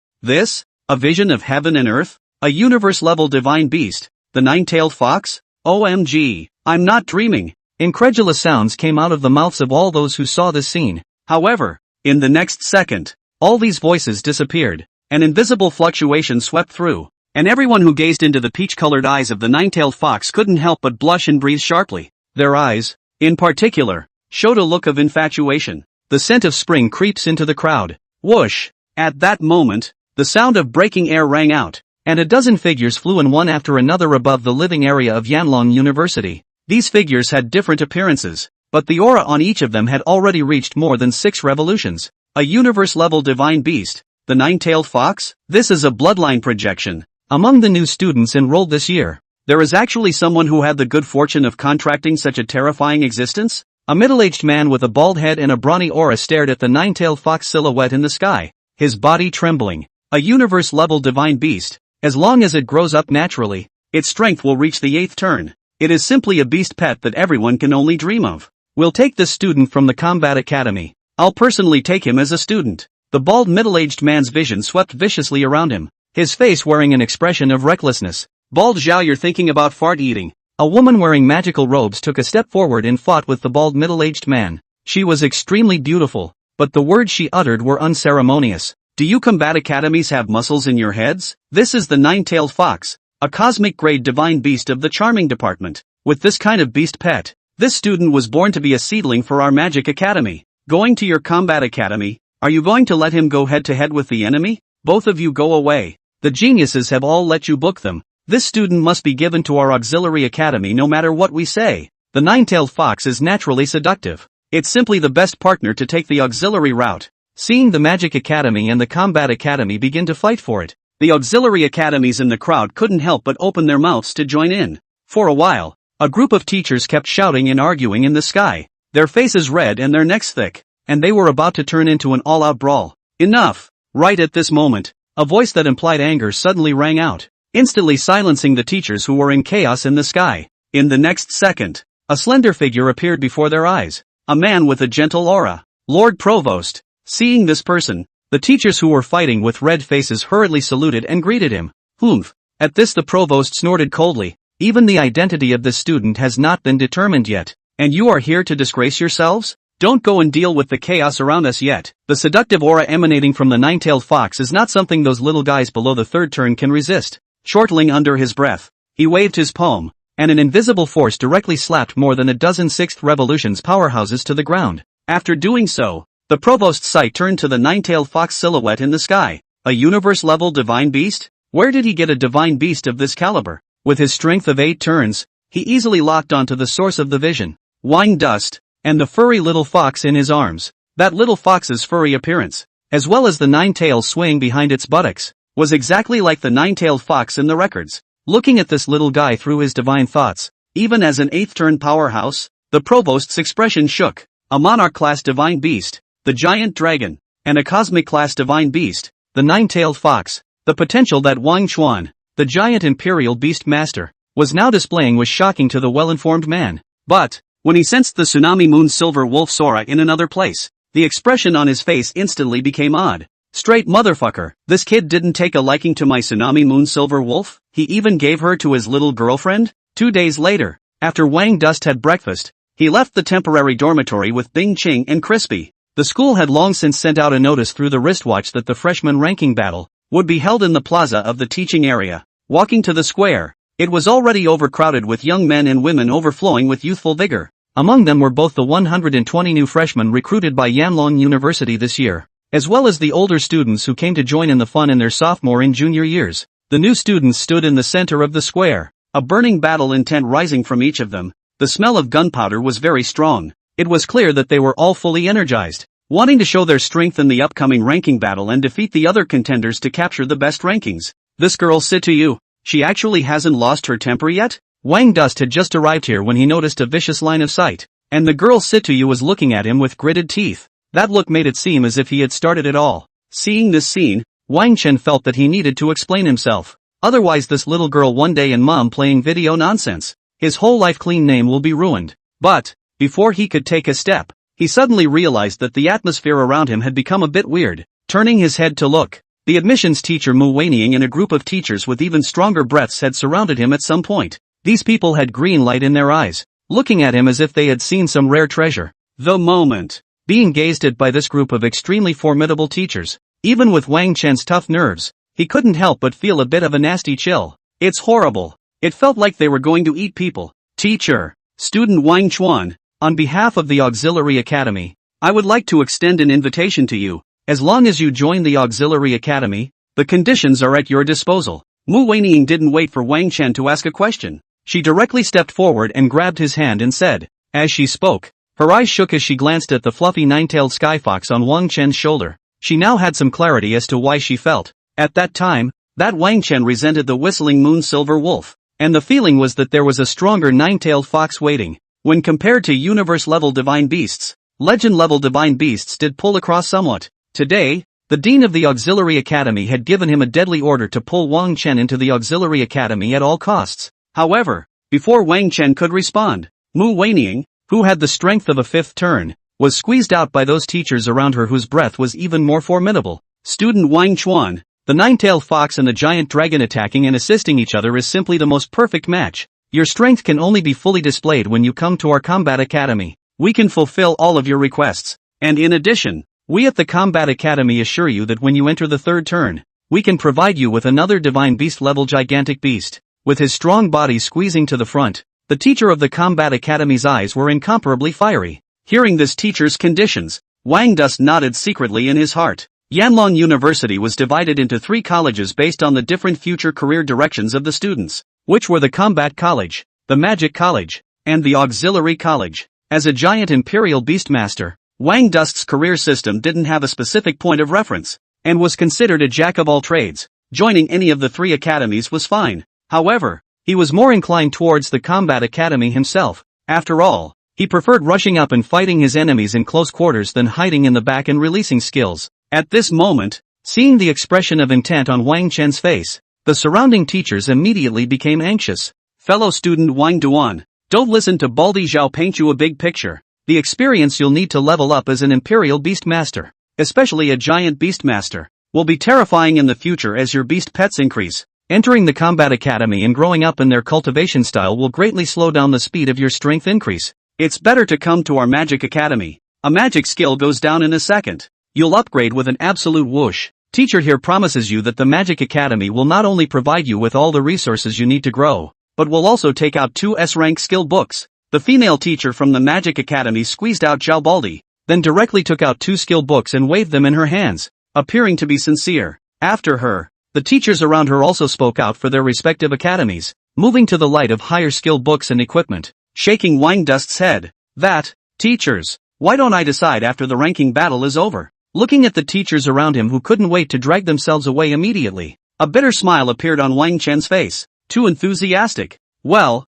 a vision of heaven and earth? A universe-level divine beast, the 9-tailed fox? OMG, I'm not dreaming. Incredulous sounds came out of the mouths of all those who saw this scene. However, in the next second, all these voices disappeared. An invisible fluctuation swept through, and everyone who gazed into the peach-colored eyes of the 9-tailed fox couldn't help but blush and breathe sharply. Their eyes, in particular, showed a look of infatuation. The scent of spring creeps into the crowd. Whoosh! At that moment, the sound of breaking air rang out, and a dozen figures flew in one after another above the living area of Yanlong University. These figures had different appearances, but the aura on each of them had already reached more than 6 revolutions. A universe-level divine beast, the 9-tailed fox? This is a bloodline projection. Among the new students enrolled this year, there is actually someone who had the good fortune of contracting such a terrifying existence? A middle-aged man with a bald head and a brawny aura stared at the 9-tailed fox silhouette in the sky, his body trembling. A universe-level divine beast. As long as it grows up naturally, its strength will reach the 8th turn. It is simply a beast pet that everyone can only dream of. We'll take this student from the Combat Academy. I'll personally take him as a student. The bald middle-aged man's vision swept viciously around him, his face wearing an expression of recklessness. Bald Zhao, you're thinking about fart eating. A woman wearing magical robes took a step forward and fought with the bald middle-aged man. She was extremely beautiful, but the words she uttered were unceremonious. Do you Combat Academies have muscles in your heads? This is the 9-tailed fox, a cosmic-grade divine beast of the charming department. With this kind of beast pet, this student was born to be a seedling for our Magic Academy. Going to your Combat Academy, are you going to let him go head-to-head with the enemy? Both of you go away. The geniuses have all let you book them. This student must be given to our auxiliary academy no matter what we say. The 9-tailed fox is naturally seductive. It's simply the best partner to take the auxiliary route. Seeing the Magic Academy and the Combat Academy begin to fight for it, the auxiliary academies in the crowd couldn't help but open their mouths to join in. For a while, a group of teachers kept shouting and arguing in the sky, their faces red and their necks thick, and they were about to turn into an all-out brawl. Enough! Right at this moment, a voice that implied anger suddenly rang out, instantly silencing the teachers who were in chaos in the sky. In the next second, a slender figure appeared before their eyes, a man with a gentle aura. Lord Provost. Seeing this person, the teachers who were fighting with red faces hurriedly saluted and greeted him. Humph. At this the provost snorted coldly. Even the identity of this student has not been determined yet. And you are here to disgrace yourselves? Don't go and deal with the chaos around us yet. The seductive aura emanating from the 9-tailed fox is not something those little guys below the 3rd turn can resist. Chortling under his breath, he waved his palm, and an invisible force directly slapped more than a dozen 6th revolutions powerhouses to the ground. After doing so, the provost's sight turned to the 9-tailed fox silhouette in the sky. A universe-level divine beast? Where did he get a divine beast of this caliber? With his strength of 8 turns, he easily locked onto the source of the vision, Wine Dust, and the furry little fox in his arms. That little fox's furry appearance, as well as the 9 tails swaying behind its buttocks, was exactly like the 9-tailed fox in the records. Looking at this little guy through his divine thoughts, even as an 8th turn powerhouse, the provost's expression shook. A monarch-class divine beast, the giant dragon, and a cosmic-class divine beast, the 9-tailed fox. The potential that Wang Chuan, the giant imperial beast master, was now displaying was shocking to the well-informed man. But, when he sensed the Tsunami Moon Silver Wolf Sora in another place, the expression on his face instantly became odd. Straight motherfucker, this kid didn't take a liking to my Tsunami Moon Silver Wolf? He even gave her to his little girlfriend? 2 days later, after Wang Dust had breakfast, he left the temporary dormitory with Bing Ching and Crispy. The school had long since sent out a notice through the wristwatch that the freshman ranking battle would be held in the plaza of the teaching area. Walking to the square, it was already overcrowded with young men and women overflowing with youthful vigor. Among them were both the 120 new freshmen recruited by Yanlong University this year, as well as the older students who came to join in the fun in their sophomore and junior years. The new students stood in the center of the square, a burning battle intent rising from each of them. The smell of gunpowder was very strong. It was clear that they were all fully energized, wanting to show their strength in the upcoming ranking battle and defeat the other contenders to capture the best rankings. This girl Situ, she actually hasn't lost her temper yet? Wang Dust had just arrived here when he noticed a vicious line of sight, and the girl Situ was looking at him with gritted teeth. That look made it seem as if he had started it all. Seeing this scene, Wang Chen felt that he needed to explain himself. Otherwise this little girl one day and mom playing video nonsense. His whole life clean name will be ruined. But, before he could take a step, he suddenly realized that the atmosphere around him had become a bit weird. Turning his head to look, the admissions teacher Mu Weining and a group of teachers with even stronger breaths had surrounded him at some point. These people had green light in their eyes, looking at him as if they had seen some rare treasure. The moment, being gazed at by this group of extremely formidable teachers, even with Wang Chen's tough nerves, he couldn't help but feel a bit of a nasty chill. It's horrible. It felt like they were going to eat people. Teacher, student Wang Chuan, on behalf of the Auxiliary Academy, I would like to extend an invitation to you. As long as you join the Auxiliary Academy, the conditions are at your disposal. Mu Weining didn't wait for Wang Chen to ask a question. She directly stepped forward and grabbed his hand and said, as she spoke, her eyes shook as she glanced at the fluffy nine-tailed sky fox on Wang Chen's shoulder. She now had some clarity as to why she felt, at that time, that Wang Chen resented the whistling moon silver wolf, and the feeling was that there was a stronger nine-tailed fox waiting. When compared to universe-level divine beasts, legend-level divine beasts did pull across somewhat. Today, the dean of the Auxiliary Academy had given him a deadly order to pull Wang Chen into the Auxiliary Academy at all costs. However, before Wang Chen could respond, Mu Weining, who had the strength of a fifth turn, was squeezed out by those teachers around her whose breath was even more formidable. Student Wang Chuan, the nine-tailed fox and the giant dragon attacking and assisting each other is simply the most perfect match. Your strength can only be fully displayed when you come to our Combat Academy. We can fulfill all of your requests. And in addition, we at the Combat Academy assure you that when you enter the third turn, we can provide you with another divine beast-level gigantic beast. With his strong body squeezing to the front, the teacher of the Combat Academy's eyes were incomparably fiery. Hearing this teacher's conditions, Wang Dust nodded secretly in his heart. Yanlong University was divided into 3 colleges based on the different future career directions of the students, which were the Combat College, the Magic College, and the Auxiliary College. As a giant Imperial Beastmaster, Wang Dust's career system didn't have a specific point of reference, and was considered a jack of all trades. Joining any of the 3 academies was fine. However, he was more inclined towards the Combat Academy himself. After all, he preferred rushing up and fighting his enemies in close quarters than hiding in the back and releasing skills. At this moment, seeing the expression of intent on Wang Chen's face, the surrounding teachers immediately became anxious. Fellow student Wang Duan, don't listen to Baldy Zhao paint you a big picture. The experience you'll need to level up as an Imperial Beastmaster, especially a Giant Beastmaster, will be terrifying in the future as your beast pets increase. Entering the Combat Academy and growing up in their cultivation style will greatly slow down the speed of your strength increase. It's better to come to our Magic Academy. A magic skill goes down in a second. You'll upgrade with an absolute whoosh. Teacher here promises you that the Magic Academy will not only provide you with all the resources you need to grow, but will also take out 2 S-rank skill books. The female teacher from the Magic Academy squeezed out Zhao Baldi, then directly took out 2 skill books and waved them in her hands, appearing to be sincere. After her, the teachers around her also spoke out for their respective academies, moving to the light of higher skill books and equipment. Shaking Wang Dust's head, teachers, why don't I decide after the ranking battle is over? Looking at the teachers around him who couldn't wait to drag themselves away immediately, a bitter smile appeared on Wang Chen's face. Too enthusiastic. Well,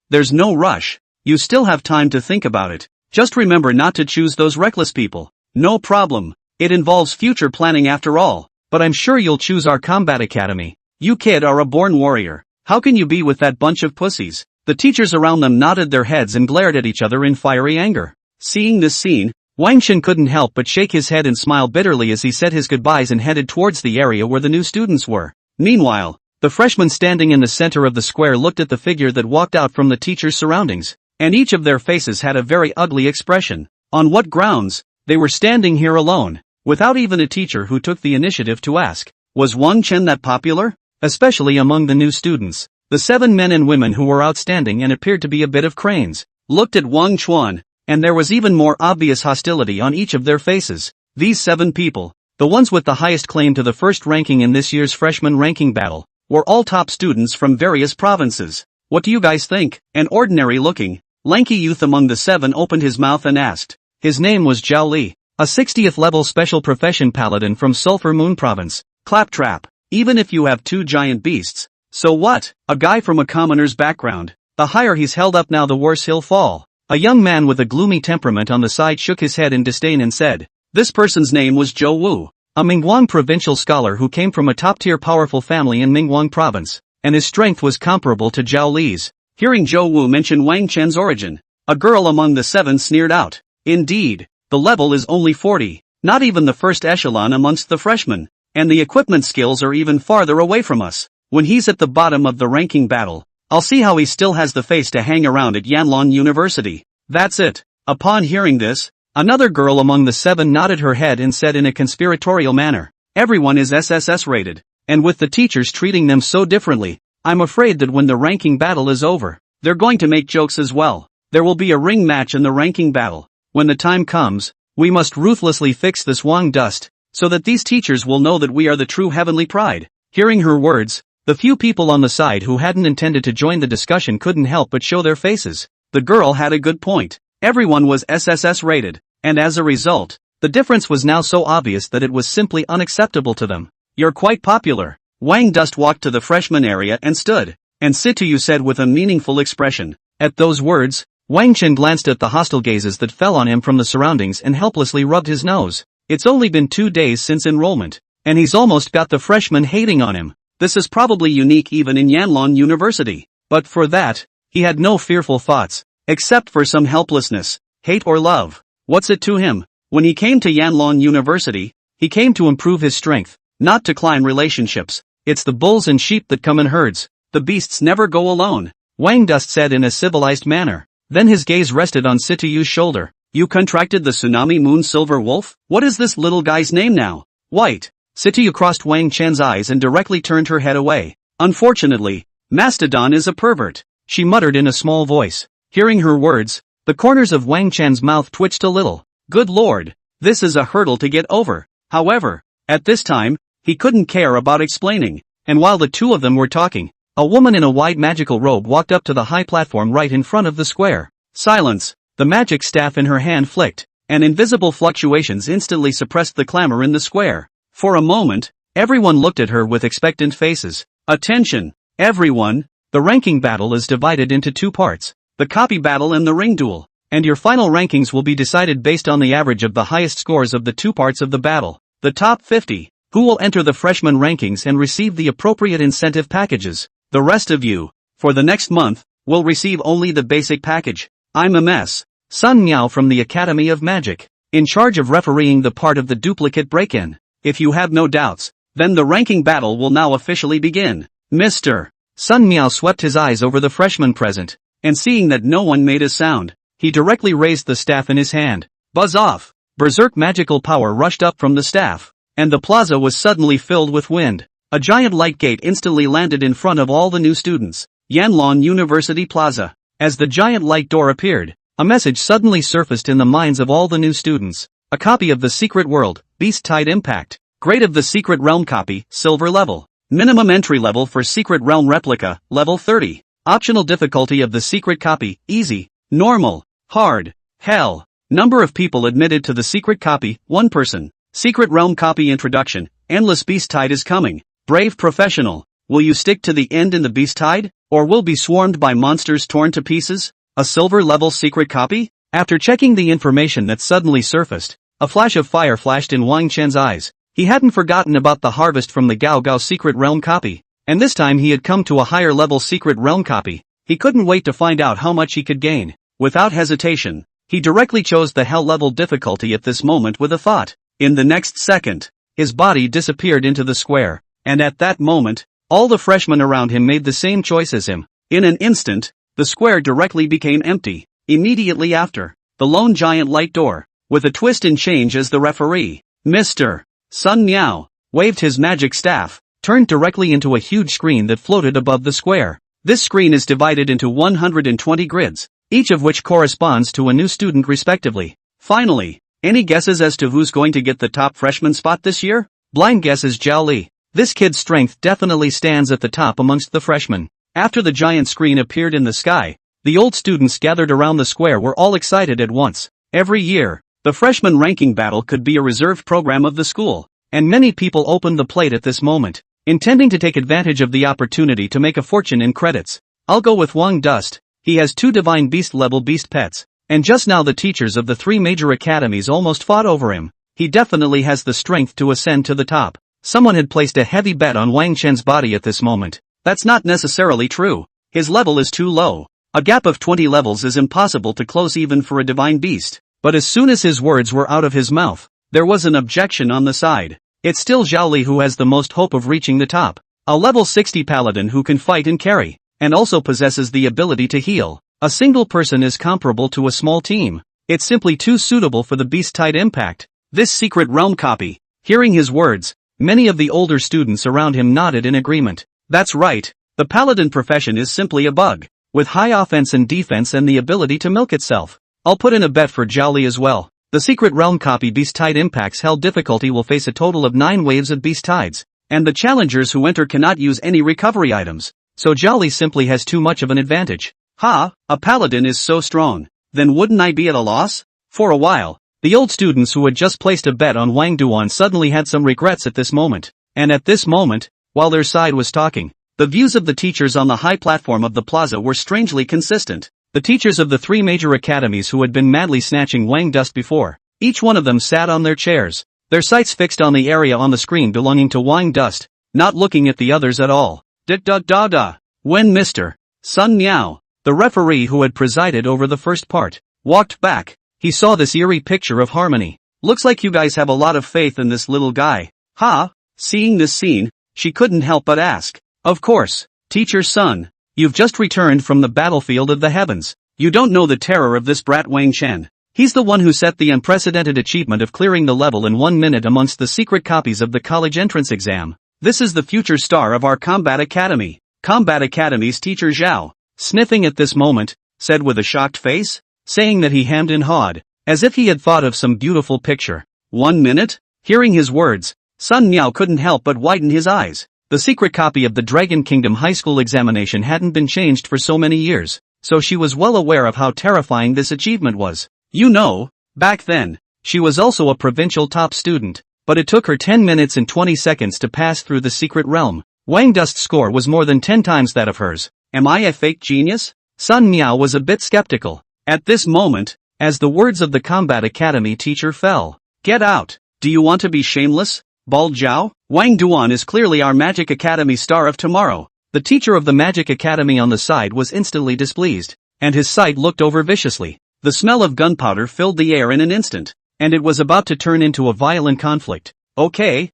there's no rush. You still have time to think about it. Just remember not to choose those reckless people. No problem. It involves future planning after all. But I'm sure you'll choose our Combat Academy. You kid are a born warrior. How can you be with that bunch of pussies? The teachers around them nodded their heads and glared at each other in fiery anger. Seeing this scene, Wang Chen couldn't help but shake his head and smile bitterly as he said his goodbyes and headed towards the area where the new students were. Meanwhile, the freshmen standing in the center of the square looked at the figure that walked out from the teachers' surroundings, and each of their faces had a very ugly expression. On what grounds? They were standing here alone, without even a teacher who took the initiative to ask, was Wang Chen that popular? Especially among the new students. The 7 men and women who were outstanding and appeared to be a bit of cranes, looked at Wang Chuan, and there was even more obvious hostility on each of their faces. These 7 people, the ones with the highest claim to the first ranking in this year's freshman ranking battle, were all top students from various provinces. What do you guys think? An ordinary-looking, lanky youth among the 7 opened his mouth and asked. His name was Zhao Li, a 60th level special profession paladin from Sulphur Moon Province. Claptrap. Even if you have 2 giant beasts, so what? A guy from a commoner's background. The higher he's held up now the worse he'll fall. A young man with a gloomy temperament on the side shook his head in disdain and said, "This person's name was Zhou Wu, a Mingguang provincial scholar who came from a top-tier powerful family in Mingguang province, and his strength was comparable to Zhao Li's." Hearing Zhou Wu mention Wang Chen's origin, a girl among the seven sneered out. Indeed, the level is only 40, not even the first echelon amongst the freshmen, and the equipment skills are even farther away from us. When he's at the bottom of the ranking battle, I'll see how he still has the face to hang around at Yanlong University. That's it. Upon hearing this, another girl among the seven nodded her head and said in a conspiratorial manner, "Everyone is SSS rated, and with the teachers treating them so differently, I'm afraid that when the ranking battle is over, they're going to make jokes as well. There will be a ring match in the ranking battle. When the time comes, we must ruthlessly fix this Wang dust, so that these teachers will know that we are the true heavenly pride." Hearing her words, the few people on the side who hadn't intended to join the discussion couldn't help but show their faces. The girl had a good point. Everyone was SSS rated, and as a result, the difference was now so obvious that it was simply unacceptable to them. "You're quite popular." Wang Dust walked to the freshman area and stood, and "Sit to you," said with a meaningful expression. At those words, Wang Chen glanced at the hostile gazes that fell on him from the surroundings and helplessly rubbed his nose. It's only been 2 days since enrollment, and he's almost got the freshmen hating on him. This is probably unique even in Yanlong University. But for that, he had no fearful thoughts, except for some helplessness, hate or love. What's it to him? When he came to Yanlong University, he came to improve his strength, not to climb relationships. It's the bulls and sheep that come in herds. The beasts never go alone, Wang Dust said in a civilized manner. Then his gaze rested on Situyu's shoulder. "You contracted the Tsunami Moon Silver Wolf? What is this little guy's name now?" "White." Situyu crossed Wang Chen's eyes and directly turned her head away. "Unfortunately, Mastodon is a pervert," she muttered in a small voice. Hearing her words, the corners of Wang Chen's mouth twitched a little. Good lord, this is a hurdle to get over. However, at this time, he couldn't care about explaining, and while the two of them were talking, a woman in a wide magical robe walked up to the high platform right in front of the square. Silence. The magic staff in her hand flicked, and invisible fluctuations instantly suppressed the clamor in the square. For a moment, everyone looked at her with expectant faces. Attention, everyone, the ranking battle is divided into 2 parts, the copy battle and the ring duel, and your final rankings will be decided based on the average of the highest scores of the 2 parts of the battle. The top 50, who will enter the freshman rankings and receive the appropriate incentive packages. The rest of you, for the next month, will receive only the basic package. I'm MS. Sun Miao from the Academy of Magic, in charge of refereeing the part of the duplicate break-in. If you have no doubts, then the ranking battle will now officially begin. Mr. Sun Miao swept his eyes over the freshmen present, and seeing that no one made a sound, he directly raised the staff in his hand. Buzz off! Berserk magical power rushed up from the staff, and the plaza was suddenly filled with wind. A giant light gate instantly landed in front of all the new students. Yanlong University Plaza. As the giant light door appeared, a message suddenly surfaced in the minds of all the new students. A copy of the Secret World, Beast Tide Impact. Grade of the Secret Realm copy, Silver level. Minimum entry level for Secret Realm replica, level 30. Optional difficulty of the secret copy, Easy, Normal, Hard, Hell. Number of people admitted to the secret copy, 1 person. Secret Realm copy introduction, Endless Beast Tide is coming. Brave professional, will you stick to the end in the Beast Tide, or will be swarmed by monsters torn to pieces? A silver level secret copy? After checking the information that suddenly surfaced, a flash of fire flashed in Wang Chen's eyes. He hadn't forgotten about the harvest from the Gao Gao Secret Realm copy, and this time he had come to a higher level Secret Realm copy. He couldn't wait to find out how much he could gain. Without hesitation, he directly chose the Hell level difficulty at this moment with a thought. In the next second, his body disappeared into the square, and at that moment, all the freshmen around him made the same choice as him. In an instant, the square directly became empty. Immediately after, the lone giant light door, with a twist and change as the referee, Mr. Sun Miao, waved his magic staff, turned directly into a huge screen that floated above the square. This screen is divided into 120 grids, each of which corresponds to a new student respectively. Finally, any guesses as to who's going to get the top freshman spot this year? Blind guess is Zhao Li. This kid's strength definitely stands at the top amongst the freshmen. After the giant screen appeared in the sky, the old students gathered around the square were all excited at once. Every year, the freshman ranking battle could be a reserved program of the school, and many people opened the plate at this moment, intending to take advantage of the opportunity to make a fortune in credits. I'll go with Wang Dust. He has 2 divine beast level beast pets, And just now the teachers of the three major academies almost fought over him. He definitely has the strength to ascend to the top. Someone had placed a heavy bet on Wang Chen's body at this moment. That's not necessarily true. His level is too low. A gap of 20 levels is impossible to close even for a divine beast. But as soon as his words were out of his mouth, there was an objection on the side. It's still Zhao Li who has the most hope of reaching the top. A level 60 paladin who can fight and carry, and also possesses the ability to heal. A single person is comparable to a small team. It's simply too suitable for the beast-tide impact. This secret realm copy. Hearing his words, many of the older students around him nodded in agreement. That's right. The paladin profession is simply a bug, with high offense and defense and the ability to milk itself. I'll put in a bet for Zhao Li as well. The secret realm copy beast-tide impacts hell difficulty will face a total of 9 waves of beast-tides, and the challengers who enter cannot use any recovery items, so Zhao Li simply has too much of an advantage. Ha, a paladin is so strong. Then wouldn't I be at a loss? For a while, the old students who had just placed a bet on Wang Duan suddenly had some regrets at this moment. And at this moment, while their side was talking, the views of the teachers on the high platform of the plaza were strangely consistent. The teachers of the three major academies who had been madly snatching Wang Dust before, each one of them sat on their chairs, their sights fixed on the area on the screen belonging to Wang Dust, not looking at the others at all. Da-da-da-da. When Mr. Sun Miao, the referee who had presided over the first part, walked back, he saw this eerie picture of harmony. Looks like you guys have a lot of faith in this little guy. Ha! Seeing this scene, she couldn't help but ask. Of course, Teacher Sun, you've just returned from the battlefield of the heavens. You don't know the terror of this brat Wang Chen. He's the one who set the unprecedented achievement of clearing the level in 1 minute amongst the secret copies of the college entrance exam. This is the future star of our Combat Academy. Combat Academy's teacher Zhao, sniffing at this moment, said with a shocked face, saying that he hemmed and hawed, as if he had thought of some beautiful picture. 1 minute? Hearing his words, Sun Miao couldn't help but widen his eyes. The secret copy of the Dragon Kingdom high school examination hadn't been changed for so many years, so she was well aware of how terrifying this achievement was. You know, back then, she was also a provincial top student, but it took her 10 minutes and 20 seconds to pass through the secret realm. Wang Dust's score was more than 10 times that of hers. Am I a fake genius? Sun Miao was a bit skeptical. At this moment, as the words of the Combat Academy teacher fell. Get out! Do you want to be shameless, Bald Zhao? Wang Duan is clearly our Magic Academy star of tomorrow. The teacher of the Magic Academy on the side was instantly displeased, and his sight looked over viciously. The smell of gunpowder filled the air in an instant, and it was about to turn into a violent conflict. Okay.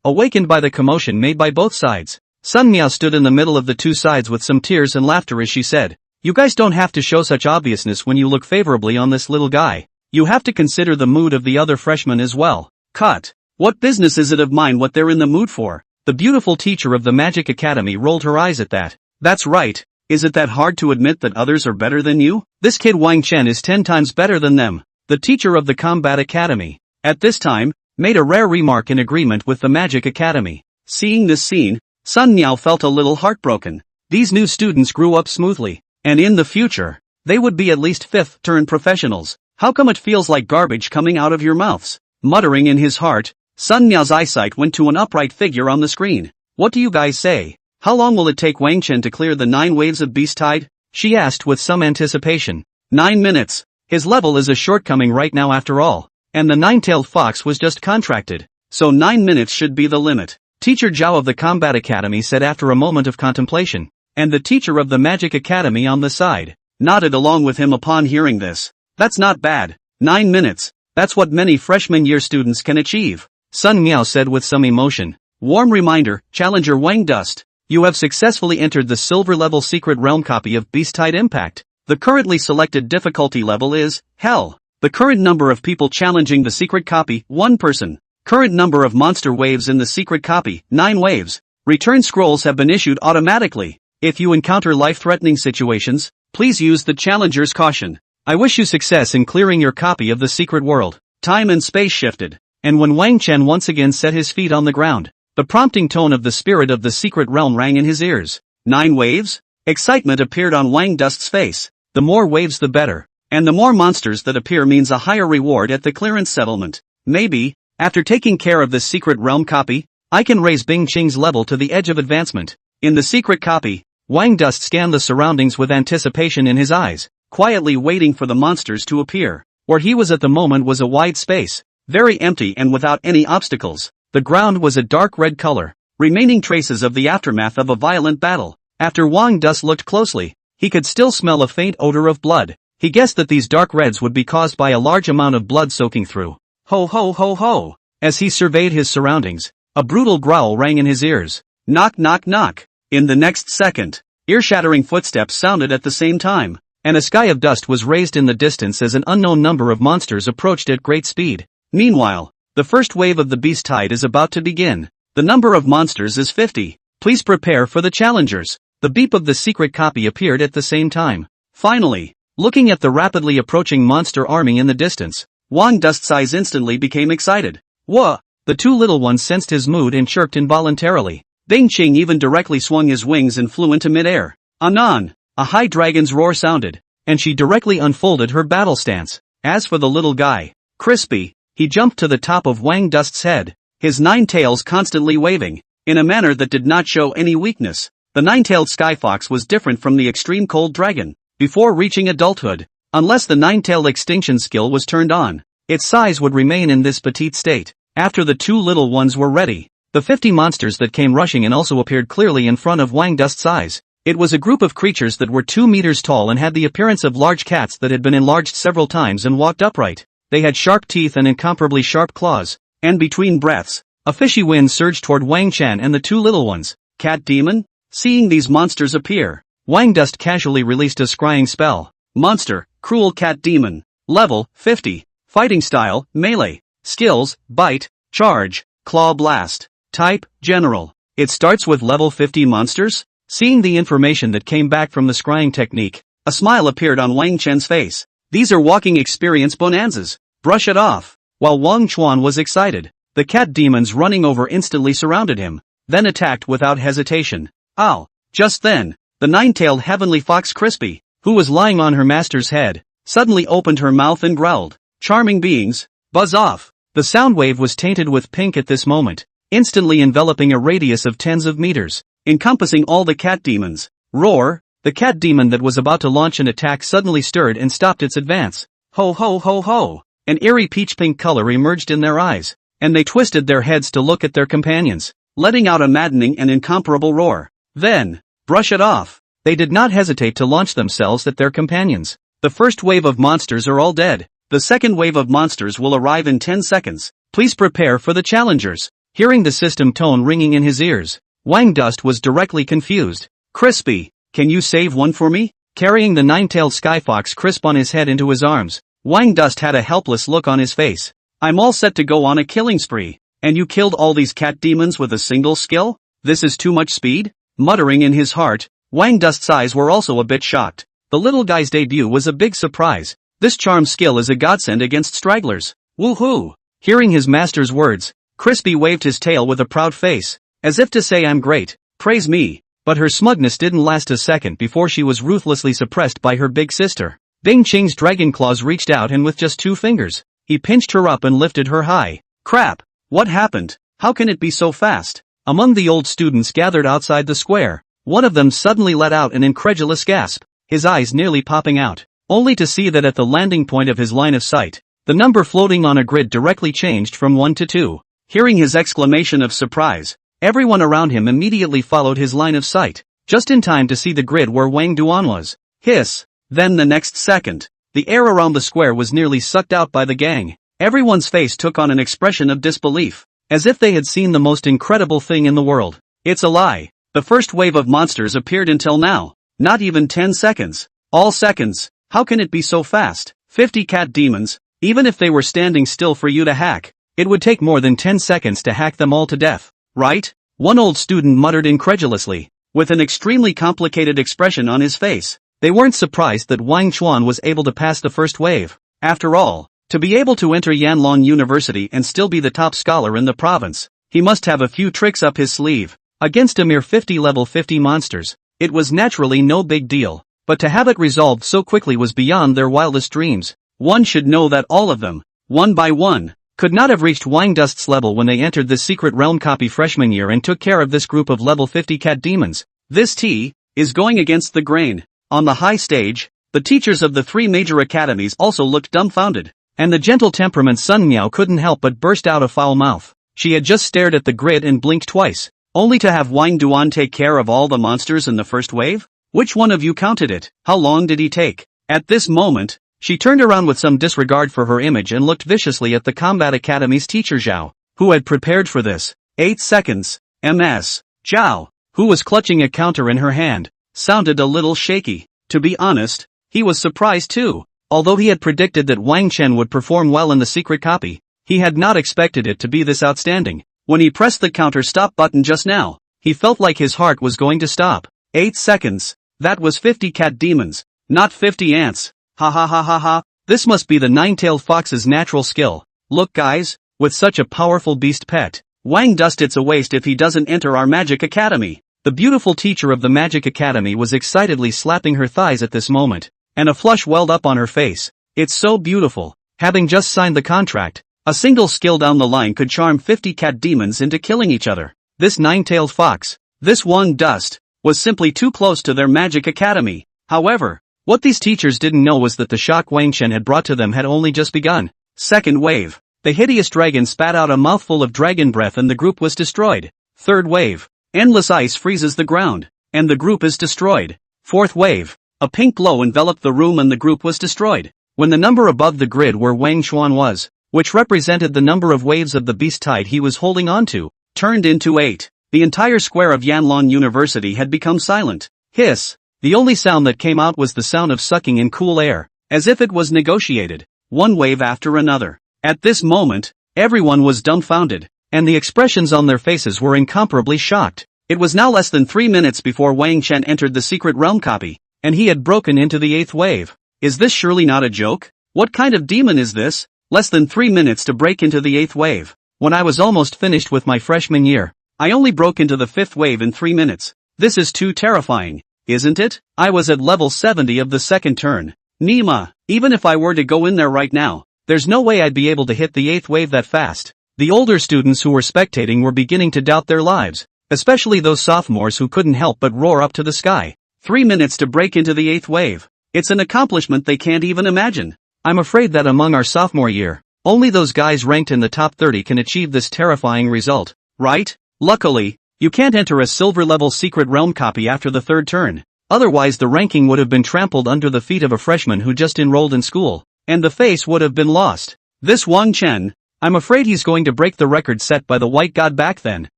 Awakened by the commotion made by both sides, Sun Miao stood in the middle of the two sides with some tears and laughter as she said, "You guys don't have to show such obviousness when you look favorably on this little guy. You have to consider the mood of the other freshmen as well." Cut. What business is it of mine what they're in the mood for? The beautiful teacher of the Magic Academy rolled her eyes at that. That's right. Is it that hard to admit that others are better than you? This kid Wang Chen is 10 times better than them. The teacher of the Combat Academy, at this time, made a rare remark in agreement with the Magic Academy. Seeing this scene, Sun Miao felt a little heartbroken. These new students grew up smoothly, and in the future, they would be at least fifth-turn professionals. How come it feels like garbage coming out of your mouths? Muttering in his heart, Sun Miao's eyesight went to an upright figure on the screen. What do you guys say? How long will it take Wang Chen to clear the 9 waves of Beast Tide? She asked with some anticipation. 9 minutes. His level is a shortcoming right now after all. And the 9-tailed fox was just contracted. So 9 minutes should be the limit. Teacher Zhao of the Combat Academy said after a moment of contemplation. And the teacher of the Magic Academy on the side nodded along with him upon hearing this. That's not bad. 9 minutes. That's what many freshman year students can achieve. Sun Miao said with some emotion. Warm reminder, Challenger Wang Dust. You have successfully entered the silver level secret realm copy of Beast Tide Impact. The currently selected difficulty level is Hell. The current number of people challenging the secret copy, 1 person. Current number of monster waves in the secret copy, 9 waves. Return scrolls have been issued automatically. If you encounter life-threatening situations, please use the challenger's caution. I wish you success in clearing your copy of the secret world. Time and space shifted, and when Wang Chen once again set his feet on the ground, the prompting tone of the spirit of the secret realm rang in his ears. 9 waves? Excitement appeared on Wang Dust's face. The more waves the better. And the more monsters that appear means a higher reward at the clearance settlement. Maybe, after taking care of this secret realm copy, I can raise Bing Qing's level to the edge of advancement. In the secret copy, Wang Dust scanned the surroundings with anticipation in his eyes. quietly waiting for the monsters to appear. Where he was at the moment was a wide space, very empty and without any obstacles. The ground was a dark red color, remaining traces of the aftermath of a violent battle. After Wang Dust looked closely, he could still smell a faint odor of blood. He guessed that these dark reds would be caused by a large amount of blood soaking through. Ho ho ho ho! As he surveyed his surroundings, a brutal growl rang in his ears. Knock knock knock! In the next second, ear-shattering footsteps sounded at the same time, and a sky of dust was raised in the distance as an unknown number of monsters approached at great speed. Meanwhile, the first wave of the beast tide is about to begin. The number of monsters is 50. Please prepare for the challengers. The beep of the secret copy appeared at the same time. Finally, looking at the rapidly approaching monster army in the distance, Wang Dust's eyes instantly became excited. Whoa! The two little ones sensed his mood and chirped involuntarily. Bing Ching even directly swung his wings and flew into midair. Anon! A high dragon's roar sounded, and she directly unfolded her battle stance. As for the little guy, Crispy, he jumped to the top of Wang Dust's head, his 9 tails constantly waving, in a manner that did not show any weakness. The 9-tailed sky fox was different from the extreme cold dragon. Before reaching adulthood, unless the 9-tailed extinction skill was turned on, its size would remain in this petite state. After the two little ones were ready, the 50 monsters that came rushing in also appeared clearly in front of Wang Dust's eyes. It was a group of creatures that were 2 meters tall and had the appearance of large cats that had been enlarged several times and walked upright. They had sharp teeth and incomparably sharp claws, and between breaths, a fishy wind surged toward Wang Chan and the two little ones. Cat demon? Seeing these monsters appear, Wang Dust casually released a scrying spell. Monster, cruel cat demon. Level, 50. Fighting style, melee. Skills, bite, charge, claw blast. Type, general. It starts with level 50 monsters? Seeing the information that came back from the scrying technique, a smile appeared on Wang Chen's face. These are walking experience bonanzas. Brush it off. While Wang Chuan was excited, the cat demons running over instantly surrounded him, then attacked without hesitation. Ow! Just then, the 9-tailed heavenly fox Crispy, who was lying on her master's head, suddenly opened her mouth and growled. Charming beings, buzz off! The sound wave was tainted with pink at this moment, instantly enveloping a radius of tens of meters, encompassing all the cat demons. Roar! The cat demon that was about to launch an attack suddenly stirred and stopped its advance. Ho ho ho ho! An eerie peach-pink color emerged in their eyes, and they twisted their heads to look at their companions, letting out a maddening and incomparable roar. Then, brush it off. They did not hesitate to launch themselves at their companions. The first wave of monsters are all dead. The second wave of monsters will arrive in 10 seconds. Please prepare for the challengers. Hearing the system tone ringing in his ears, Wang Dust was directly confused. Crispy, can you save one for me? Carrying the 9-tailed skyfox Crisp on his head into his arms, Wang Dust had a helpless look on his face. I'm all set to go on a killing spree. And you killed all these cat demons with a single skill? This is too much speed? Muttering in his heart, Wang Dust's eyes were also a bit shocked. The little guy's debut was a big surprise. This charm skill is a godsend against stragglers. Woohoo! Hearing his master's words, Crispy waved his tail with a proud face, as if to say I'm great, praise me. But her smugness didn't last a second before she was ruthlessly suppressed by her big sister. Bing Ching's dragon claws reached out and with just 2 fingers, he pinched her up and lifted her high. Crap! What happened? How can it be so fast? Among the old students gathered outside the square, one of them suddenly let out an incredulous gasp, his eyes nearly popping out, only to see that at the landing point of his line of sight, the number floating on a grid directly changed from 1 to 2. Hearing his exclamation of surprise, everyone around him immediately followed his line of sight, just in time to see the grid where Wang Duan was. Hiss! Then the next second, the air around the square was nearly sucked out by the gang. Everyone's face took on an expression of disbelief, as if they had seen the most incredible thing in the world. It's a lie. The first wave of monsters appeared until now. Not even 10 seconds. All seconds. How can it be so fast? 50 cat demons, even if they were standing still for you to hack, it would take more than 10 seconds to hack them all to death, right? One old student muttered incredulously, with an extremely complicated expression on his face. They weren't surprised that Wang Chuan was able to pass the first wave. After all, to be able to enter Yanlong University and still be the top scholar in the province, he must have a few tricks up his sleeve. Against a mere 50 level 50 monsters, it was naturally no big deal, but to have it resolved so quickly was beyond their wildest dreams. One should know that all of them, one by one, could not have reached Wang Dust's level when they entered the secret realm copy freshman year and took care of this group of level 50 cat demons. This tea is going against the grain. On the high stage, The teachers of the three major academies also looked dumbfounded, and the gentle temperament Sun Miao couldn't help but burst out a foul mouth. She had just stared at the grid and blinked twice, only to have Wang Duan take care of all the monsters in the first wave? Which one of you counted it? How long did he take? At this moment, she turned around with some disregard for her image and looked viciously at the Combat Academy's teacher Zhao, who had prepared for this. 8 seconds. Ms. Zhao, who was clutching a counter in her hand, sounded a little shaky. To be honest, he was surprised too. Although he had predicted that Wang Chen would perform well in the secret copy, he had not expected it to be this outstanding. When he pressed the counter stop button just now, he felt like his heart was going to stop. 8 seconds. That was 50 cat demons, not 50 ants. Ha ha ha ha ha. This must be the nine-tailed fox's natural skill. Look guys, with such a powerful beast pet, Wang Dust it's a waste if he doesn't enter our Magic Academy. The beautiful teacher of the Magic Academy was excitedly slapping her thighs at this moment, and a flush welled up on her face. It's so beautiful. Having just signed the contract, a single skill down the line could charm 50 cat demons into killing each other. This nine-tailed fox, this Wang Dust, was simply too close to their Magic Academy. However, what these teachers didn't know was that the shock Wang Chen had brought to them had only just begun. Second wave. The hideous dragon spat out a mouthful of dragon breath and the group was destroyed. Third wave. Endless ice freezes the ground, and the group is destroyed. Fourth wave. A pink glow enveloped the room and the group was destroyed. When the number above the grid where Wang Xuan was, which represented the number of waves of the beast tide he was holding onto, turned into 8. The entire square of Yanlong University had become silent. Hiss. The only sound that came out was the sound of sucking in cool air, as if it was negotiated, one wave after another. At this moment, everyone was dumbfounded, and the expressions on their faces were incomparably shocked. It was now less than 3 minutes before Wang Chen entered the secret realm copy, and he had broken into the 8th wave. Is this surely not a joke? What kind of demon is this? Less than 3 minutes to break into the 8th wave. When I was almost finished with my freshman year, I only broke into the 5th wave in 3 minutes. This is too terrifying, isn't it? I was at level 70 of the second turn. Nima, even if I were to go in there right now, there's no way I'd be able to hit the 8th wave that fast. The older students who were spectating were beginning to doubt their lives, especially those sophomores who couldn't help but roar up to the sky. 3 minutes to break into the 8th wave. It's an accomplishment they can't even imagine. I'm afraid that among our sophomore year, only those guys ranked in the top 30 can achieve this terrifying result, right? Luckily, you can't enter a silver level secret realm copy after the 3rd turn. Otherwise the ranking would have been trampled under the feet of a freshman who just enrolled in school, and the face would have been lost. This Wang Chen, I'm afraid he's going to break the record set by the White God back then.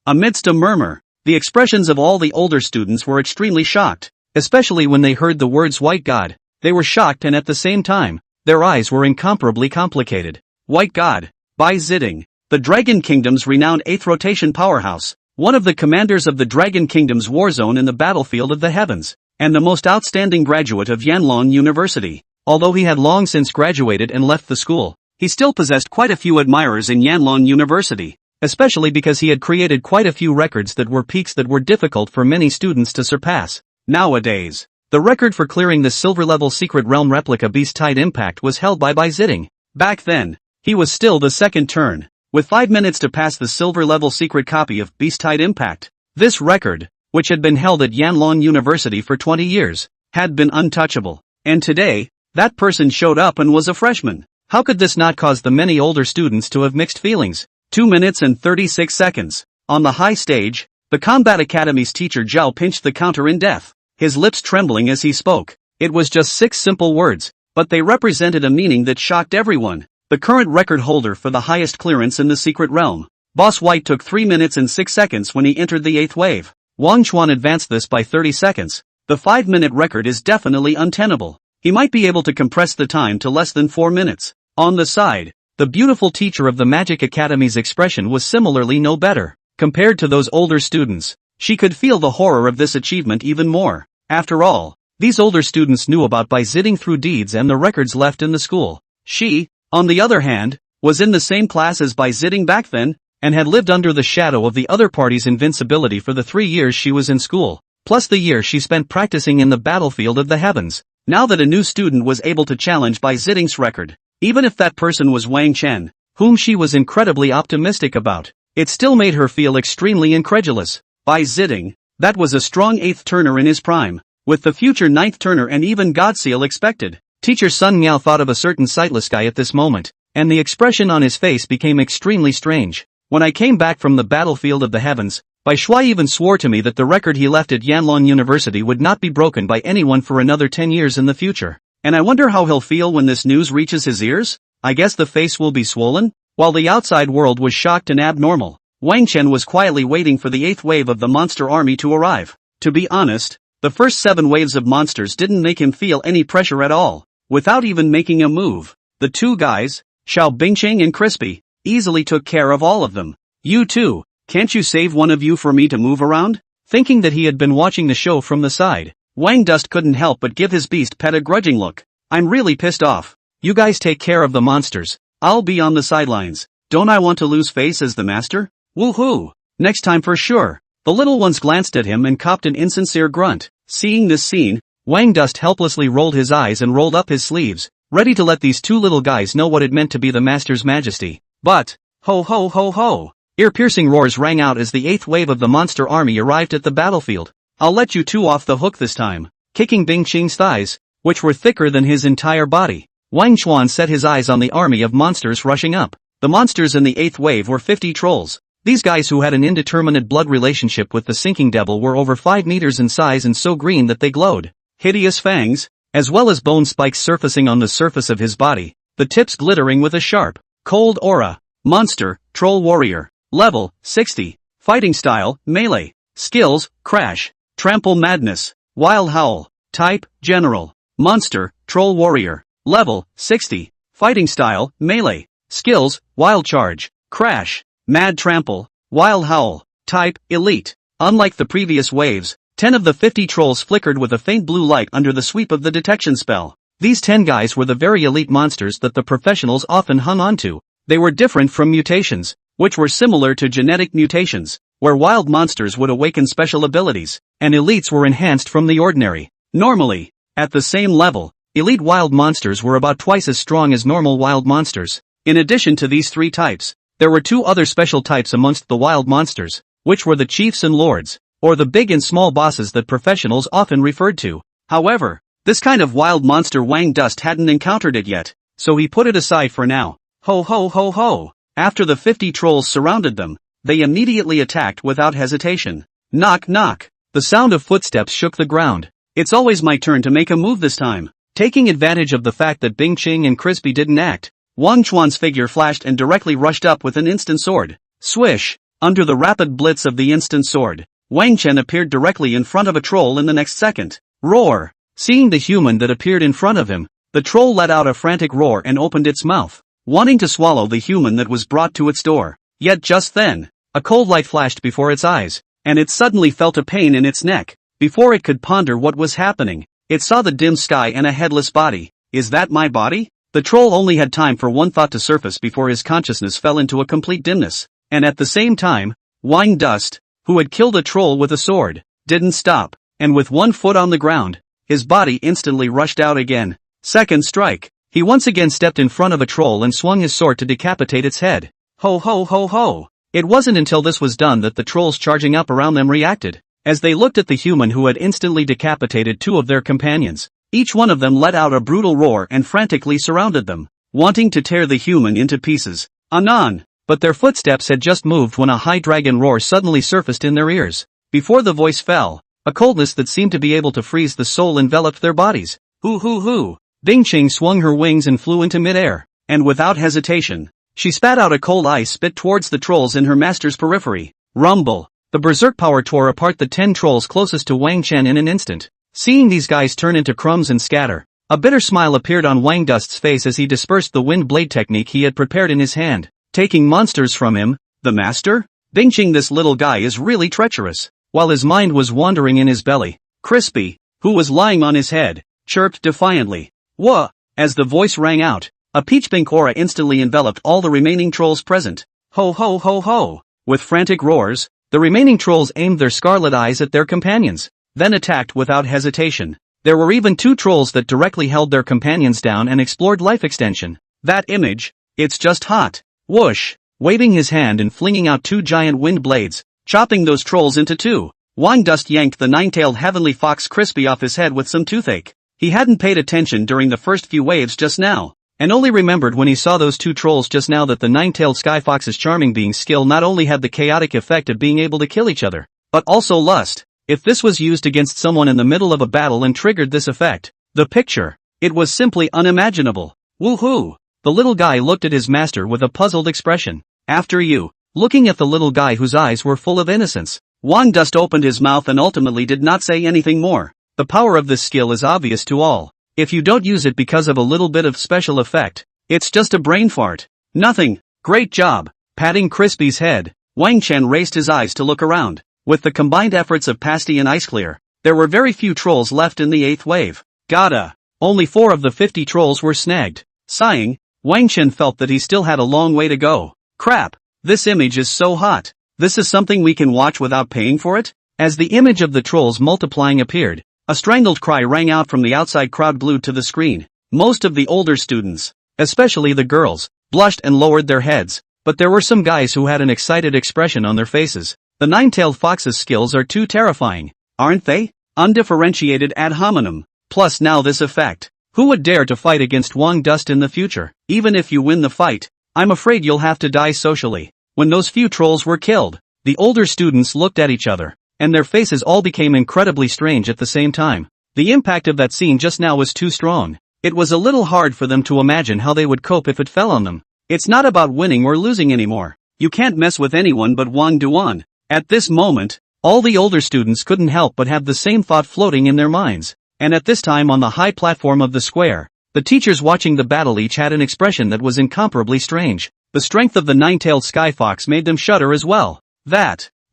Amidst a murmur, the expressions of all the older students were extremely shocked, especially when they heard the words White God. They were shocked and at the same time, their eyes were incomparably complicated. White God, Bai Ziding, the Dragon Kingdom's renowned 8th rotation powerhouse, one of the commanders of the Dragon Kingdom's war zone in the battlefield of the heavens, and the most outstanding graduate of Yanlong University. Although he had long since graduated and left the school, he still possessed quite a few admirers in Yanlong University, especially because he had created quite a few records that were peaks that were difficult for many students to surpass. Nowadays, the record for clearing the silver-level secret realm replica Beast Tide Impact was held by Ziding. Back then, he was still the second turn, with 5 minutes to pass the silver-level secret copy of Beast Tide Impact. This record, which had been held at Yanlong University for 20 years, had been untouchable. And today, that person showed up and was a freshman. How could this not cause the many older students to have mixed feelings? 2 minutes and 36 seconds. On the high stage, the Combat Academy's teacher Zhao pinched the counter in death, his lips trembling as he spoke. It was just 6 simple words, but they represented a meaning that shocked everyone. The current record holder for the highest clearance in the secret realm, Boss White, took 3 minutes and 6 seconds when he entered the 8th wave. Wang Chuan advanced this by 30 seconds. The 5-minute record is definitely untenable. He might be able to compress the time to less than 4 minutes. On the side, the beautiful teacher of the Magic Academy's expression was similarly no better. Compared to those older students, she could feel the horror of this achievement even more. After all, these older students knew about Bai Ziding through deeds and the records left in the school. She, on the other hand, was in the same class as Bai Ziding back then, and had lived under the shadow of the other party's invincibility for the 3 years she was in school, plus the year she spent practicing in the battlefield of the heavens. Now that a new student was able to challenge Bai Ziding's record, even if that person was Wang Chen, whom she was incredibly optimistic about, it still made her feel extremely incredulous. Bai Ziding, that was a strong 8th turner in his prime. with the future ninth turner and even Godseal expected. Teacher Sun Miao thought of a certain sightless guy at this moment, and the expression on his face became extremely strange. When I came back from the battlefield of the heavens, Bai Shuai even swore to me that the record he left at Yanlong University would not be broken by anyone for another 10 years in the future. And I wonder how he'll feel when this news reaches his ears? I guess the face will be swollen? While the outside world was shocked and abnormal, Wang Chen was quietly waiting for the 8th wave of the monster army to arrive. To be honest, the first 7 waves of monsters didn't make him feel any pressure at all. Without even making a move, the 2 guys, Xiao Bingqing and Crispy, easily took care of all of them. You too, can't you save one of you for me to move around? Thinking that he had been watching the show from the side, Wang Dust couldn't help but give his beast pet a grudging look. I'm really pissed off. You guys take care of the monsters. I'll be on the sidelines. Don't I want to lose face as the master? Woohoo! Next time for sure. The little ones glanced at him and copped an insincere grunt. Seeing this scene, Wang Dust helplessly rolled his eyes and rolled up his sleeves, ready to let these 2 little guys know what it meant to be the master's majesty. But, ho ho ho ho! Ear-piercing roars rang out as the 8th wave of the monster army arrived at the battlefield. I'll let you 2 off the hook this time. Kicking Bing Qing's thighs, which were thicker than his entire body, Wang Chuan set his eyes on the army of monsters rushing up. The monsters in the 8th wave were 50 trolls. These guys who had an indeterminate blood relationship with the sinking devil were over 5 meters in size and so green that they glowed. Hideous fangs, as well as bone spikes surfacing on the surface of his body, the tips glittering with a sharp, cold aura. Monster, Troll Warrior. Level, 60. Fighting style, melee. Skills, Crash. Trample Madness. Wild Howl. Type, General. Monster, Troll Warrior. Level, 60. Fighting style, melee. Skills, Wild Charge. Crash. Mad Trample. Wild Howl. Type, Elite. Unlike the previous waves, 10 of the 50 trolls flickered with a faint blue light under the sweep of the detection spell. These 10 guys were the very elite monsters that the professionals often hung on to. They were different from mutations, which were similar to genetic mutations, where wild monsters would awaken special abilities, and elites were enhanced from the ordinary. Normally, at the same level, elite wild monsters were about twice as strong as normal wild monsters. In addition to these 3 types, there were 2 other special types amongst the wild monsters, which were the chiefs and lords, or the big and small bosses that professionals often referred to. However, this kind of wild monster Wang Dust hadn't encountered it yet, so he put it aside for now. Ho ho ho ho! After the 50 trolls surrounded them, they immediately attacked without hesitation. Knock knock! The sound of footsteps shook the ground. It's always my turn to make a move this time. Taking advantage of the fact that Bing Qing and Crispy didn't act, Wang Chuan's figure flashed and directly rushed up with an instant sword. Swish! Under the rapid blitz of the instant sword, Wang Chen appeared directly in front of a troll in the next second. Roar! Seeing the human that appeared in front of him, the troll let out a frantic roar and opened its mouth, wanting to swallow the human that was brought to its door. Yet just then, a cold light flashed before its eyes, and it suddenly felt a pain in its neck. Before it could ponder what was happening, it saw the dim sky and a headless body. Is that my body? The troll only had time for one thought to surface before his consciousness fell into a complete dimness, and at the same time, Wang Dust, who had killed a troll with a sword, didn't stop, and with one foot on the ground, his body instantly rushed out again. Second strike. He once again stepped in front of a troll and swung his sword to decapitate its head. Ho ho ho ho! It wasn't until this was done that the trolls charging up around them reacted. As they looked at the human who had instantly decapitated 2 of their companions, each one of them let out a brutal roar and frantically surrounded them, wanting to tear the human into pieces. Anon! But their footsteps had just moved when a high dragon roar suddenly surfaced in their ears. Before the voice fell, a coldness that seemed to be able to freeze the soul enveloped their bodies. Hoo hoo hoo! Bing Qing swung her wings and flew into midair, and without hesitation, she spat out a cold ice spit towards the trolls in her master's periphery. Rumble! The berserk power tore apart the 10 trolls closest to Wang Chen in an instant. Seeing these guys turn into crumbs and scatter, a bitter smile appeared on Wang Dust's face as he dispersed the wind blade technique he had prepared in his hand. Taking monsters from him, the master? Bing Qing, this little guy is really treacherous. While his mind was wandering in his belly, Crispy, who was lying on his head, chirped defiantly. Wha! As the voice rang out, a peach-pink aura instantly enveloped all the remaining trolls present. Ho ho ho ho! With frantic roars, the remaining trolls aimed their scarlet eyes at their companions, then attacked without hesitation. There were even 2 trolls that directly held their companions down and explored life extension. That image, it's just hot. Whoosh! Waving his hand and flinging out 2 giant wind blades, chopping those trolls into 2. Wang Dust yanked the nine-tailed heavenly fox crispy off his head with some toothache. He hadn't paid attention during the first few waves just now, and only remembered when he saw those two trolls just now that the nine-tailed sky fox's charming being skill not only had the chaotic effect of being able to kill each other, but also lust. If this was used against someone in the middle of a battle and triggered this effect, the picture, it was simply unimaginable. Woohoo! The little guy looked at his master with a puzzled expression. After you. Looking at the little guy whose eyes were full of innocence, Wang Dust opened his mouth and ultimately did not say anything more. The power of this skill is obvious to all. If you don't use it because of a little bit of special effect, it's just a brain fart. Nothing. Great job. Patting Crispy's head, Wang Chen raised his eyes to look around. With the combined efforts of Pasty and Ice Clear, there were very few trolls left in the 8th wave. Gotta. Only 4 of the 50 trolls were snagged. Sighing, Wang Chen felt that he still had a long way to go. Crap. This image is so hot. This is something we can watch without paying for it? As the image of the trolls multiplying appeared, a strangled cry rang out from the outside crowd glued to the screen. Most of the older students, especially the girls, blushed and lowered their heads, but there were some guys who had an excited expression on their faces. The nine-tailed fox's skills are too terrifying, aren't they? Undifferentiated ad hominem. Plus now this effect. Who would dare to fight against Wang Dust in the future? Even if you win the fight, I'm afraid you'll have to die socially. When those few trolls were killed, the older students looked at each other, and their faces all became incredibly strange at the same time. The impact of that scene just now was too strong. It was a little hard for them to imagine how they would cope if it fell on them. It's not about winning or losing anymore. You can't mess with anyone but Wang Duan. At this moment, all the older students couldn't help but have the same thought floating in their minds. And at this time on the high platform of the square, the teachers watching the battle each had an expression that was incomparably strange. The strength of the nine-tailed sky fox made them shudder as well.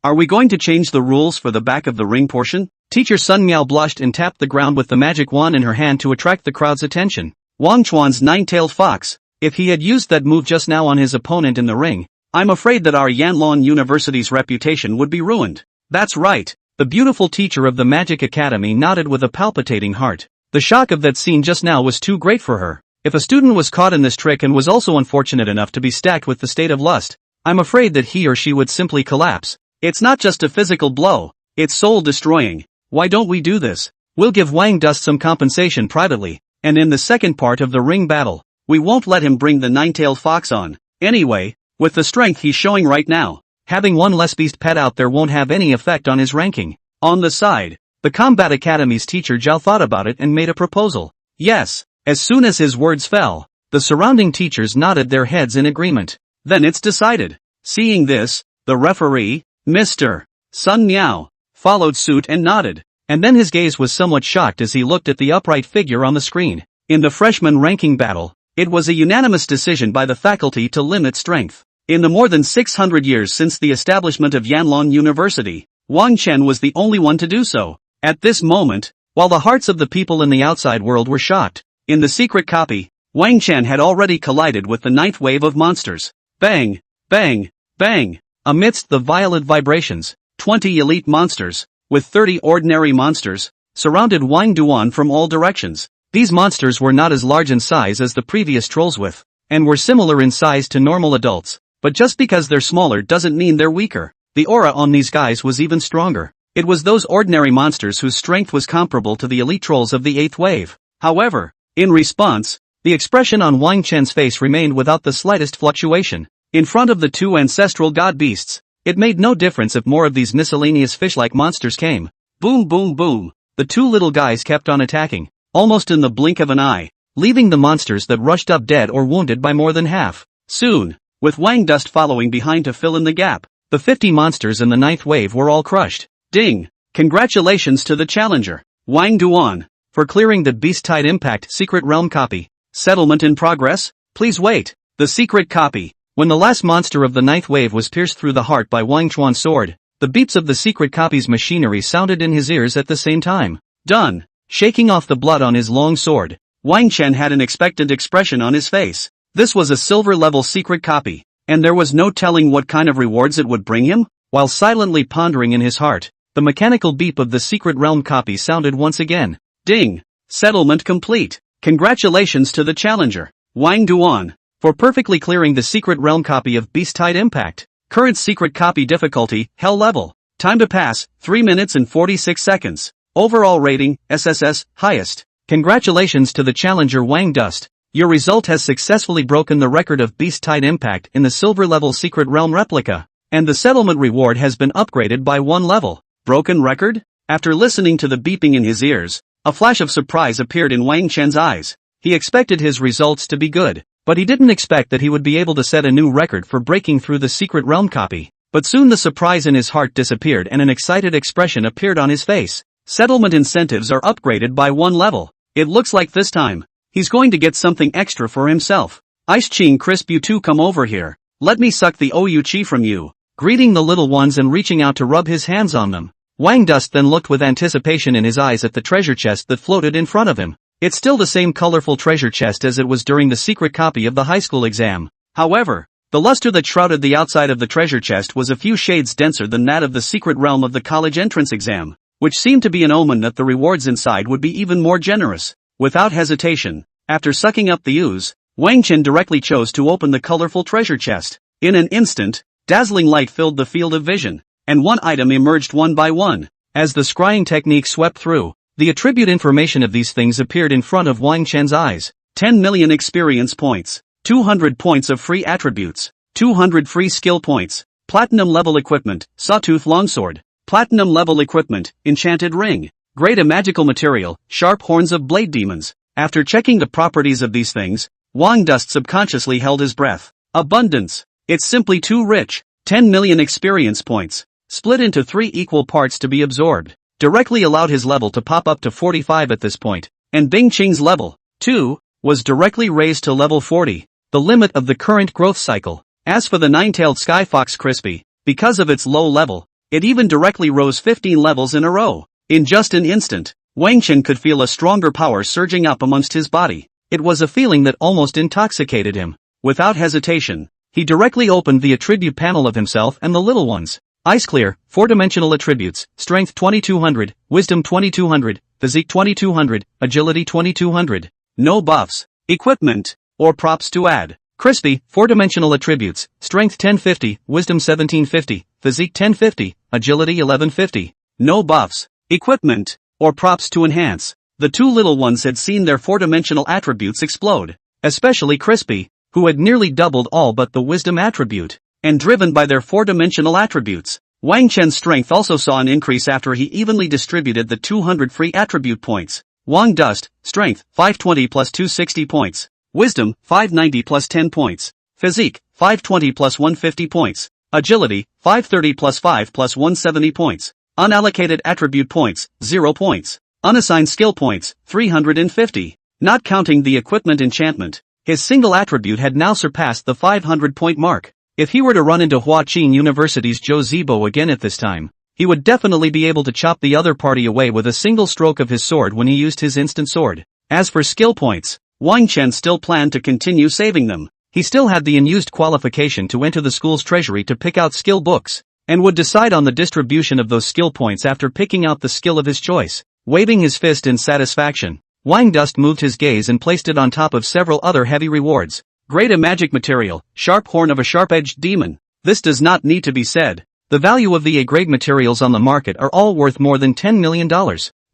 Are we going to change the rules for the back of the ring portion? Teacher Sun Miao blushed and tapped the ground with the magic wand in her hand to attract the crowd's attention. Wang Chuan's nine-tailed fox, if he had used that move just now on his opponent in the ring, I'm afraid that our Yanlong University's reputation would be ruined. That's right. The beautiful teacher of the Magic Academy nodded with a palpitating heart. The shock of that scene just now was too great for her. If a student was caught in this trick and was also unfortunate enough to be stacked with the state of lust, I'm afraid that he or she would simply collapse. It's not just a physical blow, it's soul-destroying. Why don't we do this? We'll give Wang Dust some compensation privately, and in the second part of the ring battle, we won't let him bring the nine-tailed fox on. Anyway, with the strength he's showing right now, having one less beast pet out there won't have any effect on his ranking. On the side, the Combat Academy's teacher Zhao thought about it and made a proposal. Yes. As soon as his words fell, the surrounding teachers nodded their heads in agreement. Then it's decided. Seeing this, the referee, Mr. Sun Miao, followed suit and nodded, and then his gaze was somewhat shocked as he looked at the upright figure on the screen. In the freshman ranking battle, it was a unanimous decision by the faculty to limit strength. In the more than 600 years since the establishment of Yanlong University, Wang Chen was the only one to do so. At this moment, while the hearts of the people in the outside world were shocked, in the secret copy, Wang Chen had already collided with the 9th wave of monsters. Bang! Bang! Bang! Amidst the violent vibrations, 20 elite monsters, with 30 ordinary monsters, surrounded Wang Duan from all directions. These monsters were not as large in size as the previous trolls with, and were similar in size to normal adults, but just because they're smaller doesn't mean they're weaker. The aura on these guys was even stronger. It was those ordinary monsters whose strength was comparable to the elite trolls of the 8th wave. However, in response, the expression on Wang Chen's face remained without the slightest fluctuation. In front of the two ancestral god beasts, it made no difference if more of these miscellaneous fish-like monsters came. Boom boom boom. The two little guys kept on attacking, almost in the blink of an eye, leaving the monsters that rushed up dead or wounded by more than half. Soon, with Wang Dust following behind to fill in the gap, the 50 monsters in the 9th wave were all crushed. Ding! Congratulations to the challenger, Wang Duan, for clearing the beast-tied impact secret realm copy. Settlement in progress? Please wait. The secret copy. When the last monster of the 9th wave was pierced through the heart by Wang Chuan's sword, the beeps of the secret copy's machinery sounded in his ears at the same time. Done. Shaking off the blood on his long sword, Wang Chen had an expectant expression on his face. This was a silver-level secret copy, and there was no telling what kind of rewards it would bring him. While silently pondering in his heart, the mechanical beep of the secret realm copy sounded once again. Ding! Settlement complete. Congratulations to the challenger, Wang Duan, for perfectly clearing the secret realm copy of Beast-Tide Impact. Current secret copy difficulty, Hell level. Time to pass, 3 minutes and 46 seconds. Overall rating, SSS, highest. Congratulations to the challenger Wang Dust. Your result has successfully broken the record of beast-type impact in the silver level secret realm replica. And the settlement reward has been upgraded by 1 level. Broken record? After listening to the beeping in his ears, a flash of surprise appeared in Wang Chen's eyes. He expected his results to be good, but he didn't expect that he would be able to set a new record for breaking through the secret realm copy. But soon the surprise in his heart disappeared and an excited expression appeared on his face. Settlement incentives are upgraded by 1 level. It looks like this time, he's going to get something extra for himself. Ice Ching Crisp, you two come over here. Let me suck the OU chi from you. Greeting the little ones and reaching out to rub his hands on them. Wang Dust then looked with anticipation in his eyes at the treasure chest that floated in front of him. It's still the same colorful treasure chest as it was during the secret copy of the high school exam. However, the luster that shrouded the outside of the treasure chest was a few shades denser than that of the secret realm of the college entrance exam, which seemed to be an omen that the rewards inside would be even more generous. Without hesitation, after sucking up the ooze, Wang Chen directly chose to open the colorful treasure chest. In an instant, dazzling light filled the field of vision, and one item emerged one by one. As the scrying technique swept through, the attribute information of these things appeared in front of Wang Chen's eyes. 10 million experience points, 200 points of free attributes, 200 free skill points, platinum level equipment, sawtooth longsword, platinum level equipment, enchanted ring, great a magical material, sharp horns of blade demons. After checking the properties of these things, Wang Dust subconsciously held his breath. Abundance. It's simply too rich. 10 million experience points, split into 3 equal parts to be absorbed, directly allowed his level to pop up to 45 at this point, and Bing Qing's level, too, was directly raised to level 40, the limit of the current growth cycle. As for the nine-tailed Sky Fox Crispy, because of its low level, it even directly rose 15 levels in a row. In just an instant, Wang Chen could feel a stronger power surging up amongst his body. It was a feeling that almost intoxicated him. Without hesitation, he directly opened the attribute panel of himself and the little ones. Ice Clear, 4-dimensional attributes, Strength 2200, Wisdom 2200, Physique 2200, Agility 2200. No buffs, equipment, or props to add. Crispy, 4-dimensional attributes, Strength 1050, Wisdom 1750, Physique 1050, Agility 1150. No buffs, equipment, or props to enhance. The two little ones had seen their 4-dimensional attributes explode, especially Crispy, who had nearly doubled all but the Wisdom attribute, and driven by their 4-dimensional attributes. Wang Chen's strength also saw an increase after he evenly distributed the 200 free attribute points. Wang Dust, Strength, 520 plus 260 points. Wisdom, 590 plus 10 points. Physique, 520 plus 150 points. Agility, 530 plus 5 plus 170 points. Unallocated attribute points, 0 points. Unassigned skill points, 350. Not counting the equipment enchantment, his single attribute had now surpassed the 500-point mark. If he were to run into Huaqing University's Zhou Zibo again at this time, he would definitely be able to chop the other party away with a single stroke of his sword when he used his instant sword. As for skill points, Wang Chen still planned to continue saving them. He still had the unused qualification to enter the school's treasury to pick out skill books, and would decide on the distribution of those skill points after picking out the skill of his choice. Waving his fist in satisfaction, Wang Dust moved his gaze and placed it on top of several other heavy rewards. Great a magic material, sharp horn of a sharp-edged demon. This does not need to be said. The value of the A-grade materials on the market are all worth more than $10 million,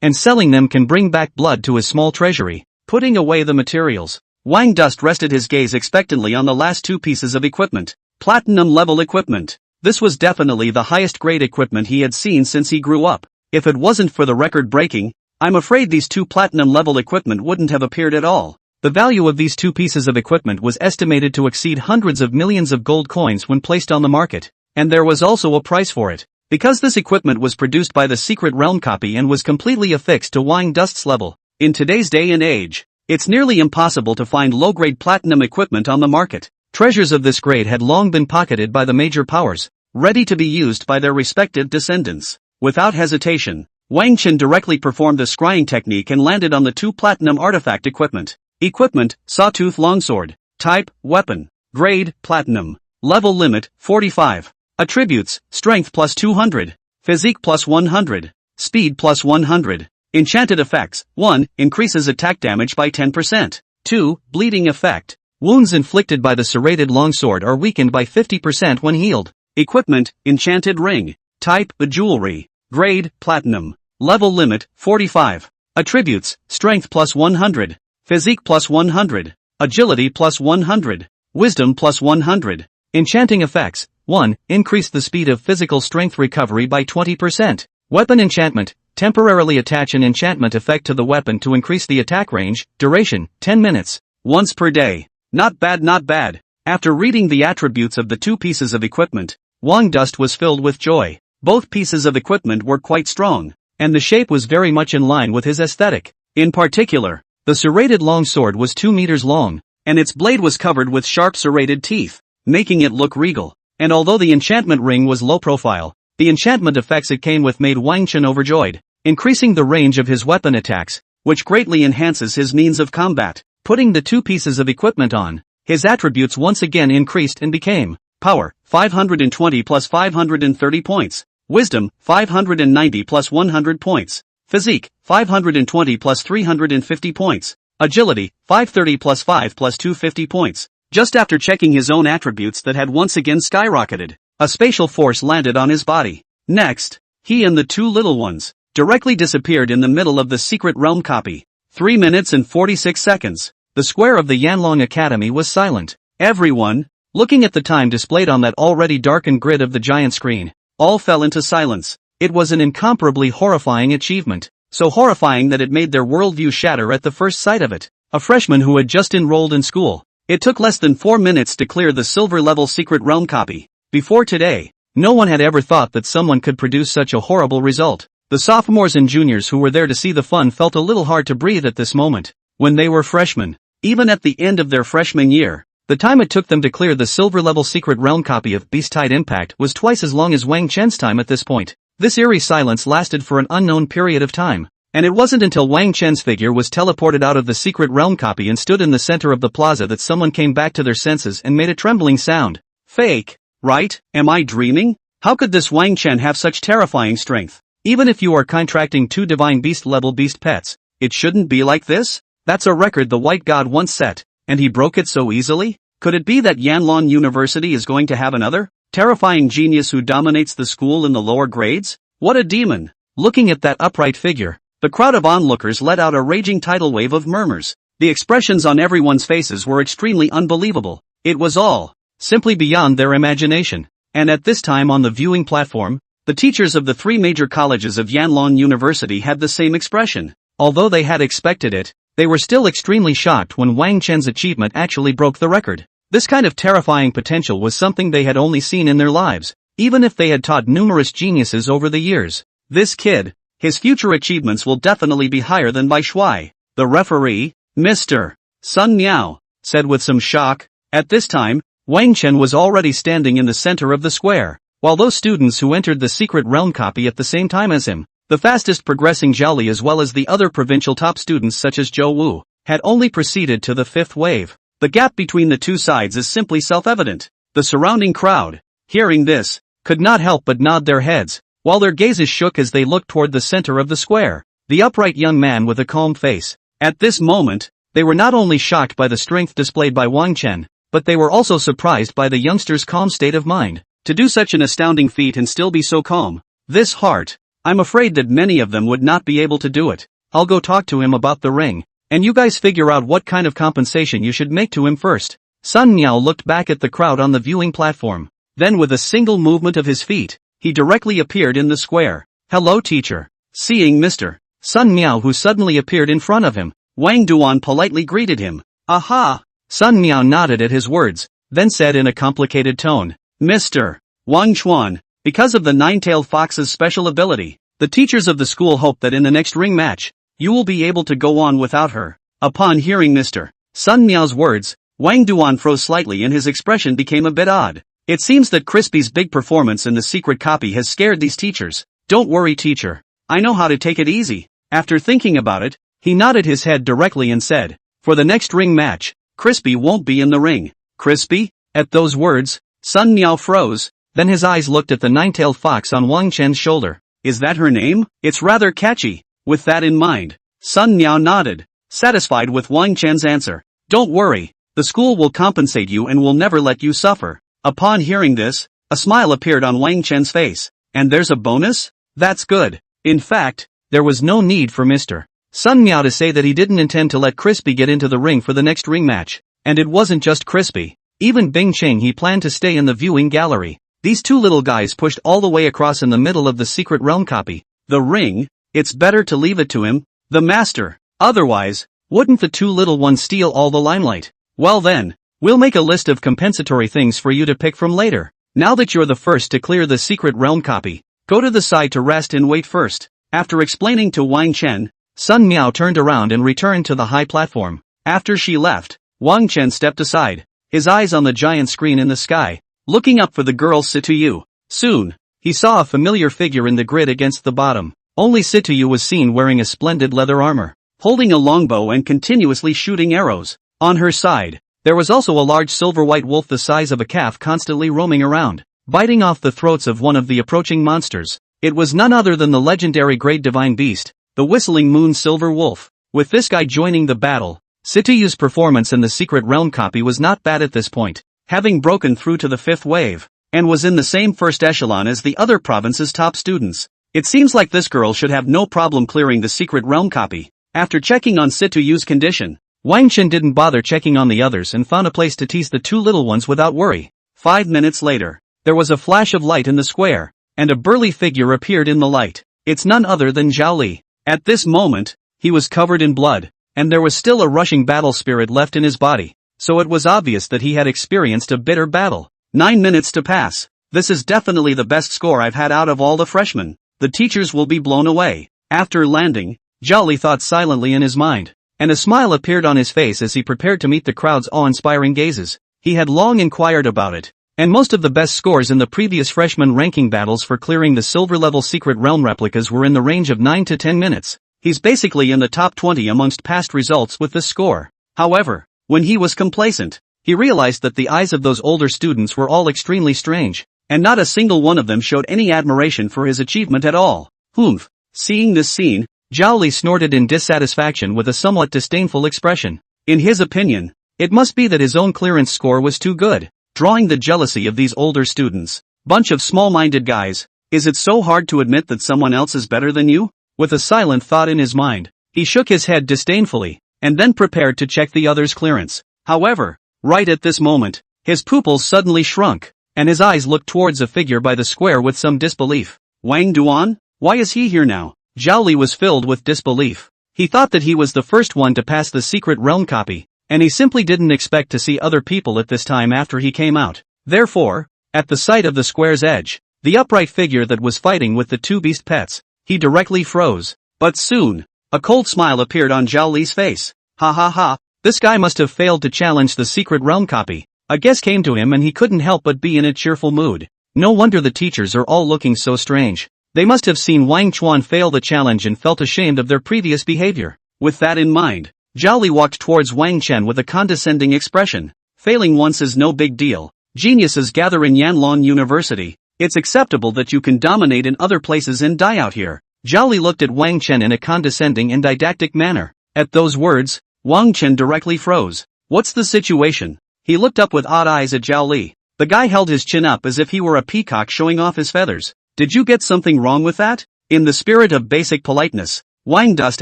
and selling them can bring back blood to his small treasury. Putting away the materials, Wang Dust rested his gaze expectantly on the last 2 pieces of equipment. Platinum level equipment. This was definitely the highest grade equipment he had seen since he grew up. If it wasn't for the record breaking, I'm afraid these 2 platinum level equipment wouldn't have appeared at all. The value of these 2 pieces of equipment was estimated to exceed hundreds of millions of gold coins when placed on the market, and there was also a price for it. Because this equipment was produced by the secret realm copy and was completely affixed to Wang Dust's level. In today's day and age, it's nearly impossible to find low-grade platinum equipment on the market. Treasures of this grade had long been pocketed by the major powers, ready to be used by their respective descendants. Without hesitation, Wang Chen directly performed the scrying technique and landed on the 2 platinum artifact equipment. Equipment, Sawtooth Longsword. Type, Weapon. Grade, Platinum. Level limit, 45. Attributes, Strength plus 200. Physique plus 100. Speed plus 100. Enchanted effects, 1. Increases attack damage by 10%. 2. Bleeding effect. Wounds inflicted by the serrated longsword are weakened by 50% when healed. Equipment, Enchanted Ring. Type, jewelry. Grade, platinum. Level limit, 45. Attributes, strength plus 100. Physique plus 100. Agility plus 100. Wisdom plus 100. Enchanting effects, 1. Increase the speed of physical strength recovery by 20%. Weapon enchantment, temporarily attach an enchantment effect to the weapon to increase the attack range, duration, 10 minutes. Once per day. Not bad, not bad. After reading the attributes of the two pieces of equipment, Wang Dust was filled with joy. Both pieces of equipment were quite strong, and the shape was very much in line with his aesthetic. In particular, the serrated longsword was 2 meters long, and its blade was covered with sharp serrated teeth, making it look regal. And although the enchantment ring was low profile, the enchantment effects it came with made Wang Chen overjoyed, increasing the range of his weapon attacks, which greatly enhances his means of combat. Putting the two pieces of equipment on, his attributes once again increased and became Power, 520 plus 530 points. Wisdom, 590 plus 100 points. Physique, 520 plus 350 points. Agility, 530 plus 5 plus 250 points. Just after checking his own attributes that had once again skyrocketed, a spatial force landed on his body. Next, he and the two little ones directly disappeared in the middle of the secret realm copy. 3 minutes and 46 seconds. The square of the Yanlong Academy was silent. Everyone, looking at the time displayed on that already darkened grid of the giant screen, all fell into silence. It was an incomparably horrifying achievement, so horrifying that it made their worldview shatter at the first sight of it. A freshman who had just enrolled in school. It took less than 4 minutes to clear the silver-level secret realm copy. Before today, no one had ever thought that someone could produce such a horrible result. The sophomores and juniors who were there to see the fun felt a little hard to breathe at this moment. When they were freshmen, even at the end of their freshman year, the time it took them to clear the silver-level secret realm copy of Beast-Tide Impact was twice as long as Wang Chen's time at this point. This eerie silence lasted for an unknown period of time, and it wasn't until Wang Chen's figure was teleported out of the secret realm copy and stood in the center of the plaza that someone came back to their senses and made a trembling sound. Fake, right? Am I dreaming? How could this Wang Chen have such terrifying strength? Even if you are contracting 2 divine beast-level beast pets, it shouldn't be like this? That's a record the White God once set, and he broke it so easily? Could it be that Yanlong University is going to have another terrifying genius who dominates the school in the lower grades? What a demon! Looking at that upright figure, the crowd of onlookers let out a raging tidal wave of murmurs. The expressions on everyone's faces were extremely unbelievable. It was all simply beyond their imagination. And at this time on the viewing platform, the teachers of the 3 major colleges of Yanlong University had the same expression. Although they had expected it, they were still extremely shocked when Wang Chen's achievement actually broke the record. This kind of terrifying potential was something they had only seen in their lives, even if they had taught numerous geniuses over the years. This kid, his future achievements will definitely be higher than Bai Shuai. The referee, Mr. Sun Miao, said with some shock. At this time, Wang Chen was already standing in the center of the square, while those students who entered the secret realm copy at the same time as him, the fastest progressing Zhao Li as well as the other provincial top students such as Zhou Wu, had only proceeded to the 5th wave. The gap between the two sides is simply self-evident. The surrounding crowd, hearing this, could not help but nod their heads, while their gazes shook as they looked toward the center of the square, the upright young man with a calm face. At this moment, they were not only shocked by the strength displayed by Wang Chen, but they were also surprised by the youngster's calm state of mind. To do such an astounding feat and still be so calm. This heart. I'm afraid that many of them would not be able to do it. I'll go talk to him about the ring, and you guys figure out what kind of compensation you should make to him first. Sun Miao looked back at the crowd on the viewing platform. Then with a single movement of his feet, he directly appeared in the square. Hello teacher. Seeing Mr. Sun Miao who suddenly appeared in front of him, Wang Duan politely greeted him. Aha! Sun Miao nodded at his words, then said in a complicated tone, Mr. Wang Chuan. Because of the nine-tailed fox's special ability, the teachers of the school hope that in the next ring match, you will be able to go on without her. Upon hearing Mr. Sun Miao's words, Wang Duan froze slightly and his expression became a bit odd. It seems that Crispy's big performance in the secret copy has scared these teachers. Don't worry teacher. I know how to take it easy. After thinking about it, he nodded his head directly and said, for the next ring match, Crispy won't be in the ring. Crispy? At those words, Sun Miao froze. Then his eyes looked at the nine-tailed fox on Wang Chen's shoulder. Is that her name? It's rather catchy. With that in mind, Sun Miao nodded, satisfied with Wang Chen's answer. Don't worry, the school will compensate you and will never let you suffer. Upon hearing this, a smile appeared on Wang Chen's face, And there's a bonus? That's good. In fact, there was no need for Mr. Sun Miao to say that he didn't intend to let Crispy get into the ring for the next ring match. And it wasn't just Crispy. Even Bing Cheng he planned to stay in the viewing gallery. These two little guys pushed all the way across in the middle of the secret realm copy. The ring? It's better to leave it to him, the master. Otherwise, wouldn't the two little ones steal all the limelight? Well then, we'll make a list of compensatory things for you to pick from later. Now that you're the first to clear the secret realm copy, go to the side to rest and wait first. After explaining to Wang Chen, Sun Miao turned around and returned to the high platform. After she left, Wang Chen stepped aside, his eyes on the giant screen in the sky, looking up for the girl Situyu. Soon, he saw a familiar figure in the grid against the bottom. Only Situyu was seen wearing a splendid leather armor, holding a longbow and continuously shooting arrows. On her side, there was also a large silver-white wolf the size of a calf constantly roaming around, biting off the throats of one of the approaching monsters. It was none other than the legendary Great Divine Beast, the Whistling Moon Silver Wolf. With this guy joining the battle, Situyu's performance in the Secret Realm copy was not bad at this point, having broken through to the 5th wave, and was in the same first echelon as the other province's top students. It seems like this girl should have no problem clearing the Secret Realm copy. After checking on Situyu's condition, Wang Chen didn't bother checking on the others and found a place to tease the two little ones without worry. 5 minutes later, there was a flash of light in the square, and a burly figure appeared in the light. It's none other than Zhao Li. At this moment, he was covered in blood, and there was still a rushing battle spirit left in his body, so it was obvious that he had experienced a bitter battle. 9 minutes to pass. This is definitely the best score I've had out of all the freshmen. The teachers will be blown away. After landing, Zhao Li thought silently in his mind, and a smile appeared on his face as he prepared to meet the crowd's awe-inspiring gazes. He had long inquired about it, and most of the best scores in the previous freshman ranking battles for clearing the silver-level Secret Realm replicas were in the range of 9 to 10 minutes. He's basically in the top 20 amongst past results with this score. However, when he was complacent, he realized that the eyes of those older students were all extremely strange, and not a single one of them showed any admiration for his achievement at all. Humph. Seeing this scene, Zhao Li snorted in dissatisfaction with a somewhat disdainful expression. In his opinion, it must be that his own clearance score was too good, drawing the jealousy of these older students. Bunch of small-minded guys. Is it so hard to admit that someone else is better than you? With a silent thought in his mind, he shook his head disdainfully, and then prepared to check the other's clearance. However, right at this moment, his pupils suddenly shrunk, and his eyes looked towards a figure by the square with some disbelief. Wang Duan? Why is he here now? Zhao Li was filled with disbelief. He thought that he was the first one to pass the Secret Realm copy, and he simply didn't expect to see other people at this time after he came out. Therefore, at the sight of the square's edge, the upright figure that was fighting with the two beast pets, he directly froze. But soon, a cold smile appeared on Zhao Li's face. Ha ha ha, this guy must have failed to challenge the Secret Realm copy. A guess came to him and he couldn't help but be in a cheerful mood. No wonder the teachers are all looking so strange. They must have seen Wang Chuan fail the challenge and felt ashamed of their previous behavior. With that in mind, Zhao Li walked towards Wang Chen with a condescending expression. Failing once is no big deal. Geniuses gather in Yanlong University. It's acceptable that you can dominate in other places and die out here. Zhao Li looked at Wang Chen in a condescending and didactic manner. At those words, Wang Chen directly froze. What's the situation? He looked up with odd eyes at Zhao Li. The guy held his chin up as if he were a peacock showing off his feathers. Did you get something wrong with that? In the spirit of basic politeness, Wang Dust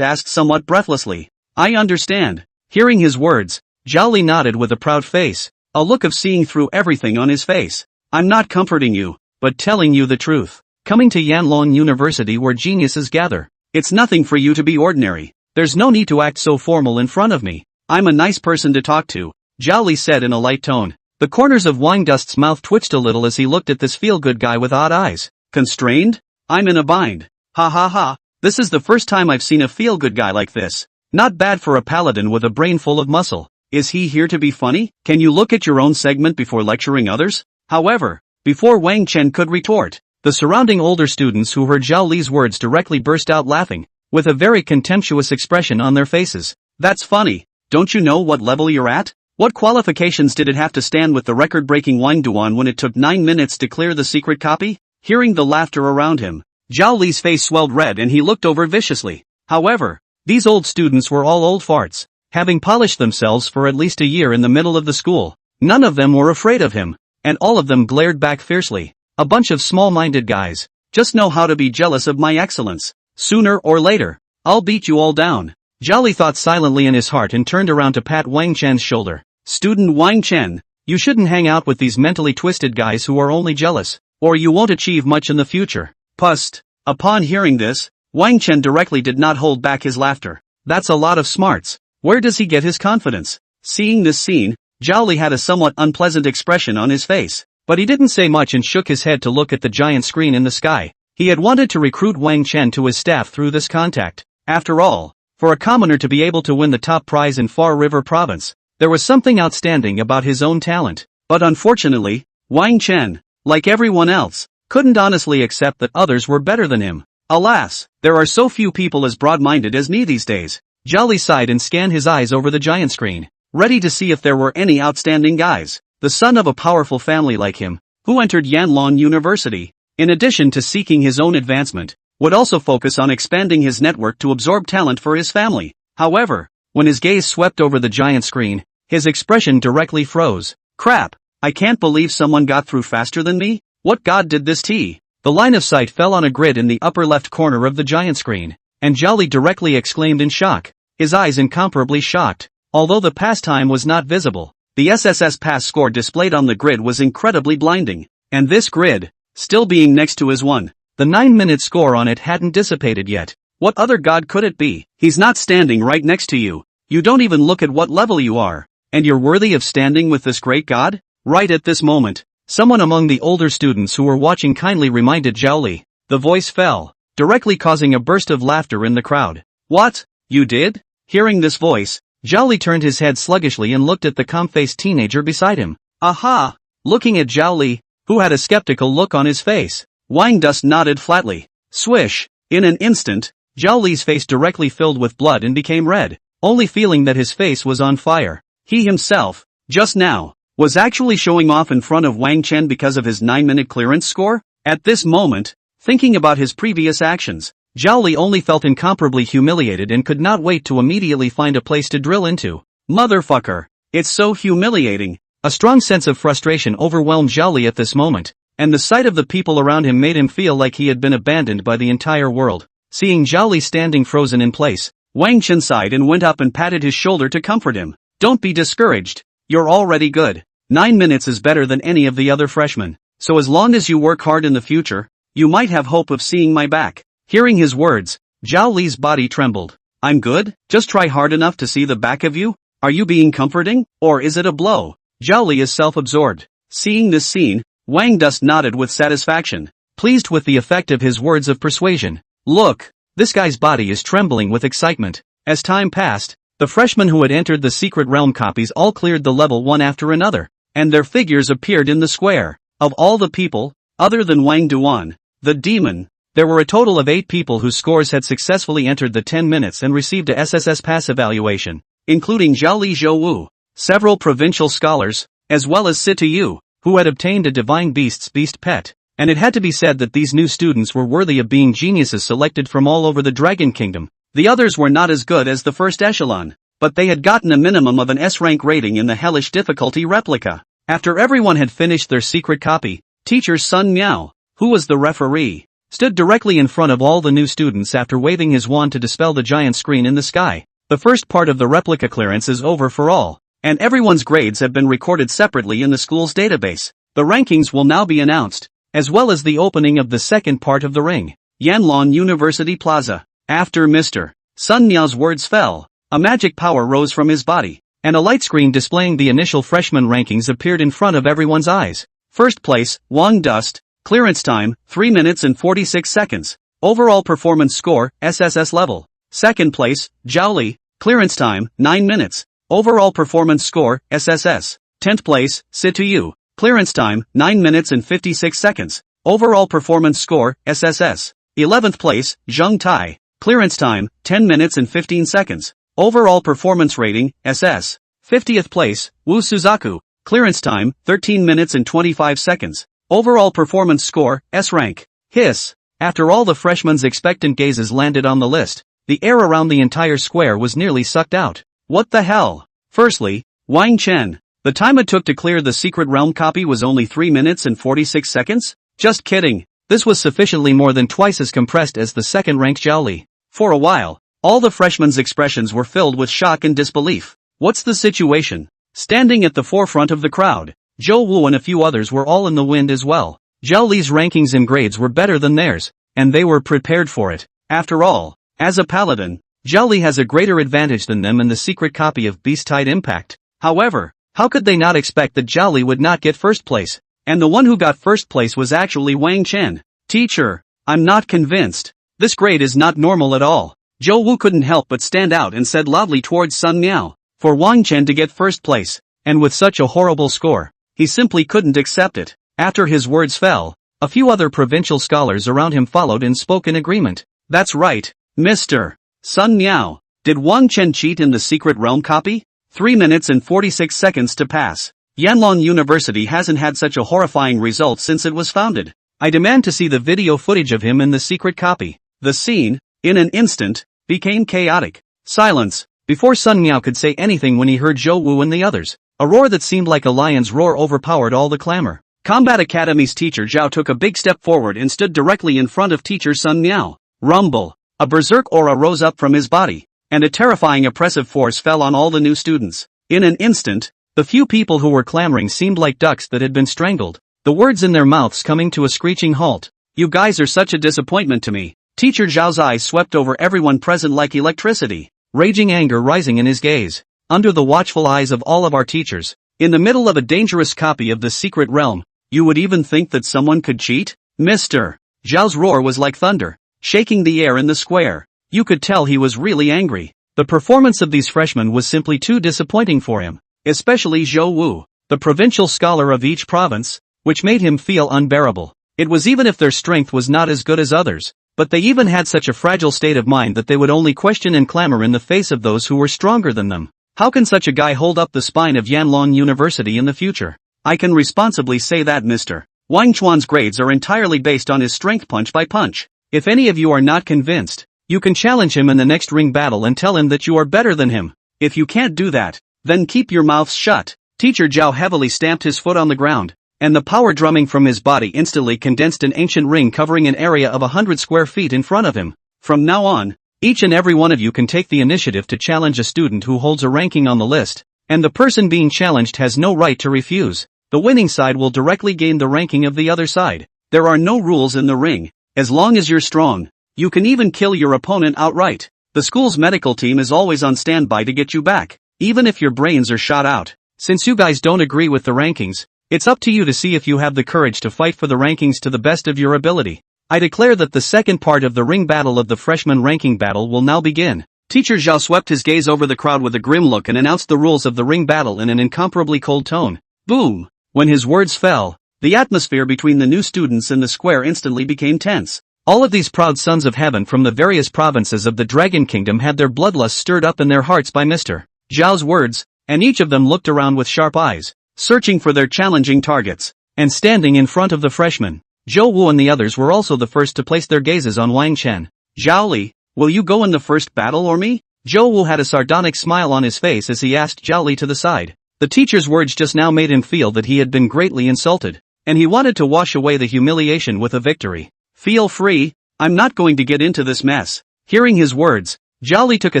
asked somewhat breathlessly. I understand. Hearing his words, Zhao Li nodded with a proud face, a look of seeing through everything on his face. I'm not comforting you, but telling you the truth. Coming to Yanlong University where geniuses gather, it's nothing for you to be ordinary. There's no need to act so formal in front of me. I'm a nice person to talk to, Zhao Li said in a light tone. The corners of Wang Dust's mouth twitched a little as he looked at this feel-good guy with odd eyes. Constrained? I'm in a bind. Ha ha ha, this is the first time I've seen a feel-good guy like this. Not bad for a paladin with a brain full of muscle. Is he here to be funny? Can you look at your own segment before lecturing others? However, before Wang Chen could retort, the surrounding older students who heard Zhao Li's words directly burst out laughing, with a very contemptuous expression on their faces. That's funny. Don't you know what level you're at? What qualifications did it have to stand with the record-breaking Wang Duan when it took 9 minutes to clear the secret copy? Hearing the laughter around him, Zhao Li's face swelled red and he looked over viciously. However, these old students were all old farts, having polished themselves for at least a year in the middle of the school. None of them were afraid of him, and all of them glared back fiercely. A bunch of small-minded guys. Just know how to be jealous of my excellence. Sooner or later, I'll beat you all down. Zhao Li thought silently in his heart and turned around to pat Wang Chen's shoulder. Student Wang Chen, you shouldn't hang out with these mentally twisted guys who are only jealous, or you won't achieve much in the future. Pust. Upon hearing this, Wang Chen directly did not hold back his laughter. That's a lot of smarts. Where does he get his confidence? Seeing this scene, Zhao Li had a somewhat unpleasant expression on his face, but he didn't say much and shook his head to look at the giant screen in the sky. He had wanted to recruit Wang Chen to his staff through this contact. After all, for a commoner to be able to win the top prize in Far River Province, there was something outstanding about his own talent. But unfortunately, Wang Chen, like everyone else, couldn't honestly accept that others were better than him. Alas, there are so few people as broad-minded as me these days. Zhao Li sighed and scanned his eyes over the giant screen, ready to see if there were any outstanding guys. The son of a powerful family like him, who entered Yanlong University, in addition to seeking his own advancement, would also focus on expanding his network to absorb talent for his family. However, when his gaze swept over the giant screen, his expression directly froze. Crap, I can't believe someone got through faster than me? What god did this to? The line of sight fell on a grid in the upper left corner of the giant screen, and Zhao Li directly exclaimed in shock, his eyes incomparably shocked. Although the pass time was not visible, the SSS pass score displayed on the grid was incredibly blinding, and this grid, still being next to his one, the 9-minute score on it hadn't dissipated yet. What other god could it be? He's not standing right next to you. You don't even look at what level you are, and you're worthy of standing with this great god? Right at this moment, someone among the older students who were watching kindly reminded Zhao Li. The voice fell, directly causing a burst of laughter in the crowd. What? You did? Hearing this voice, Zhao Li turned his head sluggishly and looked at the calm-faced teenager beside him. Aha! Looking at Zhao Li, who had a skeptical look on his face, Wang Dust nodded flatly. Swish! In an instant, Zhao Li's face directly filled with blood and became red, only feeling that his face was on fire. He himself, just now, was actually showing off in front of Wang Chen because of his 9-minute clearance score? At this moment, thinking about his previous actions, Zhao Li only felt incomparably humiliated and could not wait to immediately find a place to drill into. Motherfucker! It's so humiliating! A strong sense of frustration overwhelmed Zhao Li at this moment, and the sight of the people around him made him feel like he had been abandoned by the entire world. Seeing Zhao Li standing frozen in place, Wang Chen sighed and went up and patted his shoulder to comfort him. Don't be discouraged. You're already good. 9 minutes is better than any of the other freshmen, so as long as you work hard in the future, you might have hope of seeing my back. Hearing his words, Zhao Li's body trembled. I'm good? Just try hard enough to see the back of you? Are you being comforting, or is it a blow? Zhao Li is self-absorbed. Seeing this scene, Wang Dust nodded with satisfaction, pleased with the effect of his words of persuasion. Look, this guy's body is trembling with excitement. As time passed, the freshmen who had entered the secret realm copies all cleared the level one after another, and their figures appeared in the square. Of all the people, other than Wang Duan, the demon, there were a total of 8 people whose scores had successfully entered the 10 minutes and received a SSS pass evaluation, including Zhao Li Zhouwu, several provincial scholars, as well as Sita Yu, who had obtained a divine beast's beast pet, and it had to be said that these new students were worthy of being geniuses selected from all over the Dragon Kingdom. The others were not as good as the first echelon, but they had gotten a minimum of an S-rank rating in the hellish difficulty replica. After everyone had finished their secret copy, teacher Sun Miao, who was the referee, stood directly in front of all the new students after waving his wand to dispel the giant screen in the sky. The first part of the replica clearance is over for all, and everyone's grades have been recorded separately in the school's database. The rankings will now be announced, as well as the opening of the second part of the ring, Yanlong University Plaza. After Mr. Sun Miao's words fell, a magic power rose from his body, and a light screen displaying the initial freshman rankings appeared in front of everyone's eyes. First place, Wang Dust, clearance time, 3 minutes and 46 seconds, overall performance score, SSS level. Second place, Zhao Li, clearance time, 9 minutes, overall performance score, SSS. 10th place, Sita Yu, clearance time, 9 minutes and 56 seconds, overall performance score, SSS. 11th place, Zheng Tai, clearance time, 10 minutes and 15 seconds, overall performance rating, SS. 50th place, Wu Suzaku, clearance time, 13 minutes and 25 seconds, overall performance score, S rank. Hiss. After all the freshmen's expectant gazes landed on the list, the air around the entire square was nearly sucked out. What the hell? Firstly, Wang Chen. The time it took to clear the secret realm copy was only 3 minutes and 46 seconds? Just kidding. This was sufficiently more than twice as compressed as the second-ranked Zhao Li. For a while, all the freshmen's expressions were filled with shock and disbelief. What's the situation? Standing at the forefront of the crowd, Zhou Wu and a few others were all in the wind as well. Zhao Li's rankings and grades were better than theirs, and they were prepared for it. After all, as a paladin, Zhao Li has a greater advantage than them in the secret copy of Beast-Tide Impact. However, how could they not expect that Zhao Li would not get first place? And the one who got first place was actually Wang Chen. Teacher, I'm not convinced. This grade is not normal at all. Zhou Wu couldn't help but stand out and said loudly towards Sun Miao. For Wang Chen to get first place, and with such a horrible score, he simply couldn't accept it. After his words fell, a few other provincial scholars around him followed and spoke in agreement. That's right, Mr. Sun Miao. Did Wang Chen cheat in the secret realm copy? 3 minutes and 46 seconds to pass. Yanlong University hasn't had such a horrifying result since it was founded. I demand to see the video footage of him in the secret copy. The scene, in an instant, became chaotic. Silence. Before Sun Miao could say anything when he heard Zhou Wu and the others, a roar that seemed like a lion's roar overpowered all the clamor. Combat Academy's teacher Zhao took a big step forward and stood directly in front of teacher Sun Miao. Rumble. A berserk aura rose up from his body, and a terrifying oppressive force fell on all the new students. In an instant, the few people who were clamoring seemed like ducks that had been strangled, the words in their mouths coming to a screeching halt. You guys are such a disappointment to me. Teacher Zhao's eyes swept over everyone present like electricity, raging anger rising in his gaze. Under the watchful eyes of all of our teachers, in the middle of a dangerous copy of the secret realm, you would even think that someone could cheat? Mr. Zhao's roar was like thunder, shaking the air in the square. You could tell he was really angry. The performance of these freshmen was simply too disappointing for him, especially Zhou Wu, the provincial scholar of each province, which made him feel unbearable. It was even if their strength was not as good as others, but they even had such a fragile state of mind that they would only question and clamor in the face of those who were stronger than them. How can such a guy hold up the spine of Yanlong University in the future? I can responsibly say that Mr. Wang Chuan's grades are entirely based on his strength punch by punch. If any of you are not convinced, you can challenge him in the next ring battle and tell him that you are better than him. If you can't do that, then keep your mouths shut. Teacher Zhao heavily stamped his foot on the ground, and the power drumming from his body instantly condensed an ancient ring covering an area of 100 square feet in front of him. From now on, each and every one of you can take the initiative to challenge a student who holds a ranking on the list, and the person being challenged has no right to refuse. The winning side will directly gain the ranking of the other side. There are no rules in the ring. As long as you're strong, you can even kill your opponent outright. The school's medical team is always on standby to get you back, even if your brains are shot out. Since you guys don't agree with the rankings, it's up to you to see if you have the courage to fight for the rankings to the best of your ability. I declare that the second part of the ring battle of the freshman ranking battle will now begin. Teacher Zhao swept his gaze over the crowd with a grim look and announced the rules of the ring battle in an incomparably cold tone. Boom! When his words fell, the atmosphere between the new students in the square instantly became tense. All of these proud sons of heaven from the various provinces of the Dragon Kingdom had their bloodlust stirred up in their hearts by Mr. Zhao's words, and each of them looked around with sharp eyes, searching for their challenging targets. And standing in front of the freshmen, Zhou Wu and the others were also the first to place their gazes on Wang Chen. Zhao Li, will you go in the first battle or me? Zhou Wu had a sardonic smile on his face as he asked Zhao Li to the side. The teacher's words just now made him feel that he had been greatly insulted, and he wanted to wash away the humiliation with a victory. Feel free, I'm not going to get into this mess. Hearing his words, Zhao Li took a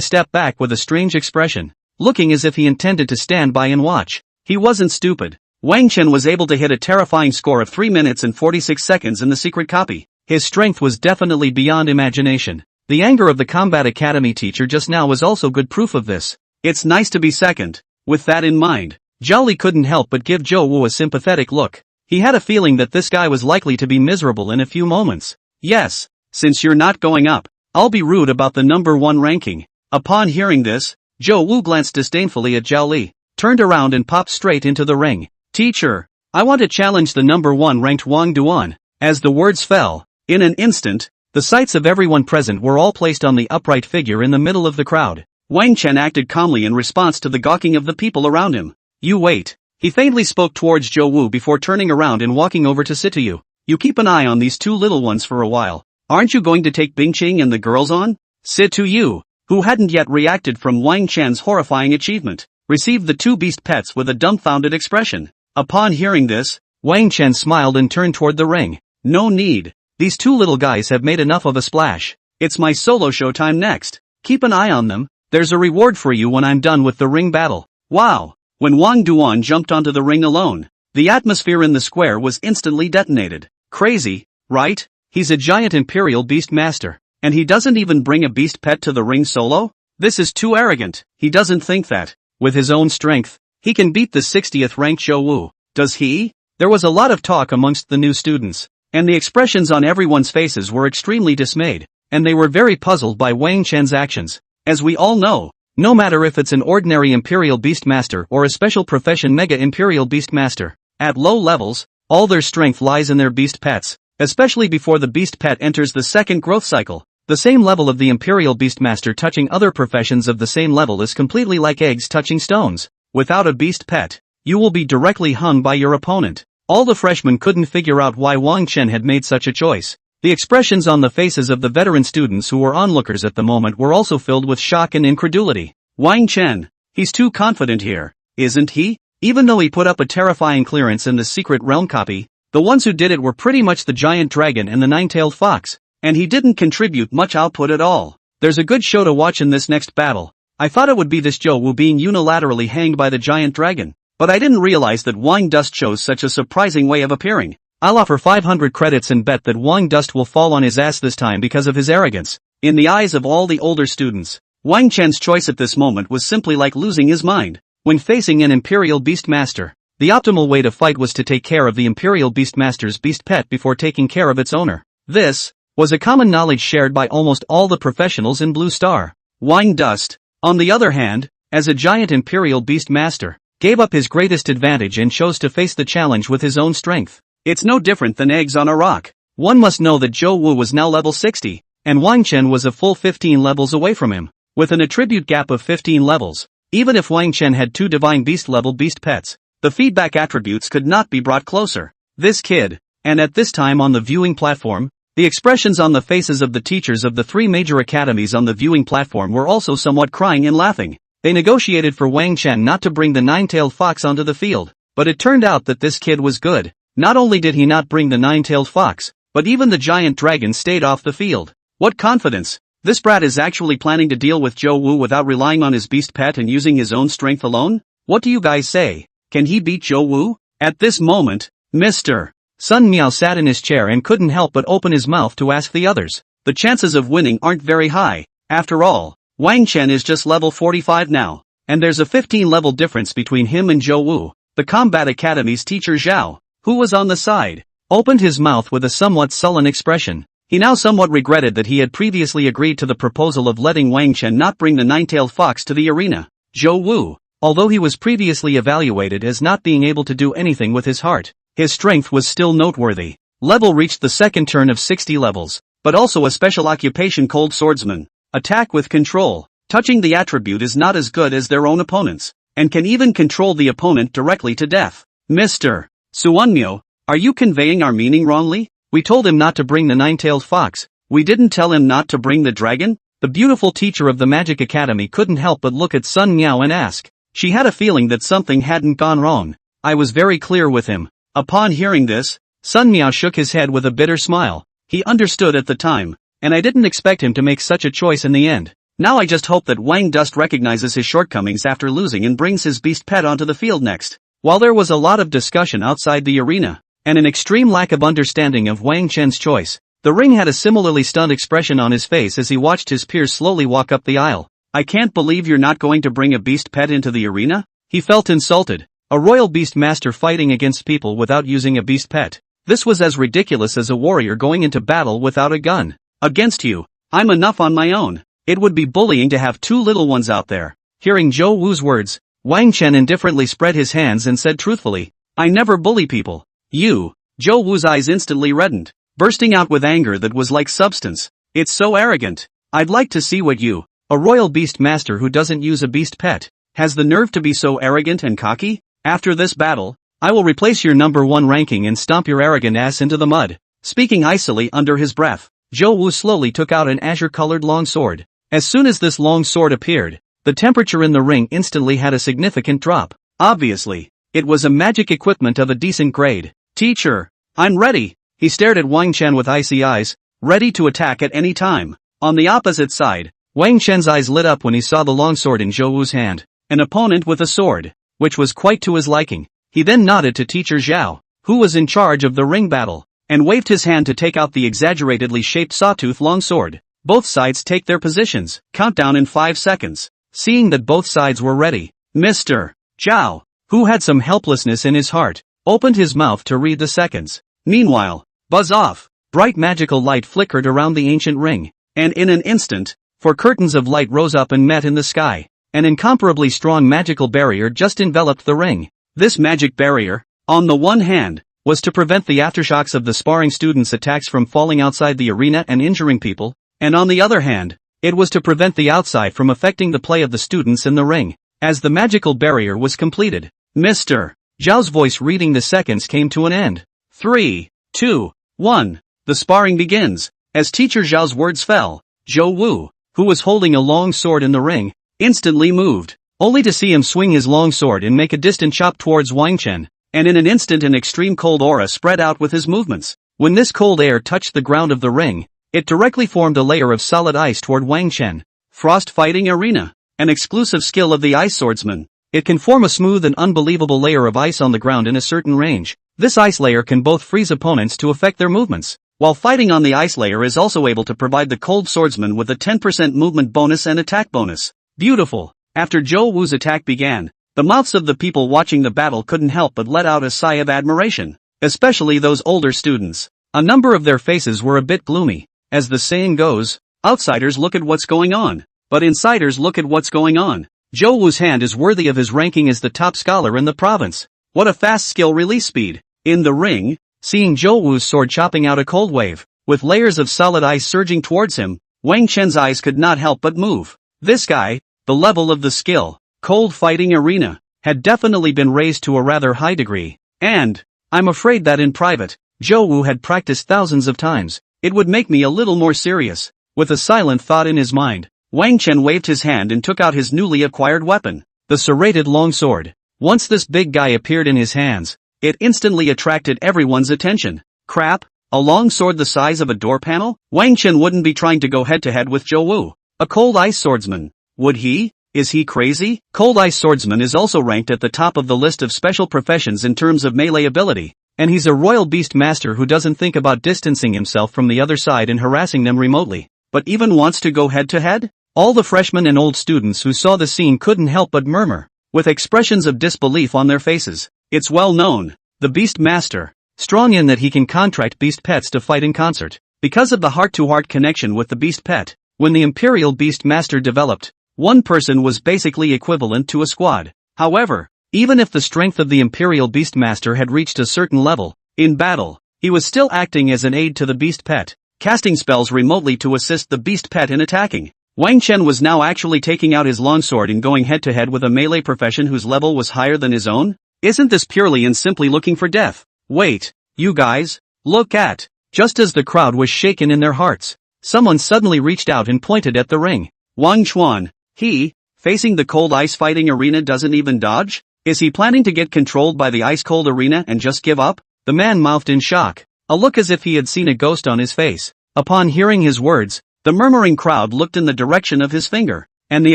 step back with a strange expression, looking as if he intended to stand by and watch. He wasn't stupid. Wang Chen was able to hit a terrifying score of 3 minutes and 46 seconds in the secret copy. His strength was definitely beyond imagination. The anger of the Combat Academy teacher just now was also good proof of this. It's nice to be second. With that in mind, Zhao Li couldn't help but give Zhou Wu a sympathetic look. He had a feeling that this guy was likely to be miserable in a few moments. Yes, since you're not going up, I'll be rude about the number 1 ranking. Upon hearing this, Zhou Wu glanced disdainfully at Zhao Li, turned around and popped straight into the ring. Teacher, I want to challenge the number 1 ranked Wang Duan. As the words fell, in an instant, the sights of everyone present were all placed on the upright figure in the middle of the crowd. Wang Chen acted calmly in response to the gawking of the people around him. You wait. He faintly spoke towards Zhou Wu before turning around and walking over to Situ. You keep an eye on these 2 little ones for a while. Aren't you going to take Bingqing and the girls on? Situ, who hadn't yet reacted from Wang Chen's horrifying achievement, received the 2 beast pets with a dumbfounded expression. Upon hearing this, Wang Chen smiled and turned toward the ring. No need. These two little guys have made enough of a splash. It's my solo show time next. Keep an eye on them. There's a reward for you when I'm done with the ring battle. Wow! When Wang Duan jumped onto the ring alone, the atmosphere in the square was instantly detonated. Crazy, right? He's a giant Imperial Beast Master, and he doesn't even bring a beast pet to the ring solo? This is too arrogant. He doesn't think that, with his own strength, he can beat the 60th ranked Zhou Wu. Does he? There was a lot of talk amongst the new students, and the expressions on everyone's faces were extremely dismayed, and they were very puzzled by Wang Chen's actions. As we all know, no matter if it's an ordinary Imperial Beastmaster or a special profession Mega Imperial Beastmaster, at low levels, all their strength lies in their beast pets, especially before the beast pet enters the second growth cycle. The same level of the Imperial Beastmaster touching other professions of the same level is completely like eggs touching stones. Without a beast pet, you will be directly hung by your opponent. All the freshmen couldn't figure out why Wang Chen had made such a choice. The expressions on the faces of the veteran students who were onlookers at the moment were also filled with shock and incredulity. Wang Chen, he's too confident here, isn't he? Even though he put up a terrifying clearance in the secret realm copy, the ones who did it were pretty much the giant dragon and the nine-tailed fox, and he didn't contribute much output at all. There's a good show to watch in this next battle. I thought it would be this Zhou Wu being unilaterally hanged by the giant dragon, but I didn't realize that Wang Dust chose such a surprising way of appearing. I'll offer 500 credits and bet that Wang Dust will fall on his ass this time because of his arrogance. In the eyes of all the older students, Wang Chen's choice at this moment was simply like losing his mind. When facing an Imperial Beastmaster, the optimal way to fight was to take care of the Imperial Beastmaster's beast pet before taking care of its owner. This was a common knowledge shared by almost all the professionals in Blue Star. Wang Dust, on the other hand, as a giant Imperial Beastmaster, gave up his greatest advantage and chose to face the challenge with his own strength. It's no different than eggs on a rock. One must know that Zhou Wu was now level 60, and Wang Chen was a full 15 levels away from him, with an attribute gap of 15 levels. Even if Wang Chen had 2 Divine Beast level beast pets, the feedback attributes could not be brought closer. This kid, and at this time on the viewing platform, the expressions on the faces of the teachers of the 3 major academies on the viewing platform were also somewhat crying and laughing. They negotiated for Wang Chen not to bring the nine-tailed fox onto the field, but it turned out that this kid was good. Not only did he not bring the nine-tailed fox, but even the giant dragon stayed off the field. What confidence! This brat is actually planning to deal with Zhou Wu without relying on his beast pet and using his own strength alone? What do you guys say? Can he beat Zhou Wu? At this moment, Mr. Sun Miao sat in his chair and couldn't help but open his mouth to ask the others. The chances of winning aren't very high. After all, Wang Chen is just level 45 now, and there's a 15 level difference between him and Zhou Wu. The Combat Academy's teacher Zhao, who was on the side, opened his mouth with a somewhat sullen expression. He now somewhat regretted that he had previously agreed to the proposal of letting Wang Chen not bring the nine-tailed fox to the arena. Zhou Wu, although he was previously evaluated as not being able to do anything with his heart, his strength was still noteworthy. Level reached the second turn of 60 levels, but also a special occupation Cold Swordsman. Attack with control. Touching the attribute is not as good as their own opponents, and can even control the opponent directly to death. Mr. Suanmyo, are you conveying our meaning wrongly? We told him not to bring the nine-tailed fox. We didn't tell him not to bring the dragon? The beautiful teacher of the Magic Academy couldn't help but look at Sun Miao and ask. She had a feeling that something hadn't gone wrong. I was very clear with him. Upon hearing this, Sun Miao shook his head with a bitter smile. He understood at the time, and I didn't expect him to make such a choice in the end. Now I just hope that Wang Dust recognizes his shortcomings after losing and brings his beast pet onto the field next. While there was a lot of discussion outside the arena, and an extreme lack of understanding of Wang Chen's choice, the ring had a similarly stunned expression on his face as he watched his peers slowly walk up the aisle. I can't believe you're not going to bring a beast pet into the arena? He felt insulted. A royal beast master fighting against people without using a beast pet. This was as ridiculous as a warrior going into battle without a gun. Against you, I'm enough on my own. It would be bullying to have 2 little ones out there. Hearing Zhou Wu's words, Wang Chen indifferently spread his hands and said truthfully, I never bully people. You. Zhou Wu's eyes instantly reddened, bursting out with anger that was like substance. It's so arrogant. I'd like to see what you, a royal beast master who doesn't use a beast pet, has the nerve to be so arrogant and cocky? After this battle, I will replace your number 1 ranking and stomp your arrogant ass into the mud. Speaking icily under his breath, Zhou Wu slowly took out an azure-colored long sword. As soon as this long sword appeared, the temperature in the ring instantly had a significant drop. Obviously, it was a magic equipment of a decent grade. Teacher, I'm ready. He stared at Wang Chen with icy eyes, ready to attack at any time. On the opposite side, Wang Chen's eyes lit up when he saw the longsword in Zhou Wu's hand, an opponent with a sword, which was quite to his liking. He then nodded to teacher Zhao, who was in charge of the ring battle, and waved his hand to take out the exaggeratedly shaped sawtooth longsword. Both sides take their positions. Countdown in 5 seconds. Seeing that both sides were ready, Mr. Zhao, who had some helplessness in his heart, opened his mouth to read the seconds. Meanwhile, buzz off! Bright magical light flickered around the ancient ring, and in an instant, 4 curtains of light rose up and met in the sky. An incomparably strong magical barrier just enveloped the ring. This magic barrier, on the one hand, was to prevent the aftershocks of the sparring students' attacks from falling outside the arena and injuring people, and on the other hand, it was to prevent the outside from affecting the play of the students in the ring. As the magical barrier was completed, Mr. Zhao's voice reading the seconds came to an end. 3, 2, 1. The sparring begins. As teacher Zhao's words fell, Zhou Wu, who was holding a long sword in the ring, instantly moved, only to see him swing his long sword and make a distant chop towards Wang Chen, and in an instant an extreme cold aura spread out with his movements. When this cold air touched the ground of the ring, it directly formed a layer of solid ice toward Wang Chen. Frost Fighting Arena, an exclusive skill of the ice swordsman. It can form a smooth and unbelievable layer of ice on the ground in a certain range. This ice layer can both freeze opponents to affect their movements, while fighting on the ice layer is also able to provide the cold swordsman with a 10% movement bonus and attack bonus. Beautiful. After Zhou Wu's attack began, the mouths of the people watching the battle couldn't help but let out a sigh of admiration, especially those older students. A number of their faces were a bit gloomy. As the saying goes, outsiders look at what's going on, but insiders look at what's going on. Zhou Wu's hand is worthy of his ranking as the top scholar in the province. What a fast skill release speed. In the ring, seeing Zhou Wu's sword chopping out a cold wave, with layers of solid ice surging towards him, Wang Chen's eyes could not help but move. This guy, the level of the skill, cold fighting arena, had definitely been raised to a rather high degree. And, I'm afraid that in private, Zhou Wu had practiced thousands of times. It would make me a little more serious. With a silent thought in his mind, Wang Chen waved his hand and took out his newly acquired weapon, the serrated longsword. Once this big guy appeared in his hands, it instantly attracted everyone's attention. Crap, a long sword the size of a door panel? Wang Chen wouldn't be trying to go head-to-head with Zhou Wu, a cold ice swordsman. Would he? Is he crazy? Cold ice swordsman is also ranked at the top of the list of special professions in terms of melee ability, and he's a royal beast master who doesn't think about distancing himself from the other side and harassing them remotely, but even wants to go head-to-head? All the freshmen and old students who saw the scene couldn't help but murmur, with expressions of disbelief on their faces. It's well known, the beast master, strong in that he can contract beast pets to fight in concert. Because of the heart-to-heart connection with the beast pet, when the Imperial Beast Master developed, one person was basically equivalent to a squad. However, even if the strength of the Imperial Beast Master had reached a certain level, in battle, he was still acting as an aid to the beast pet, casting spells remotely to assist the beast pet in attacking. Wang Chen was now actually taking out his longsword and going head-to-head with a melee profession whose level was higher than his own? Isn't this purely and simply looking for death? Wait, you guys, look at. Just as the crowd was shaken in their hearts, someone suddenly reached out and pointed at the ring. Wang Chuan, he, facing the cold ice fighting arena, doesn't even dodge? Is he planning to get controlled by the ice-cold arena and just give up? The man mouthed in shock, a look as if he had seen a ghost on his face. Upon hearing his words, the murmuring crowd looked in the direction of his finger, and the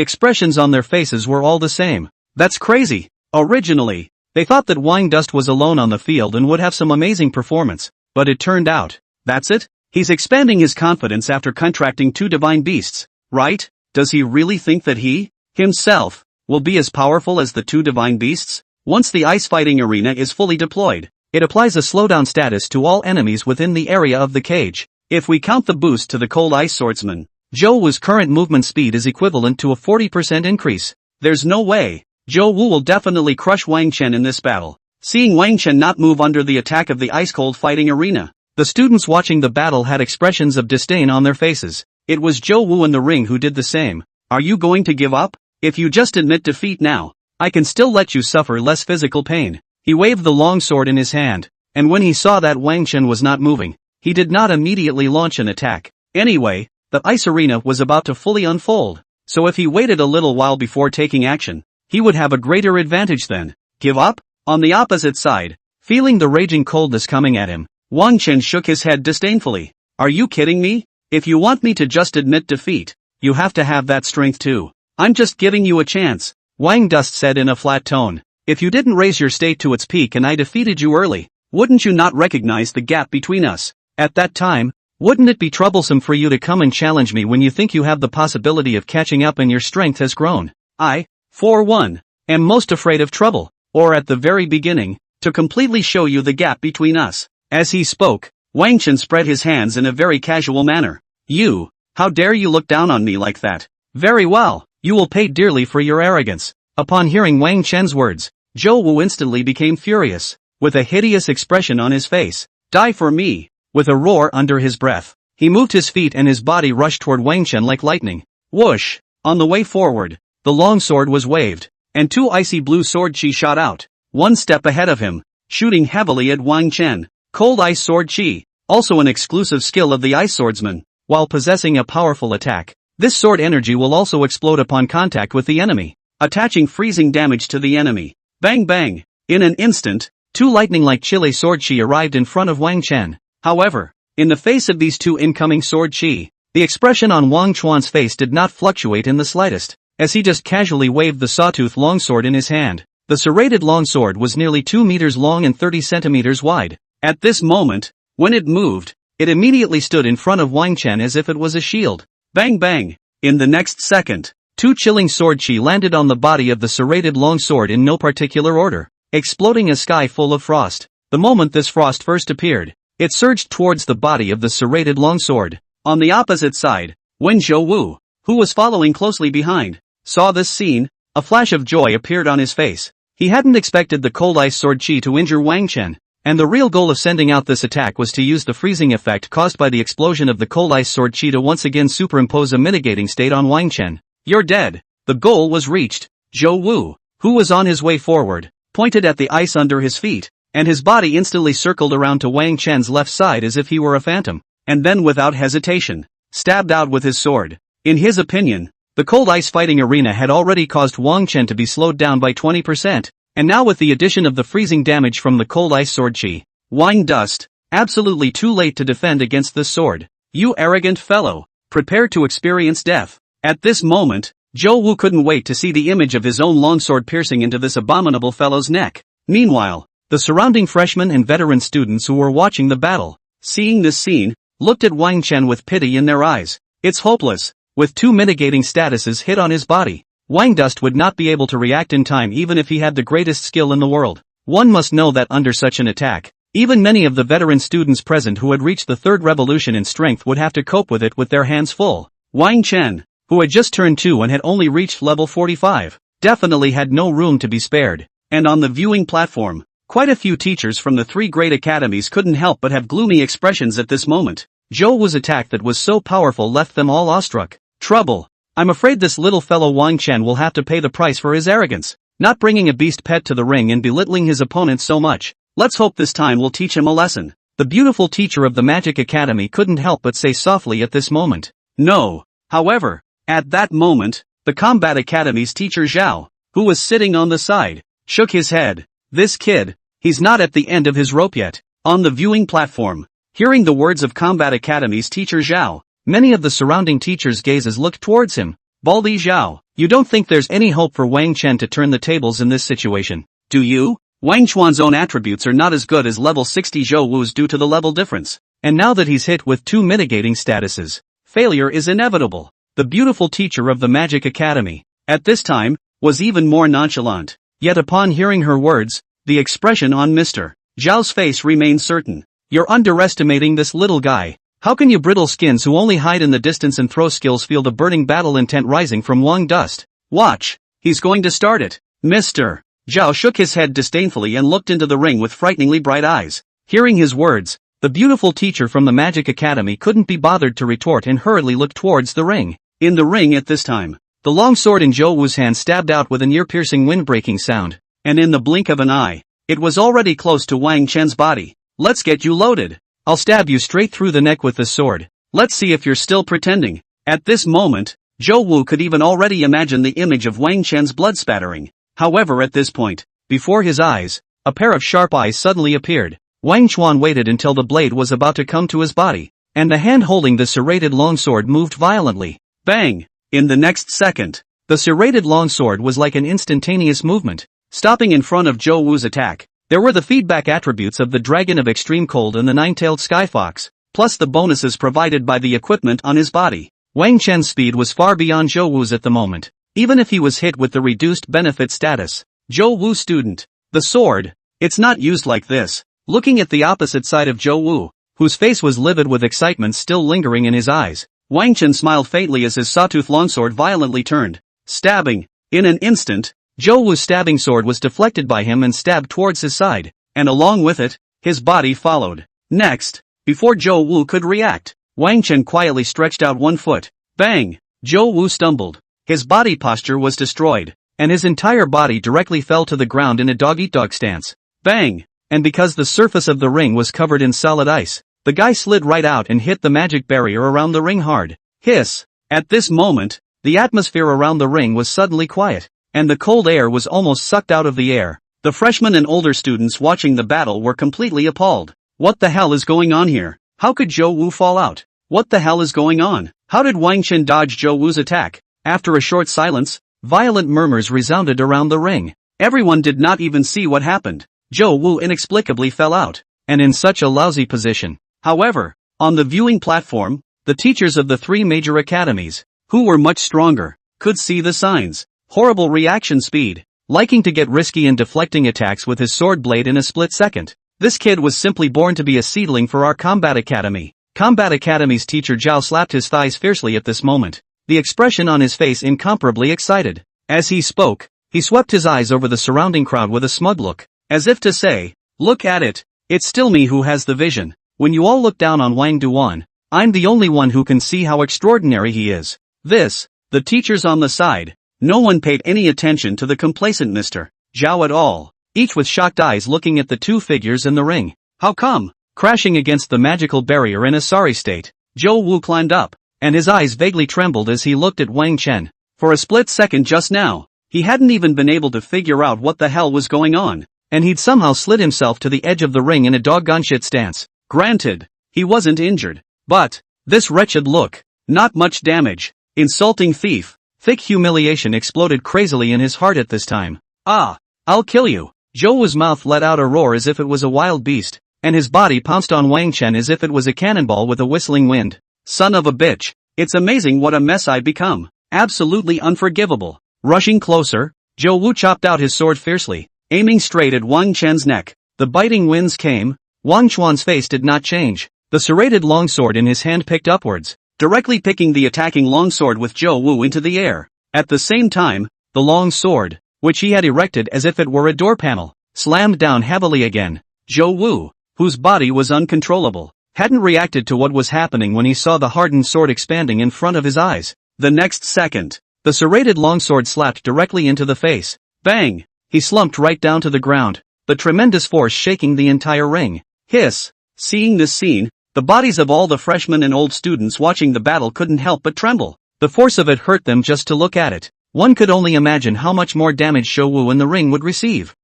expressions on their faces were all the same. That's crazy. Originally, they thought that Wang Dust was alone on the field and would have some amazing performance, but it turned out, that's it? He's expanding his confidence after contracting 2 divine beasts, right? Does he really think that he, himself, will be as powerful as the 2 divine beasts? Once the ice fighting arena is fully deployed, it applies a slowdown status to all enemies within the area of the cage. If we count the boost to the cold ice swordsman, Zhou Wu's current movement speed is equivalent to a 40% increase. There's no way. Zhou Wu will definitely crush Wang Chen in this battle. Seeing Wang Chen not move under the attack of the ice-cold fighting arena, the students watching the battle had expressions of disdain on their faces. It was Zhou Wu in the ring who did the same. Are you going to give up? If you just admit defeat now, I can still let you suffer less physical pain. He waved the long sword in his hand, and when he saw that Wang Chen was not moving, he did not immediately launch an attack. Anyway, the ice arena was about to fully unfold, so if he waited a little while before taking action, he would have a greater advantage then. Give up? On the opposite side, feeling the raging coldness coming at him, Wang Chen shook his head disdainfully. Are you kidding me? If you want me to just admit defeat, you have to have that strength too. I'm just giving you a chance, Wang Dust said in a flat tone. If you didn't raise your state to its peak and I defeated you early, wouldn't you not recognize the gap between us? At that time, wouldn't it be troublesome for you to come and challenge me when you think you have the possibility of catching up and your strength has grown? I, for one, am most afraid of trouble, or at the very beginning, to completely show you the gap between us. As he spoke, Wang Chen spread his hands in a very casual manner. You, how dare you look down on me like that? Very well, you will pay dearly for your arrogance. Upon hearing Wang Chen's words, Zhou Wu instantly became furious, with a hideous expression on his face. Die for me! With a roar under his breath, he moved his feet and his body rushed toward Wang Chen like lightning. Whoosh! On the way forward, the long sword was waved, and two icy blue sword chi shot out, one step ahead of him, shooting heavily at Wang Chen. Cold ice sword chi, also an exclusive skill of the ice swordsman, while possessing a powerful attack. This sword energy will also explode upon contact with the enemy, attaching freezing damage to the enemy. Bang bang! In an instant, two lightning-like chile sword chi arrived in front of Wang Chen. However, in the face of these two incoming sword chi, the expression on Wang Chuan's face did not fluctuate in the slightest, as he just casually waved the sawtooth longsword in his hand. The serrated longsword was nearly 2 meters long and 30 centimeters wide. At this moment, when it moved, it immediately stood in front of Wang Chen as if it was a shield. Bang bang! In the next second, two chilling sword chi landed on the body of the serrated longsword in no particular order, exploding a sky full of frost. The moment this frost first appeared, it surged towards the body of the serrated longsword. On the opposite side, when Zhou Wu, who was following closely behind, saw this scene, a flash of joy appeared on his face. He hadn't expected the cold ice sword chi to injure Wang Chen, and the real goal of sending out this attack was to use the freezing effect caused by the explosion of the cold ice sword chi to once again superimpose a mitigating state on Wang Chen. You're dead. The goal was reached. Zhou Wu, who was on his way forward, pointed at the ice under his feet, and his body instantly circled around to Wang Chen's left side as if he were a phantom, and then without hesitation, stabbed out with his sword. In his opinion, the cold ice fighting arena had already caused Wang Chen to be slowed down by 20%, and now with the addition of the freezing damage from the cold ice sword chi, Wang Dust, absolutely too late to defend against this sword. You arrogant fellow, prepare to experience death. At this moment, Zhou Wu couldn't wait to see the image of his own longsword piercing into this abominable fellow's neck. Meanwhile, the surrounding freshmen and veteran students who were watching the battle, seeing this scene, looked at Wang Chen with pity in their eyes. It's hopeless. With two mitigating statuses hit on his body, Wang Dust would not be able to react in time even if he had the greatest skill in the world. One must know that under such an attack, even many of the veteran students present who had reached the third revolution in strength would have to cope with it with their hands full. Wang Chen, who had just turned 2 and had only reached level 45, definitely had no room to be spared. And on the viewing platform, quite a few teachers from the 3 great academies couldn't help but have gloomy expressions at this moment. Zhou Wu's attack that was so powerful left them all awestruck. Trouble. I'm afraid this little fellow Wang Chen will have to pay the price for his arrogance, not bringing a beast pet to the ring and belittling his opponents so much. Let's hope this time will teach him a lesson. The beautiful teacher of the Magic Academy couldn't help but say softly at this moment. No. However, at that moment, the Combat Academy's teacher Zhao, who was sitting on the side, shook his head. This kid, he's not at the end of his rope yet. On the viewing platform, hearing the words of Combat Academy's teacher Zhao, many of the surrounding teachers' gazes looked towards him. Baldy Zhao, you don't think there's any hope for Wang Chen to turn the tables in this situation, do you? Wang Chuan's own attributes are not as good as level 60 Zhou Wu's due to the level difference. And now that he's hit with 2 mitigating statuses, failure is inevitable. The beautiful teacher of the Magic Academy, at this time, was even more nonchalant. Yet upon hearing her words, the expression on Mr. Zhao's face remained certain. You're underestimating this little guy. How can you brittle skins who only hide in the distance and throw skills feel the burning battle intent rising from Wang Dust? Watch. He's going to start it. Mr. Zhao shook his head disdainfully and looked into the ring with frighteningly bright eyes. Hearing his words, the beautiful teacher from the Magic Academy couldn't be bothered to retort and hurriedly looked towards the ring. In the ring at this time, the long sword in Zhou Wu's hand stabbed out with an ear-piercing wind-breaking sound, and in the blink of an eye, it was already close to Wang Chen's body. Let's get you loaded. I'll stab you straight through the neck with this sword. Let's see if you're still pretending. At this moment, Zhou Wu could even already imagine the image of Wang Chen's blood spattering. However, at this point, before his eyes, a pair of sharp eyes suddenly appeared. Wang Chuan waited until the blade was about to come to his body, and the hand holding the serrated longsword moved violently. Bang! In the next second, the serrated longsword was like an instantaneous movement, stopping in front of Zhou Wu's attack. There were the feedback attributes of the Dragon of Extreme Cold and the Nine-Tailed Skyfox, plus the bonuses provided by the equipment on his body. Wang Chen's speed was far beyond Zhou Wu's at the moment, even if he was hit with the reduced benefit status. Zhou Wu student. The sword. It's not used like this. Looking at the opposite side of Zhou Wu, whose face was livid with excitement still lingering in his eyes, Wang Chen smiled faintly as his sawtooth longsword violently turned, stabbing. In an instant, Zhou Wu's stabbing sword was deflected by him and stabbed towards his side, and along with it, his body followed. Next, before Zhou Wu could react, Wang Chen quietly stretched out one foot. Bang! Zhou Wu stumbled. His body posture was destroyed, and his entire body directly fell to the ground in a dog-eat-dog stance. Bang! And because the surface of the ring was covered in solid ice, the guy slid right out and hit the magic barrier around the ring hard. Hiss! At this moment, the atmosphere around the ring was suddenly quiet, and the cold air was almost sucked out of the air. The freshmen and older students watching the battle were completely appalled. What the hell is going on here? How could Zhou Wu fall out? What the hell is going on? How did Wang Chen dodge Zhou Wu's attack? After a short silence, violent murmurs resounded around the ring. Everyone did not even see what happened. Zhou Wu inexplicably fell out, and in such a lousy position. However, on the viewing platform, the teachers of the three major academies, who were much stronger, could see the signs. Horrible reaction speed, liking to get risky and deflecting attacks with his sword blade in a split second. This kid was simply born to be a seedling for our Combat Academy. Combat Academy's teacher Zhao slapped his thighs fiercely at this moment, the expression on his face incomparably excited. As he spoke, he swept his eyes over the surrounding crowd with a smug look, as if to say, look at it, it's still me who has the vision. When you all look down on Wang Duan, I'm the only one who can see how extraordinary he is. The teachers on the side, no one paid any attention to the complacent Mr. Zhao at all, each with shocked eyes looking at the two figures in the ring. How come? Crashing against the magical barrier in a sorry state, Zhou Wu climbed up, and his eyes vaguely trembled as he looked at Wang Chen. For a split second just now, he hadn't even been able to figure out what the hell was going on, and he'd somehow slid himself to the edge of the ring in a doggone shit stance. Granted, he wasn't injured, but this wretched look, not much damage. Insulting thief. Thick humiliation exploded crazily in his heart at this time. Ah, I'll kill you. Zhou Wu's mouth let out a roar as if it was a wild beast, and his body pounced on Wang Chen as if it was a cannonball with a whistling wind. Son of a bitch. It's amazing what a mess I've become. Absolutely unforgivable. Rushing closer, Zhou Wu chopped out his sword fiercely, aiming straight at Wang Chen's neck. The biting winds came. Wang Chuan's face did not change. The serrated longsword in his hand picked upwards, directly picking the attacking longsword with Zhou Wu into the air. At the same time, the long sword, which he had erected as if it were a door panel, slammed down heavily again. Zhou Wu, whose body was uncontrollable, hadn't reacted to what was happening when he saw the hardened sword expanding in front of his eyes. The next second, the serrated longsword slapped directly into the face. Bang! He slumped right down to the ground, the tremendous force shaking the entire ring. Hiss! Seeing this scene, the bodies of all the freshmen and old students watching the battle couldn't help but tremble. The force of it hurt them just to look at it. One could only imagine how much more damage Zhou Wu in the ring would receive.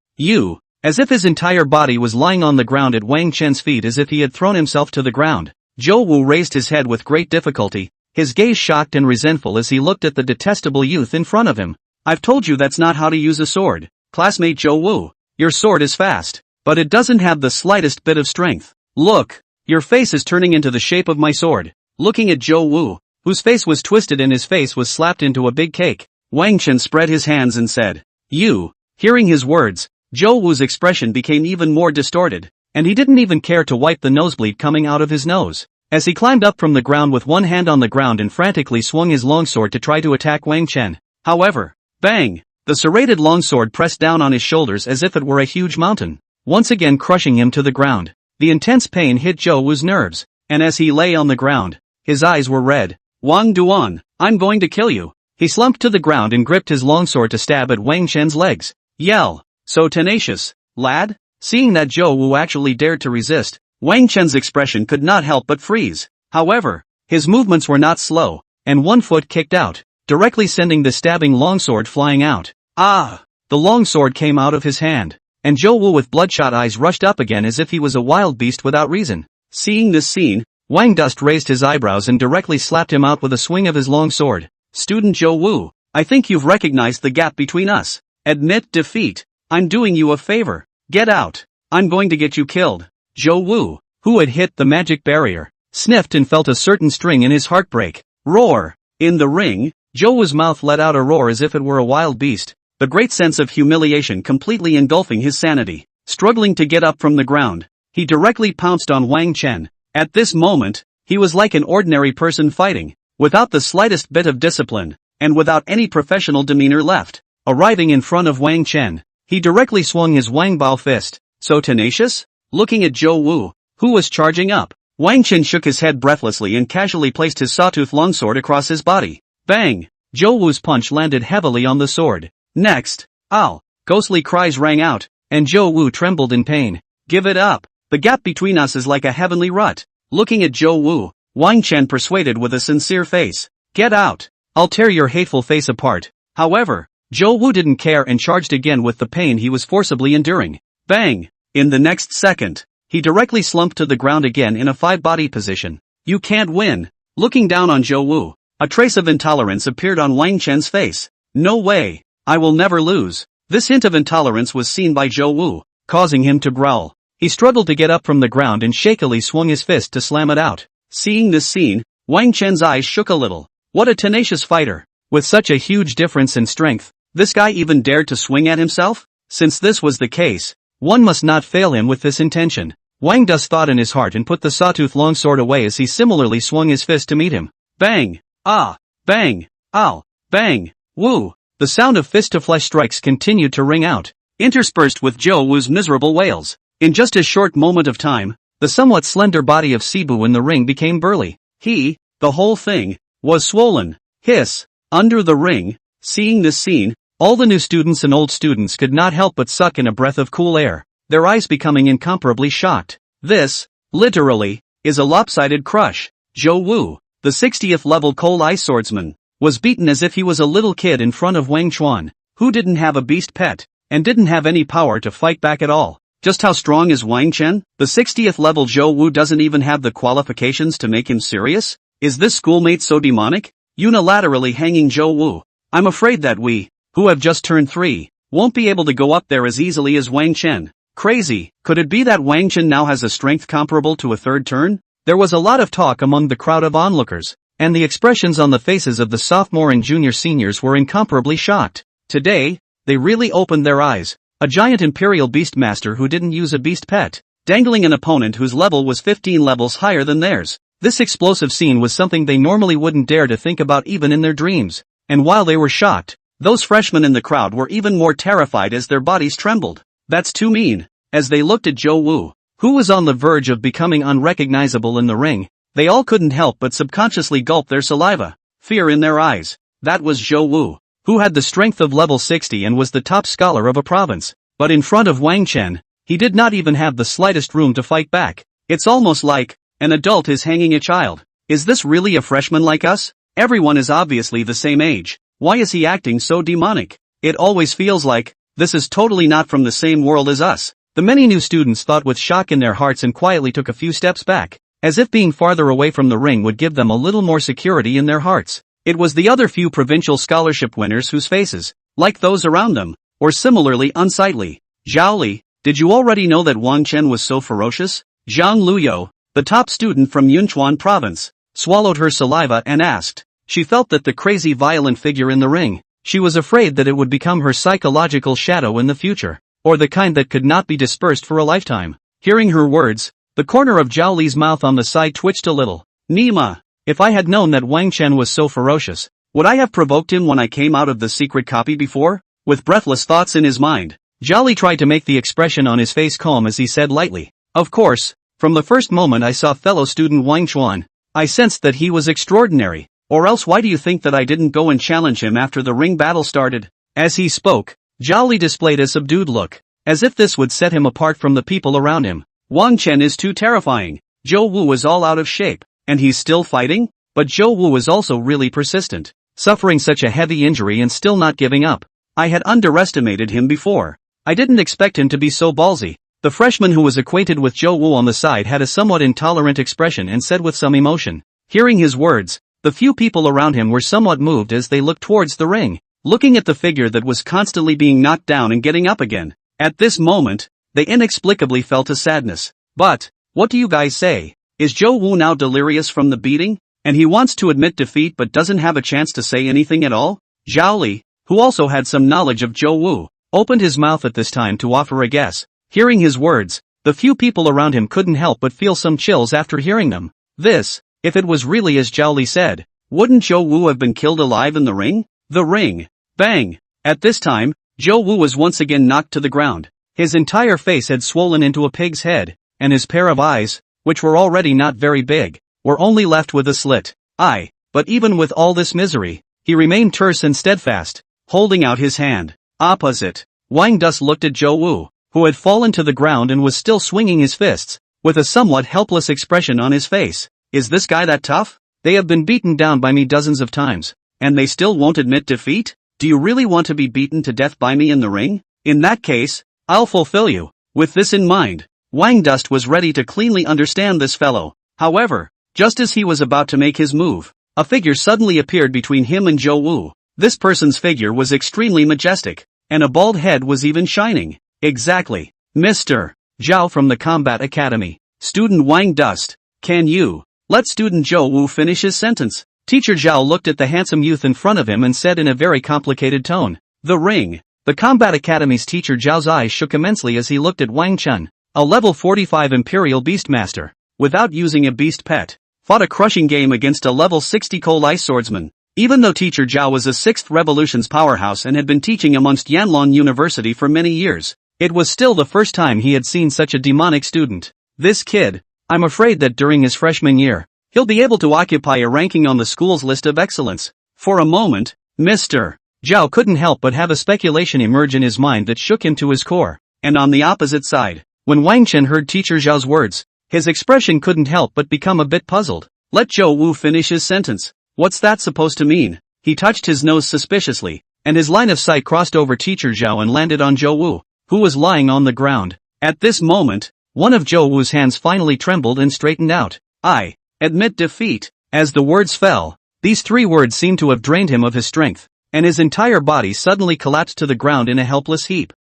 As if his entire body was lying on the ground at Wang Chen's feet as if he had thrown himself to the ground. Zhou Wu raised his head with great difficulty, his gaze shocked and resentful as he looked at the detestable youth in front of him. I've told you that's not how to use a sword, classmate Zhou Wu. Your sword is fast, but it doesn't have the slightest bit of strength. Look, your face is turning into the shape of my sword. Looking at Zhou Wu, whose face was twisted and his face was slapped into a big cake, Wang Chen spread his hands and said, "You." Hearing his words, Zhou Wu's expression became even more distorted, and he didn't even care to wipe the nosebleed coming out of his nose. As he climbed up from the ground with one hand on the ground and frantically swung his longsword to try to attack Wang Chen. However, bang! The serrated longsword pressed down on his shoulders as if it were a huge mountain, once again crushing him to the ground. The intense pain hit Zhou Wu's nerves, and as he lay on the ground, his eyes were red. Wang Duan, I'm going to kill you. He slumped to the ground and gripped his longsword to stab at Wang Chen's legs. Yell! So tenacious, lad? Seeing that Zhou Wu actually dared to resist, Wang Chen's expression could not help but freeze. However, his movements were not slow, and one foot kicked out, directly sending the stabbing longsword flying out. Ah! The longsword came out of his hand, and Zhou Wu with bloodshot eyes rushed up again as if he was a wild beast without reason. Seeing this scene, Wang Dust raised his eyebrows and directly slapped him out with a swing of his long sword. Student Zhou Wu, I think you've recognized the gap between us. Admit defeat. I'm doing you a favor. Get out. I'm going to get you killed. Zhou Wu, who had hit the magic barrier, sniffed and felt a certain sting in his heart break. Roar. In the ring, Zhou Wu's mouth let out a roar as if it were a wild beast, the great sense of humiliation completely engulfing his sanity. Struggling to get up from the ground, he directly pounced on Wang Chen. At this moment, he was like an ordinary person fighting, without the slightest bit of discipline, and without any professional demeanor left. Arriving in front of Wang Chen, he directly swung his Wang Bao fist. So tenacious? Looking at Zhou Wu, who was charging up, Wang Chen shook his head breathlessly and casually placed his sawtooth longsword across his body. Bang! Zhou Wu's punch landed heavily on the sword. Next, ow! Ghostly cries rang out, and Zhou Wu trembled in pain. Give it up! The gap between us is like a heavenly rut. Looking at Zhou Wu, Wang Chen persuaded with a sincere face. Get out! I'll tear your hateful face apart. However, Zhou Wu didn't care and charged again with the pain he was forcibly enduring. Bang! In the next second, he directly slumped to the ground again in a five-body position. You can't win. Looking down on Zhou Wu, a trace of intolerance appeared on Wang Chen's face. No way! I will never lose. This hint of intolerance was seen by Zhou Wu, causing him to growl. He struggled to get up from the ground and shakily swung his fist to slam it out. Seeing this scene, Wang Chen's eyes shook a little. What a tenacious fighter! With such a huge difference in strength, this guy even dared to swing at himself? Since this was the case, one must not fail him with this intention. Wang Dust thought in his heart and put the sawtooth longsword away as he similarly swung his fist to meet him. Bang! Ah! Bang! Ow! Bang! Woo! The sound of fist-to-flesh strikes continued to ring out, interspersed with Zhou Wu's miserable wails. In just a short moment of time, the somewhat slender body of Sibu in the ring became burly. The whole thing, was swollen. Hiss! Under the ring. Seeing this scene, all the new students and old students could not help but suck in a breath of cool air, their eyes becoming incomparably shocked. This, literally, is a lopsided crush. Zhou Wu, the 60th level coal ice swordsman, was beaten as if he was a little kid in front of Wang Chuan, who didn't have a beast pet, and didn't have any power to fight back at all. Just how strong is Wang Chen? The 60th level Zhou Wu doesn't even have the qualifications to make him serious? Is this schoolmate so demonic? Unilaterally hanging Zhou Wu. I'm afraid that we, who have just turned 3, won't be able to go up there as easily as Wang Chen. Crazy. Could it be that Wang Chen now has a strength comparable to a third turn? There was a lot of talk among the crowd of onlookers, and the expressions on the faces of the sophomore and junior seniors were incomparably shocked. Today, they really opened their eyes. A giant imperial beastmaster who didn't use a beast pet, dangling an opponent whose level was 15 levels higher than theirs. This explosive scene was something they normally wouldn't dare to think about even in their dreams. And while they were shocked, those freshmen in the crowd were even more terrified as their bodies trembled. That's too mean. As they looked at Zhou Wu, who was on the verge of becoming unrecognizable in the ring, they all couldn't help but subconsciously gulp their saliva. Fear in their eyes. That was Zhou Wu, who had the strength of level 60 and was the top scholar of a province. But in front of Wang Chen, he did not even have the slightest room to fight back. It's almost like an adult is hanging a child. Is this really a freshman like us? Everyone is obviously the same age. Why is he acting so demonic? It always feels like this is totally not from the same world as us. The many new students thought with shock in their hearts and quietly took a few steps back, as if being farther away from the ring would give them a little more security in their hearts. It was the other few provincial scholarship winners whose faces, like those around them, were similarly unsightly. Zhao Li, did you already know that Wang Chen was so ferocious? Zhang Luyo, the top student from Yunchuan province, swallowed her saliva and asked. She felt that the crazy violent figure in the ring, she was afraid that it would become her psychological shadow in the future, or the kind that could not be dispersed for a lifetime. Hearing her words, the corner of Zhao Li's mouth on the side twitched a little. Nima, if I had known that Wang Chen was so ferocious, would I have provoked him when I came out of the secret copy before? With breathless thoughts in his mind, Zhao Li tried to make the expression on his face calm as he said lightly. Of course, from the first moment I saw fellow student Wang Chuan, I sensed that he was extraordinary. Or else why do you think that I didn't go and challenge him after the ring battle started? As he spoke, Zhao Li displayed a subdued look, as if this would set him apart from the people around him. Wang Chen is too terrifying. Zhou Wu is all out of shape, and he's still fighting? But Zhou Wu is also really persistent, suffering such a heavy injury and still not giving up. I had underestimated him before. I didn't expect him to be so ballsy. The freshman who was acquainted with Zhou Wu on the side had a somewhat intolerant expression and said with some emotion. Hearing his words, the few people around him were somewhat moved as they looked towards the ring, looking at the figure that was constantly being knocked down and getting up again. At this moment, they inexplicably felt a sadness. But, what do you guys say? Is Zhou Wu now delirious from the beating? And he wants to admit defeat but doesn't have a chance to say anything at all? Zhao Li, who also had some knowledge of Zhou Wu, opened his mouth at this time to offer a guess. Hearing his words, the few people around him couldn't help but feel some chills after hearing them. This, if it was really as Zhao Li said, wouldn't Zhou Wu have been killed alive in the ring? The ring. Bang! At this time, Zhou Wu was once again knocked to the ground. His entire face had swollen into a pig's head, and his pair of eyes, which were already not very big, were only left with a slit eye. But even with all this misery, he remained terse and steadfast, holding out his hand. Opposite, Wang Dus looked at Zhou Wu, who had fallen to the ground and was still swinging his fists, with a somewhat helpless expression on his face. Is this guy that tough? They have been beaten down by me dozens of times, and they still won't admit defeat? Do you really want to be beaten to death by me in the ring? In that case, I'll fulfill you. With this in mind, Wang Dus was ready to cleanly understand this fellow. However, just as he was about to make his move, a figure suddenly appeared between him and Zhou Wu. This person's figure was extremely majestic, and a bald head was even shining. Exactly. Mr. Zhao from the Combat Academy. Student Wang Dus, can you let student Zhou Wu finish his sentence? Teacher Zhao looked at the handsome youth in front of him and said in a very complicated tone. The ring. The Combat Academy's teacher Zhao's eyes shook immensely as he looked at Wang Chen, a level 45 Imperial Beastmaster, without using a beast pet, fought a crushing game against a level 60 Coal Ice Swordsman. Even though teacher Zhao was a 6th Revolution's powerhouse and had been teaching amongst Yanlong University for many years, it was still the first time he had seen such a demonic student. This kid, I'm afraid that during his freshman year, he'll be able to occupy a ranking on the school's list of excellence. For a moment, Mr. Zhao couldn't help but have a speculation emerge in his mind that shook him to his core. And on the opposite side, when Wang Chen heard teacher Zhao's words, his expression couldn't help but become a bit puzzled. Let Zhou Wu finish his sentence. What's that supposed to mean? He touched his nose suspiciously, and his line of sight crossed over teacher Zhao and landed on Zhou Wu, who was lying on the ground. At this moment, one of Zhou Wu's hands finally trembled and straightened out. I admit defeat. As the words fell, these 3 words seemed to have drained him of his strength, and his entire body suddenly collapsed to the ground in a helpless heap.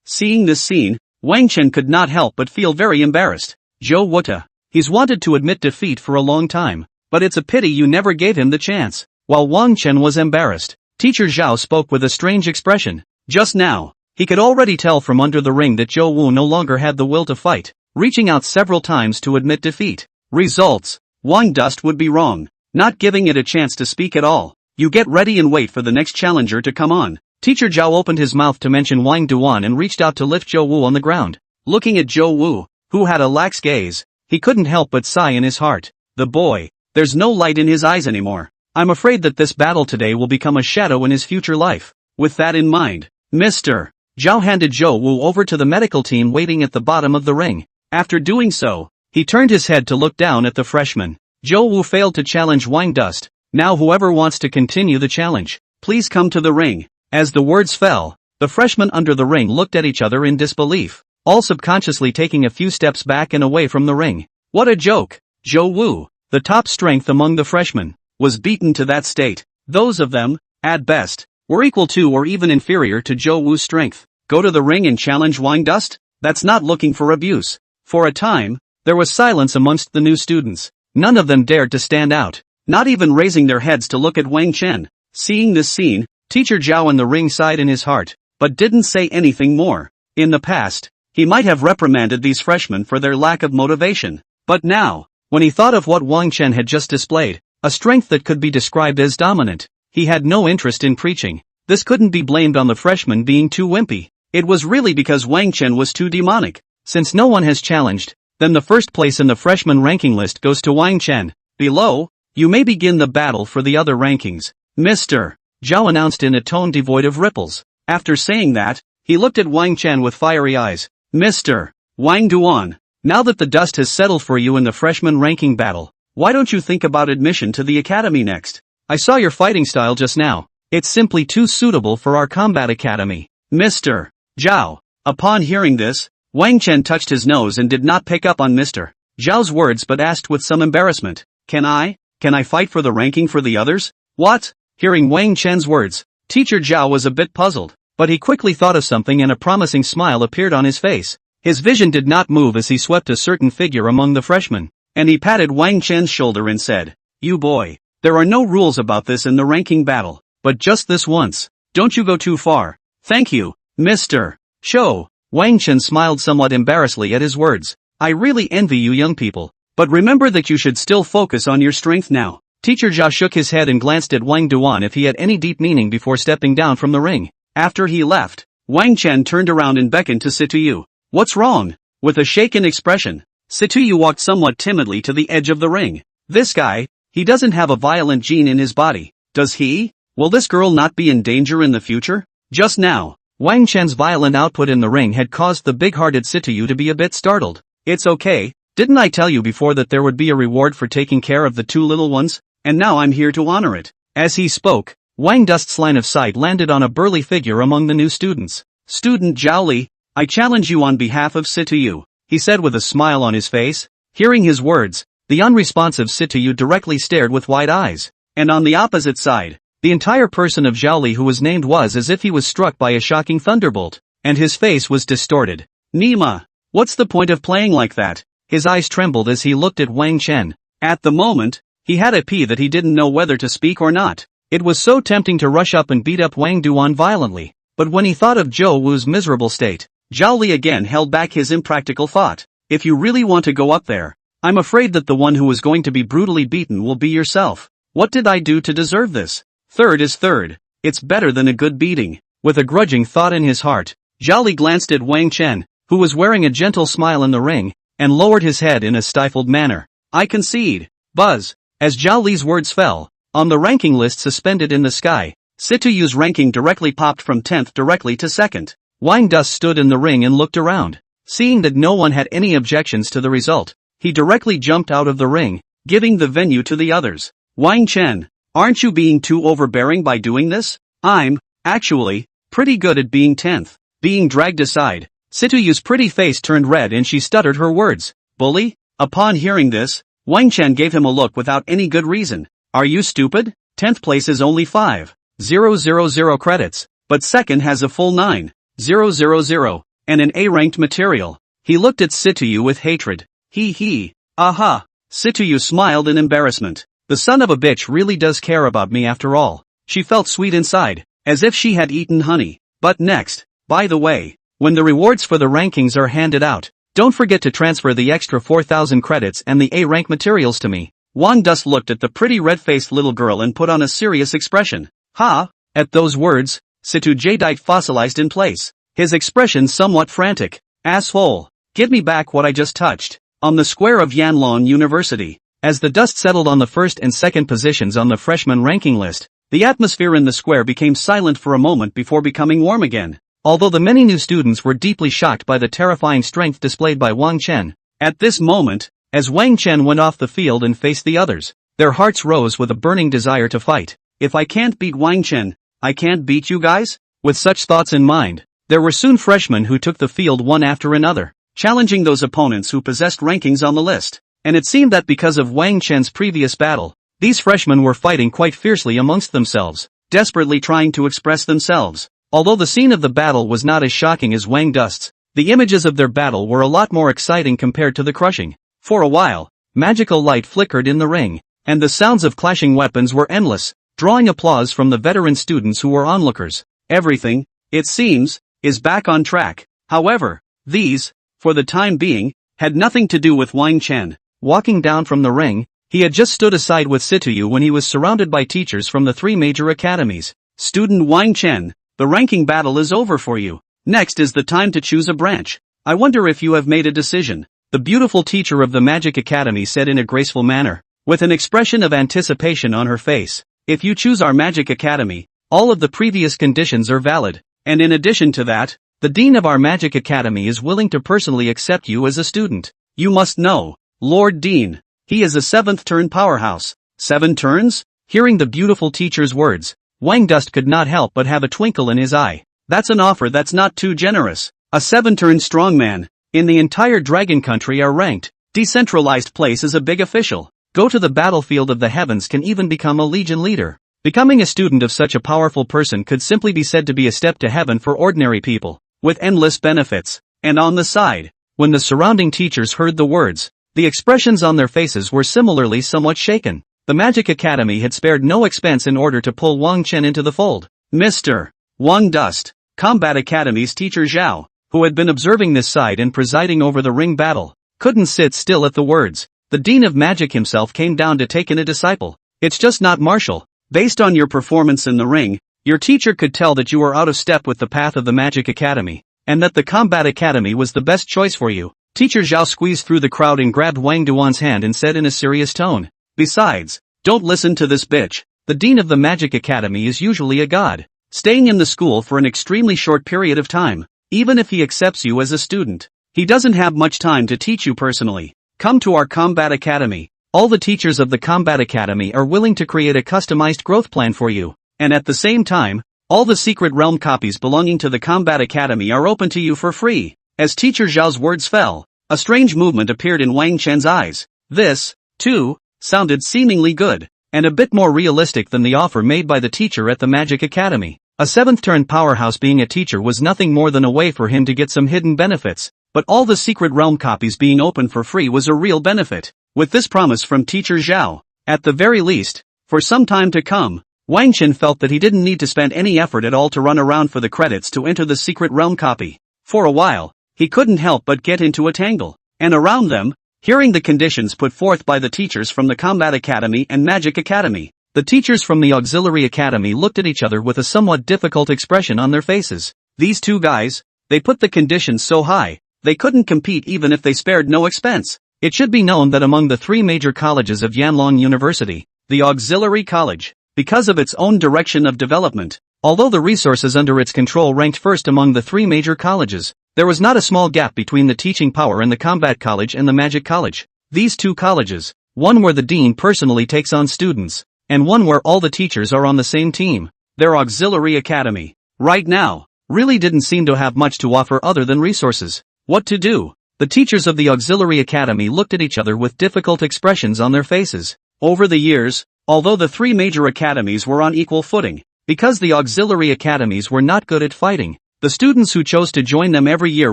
Seeing this scene, Wang Chen could not help but feel very embarrassed. Zhou Wuta, he's wanted to admit defeat for a long time, but it's a pity you never gave him the chance. While Wang Chen was embarrassed, teacher Zhao spoke with a strange expression. Just now, he could already tell from under the ring that Zhou Wu no longer had the will to fight, reaching out several times to admit defeat. Results, Wang Dus would be wrong, not giving it a chance to speak at all. You get ready and wait for the next challenger to come on. Teacher Zhao opened his mouth to mention Wang Duan and reached out to lift Zhou Wu on the ground. Looking at Zhou Wu, who had a lax gaze, he couldn't help but sigh in his heart. The boy, there's no light in his eyes anymore. I'm afraid that this battle today will become a shadow in his future life. With that in mind, Mr. Zhao handed Zhou Wu over to the medical team waiting at the bottom of the ring. After doing so, he turned his head to look down at the freshman. Zhou Wu failed to challenge Wang Dus. Now whoever wants to continue the challenge, please come to the ring. As the words fell, the freshmen under the ring looked at each other in disbelief, all subconsciously taking a few steps back and away from the ring. What a joke! Zhou Wu, the top strength among the freshmen, was beaten to that state. Those of them, at best, were equal to or even inferior to Zhou Wu's strength. Go to the ring and challenge Wang Dus? That's not looking for abuse. For a time, there was silence amongst the new students. None of them dared to stand out, not even raising their heads to look at Wang Chen. Seeing this scene, teacher Zhao in the ring sighed in his heart, but didn't say anything more. In the past, he might have reprimanded these freshmen for their lack of motivation. But now, when he thought of what Wang Chen had just displayed, a strength that could be described as dominant, he had no interest in preaching. This couldn't be blamed on the freshmen being too wimpy. It was really because Wang Chen was too demonic. Since no one has challenged, then the first place in the freshman ranking list goes to Wang Chen. Below, you may begin the battle for the other rankings. Mr. Zhao announced in a tone devoid of ripples. After saying that, he looked at Wang Chen with fiery eyes. Mr. Wang Duan, now that the dust has settled for you in the freshman ranking battle, why don't you think about admission to the academy next? I saw your fighting style just now. It's simply too suitable for our combat academy. Mr. Zhao. Upon hearing this, Wang Chen touched his nose and did not pick up on Mr. Zhao's words but asked with some embarrassment, Can I fight for the ranking for the others? What? Hearing Wang Chen's words, Teacher Zhao was a bit puzzled, but he quickly thought of something and a promising smile appeared on his face. His vision did not move as he swept a certain figure among the freshmen, and he patted Wang Chen's shoulder and said, You boy, there are no rules about this in the ranking battle, but just this once, don't you go too far. Thank you, Mr. Shou. Wang Chen smiled somewhat embarrassedly at his words. I really envy you young people, but remember that you should still focus on your strength now. Teacher Zhao shook his head and glanced at Wang Duan if he had any deep meaning before stepping down from the ring. After he left, Wang Chen turned around and beckoned to Situyu. What's wrong? With a shaken expression, Situyu walked somewhat timidly to the edge of the ring. This guy, he doesn't have a violent gene in his body, does he? Will this girl not be in danger in the future? Just now, Wang Chen's violent output in the ring had caused the big-hearted Situyu to be a bit startled. It's okay, didn't I tell you before that there would be a reward for taking care of the two little ones? And now I'm here to honor it. As he spoke, Wang Dust's line of sight landed on a burly figure among the new students. Student Zhao Li, I challenge you on behalf of Situyu, he said with a smile on his face. Hearing his words, the unresponsive Situyu directly stared with wide eyes. And on the opposite side, the entire person of Zhao Li who was named was as if he was struck by a shocking thunderbolt, and his face was distorted. Nima, what's the point of playing like that? His eyes trembled as he looked at Wang Chen. At the moment, he had a pee that he didn't know whether to speak or not. It was so tempting to rush up and beat up Wang Duan violently, but when he thought of Zhou Wu's miserable state, Zhao Li again held back his impractical thought. If you really want to go up there, I'm afraid that the one who is going to be brutally beaten will be yourself. What did I do to deserve this? Third is third. It's better than a good beating. With a grudging thought in his heart, Zhao Li glanced at Wang Chen, who was wearing a gentle smile in the ring, and lowered his head in a stifled manner. I concede. Buzz. As Zhao Li's words fell, on the ranking list suspended in the sky, Situyu's ranking directly popped from 10th directly to 2nd. Wang Dust stood in the ring and looked around. Seeing that no one had any objections to the result, he directly jumped out of the ring, giving the venue to the others. Wang Chen, aren't you being too overbearing by doing this? I'm, actually, pretty good at being 10th. Being dragged aside, Situyu's pretty face turned red and she stuttered her words. Bully? Upon hearing this, Wang Chen gave him a look without any good reason. Are you stupid? 10th place is only 5,000 credits, but 2nd has a full 9,000, and an A-ranked material. He looked at Situyu with hatred. He. Aha. Situyu smiled in embarrassment. The son of a bitch really does care about me after all. She felt sweet inside, as if she had eaten honey. But next, by the way, when the rewards for the rankings are handed out, don't forget to transfer the extra 4,000 credits and the A-rank materials to me. Wang Dust looked at the pretty red-faced little girl and put on a serious expression. Ha! At those words, Situ Jadeite fossilized in place, his expression somewhat frantic. Asshole! Give me back what I just touched. On the square of Yanlong University, as the dust settled on the first and second positions on the freshman ranking list, the atmosphere in the square became silent for a moment before becoming warm again. Although the many new students were deeply shocked by the terrifying strength displayed by Wang Chen, at this moment, as Wang Chen went off the field and faced the others, their hearts rose with a burning desire to fight. If I can't beat Wang Chen, I can't beat you guys? With such thoughts in mind, there were soon freshmen who took the field one after another, challenging those opponents who possessed rankings on the list. And it seemed that because of Wang Chen's previous battle, these freshmen were fighting quite fiercely amongst themselves, desperately trying to express themselves. Although the scene of the battle was not as shocking as Wang Dust's, the images of their battle were a lot more exciting compared to the crushing. For a while, magical light flickered in the ring, and the sounds of clashing weapons were endless, drawing applause from the veteran students who were onlookers. Everything, it seems, is back on track. However, these, for the time being, had nothing to do with Wang Chen. Walking down from the ring, he had just stood aside with Situyu when he was surrounded by teachers from the three major academies. Student Wang Chen, the ranking battle is over for you. Next is the time to choose a branch. I wonder if you have made a decision. The beautiful teacher of the Magic Academy said in a graceful manner, with an expression of anticipation on her face. If you choose our Magic Academy, all of the previous conditions are valid, and in addition to that, the Dean of our Magic Academy is willing to personally accept you as a student. You must know, Lord Dean, he is a 7th turn powerhouse. 7 turns? Hearing the beautiful teacher's words, Wang Dust could not help but have a twinkle in his eye. That's an offer that's not too generous. A 7-turn strongman in the entire dragon country are ranked. Decentralized place as a big official. Go to the battlefield of the heavens can even become a legion leader. Becoming a student of such a powerful person could simply be said to be a step to heaven for ordinary people, with endless benefits. And on the side, when the surrounding teachers heard the words, the expressions on their faces were similarly somewhat shaken. The Magic Academy had spared no expense in order to pull Wang Chen into the fold. Mr. Wang Dust, Combat Academy's teacher Zhao, who had been observing this side and presiding over the ring battle, couldn't sit still at the words. The Dean of Magic himself came down to take in a disciple. It's just not martial. Based on your performance in the ring, your teacher could tell that you were out of step with the path of the Magic Academy, and that the Combat Academy was the best choice for you. Teacher Zhao squeezed through the crowd and grabbed Wang Duan's hand and said in a serious tone, "Besides, don't listen to this bitch. The Dean of the Magic Academy is usually a god, staying in the school for an extremely short period of time. Even if he accepts you as a student, he doesn't have much time to teach you personally. Come to our Combat Academy. All the teachers of the Combat Academy are willing to create a customized growth plan for you, and at the same time, all the secret realm copies belonging to the Combat Academy are open to you for free." As teacher Zhao's words fell, a strange movement appeared in Wang Chen's eyes. This, too, sounded seemingly good, and a bit more realistic than the offer made by the teacher at the Magic Academy. A 7th-turn powerhouse being a teacher was nothing more than a way for him to get some hidden benefits, but all the secret realm copies being open for free was a real benefit. With this promise from teacher Zhao, at the very least, for some time to come, Wang Chen felt that he didn't need to spend any effort at all to run around for the credits to enter the secret realm copy. For a while, he couldn't help but get into a tangle, and around them, hearing the conditions put forth by the teachers from the Combat Academy and Magic Academy, the teachers from the Auxiliary Academy looked at each other with a somewhat difficult expression on their faces. These two guys, they put the conditions so high, they couldn't compete even if they spared no expense. It should be known that among the 3 major colleges of Yanlong University, the Auxiliary College, because of its own direction of development, although the resources under its control ranked first among the 3 major colleges, there was not a small gap between the teaching power in the Combat College and the Magic College. These 2 colleges, one where the dean personally takes on students, and one where all the teachers are on the same team, their Auxiliary Academy, right now, really didn't seem to have much to offer other than resources. What to do? The teachers of the Auxiliary Academy looked at each other with difficult expressions on their faces. Over the years, although the 3 major academies were on equal footing, because the Auxiliary Academies were not good at fighting, the students who chose to join them every year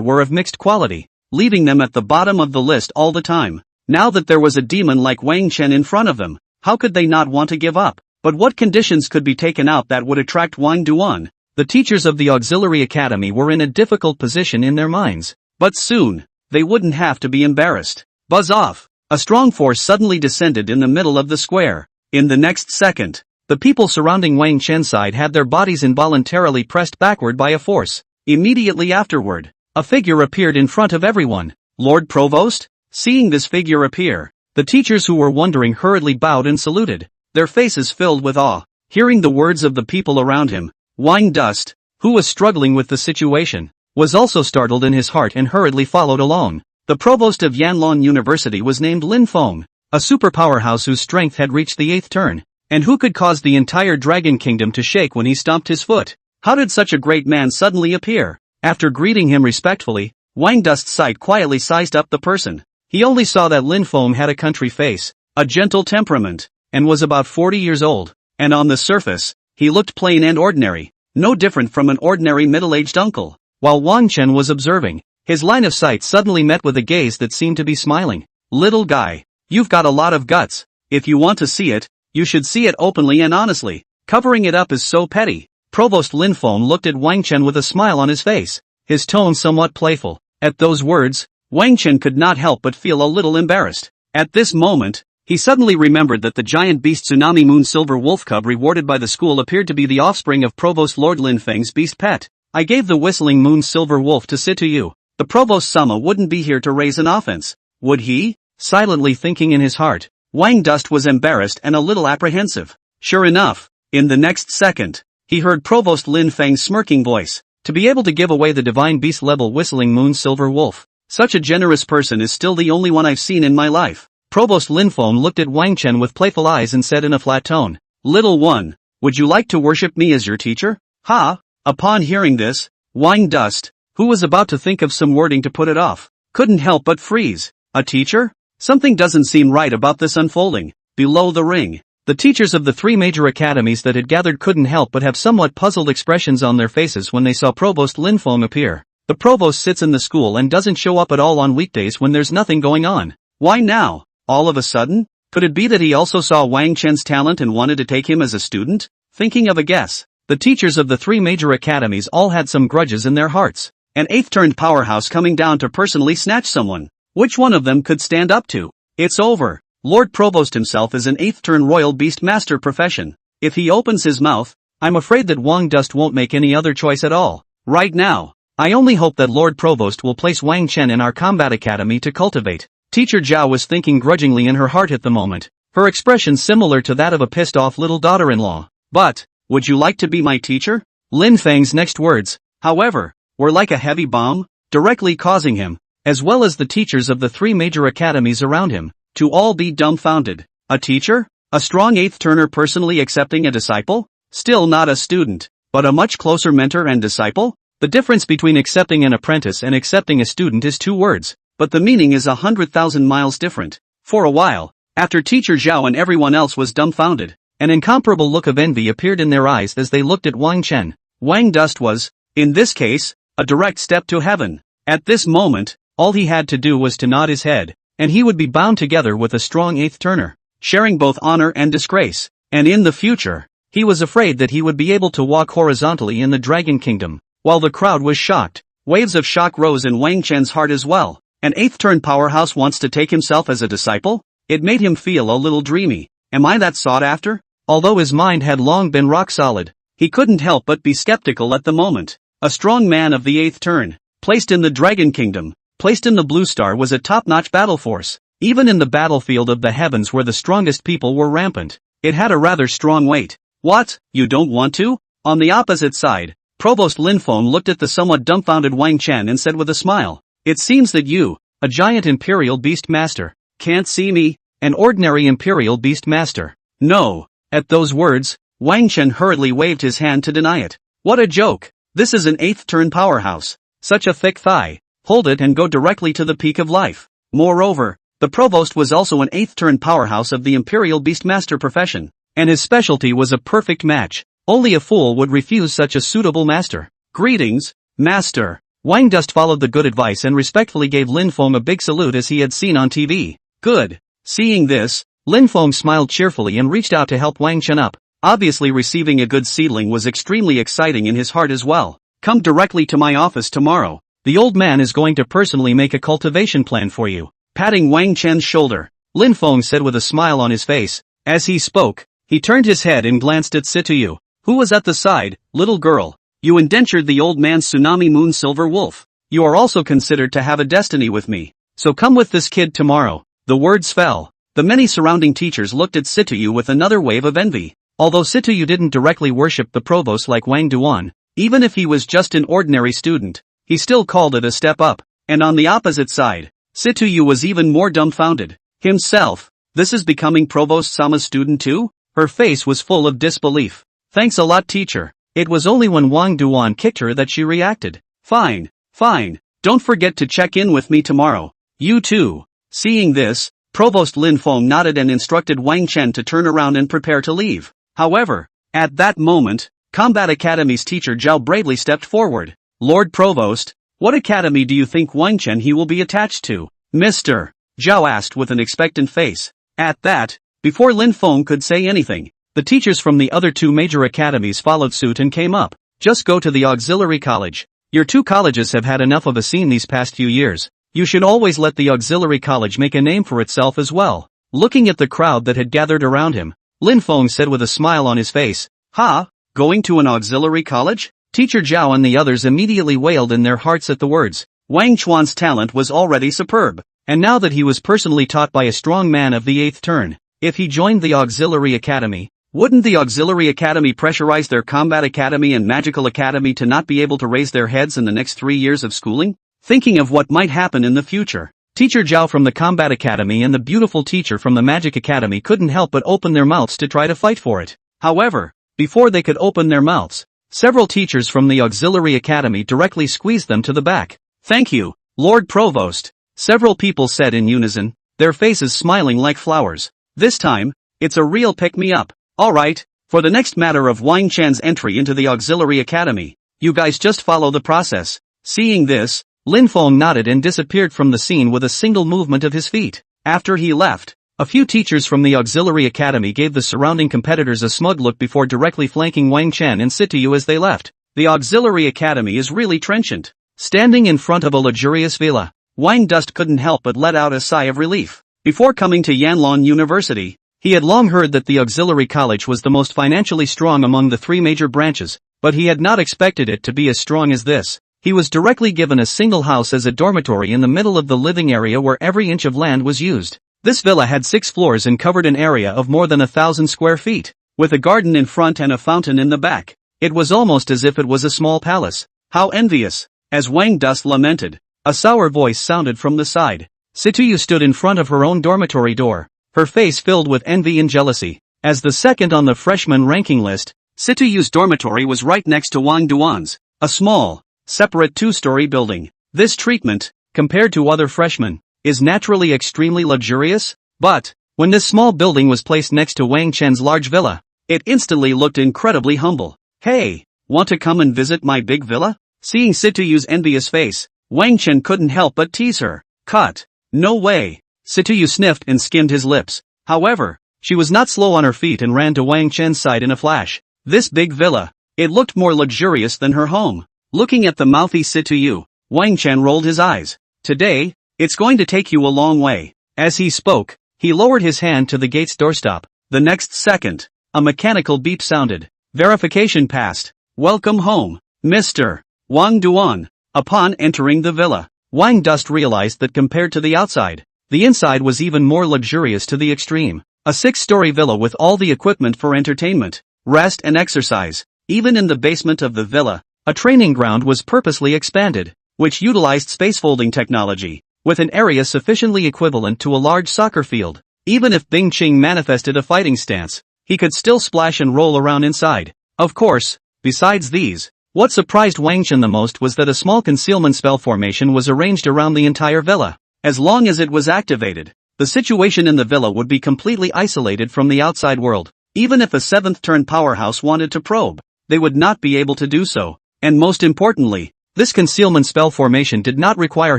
were of mixed quality, leaving them at the bottom of the list all the time. Now that there was a demon like Wang Chen in front of them, how could they not want to give up? But what conditions could be taken out that would attract Wang Duan? The teachers of the Auxiliary Academy were in a difficult position in their minds. But soon, they wouldn't have to be embarrassed. Buzz off! A strong force suddenly descended in the middle of the square. In the next second, the people surrounding Wang Chen's side had their bodies involuntarily pressed backward by a force. Immediately afterward, a figure appeared in front of everyone. Lord Provost? Seeing this figure appear, the teachers who were wondering hurriedly bowed and saluted, their faces filled with awe. Hearing the words of the people around him, Wang Dust, who was struggling with the situation, was also startled in his heart and hurriedly followed along. The provost of Yanlong University was named Lin Feng, a super powerhouse whose strength had reached the 8th turn, and who could cause the entire Dragon Kingdom to shake when he stomped his foot. How did such a great man suddenly appear? After greeting him respectfully, Wang Dust's sight quietly sized up the person. He only saw that Lin Feng had a country face, a gentle temperament, and was about 40 years old, and on the surface, he looked plain and ordinary, no different from an ordinary middle-aged uncle. While Wang Chen was observing, his line of sight suddenly met with a gaze that seemed to be smiling. Little guy, you've got a lot of guts. If you want to see it, you should see it openly and honestly. Covering it up is so petty. Provost Lin Feng looked at Wang Chen with a smile on his face, his tone somewhat playful. At those words, Wang Chen could not help but feel a little embarrassed. At this moment, he suddenly remembered that the giant beast Tsunami Moon Silver Wolf Cub rewarded by the school appeared to be the offspring of Provost Lord Lin Feng's beast pet. I gave the Whistling Moon Silver Wolf to sit to you. The Provost Sama wouldn't be here to raise an offense, would he? Silently thinking in his heart, Wang Dust was embarrassed and a little apprehensive. Sure enough, in the next second, he heard Provost Lin Feng's smirking voice. To be able to give away the divine beast level Whistling Moon Silver Wolf, such a generous person is still the only one I've seen in my life. Provost Lin Feng looked at Wang Chen with playful eyes and said in a flat tone, Little one, would you like to worship me as your teacher? Ha! Upon hearing this, Wang Dust, who was about to think of some wording to put it off, couldn't help but freeze. A teacher? Something doesn't seem right about this unfolding. Below the ring, the teachers of the three major academies that had gathered couldn't help but have somewhat puzzled expressions on their faces when they saw Provost Lin Feng appear. The provost sits in the school and doesn't show up at all on weekdays when there's nothing going on. Why now, all of a sudden? Could it be that he also saw Wang Chen's talent and wanted to take him as a student? Thinking of a guess, the teachers of the three major academies all had some grudges in their hearts. An eighth-turned powerhouse coming down to personally snatch someone. Which one of them could stand up to? It's over. Lord Provost himself is an eighth-turn royal beast master profession. If he opens his mouth, I'm afraid that Wang Dust won't make any other choice at all. Right now, I only hope that Lord Provost will place Wang Chen in our combat academy to cultivate. Teacher Zhao was thinking grudgingly in her heart at the moment, her expression similar to that of a pissed-off little daughter-in-law. But, would you like to be my teacher? Lin Feng's next words, however, were like a heavy bomb, directly causing him, as well as the teachers of the three major academies around him, to all be dumbfounded. A teacher? A strong eighth-turner personally accepting a disciple? Still not a student, but a much closer mentor and disciple? The difference between accepting an apprentice and accepting a student is 2 words, but the meaning is 100,000 miles different. For a while, after Teacher Zhao and everyone else was dumbfounded, an incomparable look of envy appeared in their eyes as they looked at Wang Chen. Wang Dust was, in this case, a direct step to heaven. At this moment, all he had to do was to nod his head, and he would be bound together with a strong eighth-turner, sharing both honor and disgrace. And in the future, he was afraid that he would be able to walk horizontally in the Dragon Kingdom. While the crowd was shocked, waves of shock rose in Wang Chen's heart as well. An eighth-turn powerhouse wants to take himself as a disciple? It made him feel a little dreamy. Am I that sought after? Although his mind had long been rock solid, he couldn't help but be skeptical at the moment. A strong man of the eighth turn, placed in the Dragon Kingdom, placed in the Blue Star, was a top-notch battle force. Even in the battlefield of the heavens where the strongest people were rampant, it had a rather strong weight. What, you don't want to? On the opposite side, Provost Lin Feng looked at the somewhat dumbfounded Wang Chen and said with a smile, it seems that you, a giant imperial beast master, can't see me, an ordinary imperial beast master. No. At those words, Wang Chen hurriedly waved his hand to deny it. What a joke. This is an eighth-turn powerhouse. Such a thick thigh. Hold it and go directly to the peak of life. Moreover, the provost was also an eighth-turn powerhouse of the imperial beastmaster profession, and his specialty was a perfect match. Only a fool would refuse such a suitable master. Greetings, master. Wang Dust followed the good advice and respectfully gave Lin Feng a big salute as he had seen on TV. Good. Seeing this, Lin Feng smiled cheerfully and reached out to help Wang Chen up. Obviously receiving a good seedling was extremely exciting in his heart as well. Come directly to my office tomorrow. The old man is going to personally make a cultivation plan for you. Patting Wang Chen's shoulder, Lin Feng said with a smile on his face. As he spoke, he turned his head and glanced at Situyu, who was at the side. Little girl, you indentured the old man's Tsunami Moon Silver Wolf. You are also considered to have a destiny with me. So come with this kid tomorrow. The words fell. The many surrounding teachers looked at Situyu with another wave of envy. Although Situyu didn't directly worship the provost like Wang Duan, even if he was just an ordinary student, he still called it a step up. And on the opposite side, Situyu was even more dumbfounded. Himself, this is becoming Provost Sama's student too? Her face was full of disbelief. Thanks a lot, teacher. It was only when Wang Duan kicked her that she reacted. Fine, fine. Don't forget to check in with me tomorrow. You too. Seeing this, Provost Lin Feng nodded and instructed Wang Chen to turn around and prepare to leave. However, at that moment, Combat Academy's teacher Zhao bravely stepped forward. Lord Provost, what academy do you think Wang Chen he will be attached to? Mr. Zhao asked with an expectant face. At that, before Lin Feng could say anything, the teachers from the other 2 major academies followed suit and came up. Just go to the auxiliary college. Your 2 colleges have had enough of a scene these past few years. You should always let the auxiliary college make a name for itself as well. Looking at the crowd that had gathered around him, Lin Feng said with a smile on his face, Ha? Going to an auxiliary college? Teacher Zhao and the others immediately wailed in their hearts at the words. Wang Chuan's talent was already superb, and now that he was personally taught by a strong man of the 8th turn, if he joined the auxiliary academy, wouldn't the auxiliary academy pressurize their combat academy and magical academy to not be able to raise their heads in the next 3 years of schooling? Thinking of what might happen in the future, Teacher Zhao from the Combat Academy and the beautiful teacher from the Magic Academy couldn't help but open their mouths to try to fight for it. However, before they could open their mouths, Several teachers from the auxiliary academy directly squeezed them to the back. "Thank you, Lord Provost," several people said in unison, their faces smiling like flowers. "This time, it's a real pick-me-up. Alright, for the next matter of Wang Chan's entry into the auxiliary academy, you guys just follow the process." Seeing this, Lin Feng nodded and disappeared from the scene with a single movement of his feet. After he left, a few teachers from the auxiliary academy gave the surrounding competitors a smug look before directly flanking Wang Chen and Situyu as they left. The auxiliary academy is really trenchant. Standing in front of a luxurious villa, Wang Dust couldn't help but let out a sigh of relief. Before coming to Yanlong University, he had long heard that the auxiliary college was the most financially strong among the three major branches, but he had not expected it to be as strong as this. He was directly given a single house as a dormitory in the middle of the living area where every inch of land was used. This villa had 6 floors and covered an area of more than 1,000 square feet, with a garden in front and a fountain in the back. It was almost as if it was a small palace. How envious! As Wang Dust lamented, a sour voice sounded from the side. Situyu stood in front of her own dormitory door, her face filled with envy and jealousy. As the second on the freshman ranking list, Situyu's dormitory was right next to Wang Duan's, a small, separate 2-story building. This treatment, compared to other freshmen, is naturally extremely luxurious, but, when this small building was placed next to Wang Chen's large villa, it instantly looked incredibly humble. "Hey, want to come and visit my big villa?" Seeing Situyu's envious face, Wang Chen couldn't help but tease her. "Cut. No way." Situyu sniffed and skimmed his lips. However, she was not slow on her feet and ran to Wang Chen's side in a flash. This big villa, it looked more luxurious than her home. Looking at the mouthy Situyu, Wang Chen rolled his eyes. "Today, it's going to take you a long way." As he spoke, he lowered his hand to the gate's doorstop. The next second, a mechanical beep sounded. Verification passed. "Welcome home, Mr. Wang Duan." Upon entering the villa, Wang Dust realized that compared to the outside, the inside was even more luxurious to the extreme. A 6-story villa with all the equipment for entertainment, rest and exercise. Even in the basement of the villa, a training ground was purposely expanded, which utilized spacefolding technology, with an area sufficiently equivalent to a large soccer field. Even if Bing Qing manifested a fighting stance, he could still splash and roll around inside. Of course, besides these, what surprised Wang Chen the most was that a small concealment spell formation was arranged around the entire villa. As long as it was activated, the situation in the villa would be completely isolated from the outside world. Even if a 7th-turn powerhouse wanted to probe, they would not be able to do so. And most importantly, this concealment spell formation did not require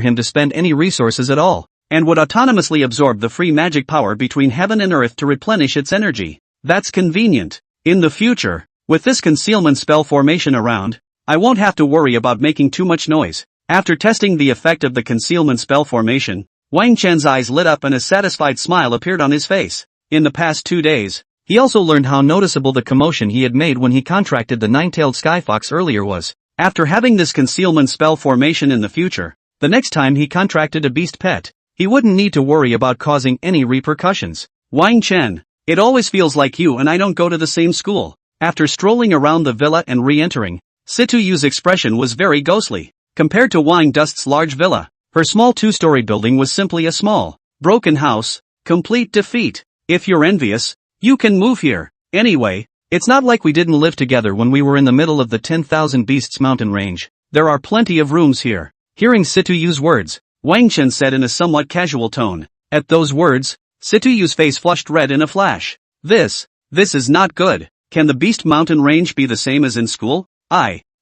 him to spend any resources at all, and would autonomously absorb the free magic power between heaven and earth to replenish its energy. That's convenient. In the future, with this concealment spell formation around, I won't have to worry about making too much noise. After testing the effect of the concealment spell formation, Wang Chen's eyes lit up and a satisfied smile appeared on his face. In the past 2 days, he also learned how noticeable the commotion he had made when he contracted the 9-tailed skyfox earlier was. After having this concealment spell formation in the future, the next time he contracted a beast pet, he wouldn't need to worry about causing any repercussions. "Wang Chen, it always feels like you and I don't go to the same school." After strolling around the villa and re-entering, Situyu's expression was very ghostly. Compared to Wang Dust's large villa, her small 2-story building was simply a small, broken house. Complete defeat. "If you're envious, you can move here. Anyway, it's not like we didn't live together when we were in the middle of the 10,000 Beasts mountain range. There are plenty of rooms here." Hearing Situyu's words, Wang Chen said in a somewhat casual tone. At those words, Situyu's face flushed red in a flash. This is not good. Can the Beast mountain range be the same as in school?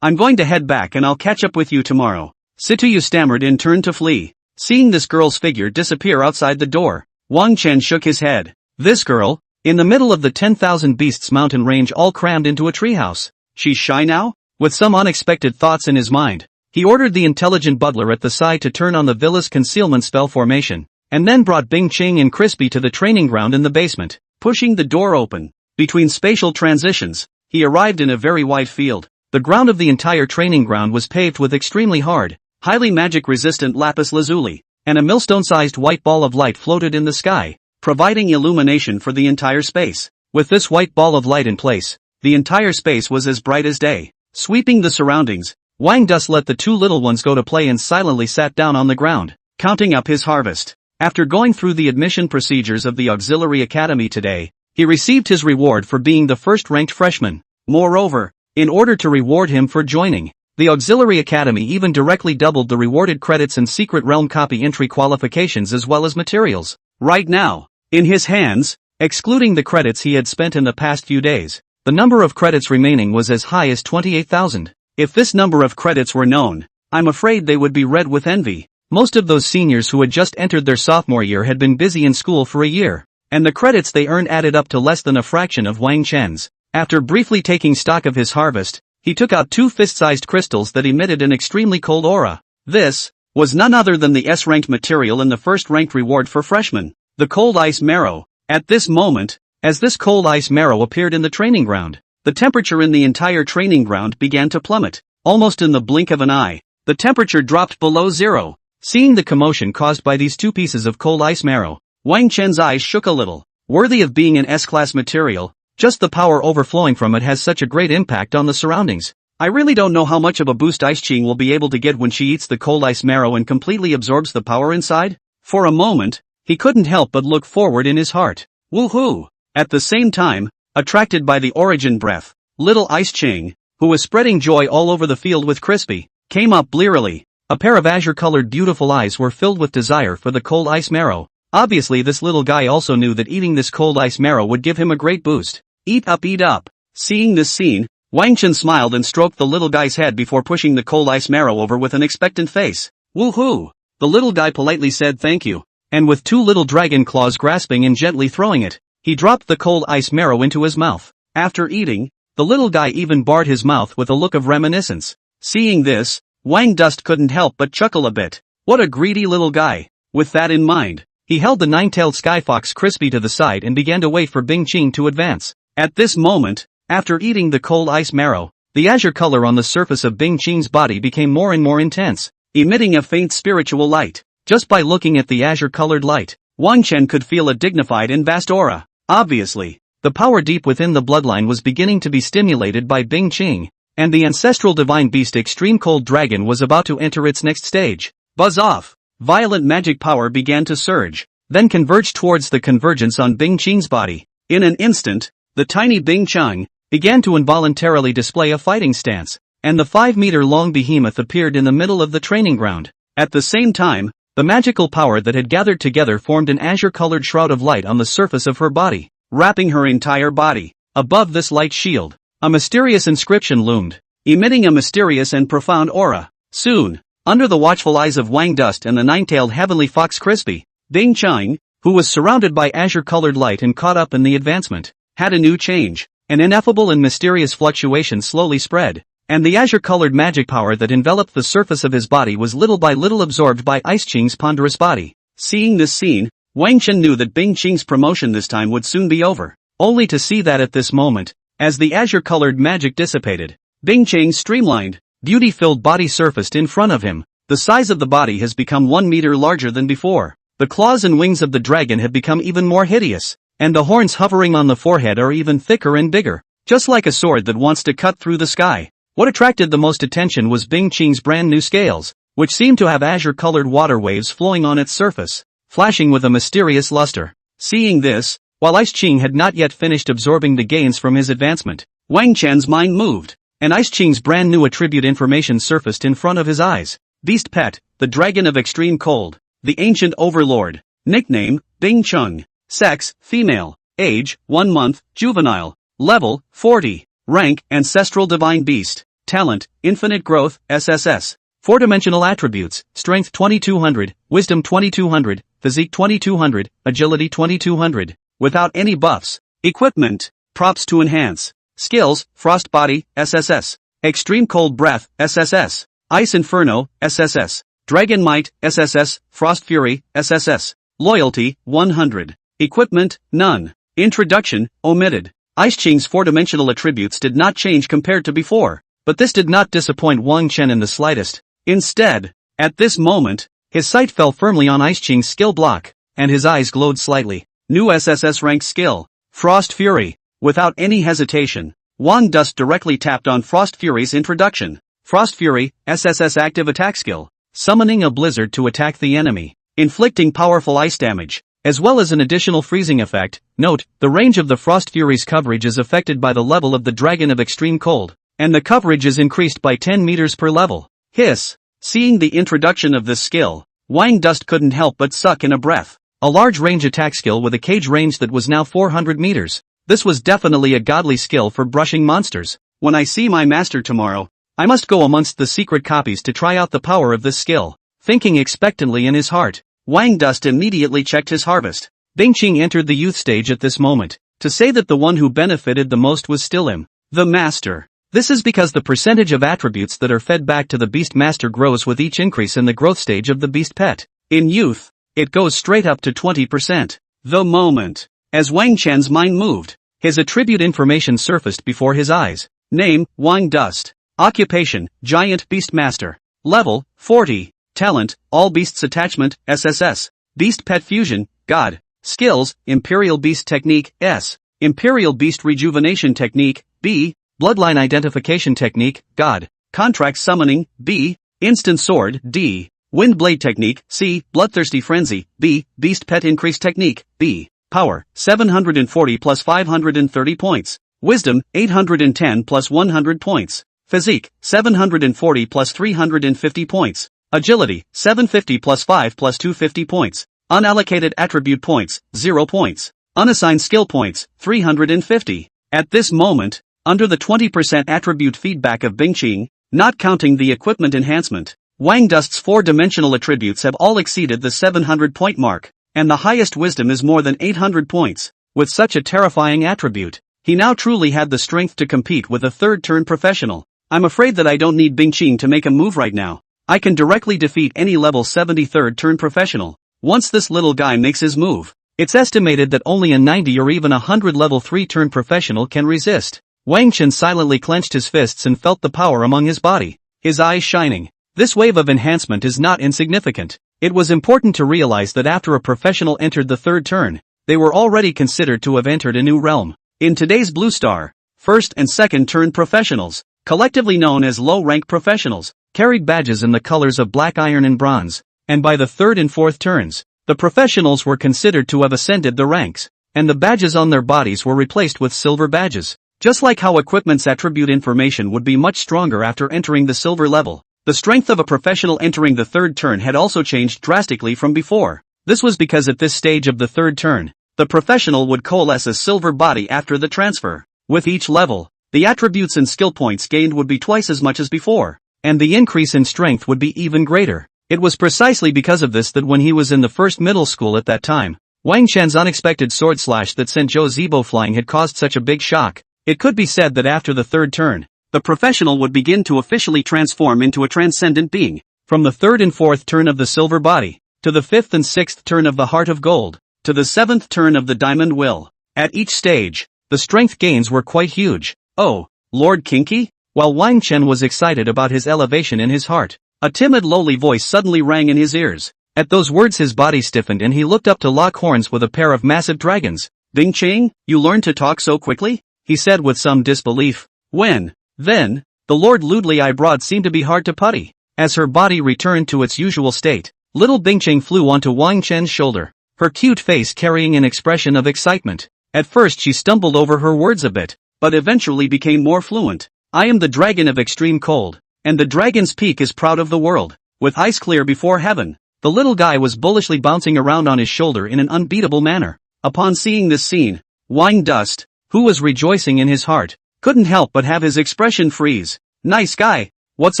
I'm going to head back and I'll catch up with you tomorrow. Situyu stammered and turned to flee. Seeing this girl's figure disappear outside the door, Wang Chen shook his head. This girl, in the middle of the 10,000 Beasts mountain range all crammed into a treehouse. She's shy now? With some unexpected thoughts in his mind, he ordered the intelligent butler at the side to turn on the villa's concealment spell formation, and then brought Bing Qing and Crispy to the training ground in the basement. Pushing the door open, between spatial transitions, he arrived in a very wide field. The ground of the entire training ground was paved with extremely hard, highly magic-resistant lapis lazuli, and a millstone-sized white ball of light floated in the sky, providing illumination for the entire space. With this white ball of light in place, the entire space was as bright as day. Sweeping the surroundings, Wang Dust let the 2 little ones go to play and silently sat down on the ground, counting up his harvest. After going through the admission procedures of the Auxiliary Academy today, he received his reward for being the first-ranked freshman. Moreover, in order to reward him for joining. The Auxiliary Academy even directly doubled the rewarded credits and Secret Realm copy entry qualifications as well as materials. Right now, in his hands, excluding the credits he had spent in the past few days, the number of credits remaining was as high as 28,000. If this number of credits were known, I'm afraid they would be read with envy. Most of those seniors who had just entered their sophomore year had been busy in school for a year, and the credits they earned added up to less than a fraction of Wang Chen's. After briefly taking stock of his harvest, he took out 2 fist-sized crystals that emitted an extremely cold aura. This was none other than the S-ranked material and the first-ranked reward for freshmen, the cold ice marrow. At this moment, as this cold ice marrow appeared in the training ground, the temperature in the entire training ground began to plummet. Almost in the blink of an eye, the temperature dropped below zero. Seeing the commotion caused by these 2 pieces of cold ice marrow, Wang Chen's eyes shook a little. Worthy of being an S-class material, just the power overflowing from it has such a great impact on the surroundings. I really don't know how much of a boost Ice Ching will be able to get when she eats the cold ice marrow and completely absorbs the power inside. For a moment, he couldn't help but look forward in his heart. Woohoo! At the same time, attracted by the origin breath, little Ice Ching, who was spreading joy all over the field with Crispy, came up blearily. A pair of azure-colored beautiful eyes were filled with desire for the cold ice marrow. Obviously this little guy also knew that eating this cold ice marrow would give him a great boost. Eat up, eat up. Seeing this scene, Wang Chen smiled and stroked the little guy's head before pushing the cold ice marrow over with an expectant face. Woohoo! The little guy politely said thank you, and with 2 little dragon claws grasping and gently throwing it, he dropped the cold ice marrow into his mouth. After eating, the little guy even barred his mouth with a look of reminiscence. Seeing this, Wang Dust couldn't help but chuckle a bit. What a greedy little guy. With that in mind, he held the 9-tailed skyfox Crispy to the side and began to wait for Bing Qing to advance. At this moment, after eating the cold ice marrow, the azure color on the surface of Bing Qing's body became more and more intense, emitting a faint spiritual light. Just by looking at the azure-colored light, Wang Chen could feel a dignified and vast aura. Obviously, the power deep within the bloodline was beginning to be stimulated by Bing Qing, and the ancestral divine beast Extreme Cold Dragon was about to enter its next stage. Buzz off! Violent magic power began to surge, then converged towards the convergence on Bing Qing's body. In an instant, the tiny Bing Qing began to involuntarily display a fighting stance, and the 5-meter-long behemoth appeared in the middle of the training ground. At the same time, the magical power that had gathered together formed an azure-colored shroud of light on the surface of her body, wrapping her entire body. Above this light shield, a mysterious inscription loomed, emitting a mysterious and profound aura. Soon, under the watchful eyes of Wang Dust and the 9-tailed heavenly fox Crispy, Bing Qing, who was surrounded by azure-colored light and caught up in the advancement, had a new change. An ineffable and mysterious fluctuation slowly spread, and the azure-colored magic power that enveloped the surface of his body was little by little absorbed by Ice Qing's ponderous body. Seeing this scene, Wang Chen knew that Bing Qing's promotion this time would soon be over, only to see that at this moment, as the azure-colored magic dissipated, Bing Qing's streamlined, beauty-filled body surfaced in front of him. The size of the body has become 1 meter larger than before. The claws and wings of the dragon have become even more hideous, and the horns hovering on the forehead are even thicker and bigger, just like a sword that wants to cut through the sky. What attracted the most attention was Bing Qing's brand new scales, which seemed to have azure-colored water waves flowing on its surface, flashing with a mysterious luster. Seeing this, while Ice Qing had not yet finished absorbing the gains from his advancement, Wang Chen's mind moved, and Ice Qing's brand new attribute information surfaced in front of his eyes. Beast Pet, the Dragon of Extreme Cold, the Ancient Overlord. Nickname, Bing Qing. Sex, female. Age, 1 month, juvenile. Level, 40. Rank, Ancestral Divine Beast. Talent, Infinite Growth, SSS. 4-dimensional attributes, Strength 2200, Wisdom 2200, Physique 2200, Agility 2200. Without any buffs. Equipment, Props to enhance. Skills, Frost Body, SSS. Extreme Cold Breath, SSS. Ice Inferno, SSS. Dragon Might, SSS. Frost Fury, SSS. Loyalty, 100. Equipment, none. Introduction, omitted. Ice Qing's 4-dimensional attributes did not change compared to before, but this did not disappoint Wang Chen in the slightest. Instead, at this moment, his sight fell firmly on Ice Qing's skill block, and his eyes glowed slightly. New SSS rank skill, Frost Fury. Without any hesitation, Wang Dust directly tapped on Frost Fury's introduction. Frost Fury, SSS active attack skill, summoning a blizzard to attack the enemy, inflicting powerful ice damage, as well as an additional freezing effect. Note, the range of the Frost Fury's coverage is affected by the level of the Dragon of Extreme Cold. and the coverage is increased by 10 meters per level. Hiss. Seeing the introduction of this skill, Wang Dust couldn't help but suck in a breath. A large range attack skill with a cage range that was now 400 meters. This was definitely a godly skill for brushing monsters. When I see my master tomorrow, I must go amongst the secret copies to try out the power of this skill. Thinking expectantly in his heart, Wang Dust immediately checked his harvest. Bing Qing entered the youth stage at this moment. To say that the one who benefited the most was still him, the master. This is because the percentage of attributes that are fed back to the beast master grows with each increase in the growth stage of the beast pet. In youth, it goes straight up to 20%. The moment, as Wang Chen's mind moved, his attribute information surfaced before his eyes. Name, Wang Dust. Occupation, Giant Beast Master. Level, 40. Talent, All Beasts Attachment, SSS. Beast Pet Fusion, God. Skills, Imperial Beast Technique, S. Imperial Beast Rejuvenation Technique, B. Bloodline Identification Technique, God. Contract Summoning, B. Instant Sword, D. Wind Blade Technique, C. Bloodthirsty Frenzy, B. Beast Pet Increase Technique, B. Power, 740 plus 530 points. Wisdom, 810 plus 100 points. Physique, 740 plus 350 points. Agility, 750 plus 5 plus 250 points. Unallocated attribute points, 0 points. Unassigned skill points, 350. At this moment, under the 20% attribute feedback of Bing Qing, not counting the equipment enhancement, Wang Dust's 4-dimensional attributes have all exceeded the 700-point mark, and the highest wisdom is more than 800 points. With such a terrifying attribute, he now truly had the strength to compete with a third-turn professional. I'm afraid that I don't need Bing Qing to make a move right now. I can directly defeat any level 73rd turn professional. Once this little guy makes his move, it's estimated that only a 90 or even a 100 level 3-turn professional can resist. Wang Chen silently clenched his fists and felt the power among his body, his eyes shining. This wave of enhancement is not insignificant. It was important to realize that after a professional entered the third turn, they were already considered to have entered a new realm. In today's Blue Star, first and second turn professionals, collectively known as low-rank professionals, carried badges in the colors of black iron and bronze, and by the third and fourth turns, the professionals were considered to have ascended the ranks, and the badges on their bodies were replaced with silver badges. Just like how equipment's attribute information would be much stronger after entering the silver level, the strength of a professional entering the third turn had also changed drastically from before. This was because at this stage of the third turn, the professional would coalesce a silver body after the transfer. With each level, the attributes and skill points gained would be twice as much as before, and the increase in strength would be even greater. It was precisely because of this that when he was in the first middle school at that time, Wang Chen's unexpected sword slash that sent Zhou Zibo flying had caused such a big shock. It could be said that after the third turn, the professional would begin to officially transform into a transcendent being. From the third and fourth turn of the silver body, to the fifth and sixth turn of the heart of gold, to the seventh turn of the diamond will. At each stage, the strength gains were quite huge. Oh, Lord Kinky? While Wang Chen was excited about his elevation in his heart, a timid lowly voice suddenly rang in his ears. At those words his body stiffened and he looked up to lock horns with a pair of massive dragons. Bing Qing, you learned to talk so quickly? He said with some disbelief. When? Then, the Lord Ludley eyebrows seemed to be hard to putty. As her body returned to its usual state, little Bing Qing flew onto Wang Chen's shoulder, her cute face carrying an expression of excitement. At first she stumbled over her words a bit, but eventually became more fluent. I am the dragon of extreme cold, and the dragon's peak is proud of the world. With ice clear before heaven, the little guy was bullishly bouncing around on his shoulder in an unbeatable manner. Upon seeing this scene, Wang Dust, who was rejoicing in his heart, couldn't help but have his expression freeze. Nice guy. What's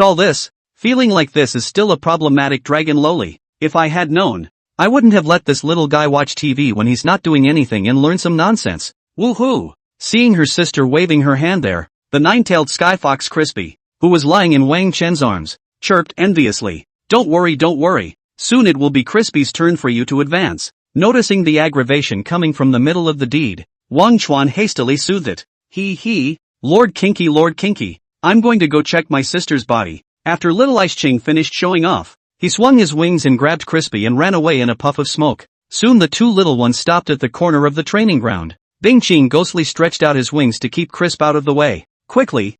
all this? Feeling like this is still a problematic dragon lowly. If I had known, I wouldn't have let this little guy watch TV when he's not doing anything and learn some nonsense. Woohoo! Seeing her sister waving her hand there, the nine-tailed skyfox Crispy, who was lying in Wang Chen's arms, chirped enviously. Don't worry. Soon it will be Crispy's turn for you to advance. Noticing the aggravation coming from the middle of the deed, Wang Chuan hastily soothed it. Lord Kinky, I'm going to go check my sister's body. After Little Ice Ching finished showing off, he swung his wings and grabbed Crispy and ran away in a puff of smoke. Soon the two little ones stopped at the corner of the training ground. Bing Qing ghostly stretched out his wings to keep Crisp out of the way. Quickly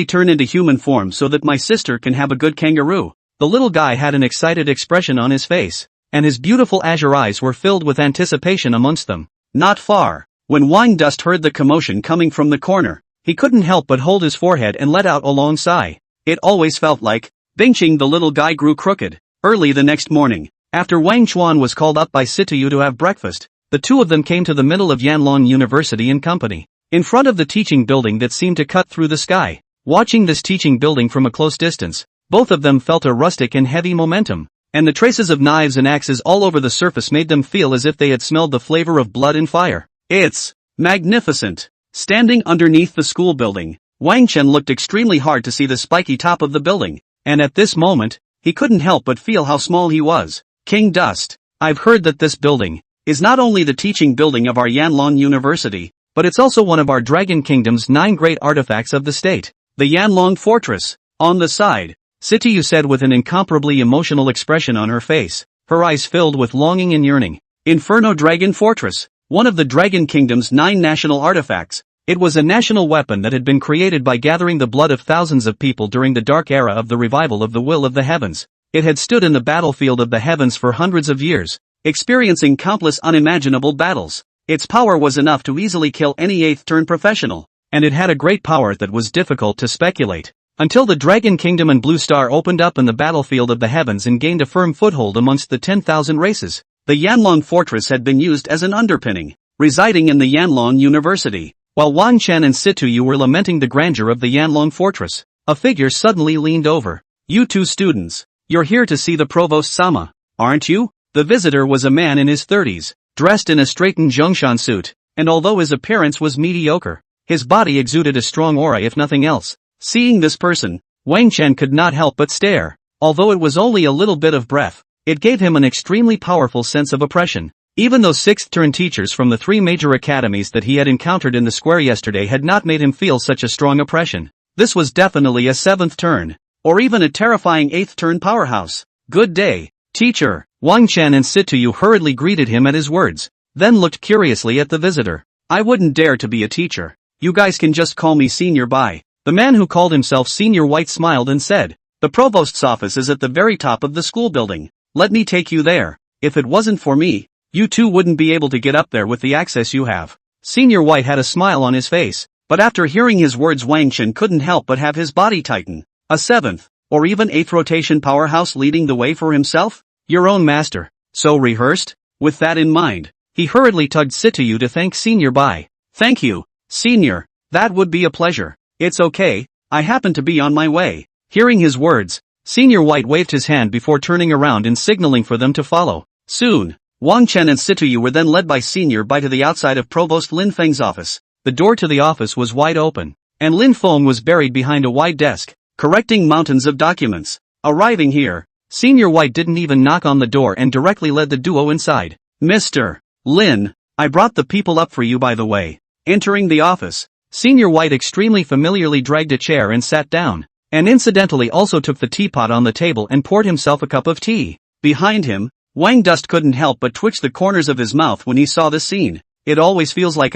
turn into human form so that my sister can have a good kangaroo. The little guy had an excited expression on his face, and his beautiful azure eyes were filled with anticipation amongst them. Not far, when Wang Dust heard the commotion coming from the corner, he couldn't help but hold his forehead and let out a long sigh. It always felt like, Bingching the little guy grew crooked. Early the next morning, after Wang Chuan was called up by Situyu to have breakfast, the two of them came to the middle of Yanlong University in company, in front of the teaching building that seemed to cut through the sky. Watching this teaching building from a close distance, both of them felt a rustic and heavy momentum, and the traces of knives and axes all over the surface made them feel as if they had smelled the flavor of blood and fire. It's magnificent. Standing underneath the school building, Wang Chen looked extremely hard to see the spiky top of the building, and at this moment, he couldn't help but feel how small he was. King Dust, I've heard that this building is not only the teaching building of our Yanlong University, but it's also one of our Dragon Kingdom's 9 great artifacts of the state. The Yanlong Fortress. On the side, Situyu said with an incomparably emotional expression on her face, her eyes filled with longing and yearning. Inferno Dragon Fortress, one of the Dragon Kingdom's 9 national artifacts. It was a national weapon that had been created by gathering the blood of thousands of people during the dark era of the revival of the will of the heavens. It had stood in the battlefield of the heavens for hundreds of years, experiencing countless unimaginable battles. Its power was enough to easily kill any 8th turn professional, and it had a great power that was difficult to speculate. Until the Dragon Kingdom and Blue Star opened up in the battlefield of the heavens and gained a firm foothold amongst the 10,000 races, the Yanlong Fortress had been used as an underpinning. Residing in the Yanlong University, while Wang Chen and Situyu were lamenting the grandeur of the Yanlong Fortress, a figure suddenly leaned over. You two students, you're here to see the Provost-sama, aren't you? The visitor was a man in his 30s, dressed in a straightened Zhongshan suit, and although his appearance was mediocre, his body exuded a strong aura if nothing else. Seeing this person, Wang Chen could not help but stare. Although it was only a little bit of breath, it gave him an extremely powerful sense of oppression. Even though 6th turn teachers from the 3 major academies that he had encountered in the square yesterday had not made him feel such a strong oppression, this was definitely a 7th turn, or even a terrifying 8th turn powerhouse. Good day, teacher. Wang Chen and Situyu hurriedly greeted him at his words, then looked curiously at the visitor. I wouldn't dare to be a teacher. You guys can just call me Senior Bai. The man who called himself Senior White smiled and said, the provost's office is at the very top of the school building. Let me take you there. If it wasn't for me, you two wouldn't be able to get up there with the access you have. Senior White had a smile on his face, but after hearing his words Wang Chen couldn't help but have his body tighten. A 7th, or even 8th rotation powerhouse leading the way for himself? Your own master. So rehearsed? With that in mind, he hurriedly tugged Situyu to thank Senior Bai. Thank you, Senior. That would be a pleasure. It's okay, I happen to be on my way. Hearing his words, Senior White waved his hand before turning around and signaling for them to follow. Soon, Wang Chen and Situyu were then led by Senior Bai to the outside of Provost Lin Feng's office. The door to the office was wide open, and Lin Feng was buried behind a wide desk, correcting mountains of documents. Arriving here, Senior White didn't even knock on the door and directly led the duo inside. Mr. Lin, I brought the people up for you by the way. Entering the office, Senior White extremely familiarly dragged a chair and sat down, and incidentally also took the teapot on the table and poured himself a cup of tea. Behind him, Wang Dust couldn't help but twitch the corners of his mouth when he saw the scene. It always feels like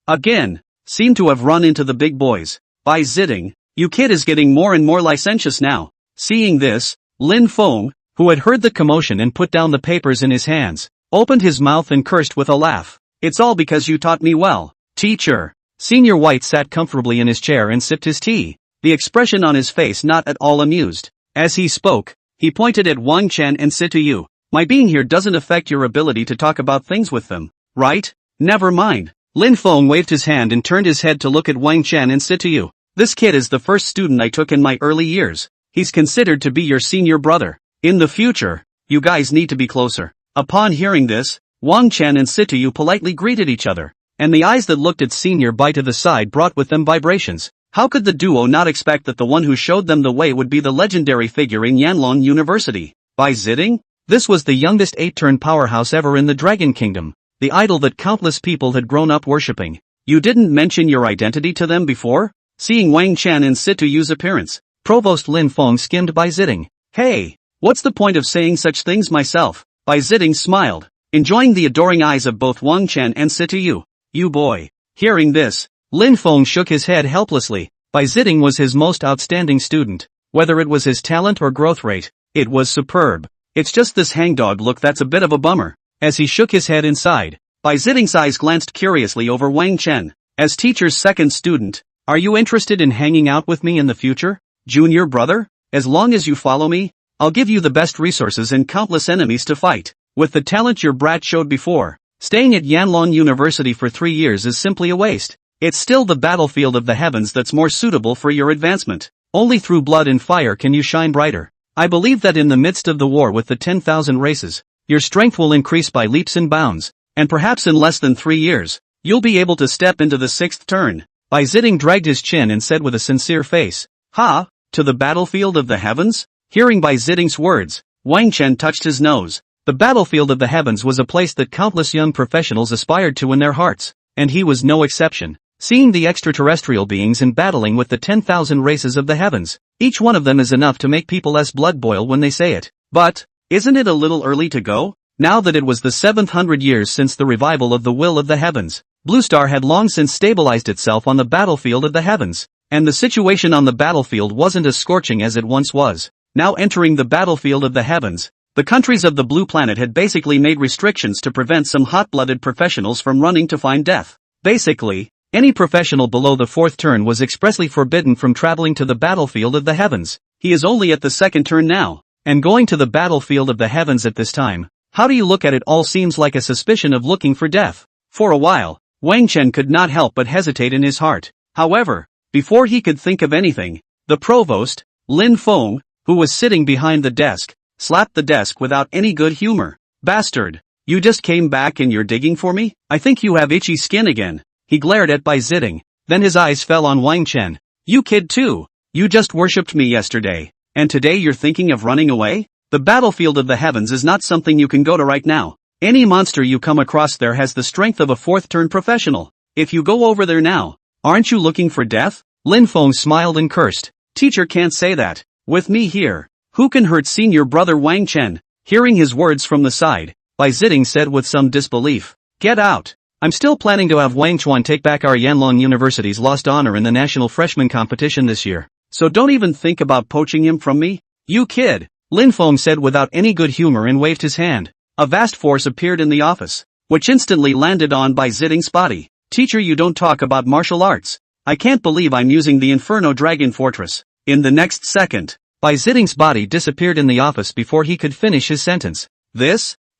again, seem to have run into the big boys. By zitting, you kid is getting more and more licentious now. Seeing this, Lin Feng, who had heard the commotion and put down the papers in his hands, opened his mouth and cursed with a laugh. It's all because you taught me well, teacher. Senior White sat comfortably in his chair and sipped his tea, the expression on his face not at all amused. As he spoke, he pointed at Wang Chen and Situyu. My being here doesn't affect your ability to talk about things with them, right? Never mind. Lin Feng waved his hand and turned his head to look at Wang Chen and Situyu. This kid is the first student I took in my early years. He's considered to be your senior brother. In the future, you guys need to be closer. Upon hearing this, Wang Chen and Situyu politely greeted each other, and the eyes that looked at Senior Bai to the side brought with them vibrations. How could the duo not expect that the one who showed them the way would be the legendary figure in Yanlong University? By zitting? This was the youngest 8-turn powerhouse ever in the Dragon Kingdom, the idol that countless people had grown up worshipping. You didn't mention your identity to them before? Seeing Wang Chen and Situyu's appearance, Provost Lin Feng skimmed Bai Zitting. Hey, what's the point of saying such things myself? Bai Zitting smiled, enjoying the adoring eyes of both Wang Chen and Situyu. You boy. Hearing this, Lin Feng shook his head helplessly. Bai Zitting was his most outstanding student. Whether it was his talent or growth rate, it was superb. It's just this hangdog look that's a bit of a bummer. As he shook his head inside, Bai Zitting's eyes glanced curiously over Wang Chen. As teacher's second student, Are you interested in hanging out with me in the future, junior brother? As long as you follow me, I'll give you the best resources and countless enemies to fight. With the talent your brat showed before, staying at Yanlong University for 3 years is simply a waste. It's still the battlefield of the heavens that's more suitable for your advancement. Only through blood and fire can you shine brighter. I believe that in the midst of the war with the 10,000 races, your strength will increase by leaps and bounds, and perhaps in less than 3 years, you'll be able to step into the 6th turn. Bai Ziding dragged his chin and said with a sincere face, "Ha, to the battlefield of the heavens?" Hearing Bai Ziding's words, Wang Chen touched his nose. The battlefield of the heavens was a place that countless young professionals aspired to in their hearts, and he was no exception. Seeing the extraterrestrial beings and battling with the 10,000 races of the heavens, each one of them is enough to make people's blood boil when they say it. But, isn't it a little early to go? Now that it was the 700 years since the revival of the will of the heavens, Blue Star had long since stabilized itself on the battlefield of the heavens, and the situation on the battlefield wasn't as scorching as it once was. Now entering the battlefield of the heavens, the countries of the blue planet had basically made restrictions to prevent some hot-blooded professionals from running to find death. Basically, any professional below the 4th turn was expressly forbidden from traveling to the battlefield of the heavens. He is only at the 2nd turn now, and going to the battlefield of the heavens at this time. How do you look at it all seems like a suspicion of looking for death. For a while, Wang Chen could not help but hesitate in his heart. However, before he could think of anything, the provost, Lin Feng, who was sitting behind the desk, slapped the desk without any good humor. "Bastard, you just came back and you're digging for me? I think you have itchy skin again." He glared at Bai Ziding, then his eyes fell on Wang Chen. "You kid too. You just worshipped me yesterday, and today you're thinking of running away? The battlefield of the heavens is not something you can go to right now. Any monster you come across there has the strength of a 4th turn professional. If you go over there now, aren't you looking for death?" Lin Feng smiled and cursed. "Teacher can't say that. With me here, who can hurt senior brother Wang Chen?" Hearing his words from the side, Bai Ziding said with some disbelief, "Get out. I'm still planning to have Wang Chuan take back our Yanlong University's lost honor in the national freshman competition this year. So don't even think about poaching him from me, you kid," Lin Feng said without any good humor and waved his hand. A vast force appeared in the office, which instantly landed on Bai Ziding's body. "Teacher, you don't talk about martial arts. I can't believe I'm using the Inferno Dragon Fortress." In the next second, Bai Ziding's body disappeared in the office before he could finish his sentence.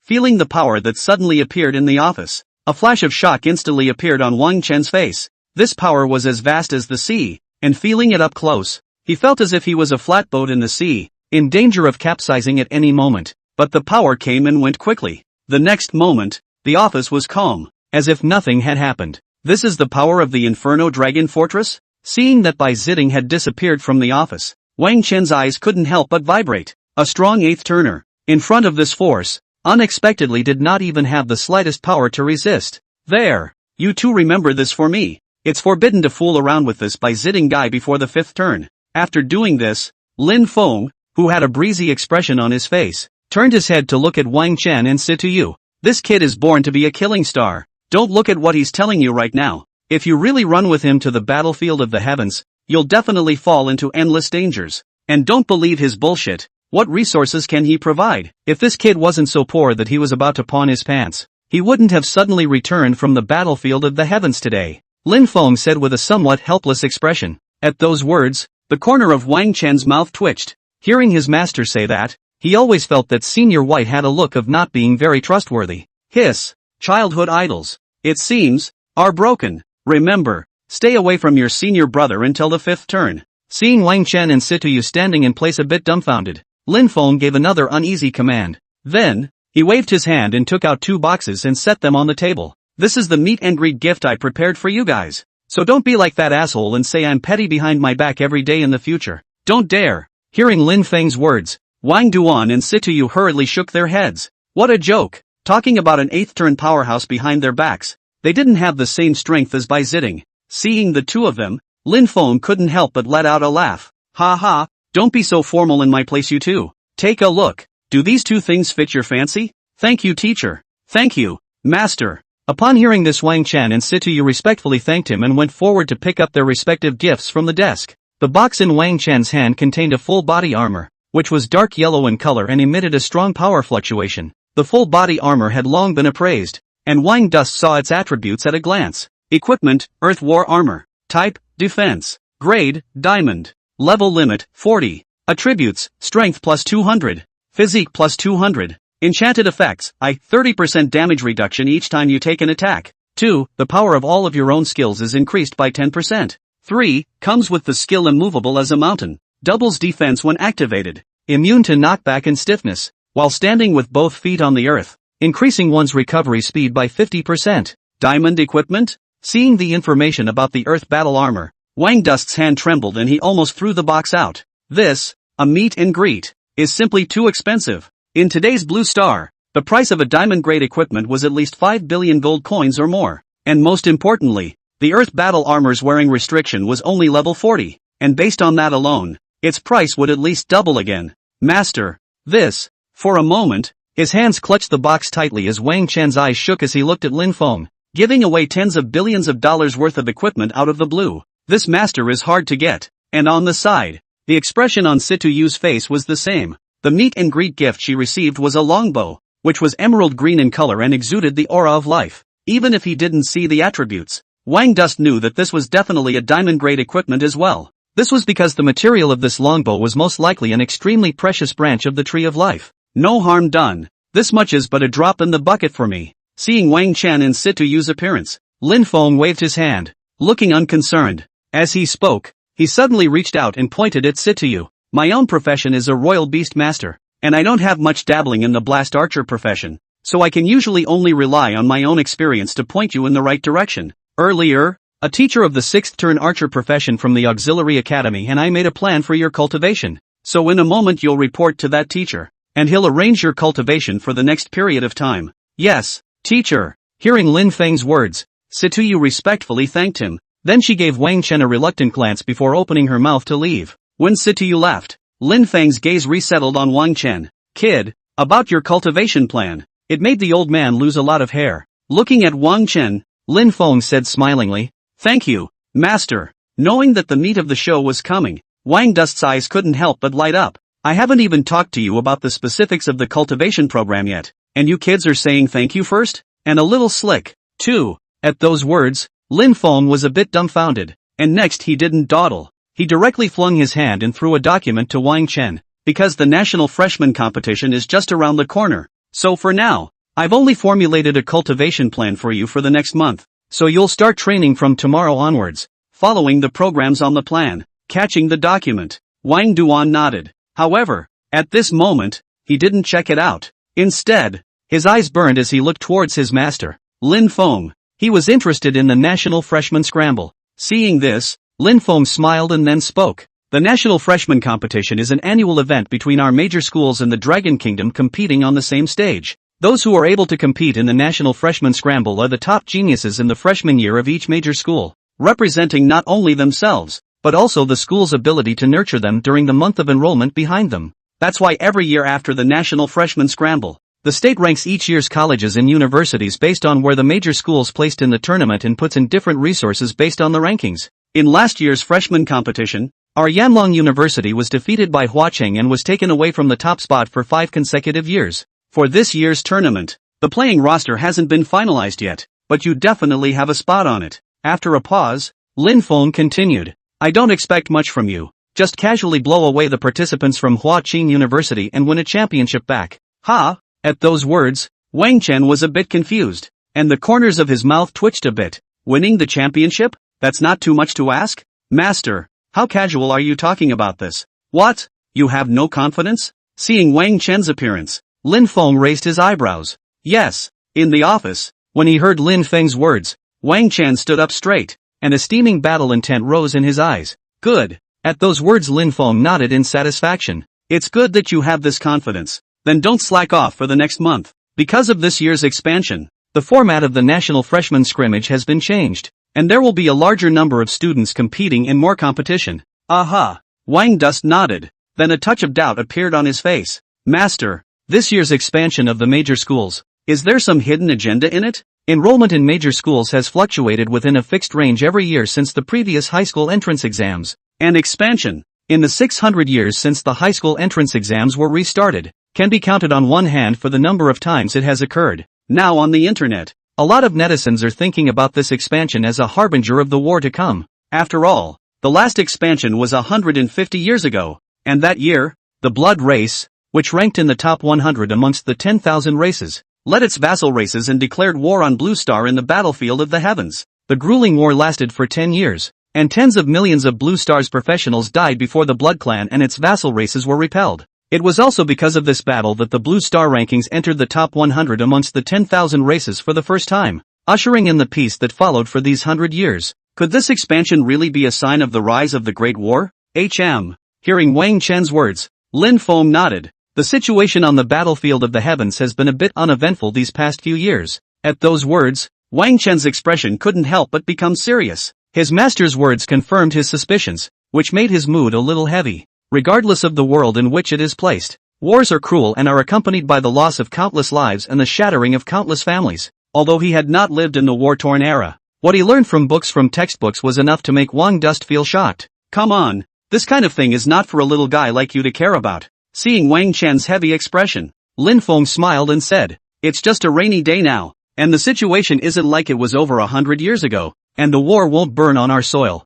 Feeling the power that suddenly appeared in the office, a flash of shock instantly appeared on Wang Chen's face. This power was as vast as the sea, and feeling it up close, he felt as if he was a flatboat in the sea, in danger of capsizing at any moment. But the power came and went quickly. The next moment, the office was calm, as if nothing had happened. This is the power of the Inferno Dragon Fortress? Seeing that Bai Ziding had disappeared from the office, Wang Chen's eyes couldn't help but vibrate. A strong 8th turner, in front of this force, unexpectedly did not even have the slightest power to resist. "There, you two remember this for me. It's forbidden to fool around with this Bai Ziding guy before the 5th turn." After doing this, Lin Feng, who had a breezy expression on his face, turned his head to look at Wang Chen and said to you, "This kid is born to be a killing star. Don't look at what he's telling you right now. If you really run with him to the battlefield of the heavens, you'll definitely fall into endless dangers. And don't believe his bullshit. What resources can he provide? If this kid wasn't so poor that he was about to pawn his pants, he wouldn't have suddenly returned from the battlefield of the heavens today," Lin Feng said with a somewhat helpless expression. At those words, the corner of Wang Chen's mouth twitched. Hearing his master say that, he always felt that Senior White had a look of not being very trustworthy. His childhood idols, it seems, are broken. Remember, stay away from your senior brother until the 5th turn. Seeing Wang Chen and Situyu standing in place a bit dumbfounded, Lin Feng gave another uneasy command. Then, he waved his hand and took out 2 boxes and set them on the table. "This is the meet and greet gift I prepared for you guys. So don't be like that asshole and say I'm petty behind my back every day in the future. Don't dare." Hearing Lin Feng's words, Wang Duan and Situyu hurriedly shook their heads. What a joke. Talking about an 8th turn powerhouse behind their backs. They didn't have the same strength as Bai Ziding. Seeing the two of them, Lin Feng couldn't help but let out a laugh. "Ha ha, don't be so formal in my place you two. Take a look. Do these 2 things fit your fancy?" "Thank you, teacher." "Thank you, master." Upon hearing this, Wang Chen and Situyu respectfully thanked him and went forward to pick up their respective gifts from the desk. The box in Wang Chen's hand contained a full body armor, which was dark yellow in color and emitted a strong power fluctuation. The full body armor had long been appraised, and Wang Dust saw its attributes at a glance. Equipment, Earth War Armor. Type, Defense. Grade, Diamond. Level limit, 40. Attributes, Strength plus 200. Physique plus 200. Enchanted effects, 30% damage reduction each time you take an attack. 2. The power of all of your own skills is increased by 10%. 3. Comes with the skill immovable as a mountain. Doubles defense when activated. Immune to knockback and stiffness, while standing with both feet on the earth, increasing one's recovery speed by 50%. Diamond equipment? Seeing the information about the Earth battle armor, Wang Dust's hand trembled and he almost threw the box out. This, a meet and greet, is simply too expensive. In today's Blue Star, the price of a diamond-grade equipment was at least 5 billion gold coins or more. And most importantly, the Earth battle armor's wearing restriction was only level 40, and based on that alone, its price would at least double again. Master, this. For a moment, his hands clutched the box tightly as Wang Chen's eyes shook as he looked at Lin Feng, giving away tens of billions of dollars worth of equipment out of the blue. This master is hard to get. And on the side, the expression on Situ Yu's face was the same. The meet and greet gift she received was a longbow, which was emerald green in color and exuded the aura of life. Even if he didn't see the attributes, Wang Dust knew that this was definitely a diamond-grade equipment as well. This was because the material of this longbow was most likely an extremely precious branch of the Tree of Life. No harm done. This much is but a drop in the bucket for me. Seeing Wang Chen in Situ Yu's appearance, Lin Feng waved his hand, looking unconcerned. As he spoke, he suddenly reached out and pointed at Situ Yu. My own profession is a royal beast master, and I don't have much dabbling in the blast archer profession, so I can usually only rely on my own experience to point you in the right direction. Earlier, a teacher of the 6th turn archer profession from the auxiliary academy and I made a plan for your cultivation, so in a moment you'll report to that teacher, and he'll arrange your cultivation for the next period of time. Yes, teacher. Hearing Lin Feng's words, Situ Yu respectfully thanked him, then she gave Wang Chen a reluctant glance before opening her mouth to leave. When Situ Yu left, Lin Feng's gaze resettled on Wang Chen. Kid, about your cultivation plan. It made the old man lose a lot of hair. Looking at Wang Chen, Lin Feng said smilingly, thank you, master. Knowing that the meat of the show was coming, Wang Dust's eyes couldn't help but light up. I haven't even talked to you about the specifics of the cultivation program yet, and you kids are saying thank you first? And a little slick, too. At those words, Lin Feng was a bit dumbfounded, and next he didn't dawdle. He directly flung his hand and threw a document to Wang Chen, because the national freshman competition is just around the corner. So for now, I've only formulated a cultivation plan for you for the next month, so you'll start training from tomorrow onwards, following the programs on the plan. Catching the document, Wang Duan nodded. However, at this moment, he didn't check it out. Instead, his eyes burned as he looked towards his master, Lin Feng. He was interested in the National Freshman Scramble. Seeing this, Lin Feng smiled and then spoke. The National Freshman Competition is an annual event between our major schools and the Dragon Kingdom competing on the same stage. Those who are able to compete in the National Freshman Scramble are the top geniuses in the freshman year of each major school, representing not only themselves, but also the school's ability to nurture them during the month of enrollment behind them. That's why every year after the National Freshman Scramble, the state ranks each year's colleges and universities based on where the major schools placed in the tournament and puts in different resources based on the rankings. In last year's freshman competition, our Yanlong University was defeated by Huacheng and was taken away from the top spot for 5 consecutive years. For this year's tournament, the playing roster hasn't been finalized yet, but you definitely have a spot on it. After a pause, Lin Feng continued. I don't expect much from you. Just casually blow away the participants from Huaqing University and win a championship back. Ha! At those words, Wang Chen was a bit confused, and the corners of his mouth twitched a bit. Winning the championship? That's not too much to ask? Master, how casual are you talking about this? What? You have no confidence? Seeing Wang Chen's appearance, Lin Feng raised his eyebrows. Yes. In the office, when he heard Lin Feng's words, Wang Chen stood up straight, and a steaming battle intent rose in his eyes. Good. At those words Lin Feng nodded in satisfaction. It's good that you have this confidence. Then don't slack off for the next month. Because of this year's expansion, the format of the National Freshman Scrimmage has been changed, and there will be a larger number of students competing and more competition. Aha! Wang Dust nodded. Then a touch of doubt appeared on his face. Master, this year's expansion of the major schools, is there some hidden agenda in it? Enrollment in major schools has fluctuated within a fixed range every year since the previous high school entrance exams. And expansion, in the 600 years since the high school entrance exams were restarted, can be counted on one hand for the number of times it has occurred. Now on the internet, a lot of netizens are thinking about this expansion as a harbinger of the war to come. After all, the last expansion was 150 years ago, and that year, the Blood Race, which ranked in the top 100 amongst the 10,000 races, led its vassal races and declared war on Blue Star in the battlefield of the heavens. The grueling war lasted for 10 years, and tens of millions of Blue Star's professionals died before the Blood Clan and its vassal races were repelled. It was also because of this battle that the Blue Star rankings entered the top 100 amongst the 10,000 races for the first time, ushering in the peace that followed for these 100 years. Could this expansion really be a sign of the rise of the Great War? Hearing Wang Chen's words, Lin Feng nodded. The situation on the battlefield of the heavens has been a bit uneventful these past few years. At those words, Wang Chen's expression couldn't help but become serious. His master's words confirmed his suspicions, which made his mood a little heavy. Regardless of the world in which it is placed, wars are cruel and are accompanied by the loss of countless lives and the shattering of countless families. Although he had not lived in the war-torn era, what he learned from textbooks was enough to make Wang Dust feel shocked. Come on, this kind of thing is not for a little guy like you to care about. Seeing Wang Chen's heavy expression, Lin Feng smiled and said, "It's just a rainy day now, and the situation isn't like it was over 100 years ago, and the war won't burn on our soil."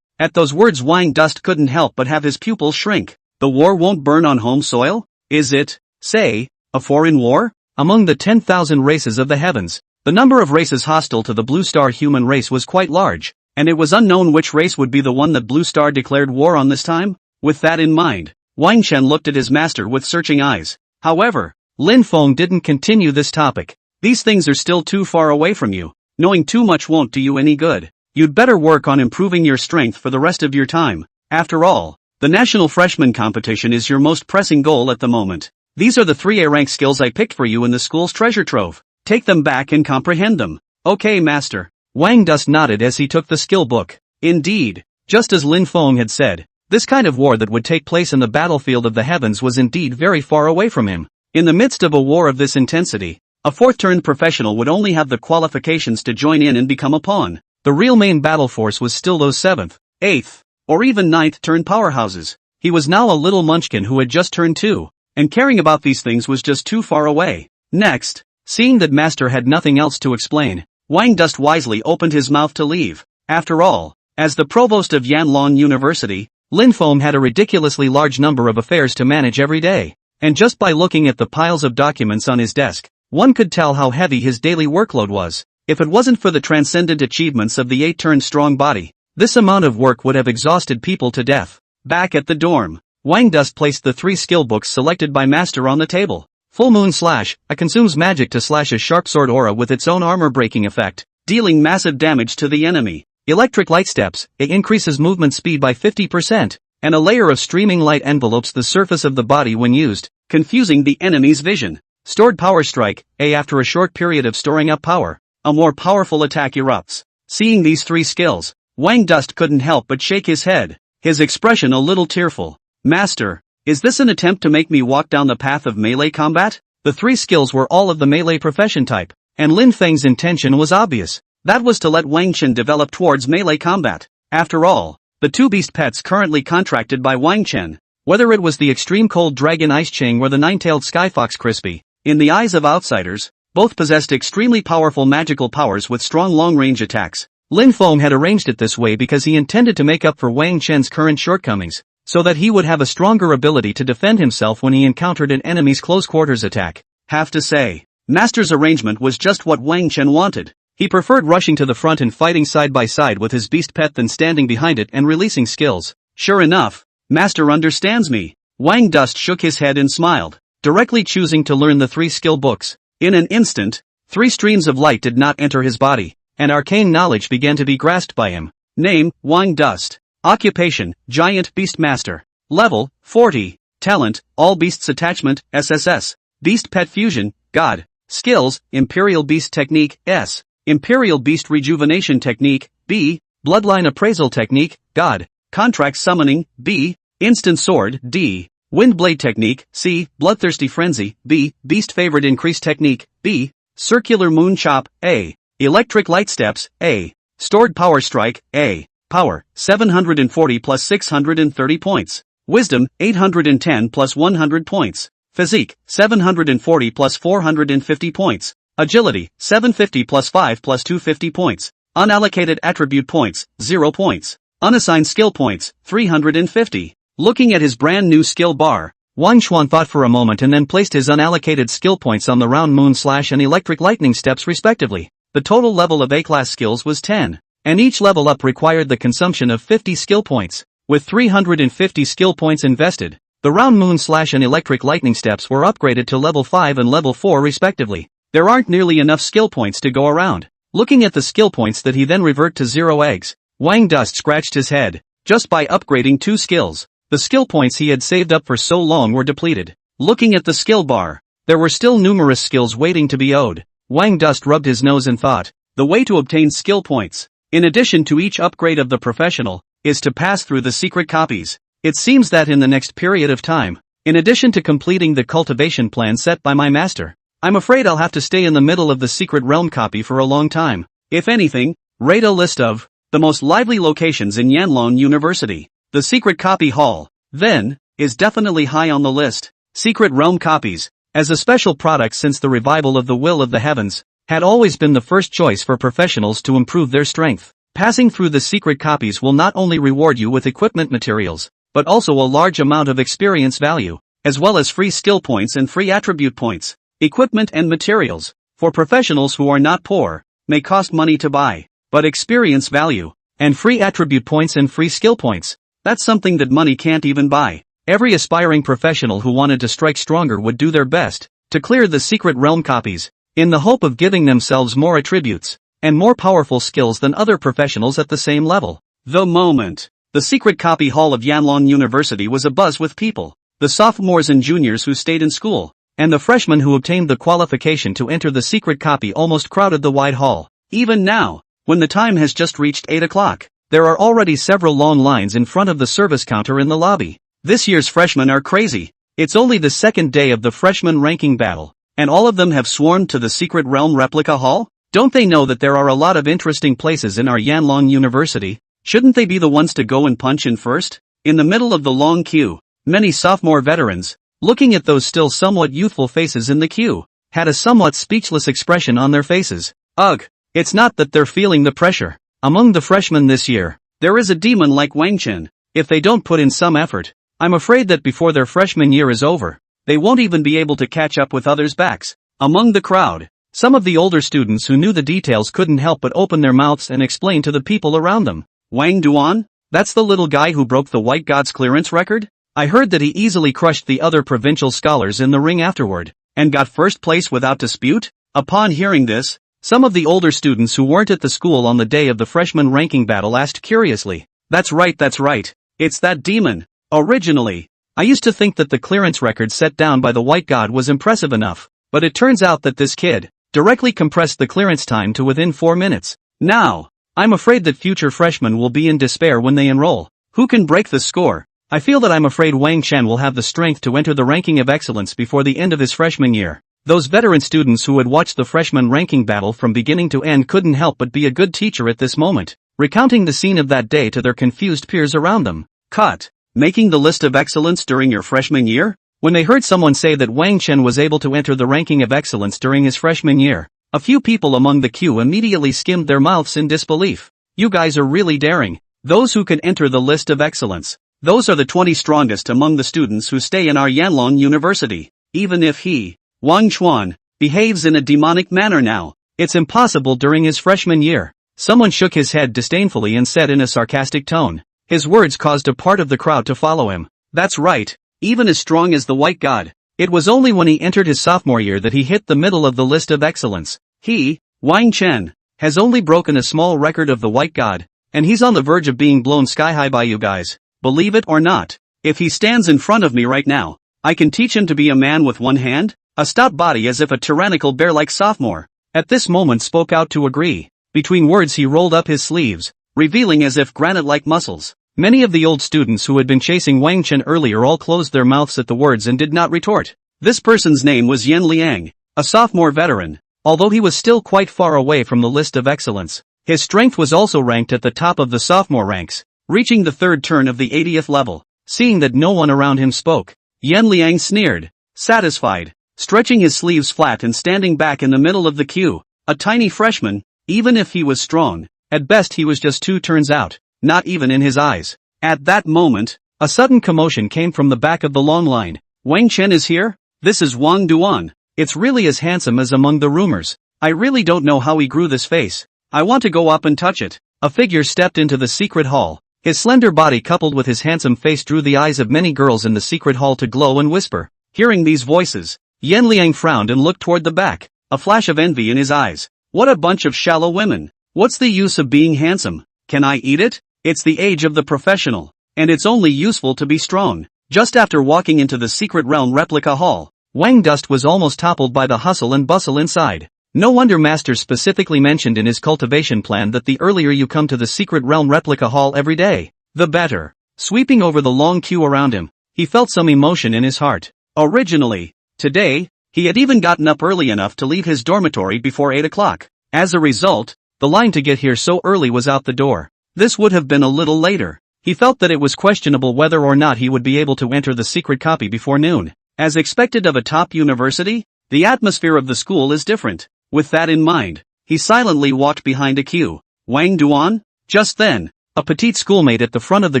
At those words Wang Dust couldn't help but have his pupils shrink. The war won't burn on home soil? Is it, say, a foreign war? Among the 10,000 races of the heavens, the number of races hostile to the Blue Star human race was quite large, and it was unknown which race would be the one that Blue Star declared war on this time. With that in mind, Wang Chen looked at his master with searching eyes. However, Lin Feng didn't continue this topic. These things are still too far away from you. Knowing too much won't do you any good. You'd better work on improving your strength for the rest of your time. After all, the national freshman competition is your most pressing goal at the moment. These are the 3A rank skills I picked for you in the school's treasure trove. Take them back and comprehend them. Okay, master. Wang Dust nodded as he took the skill book. Indeed, just as Lin Feng had said, this kind of war that would take place in the battlefield of the heavens was indeed very far away from him. In the midst of a war of this intensity, a fourth-turned professional would only have the qualifications to join in and become a pawn. The real main battle force was still those 7th, 8th, or even 9th-turn powerhouses. He was now a little munchkin who had just turned 2, and caring about these things was just too far away. Next, seeing that master had nothing else to explain, Wang Dust wisely opened his mouth to leave. After all, as the provost of Yanlong University, Lin Feng had a ridiculously large number of affairs to manage every day, and just by looking at the piles of documents on his desk, one could tell how heavy his daily workload was. If it wasn't for the transcendent achievements of the 8-turn strong body, this amount of work would have exhausted people to death. Back at the dorm, Wang Dust placed the 3 skill books selected by master on the table. Full Moon Slash, consumes magic to slash a sharp sword aura with its own armor-breaking effect, dealing massive damage to the enemy. Electric Light Steps, it increases movement speed by 50%, and a layer of streaming light envelopes the surface of the body when used, confusing the enemy's vision. Stored Power Strike, after a short period of storing up power, a more powerful attack erupts. Seeing these 3 skills, Wang Dust couldn't help but shake his head, his expression a little tearful. Master, is this an attempt to make me walk down the path of melee combat? The 3 skills were all of the melee profession type, and Lin Feng's intention was obvious. That was to let Wang Chen develop towards melee combat. After all, the 2 beast pets currently contracted by Wang Chen, whether it was the extreme cold dragon Ice Ching or the 9-tailed Skyfox Crispy, in the eyes of outsiders, both possessed extremely powerful magical powers with strong long-range attacks. Lin Feng had arranged it this way because he intended to make up for Wang Chen's current shortcomings, so that he would have a stronger ability to defend himself when he encountered an enemy's close-quarters attack. Have to say, master's arrangement was just what Wang Chen wanted. He preferred rushing to the front and fighting side by side with his beast pet than standing behind it and releasing skills. Sure enough, master understands me. Wang Dust shook his head and smiled, directly choosing to learn the 3 skill books. In an instant, 3 streams of light did not enter his body, and arcane knowledge began to be grasped by him. Name, Wang Dust. Occupation, Giant Beast Master. Level, 40. Talent, All Beasts Attachment, SSS. Beast Pet Fusion, God. Skills, Imperial Beast Technique, S. Imperial Beast Rejuvenation Technique, B. Bloodline Appraisal Technique, God. Contract Summoning, B. Instant Sword, D. Windblade Technique, C. Bloodthirsty Frenzy, B. Beast Favorite Increase Technique, B. Circular Moon Chop, A. Electric Light Steps, A. Stored Power Strike, A. Power, 740 plus 630 points. Wisdom, 810 plus 100 points. Physique, 740 plus 450 points. Agility, 750 plus 5 plus 250 points. Unallocated attribute points, 0 points. Unassigned skill points, 350. Looking at his brand new skill bar, Wang Chuan thought for a moment and then placed his unallocated skill points on the round moon slash and electric lightning steps respectively. The total level of A-class skills was 10, and each level up required the consumption of 50 skill points. With 350 skill points invested, the round moon slash and electric lightning steps were upgraded to level 5 and level 4 respectively. There aren't nearly enough skill points to go around. Looking at the skill points that he then revert to 0 eggs, Wang Dust scratched his head. Just by upgrading 2 skills, the skill points he had saved up for so long were depleted. Looking at the skill bar, there were still numerous skills waiting to be owed. Wang Dust rubbed his nose and thought, the way to obtain skill points, in addition to each upgrade of the professional, is to pass through the secret copies. It seems that in the next period of time, in addition to completing the cultivation plan set by my master, I'm afraid I'll have to stay in the middle of the secret realm copy for a long time. If anything, rate a list of the most lively locations in Yanlong University. The secret copy hall, then, is definitely high on the list. Secret realm copies, as a special product since the revival of the will of the heavens, had always been the first choice for professionals to improve their strength. Passing through the secret copies will not only reward you with equipment materials, but also a large amount of experience value, as well as free skill points and free attribute points. Equipment and materials, for professionals who are not poor, may cost money to buy, but experience value, and free attribute points and free skill points, that's something that money can't even buy. Every aspiring professional who wanted to strike stronger would do their best to clear the secret realm copies, in the hope of giving themselves more attributes and more powerful skills than other professionals at the same level. The moment the secret copy hall of Yanlong University was abuzz with people, the sophomores and juniors who stayed in school, and the freshmen who obtained the qualification to enter the secret copy almost crowded the wide hall. Even now, when the time has just reached 8 o'clock, there are already several long lines in front of the service counter in the lobby. This year's freshmen are crazy. It's only the second day of the freshman ranking battle, and all of them have swarmed to the secret realm replica hall? Don't they know that there are a lot of interesting places in our Yanlong University? Shouldn't they be the ones to go and punch in first? In the middle of the long queue, many sophomore veterans, looking at those still somewhat youthful faces in the queue, had a somewhat speechless expression on their faces. Ugh, it's not that they're feeling the pressure. Among the freshmen this year, there is a demon like Wang Chen. If they don't put in some effort, I'm afraid that before their freshman year is over, they won't even be able to catch up with others' backs. Among the crowd, some of the older students who knew the details couldn't help but open their mouths and explain to the people around them. Wang Duan? That's the little guy who broke the White God's clearance record? I heard that he easily crushed the other provincial scholars in the ring afterward, and got first place without dispute? Upon hearing this, some of the older students who weren't at the school on the day of the freshman ranking battle asked curiously, that's right, it's that demon. Originally, I used to think that the clearance record set down by the White God was impressive enough, but it turns out that this kid directly compressed the clearance time to within 4 minutes. Now, I'm afraid that future freshmen will be in despair when they enroll. Who can break the score? I feel that I'm afraid Wang Chen will have the strength to enter the ranking of excellence before the end of his freshman year. Those veteran students who had watched the freshman ranking battle from beginning to end couldn't help but be a good teacher at this moment, recounting the scene of that day to their confused peers around them. Cut. Making the list of excellence during your freshman year? When they heard someone say that Wang Chen was able to enter the ranking of excellence during his freshman year, a few people among the queue immediately skimmed their mouths in disbelief. You guys are really daring. Those who can enter the list of excellence, those are the 20 strongest among the students who stay in our Yanlong University. Even if he, Wang Chuan, behaves in a demonic manner now, it's impossible during his freshman year. Someone shook his head disdainfully and said in a sarcastic tone. His words caused a part of the crowd to follow him. That's right, even as strong as the White God. It was only when he entered his sophomore year that he hit the middle of the list of excellence. He, Wang Chen, has only broken a small record of the White God, and he's on the verge of being blown sky high by you guys. Believe it or not, if he stands in front of me right now, I can teach him to be a man with one hand, a stout body as if a tyrannical bear-like sophomore. At this moment spoke out to agree. Between words he rolled up his sleeves, revealing as if granite-like muscles. Many of the old students who had been chasing Wang Chen earlier all closed their mouths at the words and did not retort. This person's name was Yan Liang, a sophomore veteran. Although he was still quite far away from the list of excellence, his strength was also ranked at the top of the sophomore ranks, reaching the third turn of the 80th level. Seeing that no one around him spoke, Yan Liang sneered, satisfied, stretching his sleeves flat and standing back in the middle of the queue. A tiny freshman, even if he was strong, At best he was just two turns out, not even in his eyes. At that moment, a sudden commotion came from the back of the long line. Wang Chen is here? This is Wang Duan. It's really as handsome as among the rumors. I really don't know how he grew this face. I want to go up and touch it. A figure stepped into the secret hall. His slender body coupled with his handsome face drew the eyes of many girls in the secret hall to glow and whisper. Hearing these voices, Yan Liang frowned and looked toward the back, a flash of envy in his eyes. What a bunch of shallow women. What's the use of being handsome? Can I eat it? It's the age of the professional, and it's only useful to be strong. Just after walking into the secret realm replica hall, Wang Dust was almost toppled by the hustle and bustle inside. No wonder Master specifically mentioned in his cultivation plan that the earlier you come to the secret realm replica hall every day, the better. Sweeping over the long queue around him, he felt some emotion in his heart. Originally, today, he had even gotten up early enough to leave his dormitory before 8 o'clock. As a result, the line to get here so early was out the door. This would have been a little later. He felt that it was questionable whether or not he would be able to enter the secret copy before noon. As expected of a top university, the atmosphere of the school is different. With that in mind, he silently walked behind a queue. Wang Duan? Just then, a petite schoolmate at the front of the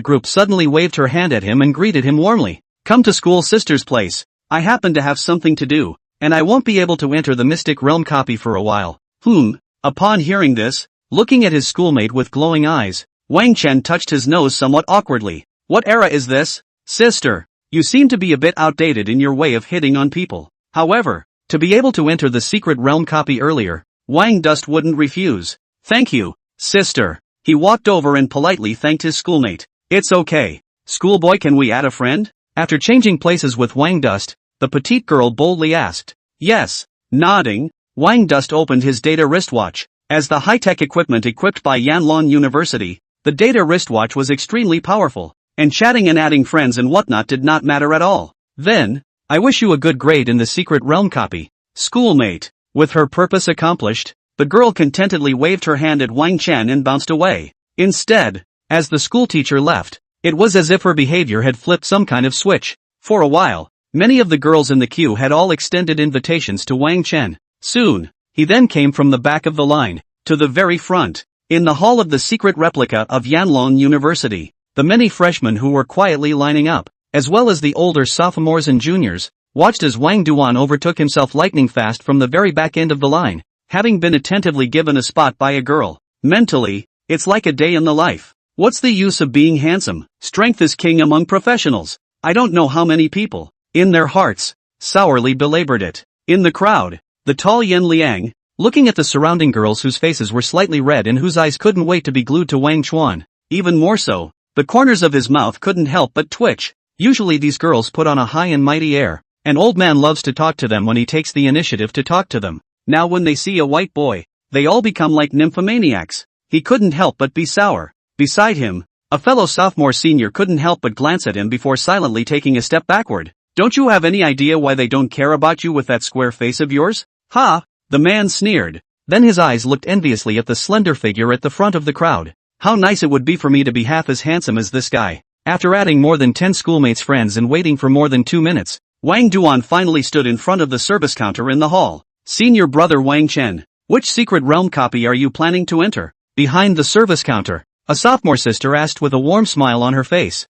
group suddenly waved her hand at him and greeted him warmly. Come to school sister's place. I happen to have something to do, and I won't be able to enter the Mystic Realm copy for a while. Upon hearing this, looking at his schoolmate with glowing eyes, Wang Chen touched his nose somewhat awkwardly. What era is this? Sister, you seem to be a bit outdated in your way of hitting on people. However, to be able to enter the secret realm copy earlier, Wang Dust wouldn't refuse. Thank you, sister. He walked over and politely thanked his schoolmate. It's okay. Schoolboy, can we add a friend? After changing places with Wang Dust, the petite girl boldly asked. Yes. Nodding, Wang Dust opened his data wristwatch. As the high-tech equipment equipped by Yanlong University, the data wristwatch was extremely powerful, and chatting and adding friends and whatnot did not matter at all. Then, I wish you a good grade in the secret realm copy, schoolmate. With her purpose accomplished, the girl contentedly waved her hand at Wang Chen and bounced away. Instead, as the schoolteacher left, it was as if her behavior had flipped some kind of switch. For a while, many of the girls in the queue had all extended invitations to Wang Chen. Soon, he then came from the back of the line, to the very front. In the hall of the secret replica of Yanlong University, the many freshmen who were quietly lining up, as well as the older sophomores and juniors, watched as Wang Duan overtook himself lightning fast from the very back end of the line, having been attentively given a spot by a girl. Mentally, it's like a day in the life. What's the use of being handsome? Strength is king among professionals. I don't know how many people, in their hearts, sourly belabored it. In the crowd, the tall Yan Liang, looking at the surrounding girls whose faces were slightly red and whose eyes couldn't wait to be glued to Wang Chuan, even more so, the corners of his mouth couldn't help but twitch. Usually these girls put on a high and mighty air. An old man loves to talk to them when he takes the initiative to talk to them. Now when they see a white boy, they all become like nymphomaniacs. He couldn't help but be sour. Beside him, a fellow sophomore senior couldn't help but glance at him before silently taking a step backward. Don't you have any idea why they don't care about you with that square face of yours? Ha! The man sneered. Then his eyes looked enviously at the slender figure at the front of the crowd. How nice it would be for me to be half as handsome as this guy. After adding more than 10 schoolmates' friends and waiting for more than 2 minutes, Wang Duan finally stood in front of the service counter in the hall. Senior brother Wang Chen, which secret realm copy are you planning to enter? Behind the service counter, a sophomore sister asked with a warm smile on her face.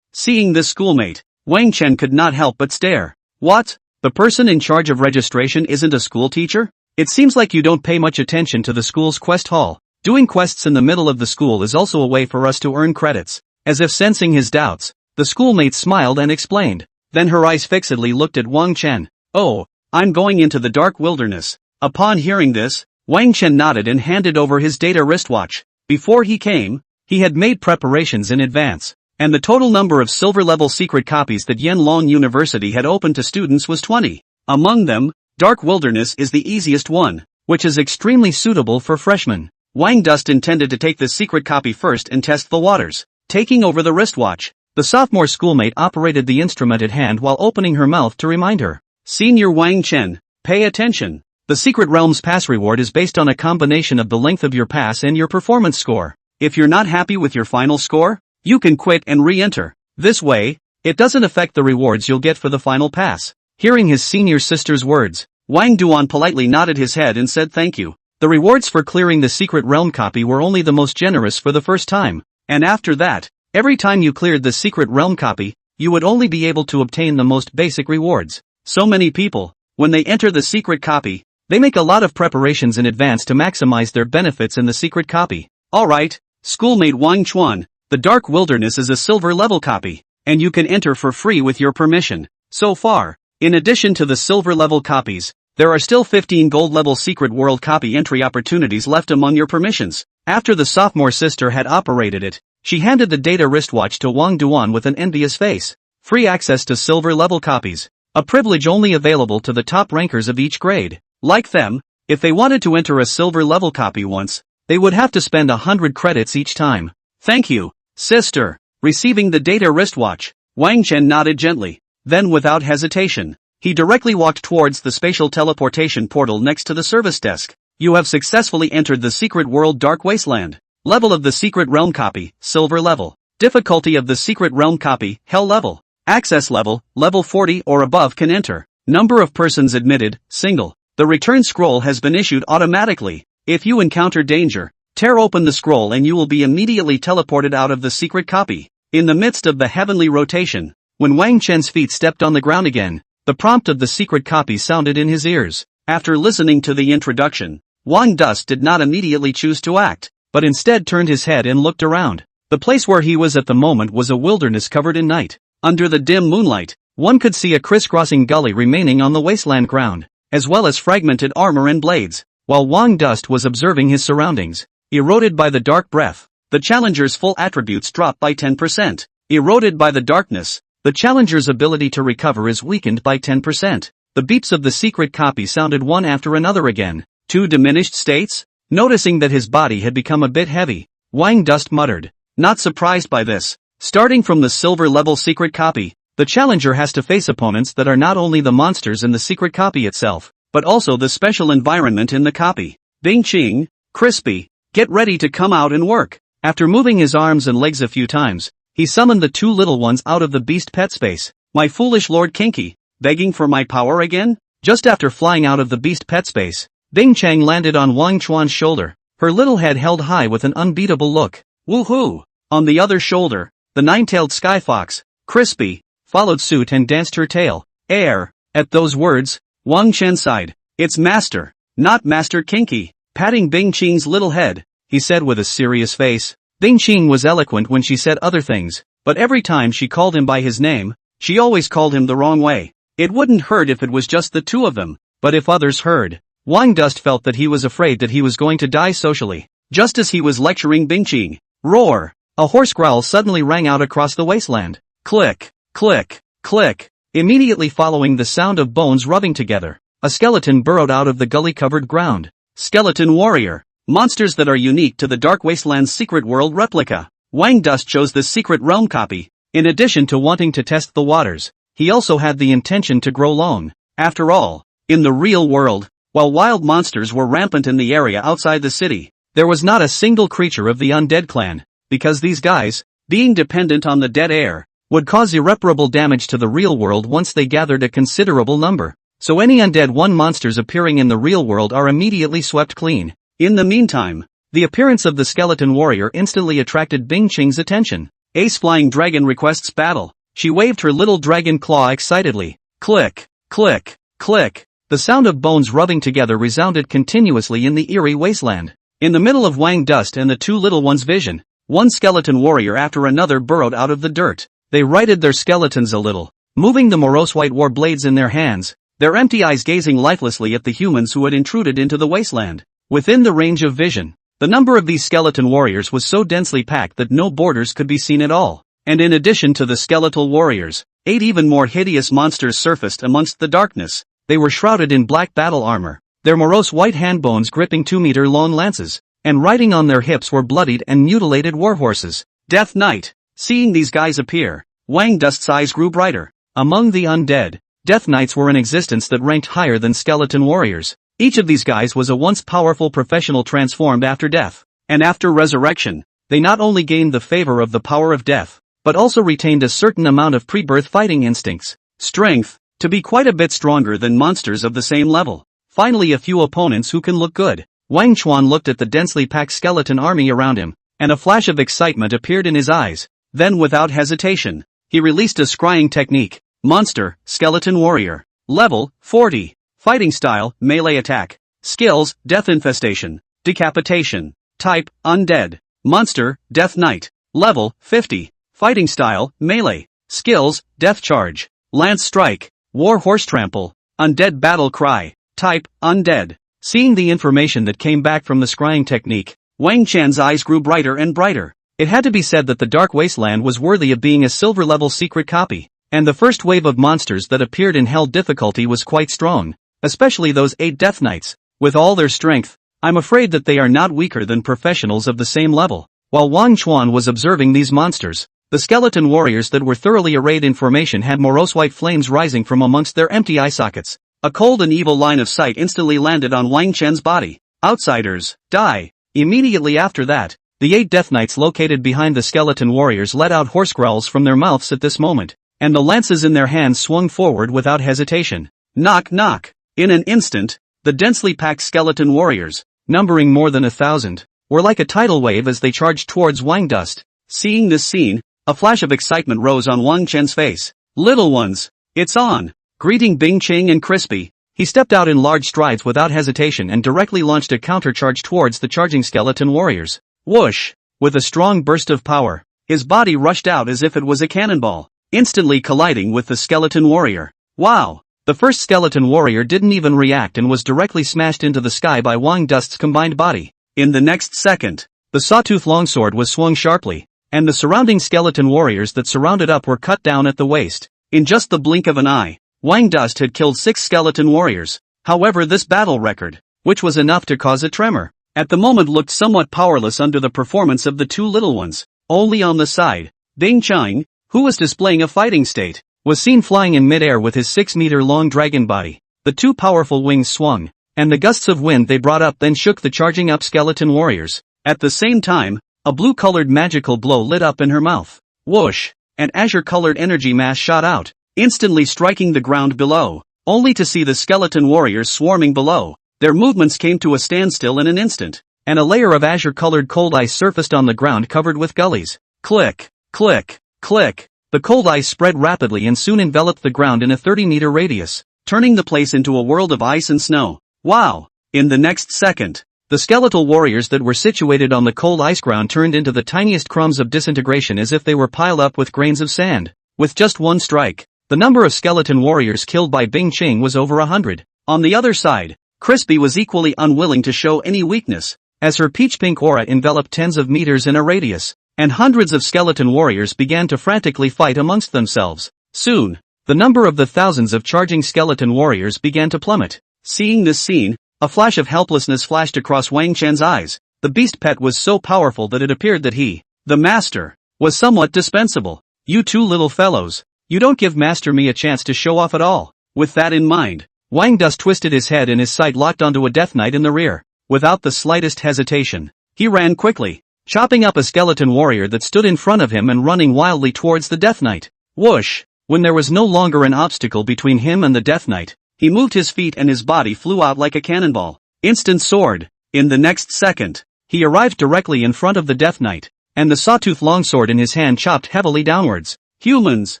Seeing this schoolmate, Wang Chen could not help but stare. What? The person in charge of registration isn't a school teacher? It seems like you don't pay much attention to the school's quest hall. Doing quests in the middle of the school is also a way for us to earn credits. As if sensing his doubts, the schoolmate smiled and explained. Then her eyes fixedly looked at Wang Chen. Oh, I'm going into the dark wilderness. Upon hearing this, Wang Chen nodded and handed over his data wristwatch. Before he came, he had made preparations in advance, and the total number of silver-level secret copies that Yanlong University had opened to students was 20. Among them, Dark Wilderness is the easiest one, which is extremely suitable for freshmen. Wang Dust intended to take the secret copy first and test the waters. Taking over the wristwatch, the sophomore schoolmate operated the instrument at hand while opening her mouth to remind her. Senior Wang Chen, pay attention. The Secret Realm's pass reward is based on a combination of the length of your pass and your performance score. If you're not happy with your final score, you can quit and re-enter. This way, it doesn't affect the rewards you'll get for the final pass. Hearing his senior sister's words, Wang Duan politely nodded his head and said thank you. The rewards for clearing the secret realm copy were only the most generous for the first time, and after that, every time you cleared the secret realm copy, you would only be able to obtain the most basic rewards. So many people, when they enter the secret copy, they make a lot of preparations in advance to maximize their benefits in the secret copy. Alright, schoolmate Wang Chuan, the Dark Wilderness is a silver level copy, and you can enter for free with your permission. So far, in addition to the silver level copies, there are still 15 gold level secret world copy entry opportunities left among your permissions. After the sophomore sister had operated it, she handed the data wristwatch to Wang Duan with an envious face. Free access to silver level copies. A privilege only available to the top rankers of each grade. Like them, if they wanted to enter a silver level copy once, they would have to spend 100 credits each time. Thank you, sister. Receiving the data wristwatch, Wang Chen nodded gently. Then without hesitation, he directly walked towards the spatial teleportation portal next to the service desk. You have successfully entered the secret world Dark Wasteland. Level of the secret realm copy, silver level. Difficulty of the secret realm copy, hell level. Access level, level 40 or above can enter. Number of persons admitted, single. The return scroll has been issued automatically. If you encounter danger, tear open the scroll and you will be immediately teleported out of the secret copy. In the midst of the heavenly rotation, when Wang Chen's feet stepped on the ground again, the prompt of the secret copy sounded in his ears. After listening to the introduction, Wang Dust did not immediately choose to act, but instead turned his head and looked around. The place where he was at the moment was a wilderness covered in night. Under the dim moonlight, one could see a crisscrossing gully remaining on the wasteland ground, as well as fragmented armor and blades. While Wang Dust was observing his surroundings, eroded by the dark breath, the challenger's full attributes drop by 10%. Eroded by the darkness, the challenger's ability to recover is weakened by 10%. The beeps of the secret copy sounded one after another again. 2 diminished states? Noticing that his body had become a bit heavy, Wang Dust muttered, not surprised by this. Starting from the silver level secret copy, the challenger has to face opponents that are not only the monsters in the secret copy itself, but also the special environment in the copy. Bing Ching, Crispy, get ready to come out and work. After moving his arms and legs a few times, he summoned the 2 little ones out of the beast pet space. My foolish Lord Kinky, begging for my power again? Just after flying out of the beast pet space, Bing Chang landed on Wang Chuan's shoulder, her little head held high with an unbeatable look. Woohoo! On the other shoulder, the 9-tailed sky fox, Crispy, followed suit and danced her tail. Air. At those words, Wang Chen sighed. It's Master, not Master Kinky. Patting Bing Ching's little head, he said with a serious face. Bing Ching was eloquent when she said other things, but every time she called him by his name, she always called him the wrong way. It wouldn't hurt if it was just the 2 of them, but if others heard, Wang Dust felt that he was afraid that he was going to die socially. Just as he was lecturing Bing Ching, roar! A hoarse growl suddenly rang out across the wasteland. Click, click, click. Immediately following the sound of bones rubbing together, a skeleton burrowed out of the gully-covered ground. Skeleton warrior. Monsters that are unique to the Dark Wasteland's secret world replica. Wang Dust chose the secret realm copy. In addition to wanting to test the waters, he also had the intention to grow long. After all, in the real world, while wild monsters were rampant in the area outside the city, there was not a single creature of the undead clan, because these guys, being dependent on the dead air, would cause irreparable damage to the real world once they gathered a considerable number. So any undead one monsters appearing in the real world are immediately swept clean. In the meantime, the appearance of the skeleton warrior instantly attracted Bing Ching's attention. Ace Flying Dragon requests battle. She waved her little dragon claw excitedly. Click, click, click. The sound of bones rubbing together resounded continuously in the eerie wasteland. In the middle of Wang Dust and the 2 little ones' vision, one skeleton warrior after another burrowed out of the dirt. They righted their skeletons a little, moving the morose white war blades in their hands, their empty eyes gazing lifelessly at the humans who had intruded into the wasteland. Within the range of vision, the number of these skeleton warriors was so densely packed that no borders could be seen at all. And in addition to the skeletal warriors, 8 even more hideous monsters surfaced amongst the darkness. They were shrouded in black battle armor, their morose white hand bones gripping 2-meter-long lances, and riding on their hips were bloodied and mutilated warhorses. Death Knight. Seeing these guys appear, Wang Dust's eyes grew brighter. Among the undead, Death Knights were in existence that ranked higher than skeleton warriors. Each of these guys was a once powerful professional transformed after death. And after resurrection, they not only gained the favor of the power of death, but also retained a certain amount of pre-birth fighting instincts. Strength, to be quite a bit stronger than monsters of the same level. Finally a few opponents who can look good. Wang Chuan looked at the densely packed skeleton army around him, and a flash of excitement appeared in his eyes. Then without hesitation, he released a scrying technique. Monster, Skeleton Warrior. Level, 40. Fighting style, melee attack. Skills, Death Infestation. Decapitation. Type, Undead. Monster, Death Knight. Level, 50. Fighting style, melee. Skills, Death Charge. Lance Strike. War Horse Trample. Undead Battle Cry. Type, Undead. Seeing the information that came back from the scrying technique, Wang Chan's eyes grew brighter and brighter. It had to be said that the Dark Wasteland was worthy of being a silver-level secret copy, and the first wave of monsters that appeared in Hell difficulty was quite strong, especially those 8 Death Knights. With all their strength, I'm afraid that they are not weaker than professionals of the same level. While Wang Chuan was observing these monsters, the skeleton warriors that were thoroughly arrayed in formation had morose white flames rising from amongst their empty eye sockets. A cold and evil line of sight instantly landed on Wang Chen's body. Outsiders, die. Immediately after that, the 8 Death Knights located behind the skeleton warriors let out hoarse growls from their mouths at this moment, and the lances in their hands swung forward without hesitation. Knock knock. In an instant, the densely packed skeleton warriors, numbering more than 1,000, were like a tidal wave as they charged towards Wang Dust. Seeing this scene, a flash of excitement rose on Wang Chen's face. Little ones, it's on. Greeting Bing Ching and Crispy, he stepped out in large strides without hesitation and directly launched a countercharge towards the charging skeleton warriors. Whoosh! With a strong burst of power, his body rushed out as if it was a cannonball, instantly colliding with the skeleton warrior. Wow! The first skeleton warrior didn't even react and was directly smashed into the sky by Wang Dust's combined body. In the next second, the sawtooth longsword was swung sharply, and the surrounding skeleton warriors that surrounded up were cut down at the waist. In just the blink of an eye, Wang Dust had killed 6 skeleton warriors. However, this battle record, which was enough to cause a tremor, at the moment looked somewhat powerless under the performance of the 2 little ones. Only on the side, Bing Chang, who was displaying a fighting state, was seen flying in midair with his 6-meter-long dragon body. The 2 powerful wings swung, and the gusts of wind they brought up then shook the charging up skeleton warriors. At the same time, a blue-colored magical blow lit up in her mouth. Whoosh! An azure-colored energy mass shot out, instantly striking the ground below, only to see the skeleton warriors swarming below. Their movements came to a standstill in an instant, and a layer of azure-colored cold ice surfaced on the ground covered with gullies. Click, click, click. The cold ice spread rapidly and soon enveloped the ground in a 30-meter radius, turning the place into a world of ice and snow. Wow! In the next second, the skeletal warriors that were situated on the cold ice ground turned into the tiniest crumbs of disintegration as if they were piled up with grains of sand. With just one strike, the number of skeleton warriors killed by Bing Ching was over 100. On the other side, Crispy was equally unwilling to show any weakness, as her peach-pink aura enveloped tens of meters in a radius, and hundreds of skeleton warriors began to frantically fight amongst themselves. Soon, the number of the thousands of charging skeleton warriors began to plummet. Seeing this scene, a flash of helplessness flashed across Wang Chen's eyes. The beast pet was so powerful that it appeared that he, the master, was somewhat dispensable. You 2 little fellows, you don't give Master Me a chance to show off at all. With that in mind, Wang Dust twisted his head and his sight locked onto a Death Knight in the rear. Without the slightest hesitation, he ran quickly, chopping up a skeleton warrior that stood in front of him and running wildly towards the Death Knight. Whoosh! When there was no longer an obstacle between him and the Death Knight, he moved his feet and his body flew out like a cannonball. Instant sword. In the next second, he arrived directly in front of the Death Knight, and the sawtooth longsword in his hand chopped heavily downwards. Humans,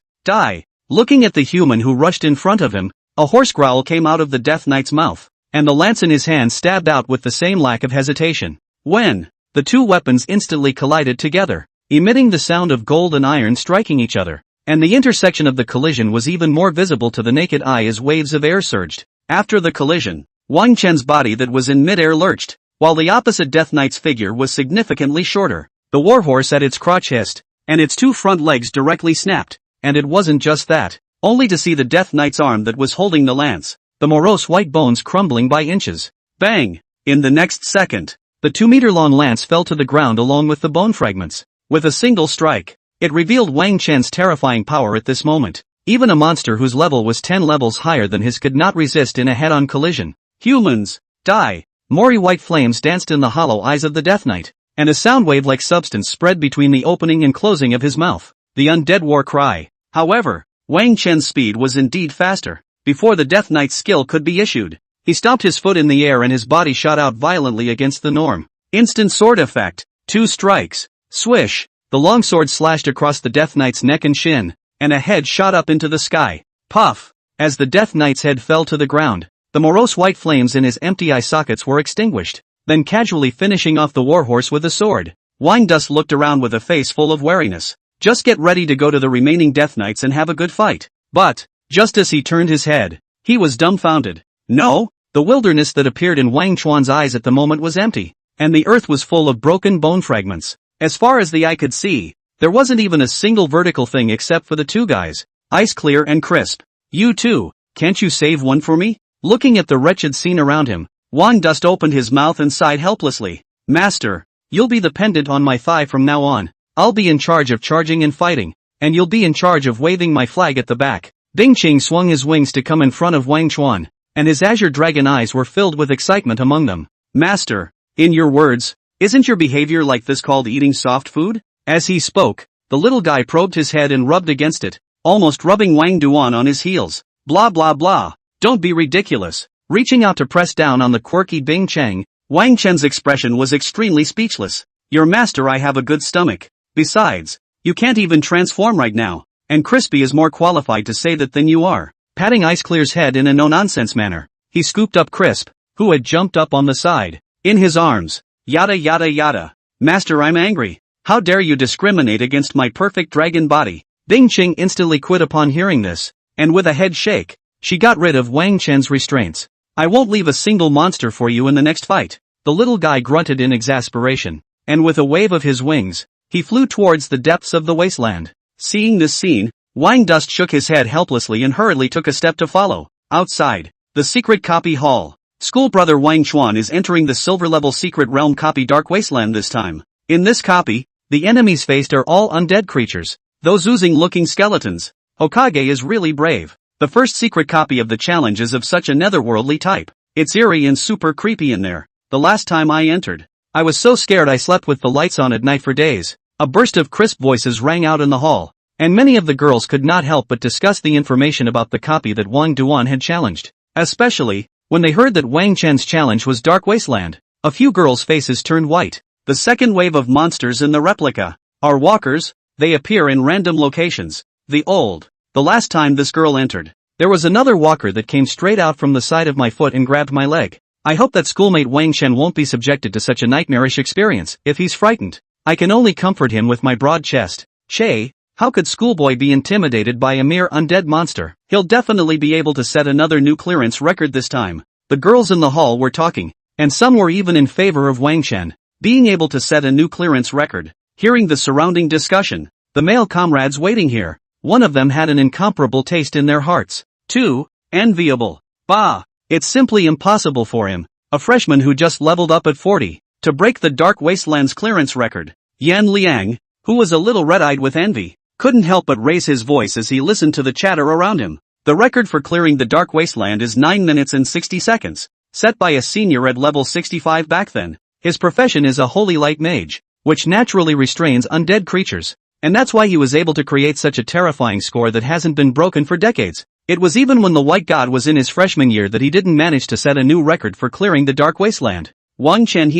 die! Looking at the human who rushed in front of him, a hoarse growl came out of the Death Knight's mouth, and the lance in his hand stabbed out with the same lack of hesitation. When the 2 weapons instantly collided together, emitting the sound of gold and iron striking each other, and the intersection of the collision was even more visible to the naked eye as waves of air surged. After the collision, Wang Chen's body that was in midair lurched, while the opposite Death Knight's figure was significantly shorter. The warhorse at its crotch hissed, and its 2 front legs directly snapped. And it wasn't just that, only to see the Death Knight's arm that was holding the lance, the morose white bones crumbling by inches. Bang! In the next second, the 2-meter-long lance fell to the ground along with the bone fragments. With a single strike, it revealed Wang Chen's terrifying power at this moment. Even a monster whose level was 10 levels higher than his could not resist in a head-on collision. Humans, die! Maury white flames danced in the hollow eyes of the Death Knight, and a sound wave-like substance spread between the opening and closing of his mouth. The undead war cry. However, Wang Chen's speed was indeed faster. Before the Death Knight's skill could be issued, He stomped his foot in the air and his body shot out violently against the norm. Instant sword effect. 2 strikes. Swish. The long sword slashed across the Death Knight's neck and shin, and a head shot up into the sky. Puff. As the Death Knight's head fell to the ground, the morose white flames in his empty eye sockets were extinguished, then casually finishing off the warhorse with a sword. Wingdust looked around with a face full of wariness. Just get ready to go to the remaining Death Knights and have a good fight. But, just as he turned his head, he was dumbfounded. No, the wilderness that appeared in Wang Chuan's eyes at the moment was empty, and the earth was full of broken bone fragments. As far as the eye could see, there wasn't even a single vertical thing except for the 2 guys, ice clear and crisp. You too, can't you save one for me? Looking at the wretched scene around him, Wingdust opened his mouth and sighed helplessly. Master, you'll be the pendant on my thigh from now on. I'll be in charge of charging and fighting, and you'll be in charge of waving my flag at the back. Bing Ching swung his wings to come in front of Wang Chuan, and his azure dragon eyes were filled with excitement among them. Master, in your words, isn't your behavior like this called eating soft food? As he spoke, the little guy probed his head and rubbed against it, almost rubbing Wang Duan on his heels. Blah blah blah. Don't be ridiculous. Reaching out to press down on the quirky Bing Cheng, Wang Chen's expression was extremely speechless. Your master, I have a good stomach. Besides, you can't even transform right now, and Crispy is more qualified to say that than you are. Patting Ice Clear's head in a no-nonsense manner, he scooped up Crisp, who had jumped up on the side, in his arms. Yada yada yada. Master, I'm angry. How dare you discriminate against my perfect dragon body? Bing Ching instantly quit upon hearing this, and with a head shake, she got rid of Wang Chen's restraints. I won't leave a single monster for you in the next fight. The little guy grunted in exasperation, and with a wave of his wings, he flew towards the depths of the wasteland. Seeing this scene, Wingdust shook his head helplessly and hurriedly took a step to follow. Outside, the secret copy hall. Schoolbrother Wang Chuan is entering the silver-level secret realm copy Dark Wasteland this time. In this copy, the enemies faced are all undead creatures, those oozing-looking skeletons. Hokage is really brave. The first secret copy of the challenge is of such a netherworldly type. It's eerie and super creepy in there. The last time I entered, I was so scared I slept with the lights on at night for days. A burst of crisp voices rang out in the hall, and many of the girls could not help but discuss the information about the copy that Wang Duan had challenged. Especially, when they heard that Wang Chen's challenge was Dark Wasteland. A few girls' faces turned white. The second wave of monsters in the replica are walkers. They appear in random locations. The last time this girl entered, there was another walker that came straight out from the side of my foot and grabbed my leg. I hope that schoolmate Wang Chen won't be subjected to such a nightmarish experience. If he's frightened, I can only comfort him with my broad chest. Che, how could schoolboy be intimidated by a mere undead monster? He'll definitely be able to set another new clearance record this time. The girls in the hall were talking, and some were even in favor of Wang Chen being able to set a new clearance record. Hearing the surrounding discussion, the male comrades waiting here, one of them had an incomparable taste in their hearts. 2. Enviable. Bah! It's simply impossible for him, a freshman who just leveled up at 40, to break the Dark Wasteland's clearance record. Yan Liang, who was a little red-eyed with envy, couldn't help but raise his voice as he listened to the chatter around him. The record for clearing the Dark Wasteland is 9 minutes and 60 seconds, set by a senior at level 65 back then. His profession is a holy light mage, which naturally restrains undead creatures, and that's why he was able to create such a terrifying score that hasn't been broken for decades. It was even when the White God was in his freshman year that he didn't manage to set a new record for clearing the Dark Wasteland. Wang Chen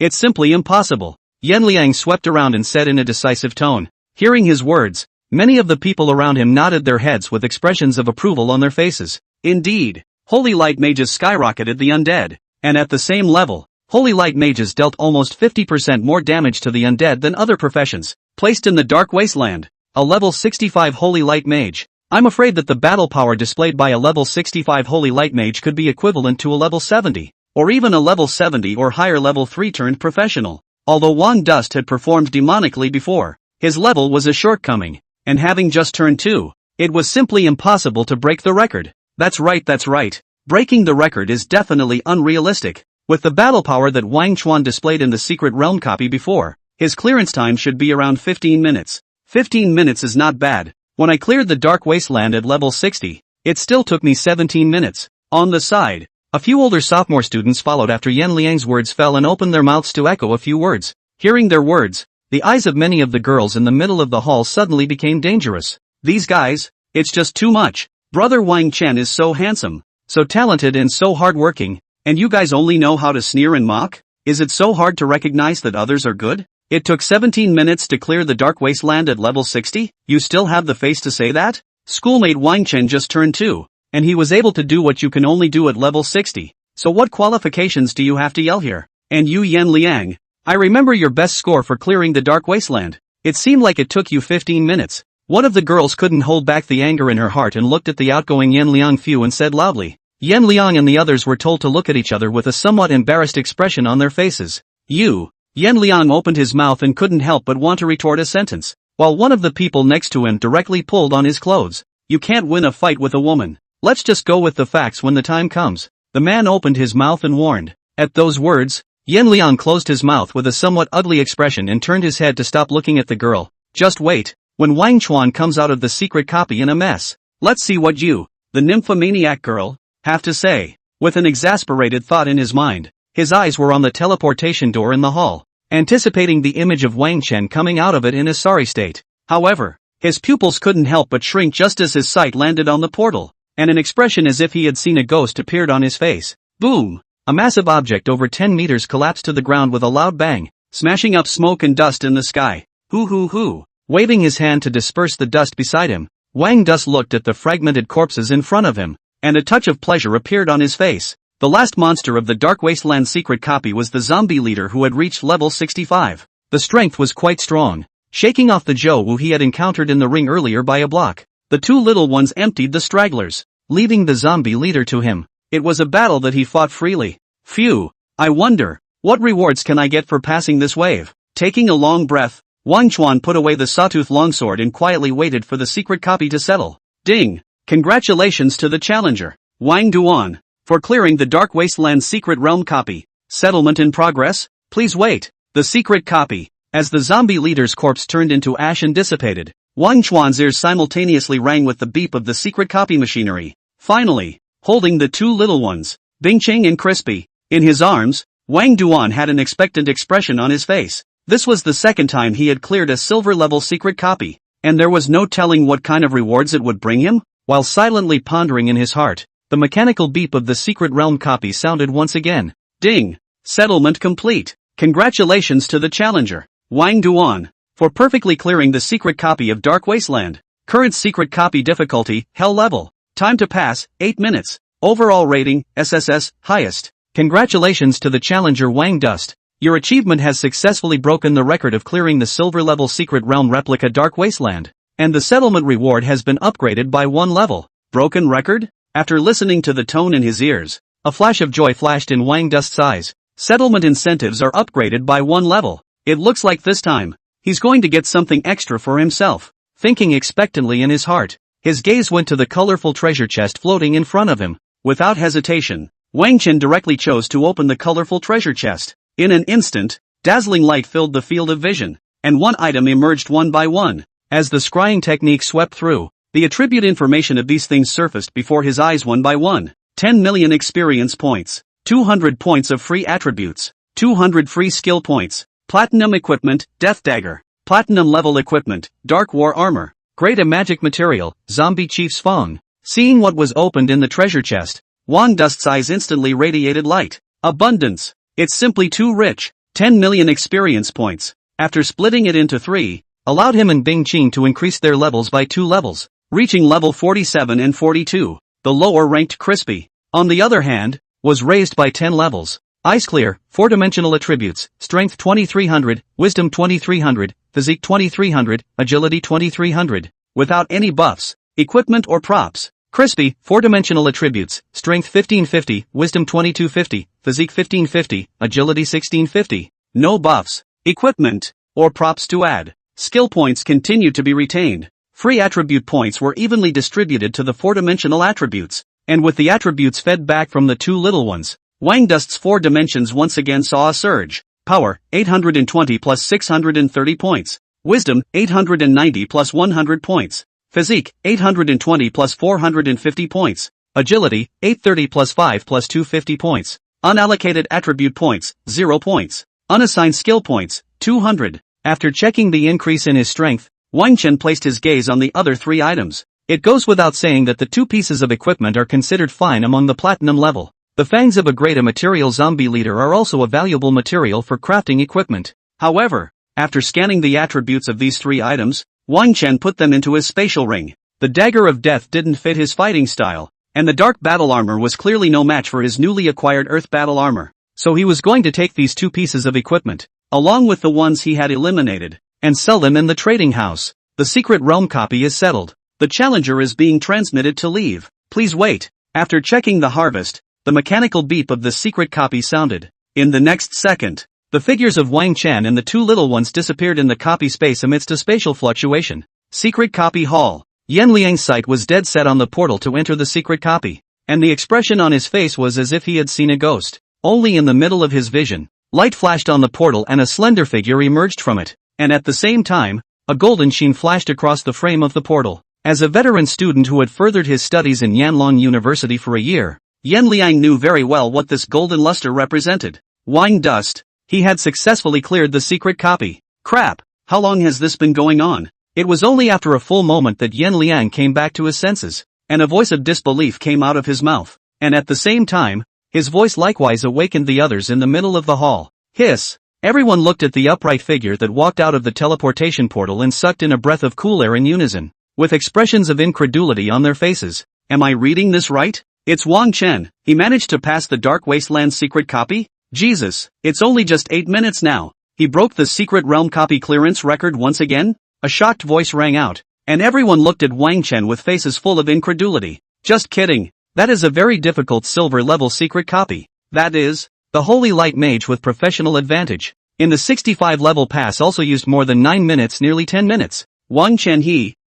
it's simply impossible. Yan Liang swept around and said in a decisive tone. Hearing his words, many of the people around him nodded their heads with expressions of approval on their faces. Indeed, holy light mages skyrocketed the undead, and at the same level, holy light mages dealt almost 50% more damage to the undead than other professions. Placed in the Dark Wasteland, a level 65 holy light mage. I'm afraid that the battle power displayed by a level 65 holy light mage could be equivalent to a level 70, or even a level 70 or higher level 3 turned professional. Although Wingdust had performed demonically before, his level was a shortcoming, and having just turned 2, it was simply impossible to break the record. That's right. Breaking the record is definitely unrealistic. With the battle power that Wang Chuan displayed in the secret realm copy before, his clearance time should be around 15 minutes. 15 minutes is not bad. When I cleared the Dark Wasteland at level 60, it still took me 17 minutes. On the side, a few older sophomore students followed after Yan Liang's words fell and opened their mouths to echo a few words. Hearing their words, the eyes of many of the girls in the middle of the hall suddenly became dangerous. These guys, it's just too much. Brother Wang Chen is so handsome. So talented and so hardworking, and you guys only know how to sneer and mock? Is it so hard to recognize that others are good? It took 17 minutes to clear the dark wasteland at level 60? You still have the face to say that? Schoolmate Wang Chen just turned 2, and he was able to do what you can only do at level 60. So what qualifications do you have to yell here? And you Yan Liang, I remember your best score for clearing the dark wasteland. It seemed like it took you 15 minutes. One of the girls couldn't hold back the anger in her heart and looked at the outgoing Yan Liang Fu and said loudly. Yan Liang and the others were told to look at each other with a somewhat embarrassed expression on their faces. Yan Liang opened his mouth and couldn't help but want to retort a sentence, while one of the people next to him directly pulled on his clothes. You can't win a fight with a woman. Let's just go with the facts when the time comes. The man opened his mouth and warned. At those words, Yan Liang closed his mouth with a somewhat ugly expression and turned his head to stop looking at the girl. Just wait, when Wang Chuan comes out of the secret copy in a mess. Let's see what you, the nymphomaniac girl, have to say. With an exasperated thought in his mind, his eyes were on the teleportation door in the hall, anticipating the image of Wang Chen coming out of it in a sorry state. However, his pupils couldn't help but shrink just as his sight landed on the portal, and an expression as if he had seen a ghost appeared on his face. Boom! A massive object over 10 meters collapsed to the ground with a loud bang, smashing up smoke and dust in the sky. Hoo. Waving his hand to disperse the dust beside him, Wang Dust looked at the fragmented corpses in front of him, and a touch of pleasure appeared on his face. The last monster of the Dark Wasteland secret copy was the zombie leader who had reached level 65. The strength was quite strong, shaking off the Zhou Wu he had encountered in the ring earlier by a block. The two little ones emptied the stragglers, leaving the zombie leader to him. It was a battle that he fought freely. Phew, I wonder, what rewards can I get for passing this wave? Taking a long breath, Wang Chuan put away the sawtooth longsword and quietly waited for the secret copy to settle. Ding! Congratulations to the challenger, Wang Duan, for clearing the Dark Wasteland Secret Realm copy. Settlement in progress? Please wait. The secret copy. As the zombie leader's corpse turned into ash and dissipated, Wang Chuan's ears simultaneously rang with the beep of the secret copy machinery. Finally, holding the two little ones, Bingqing and Crispy, in his arms, Wang Duan had an expectant expression on his face. This was the second time he had cleared a silver-level secret copy, and there was no telling what kind of rewards it would bring him. While silently pondering in his heart, the mechanical beep of the secret realm copy sounded once again. Ding! Settlement complete. Congratulations to the challenger, Wang Duan, for perfectly clearing the secret copy of Dark Wasteland. Current secret copy difficulty, Hell level. Time to pass, 8 minutes. Overall rating, SSS, highest. Congratulations to the challenger Wang Dust. Your achievement has successfully broken the record of clearing the silver-level secret realm replica Dark Wasteland, and the settlement reward has been upgraded by 1 level. Broken record? After listening to the tone in his ears, a flash of joy flashed in Wang Dust's eyes. Settlement incentives are upgraded by 1 level. It looks like this time, he's going to get something extra for himself. Thinking expectantly in his heart, his gaze went to the colorful treasure chest floating in front of him. Without hesitation, Wang Chen directly chose to open the colorful treasure chest. In an instant, dazzling light filled the field of vision, and one item emerged one by one. As the scrying technique swept through, the attribute information of these things surfaced before his eyes one by one. 10 million experience points, 200 points of free attributes, 200 free skill points, platinum equipment, death dagger, platinum level equipment, dark war armor, great magic material, zombie chief's fong. Seeing what was opened in the treasure chest, Wang Dust's eyes instantly radiated light. Abundance. It's simply too rich. 10 million experience points, after splitting it into 3, allowed him and Bingqing to increase their levels by 2 levels, reaching level 47 and 42. The lower-ranked Crispy, on the other hand, was raised by 10 levels. Ice Clear, 4-dimensional attributes, Strength 2300, Wisdom 2300, Physique 2300, Agility 2300. Without any buffs, equipment or props. Crispy, 4-dimensional attributes, Strength 1550, Wisdom 2250, Physique 1550, Agility 1650. No buffs, equipment, or props to add. Skill points continued to be retained. Free attribute points were evenly distributed to the 4-dimensional attributes, and with the attributes fed back from the two little ones, Wang Dust's 4 dimensions once again saw a surge. Power, 820 plus 630 points. Wisdom, 890 plus 100 points. Physique, 820 plus 450 points. Agility, 830 plus 5 plus 250 points. Unallocated attribute points, 0 points. Unassigned skill points, 200. After checking the increase in his strength, Wang Chen placed his gaze on the other 3 items. It goes without saying that the two pieces of equipment are considered fine among the platinum level. The fangs of a great material zombie leader are also a valuable material for crafting equipment. However, after scanning the attributes of these three items, Wang Chen put them into his spatial ring. The dagger of death didn't fit his fighting style, and the dark battle armor was clearly no match for his newly acquired earth battle armor. So he was going to take these two pieces of equipment, along with the ones he had eliminated, and sell them in the trading house. The secret realm copy is settled. The challenger is being transmitted to leave. Please wait. After checking the harvest, the mechanical beep of the secret copy sounded. In the next second, the figures of Wang Chen and the two little ones disappeared in the copy space amidst a spatial fluctuation. Secret copy hall. Yan Liang's sight was dead set on the portal to enter the secret copy, and the expression on his face was as if he had seen a ghost. Only in the middle of his vision, light flashed on the portal and a slender figure emerged from it, and at the same time, a golden sheen flashed across the frame of the portal. As a veteran student who had furthered his studies in Yanlong University for a year, Yan Liang knew very well what this golden luster represented. Wine dust. He had successfully cleared the secret copy. Crap, how long has this been going on? It was only after a full moment that Yan Liang came back to his senses, and a voice of disbelief came out of his mouth, and at the same time, his voice likewise awakened the others in the middle of the hall. Hiss! Everyone looked at the upright figure that walked out of the teleportation portal and sucked in a breath of cool air in unison, with expressions of incredulity on their faces. Am I reading this right? It's Wang Chen. He managed to pass the Dark Wasteland secret copy? Jesus, it's only just 8 minutes now. He broke the secret realm copy clearance record once again? A shocked voice rang out, and everyone looked at Wang Chen with faces full of incredulity. Just kidding. That is a very difficult silver-level secret copy. That is, the Holy Light Mage with professional advantage. In the 65-level pass also used more than 9 minutes, nearly 10 minutes. Wang Chen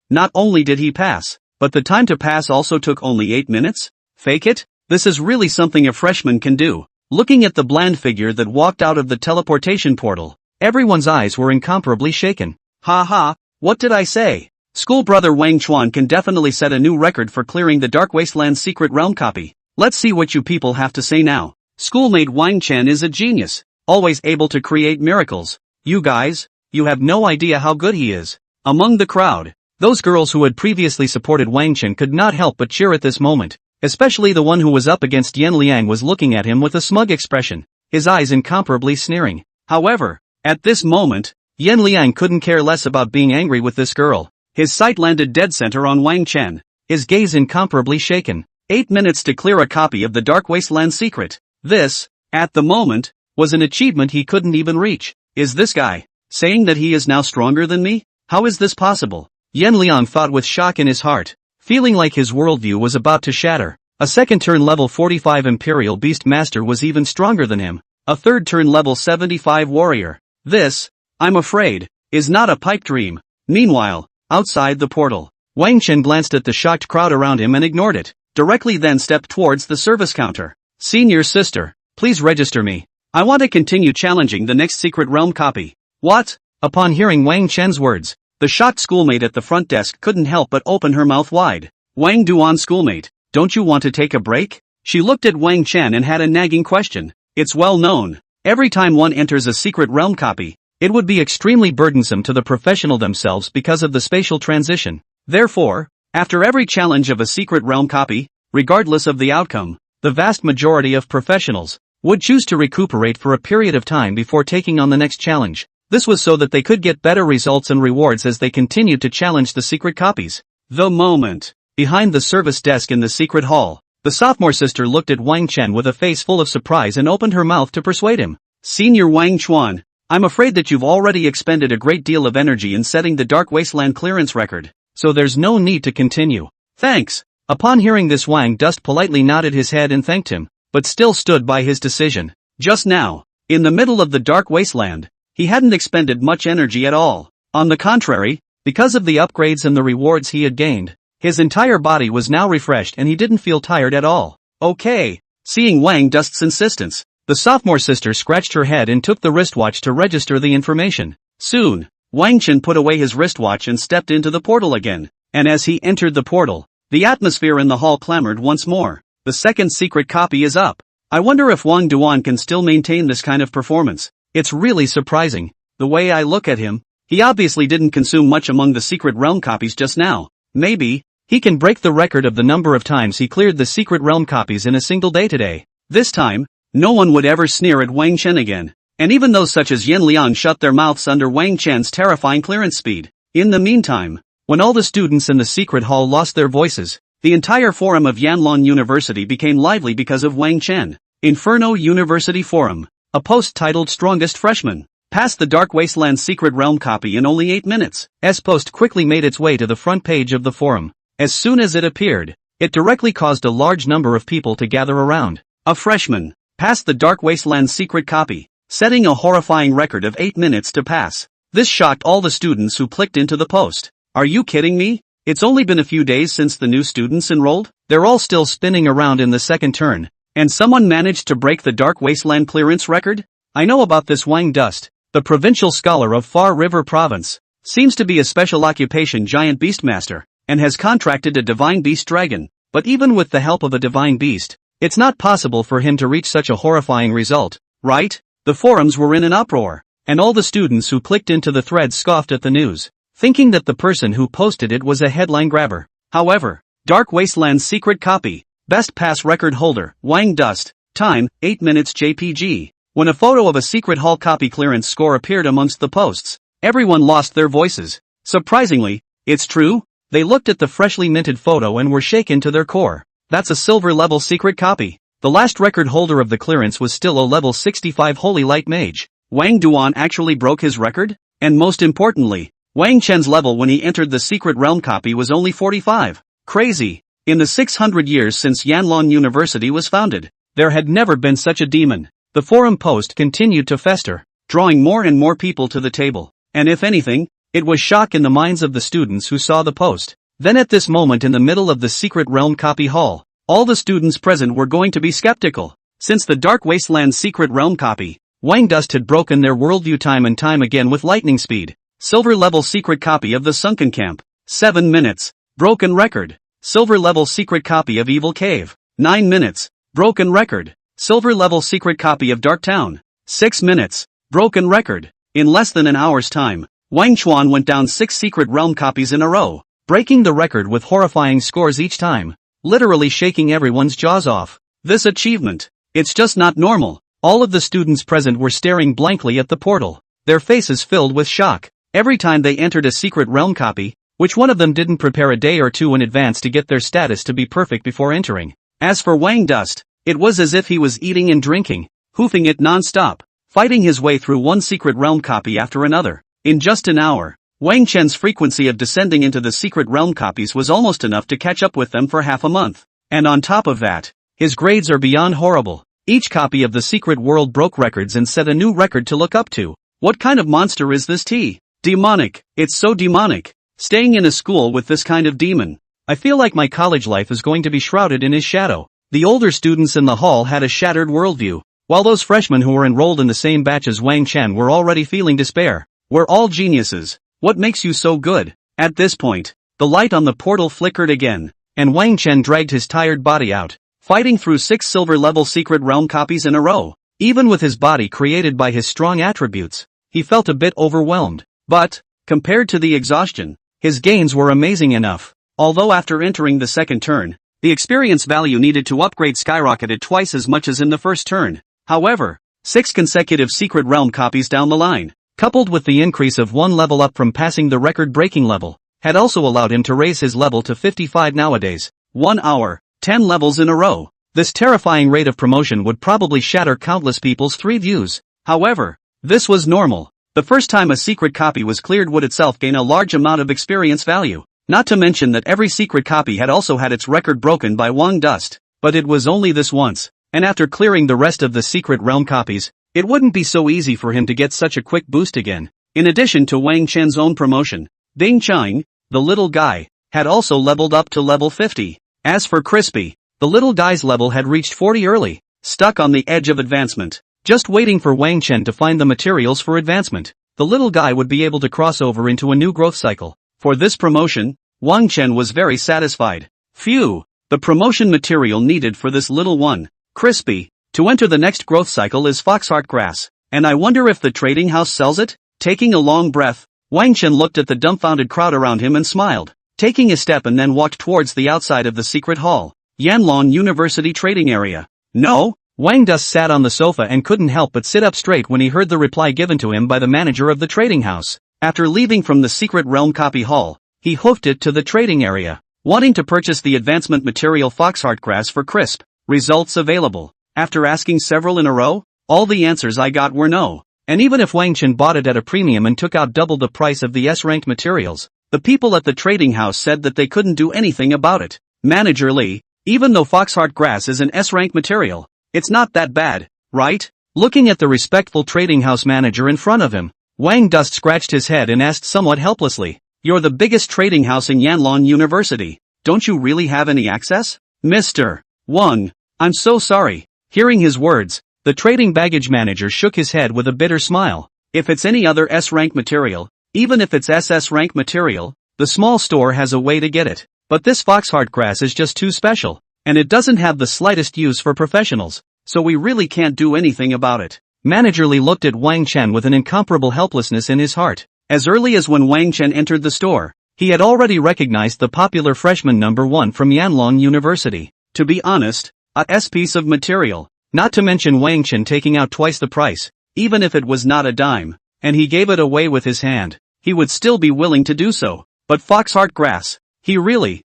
not only did he pass, but the time to pass also took only 8 minutes? Fake it? This is really something a freshman can do. Looking at the bland figure that walked out of the teleportation portal, everyone's eyes were incomparably shaken. Ha ha, what did I say? School brother Wang Chuan can definitely set a new record for clearing the Dark Wasteland secret realm copy. Let's see what you people have to say now. Schoolmate Wang Chen is a genius, always able to create miracles. You guys, you have no idea how good he is. Among the crowd, those girls who had previously supported Wang Chen could not help but cheer at this moment. Especially the one who was up against Yan Liang was looking at him with a smug expression, his eyes incomparably sneering. However, at this moment, Yan Liang couldn't care less about being angry with this girl. His sight landed dead center on Wang Chen, his gaze incomparably shaken. 8 minutes to clear a copy of the Dark Wasteland secret. This, at the moment, was an achievement he couldn't even reach. Is this guy saying that he is now stronger than me? How is this possible? Yan Liang thought with shock in his heart, feeling like his worldview was about to shatter. A second turn level 45 Imperial Beast Master was even stronger than him. A third turn level 75 Warrior. This, I'm afraid, is not a pipe dream. Meanwhile, outside the portal, Wang Chen glanced at the shocked crowd around him and ignored it, directly then stepped towards the service counter. Senior sister, please register me. I want to continue challenging the next secret realm copy. What? Upon hearing Wang Chen's words, the shocked schoolmate at the front desk couldn't help but open her mouth wide. Wang Duan schoolmate, don't you want to take a break? She looked at Wang Chen and had a nagging question. It's well known, every time one enters a secret realm copy, it would be extremely burdensome to the professional themselves because of the spatial transition. Therefore, after every challenge of a secret realm copy, regardless of the outcome, the vast majority of professionals would choose to recuperate for a period of time before taking on the next challenge. This was so that they could get better results and rewards as they continued to challenge the secret copies. The moment, behind the service desk in the secret hall, the sophomore sister looked at Wang Chen with a face full of surprise and opened her mouth to persuade him. Senior Wang Chuan, I'm afraid that you've already expended a great deal of energy in setting the Dark Wasteland clearance record, so there's no need to continue. Thanks. Upon hearing this, Wang Dust politely nodded his head and thanked him, but still stood by his decision. Just now, in the middle of the Dark Wasteland, he hadn't expended much energy at all. On the contrary, because of the upgrades and the rewards he had gained, his entire body was now refreshed and he didn't feel tired at all. Okay. Seeing Wang Dust's insistence, the sophomore sister scratched her head and took the wristwatch to register the information. Soon, Wang Chen put away his wristwatch and stepped into the portal again, and as he entered the portal, the atmosphere in the hall clamored once more. The second secret copy is up. I wonder if Wang Duan can still maintain this kind of performance. It's really surprising. The way I look at him, he obviously didn't consume much among the secret realm copies just now. Maybe, He can break the record of the number of times he cleared the Secret Realm copies in a single day today. This time, no one would ever sneer at Wang Chen again. And even those such as Yin Liang shut their mouths under Wang Chen's terrifying clearance speed. In the meantime, when all the students in the secret hall lost their voices, the entire forum of Yanlong University became lively because of Wang Chen. Inferno University Forum. A post titled Strongest Freshman passed the Dark Wasteland Secret Realm copy in only 8 minutes. Post quickly made its way to the front page of the forum. As soon as it appeared, it directly caused a large number of people to gather around. A freshman passed the Dark Wasteland secret copy, setting a horrifying record of 8 minutes to pass. This shocked all the students who clicked into the post. Are you kidding me? It's only been a few days since the new students enrolled? They're all still spinning around in the second turn. And someone managed to break the Dark Wasteland clearance record? I know about this Wang Dust, the provincial scholar of Far River Province. Seems to be a special occupation giant beastmaster, and has contracted a divine beast dragon. But even with the help of a divine beast, it's not possible for him to reach such a horrifying result, right? The forums were in an uproar, and all the students who clicked into the thread scoffed at the news, thinking that the person who posted it was a headline grabber. However, Dark Wasteland's secret copy, best pass record holder, Wang Dust, time, 8 minutes JPG. When a photo of a secret hall copy clearance score appeared amongst the posts, everyone lost their voices. Surprisingly, it's true, they looked at the freshly minted photo and were shaken to their core. That's a silver level secret copy. The last record holder of the clearance was still a level 65 Holy Light Mage. Wang Duan actually broke his record? And most importantly, Wang Chen's level when he entered the Secret Realm copy was only 45. Crazy. In the 600 years since Yanlong University was founded, there had never been such a demon. The forum post continued to fester, drawing more and more people to the table. And if anything, it was shock in the minds of the students who saw the post. Then at this moment in the middle of the Secret Realm copy hall, all the students present were going to be skeptical. Since the Dark Wasteland Secret Realm copy, Wang Dust had broken their worldview time and time again with lightning speed. Silver level secret copy of the Sunken Camp, 7 minutes, broken record. Silver level secret copy of Evil Cave, 9 minutes, broken record. Silver level secret copy of Dark Town, 6 minutes, broken record. In less than an hour's time, Wang Chuan went down 6 Secret Realm copies in a row, breaking the record with horrifying scores each time, literally shaking everyone's jaws off. This achievement, it's just not normal. All of the students present were staring blankly at the portal, their faces filled with shock. Every time they entered a Secret Realm copy, which one of them didn't prepare a day or two in advance to get their status to be perfect before entering? As for Wang Dust, it was as if he was eating and drinking, hoofing it non-stop, fighting his way through one Secret Realm copy after another. In just an hour, Wang Chen's frequency of descending into the Secret Realm copies was almost enough to catch up with them for half a month. And on top of that, his grades are beyond horrible. Each copy of the Secret World broke records and set a new record to look up to. What kind of monster is this T? Demonic. It's so demonic. Staying in a school with this kind of demon. I feel like my college life is going to be shrouded in his shadow. The older students in the hall had a shattered worldview, while those freshmen who were enrolled in the same batch as Wang Chen were already feeling despair. We're all geniuses. What makes you so good? At this point, the light on the portal flickered again, and Wang Chen dragged his tired body out, fighting through 6 silver-level Secret Realm copies in a row. Even with his body created by his strong attributes, he felt a bit overwhelmed. But, compared to the exhaustion, his gains were amazing enough. Although after entering the second turn, the experience value needed to upgrade skyrocketed twice as much as in the first turn. However, 6 consecutive Secret Realm copies down the line, coupled with the increase of 1 level up from passing the record-breaking level, had also allowed him to raise his level to 55 nowadays. 1 hour, 10 levels in a row. This terrifying rate of promotion would probably shatter countless people's 3 views. However, this was normal. The first time a secret copy was cleared would itself gain a large amount of experience value. Not to mention that every secret copy had also had its record broken by Wang Dust. But it was only this once, and after clearing the rest of the Secret Realm copies, it wouldn't be so easy for him to get such a quick boost again. In addition to Wang Chen's own promotion, Ding Chang, the little guy, had also leveled up to level 50. As for Crispy, the little guy's level had reached 40 early, stuck on the edge of advancement, just waiting for Wang Chen to find the materials for advancement. The little guy would be able to cross over into a new growth cycle. For this promotion, Wang Chen was very satisfied. Phew, the promotion material needed for this little one, Crispy, to enter the next growth cycle is Foxheart Grass, and I wonder if the trading house sells it? Taking a long breath, Wang Chen looked at the dumbfounded crowd around him and smiled. taking a step and then walked towards the outside of the secret hall. Yanlong University Trading Area. No? Wang Dust sat on the sofa and couldn't help but sit up straight when he heard the reply given to him by the manager of the trading house. After leaving from the secret realm copy hall, he hoofed it to the trading area, wanting to purchase the advancement material Foxheart Grass for crisp. Results available. After asking several in a row, all the answers I got were no. And even if Wang Chen bought it at a premium and took out double the price of the S-ranked materials, the people at the trading house said that they couldn't do anything about it. Manager Lee, even though Foxheart Grass is an S-rank material, it's not that bad, right? Looking at the respectful trading house manager in front of him, Wang Dust scratched his head and asked somewhat helplessly, "You're the biggest trading house in Yanlong University. Don't you really have any access?" Mr. Wang, I'm so sorry. Hearing his words, the trading baggage manager shook his head with a bitter smile. If it's any other S-rank material, even if it's SS rank material, the small store has a way to get it. But this Foxheart Grass is just too special, and it doesn't have the slightest use for professionals, so we really can't do anything about it. Manager Lee looked at Wang Chen with an incomparable helplessness in his heart. As early as when Wang Chen entered the store, he had already recognized the popular freshman number 1 from Yanlong University. To be honest, a S piece of material, not to mention Wang Chen taking out twice the price, even if it was not a dime, and he gave it away with his hand, he would still be willing to do so. But Foxheart Grass, he really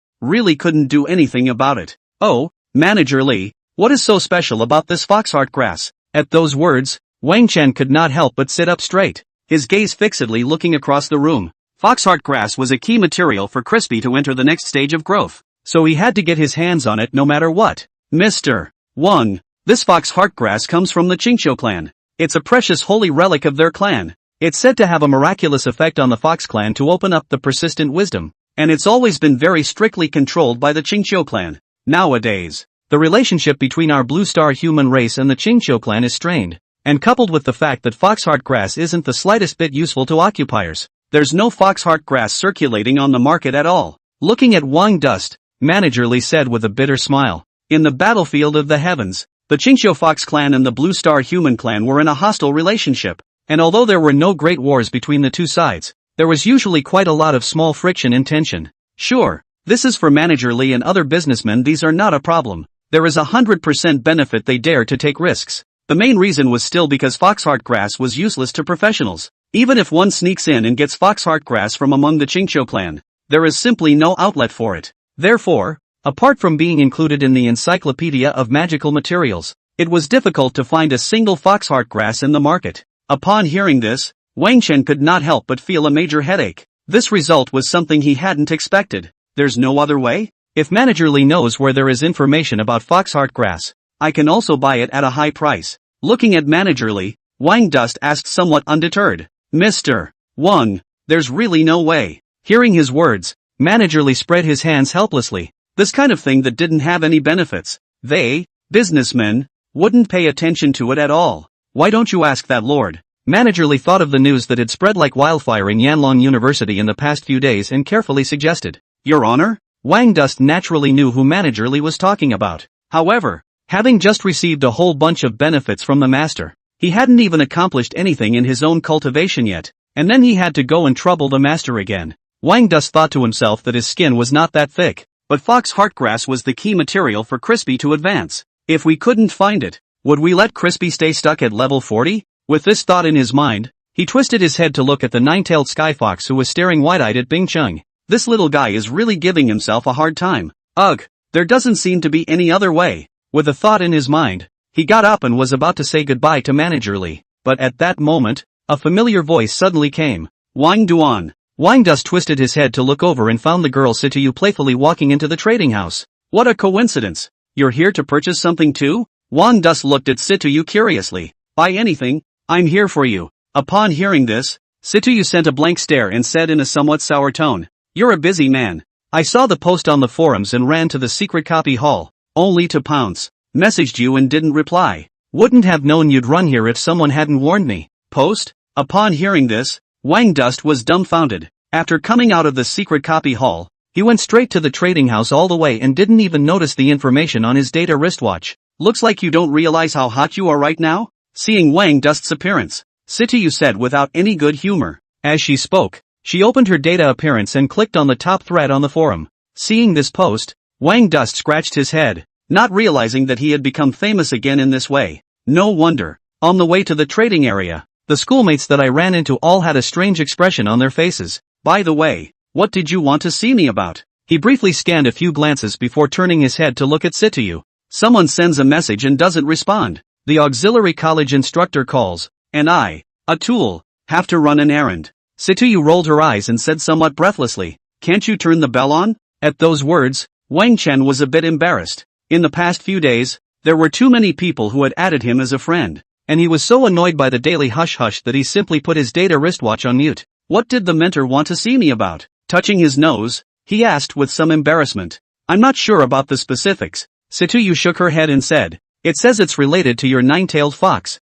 couldn't do anything about it. Oh, Manager Lee, what is so special about this Foxheart Grass? At those words, Wang Chen could not help but sit up straight, his gaze fixedly looking across the room. Foxheart Grass was a key material for Crispy to enter the next stage of growth, so he had to get his hands on it no matter what. Mr. Wang, this Foxheart Grass comes from the Qingqiu clan. It's a precious holy relic of their clan. It's said to have a miraculous effect on the Fox clan to open up the persistent wisdom, and it's always been very strictly controlled by the Qingqiu clan. Nowadays, the relationship between our Blue Star human race and the Qingqiu clan is strained, and coupled with the fact that Foxheart Grass isn't the slightest bit useful to occupiers, there's no Foxheart Grass circulating on the market at all. Looking at Wang Dust, Manager Lee said with a bitter smile, in the battlefield of the heavens, the Qingqiu Fox clan and the Blue Star human clan were in a hostile relationship, and although there were no great wars between the two sides, there was usually quite a lot of small friction and tension. Sure, this is for Manager Lee and other businessmen, these are not a problem. There is 100% benefit they dare to take risks. The main reason was still because Foxheart Grass was useless to professionals. Even if one sneaks in and gets Foxheart Grass from among the Qingqiu clan, there is simply no outlet for it. Therefore, apart from being included in the Encyclopedia of Magical Materials, it was difficult to find a single Foxheart Grass in the market. Upon hearing this, Wang Chen could not help but feel a major headache. This result was something he hadn't expected. There's no other way? If Manager Lee knows where there is information about Foxheart Grass, I can also buy it at a high price. Looking at Manager Lee, Wang Dust asked somewhat undeterred, Mr. Wang, there's really no way. Hearing his words, Manager Lee spread his hands helplessly. This kind of thing that didn't have any benefits, they, businessmen, wouldn't pay attention to it at all. Why don't you ask that lord? Manager Lee thought of the news that had spread like wildfire in Yanlong University in the past few days and carefully suggested, Your Honor? Wang Dust naturally knew who Manager Lee was talking about. However, having just received a whole bunch of benefits from the master, he hadn't even accomplished anything in his own cultivation yet, and then he had to go and trouble the master again. Wang Dust thought to himself that his skin was not that thick, but Foxheart Grass was the key material for Crispy to advance. If we couldn't find it, would we let Crispy stay stuck at level 40? With this thought in his mind, he twisted his head to look at the nine-tailed skyfox who was staring wide-eyed at Bing Chung. This little guy is really giving himself a hard time. Ugh, there doesn't seem to be any other way. With a thought in his mind, he got up and was about to say goodbye to Manager Lee, but at that moment, a familiar voice suddenly came. Wang Duan. Wang Dust twisted his head to look over and found the girl Situyu playfully walking into the trading house. What a coincidence. You're here to purchase something too? Wang Dust looked at Situyu curiously. Buy anything, I'm here for you. Upon hearing this, Situyu sent a blank stare and said in a somewhat sour tone, You're a busy man. I saw the post on the forums and ran to the secret copy hall, only to pounce. Messaged you and didn't reply. Wouldn't have known you'd run here if someone hadn't warned me. Post? Upon hearing this, Wang Dust was dumbfounded. After coming out of the secret copy hall, he went straight to the trading house all the way and didn't even notice the information on his data wristwatch. Looks like you don't realize how hot you are right now? Seeing Wang Dust's appearance, Situyu said without any good humor. As she spoke, She opened her data appearance and clicked on the top thread on the forum. Seeing this post, Wang Dust scratched his head, not realizing that he had become famous again in this way. No wonder. On the way to the trading area, the schoolmates that I ran into all had a strange expression on their faces. By the way, what did you want to see me about? He briefly scanned a few glances before turning his head to look at Situyu. Someone sends a message and doesn't respond. The auxiliary college instructor calls, and I, a tool, have to run an errand. Situyu rolled her eyes and said somewhat breathlessly, "Can't you turn the bell on?" At those words, Wang Chen was a bit embarrassed. In the past few days, there were too many people who had added him as a friend, and he was so annoyed by the daily hush-hush that he simply put his data wristwatch on mute. What did the mentor want to see me about? Touching his nose, he asked with some embarrassment. I'm not sure about the specifics. Situyu shook her head and said, "It says it's related to your nine-tailed fox."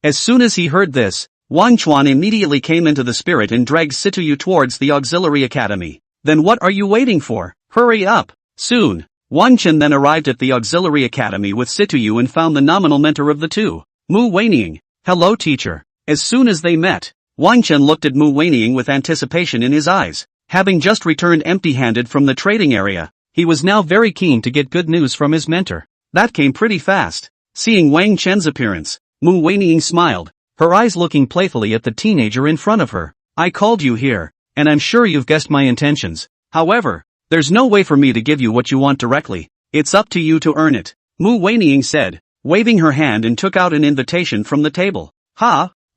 As soon as he heard this, Wang Chuan immediately came into the spirit and dragged Situyu towards the auxiliary academy. Then what are you waiting for? Hurry up! Soon, Wang Chen then arrived at the auxiliary academy with Situyu and found the nominal mentor of the two, Mu Weining. "Hello teacher." As soon as they met, Wang Chen looked at Mu Weining with anticipation in his eyes. Having just returned empty-handed from the trading area, he was now very keen to get good news from his mentor. That came pretty fast. Seeing Wang Chen's appearance, Mu Weining smiled, her eyes looking playfully at the teenager in front of her. "I called you here, and I'm sure you've guessed my intentions. However, there's no way for me to give you what you want directly. It's up to you to earn it," Mu Weining said, waving her hand and took out an invitation from the table.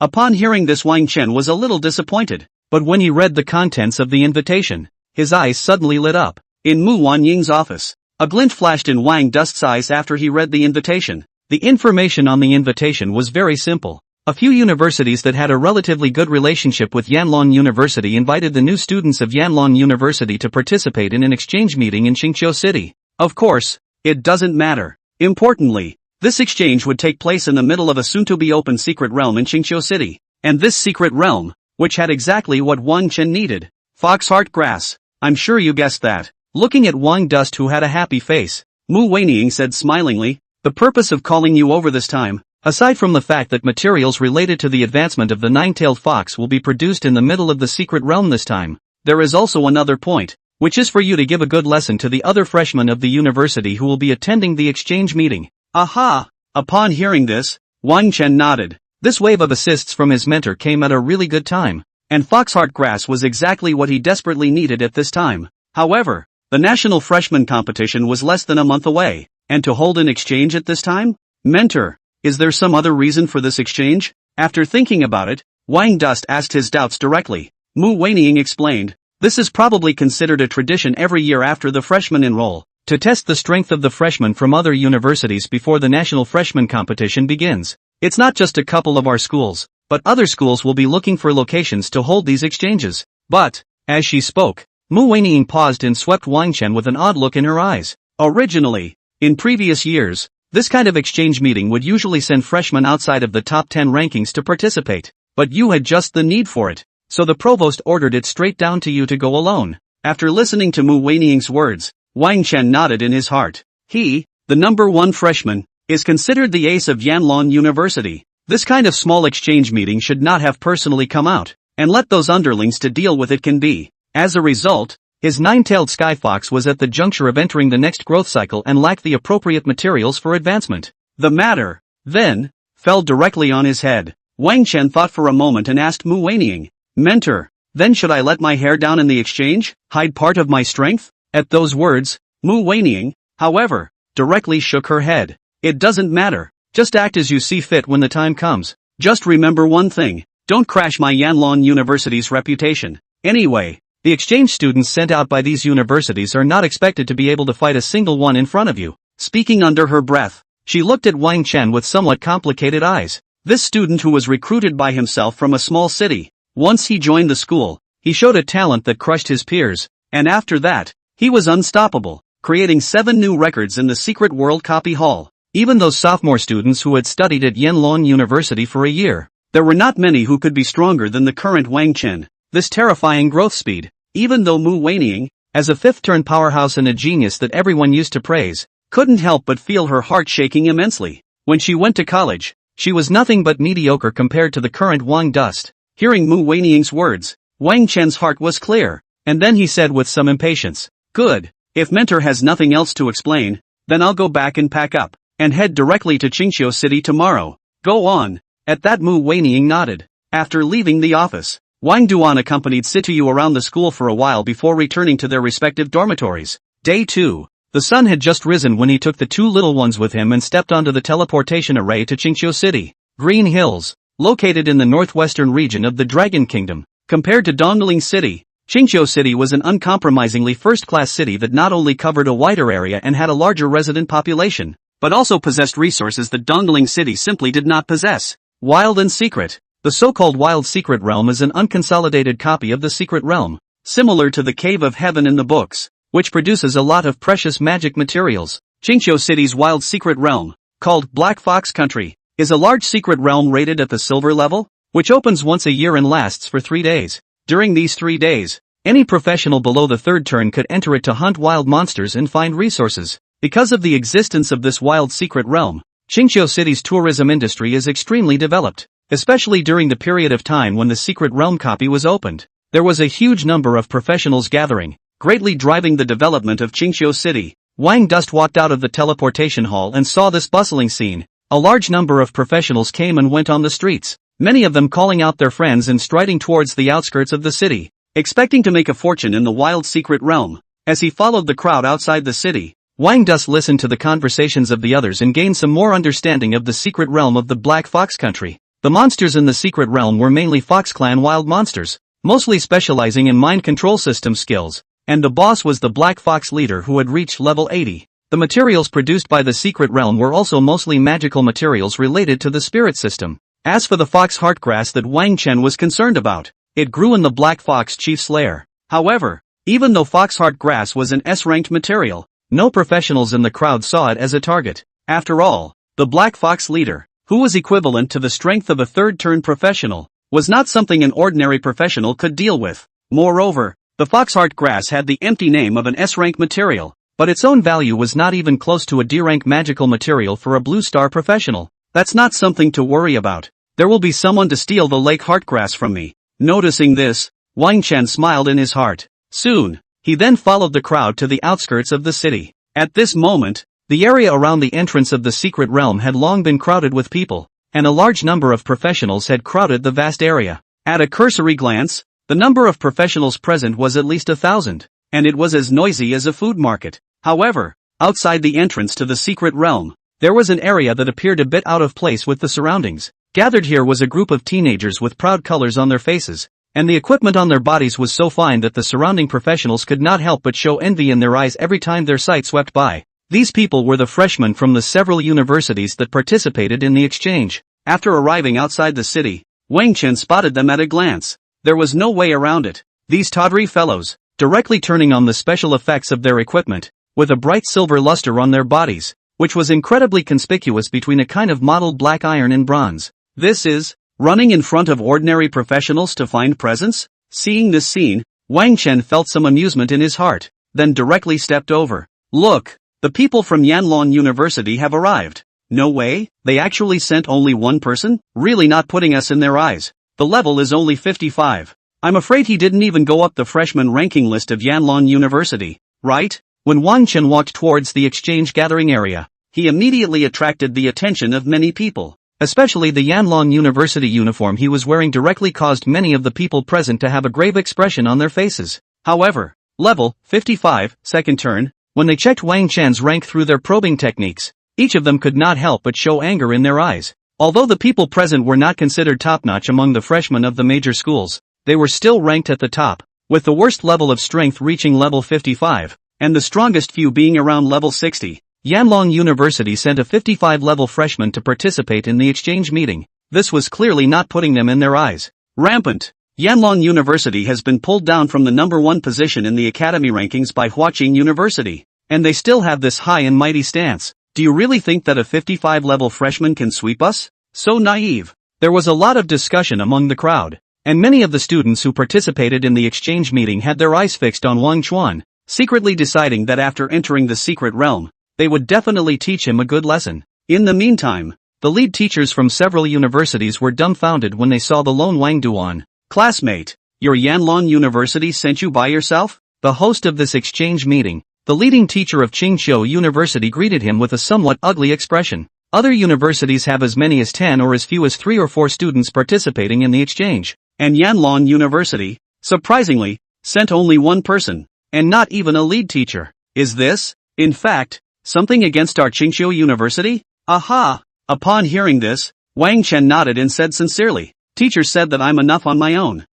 Upon hearing this, Wang Chen was a little disappointed, but when he read the contents of the invitation, his eyes suddenly lit up. In Mu Wanying's office, a glint flashed in Wang Dust's eyes after he read the invitation. The information on the invitation was very simple. A few universities that had a relatively good relationship with Yanlong University invited the new students of Yanlong University to participate in an exchange meeting in Qingqiu City. Of course, it doesn't matter. Importantly, this exchange would take place in the middle of a soon-to-be-open secret realm in Qingqiu City. And this secret realm, which had exactly what Wang Chen needed. Foxheart grass. I'm sure you guessed that. Looking at Wang Dust, who had a happy face, Mu Weining said smilingly, "The purpose of calling you over this time, aside from the fact that materials related to the advancement of the nine-tailed fox will be produced in the middle of the secret realm this time, there is also another point, which is for you to give a good lesson to the other freshmen of the university who will be attending the exchange meeting." Aha! Upon hearing this, Wang Chen nodded. This wave of assists from his mentor came at a really good time, and Foxheart grass was exactly what he desperately needed at this time. However, the national freshman competition was less than a month away, and to hold an exchange at this time? Mentor, is there some other reason for this exchange? After thinking about it, Wang Dust asked his doubts directly. Mu Weining explained, "This is probably considered a tradition every year after the freshmen enroll, to test the strength of the freshmen from other universities before the national freshman competition begins. It's not just a couple of our schools, but other schools will be looking for locations to hold these exchanges." But, as she spoke, Mu Weining paused and swept Wang Chen with an odd look in her eyes. Originally, in previous years, this kind of exchange meeting would usually send freshmen outside of the top 10 rankings to participate, but you had just the need for it, so the provost ordered it straight down to you to go alone. After listening to Mu Weining's words, Wang Chen nodded in his heart. He, the number one freshman, is considered the ace of Yanlong University. This kind of small exchange meeting should not have personally come out, and let those underlings to deal with it can be. As a result, his nine-tailed skyfox was at the juncture of entering the next growth cycle and lacked the appropriate materials for advancement. The matter, then, fell directly on his head. Wang Chen thought for a moment and asked Mu Weining, "Mentor, then should I let my hair down in the exchange, hide part of my strength?" At those words, Mu Weining, however, directly shook her head. "It doesn't matter, just act as you see fit when the time comes. Just remember one thing, don't crash my Yanlong University's reputation. Anyway, the exchange students sent out by these universities are not expected to be able to fight a single one in front of you." Speaking under her breath, she looked at Wang Chen with somewhat complicated eyes. This student, who was recruited by himself from a small city, once he joined the school, he showed a talent that crushed his peers, and after that, he was unstoppable, creating 7 new records in the Secret World Copy Hall. Even those sophomore students who had studied at Yanlong University for a year, there were not many who could be stronger than the current Wang Chen. This terrifying growth speed, even though Mu Weining, as a fifth-turn powerhouse and a genius that everyone used to praise, couldn't help but feel her heart shaking immensely. When she went to college, she was nothing but mediocre compared to the current Wang Dust. Hearing Mu Weining's words, Wang Chen's heart was clear, and then he said with some impatience, "Good. If Mentor has nothing else to explain, then I'll go back and pack up, and head directly to Qingqiu City tomorrow." "Go on." At that Mu Weining nodded. After leaving the office, Wang Duan accompanied Situ around the school for a while before returning to their respective dormitories. Day 2. The sun had just risen when he took the two little ones with him and stepped onto the teleportation array to Qingqiu City. Green Hills, located in the northwestern region of the Dragon Kingdom. Compared to Dongling City, Qingqiu City was an uncompromisingly first-class city that not only covered a wider area and had a larger resident population, but also possessed resources that Dongling City simply did not possess. Wild and Secret. The so-called Wild Secret Realm is an unconsolidated copy of the Secret Realm, similar to the Cave of Heaven in the books, which produces a lot of precious magic materials. Qingqiu City's Wild Secret Realm, called Black Fox Country, is a large secret realm rated at the silver level, which opens once a year and lasts for 3 days. During these 3 days, any professional below the third turn could enter it to hunt wild monsters and find resources. Because of the existence of this Wild Secret Realm, Qingqiu City's tourism industry is extremely developed, especially during the period of time when the Secret Realm copy was opened. There was a huge number of professionals gathering, greatly driving the development of Qingqiu City. Wang Dust walked out of the teleportation hall and saw this bustling scene. A large number of professionals came and went on the streets, many of them calling out their friends and striding towards the outskirts of the city, expecting to make a fortune in the Wild Secret Realm. As he followed the crowd outside the city, Wang Dust listened to the conversations of the others and gained some more understanding of the secret realm of the Black Fox Country. The monsters in the secret realm were mainly Fox Clan wild monsters, mostly specializing in mind control system skills, and the boss was the Black Fox leader who had reached level 80. The materials produced by the secret realm were also mostly magical materials related to the spirit system. As for the fox heartgrass that Wang Chen was concerned about, it grew in the Black Fox Chief's lair. However, even though fox heartgrass was an S-ranked material, no professionals in the crowd saw it as a target. After all, the Black Fox leader, who was equivalent to the strength of a third-turn professional, was not something an ordinary professional could deal with. Moreover, the foxheart grass had the empty name of an S-rank material, but its own value was not even close to a D-rank magical material for a blue star professional. That's not something to worry about. There will be someone to steal the lake heartgrass from me. Noticing this, Wang Chen smiled in his heart. Soon, he then followed the crowd to the outskirts of the city. At this moment, the area around the entrance of the secret realm had long been crowded with people, and a large number of professionals had crowded the vast area. At a cursory glance, the number of professionals present was at least 1,000, and it was as noisy as a food market. However, outside the entrance to the secret realm, there was an area that appeared a bit out of place with the surroundings. Gathered here was a group of teenagers with proud colors on their faces, and the equipment on their bodies was so fine that the surrounding professionals could not help but show envy in their eyes every time their sight swept by. These people were the freshmen from the several universities that participated in the exchange. After arriving outside the city, Wang Chen spotted them at a glance. There was no way around it. These tawdry fellows, directly turning on the special effects of their equipment, with a bright silver luster on their bodies, which was incredibly conspicuous between a kind of mottled black iron and bronze. This is running in front of ordinary professionals to find presents? Seeing this scene, Wang Chen felt some amusement in his heart, then directly stepped over. Look, the people from Yanlong University have arrived. No way, they actually sent only one person? Really not putting us in their eyes. The level is only 55. I'm afraid he didn't even go up the freshman ranking list of Yanlong University, right? When Wang Chen walked towards the exchange gathering area, he immediately attracted the attention of many people. Especially the Yanlong University uniform he was wearing directly caused many of the people present to have a grave expression on their faces. However, level 55, second turn, when they checked Wang Chen's rank through their probing techniques, each of them could not help but show anger in their eyes. Although the people present were not considered top-notch among the freshmen of the major schools, they were still ranked at the top, with the worst level of strength reaching level 55, and the strongest few being around level 60. Yanlong University sent a 55-level freshman to participate in the exchange meeting. This was clearly not putting them in their eyes. Rampant. Yanlong University has been pulled down from the number 1 position in the academy rankings by Huaqing University, and they still have this high and mighty stance. Do you really think that a 55-level freshman can sweep us? So naive. There was a lot of discussion among the crowd, and many of the students who participated in the exchange meeting had their eyes fixed on Wang Chuan, secretly deciding that after entering the secret realm, they would definitely teach him a good lesson. In the meantime, the lead teachers from several universities were dumbfounded when they saw the lone Wang Duan. Classmate, Your Yanlong University sent you by yourself? The host of this exchange meeting, the leading teacher of Qingqiu University, greeted him with a somewhat ugly expression. Other universities have as many as 10 or as few as 3 or 4 students participating in the exchange, and Yanlong University, surprisingly, sent only one person, and not even a lead teacher. Is this, in fact, something against our Qingqiu University? Aha! Upon hearing this, Wang Chen nodded and said sincerely, "Teacher said that I'm enough on my own."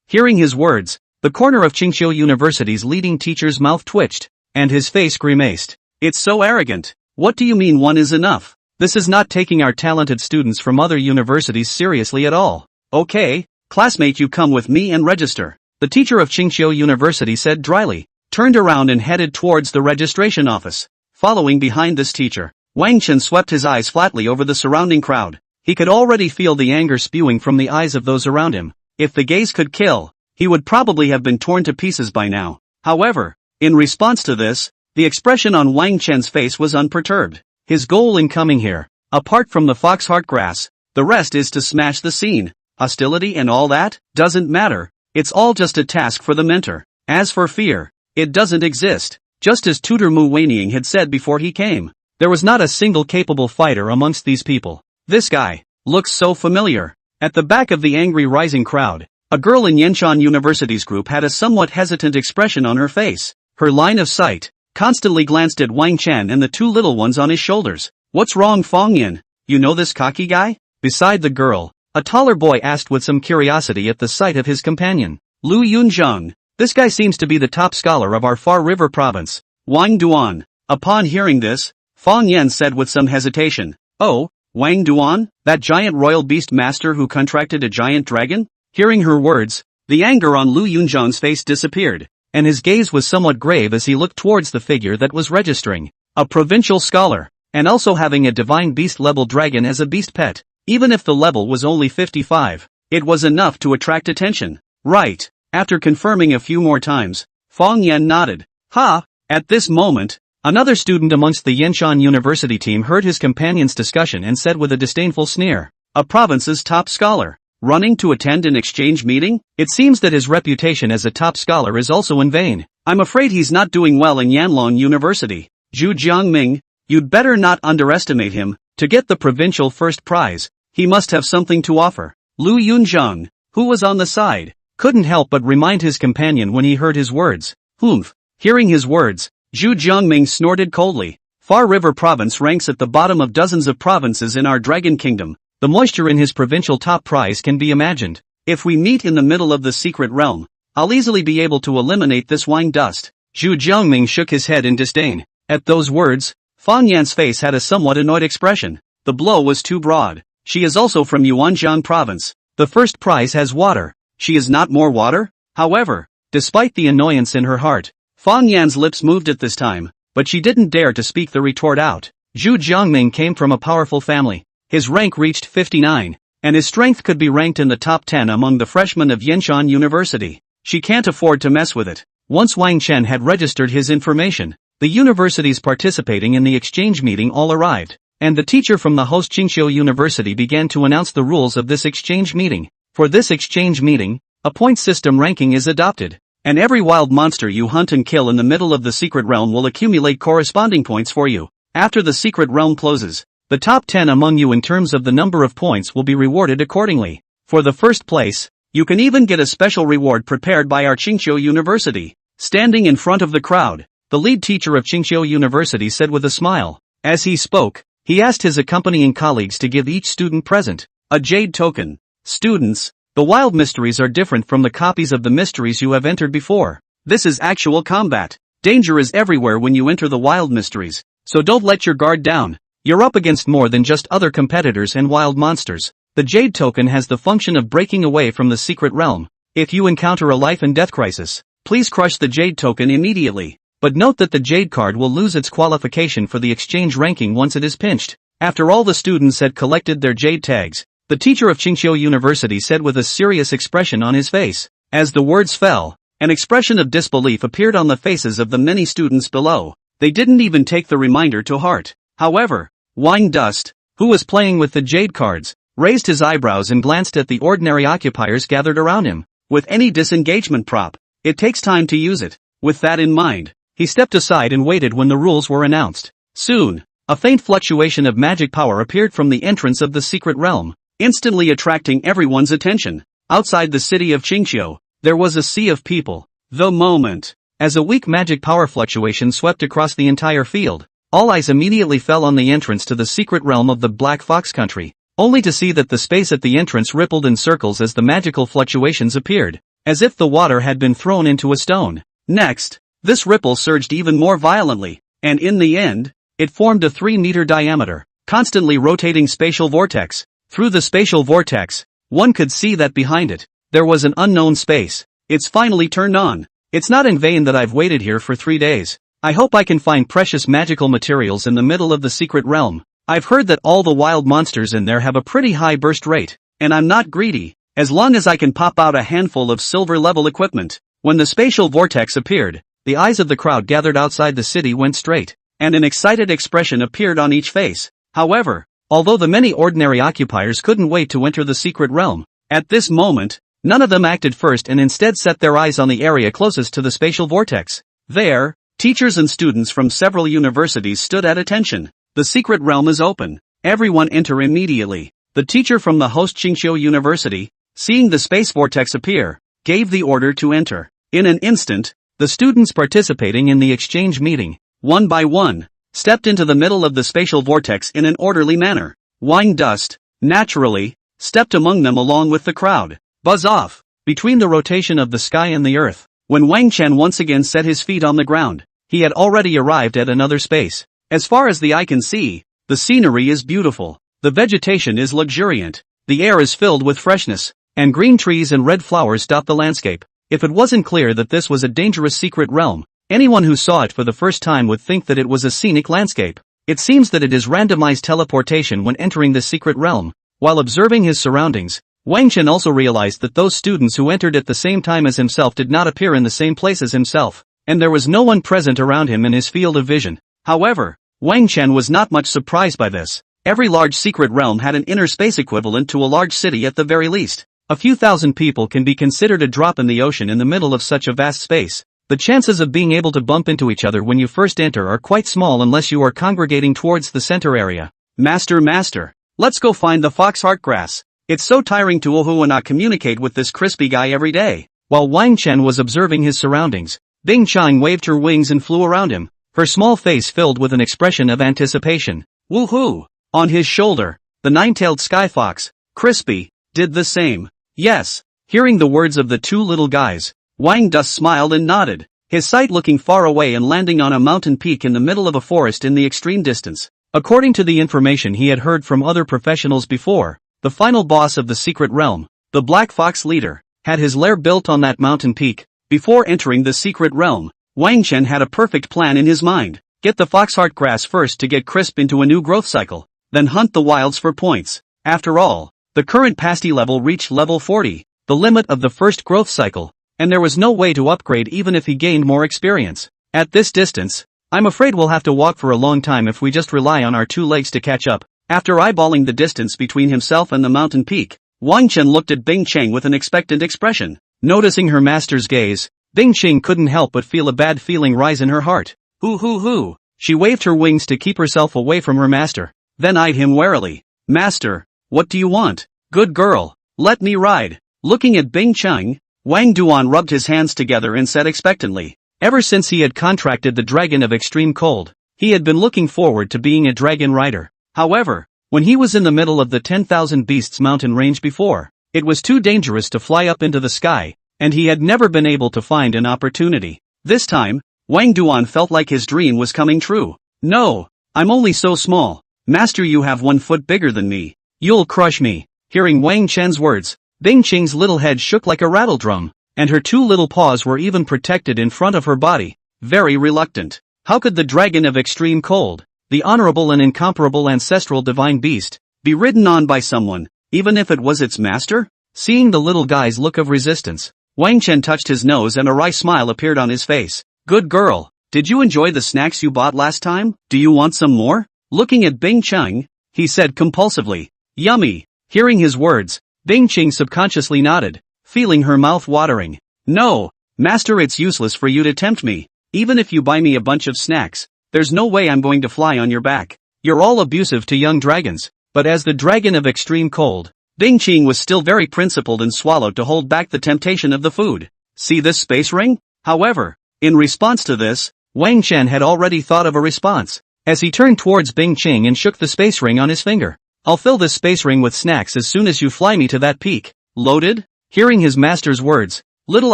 Hearing his words, the corner of Qingqiu University's leading teacher's mouth twitched, and his face grimaced. It's so arrogant. What do you mean one is enough? This is not taking our talented students from other universities seriously at all. Okay, classmate, you come with me and register. The teacher of Qingqiu University said dryly, turned around and headed towards the registration office. Following behind this teacher, Wang Chen swept his eyes flatly over the surrounding crowd. He could already feel the anger spewing from the eyes of those around him. If the gaze could kill, he would probably have been torn to pieces by now. However, in response to this, the expression on Wang Chen's face was unperturbed. His goal in coming here, apart from the foxheart grass, the rest is to smash the scene. Hostility and all that, doesn't matter. It's all just a task for the mentor. As for fear, it doesn't exist. Just as tutor Mu Weining had said before he came, there was not a single capable fighter amongst these people. This guy looks so familiar. At the back of the angry rising crowd, a girl in Yanshan University's group had a somewhat hesitant expression on her face. Her line of sight constantly glanced at Wang Chen and the 2 little ones on his shoulders. What's wrong, Fong Yin? You know this cocky guy? Beside the girl, a taller boy asked with some curiosity at the sight of his companion. Lu Yunzheng. This guy seems to be the top scholar of our Far River province. Wang Duan. Upon hearing this, Fong Yen said with some hesitation, "Oh, Wang Duan, that giant royal beast master who contracted a giant dragon?" Hearing her words, the anger on Lu Yunzheng's face disappeared, and his gaze was somewhat grave as he looked towards the figure that was registering. A provincial scholar, and also having a divine beast-level dragon as a beast pet. Even if the level was only 55, it was enough to attract attention. Right. After confirming a few more times, Fong Yen nodded. Ha! At this moment, another student amongst the Yanshan University team heard his companion's discussion and said with a disdainful sneer, "A province's top scholar, running to attend an exchange meeting? It seems that his reputation as a top scholar is also in vain. I'm afraid he's not doing well in Yanlong University. Zhu Jiangming, you'd better not underestimate him. To get the provincial first prize, he must have something to offer." Lu Yunzheng, who was on the side, couldn't help but remind his companion when he heard his words. Humph. Hearing his words, Zhu Jiangming snorted coldly. Far River Province ranks at the bottom of dozens of provinces in our Dragon Kingdom. The moisture in his provincial top prize can be imagined. If we meet in the middle of the secret realm, I'll easily be able to eliminate this wine dust. Zhu Jiangming shook his head in disdain. At those words, Fong Yan's face had a somewhat annoyed expression. The blow was too broad. She is also from Yuanjiang Province. The first prize has water. She is not more water? However, despite the annoyance in her heart, Fong Yan's lips moved at this time, but she didn't dare to speak the retort out. Zhu Jiangming came from a powerful family. His rank reached 59, and his strength could be ranked in the top 10 among the freshmen of Yanshan University. She can't afford to mess with it. Once Wang Chen had registered his information, the universities participating in the exchange meeting all arrived, and the teacher from the host Qingqiu University began to announce the rules of this exchange meeting. For this exchange meeting, a point system ranking is adopted, and every wild monster you hunt and kill in the middle of the secret realm will accumulate corresponding points for you. After the secret realm closes, the top 10 among you in terms of the number of points will be rewarded accordingly. For the first place, you can even get a special reward prepared by our Qingqiu University. Standing in front of the crowd, the lead teacher of Qingqiu University said with a smile. As he spoke, he asked his accompanying colleagues to give each student present a jade token. Students, the wild mysteries are different from the copies of the mysteries you have entered before. This is actual combat. Danger is everywhere when you enter the wild mysteries, so don't let your guard down. You're up against more than just other competitors and wild monsters. The jade token has the function of breaking away from the secret realm. If you encounter a life and death crisis, please crush the jade token immediately. But note that the jade card will lose its qualification for the exchange ranking once it is pinched. After all the students had collected their jade tags, the teacher of Qingqiu University said with a serious expression on his face. As the words fell, an expression of disbelief appeared on the faces of the many students below. They didn't even take the reminder to heart. However, Wine Dust, who was playing with the jade cards, raised his eyebrows and glanced at the ordinary occupiers gathered around him. with any disengagement prop. It takes time to use it. With that in mind, he stepped aside and waited when the rules were announced. Soon, a faint fluctuation of magic power appeared from the entrance of the secret realm, instantly attracting everyone's attention. Outside the city of Qingqiu, there was a sea of people. The moment, as a weak magic power fluctuation swept across the entire field, all eyes immediately fell on the entrance to the secret realm of the Black Fox country, only to see that the space at the entrance rippled in circles as the magical fluctuations appeared, as if the water had been thrown into a stone. Next, this ripple surged even more violently, and in the end, it formed a 3-meter diameter, constantly rotating spatial vortex. Through the spatial vortex, one could see that behind it, there was an unknown space. It's finally turned on. It's not in vain that I've waited here for 3 days. I hope I can find precious magical materials in the middle of the secret realm. I've heard that all the wild monsters in there have a pretty high burst rate, and I'm not greedy, as long as I can pop out a handful of silver-level equipment. When the spatial vortex appeared, the eyes of the crowd gathered outside the city went straight, and an excited expression appeared on each face. However, although the many ordinary occupiers couldn't wait to enter the secret realm, at this moment, none of them acted first and instead set their eyes on the area closest to the spatial vortex. There, teachers and students from several universities stood at attention. The secret realm is open. Everyone enter immediately. The teacher from the host Qingqiu University, seeing the space vortex appear, gave the order to enter. In an instant, the students participating in the exchange meeting, one by one, stepped into the middle of the spatial vortex in an orderly manner. Wang Dust, naturally, stepped among them along with the crowd. Buzz off, between the rotation of the sky and the earth. When Wang Chen once again set his feet on the ground, he had already arrived at another space. As far as the eye can see, the scenery is beautiful. The vegetation is luxuriant. The air is filled with freshness, and green trees and red flowers dot the landscape. If it wasn't clear that this was a dangerous secret realm, anyone who saw it for the first time would think that it was a scenic landscape. It seems that it is randomized teleportation when entering the secret realm. While observing his surroundings, Wang Chen also realized that those students who entered at the same time as himself did not appear in the same place as himself, and there was no one present around him in his field of vision. However, Wang Chen was not much surprised by this. Every large secret realm had an inner space equivalent to a large city at the very least. A few thousand people can be considered a drop in the ocean in the middle of such a vast space. The chances of being able to bump into each other when you first enter are quite small unless you are congregating towards the center area. Master, let's go find the fox heartgrass. It's so tiring to not communicate with this crispy guy every day. While Wang Chen was observing his surroundings, Bing Chang waved her wings and flew around him, her small face filled with an expression of anticipation. Woohoo! On his shoulder, the 9-tailed sky fox, Crispy, did the same. Yes. Hearing the words of the two little guys, Wang Dust smiled and nodded, his sight looking far away and landing on a mountain peak in the middle of a forest in the extreme distance. According to the information he had heard from other professionals before, the final boss of the secret realm, the Black Fox leader, had his lair built on that mountain peak. Before entering the secret realm, Wang Chen had a perfect plan in his mind. Get the foxheart grass first to get Crisp into a new growth cycle, then hunt the wilds for points. After all, the current pasty level reached level 40, the limit of the first growth cycle, and there was no way to upgrade even if he gained more experience. At this distance, I'm afraid we'll have to walk for a long time if we just rely on our 2 legs to catch up. After eyeballing the distance between himself and the mountain peak, Wang Chen looked at Bing Cheng with an expectant expression. Noticing her master's gaze, Bing Cheng couldn't help but feel a bad feeling rise in her heart. Hoo. She waved her wings to keep herself away from her master, then eyed him warily. Master, what do you want? Good girl, let me ride. Looking at Bing Cheng, Wang Duan rubbed his hands together and said expectantly. Ever since he had contracted the dragon of extreme cold, he had been looking forward to being a dragon rider. However, when he was in the middle of the 10,000 Beasts mountain range before, it was too dangerous to fly up into the sky, and he had never been able to find an opportunity. This time, Wang Duan felt like his dream was coming true. No, I'm only so small. Master, you have 1 foot bigger than me. You'll crush me. Hearing Wang Chen's words, Bing Cheng's little head shook like a rattle drum, and her 2 little paws were even protected in front of her body, very reluctant. How could the dragon of extreme cold, the honorable and incomparable ancestral divine beast, be ridden on by someone, even if it was its master? Seeing the little guy's look of resistance, Wang Chen touched his nose and a wry smile appeared on his face. Good girl, did you enjoy the snacks you bought last time? Do you want some more? Looking at Bing Cheng, he said compulsively. Yummy. Hearing his words, Bing Cheng subconsciously nodded, feeling her mouth watering. No, master, it's useless for you to tempt me. Even if you buy me a bunch of snacks, there's no way I'm going to fly on your back. You're all abusive to young dragons. But as the dragon of extreme cold, Bing Ching was still very principled and swallowed to hold back the temptation of the food. See this space ring? However, in response to this, Wang Chen had already thought of a response. As he turned towards Bing Ching and shook the space ring on his finger. I'll fill this space ring with snacks as soon as you fly me to that peak. Loaded? Hearing his master's words, little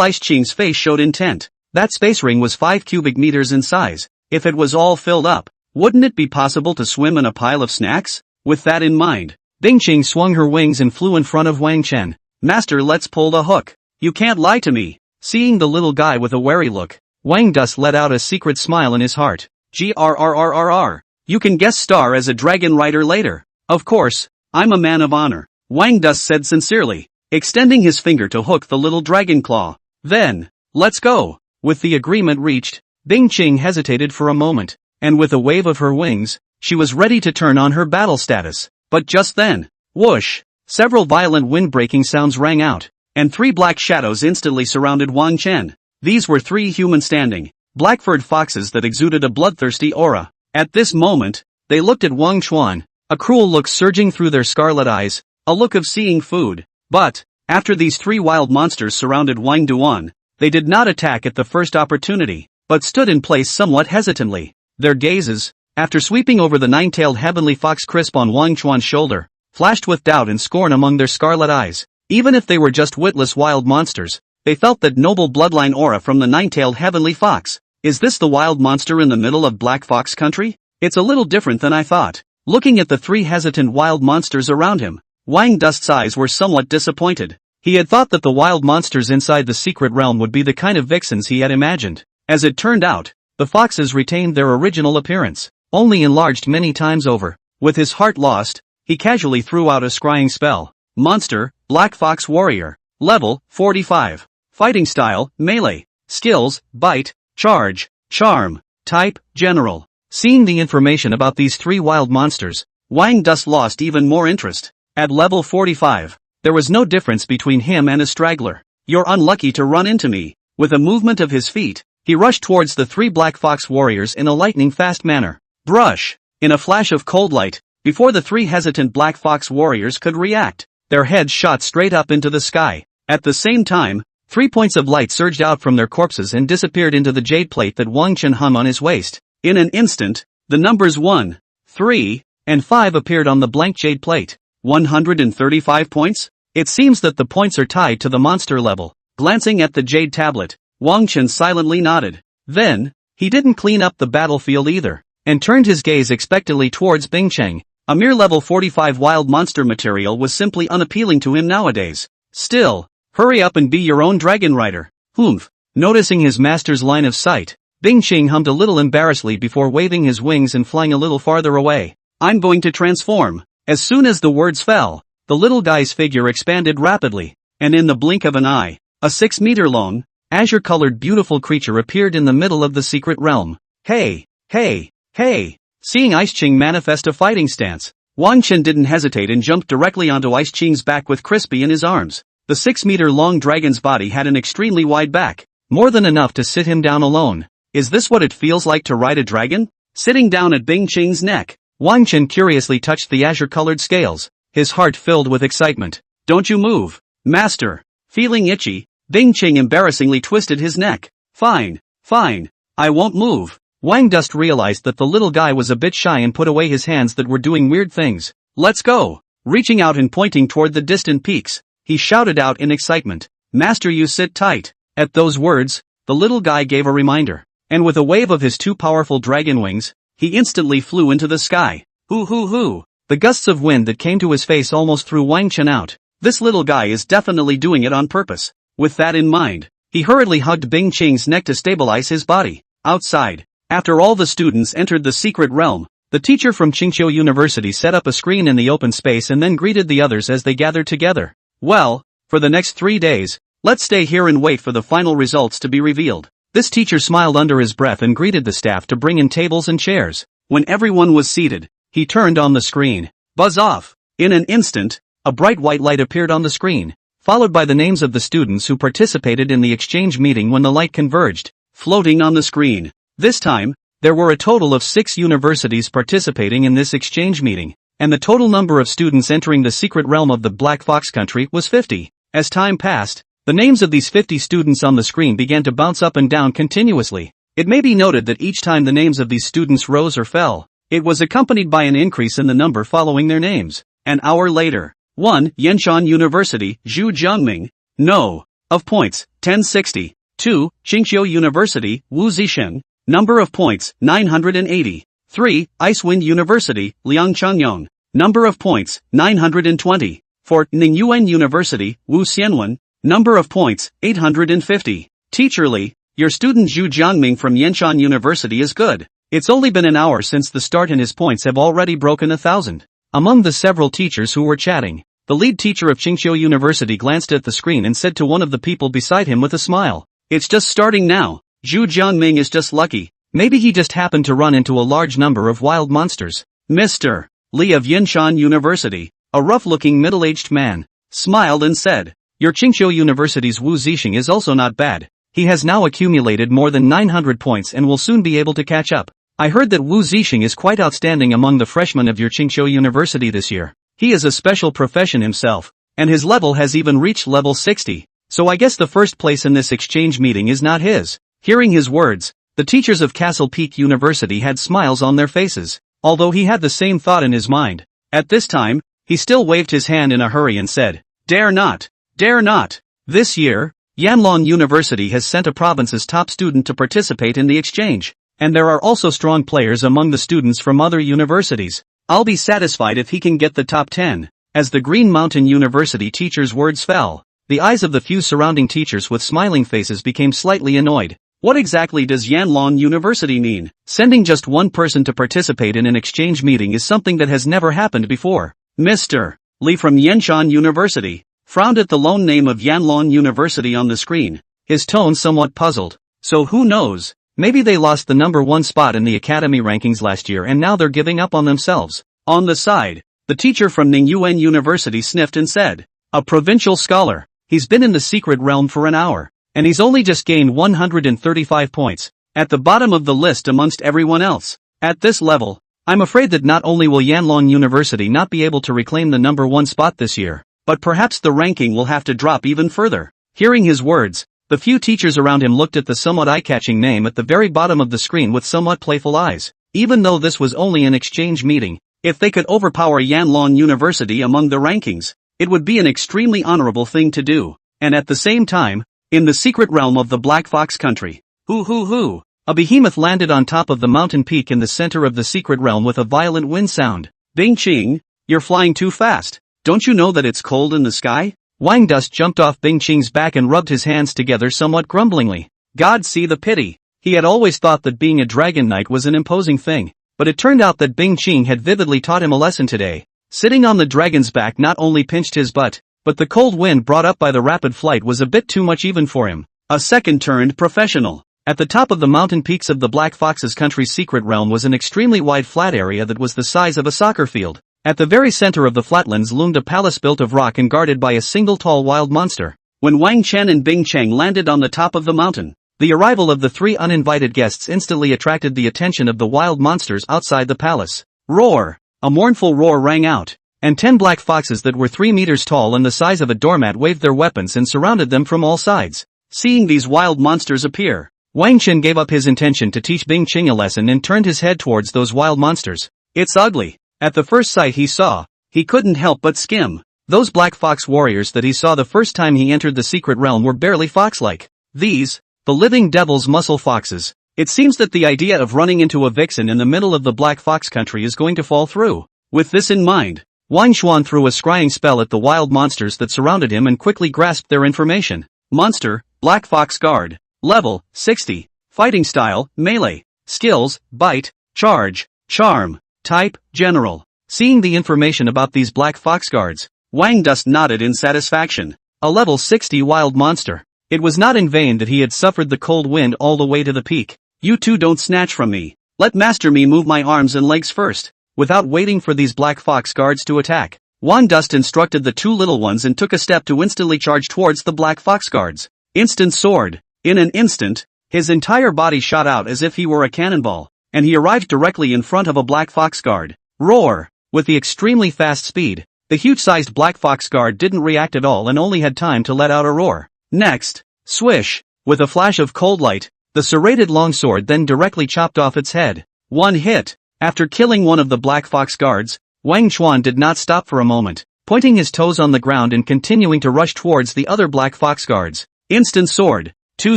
Ice Ching's face showed intent. That space ring was 5 cubic meters in size. If it was all filled up, wouldn't it be possible to swim in a pile of snacks? With that in mind, Bing Ching swung her wings and flew in front of Wang Chen. Master, let's pull the hook. You can't lie to me. Seeing the little guy with a wary look, Wang Dus let out a secret smile in his heart. Grrrrrr. You can guest star as a dragon rider later. Of course, I'm a man of honor, Wang Dus said sincerely, extending his finger to hook the little dragon claw. Then, let's go. With the agreement reached, Bing Ching hesitated for a moment, and with a wave of her wings, she was ready to turn on her battle status. But just then, whoosh, several violent wind-breaking sounds rang out, and 3 black shadows instantly surrounded Wang Chen. These were 3 human standing, black-furred foxes that exuded a bloodthirsty aura. At this moment, they looked at Wang Chuan, a cruel look surging through their scarlet eyes, a look of seeing food. But, after these 3 wild monsters surrounded Wang Duan, they did not attack at the first opportunity, but stood in place somewhat hesitantly. Their gazes, after sweeping over the 9-tailed heavenly fox crisp on Wang Chuan's shoulder, flashed with doubt and scorn among their scarlet eyes. Even if they were just witless wild monsters, they felt that noble bloodline aura from the 9-tailed heavenly fox. Is this the wild monster in the middle of Black Fox country? It's a little different than I thought. Looking at the 3 hesitant wild monsters around him, Wang Dust's eyes were somewhat disappointed. He had thought that the wild monsters inside the secret realm would be the kind of vixens he had imagined. As it turned out, the foxes retained their original appearance, only enlarged many times over. With his heart lost, he casually threw out a scrying spell. Monster, Black Fox Warrior. Level, 45. Fighting style, melee. Skills, bite, charge, charm. Type, general. Seeing the information about these 3 wild monsters, Wang Dus lost even more interest. At level 45, there was no difference between him and a straggler. You're unlucky to run into me. With a movement of his feet, he rushed towards the 3 Black Fox warriors in a lightning-fast manner. Brush! In a flash of cold light, before the 3 hesitant Black Fox warriors could react, their heads shot straight up into the sky. At the same time, 3 points of light surged out from their corpses and disappeared into the jade plate that Wang Chen hung on his waist. In an instant, the numbers 1, 3, and 5 appeared on the blank jade plate. 135 points? It seems that the points are tied to the monster level. Glancing at the jade tablet, Wang Chen silently nodded. Then, he didn't clean up the battlefield either, and turned his gaze expectantly towards Bing Cheng. A mere level 45 wild monster material was simply unappealing to him nowadays. Still, hurry up and be your own dragon rider. Humph. Noticing his master's line of sight, Bing Cheng hummed a little embarrassedly before waving his wings and flying a little farther away. I'm going to transform. As soon as the words fell, the little guy's figure expanded rapidly, and in the blink of an eye, a 6-meter-long, azure-colored beautiful creature appeared in the middle of the secret realm. Hey, hey, hey! Seeing Ice Ching manifest a fighting stance, Wang Chen didn't hesitate and jumped directly onto Ice Ching's back with Crispy in his arms. The 6-meter-long dragon's body had an extremely wide back, more than enough to sit him down alone. Is this what it feels like to ride a dragon? Sitting down at Bing Ching's neck, Wang Chen curiously touched the azure-colored scales, his heart filled with excitement. Don't you move, master. Feeling itchy, Bing Ching embarrassingly twisted his neck. Fine, fine, I won't move. Wang Dust realized that the little guy was a bit shy and put away his hands that were doing weird things. Let's go. Reaching out and pointing toward the distant peaks, he shouted out in excitement. Master, you sit tight. At those words, the little guy gave a reminder, and with a wave of his 2 powerful dragon wings, he instantly flew into the sky. Hoo hoo hoo. The gusts of wind that came to his face almost threw Wang Chen out. This little guy is definitely doing it on purpose. With that in mind, he hurriedly hugged Bing Ching's neck to stabilize his body. Outside, after all the students entered the secret realm, the teacher from Qingqiu University set up a screen in the open space and then greeted the others as they gathered together. Well, for the next 3 days, let's stay here and wait for the final results to be revealed. This teacher smiled under his breath and greeted the staff to bring in tables and chairs. When everyone was seated, he turned on the screen. Buzz off. In an instant, a bright white light appeared on the screen, followed by the names of the students who participated in the exchange meeting when the light converged, floating on the screen. This time, there were a total of 6 universities participating in this exchange meeting, and the total number of students entering the secret realm of the Black Fox country was 50. As time passed, the names of these 50 students on the screen began to bounce up and down continuously. It may be noted that each time the names of these students rose or fell, it was accompanied by an increase in the number following their names. An hour later, 1. Yenshan University, Zhu Jiangming, no. Of points, 1060. 2. Qingqiu University, Wu Zixing, number of points, 980. 3. Icewind University, Liang Changyong, number of points, 920. 4. Ningyuan University, Wu Xianwen, number of points, 850. Teacher Li, your student Zhu Jiangming from Yenshan University is good. It's only been an hour since the start and his points have already broken 1,000. Among the several teachers who were chatting, the lead teacher of Qingqiu University glanced at the screen and said to one of the people beside him with a smile, "It's just starting now. Zhu Jiangming is just lucky. Maybe he just happened to run into a large number of wild monsters." Mr. Li of Yenshan University, a rough-looking middle-aged man, smiled and said, "Your Qingqiu University's Wu Zixing is also not bad. He has now accumulated more than 900 points and will soon be able to catch up. I heard that Wu Zixing is quite outstanding among the freshmen of your Qingqiu University this year. He is a special profession himself, and his level has even reached level 60, so I guess the first place in this exchange meeting is not his." Hearing his words, the teachers of Castle Peak University had smiles on their faces, although he had the same thought in his mind. At this time, he still waved his hand in a hurry and said, "Dare not! Dare not!" This year, Yanlong University has sent a province's top student to participate in the exchange, and there are also strong players among the students from other universities. I'll be satisfied if he can get the top 10. As the Green Mountain University teacher's words fell, the eyes of the few surrounding teachers with smiling faces became slightly annoyed. What exactly does Yanlong University mean? Sending just one person to participate in an exchange meeting is something that has never happened before. Mr. Li from Yenshan University frowned at the lone name of Yanlong University on the screen, his tone somewhat puzzled. So who knows? Maybe they lost the number 1 spot in the academy rankings last year and now they're giving up on themselves. On the side, the teacher from Ningyuan University sniffed and said, "A provincial scholar. He's been in the secret realm for an hour, and he's only just gained 135 points, at the bottom of the list amongst everyone else. At this level, I'm afraid that not only will Yanlong University not be able to reclaim the number 1 spot this year, but perhaps the ranking will have to drop even further." Hearing his words, the few teachers around him looked at the somewhat eye-catching name at the very bottom of the screen with somewhat playful eyes. Even though this was only an exchange meeting, if they could overpower Yanlong University among the rankings, it would be an extremely honorable thing to do. And at the same time, in the secret realm of the Black Fox country, hoo, a behemoth landed on top of the mountain peak in the center of the secret realm with a violent wind sound. "Bing Qing, you're flying too fast. Don't you know that it's cold in the sky?" Wang Dust jumped off Bing Qing's back and rubbed his hands together somewhat grumblingly. God see the pity. He had always thought that being a dragon knight was an imposing thing, but it turned out that Bing Qing had vividly taught him a lesson today. Sitting on the dragon's back not only pinched his butt, but the cold wind brought up by the rapid flight was a bit too much even for him. A second-turned professional. At the top of the mountain peaks of the Black Fox's country's secret realm was an extremely wide flat area that was the size of a soccer field. At the very center of the flatlands loomed a palace built of rock and guarded by a single tall wild monster. When Wang Chen and Bing Cheng landed on the top of the mountain, the arrival of the 3 uninvited guests instantly attracted the attention of the wild monsters outside the palace. Roar! A mournful roar rang out, and 10 black foxes that were 3 meters tall and the size of a doormat waved their weapons and surrounded them from all sides. Seeing these wild monsters appear, Wang Chen gave up his intention to teach Bing Cheng a lesson and turned his head towards those wild monsters. "It's ugly." At the first sight he saw, he couldn't help but skim. Those black fox warriors that he saw the first time he entered the secret realm were barely fox-like. These, the living devil's muscle foxes. It seems that the idea of running into a vixen in the middle of the Black Fox country is going to fall through. With this in mind, Wang Xuan threw a scrying spell at the wild monsters that surrounded him and quickly grasped their information. Monster, Black Fox Guard. Level, 60. Fighting style, melee. Skills, bite, charge, charm. Type, general. Seeing the information about these Black Fox Guards, Wang Dust nodded in satisfaction. A level 60 wild monster. It was not in vain that he had suffered the cold wind all the way to the peak. "You two don't snatch from me. Let Master Me move my arms and legs first." Without waiting for these Black Fox Guards to attack, Wang Dust instructed the two little ones and took a step to instantly charge towards the Black Fox guards. Instant sword. In an instant, his entire body shot out as if he were a cannonball, and he arrived directly in front of a Black Fox guard. Roar! With the extremely fast speed, the huge-sized Black Fox guard didn't react at all and only had time to let out a roar. Next, swish! With a flash of cold light, the serrated longsword then directly chopped off its head. One hit. After killing one of the Black Fox guards, Wang Chuan did not stop for a moment, pointing his toes on the ground and continuing to rush towards the other Black Fox guards. Instant sword. 2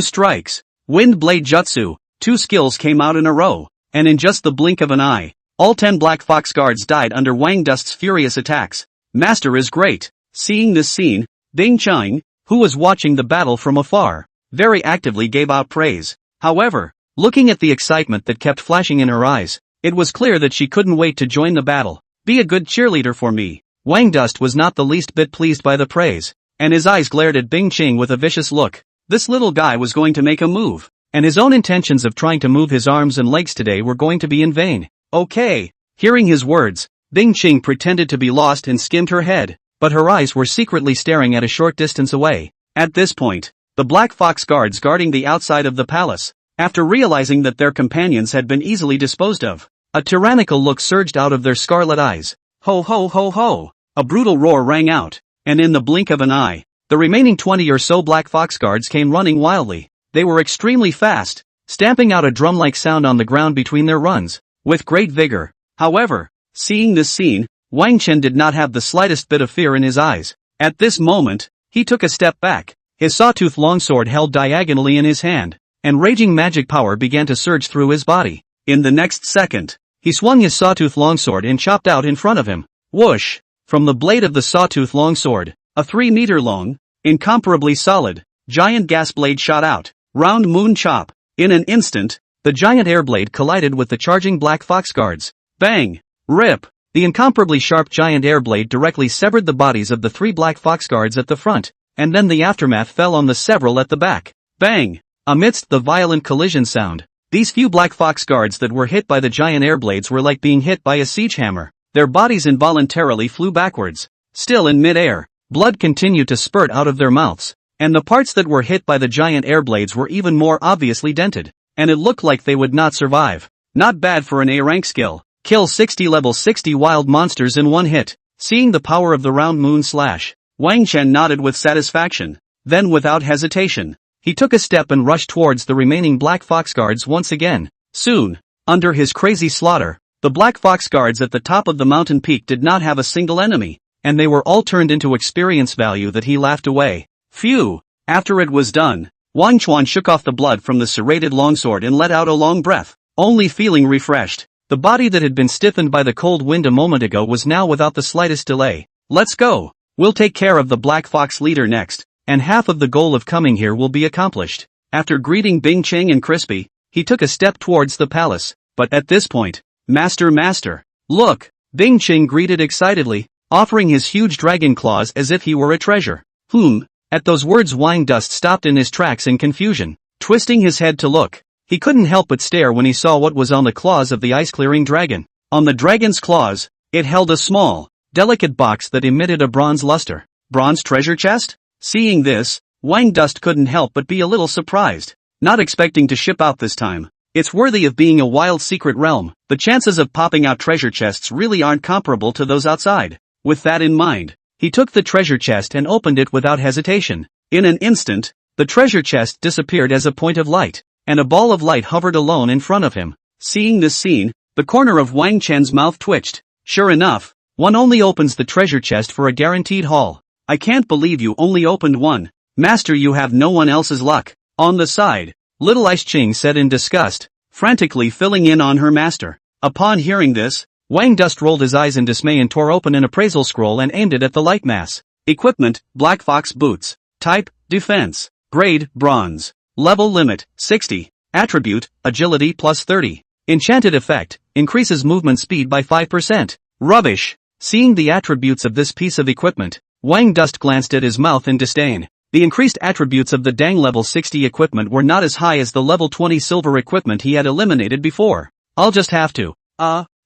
strikes. Wind blade jutsu. 2 skills came out in a row, and in just the blink of an eye, all 10 Black Fox guards died under Wang Dust's furious attacks. Master is great. Seeing this scene, Bing Chang, who was watching the battle from afar, very actively gave out praise. However, looking at the excitement that kept flashing in her eyes, it was clear that she couldn't wait to join the battle. Be a good cheerleader for me. Wang Dust was not the least bit pleased by the praise, and his eyes glared at Bing Ching with a vicious look. This little guy was going to make a move, and his own intentions of trying to move his arms and legs today were going to be in vain. Okay. Hearing his words, Bing Ching pretended to be lost and skimmed her head, but her eyes were secretly staring at a short distance away. At this point, the Black Fox guards guarding the outside of the palace, after realizing that their companions had been easily disposed of, a tyrannical look surged out of their scarlet eyes. Ho ho ho ho! A brutal roar rang out, and in the blink of an eye, the remaining 20 or so Black Fox guards came running wildly. They were extremely fast, stamping out a drum-like sound on the ground between their runs, with great vigor. However, seeing this scene, Wang Chen did not have the slightest bit of fear in his eyes. At this moment, he took a step back, his sawtooth longsword held diagonally in his hand, and raging magic power began to surge through his body. In the next second, he swung his sawtooth longsword and chopped out in front of him. Whoosh! From the blade of the sawtooth longsword, a 3-meter-long, incomparably solid, giant gas blade shot out. Round moon chop. In an instant, the giant air blade collided with the charging Black Fox guards. Bang! Rip! The incomparably sharp giant air blade directly severed the bodies of the 3 Black Fox guards at the front, and then the aftermath fell on the several at the back. Bang! Amidst the violent collision sound, these few Black Fox guards that were hit by the giant air blades were like being hit by a siege hammer. Their bodies involuntarily flew backwards. Still in mid-air, blood continued to spurt out of their mouths, and the parts that were hit by the giant air blades were even more obviously dented, and it looked like they would not survive. Not bad for an A-rank skill. Kill 60 level 60 wild monsters in one hit. Seeing the power of the round moon slash, Wang Chen nodded with satisfaction. Then without hesitation, he took a step and rushed towards the remaining Black Fox guards once again. Soon, under his crazy slaughter, the Black Fox guards at the top of the mountain peak did not have a single enemy, and they were all turned into experience value that he laughed away. Phew! After it was done, Wang Chuan shook off the blood from the serrated longsword and let out a long breath, only feeling refreshed. The body that had been stiffened by the cold wind a moment ago was now without the slightest delay. Let's go! We'll take care of the Black Fox leader next, and half of the goal of coming here will be accomplished. After greeting Bing Cheng and Crispy, he took a step towards the palace, but at this point, Master, look! Bing Cheng greeted excitedly, offering his huge dragon claws as if he were a treasure. At those words Wang Dust stopped in his tracks in confusion, twisting his head to look. He couldn't help but stare when he saw what was on the claws of the ice-clearing dragon. On the dragon's claws, it held a small, delicate box that emitted a bronze luster. Bronze treasure chest? Seeing this, Wang Dust couldn't help but be a little surprised. Not expecting to ship out this time. It's worthy of being a wild secret realm. The chances of popping out treasure chests really aren't comparable to those outside. With that in mind, he took the treasure chest and opened it without hesitation. In an instant, the treasure chest disappeared as a point of light, and a ball of light hovered alone in front of him. Seeing this scene, the corner of Wang Chen's mouth twitched. Sure enough, one only opens the treasure chest for a guaranteed haul. I can't believe you only opened one. Master, you have no one else's luck. On the side, Little Ice Ching said in disgust, frantically filling in on her master. Upon hearing this, Wang Dust rolled his eyes in dismay and tore open an appraisal scroll and aimed it at the light mass. Equipment, Black Fox boots. Type, defense. Grade, bronze. Level limit, 60. Attribute, agility plus 30. Enchanted effect, increases movement speed by 5%. Rubbish. Seeing the attributes of this piece of equipment, Wang Dust glanced at his mouth in disdain. The increased attributes of the dang level 60 equipment were not as high as the level 20 silver equipment he had eliminated before. I'll just have to,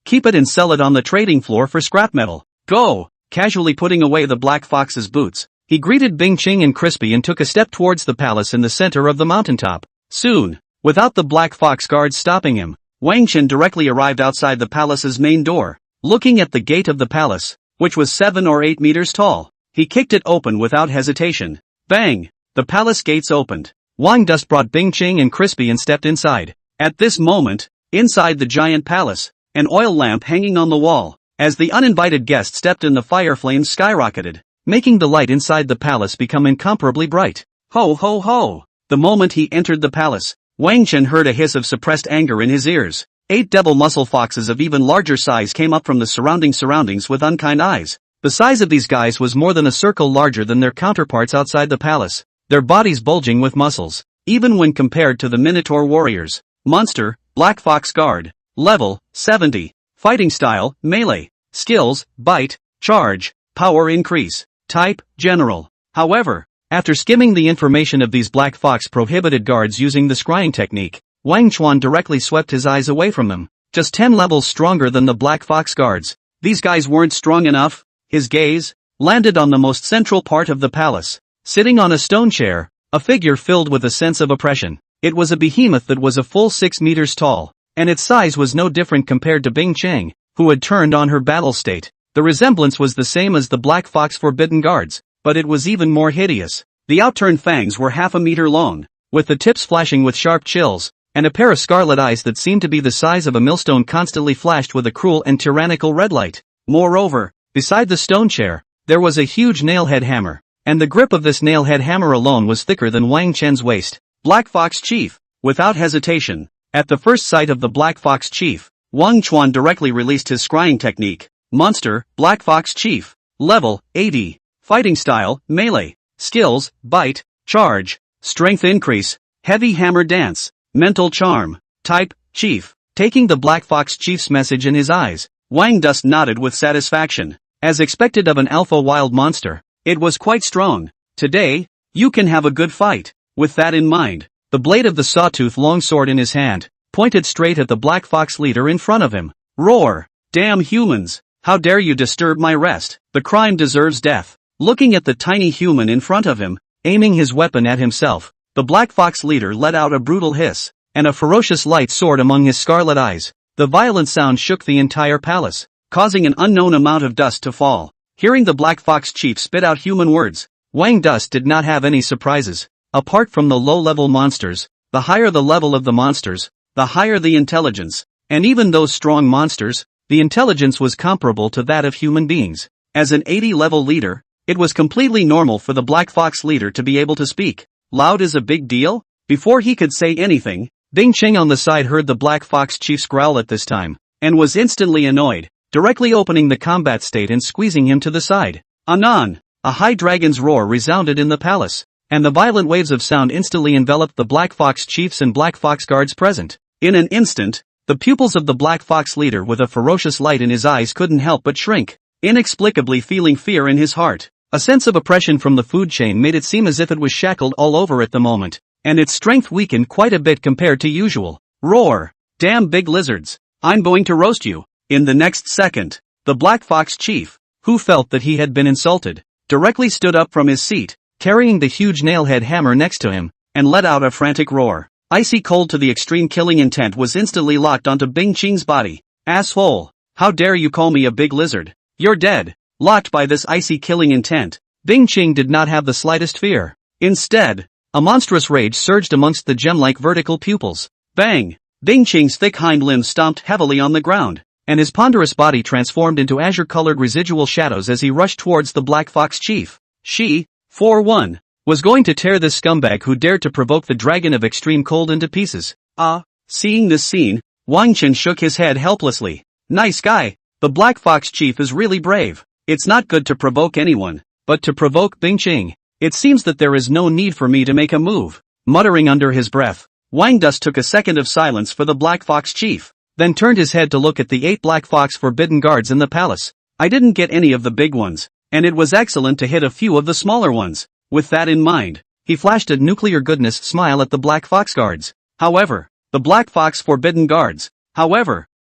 keep it and sell it on the trading floor for scrap metal. Go! casually putting away the Black Fox's boots. He greeted Bing Ching and Crispy and took a step towards the palace in the center of the mountaintop. Soon, without the Black Fox guards stopping him, Wang Chen directly arrived outside the palace's main door. Looking at the gate of the palace, which was 7 or 8 meters tall, he kicked it open without hesitation. Bang! The palace gates opened. Wang Dust brought Bing Ching and Crispy and stepped inside. At this moment, inside the giant palace, an oil lamp hanging on the wall. As the uninvited guest stepped in, the fire flames skyrocketed, making the light inside the palace become incomparably bright. Ho ho ho! The moment he entered the palace, Wang Chen heard a hiss of suppressed anger in his ears. 8 devil muscle foxes of even larger size came up from the surroundings with unkind eyes. The size of these guys was more than a circle larger than their counterparts outside the palace, their bodies bulging with muscles, even when compared to the Minotaur warriors. Monster, Black Fox Guard. Level, 70. Fighting style, melee. Skills, bite, charge, power increase. Type, general. However, after skimming the information of these Black Fox prohibited guards using the scrying technique, Wang Chuan directly swept his eyes away from them. Just 10 levels stronger than the Black Fox guards. These guys weren't strong enough. His gaze landed on the most central part of the palace. Sitting on a stone chair, a figure filled with a sense of oppression. It was a behemoth that was a full 6 meters tall, and its size was no different compared to Bing Cheng, who had turned on her battle state. The resemblance was the same as the Black Fox forbidden guards, but it was even more hideous. The outturned fangs were half a meter long, with the tips flashing with sharp chills, and a pair of scarlet eyes that seemed to be the size of a millstone constantly flashed with a cruel and tyrannical red light. Moreover, beside the stone chair, there was a huge nailhead hammer, and the grip of this nailhead hammer alone was thicker than Wang Chen's waist. Black Fox Chief. Without hesitation, at the first sight of the Black Fox Chief, Wang Chuan directly released his scrying technique. Monster, Black Fox Chief. Level, 80. Fighting style, melee. Skills, bite, charge, strength increase, heavy hammer dance, mental charm. Type, Chief. Taking the Black Fox Chief's message in his eyes, Wang Dust nodded with satisfaction. As expected of an alpha wild monster, it was quite strong. Today, you can have a good fight. With that in mind, the blade of the sawtooth longsword in his hand pointed straight at the Black Fox leader in front of him. Roar! Damn humans! How dare you disturb my rest? The crime deserves death. Looking at the tiny human in front of him, aiming his weapon at himself, the Black Fox leader let out a brutal hiss, and a ferocious light soared among his scarlet eyes. The violent sound shook the entire palace, causing an unknown amount of dust to fall. Hearing the Black Fox Chief spit out human words, Wang Dust did not have any surprises. Apart from the low-level monsters, the higher the level of the monsters, the higher the intelligence, and even those strong monsters, the intelligence was comparable to that of human beings. As an 80-level leader, it was completely normal for the Black Fox leader to be able to speak. Loud is a big deal? Before he could say anything, Bing Cheng on the side heard the Black Fox Chief's growl at this time, and was instantly annoyed, directly opening the combat state and squeezing him to the side. Anon! A high dragon's roar resounded in the palace, and the violent waves of sound instantly enveloped the Black Fox Chiefs and Black Fox guards present. In an instant, the pupils of the Black Fox leader with a ferocious light in his eyes couldn't help but shrink, inexplicably feeling fear in his heart. A sense of oppression from the food chain made it seem as if it was shackled all over at the moment, and its strength weakened quite a bit compared to usual. Roar! Damn big lizards! I'm going to roast you! In the next second, the Black Fox Chief, who felt that he had been insulted, directly stood up from his seat, carrying the huge nailhead hammer next to him, and let out a frantic roar. Icy cold to the extreme killing intent was instantly locked onto Bing Ching's body. Asshole! How dare you call me a big lizard? You're dead! Locked by this icy killing intent, Bing Ching did not have the slightest fear. Instead, a monstrous rage surged amongst the gem-like vertical pupils. Bang! Bing Ching's thick hind limbs stomped heavily on the ground, and his ponderous body transformed into azure-colored residual shadows as he rushed towards the Black Fox Chief. She, 4-1, was going to tear this scumbag who dared to provoke the dragon of extreme cold into pieces. Seeing this scene, Wang Chen shook his head helplessly. Nice guy, the Black Fox Chief is really brave. It's not good to provoke anyone, but to provoke Bing Ching. It seems that there is no need for me to make a move. Muttering under his breath, Wang Dust took a second of silence for the Black Fox Chief, then turned his head to look at the 8 Black Fox forbidden guards in the palace. I didn't get any of the big ones, and it was excellent to hit a few of the smaller ones. With that in mind, he flashed a nuclear goodness smile at the Black Fox guards. However, the Black Fox forbidden guards,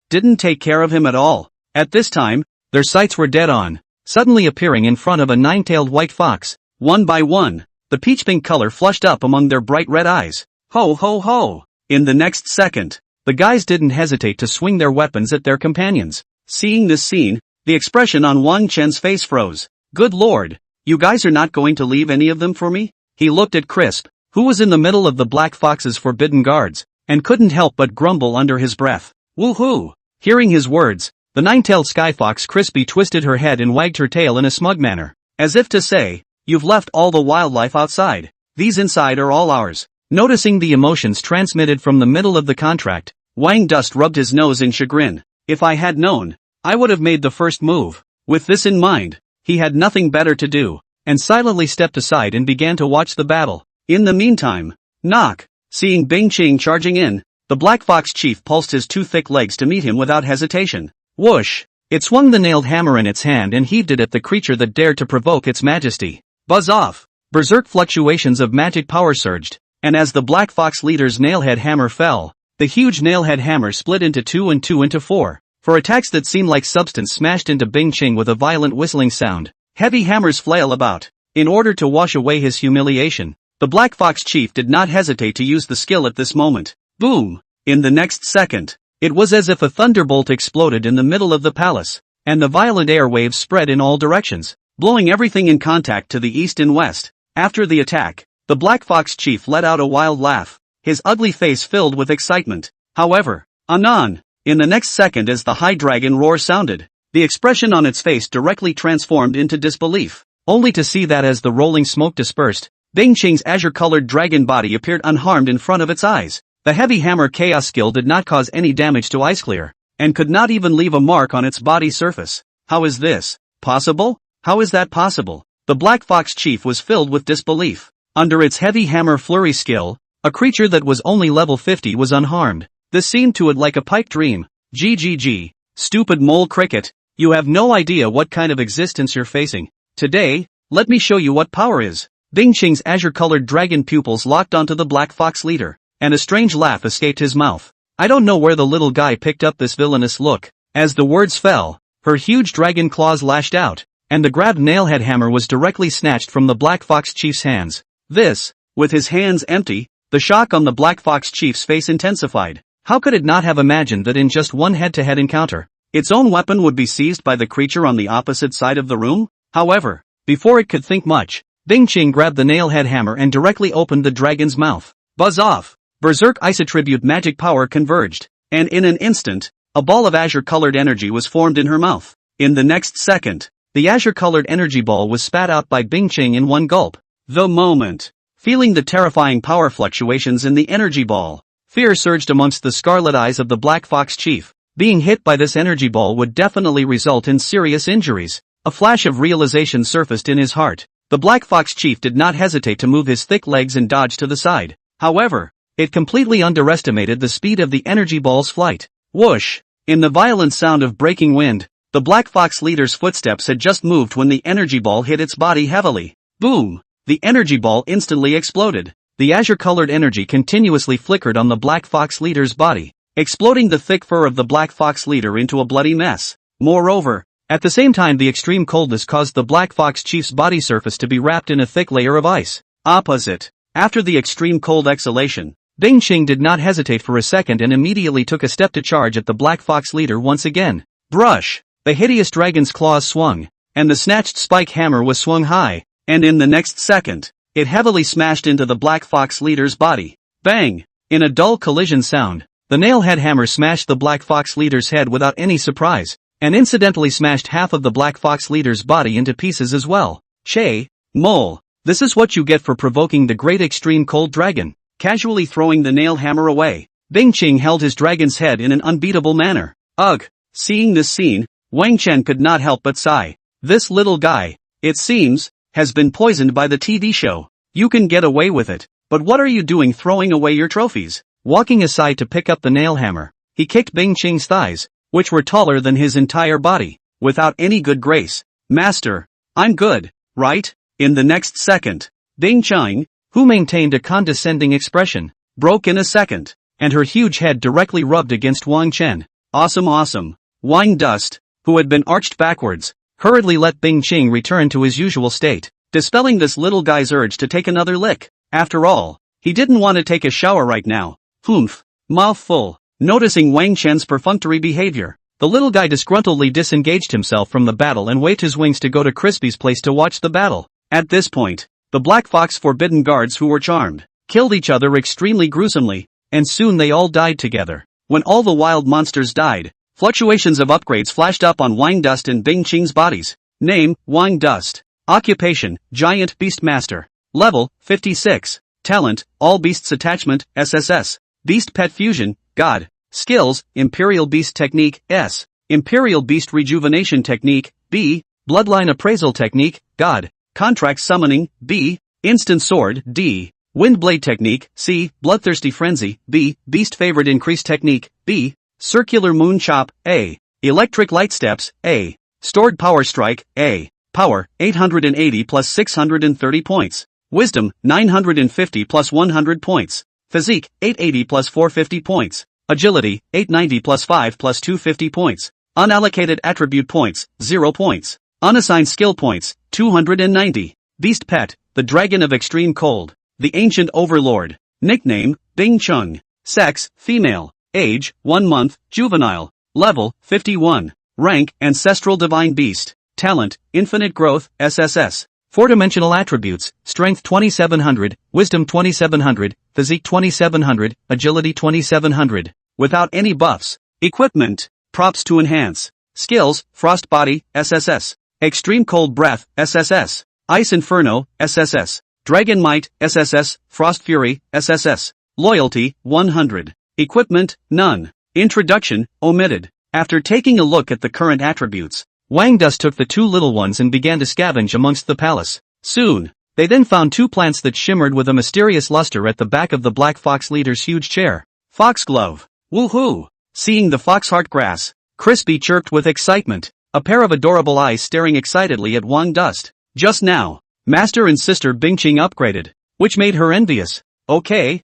didn't take care of him at all. At this time, their sights were dead on. suddenly appearing in front of a nine-tailed white fox. One by one, the peach-pink color flushed up among their bright red eyes. Ho ho ho! In the next second, the guys didn't hesitate to swing their weapons at their companions. Seeing this scene, the expression on Wang Chen's face froze. Good lord, you guys are not going to leave any of them for me? He looked at Crisp, who was in the middle of the Black Fox's forbidden guards, and couldn't help but grumble under his breath. Woohoo! Hearing his words, the nine-tailed sky fox Crispy twisted her head and wagged her tail in a smug manner, as if to say, you've left all the wildlife outside. These inside are all ours. Noticing the emotions transmitted from the middle of the contract, Wang Dust rubbed his nose in chagrin. If I had known, I would have made the first move. With this in mind, he had nothing better to do, and silently stepped aside and began to watch the battle. In the meantime, knock! Seeing Bing Ching charging in, the Black Fox chief pulsed his two thick legs to meet him without hesitation. Whoosh! It swung the nailed hammer in its hand and heaved it at the creature that dared to provoke its majesty. Buzz off! Berserk fluctuations of magic power surged, and as the Black Fox leader's nailhead hammer fell, the huge nailhead hammer split into two and two into four. For attacks that seemed like substance smashed into Bing Ching with a violent whistling sound. Heavy hammers flail about. In order to wash away his humiliation, the Black Fox chief did not hesitate to use the skill at this moment. Boom! In the next second, it was as if a thunderbolt exploded in the middle of the palace, and the violent air waves spread in all directions, blowing everything in contact to the east and west. After the attack, the Black Fox chief let out a wild laugh, his ugly face filled with excitement. However, anon, in the next second as the high dragon roar sounded, the expression on its face directly transformed into disbelief, only to see that as the rolling smoke dispersed, Bing Ching's azure-colored dragon body appeared unharmed in front of its eyes. The heavy hammer chaos skill did not cause any damage to Ice Clear, and could not even leave a mark on its body surface. How is this possible? How is that possible? The Black Fox chief was filled with disbelief. Under its heavy hammer flurry skill, a creature that was only level 50 was unharmed. This seemed to it like a pipe dream. GGG, stupid mole cricket, you have no idea what kind of existence you're facing. Today, let me show you what power is. Bing Ching's azure-colored dragon pupils locked onto the Black Fox leader, and a strange laugh escaped his mouth. I don't know where the little guy picked up this villainous look. As the words fell, her huge dragon claws lashed out, and the grabbed nailhead hammer was directly snatched from the Black Fox chief's hands. This, with his hands empty, the shock on the Black Fox chief's face intensified. How could it not have imagined that in just one head-to-head encounter, its own weapon would be seized by the creature on the opposite side of the room? However, before it could think much, Bing Ching grabbed the nailhead hammer and directly opened the dragon's mouth. Buzz off! Berserk Isotribute magic power converged, and in an instant, a ball of azure-colored energy was formed in her mouth. In the next second, the azure-colored energy ball was spat out by Bing Ching in one gulp. The moment, feeling the terrifying power fluctuations in the energy ball, fear surged amongst the scarlet eyes of the Black Fox chief. Being hit by this energy ball would definitely result in serious injuries. A flash of realization surfaced in his heart. The Black Fox chief did not hesitate to move his thick legs and dodge to the side. However, it completely underestimated the speed of the energy ball's flight. Whoosh! In the violent sound of breaking wind, the Black Fox leader's footsteps had just moved when the energy ball hit its body heavily. Boom! The energy ball instantly exploded. The azure-colored energy continuously flickered on the Black Fox leader's body, exploding the thick fur of the Black Fox leader into a bloody mess. Moreover, at the same time the extreme coldness caused the Black Fox chief's body surface to be wrapped in a thick layer of ice. Opposite. After the extreme cold exhalation, Bing Ching did not hesitate for a second and immediately took a step to charge at the Black Fox leader once again. Brush! The hideous dragon's claws swung, and the snatched spike hammer was swung high, and in the next second, it heavily smashed into the Black Fox leader's body. Bang! In a dull collision sound, the nailhead hammer smashed the Black Fox leader's head without any surprise, and incidentally smashed half of the Black Fox leader's body into pieces as well. Che, mole, this is what you get for provoking the great extreme cold dragon. Casually throwing the nail hammer away, Bing Ching held his dragon's head in an unbeatable manner. Ugh! Seeing this scene, Wang Chen could not help but sigh. This little guy, it seems, has been poisoned by the TV show. You can get away with it, but what are you doing throwing away your trophies? Walking aside to pick up the nail hammer, he kicked Bing Ching's thighs, which were taller than his entire body, without any good grace. Master, I'm good, right? In the next second, Bing Ching, who maintained a condescending expression, broke in a second, and her huge head directly rubbed against Wang Chen. Awesome awesome. Wang Dust, who had been arched backwards, hurriedly let Bing Ching return to his usual state, dispelling this little guy's urge to take another lick. After all, he didn't want to take a shower right now. Humph. Mouth full. Noticing Wang Chen's perfunctory behavior, the little guy disgruntledly disengaged himself from the battle and waved his wings to go to Crispy's place to watch the battle. At this point, the Black Fox Forbidden Guards who were charmed, killed each other extremely gruesomely, and soon they all died together. When all the wild monsters died, fluctuations of upgrades flashed up on Wang Dust and Bing Ching's bodies. Name, Wang Dust. Occupation, Giant Beast Master. Level, 56. Talent, All Beasts Attachment, SSS. Beast Pet Fusion, God. Skills, Imperial Beast Technique, S. Imperial Beast Rejuvenation Technique, B. Bloodline Appraisal Technique, God. Contract Summoning, B. Instant Sword, D. Windblade Technique, C. Bloodthirsty Frenzy, B. Beast Favorite Increase Technique, B. Circular Moon Chop, A. Electric Light Steps, A. Stored Power Strike, A. Power, 880 plus 630 points. Wisdom, 950 plus 100 points. Physique, 880 plus 450 points. Agility, 890 plus 5 plus 250 points. Unallocated attribute points, 0 points. Unassigned skill points, 290. Beast Pet, the Dragon of Extreme Cold. The Ancient Overlord. Nickname, Bing Chung. Sex, female. Age, 1 month, juvenile. Level, 51. Rank, Ancestral Divine Beast. Talent, Infinite Growth, SSS. 4-dimensional attributes, Strength 2700, Wisdom 2700, Physique 2700, Agility 2700. Without any buffs. Equipment, Props to enhance. Skills, Frost Body, SSS. Extreme Cold Breath, SSS. Ice Inferno, SSS. Dragon Might, SSS. Frost Fury, SSS. Loyalty, 100. Equipment, none. Introduction, omitted. After taking a look at the current attributes, Wang Dust took the two little ones and began to scavenge amongst the palace. Soon, they then found 2 plants that shimmered with a mysterious luster at the back of the Black Fox leader's huge chair. Foxglove. Woohoo! Seeing the foxheart grass, Crispy chirped with excitement, a pair of adorable eyes staring excitedly at Wang Dust. Just now, Master and Sister Bing Ching upgraded, which made her envious. Okay,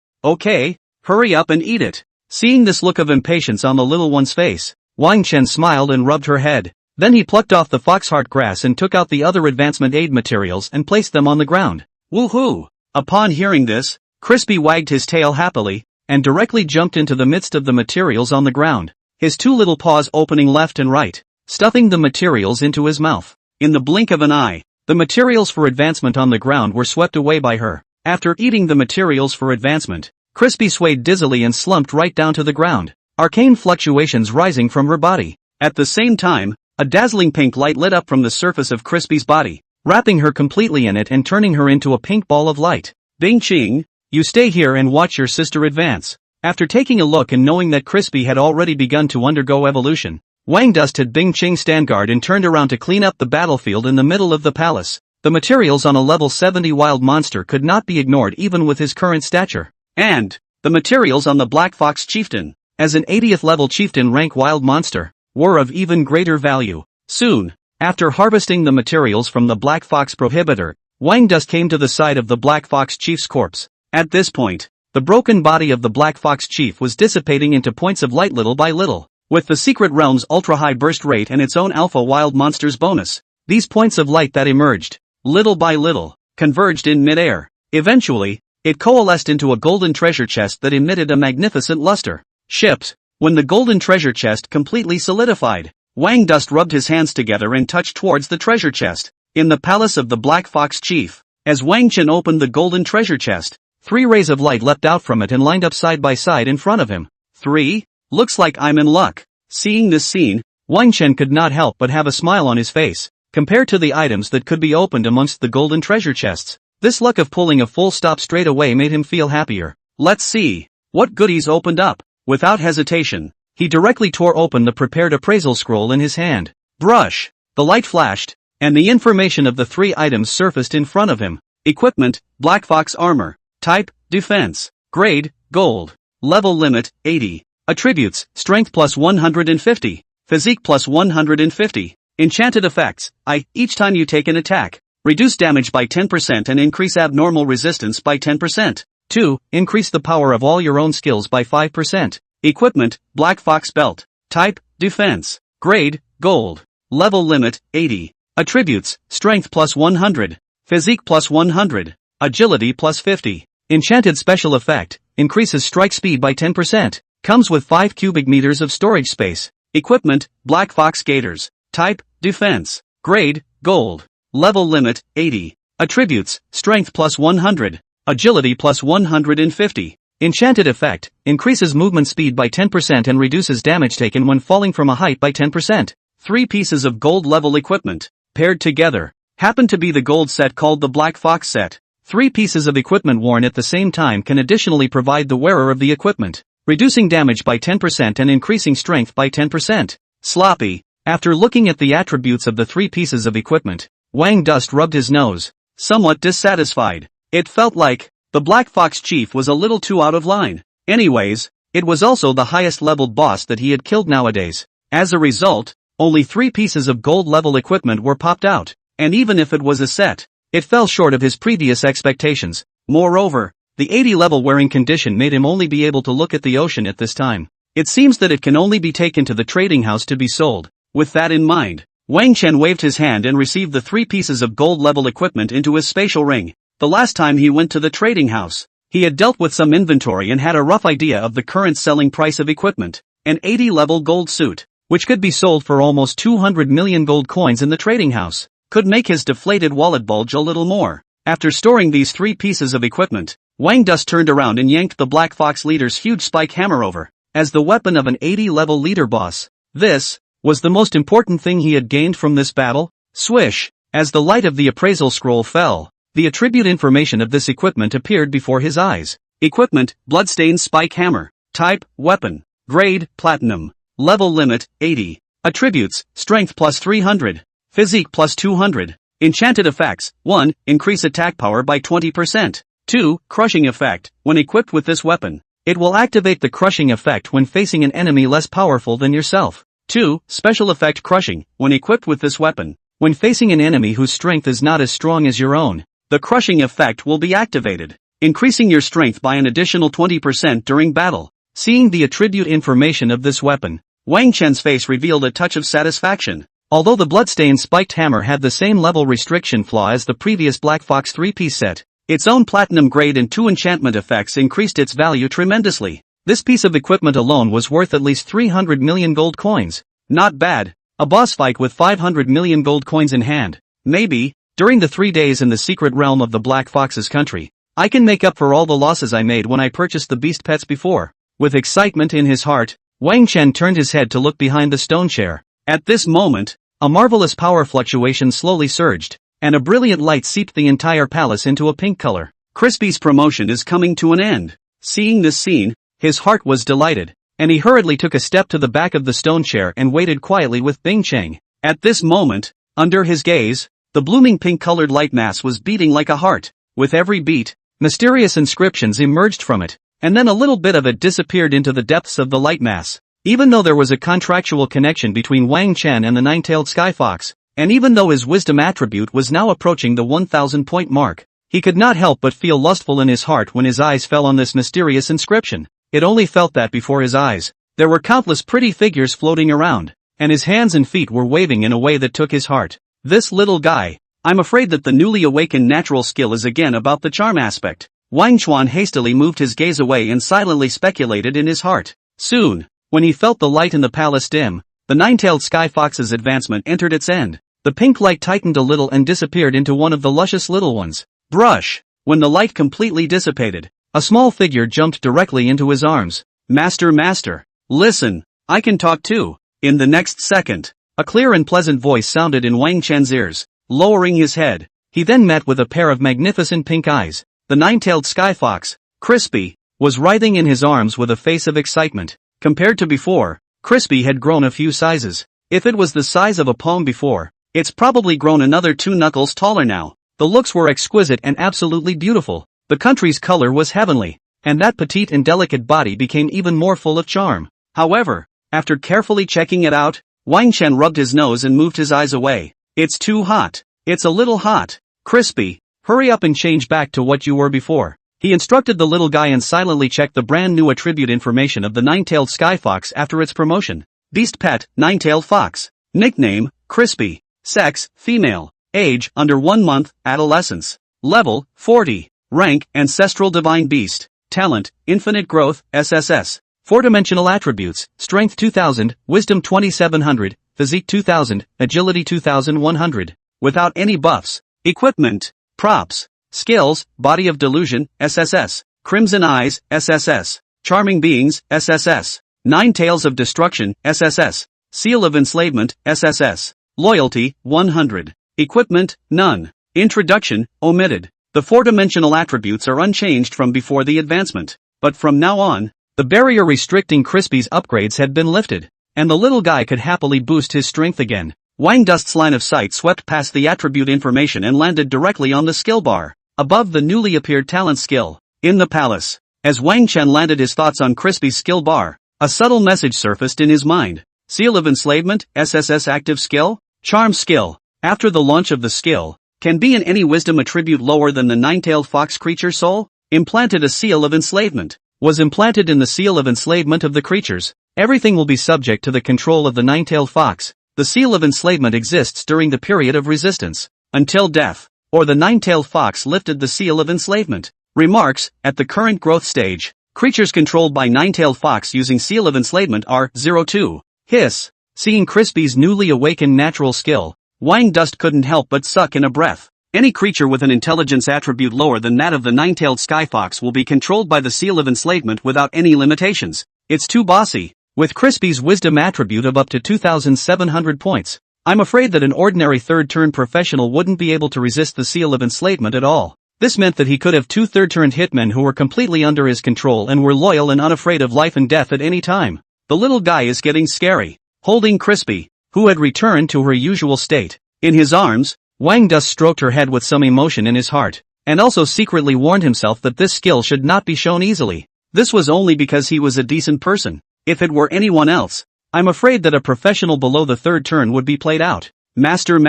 hurry up and eat it. Seeing this look of impatience on the little one's face, Wang Chen smiled and rubbed her head. Then he plucked off the foxheart grass and took out the other advancement aid materials and placed them on the ground. Woohoo! Upon hearing this, Crispy wagged his tail happily, and directly jumped into the midst of the materials on the ground, his 2 little paws opening left and right, stuffing the materials into his mouth. In the blink of an eye, the materials for advancement on the ground were swept away by her. After eating the materials for advancement, Crispy swayed dizzily and slumped right down to the ground, arcane fluctuations rising from her body. At the same time, a dazzling pink light lit up from the surface of Crispy's body, wrapping her completely in it and turning her into a pink ball of light. Bing Ching, you stay here and watch your sister advance. After taking a look and knowing that Crispy had already begun to undergo evolution, Wang Dust had Bing Ching stand guard and turned around to clean up the battlefield in the middle of the palace. The materials on a level 70 wild monster could not be ignored even with his current stature. And the materials on the Black Fox Chieftain, as an 80th level chieftain rank wild monster, were of even greater value. Soon, after harvesting the materials from the Black Fox Prohibitor, Wang Dust came to the side of the Black Fox Chief's corpse. At this point, the broken body of the Black Fox Chief was dissipating into points of light little by little. With the Secret Realm's ultra-high burst rate and its own Alpha Wild Monsters bonus, these points of light that emerged, little by little, converged in midair. Eventually, it coalesced into a golden treasure chest that emitted a magnificent luster. Shipped. When the golden treasure chest completely solidified, Wang Dust rubbed his hands together and touched towards the treasure chest. In the palace of the Black Fox Chief, as Wang Chen opened the golden treasure chest, 3 rays of light leapt out from it and lined up side by side in front of him. 3? Looks like I'm in luck. Seeing this scene, Wang Chen could not help but have a smile on his face. Compared to the items that could be opened amongst the golden treasure chests, this luck of pulling a full stop straight away made him feel happier. Let's see what goodies opened up. Without hesitation, he directly tore open the prepared appraisal scroll in his hand. Brush. The light flashed, and the information of the 3 items surfaced in front of him. Equipment, Black Fox Armor. Type, Defense. Grade, Gold. Level limit, 80. Attributes, Strength plus 150. Physique plus 150. Enchanted effects, each time you take an attack, reduce damage by 10% and increase abnormal resistance by 10%. 2. Increase the power of all your own skills by 5%. Equipment, Black Fox Belt. Type, Defense. Grade, Gold. Level limit, 80. Attributes: Strength plus 100. Physique plus 100. Agility plus 50. Enchanted special effect, increases strike speed by 10%. Comes with 5 cubic meters of storage space. Equipment: Black Fox Gaiters. Type: Defense. Grade: Gold. Level limit: 80. Attributes: Strength plus 100. Agility plus 150. Enchanted effect, increases movement speed by 10% and reduces damage taken when falling from a height by 10%. 3 pieces of gold level equipment, paired together, happen to be the gold set called the Black Fox set. 3 pieces of equipment worn at the same time can additionally provide the wearer of the equipment, reducing damage by 10% and increasing strength by 10%. Sloppy. After looking at the attributes of the 3 pieces of equipment, Wang Dust rubbed his nose, somewhat dissatisfied. It felt like the Black Fox chief was a little too out of line. Anyways, it was also the highest leveled boss that he had killed nowadays. As a result, only 3 pieces of gold level equipment were popped out, and even if it was a set, it fell short of his previous expectations. Moreover, the 80 level wearing condition made him only be able to look at the ocean at this time. It seems that it can only be taken to the trading house to be sold. With that in mind, Wang Chen waved his hand and received the 3 pieces of gold level equipment into his spatial ring. The last time he went to the trading house, he had dealt with some inventory and had a rough idea of the current selling price of equipment. An 80 level gold suit, which could be sold for almost 200 million gold coins in the trading house, could make his deflated wallet bulge a little more. After storing these 3 pieces of equipment, Wang Dust turned around and yanked the Black Fox leader's huge spike hammer over, as the weapon of an 80 level leader boss. This was the most important thing he had gained from this battle. Swish! As the light of the appraisal scroll fell, the attribute information of this equipment appeared before his eyes. Equipment: Bloodstained Spike Hammer. Type: Weapon. Grade: Platinum. Level limit: 80. Attributes: Strength plus 300. Physique plus 200. Enchanted effects: 1. Increase attack power by 20%. 2. Crushing effect. When equipped with this weapon, it will activate the crushing effect when facing an enemy less powerful than yourself. 2. Special effect Crushing. When equipped with this weapon, when facing an enemy whose strength is not as strong as your own, the crushing effect will be activated, increasing your strength by an additional 20% during battle. Seeing the attribute information of this weapon, Wang Chen's face revealed a touch of satisfaction. Although the bloodstained spiked hammer had the same level restriction flaw as the previous Black Fox 3-piece set, its own platinum grade and 2 enchantment effects increased its value tremendously. This piece of equipment alone was worth at least 300 million gold coins. Not bad. A boss fight with 500 million gold coins in hand. Maybe, during the 3 days in the secret realm of the Black Fox's country, I can make up for all the losses I made when I purchased the beast pets before. With excitement in his heart, Wang Chen turned his head to look behind the stone chair. At this moment, a marvelous power fluctuation slowly surged, and a brilliant light seeped the entire palace into a pink color. Crispy's promotion is coming to an end. Seeing this scene, his heart was delighted, and he hurriedly took a step to the back of the stone chair and waited quietly with Bing Cheng. At this moment, under his gaze, the blooming pink-colored light mass was beating like a heart. With every beat, mysterious inscriptions emerged from it, and then a little bit of it disappeared into the depths of the light mass. Even though there was a contractual connection between Wang Chen and the nine-tailed sky fox, and even though his wisdom attribute was now approaching the 1,000-point mark, he could not help but feel lustful in his heart when his eyes fell on this mysterious inscription. It only felt that before his eyes, there were countless pretty figures floating around, and his hands and feet were waving in a way that took his heart. This little guy, I'm afraid that the newly awakened natural skill is again about the charm aspect. Wang Chuan hastily moved his gaze away and silently speculated in his heart. Soon, when he felt the light in the palace dim, the nine-tailed sky fox's advancement entered its end. The pink light tightened a little and disappeared into one of the luscious little ones. Brush! When the light completely dissipated, a small figure jumped directly into his arms. Master, listen, I can talk too. In the next second, a clear and pleasant voice sounded in Wang Chen's ears. Lowering his head, he then met with a pair of magnificent pink eyes. The nine-tailed sky fox, Crispy, was writhing in his arms with a face of excitement. Compared to before, Crispy had grown a few sizes. If it was the size of a palm before, it's probably grown another 2 knuckles taller now. The looks were exquisite and absolutely beautiful. The country's color was heavenly, and that petite and delicate body became even more full of charm. However, after carefully checking it out, Wang Chen rubbed his nose and moved his eyes away. It's too hot. It's a little hot. Crispy, hurry up and change back to what you were before. He instructed the little guy and silently checked the brand new attribute information of the nine-tailed sky fox after its promotion. Beast pet, nine-tailed fox. Nickname, Crispy. Sex, female. Age, under 1 month, adolescence. Level, 40. Rank, ancestral divine beast. Talent, infinite growth, SSS. 4-dimensional attributes, strength 2000, wisdom 2700, physique 2000, agility 2100. Without any buffs. Equipment. Props. Skills, body of delusion, SSS. Crimson eyes, SSS. Charming beings, SSS. 9 tails of destruction, SSS. Seal of enslavement, SSS. Loyalty, 100. Equipment, none. Introduction, omitted. The 4-dimensional attributes are unchanged from before the advancement. But from now on, the barrier restricting Crispy's upgrades had been lifted, and the little guy could happily boost his strength again. Wang Dust's line of sight swept past the attribute information and landed directly on the skill bar, above the newly appeared talent skill. In the palace, as Wang Chen landed his thoughts on Crispy's skill bar, a subtle message surfaced in his mind. Seal of enslavement, SSS active skill, charm skill. After the launch of the skill, can be in any wisdom attribute lower than the 9-tailed fox creature soul? Implanted a seal of enslavement. Was implanted in the seal of enslavement of the creatures. Everything will be subject to the control of the 9-tailed fox. The seal of enslavement exists during the period of resistance, until death, or the 9-tailed fox lifted the seal of enslavement. Remarks, at the current growth stage, creatures controlled by 9-tailed fox using seal of enslavement are 02. Hiss. Seeing Crispy's newly awakened natural skill, Wang Dust couldn't help but suck in a breath. Any creature with an intelligence attribute lower than that of the 9-tailed sky fox will be controlled by the seal of enslavement without any limitations. It's too bossy. With Crispy's wisdom attribute of up to 2,700 points, I'm afraid that an ordinary third-turn professional wouldn't be able to resist the seal of enslavement at all. This meant that he could have 2 third-turn hitmen who were completely under his control and were loyal and unafraid of life and death at any time. The little guy is getting scary. Holding Crispy, who had returned to her usual state, in his arms, Wang Dust stroked her head with some emotion in his heart, and also secretly warned himself that this skill should not be shown easily. This was only because he was a decent person. If it were anyone else, I'm afraid that a professional below the third turn would be played out. Master,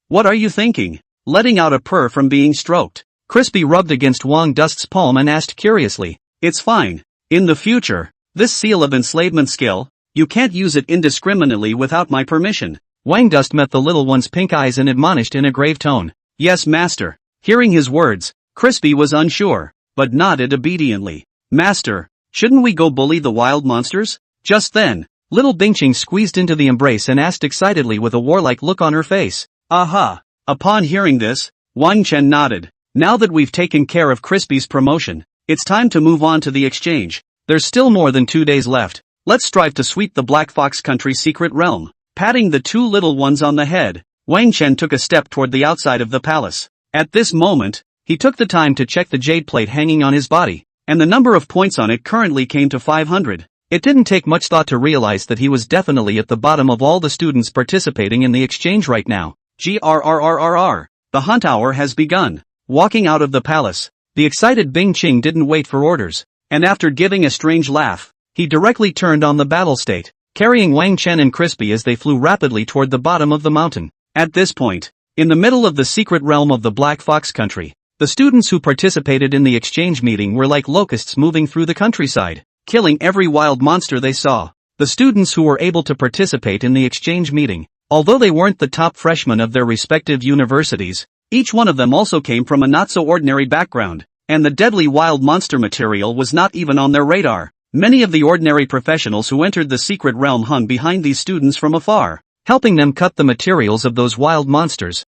what are you thinking? Letting out a purr from being stroked. Crispy rubbed against Wang Dust's palm and asked curiously. It's fine. In the future, this seal of enslavement skill, you can't use it indiscriminately without my permission. Wang Dust met the little one's pink eyes and admonished in a grave tone. Yes, master. Hearing his words, Crispy was unsure, but nodded obediently. Master, shouldn't we go bully the wild monsters? Just then, little Bingqing squeezed into the embrace and asked excitedly with a warlike look on her face. Aha! Upon hearing this, Wang Chen nodded. Now that we've taken care of Crispy's promotion, it's time to move on to the exchange. There's still more than 2 days left. Let's strive to sweep the Black Fox Country secret realm. Patting the 2 little ones on the head, Wang Chen took a step toward the outside of the palace. At this moment, he took the time to check the jade plate hanging on his body, and the number of points on it currently came to 500. It didn't take much thought to realize that he was definitely at the bottom of all the students participating in the exchange right now. GRRRRR. The hunt hour has begun. Walking out of the palace, the excited Bingqing didn't wait for orders, and after giving a strange laugh, he directly turned on the battle state, carrying Wang Chen and Crispy as they flew rapidly toward the bottom of the mountain. At this point, in the middle of the secret realm of the Black Fox Country, the students who participated in the exchange meeting were like locusts moving through the countryside, killing every wild monster they saw. The students who were able to participate in the exchange meeting, although they weren't the top freshmen of their respective universities, each one of them also came from a not-so-ordinary background, and the deadly wild monster material was not even on their radar. Many of the ordinary professionals who entered the secret realm hung behind these students from afar, helping them cut the materials of those wild monsters.